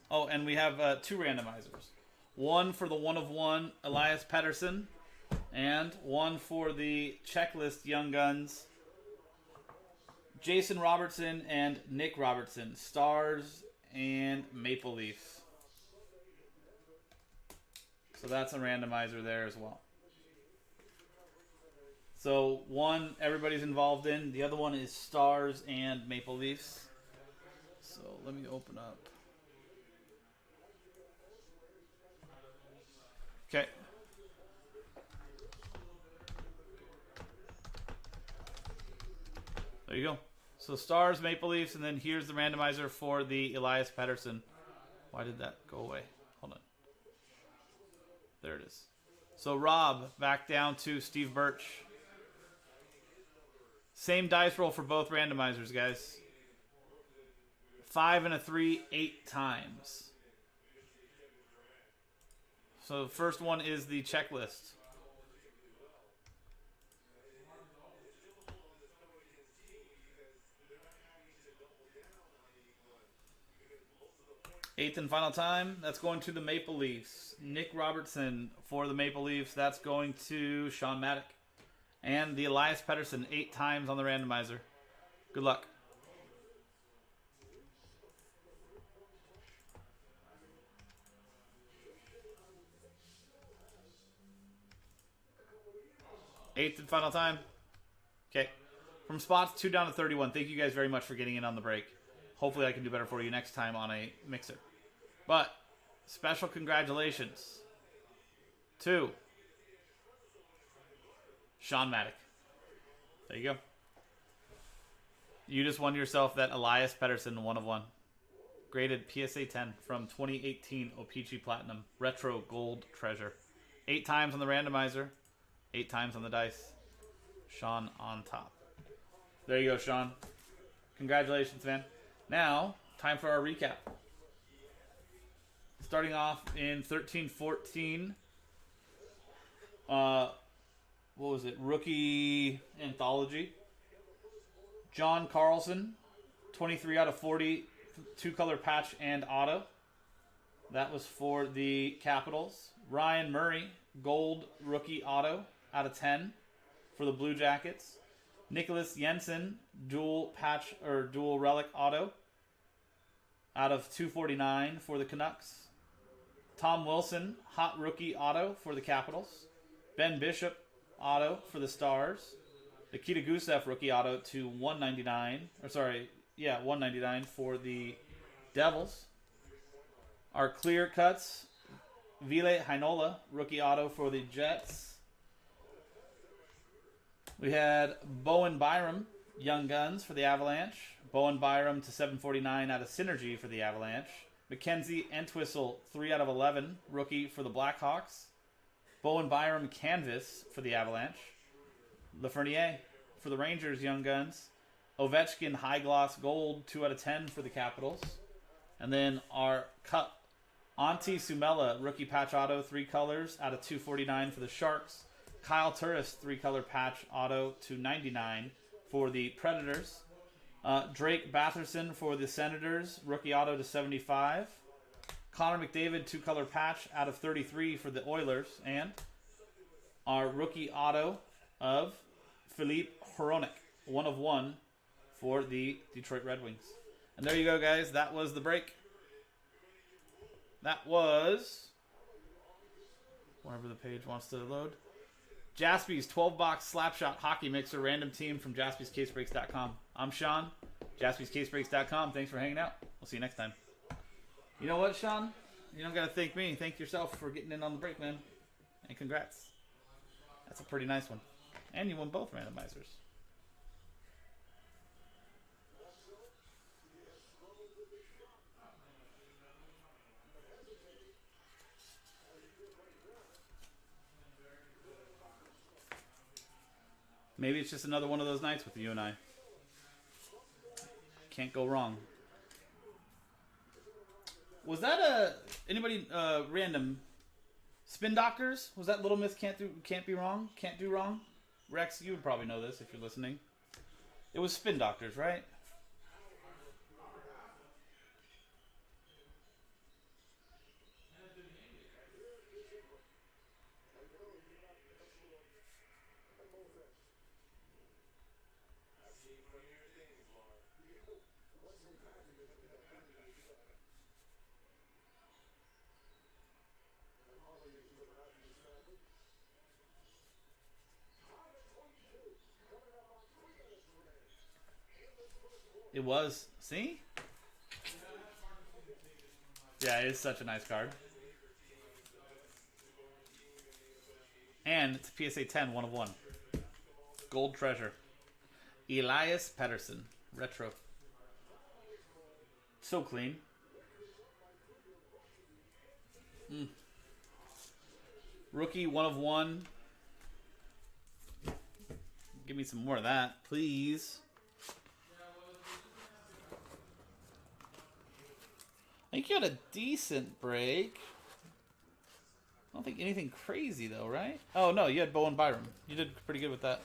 Oh, and we have 2 randomizers. One for the 1 of 1 Elias Pettersson, and one for the checklist Young Guns Jason Robertson and Nick Robertson, Stars and Maple Leafs. So that's a randomizer there as well. So one everybody's involved in. The other one is Stars and Maple Leafs. So let me open up. Okay. There you go. So Stars, Maple Leafs, and then here's the randomizer for the Elias Pettersson. Why did that go away? Hold on. There it is. So Rob, back down to Steve Birch. Same dice roll for both randomizers, guys. 5 and a 3, 8 times. So the first one is the checklist. Eighth and final time. That's going to the Maple Leafs. Nick Robertson for the Maple Leafs. That's going to Sean Maddock. And the Elias Pettersson 8 times on the randomizer. Good luck. Eighth and final time. Okay. From spots 2 down to 31. Thank you guys very much for getting in on the break. Hopefully I can do better for you next time on a mixer. But special congratulations to Sean Maddock. There you go. You just won yourself that Elias Pettersson 1 of 1. Graded PSA 10 from 2018 O-Pee-Chee Platinum. Retro Gold Treasure. 8 times on the randomizer. 8 times on the dice. Sean on top. There you go, Sean. Congratulations, man. Now, time for our recap. Starting off in 13-14. What was it? Rookie Anthology. John Carlson, 23 out of 40, 2-color patch and auto. That was for the Capitals. Ryan Murray, gold rookie auto out of 10 for the Blue Jackets. Nicholas Jensen, dual patch or dual relic auto out of 249 for the Canucks. Tom Wilson, hot rookie auto for the Capitals. Ben Bishop, auto for the Stars. Nikita Gusev, rookie auto to 199. 199 for the Devils. Our clear cuts, Ville Heinola, rookie auto for the Jets. We had Bowen Byram, Young Guns for the Avalanche. Bowen Byram to 749 out of Synergy for the Avalanche. Mackenzie Entwistle, 3 out of 11, rookie for the Blackhawks. Bowen Byram Canvas for the Avalanche. Lafreniere for the Rangers, Young Guns. Ovechkin High Gloss Gold, 2 out of 10 for the Capitals. And then our Cup, Antti Sumela, rookie patch auto, 3 colors out of 249 for the Sharks. Kyle Turris, 3-color patch auto to 99 for the Predators. Drake Batherson for the Senators, rookie auto to 75. Connor McDavid, 2-color patch out of 33 for the Oilers. And our rookie auto of Philippe Hronek, 1 of 1 for the Detroit Red Wings. And there you go, guys. That was the break. That was, whenever the page wants to load, Jaspy's 12-box Slapshot Hockey Mixer random team from JaspysCaseBreaks.com. I'm Sean, JaspysCaseBreaks.com. Thanks for hanging out. We'll see you next time. You know what, Sean? You don't got to thank me. Thank yourself for getting in on the break, man. And congrats. That's a pretty nice one. And you won both randomizers. Maybe it's just another one of those nights with you and I. Can't go wrong. Was that anybody random? Spin Doctors? Was that Little Miss Can't Be Wrong? Can't Do Wrong? Rex, you would probably know this if you're listening. It was Spin Doctors, right? It was. See? Yeah, it is such a nice card. And it's a PSA 10, 1 of 1. Gold Treasure. Elias Pettersson. Retro. So clean. Rookie 1 of 1. Give me some more of that, please. I think you had a decent break. I don't think anything crazy though, right? Oh no, you had Bowen Byram. You did pretty good with that.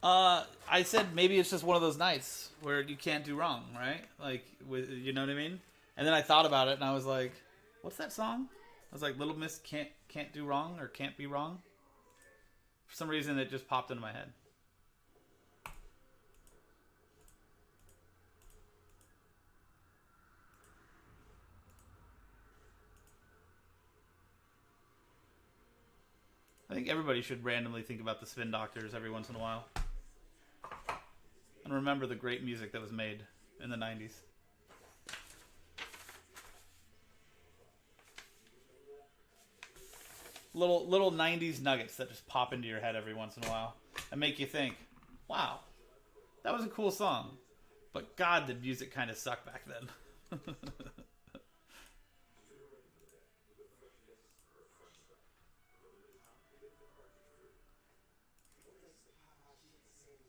I said maybe it's just one of those nights where you can't do wrong, right? Like, you know what I mean? And then I thought about it, and I was like, "What's that song?" I was like, "Little Miss can't do wrong or can't be wrong." For some reason, it just popped into my head. I think everybody should randomly think about the Spin Doctors every once in a while. And remember the great music that was made in the 90s. Little 90s nuggets that just pop into your head every once in a while and make you think, wow, that was a cool song. But God, the music kind of sucked back then.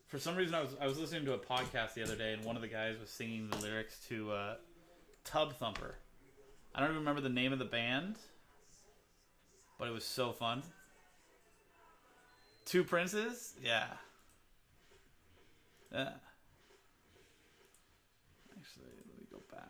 For some reason, I was listening to a podcast the other day, and one of the guys was singing the lyrics to Tub Thumper. I don't even remember the name of the band, but it was so fun. Two Princes? Yeah. Yeah. Actually, let me go back.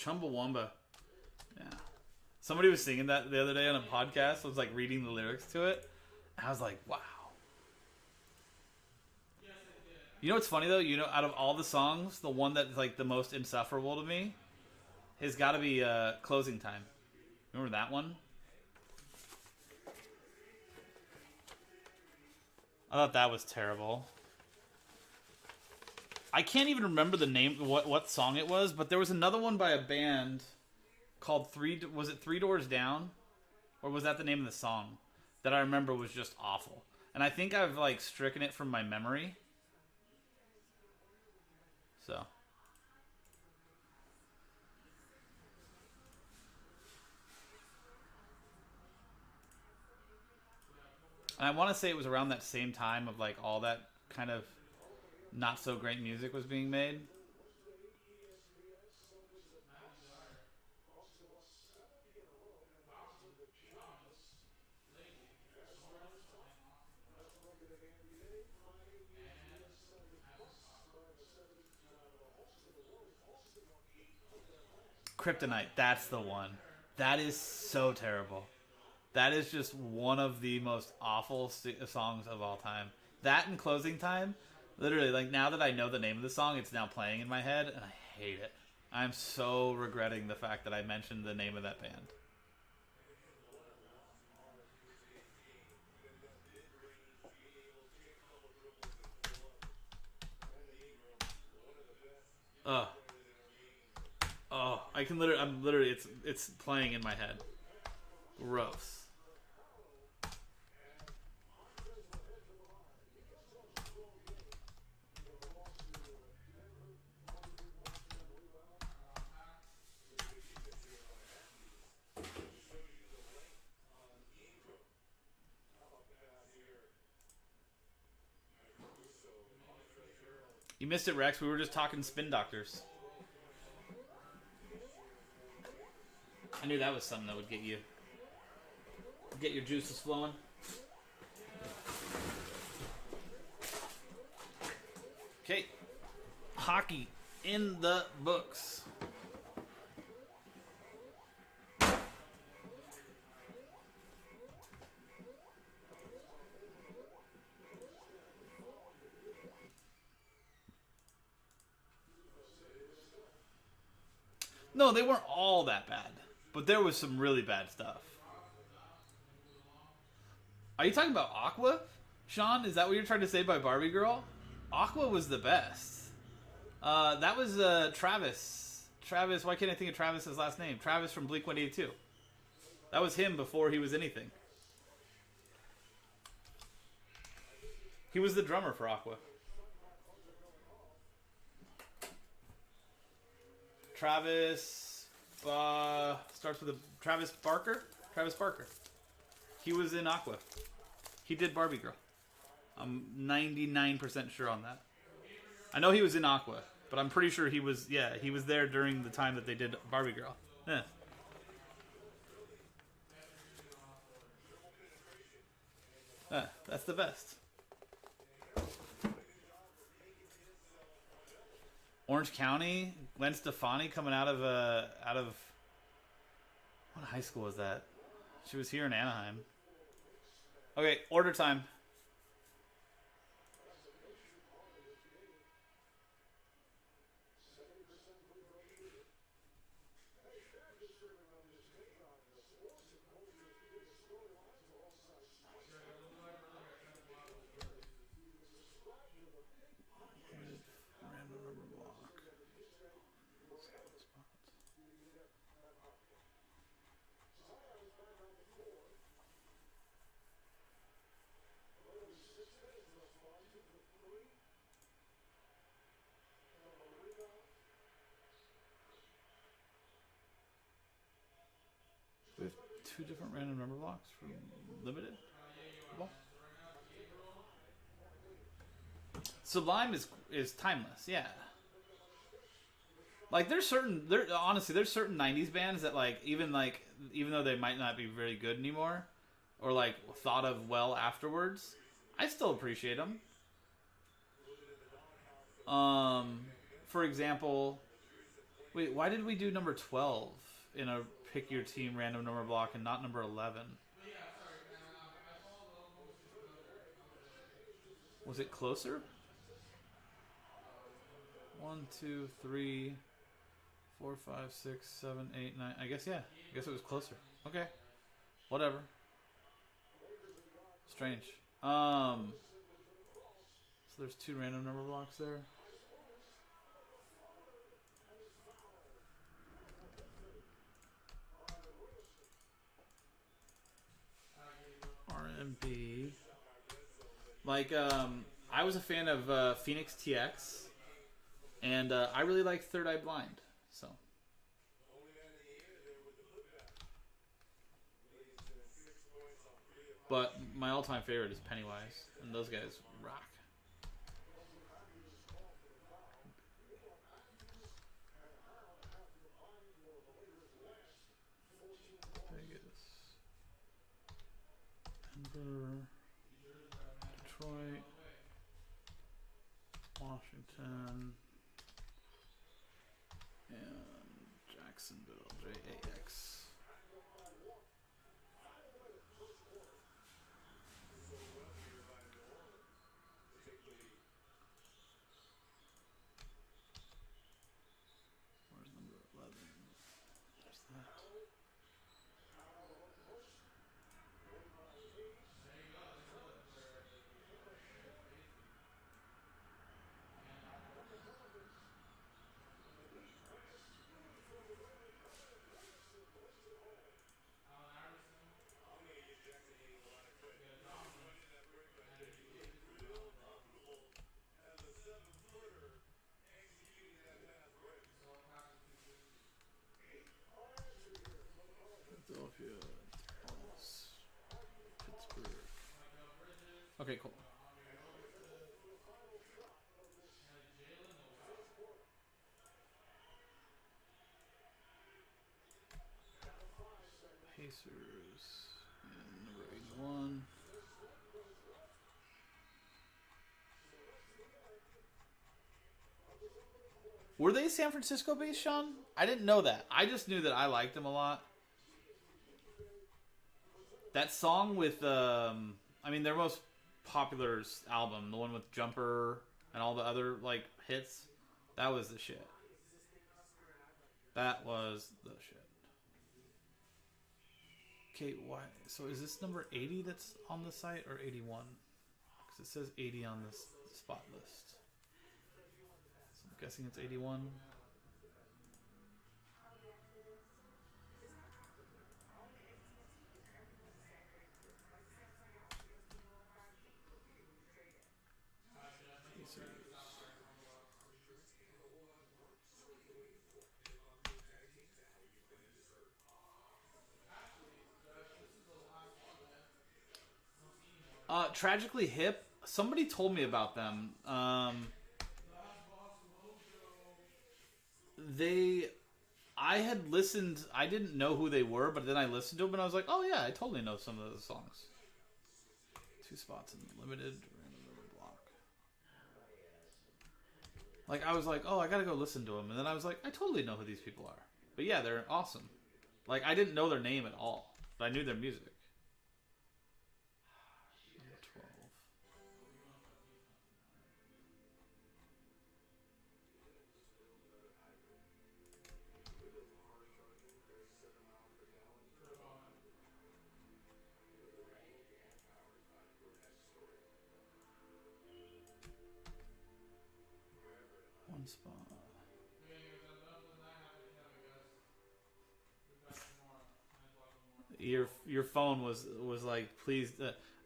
Chumbawamba. Yeah. Somebody was singing that the other day on a podcast. I was like reading the lyrics to it. And I was like, wow. You know what's funny though? You know, out of all the songs, the one that's like the most insufferable to me has got to be Closing Time. Remember that one? I thought that was terrible. I can't even remember the name, what song it was, but there was another one by a band called was it Three Doors Down? Or was that the name of the song? That I remember was just awful. And I think I've like stricken it from my memory. So. And I want to say it was around that same time of like all that kind of not so great music was being made. Kryptonite, that's the one. That is so terrible. That is just one of the most awful songs of all time. That and Closing Time, literally, like now that I know the name of the song, it's now playing in my head, and I hate it. I'm so regretting the fact that I mentioned the name of that band. Ugh. Oh, I'm literally, it's playing in my head. Gross. You missed it, Rex. We were just talking Spin Doctors. I knew that was something that would get your juices flowing. Okay. Hockey in the books. No, they weren't all that bad. But there was some really bad stuff. Are you talking about Aqua? Sean, is that what you're trying to say by Barbie Girl? Aqua was the best. That was Travis. Travis, why can't I think of Travis's last name? Travis from Blink-182. That was him before he was anything. He was the drummer for Aqua. Travis starts with a Travis Barker. Travis Barker. He was in Aqua. He did Barbie Girl. I'm 99% sure on that. I know he was in Aqua, but I'm pretty sure he was. Yeah, he was there during the time that they did Barbie Girl. Yeah. That's the best. Orange County, Gwen Stefani coming out of what high school was that? She was here in Anaheim. Okay, order time. We have 2 different random number blocks for limited. Sublime is timeless, yeah. Like there's certain certain 90s bands that even though they might not be very good anymore or like thought of well afterwards, I still appreciate them. For example, wait, why did we do number 12 in a pick your team random number block and not number 11? Was it closer? 1, 2, 3, 4, 5, 6, 7, 8, 9. I guess, yeah. I guess it was closer. Okay. Whatever. Strange. So there's 2 random number blocks there. R&B. Like, I was a fan of Phoenix TX. And I really like Third Eye Blind, so. But my all-time favorite is Pennywise, and those guys rock. Vegas, Denver, Detroit, Washington. And Jacksonville, JAX. Where's number 11? There's that. Philadelphia, Dallas, Pittsburgh. Okay, cool. Pacers and number 81. Were they San Francisco based, Sean? I didn't know that. I just knew that I liked them a lot. That song with, their most popular album, the one with Jumper and all the other, hits, that was the shit. That was the shit. Okay, why? So is this number 80 that's on the site or 81? Because it says 80 on this spot list. So I'm guessing it's 81. Tragically Hip. Somebody told me about them. I had listened. I didn't know who they were, but then I listened to them and I was like, oh yeah, I totally know some of those songs. 2 spots in limited block. Like I was like, oh, I gotta go listen to them, and then I was like, I totally know who these people are. But yeah, they're awesome. Like I didn't know their name at all, but I knew their music. 12. One spot. Your phone was like, please.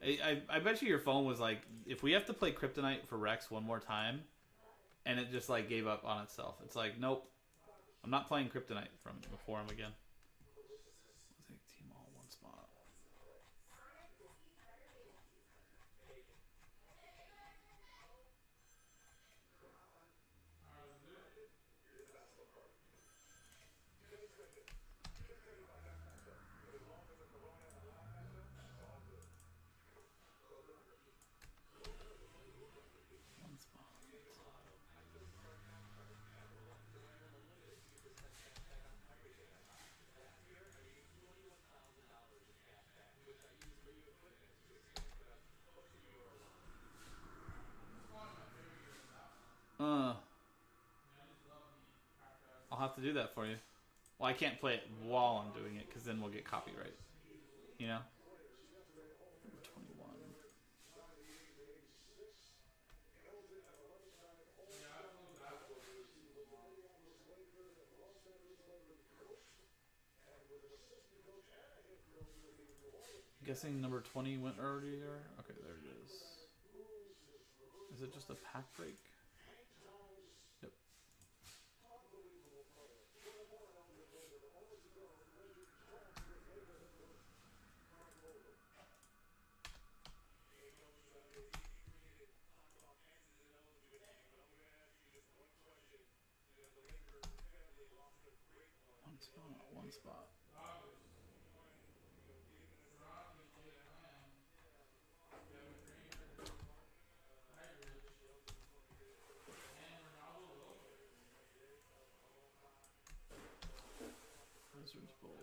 I bet you your phone was like, if we have to play Kryptonite for Rex one more time, and it just like gave up on itself. It's like, nope, I'm not playing Kryptonite before him again. I'll take Team All one spot. One spot. I'll have to do that for you. Well, I can't play it while I'm doing it because then we'll get copyright. You know? Number 21. I'm guessing number 20 went earlier. Okay, there it is. Is it just a pack break? Yep. One spot. Wizards Bulls.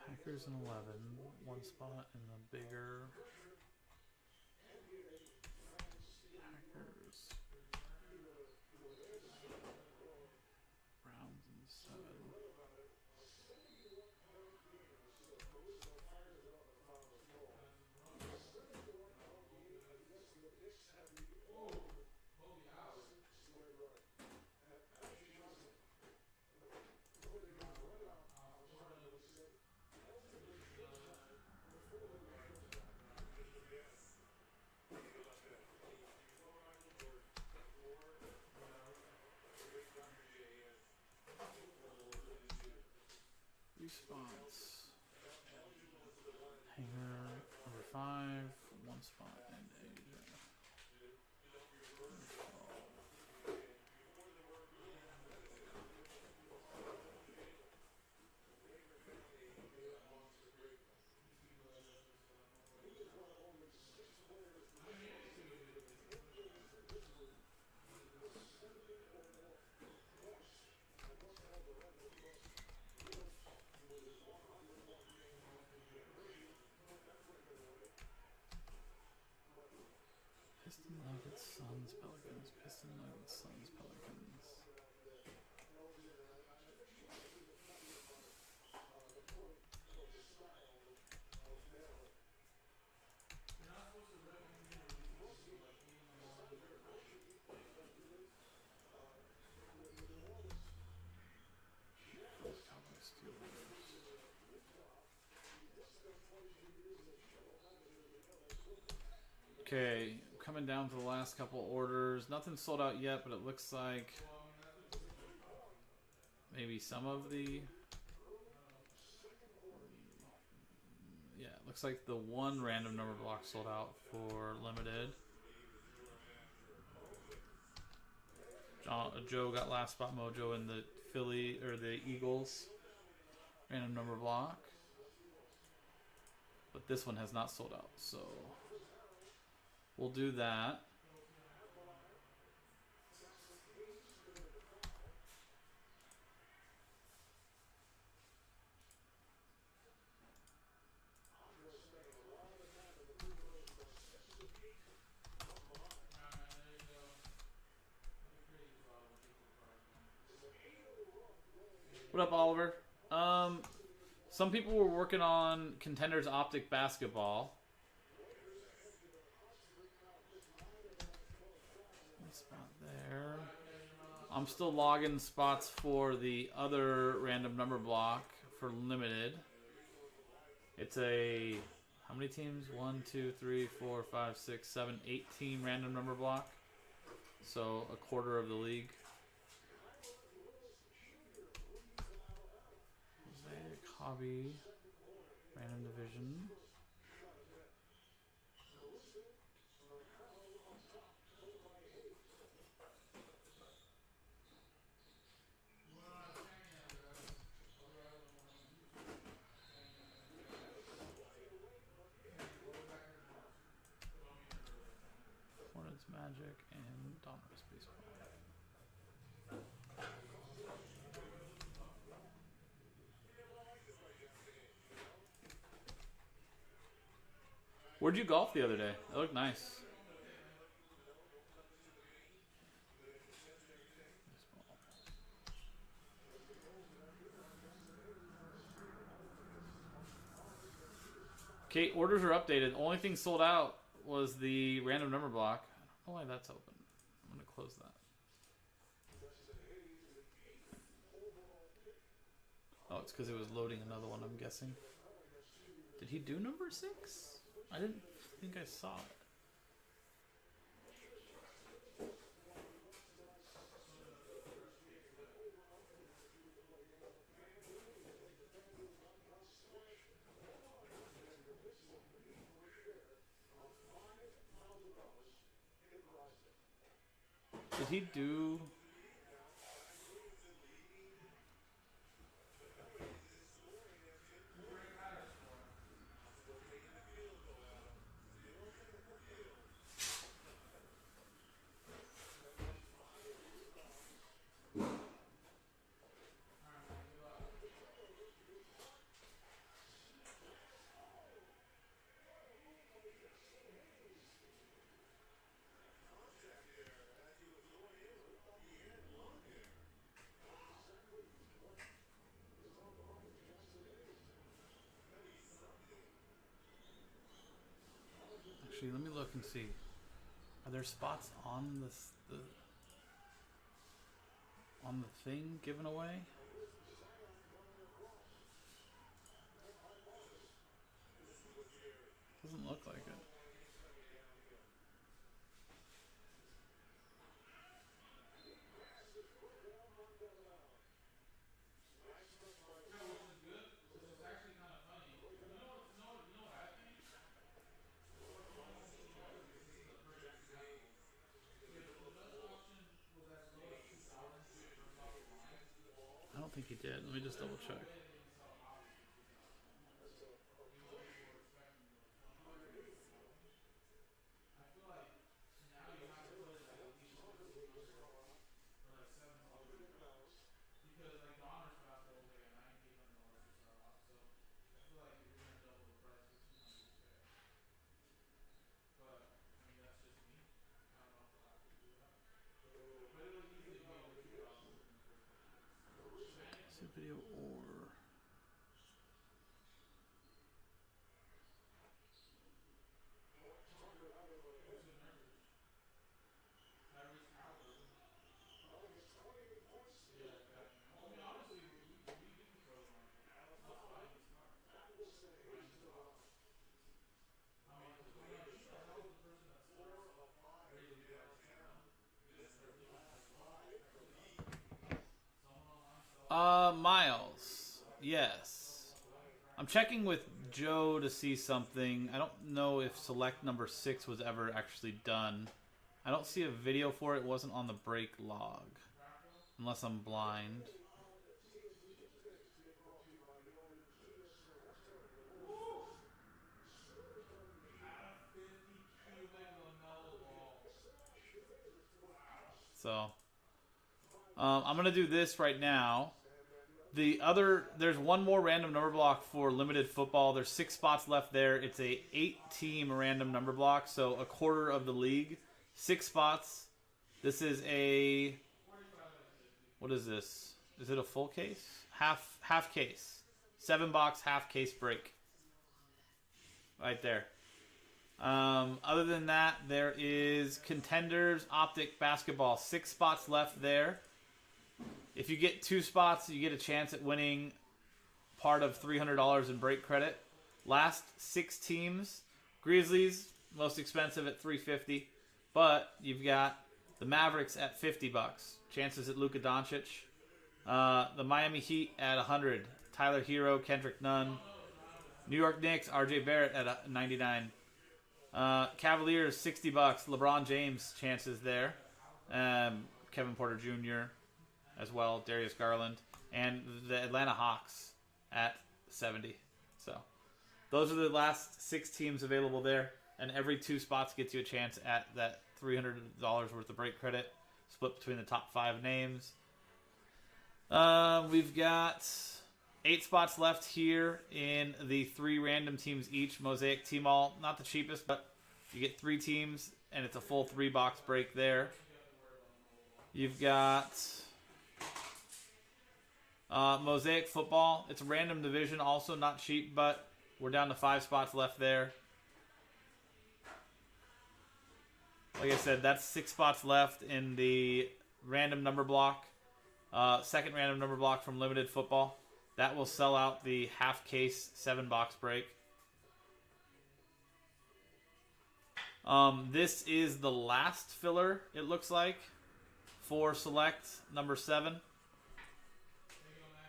Packers in 11. One spot in the bigger. Packers. Browns in 7. Spots. Hanger number 5. One spot in Asia. Piston Nuggets, Suns, Pelicans. Piston Nuggets, Suns, Pelicans. Okay, coming down to the last couple orders. Nothing sold out yet, but it looks like maybe some of the... Yeah, it looks like the one random number block sold out for limited. Joe got last spot mojo in the Philly or the Eagles random number block, but this one has not sold out, so we'll do that. What up, Oliver? Some people were working on Contenders Optic Basketball. Spot there. I'm still logging spots for the other random number block for limited. It's a... How many teams? 1, 2, 3, 4, 5, 6, 7, 8 team random number block. So a quarter of the league. Mosaic, hobby, random division. Hornets, Magic, and Domino's Baseball. Where'd you golf the other day? It looked nice. Okay, orders are updated. The only thing sold out was the random number block. I don't know why that's open. I'm going to close that. Oh, it's because it was loading another one, I'm guessing. Did he do number 6? I didn't think I saw it. Did he do... Actually, let me look and see. Are there spots on this on the thing given away? Doesn't look like it. I don't think he did. Let me just double check. See video or... Miles. Yes. I'm checking with Joe to see something. I don't know if select number 6 was ever actually done. I don't see a video for it. It wasn't on the break log. Unless I'm blind. So, I'm going to do this right now. There's one more random number block for limited football. There's 6 spots left there. It's a 8-team random number block, so a quarter of the league. 6 spots. This is a, what is this? Is it a full case? Half case. 7-box half case break. Right there. Other than that, there is Contenders Optic Basketball. 6 spots left there. If you get 2 spots, you get a chance at winning part of $300 in break credit. Last 6 teams. Grizzlies, most expensive at $350. But you've got the Mavericks at $50. Chances at Luka Doncic. The Miami Heat at $100. Tyler Hero, Kendrick Nunn. New York Knicks, RJ Barrett at $99. Cavaliers, $60. LeBron James chances there. Kevin Porter Jr. as well. Darius Garland. And the Atlanta Hawks at $70. So those are the last 6 teams available there. And every 2 spots gets you a chance at that $300 worth of break credit. Split between the top 5 names. We've got 8 spots left here in the 3 random teams each. Mosaic Team All. Not the cheapest, but you get 3 teams, and it's a full 3-box break there. You've got Mosaic Football. It's a random division, also not cheap, but we're down to 5 spots left there. Like I said, that's 6 spots left in the random number block. Second random number block from limited football. That will sell out the half case 7-box break. This is the last filler, it looks like, for select number 7.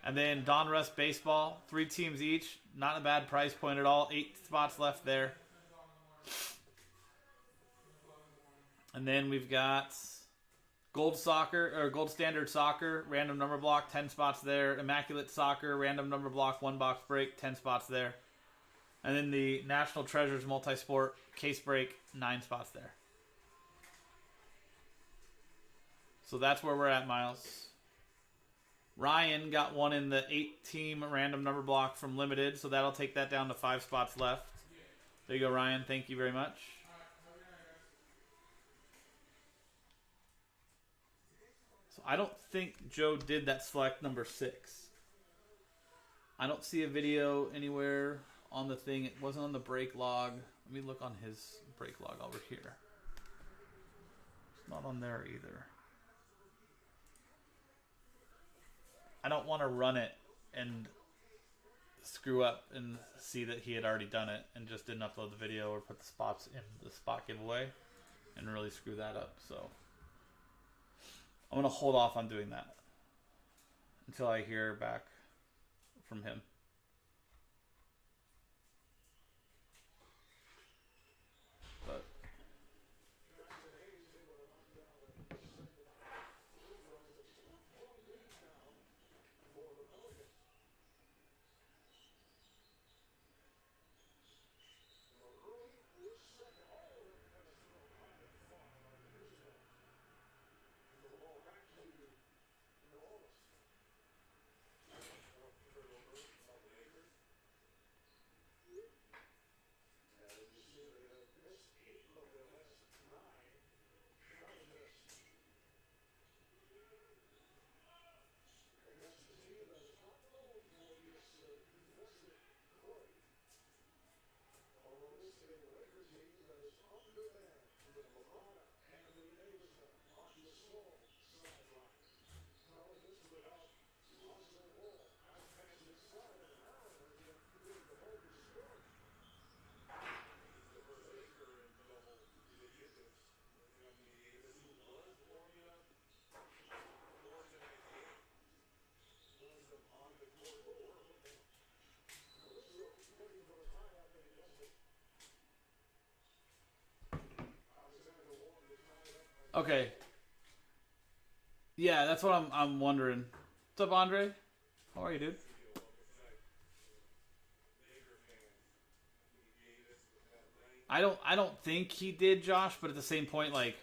And then Donruss Baseball, 3 teams each. Not a bad price point at all. 8 spots left there. And then we've got Gold Standard Soccer, random number block, 10 spots there. Immaculate Soccer, random number block, 1-box break, 10 spots there. And then the National Treasures Multisport case break, 9 spots there. So that's where we're at, Miles. Ryan got one in the 8-team random number block from Limited, so that'll take that down to 5 spots left. There you go, Ryan. Thank you very much. So I don't think Joe did that select number 6. I don't see a video anywhere on the thing. It wasn't on the break log. Let me look on his break log over here. It's not on there either. I don't want to run it and screw up and see that he had already done it and just didn't upload the video or put the spots in the spot giveaway and really screw that up. So I'm going to hold off on doing that until I hear back from him. But Okay. Yeah, that's what I'm wondering. What's up, Andre? How are you, dude? I don't think he did, Josh, but at the same point, like,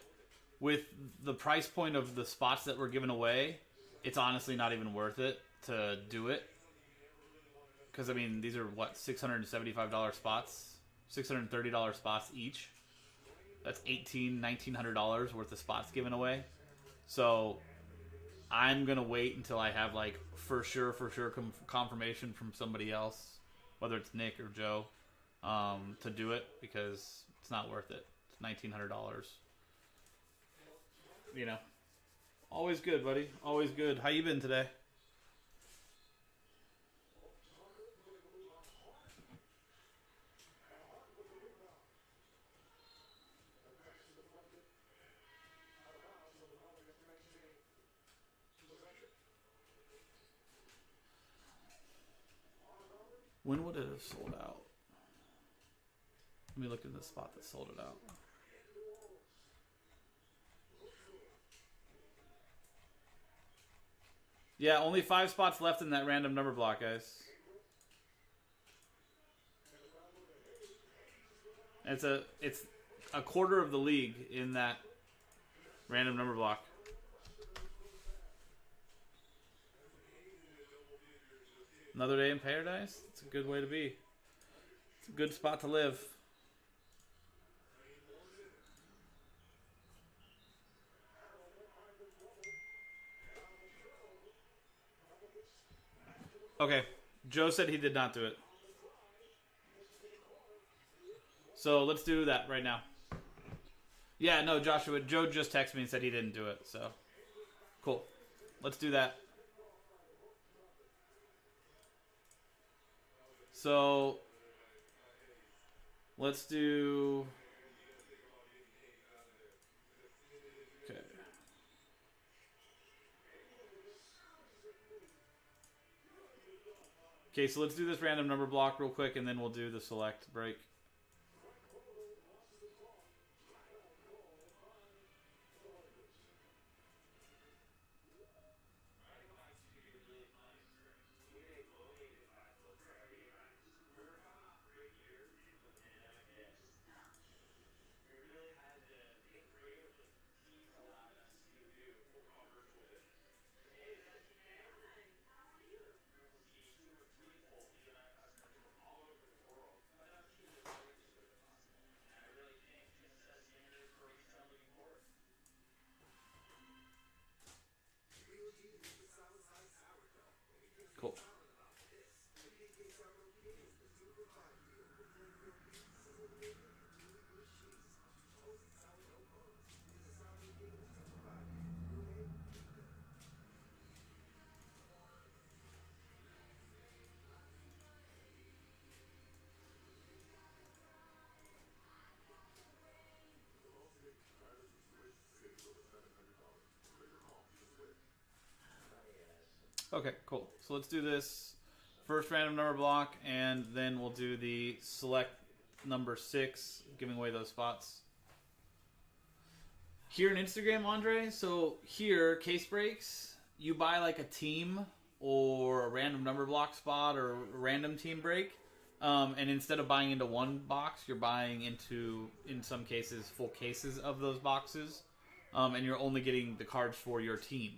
with the price point of the spots that were given away, it's honestly not even worth it to do it. Because, I mean, these are, what, $675 spots? $630 spots each. That's $1,900 worth of spots given away. So, I'm going to wait until I have, like, for sure confirmation from somebody else, whether it's Nick or Joe, to do it, because it's not worth it. It's $1,900. You know. Always good, buddy. Always good. How you been today? When would it have sold out? Let me look at the spot that sold it out. Yeah, only 5 spots left in that random number block, guys. It's a quarter of the league in that random number block. Another day in paradise? It's a good way to be. It's a good spot to live. Okay. Joe said he did not do it. So let's do that right now. Yeah, no, Joshua. Joe just texted me and said he didn't do it. So, cool. Let's do that. So, let's do... Okay. Okay, so let's do this random number block real quick, and then we'll do the select break. Cool. Okay, cool. So let's do this first random number block, and then we'll do the select number 6, giving away those spots. Here in Instagram, Andre, so here, case breaks, you buy like a team or a random number block spot or a random team break, and instead of buying into one box, you're buying into, in some cases, full cases of those boxes, and you're only getting the cards for your team.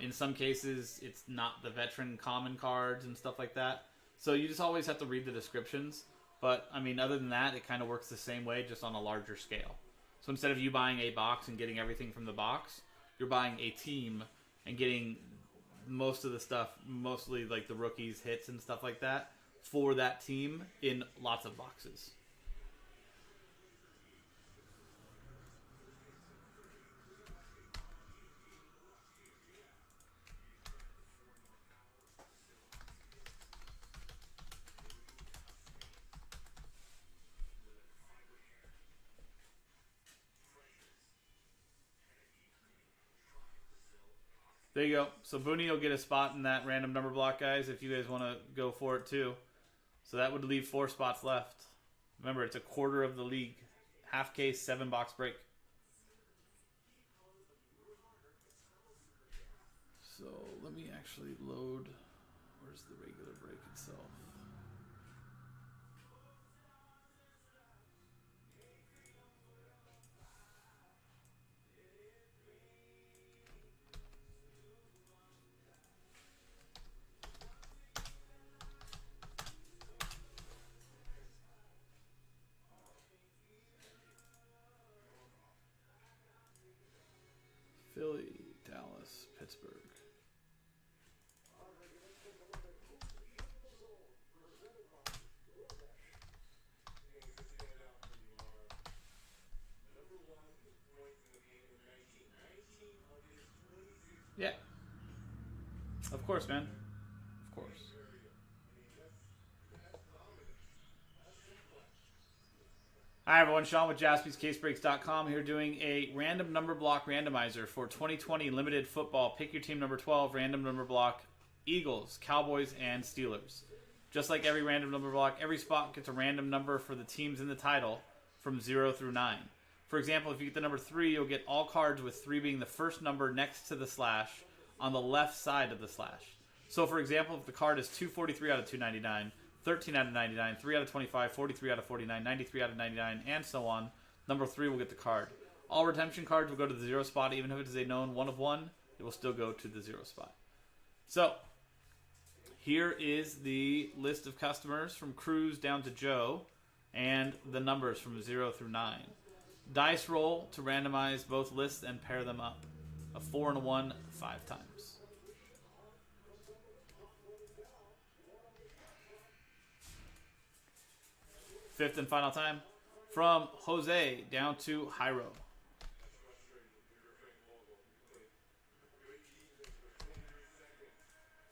In some cases, it's not the veteran common cards and stuff like that. So you just always have to read the descriptions. But, I mean, other than that, it kind of works the same way, just on a larger scale. So instead of you buying a box and getting everything from the box, you're buying a team and getting most of the stuff, mostly like the rookies, hits, and stuff like that, for that team in lots of boxes. There you go. So Booney will get a spot in that random number block, guys, if you guys want to go for it too. So that would leave 4 spots left. Remember, it's a quarter of the league. Half case, 7 box break. So let me actually load. Where's the regular break itself? Philly, Dallas, Pittsburgh. Yeah. Of course, man. Of course. Hi, everyone. Sean with JaspysCaseBreaks.com here doing a random number block randomizer for 2020 limited football. Pick your team number 12, random number block, Eagles, Cowboys, and Steelers. Just like every random number block, every spot gets a random number for the teams in the title from 0 through 9. For example, if you get the number 3, you'll get all cards with 3 being the first number next to the slash on the left side of the slash. So, for example, if the card is 243 out of 299, 13 out of 99, 3 out of 25, 43 out of 49, 93 out of 99, and so on, number 3 will get the card. All redemption cards will go to the 0 spot. Even if it is a known 1 of 1, it will still go to the 0 spot. So, here is the list of customers from Cruz down to Joe and the numbers from 0 through 9. Dice roll to randomize both lists and pair them up. A 4 and a 1, 5 times. Fifth and final time. From Jose down to Jairo.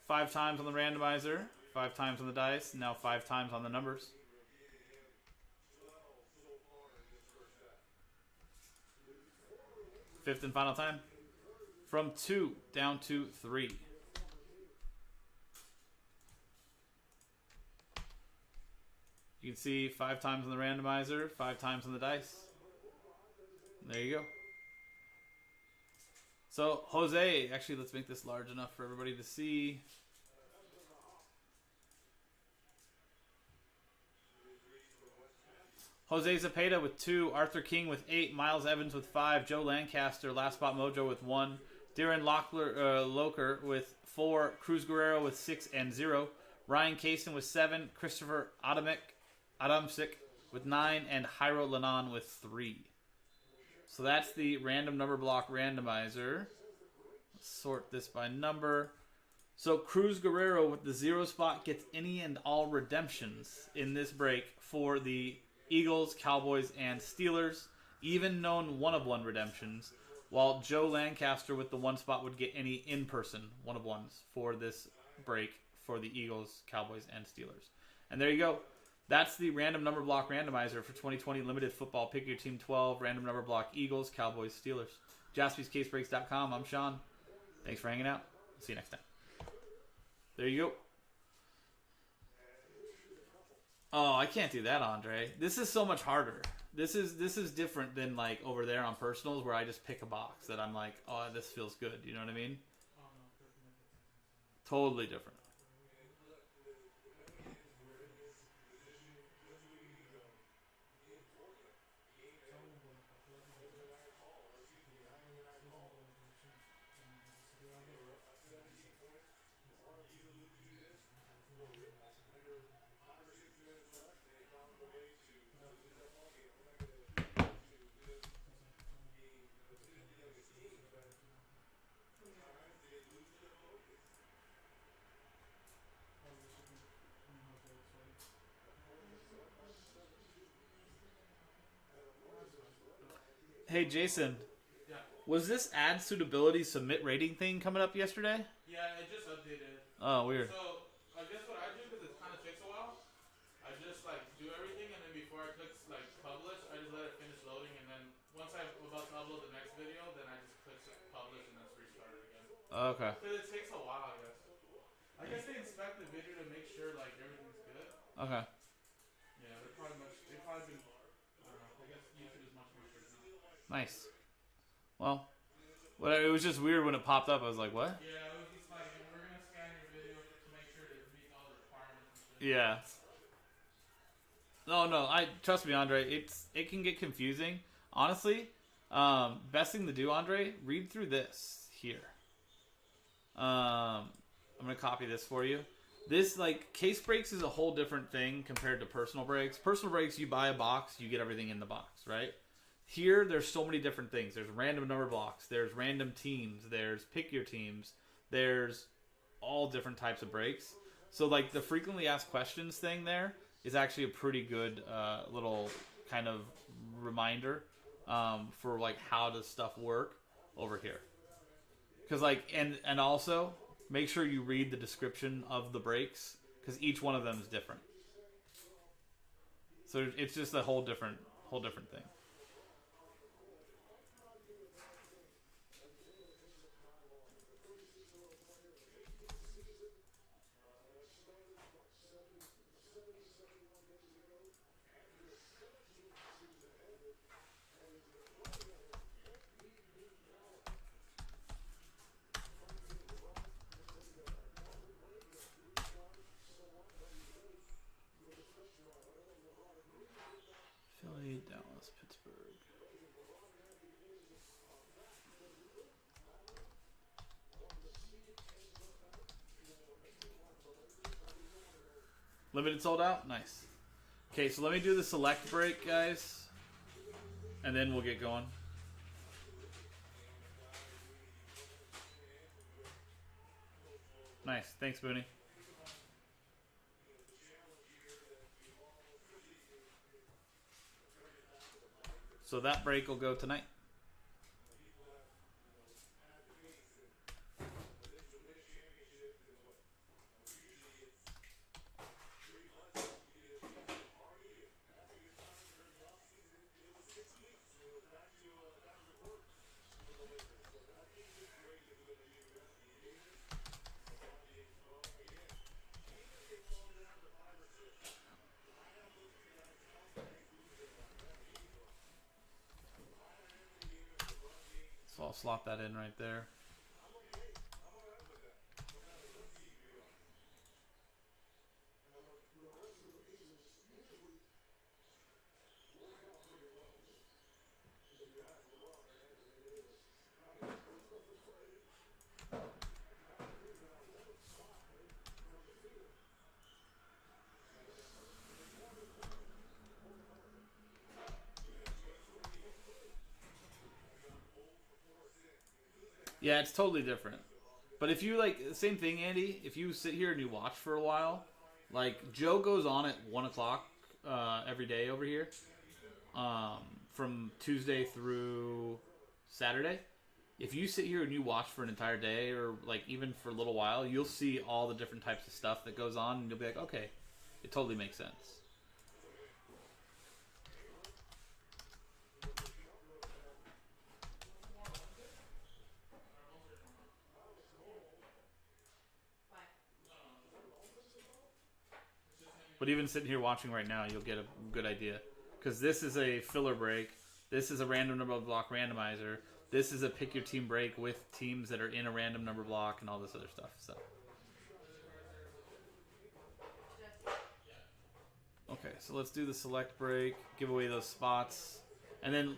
5 times on the randomizer. 5 times on the dice. Now 5 times on the numbers. Fifth and final time. From 2 down to 3. You can see 5 times on the randomizer, 5 times on the dice. There you go. So, Jose, actually, let's make this large enough for everybody to see. Jose Zapata with 2, Arthur King with 8, Miles Evans with 5, Joe Lancaster, Last Spot Mojo with 1, Darren Loker with 4, Cruz Guerrero with 6 and 0, Ryan Kaysen with 7, Christopher Adamczyk with 9, and Jairo Lanon with 3. So that's the random number block randomizer. Let's sort this by number. So Cruz Guerrero with the 0 spot gets any and all redemptions in this break for the Eagles, Cowboys, and Steelers, even known 1 of 1 redemptions, while Joe Lancaster with the 1 spot would get any in-person 1 of 1s for this break for the Eagles, Cowboys, and Steelers. And there you go. That's the random number block randomizer for 2020 limited football. Pick your team 12, random number block, Eagles, Cowboys, Steelers. JaspysCaseBreaks.com. I'm Sean. Thanks for hanging out. See you next time. There you go. Oh, I can't do that, Andre. This is so much harder. This is different than like over there on personals where I just pick a box that I'm like, oh, this feels good. You know what I mean? Totally different. Hey, Jason. Yeah. Was this ad suitability submit rating thing coming up yesterday? Yeah, it just updated. Oh, weird. So, I guess what I do, because it kind of takes a while, I just, like, do everything, and then before I click, like, publish, I just let it finish loading, and then once I'm about to upload the next video, then I just click publish, and then restart it again. Okay. Because it takes a while, I guess. I guess they inspect the video to make sure, like, everything's good. Okay. Yeah, they've probably been, I don't know, I guess YouTube is much more strict now. Nice. Well, it was just weird when it popped up. I was like, what? Yeah, it was, Yeah. No, I trust me, Andre. It can get confusing. Honestly, best thing to do, Andre, read through this here. I'm gonna copy this for you. This like case breaks is a whole different thing compared to personal breaks. Personal breaks, you buy a box, you get everything in the box, right? Here, there's so many different things. There's random number blocks. There's random teams. There's pick your teams. There's all different types of breaks. So like the frequently asked questions thing there is actually a pretty good little kind of reminder for like how does stuff work over here. Because like and also make sure you read the description of the breaks because each one of them is different. So it's just a whole different thing. Philly, Dallas, Pittsburgh. Limited sold out? Nice. Okay, so let me do the select break, guys. And then we'll get going. Nice. Thanks, Booney. So that break will go tonight. So I'll slot that in right there. Yeah, it's totally different. But if you like, same thing, Andy. If you sit here and you watch for a while, like Joe goes on at 1:00 every day over here, from Tuesday through Saturday. If you sit here and you watch for an entire day, or like even for a little while, you'll see all the different types of stuff that goes on, and you'll be like, okay, it totally makes sense. But even sitting here watching right now, you'll get a good idea. Because this is a filler break. This is a random number block randomizer. This is a pick your team break with teams that are in a random number block and all this other stuff. So, okay, so let's do the select break. Give away those spots. And then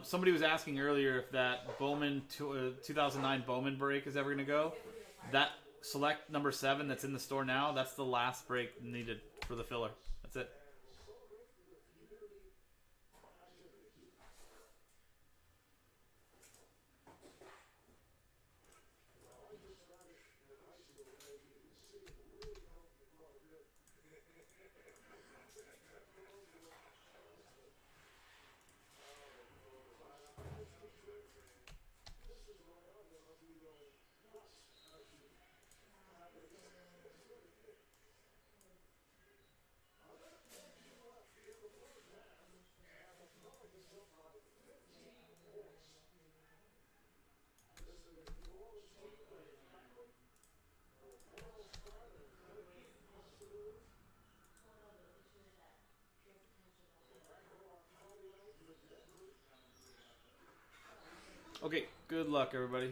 somebody was asking earlier if that Bowman 2009 Bowman break is ever going to go. That select number 7 that's in the store now, that's the last break needed for the filler. That's it. Okay, good luck, everybody. I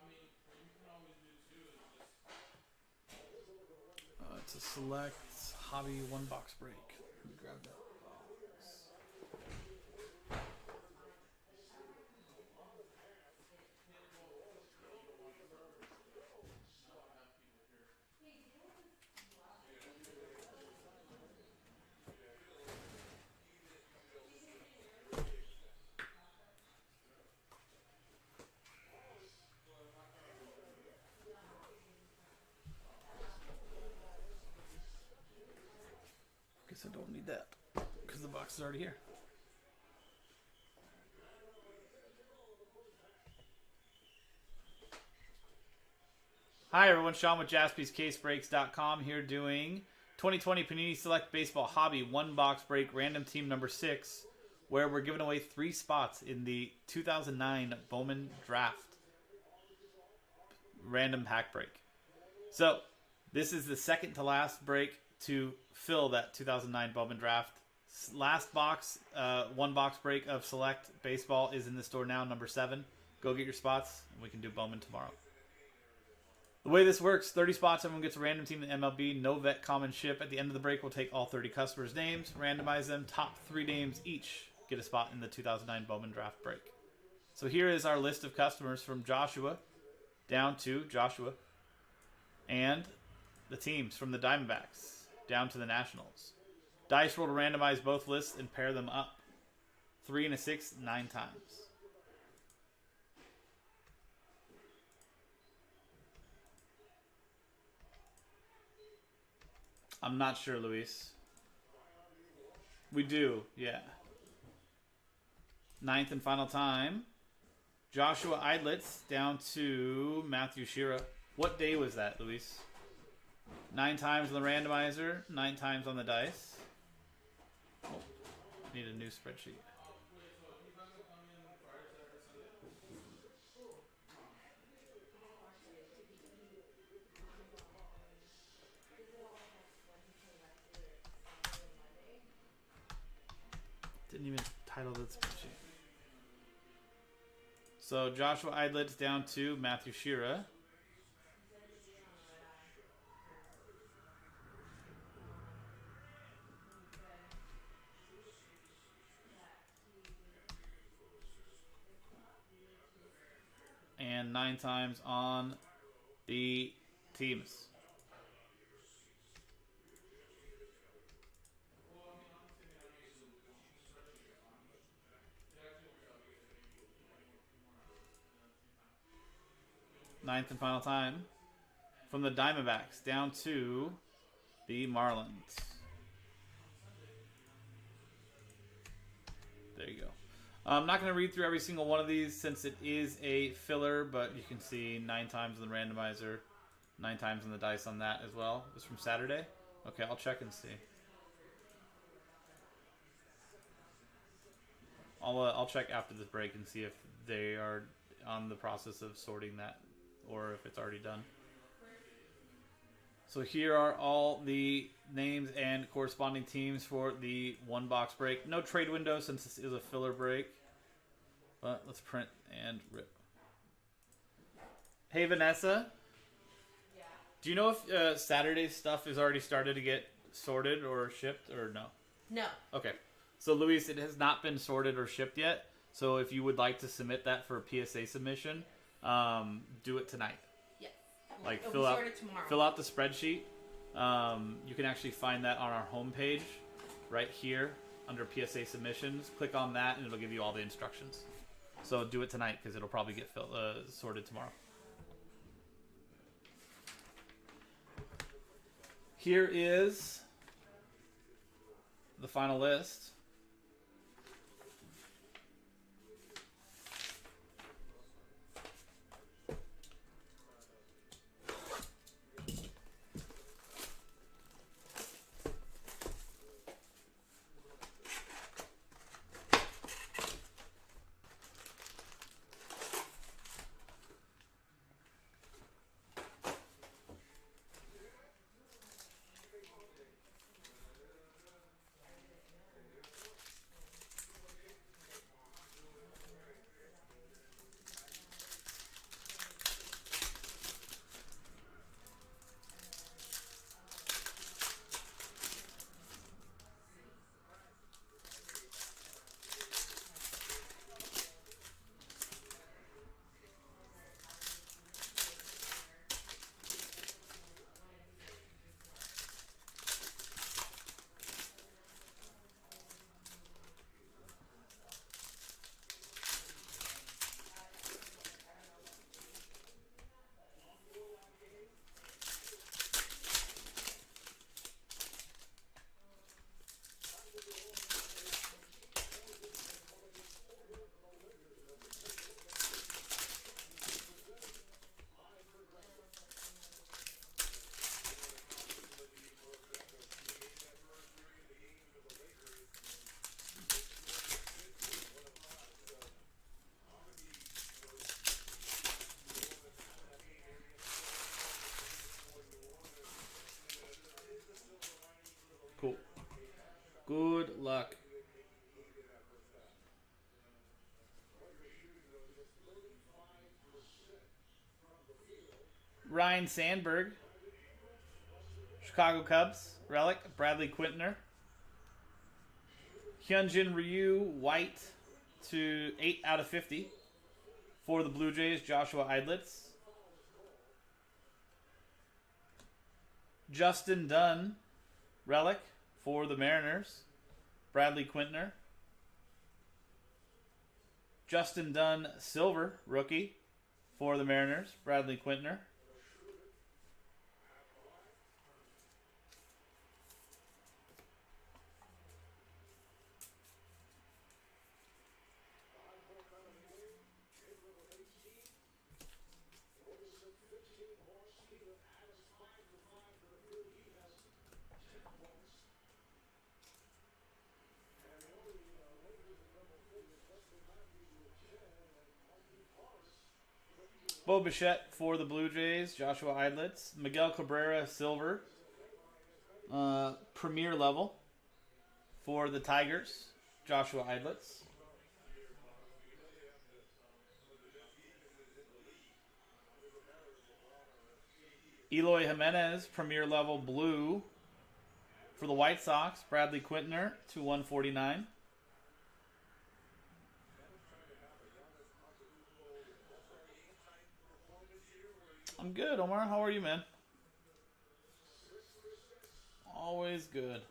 mean, what you can always do too is just Select Hobby 1-box break. Let me grab that box. Guess I don't need that because the box is already here. Hi everyone, Sean with JaspysCaseBreaks.com here doing 2020 Panini Select Baseball Hobby 1-box break random team number 6, where we're giving away 3 spots in the 2009 Bowman Draft random pack break. So this is the second to last break to fill that 2009 Bowman Draft. Last box, 1-box break of Select Baseball is in the store now, number 7. Go get your spots, and we can do Bowman tomorrow. The way this works, 30 spots, everyone gets a random team in the MLB, no vet common ship. At the end of the break, we'll take all 30 customers' names, randomize them, top 3 names each get a spot in the 2009 Bowman Draft break. So here is our list of customers from Joshua down to Joshua, and the teams from the Diamondbacks down to the Nationals. Dice roll to randomize both lists and pair them up. 3 and a 6, 9 times. I'm not sure, Luis. We do, yeah. 9th and final time. Joshua Eidlitz down to Matthew Shira. What day was that, Luis? 9 times on the randomizer, 9 times on the dice. Oh, need a new spreadsheet. Didn't even title that spreadsheet. So Joshua Eidlitz down to Matthew Shira. And 9 times on the teams. Ninth and final time from the Diamondbacks down to the Marlins. There you go. I'm not going to read through every single one of these since it is a filler, but you can see 9 times on the randomizer, 9 times on the dice on that as well. It was from Saturday. Okay, I'll check and see. I'll check after this break and see if they are on the process of sorting that or if it's already done. So here are all the names and corresponding teams for the 1-box break. No trade window since this is a filler break. But let's print and rip. Hey, Vanessa. Yeah. Do you know if Saturday's stuff is already started to get sorted or shipped or no? No. Okay. So, Luis, it has not been sorted or shipped yet. So if you would like to submit that for a PSA submission, do it tonight. Yes. Like It'll fill be out sorted tomorrow. fill out the spreadsheet. You can actually find that on our homepage right here under PSA submissions. Click on that and it'll give you all the instructions. So do it tonight because it'll probably get sorted tomorrow. Here is the final list. Ryan Sandberg. Chicago Cubs. Relic. Bradley Quintner. Hyunjin Ryu White to 8 out of 50. For the Blue Jays, Joshua Eidlitz. Justin Dunn, Relic. For the Mariners, Bradley Quintner. Justin Dunn Silver, rookie. For the Mariners, Bradley Quintner. Bo Bichette for the Blue Jays, Joshua Eidlitz. Miguel Cabrera Silver, premier level. For the Tigers, Joshua Eidlitz. Eloy Jimenez, premier level blue. For the White Sox, Bradley Quintner to 149. I'm good, Omar. How are you, man? Always good.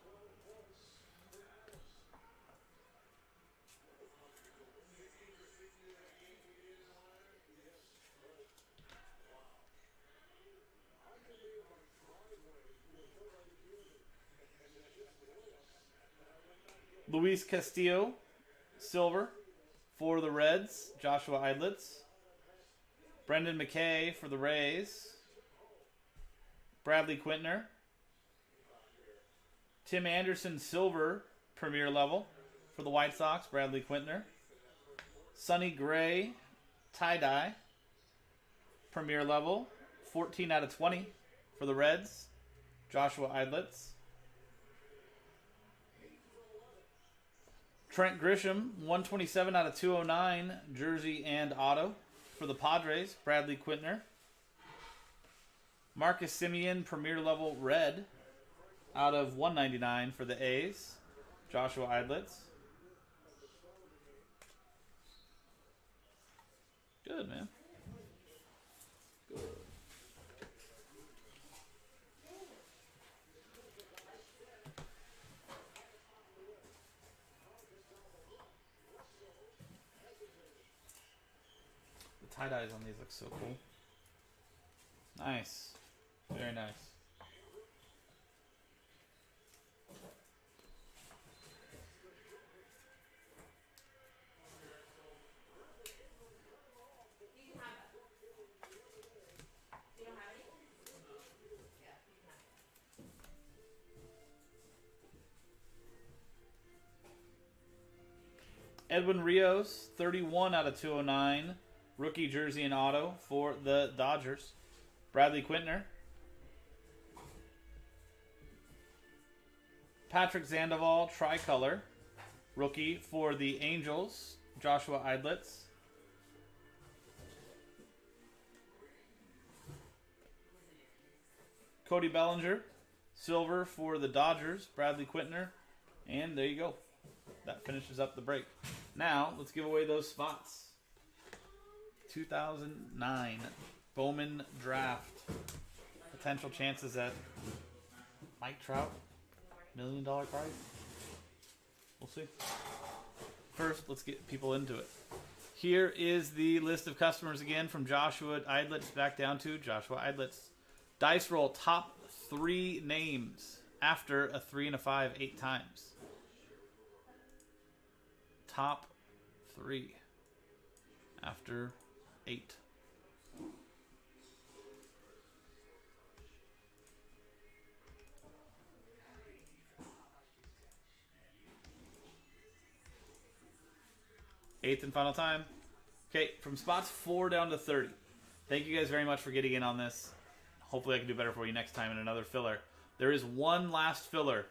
Luis Castillo, silver. For the Reds, Joshua Eidlitz. Brendan McKay for the Rays. Bradley Quintner. Tim Anderson silver, premier level. For the White Sox, Bradley Quintner. Sonny Gray, tie-dye, premier level. 14 out of 20 for the Reds, Joshua Eidlitz. Trent Grisham, 127 out of 209, jersey and auto. For the Padres, Bradley Quintner. Marcus Semien, premier level red, out of 199 for the A's, Joshua Eidlitz. Good, man. Good. The tie-dyes on these look so cool. Nice. Very nice. Edwin Rios, 31 out of 209. Rookie jersey and auto for the Dodgers. Bradley Quintner. Patrick Sandoval, tricolor. Rookie for the Angels, Joshua Eidlitz. Cody Bellinger, silver for the Dodgers, Bradley Quintner. And there you go. That finishes up the break. Now, let's give away those spots. 2009 Bowman Draft. Potential chances at Mike Trout. $1 million prize. We'll see. First, let's get people into it. Here is the list of customers again from Joshua Eidlitz back down to Joshua Eidlitz. Dice roll top 3 names after a 3 and a 5 8 times. Top 3 after 8. Eighth and final time. Okay, from spots 4 down to 30. Thank you guys very much for getting in on this. Hopefully I can do better for you next time in another filler. There is one last filler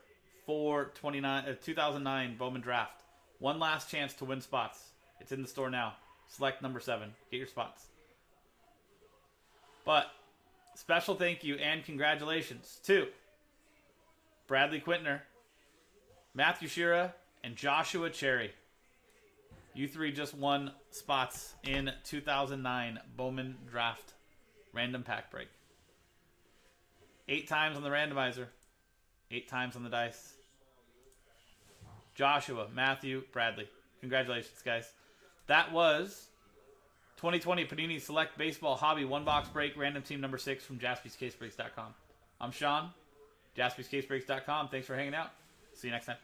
for 2009 Bowman Draft. One last chance to win spots. It's in the store now. Select number 7. Get your spots. But special thank you and congratulations to Bradley Quintner, Matthew Shira, and Joshua Cherry. You three just won spots in 2009 Bowman Draft Random Pack Break. 8 times on the randomizer. 8 times on the dice. Joshua, Matthew, Bradley. Congratulations, guys. That was 2020 Panini Select Baseball Hobby 1-box break random team number 6 from jaspyscasebreaks.com. I'm Sean, jaspyscasebreaks.com. Thanks for hanging out. See you next time.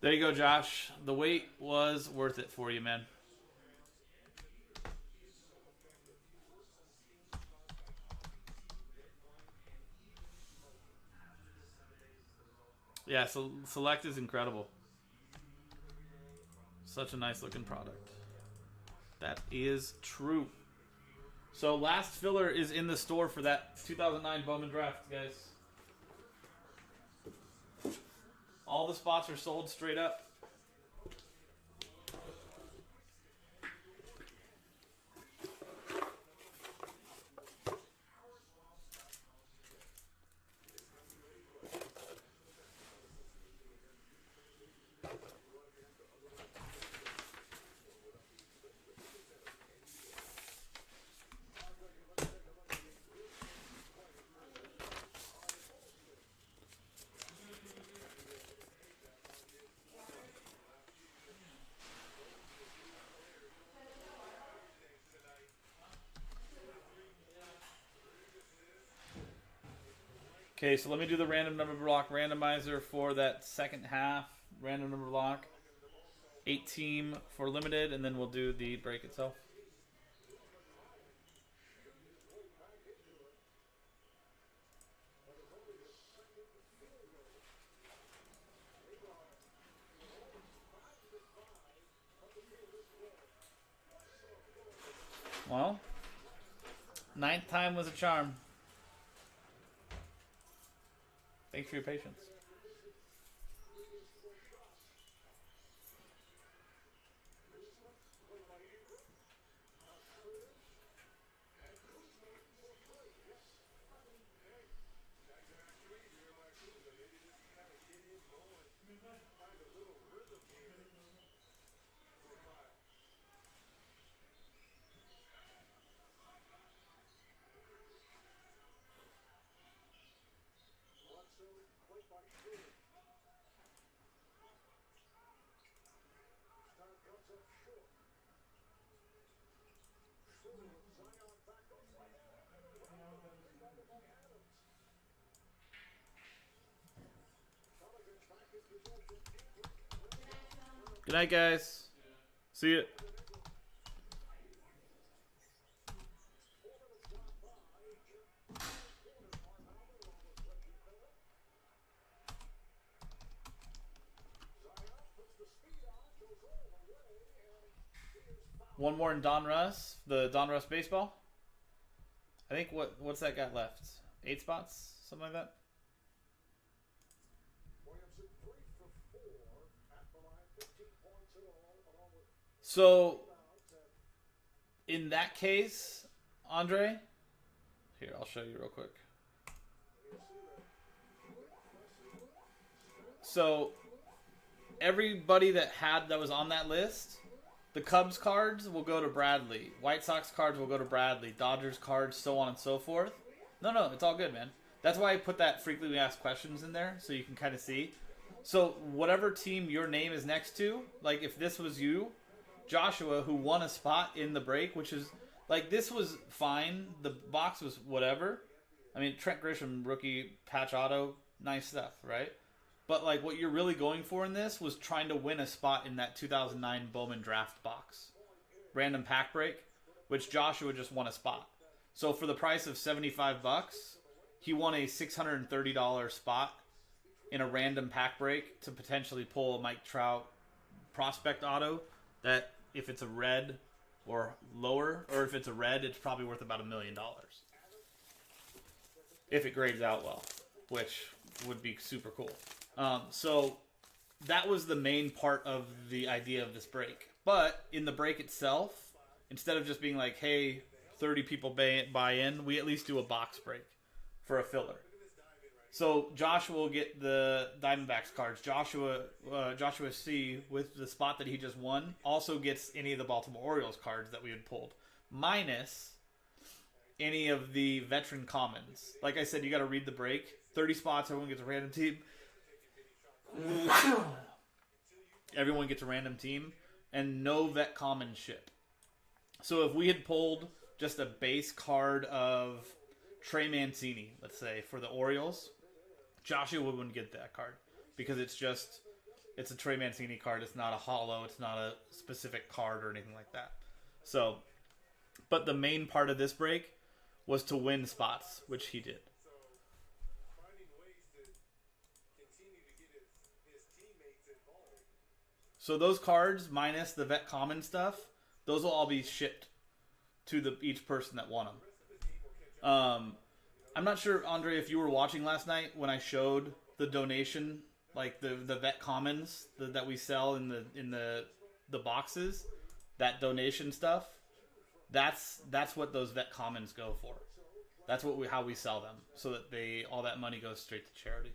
There you go, Josh. The wait was worth it for you, man. Yeah, so Select is incredible. Such a nice looking product. That is true. So last filler is in the store for that 2009 Bowman Draft, guys. All the spots are sold straight up. Okay, so let me do the random number block randomizer for that second half. Random number block. 8 team for limited, and then we'll do the break itself. Well, 9th time was a charm. Thanks for your patience. Good night, guys. See ya. One more in Donruss, the Donruss baseball. I think what's that got left? 8 spots, something like that. So, in that case, Andre, here, I'll show you real quick. So, everybody that was on that list, the Cubs cards will go to Bradley. White Sox cards will go to Bradley. Dodgers cards, so on and so forth. No, it's all good, man. That's why I put that frequently asked questions in there, so you can kind of see. So, whatever team your name is next to, like if this was you, Joshua, who won a spot in the break, which is, like, this was fine. The box was whatever. I mean, Trent Grisham, rookie, patch auto, nice stuff, right? But, like, what you're really going for in this was trying to win a spot in that 2009 Bowman Draft box. Random pack break, which Joshua just won a spot. So, for the price of $75, he won a $630 spot in a random pack break to potentially pull a Mike Trout prospect auto that, if it's a red or lower, or if it's a red, it's probably worth about $1 million. If it grades out well, which would be super cool. So that was the main part of the idea of this break. But in the break itself, instead of just being like, hey, 30 people buy in, we at least do a box break for a filler. So Joshua will get the Diamondbacks cards. Joshua C, with the spot that he just won, also gets any of the Baltimore Orioles cards that we had pulled, minus any of the veteran commons. Like I said, you got to read the break. 30 spots, everyone gets a random team. Everyone gets a random team, and no vet common ship. So if we had pulled just a base card of Trey Mancini, let's say, for the Orioles, Joshua wouldn't get that card because it's a Trey Mancini card. It's not a holo. It's not a specific card or anything like that. So, but the main part of this break was to win spots, which he did. So those cards, minus the vet common stuff, those will all be shipped to each person that won them. I'm not sure, Andre, if you were watching last night when I showed the donation, like the vet commons that we sell in the boxes, that donation stuff. That's what those vet commons go for. That's how we sell them, so that all that money goes straight to charity.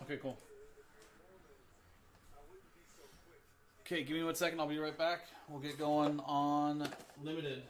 Okay, cool. Okay, give me 1 second. I'll be right back. We'll get going on Limited.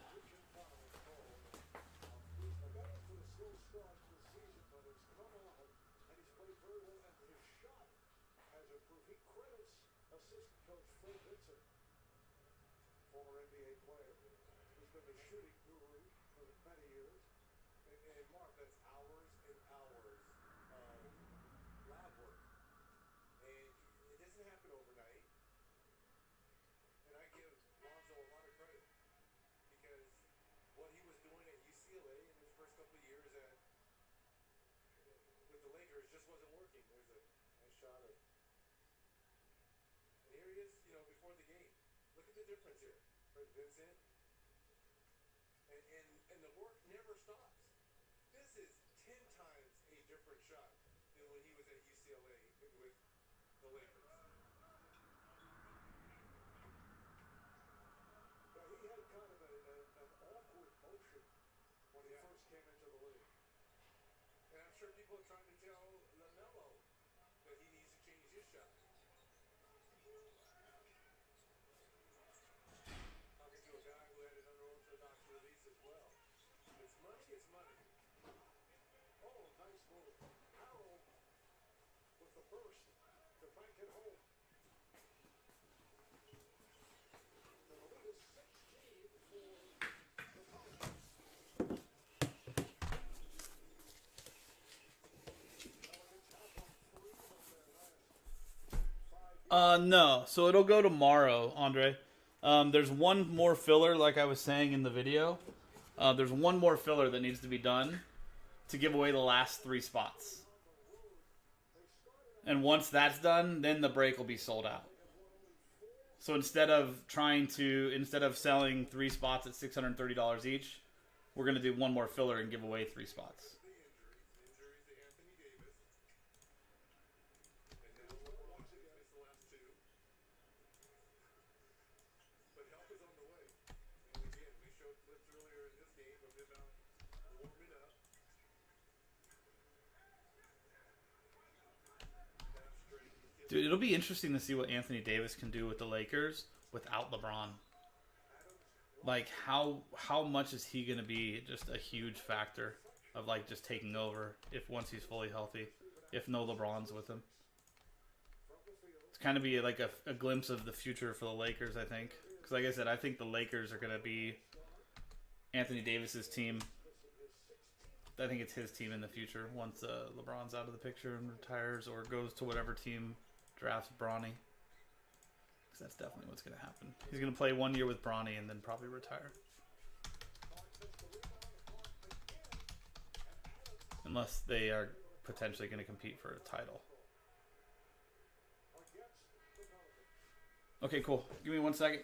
It's money. first to bank it home. And the lead is 16 for the Pelicans. Pelicans have won 3 of their last 5 games. No. So it'll go tomorrow, Andre. There's one more filler, like I was saying in the video. There's one more filler that needs to be done to give away the last 3 spots. And once that's done, then the break will be sold out. So instead of selling 3 spots at $630 each, we're going to do one more filler and give away 3 spots. Injuries to Anthony Davis. And now LeBron missed the last 2. But help is on the way. And again, we showed clips earlier in this game of him out warming up. Dude, it'll be interesting to see what Anthony Davis can do with the Lakers without LeBron. Like, how much is he going to be just a huge factor of, like, just taking over once he's fully healthy, if no LeBron's with him? It's kind of be like a glimpse of the future for the Lakers, I think. Because, like I said, I think the Lakers are going to be Anthony Davis's team. I think it's his team in the future once LeBron's out of the picture and retires or goes to whatever team drafts Bronny. Because that's definitely what's going to happen. He's going to play 1 year with Bronny and then probably retire. Unless they are potentially going to compete for a title. Okay, cool. Give me 1 second.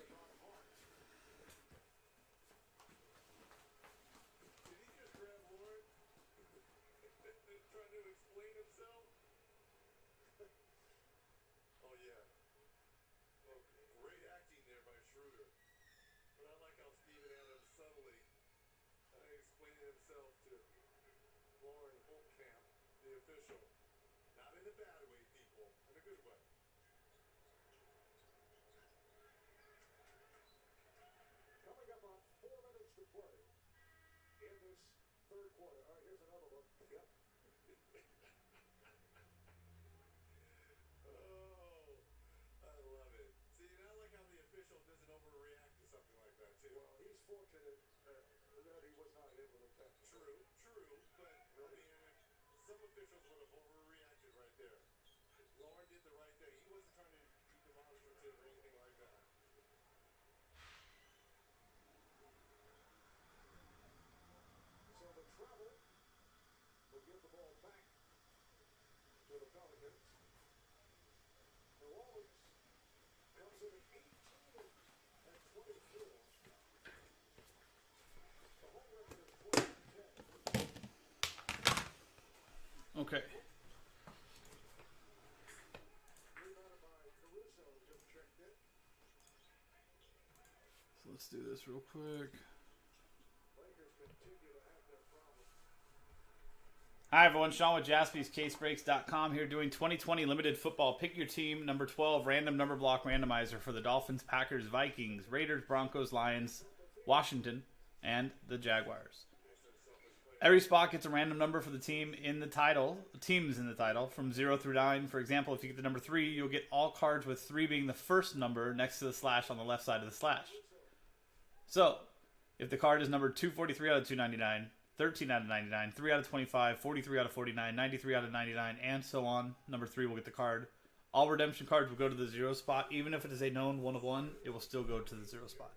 Not in a bad way, people. In a good way. Coming up on 4 minutes to play in this third quarter. All right, here's another look. Yep. Oh, I love it. See, and I like how the official doesn't overreact to something like that, too. Well, he's fortunate that he was not hit with a technical. True, but really? I mean, some officials would have overreacted right there. Lauren did the right thing. He wasn't trying to be demonstrative or anything like that. So the travel will give the ball back to the Pelicans. New Orleans comes in at 18 and 24. The home record is 12 and 10. Okay. Rebounded by Caruso, just checked it. So let's do this real quick. Lakers continue to have their problems. Hi everyone, Sean with JaspysCaseBreaks.com here doing 2020 Limited Football. Pick your team, number 12, random number block randomizer for the Dolphins, Packers, Vikings, Raiders, Broncos, Lions, Washington, and the Jaguars. Every spot gets a random number for the teams in the title, from 0 through 9. For example, if you get the number 3, you'll get all cards with 3 being the first number next to the slash on the left side of the slash. So, if the card is numbered 243 out of 299, 13 out of 99, 3 out of 25, 43 out of 49, 93 out of 99, and so on, number 3 will get the card. All redemption cards will go to the 0 spot. Even if it is a known 1 of 1, it will still go to the 0 spot.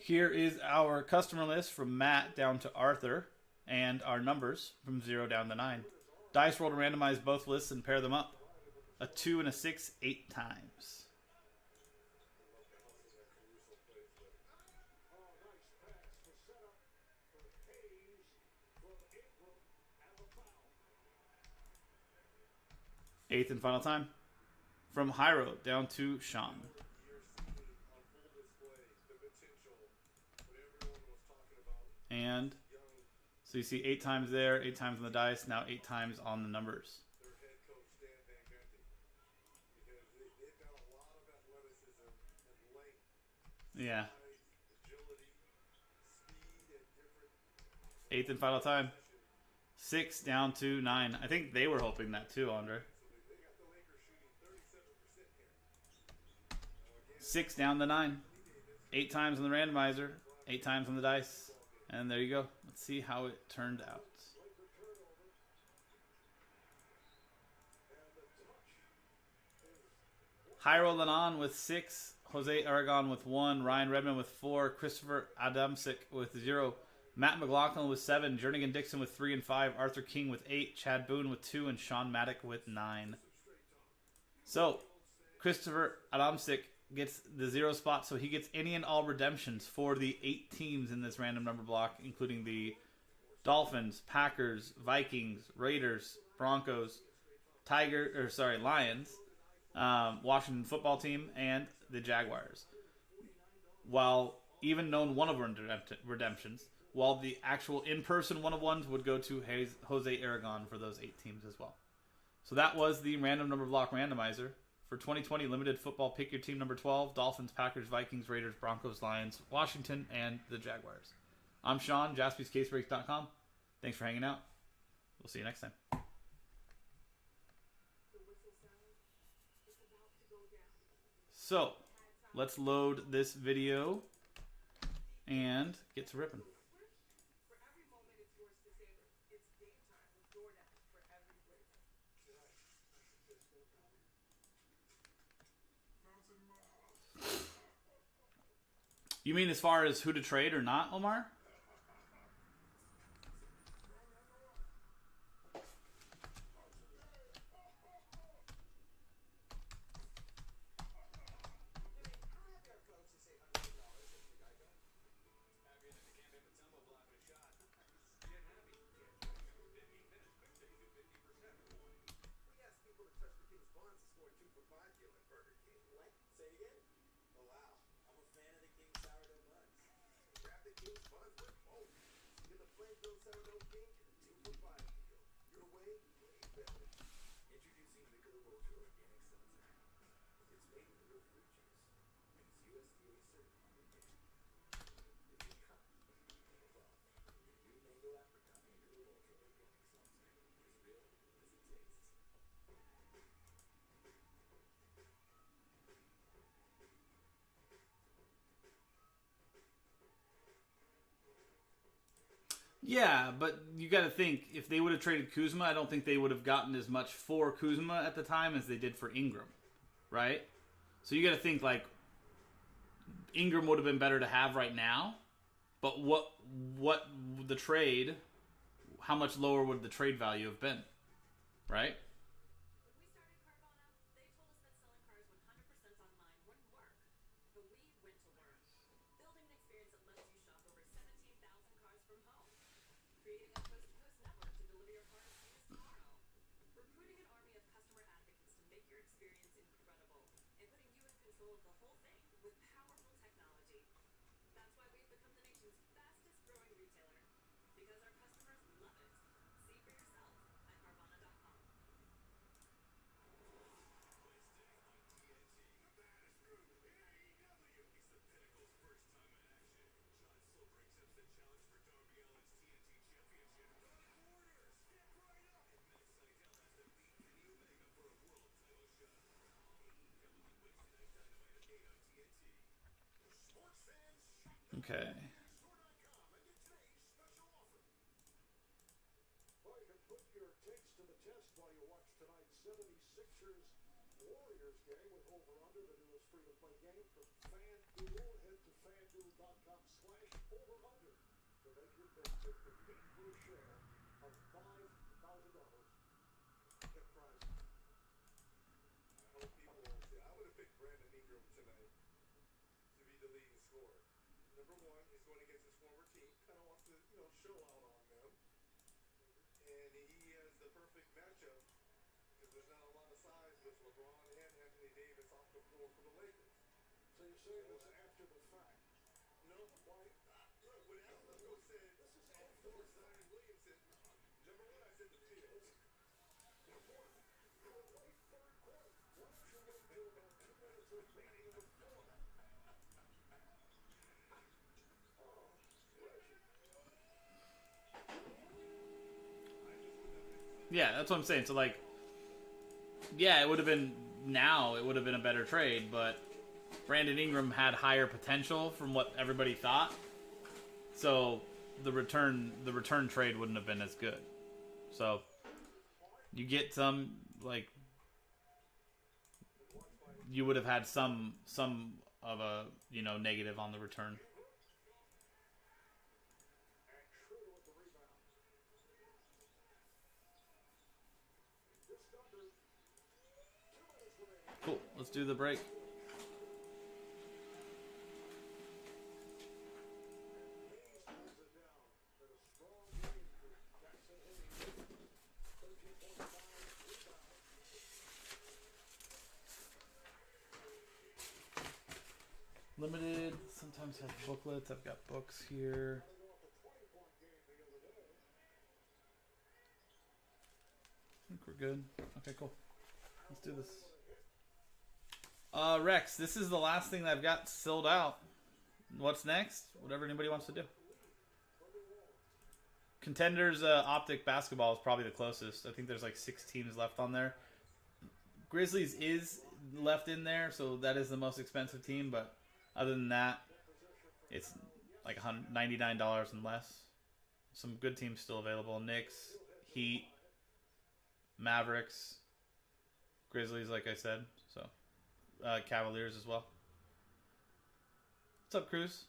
Here is our customer list from Matt down to Arthur, and our numbers from 0 down to 9. Dice roll to randomize both lists and pair them up. A 2 and a 6, 8 times. Eighth and final time. From Hyro down to Sean. And so you see 8 times there, 8 times on the dice, now 8 times on the numbers. Yeah. Eighth and final time. 6 down to 9. I think they were hoping that too, Andre. 6 down to 9. 8 times on the randomizer, 8 times on the dice. And there you go. Let's see how it turned out. Jairo Lanon with 6. Jose Aragon with 1. Ryan Redmond with 4. Christopher Adamczyk with 0. Matt McLaughlin with 7. Jernigan Dixon with 3 and 5. Arthur King with 8. Chad Boone with 2. And Sean Maddock with 9. So, Christopher Adamczyk gets the 0 spot, so he gets any and all redemptions for the 8 teams in this random number block, including the Dolphins, Packers, Vikings, Raiders, Broncos, Lions, Washington football team, and the Jaguars. While even known one of redemptions, while the actual in-person one-of-ones would go to Jose Aragon for those 8 teams as well. So that was the random number block randomizer for 2020 limited football. Pick your team number 12: Dolphins, Packers, Vikings, Raiders, Broncos, Lions, Washington, and the Jaguars. I'm Sean, JaspysCaseBreaks.com. Thanks for hanging out. We'll see you next time. So, let's load this video and get to ripping. You mean as far as who to trade or not, Omar? Yeah, but you got to think, if they would have traded Kuzma, I don't think they would have gotten as much for Kuzma at the time as they did for Ingram, right? So you got to think, like, Ingram would have been better to have right now, but what the trade, how much lower would the trade value have been, right? Okay. Well, you can put your takes to the test while you watch tonight's 76ers Warriors game with over-under, the newest free-to-play game from FanDuel. Head to FanDuel.com/over-under to make your pick. Compete for a share of $5,000 in prizes. Most people say, I would have picked Brandon Ingram tonight to be the leading scorer. Number one, he's going against his former team. Kind of wants to, show out on them. And he has the perfect matchup because there's not a lot of size with LeBron and Anthony Davis off the floor for the Lakers. So you're saying this after the fact? No, why? Look, when Atletico said, this is after signing Williamson, number one, I said the field. Yeah, that's what I'm saying. So, like, yeah, it would have been a better trade, but Brandon Ingram had higher potential from what everybody thought. So the return trade wouldn't have been as good. So you get some, like, you would have had some of a, you know, negative on the return. Cool. Let's do the break. Limited sometimes has booklets. I've got books here. I think we're good. Okay, cool. Let's do this. Rex, this is the last thing that I've got sold out. What's next? Whatever anybody wants to do. Contenders Optic Basketball is probably the closest. I think there's like 6 teams left on there. Grizzlies is left in there, so that is the most expensive team, but other than that, it's like $99 and less. Some good teams still available. Knicks, Heat, Mavericks, Grizzlies, like I said. So Cavaliers as well. What's up, Cruz?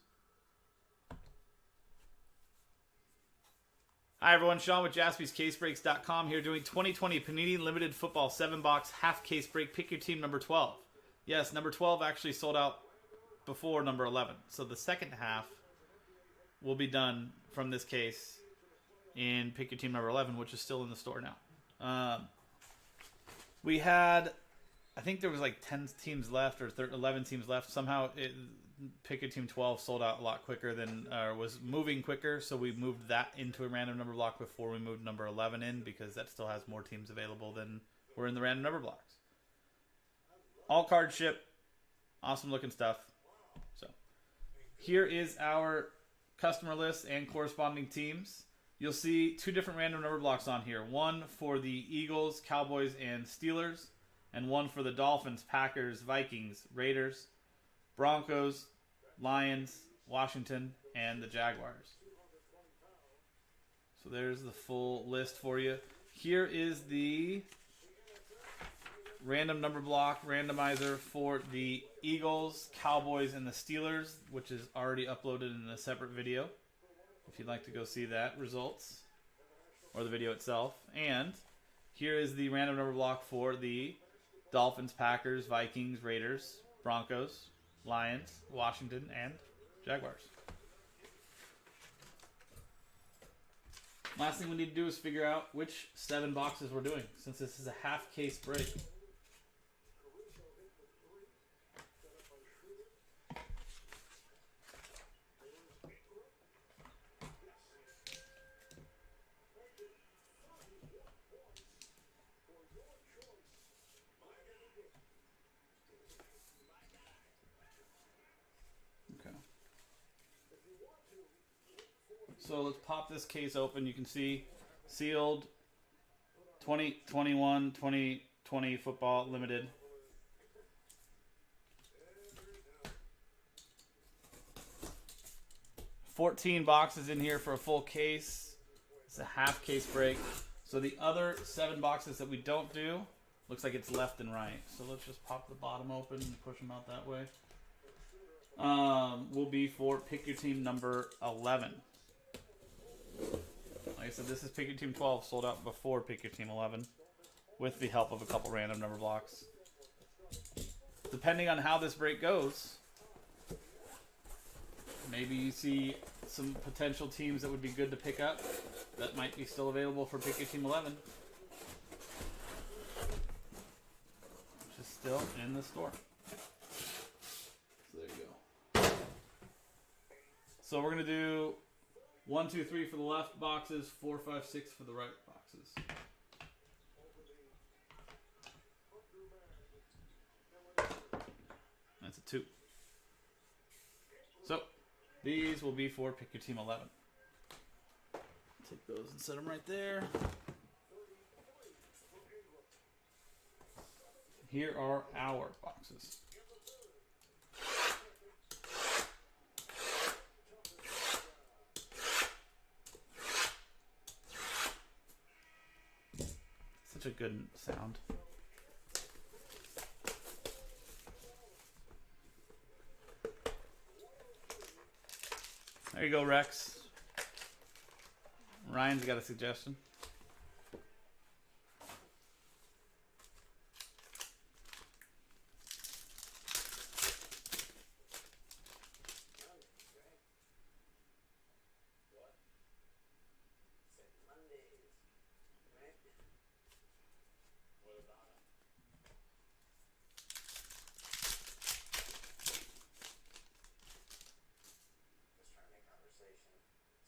Hi, everyone. Sean with JaspysCaseBreaks.com here doing 2020 Panini Limited Football 7-box half case break. Pick your team number 12. Yes, number 12 actually sold out before number 11. So the second half will be done from this case in Pick Your Team number 11, which is still in the store now. We had, I think there was like 10 teams left or 11 teams left. Somehow Pick Your Team 12 sold out a lot quicker than, was moving quicker. So we moved that into a random number block before we moved number 11 in, because that still has more teams available than were in the random number blocks. All card ship. Awesome looking stuff. So here is our customer list and corresponding teams. You'll see 2 different random number blocks on here. One for the Eagles, Cowboys, and Steelers, and one for the Dolphins, Packers, Vikings, Raiders, Broncos, Lions, Washington, and the Jaguars. So there's the full list for you. Here is the random number block randomizer for the Eagles, Cowboys, and the Steelers, which is already uploaded in a separate video if you'd like to go see that results or the video itself. And here is the random number block for the Dolphins, Packers, Vikings, Raiders, Broncos, Lions, Washington, and Jaguars. Last thing we need to do is figure out which 7 boxes we're doing, since this is a half case break. So let's pop this case open. You can see sealed 2021 2020 football limited. $14 boxes in here for a full case. It's a half case break. So the other 7 boxes that we don't do, looks like it's left and right. So let's just pop the bottom open and push them out that way. Will be for Pick Your Team number 11. Like I said, this is Pick Your Team 12, sold out before Pick Your Team 11, with the help of a couple random number blocks. Depending on how this break goes, maybe you see some potential teams that would be good to pick up that might be still available for Pick Your Team 11, which is still in the store. So there you go. So we're going to do 1, 2, 3 for the left boxes, 4, 5, 6 for the right boxes. That's a 2. So these will be for Pick Your Team 11. Take those and set them right there. Here are our boxes. Such a good sound. There you go, Rex. Ryan's got a suggestion.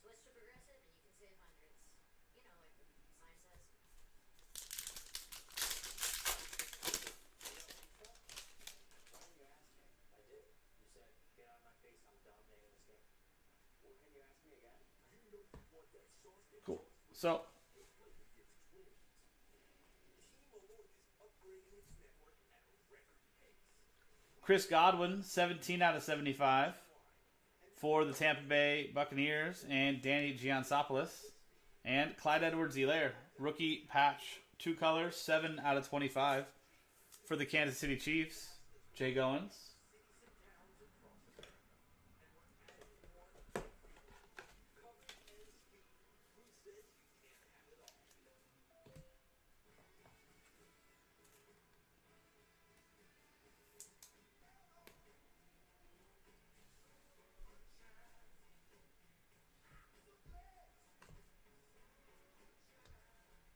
Switch to Progressive and you can save hundreds. You know, like the sign says. Why didn't you ask me? I did. You said, get out of my face, I'm dominating this game. Well, can you ask me again? Cool. So, Chris Godwin, 17 out of 75 for the Tampa Bay Buccaneers, and Danny Giansopoulos. And Clyde Edwards-Helaire, rookie patch, 2 colors, 7 out of 25 for the Kansas City Chiefs. Jay Goins.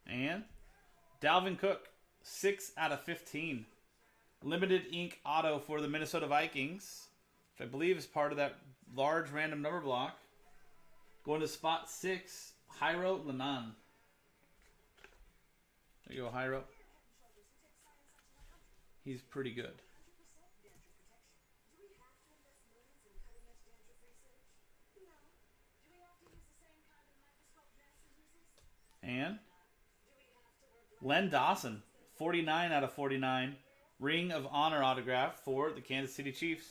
And Dalvin Cook, 6 out of 15. Limited ink auto for the Minnesota Vikings, which I believe is part of that large random number block. Going to spot 6, Jairo Lanan. There you go, Jairo. He's pretty good. And Len Dawson, 49 out of 49. Ring of Honor autograph for the Kansas City Chiefs.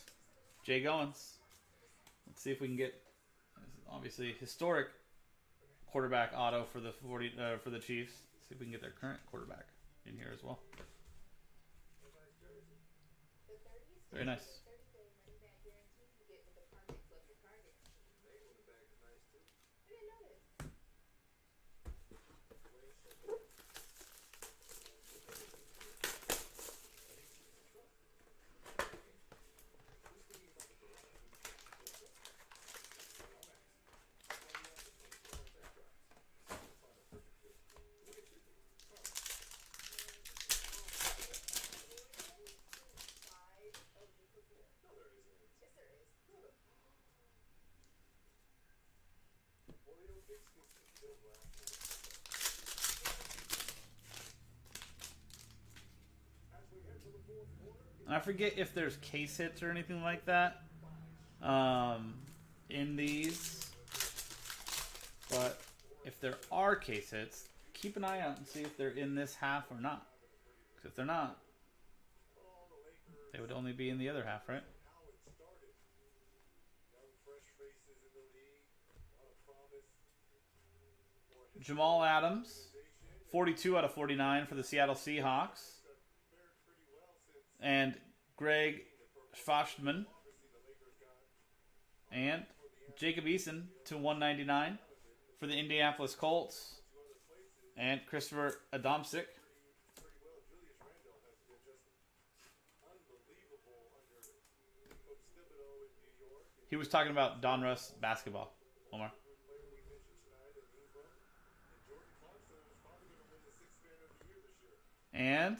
Jay Goins. Let's see if we can get, obviously, historic quarterback auto for the for the Chiefs. See if we can get their current quarterback in here as well. Very nice. I forget if there's case hits or anything like that in these, but if there are case hits, keep an eye out and see if they're in this half or not. Because if they're not, they would only be in the other half, right? Jamal Adams, 42 out of 49 for the Seattle Seahawks. And Greg Schwachtman. And Jacob Eason to 199 for the Indianapolis Colts. And Christopher Adamczyk. He was talking about Donruss basketball, Omar. And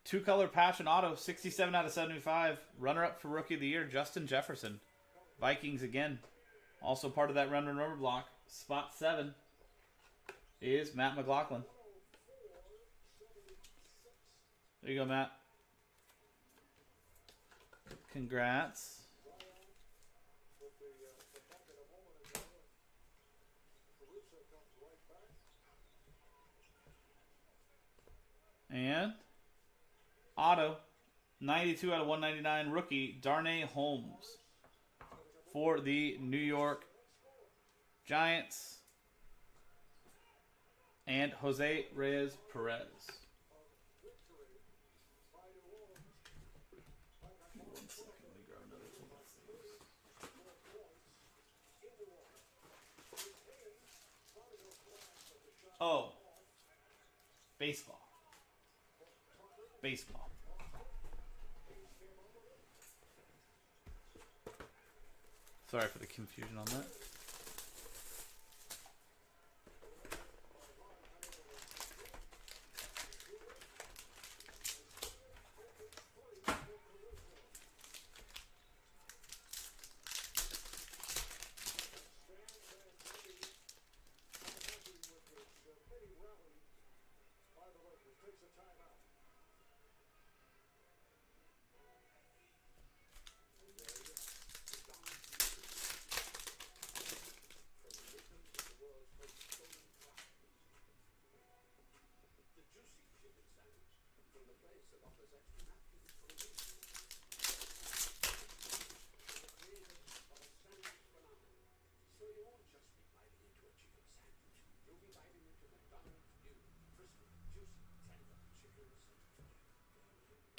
2-color patch and auto, 67 out of 75. Runner-up for Rookie of the Year, Justin Jefferson. Vikings again. Also part of that run and rubber block. Spot 7 is Matt McLaughlin. There you go, Matt. Congrats. And Auto, 92 out of 199, rookie, Darnay Holmes for the New York Giants. And Jose Reyes Perez. Oh. Baseball. Baseball. Sorry for the confusion on that.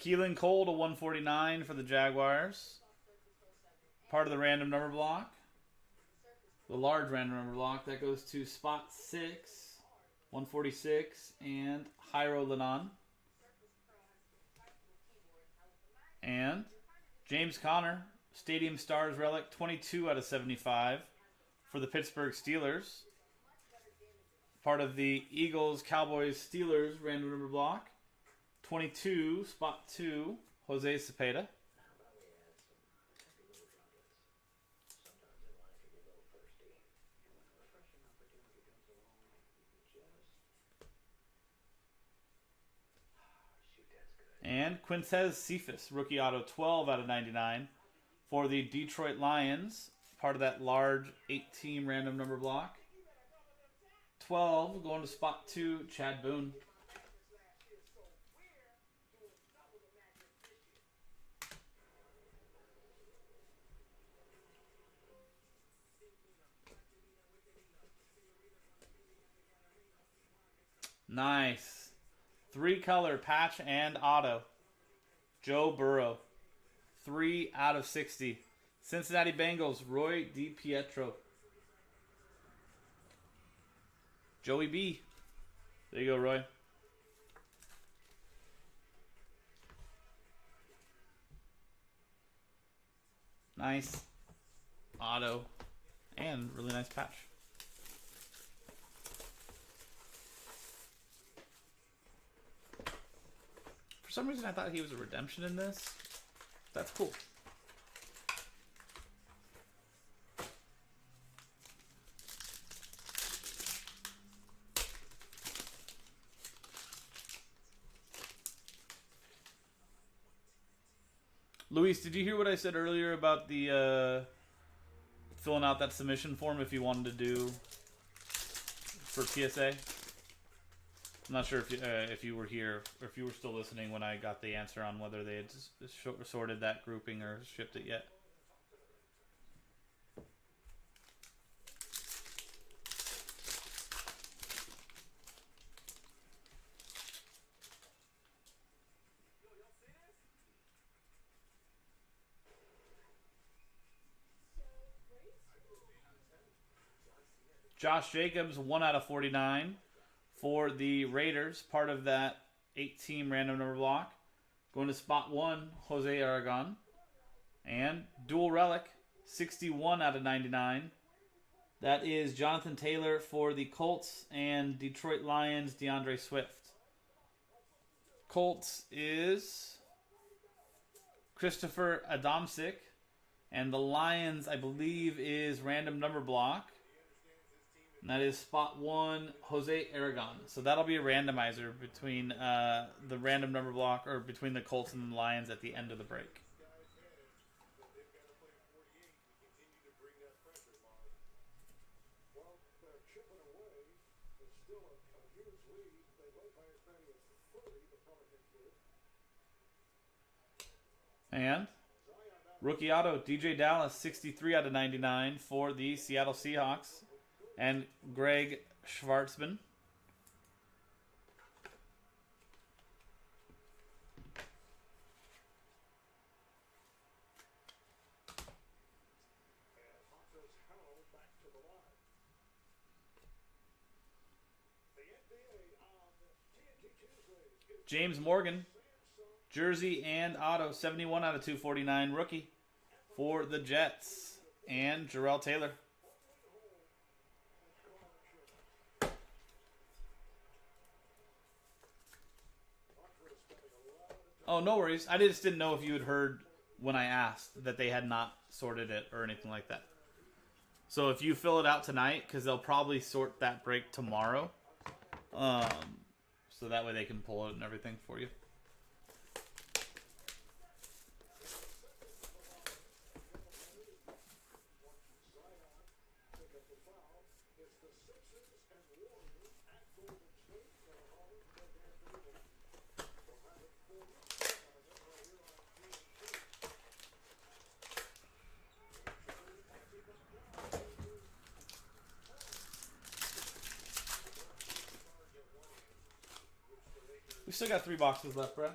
Keelan Cole to 149 for the Jaguars. Part of the random number block. The large random number block. That goes to spot 6, 146, and Jairo Lenon. And James Conner, Stadium Stars relic, 22 out of 75 for the Pittsburgh Steelers. Part of the Eagles, Cowboys, Steelers random number block. 22, spot 2, Jose Cepeda. And Quintez Cephas, rookie auto, 12 out of 99 for the Detroit Lions. Part of that large 8-team random number block. 12 going to spot 2, Chad Boone. Nice. 3-color patch and auto. Joe Burrow. 3 out of 60. Cincinnati Bengals, Roy DiPietro. Joey B. There you go, Roy. Nice. Auto. And really nice patch. For some reason, I thought he was a redemption in this. That's cool. Luis, did you hear what I said earlier about the filling out that submission form if you wanted to do for PSA? I'm not sure if you were here or if you were still listening when I got the answer on whether they had sorted that grouping or shipped it yet. Josh Jacobs, 1 out of 49 for the Raiders. Part of that 8-team random number block. Going to spot 1, Jose Aragon. And dual relic, 61 out of 99. That is Jonathan Taylor for the Colts and Detroit Lions, DeAndre Swift. Colts is Christopher Adamczyk. And the Lions, I believe, is random number block. And that is spot 1, Jose Aragon. So that'll be a randomizer between the random number block, or between the Colts and the Lions at the end of the break. Well, they're chipping away. There's still a huge lead. They led by as many as 30, the Pelicans did. And rookie auto, DJ Dallas, 63 out of 99 for the Seattle Seahawks. And Greg Schwartzman. James Morgan, jersey and auto, 71 out of 249, rookie for the Jets. And Jarrell Taylor. Oh, no worries. I just didn't know if you had heard when I asked that they had not sorted it or anything like that. So if you fill it out tonight, because they'll probably sort that break tomorrow. So that way they can pull it and everything for you. We still got 3 boxes left, Brad.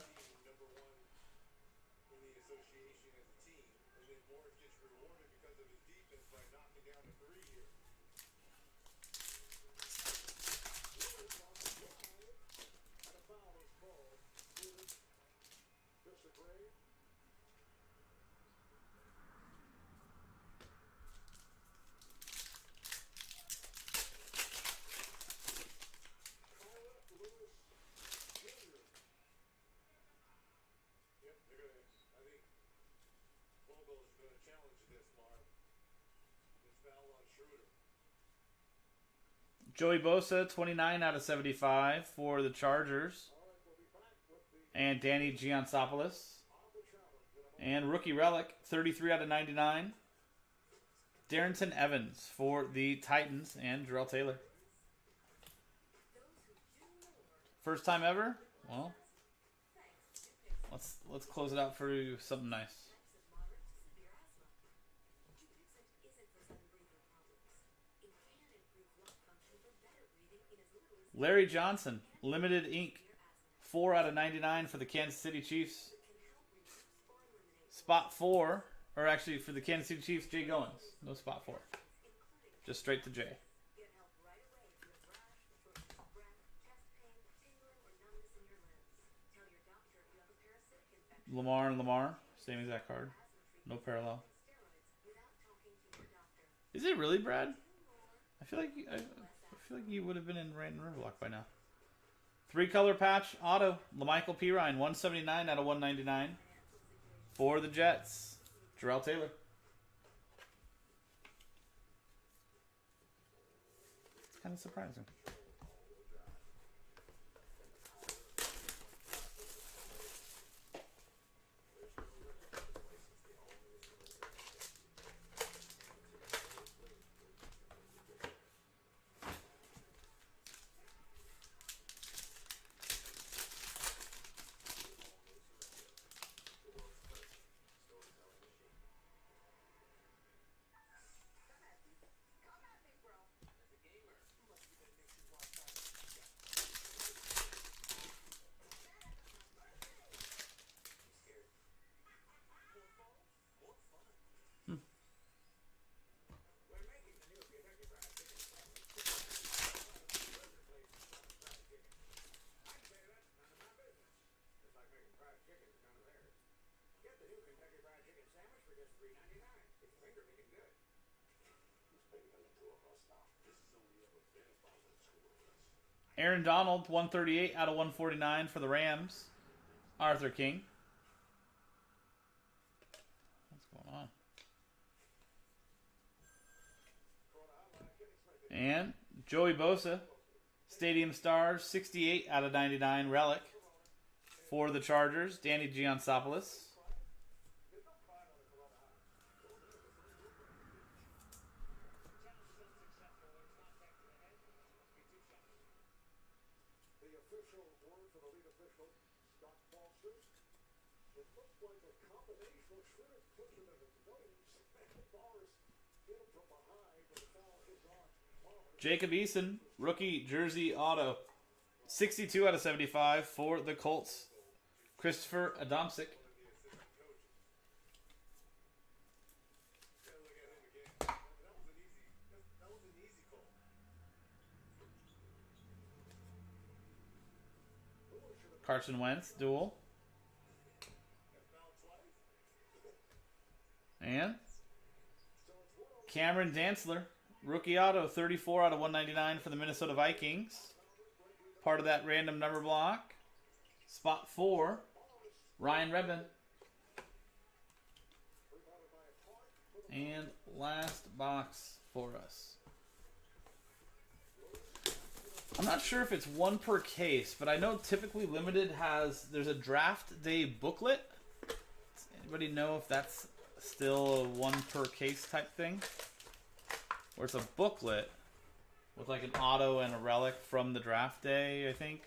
Joey Bosa, 29 out of 75 for the Chargers. And Danny Giansopoulos. And rookie relic, 33 out of 99. Darrington Evans for the Titans and Jarrell Taylor. First time ever? Well, let's close it out for something nice. Larry Johnson, limited ink, 4 out of 99 for the Kansas City Chiefs. Spot 4, or actually for the Kansas City Chiefs, Jay Goins. No spot 4. Just straight to Jay. Lamar and Lamar, same exact card. No parallel. Is it really, Brad? I feel like you would have been in Rand and Riverlock by now. 3-color patch auto, LaMichael Pirine, 179 out of 199 for the Jets. Jarrell Taylor. It's kind of surprising. Aaron Donald, 138 out of 149 for the Rams. Arthur King. What's going on? And Joey Bosa, Stadium Stars, 68 out of 99 relic for the Chargers. Danny Giansopoulos. It looked like a combination of Schroeder puts him in his nose, and Morris hit him from behind, but the foul is on Morris. Jacob Eason, rookie jersey auto. 62 out of 75 for the Colts. Christopher Adamczyk. Carson Wentz, duel. And Cameron Dantzler, rookie auto, 34 out of 199 for the Minnesota Vikings. Part of that random number block. Spot 4, Ryan Redmond. And last box for us. I'm not sure if it's one per case, but I know typically Limited has, there's a draft day booklet. Does anybody know if that's still a one per case type thing? Or it's a booklet with like an auto and a relic from the draft day, I think.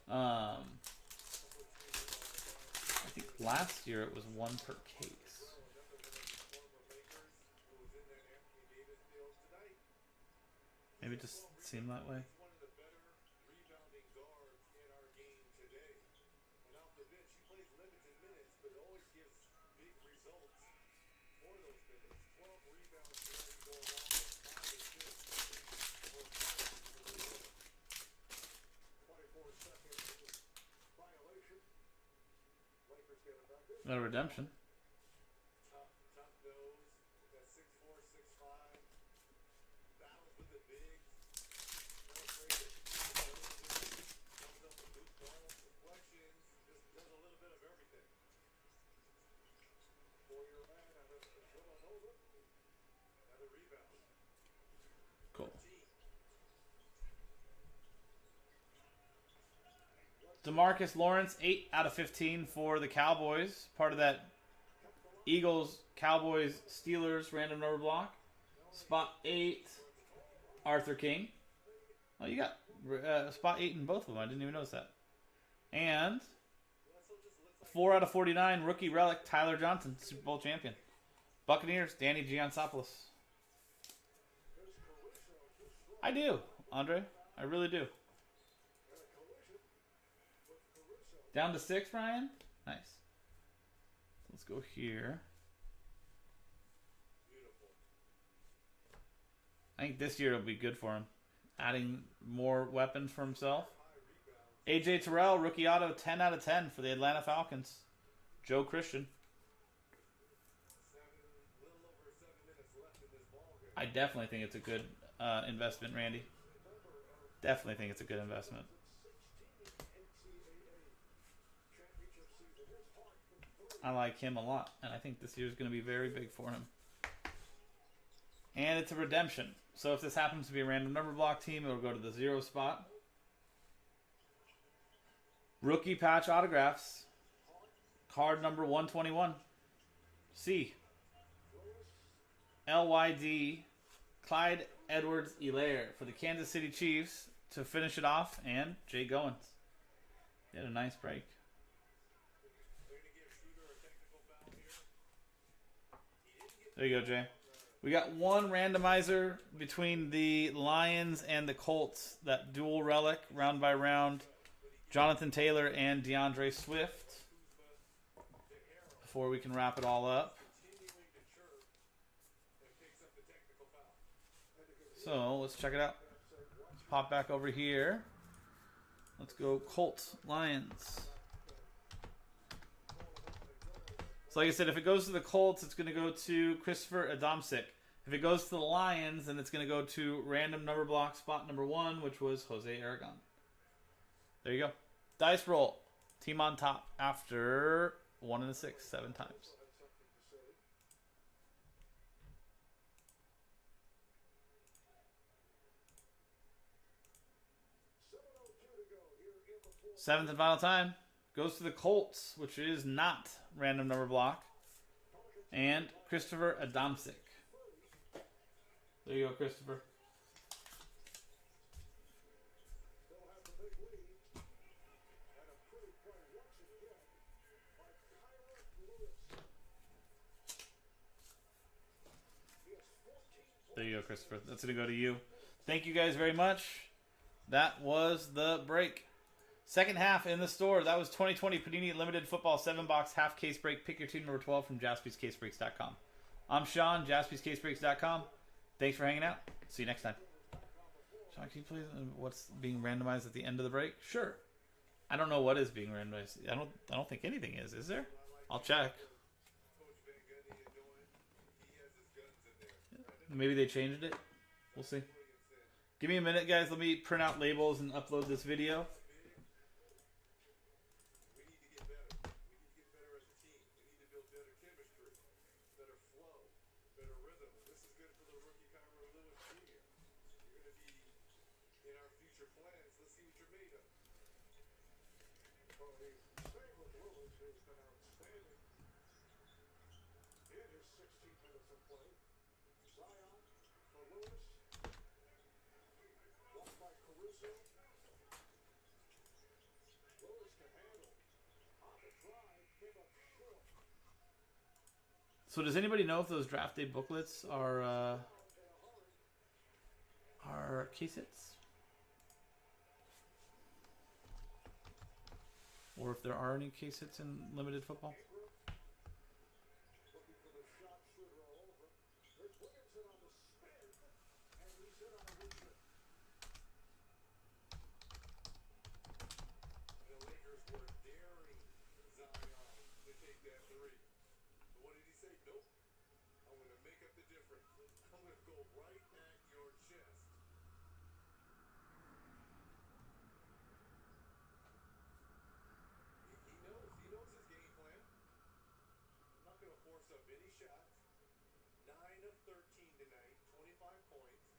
I think last year it was one per case. Maybe it just seemed that way. One of the better rebounding guards in our game today. And off the bench, he plays limited minutes, but always gives big results for those minutes. 12 rebounds tonight, going along with 5 assists. 24-second violation. Lakers get it back. No redemption. Tough nose. That 6'4", 6'5". Battles with the bigs. No afraid to comes up with loose balls, deflections, just does a little bit of everything. For-year man out of Villanova. Another rebound. Cool. DeMarcus Lawrence, 8 out of 15 for the Cowboys. Part of that Eagles, Cowboys, Steelers random number block. Spot 8, Arthur King. Oh, you got spot 8 in both of them. I didn't even notice that. And 4 out of 49, rookie relic, Tyler Johnson, Super Bowl champion. Buccaneers, Danny Giansopoulos. I do, Andre. I really do. Down to 6, Ryan? Nice. Let's go here. I think this year it'll be good for him. Adding more weapons for himself. AJ Terrell, rookie auto, 10 out of 10 for the Atlanta Falcons. Joe Christian. I definitely think it's a good investment, Randy. Definitely think it's a good investment. I like him a lot, and I think this year is going to be very big for him. And it's a redemption. So if this happens to be a random number block team, it'll go to the 0 spot. Rookie patch autographs. Card number 121. C. LYD. Clyde Edwards-Helaire for the Kansas City Chiefs to finish it off. And Jay Goins. He had a nice break. There you go, Jay. We got one randomizer between the Lions and the Colts. That dual relic, round by round. Jonathan Taylor and DeAndre Swift. Before we can wrap it all up. So, let's check it out. Let's pop back over here. Let's go Colts, Lions. So like I said, if it goes to the Colts, it's going to go to Christopher Adamczyk. If it goes to the Lions, then it's going to go to random number block spot number 1, which was Jose Aragon. There you go. Dice roll. Team on top after 1 and a 6, 7 times. Seventh and final time goes to the Colts, which is not random number block, and Christopher Adamczyk. There you go, Christopher. There you go, Christopher. That's going to go to you. Thank you guys very much. That was the break. Second half in the store. That was 2020 Panini Limited Football 7-box half case break. Pick your team number 12 from JaspysCaseBreaks.com. I'm Sean, JaspysCaseBreaks.com. Thanks for hanging out. See you next time. Sean, can you please what's being randomized at the end of the break? Sure. I don't know what is being randomized. I don't think anything is. Is there? I'll check. Maybe they changed it. We'll see. Give me a minute, guys. Let me print out labels and upload this video. Staying with Lewis, who's been outstanding in his 16 minutes of play. Zion for Lewis. Blocked by Caruso. Lewis can handle. On the drive, came up short. So does anybody know if those draft day booklets are case hits? Or if there are any case hits in limited football? Looking for the shot shooter all over. There's Williamson on the spin. And he's in on a wood chip. The Lakers were daring Zion to take that three. But what did he say? Nope. I'm going to make up the difference. I'm going to go right at your chest. He knows his game plan. I'm not going to force up any shots. 9 of 13 tonight, 25 points.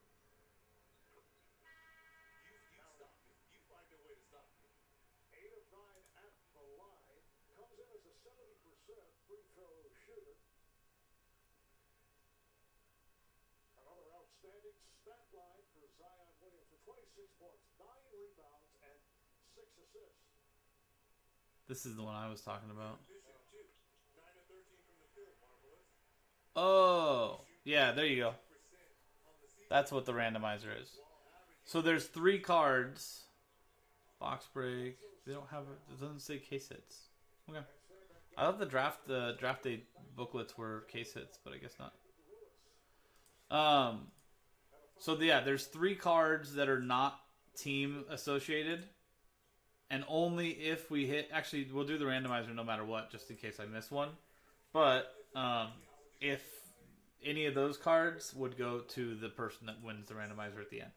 You stop me. You find a way to stop me. 8 of 9 at the line. Comes in as a 70% free throw shooter. Another outstanding stat line for Zion Williamson. 26 points, 9 rebounds, and 6 assists. This is the one I was talking about. 9 of 13 from the field, marvelous. Oh, yeah, there you go. That's what the randomizer is. So there's 3 cards. Box break. They don't have it. It doesn't say case hits. Okay. I thought the draft day booklets were case hits, but I guess not. So yeah, there's 3 cards that are not team associated. And only if we hit... Actually, we'll do the randomizer no matter what, just in case I miss one. But if any of those cards would go to the person that wins the randomizer at the end.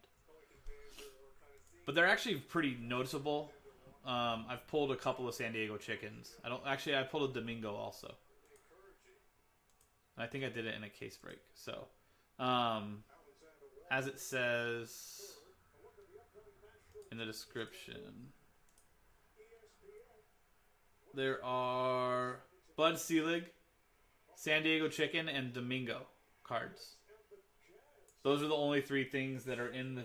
But they're actually pretty noticeable. I've pulled a couple of San Diego Chickens. I pulled a Domingo also. And I think I did it in a case break. So, as it says in the description... There are Bud Selig, San Diego Chicken, and Domingo cards. Those are the only 3 things that are in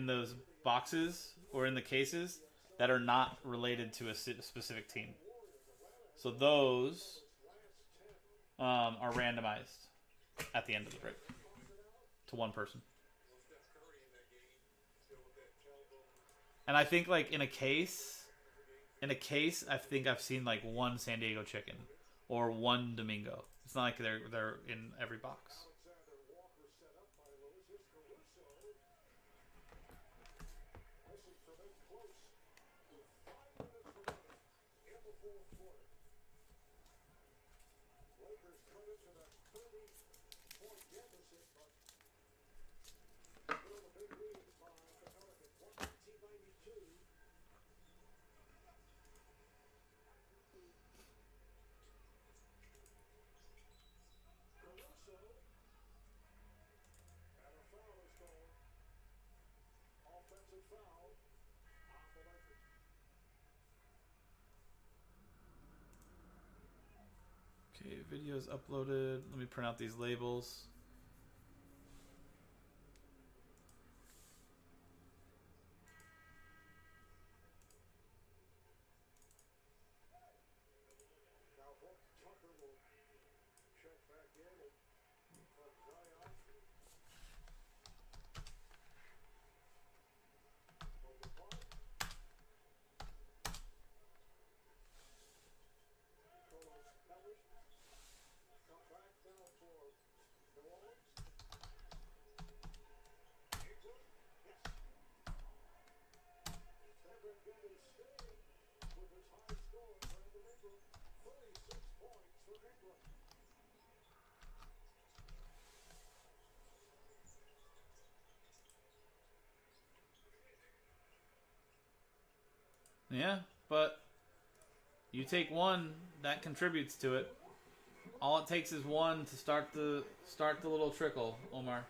those boxes or in the cases that are not related to a specific team. So those are randomized at the end of the break to one person. And I think like in a case, I think I've seen like 1 San Diego Chicken or 1 Domingo. It's not like they're in every box. Lakers cut into that 30-point deficit, but still a big lead by the Pelicans. 119-92. Caruso, and a foul is called. Offensive foul on the Lakers. Okay, video's uploaded. Let me print out these labels. Now Tucker will check back in, but Zion score for individual. 36 points for Ingram. Yeah, but you take one, that contributes to it. All it takes is one to start the little trickle, Omar.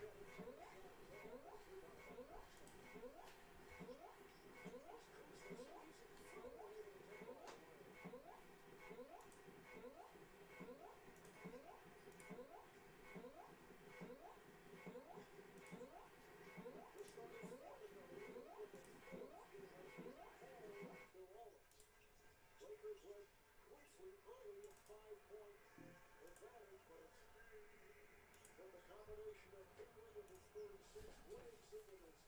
Lakers led briefly early at 5-point advantage, but it's been the combination of Ingram with his 36, Williamson with his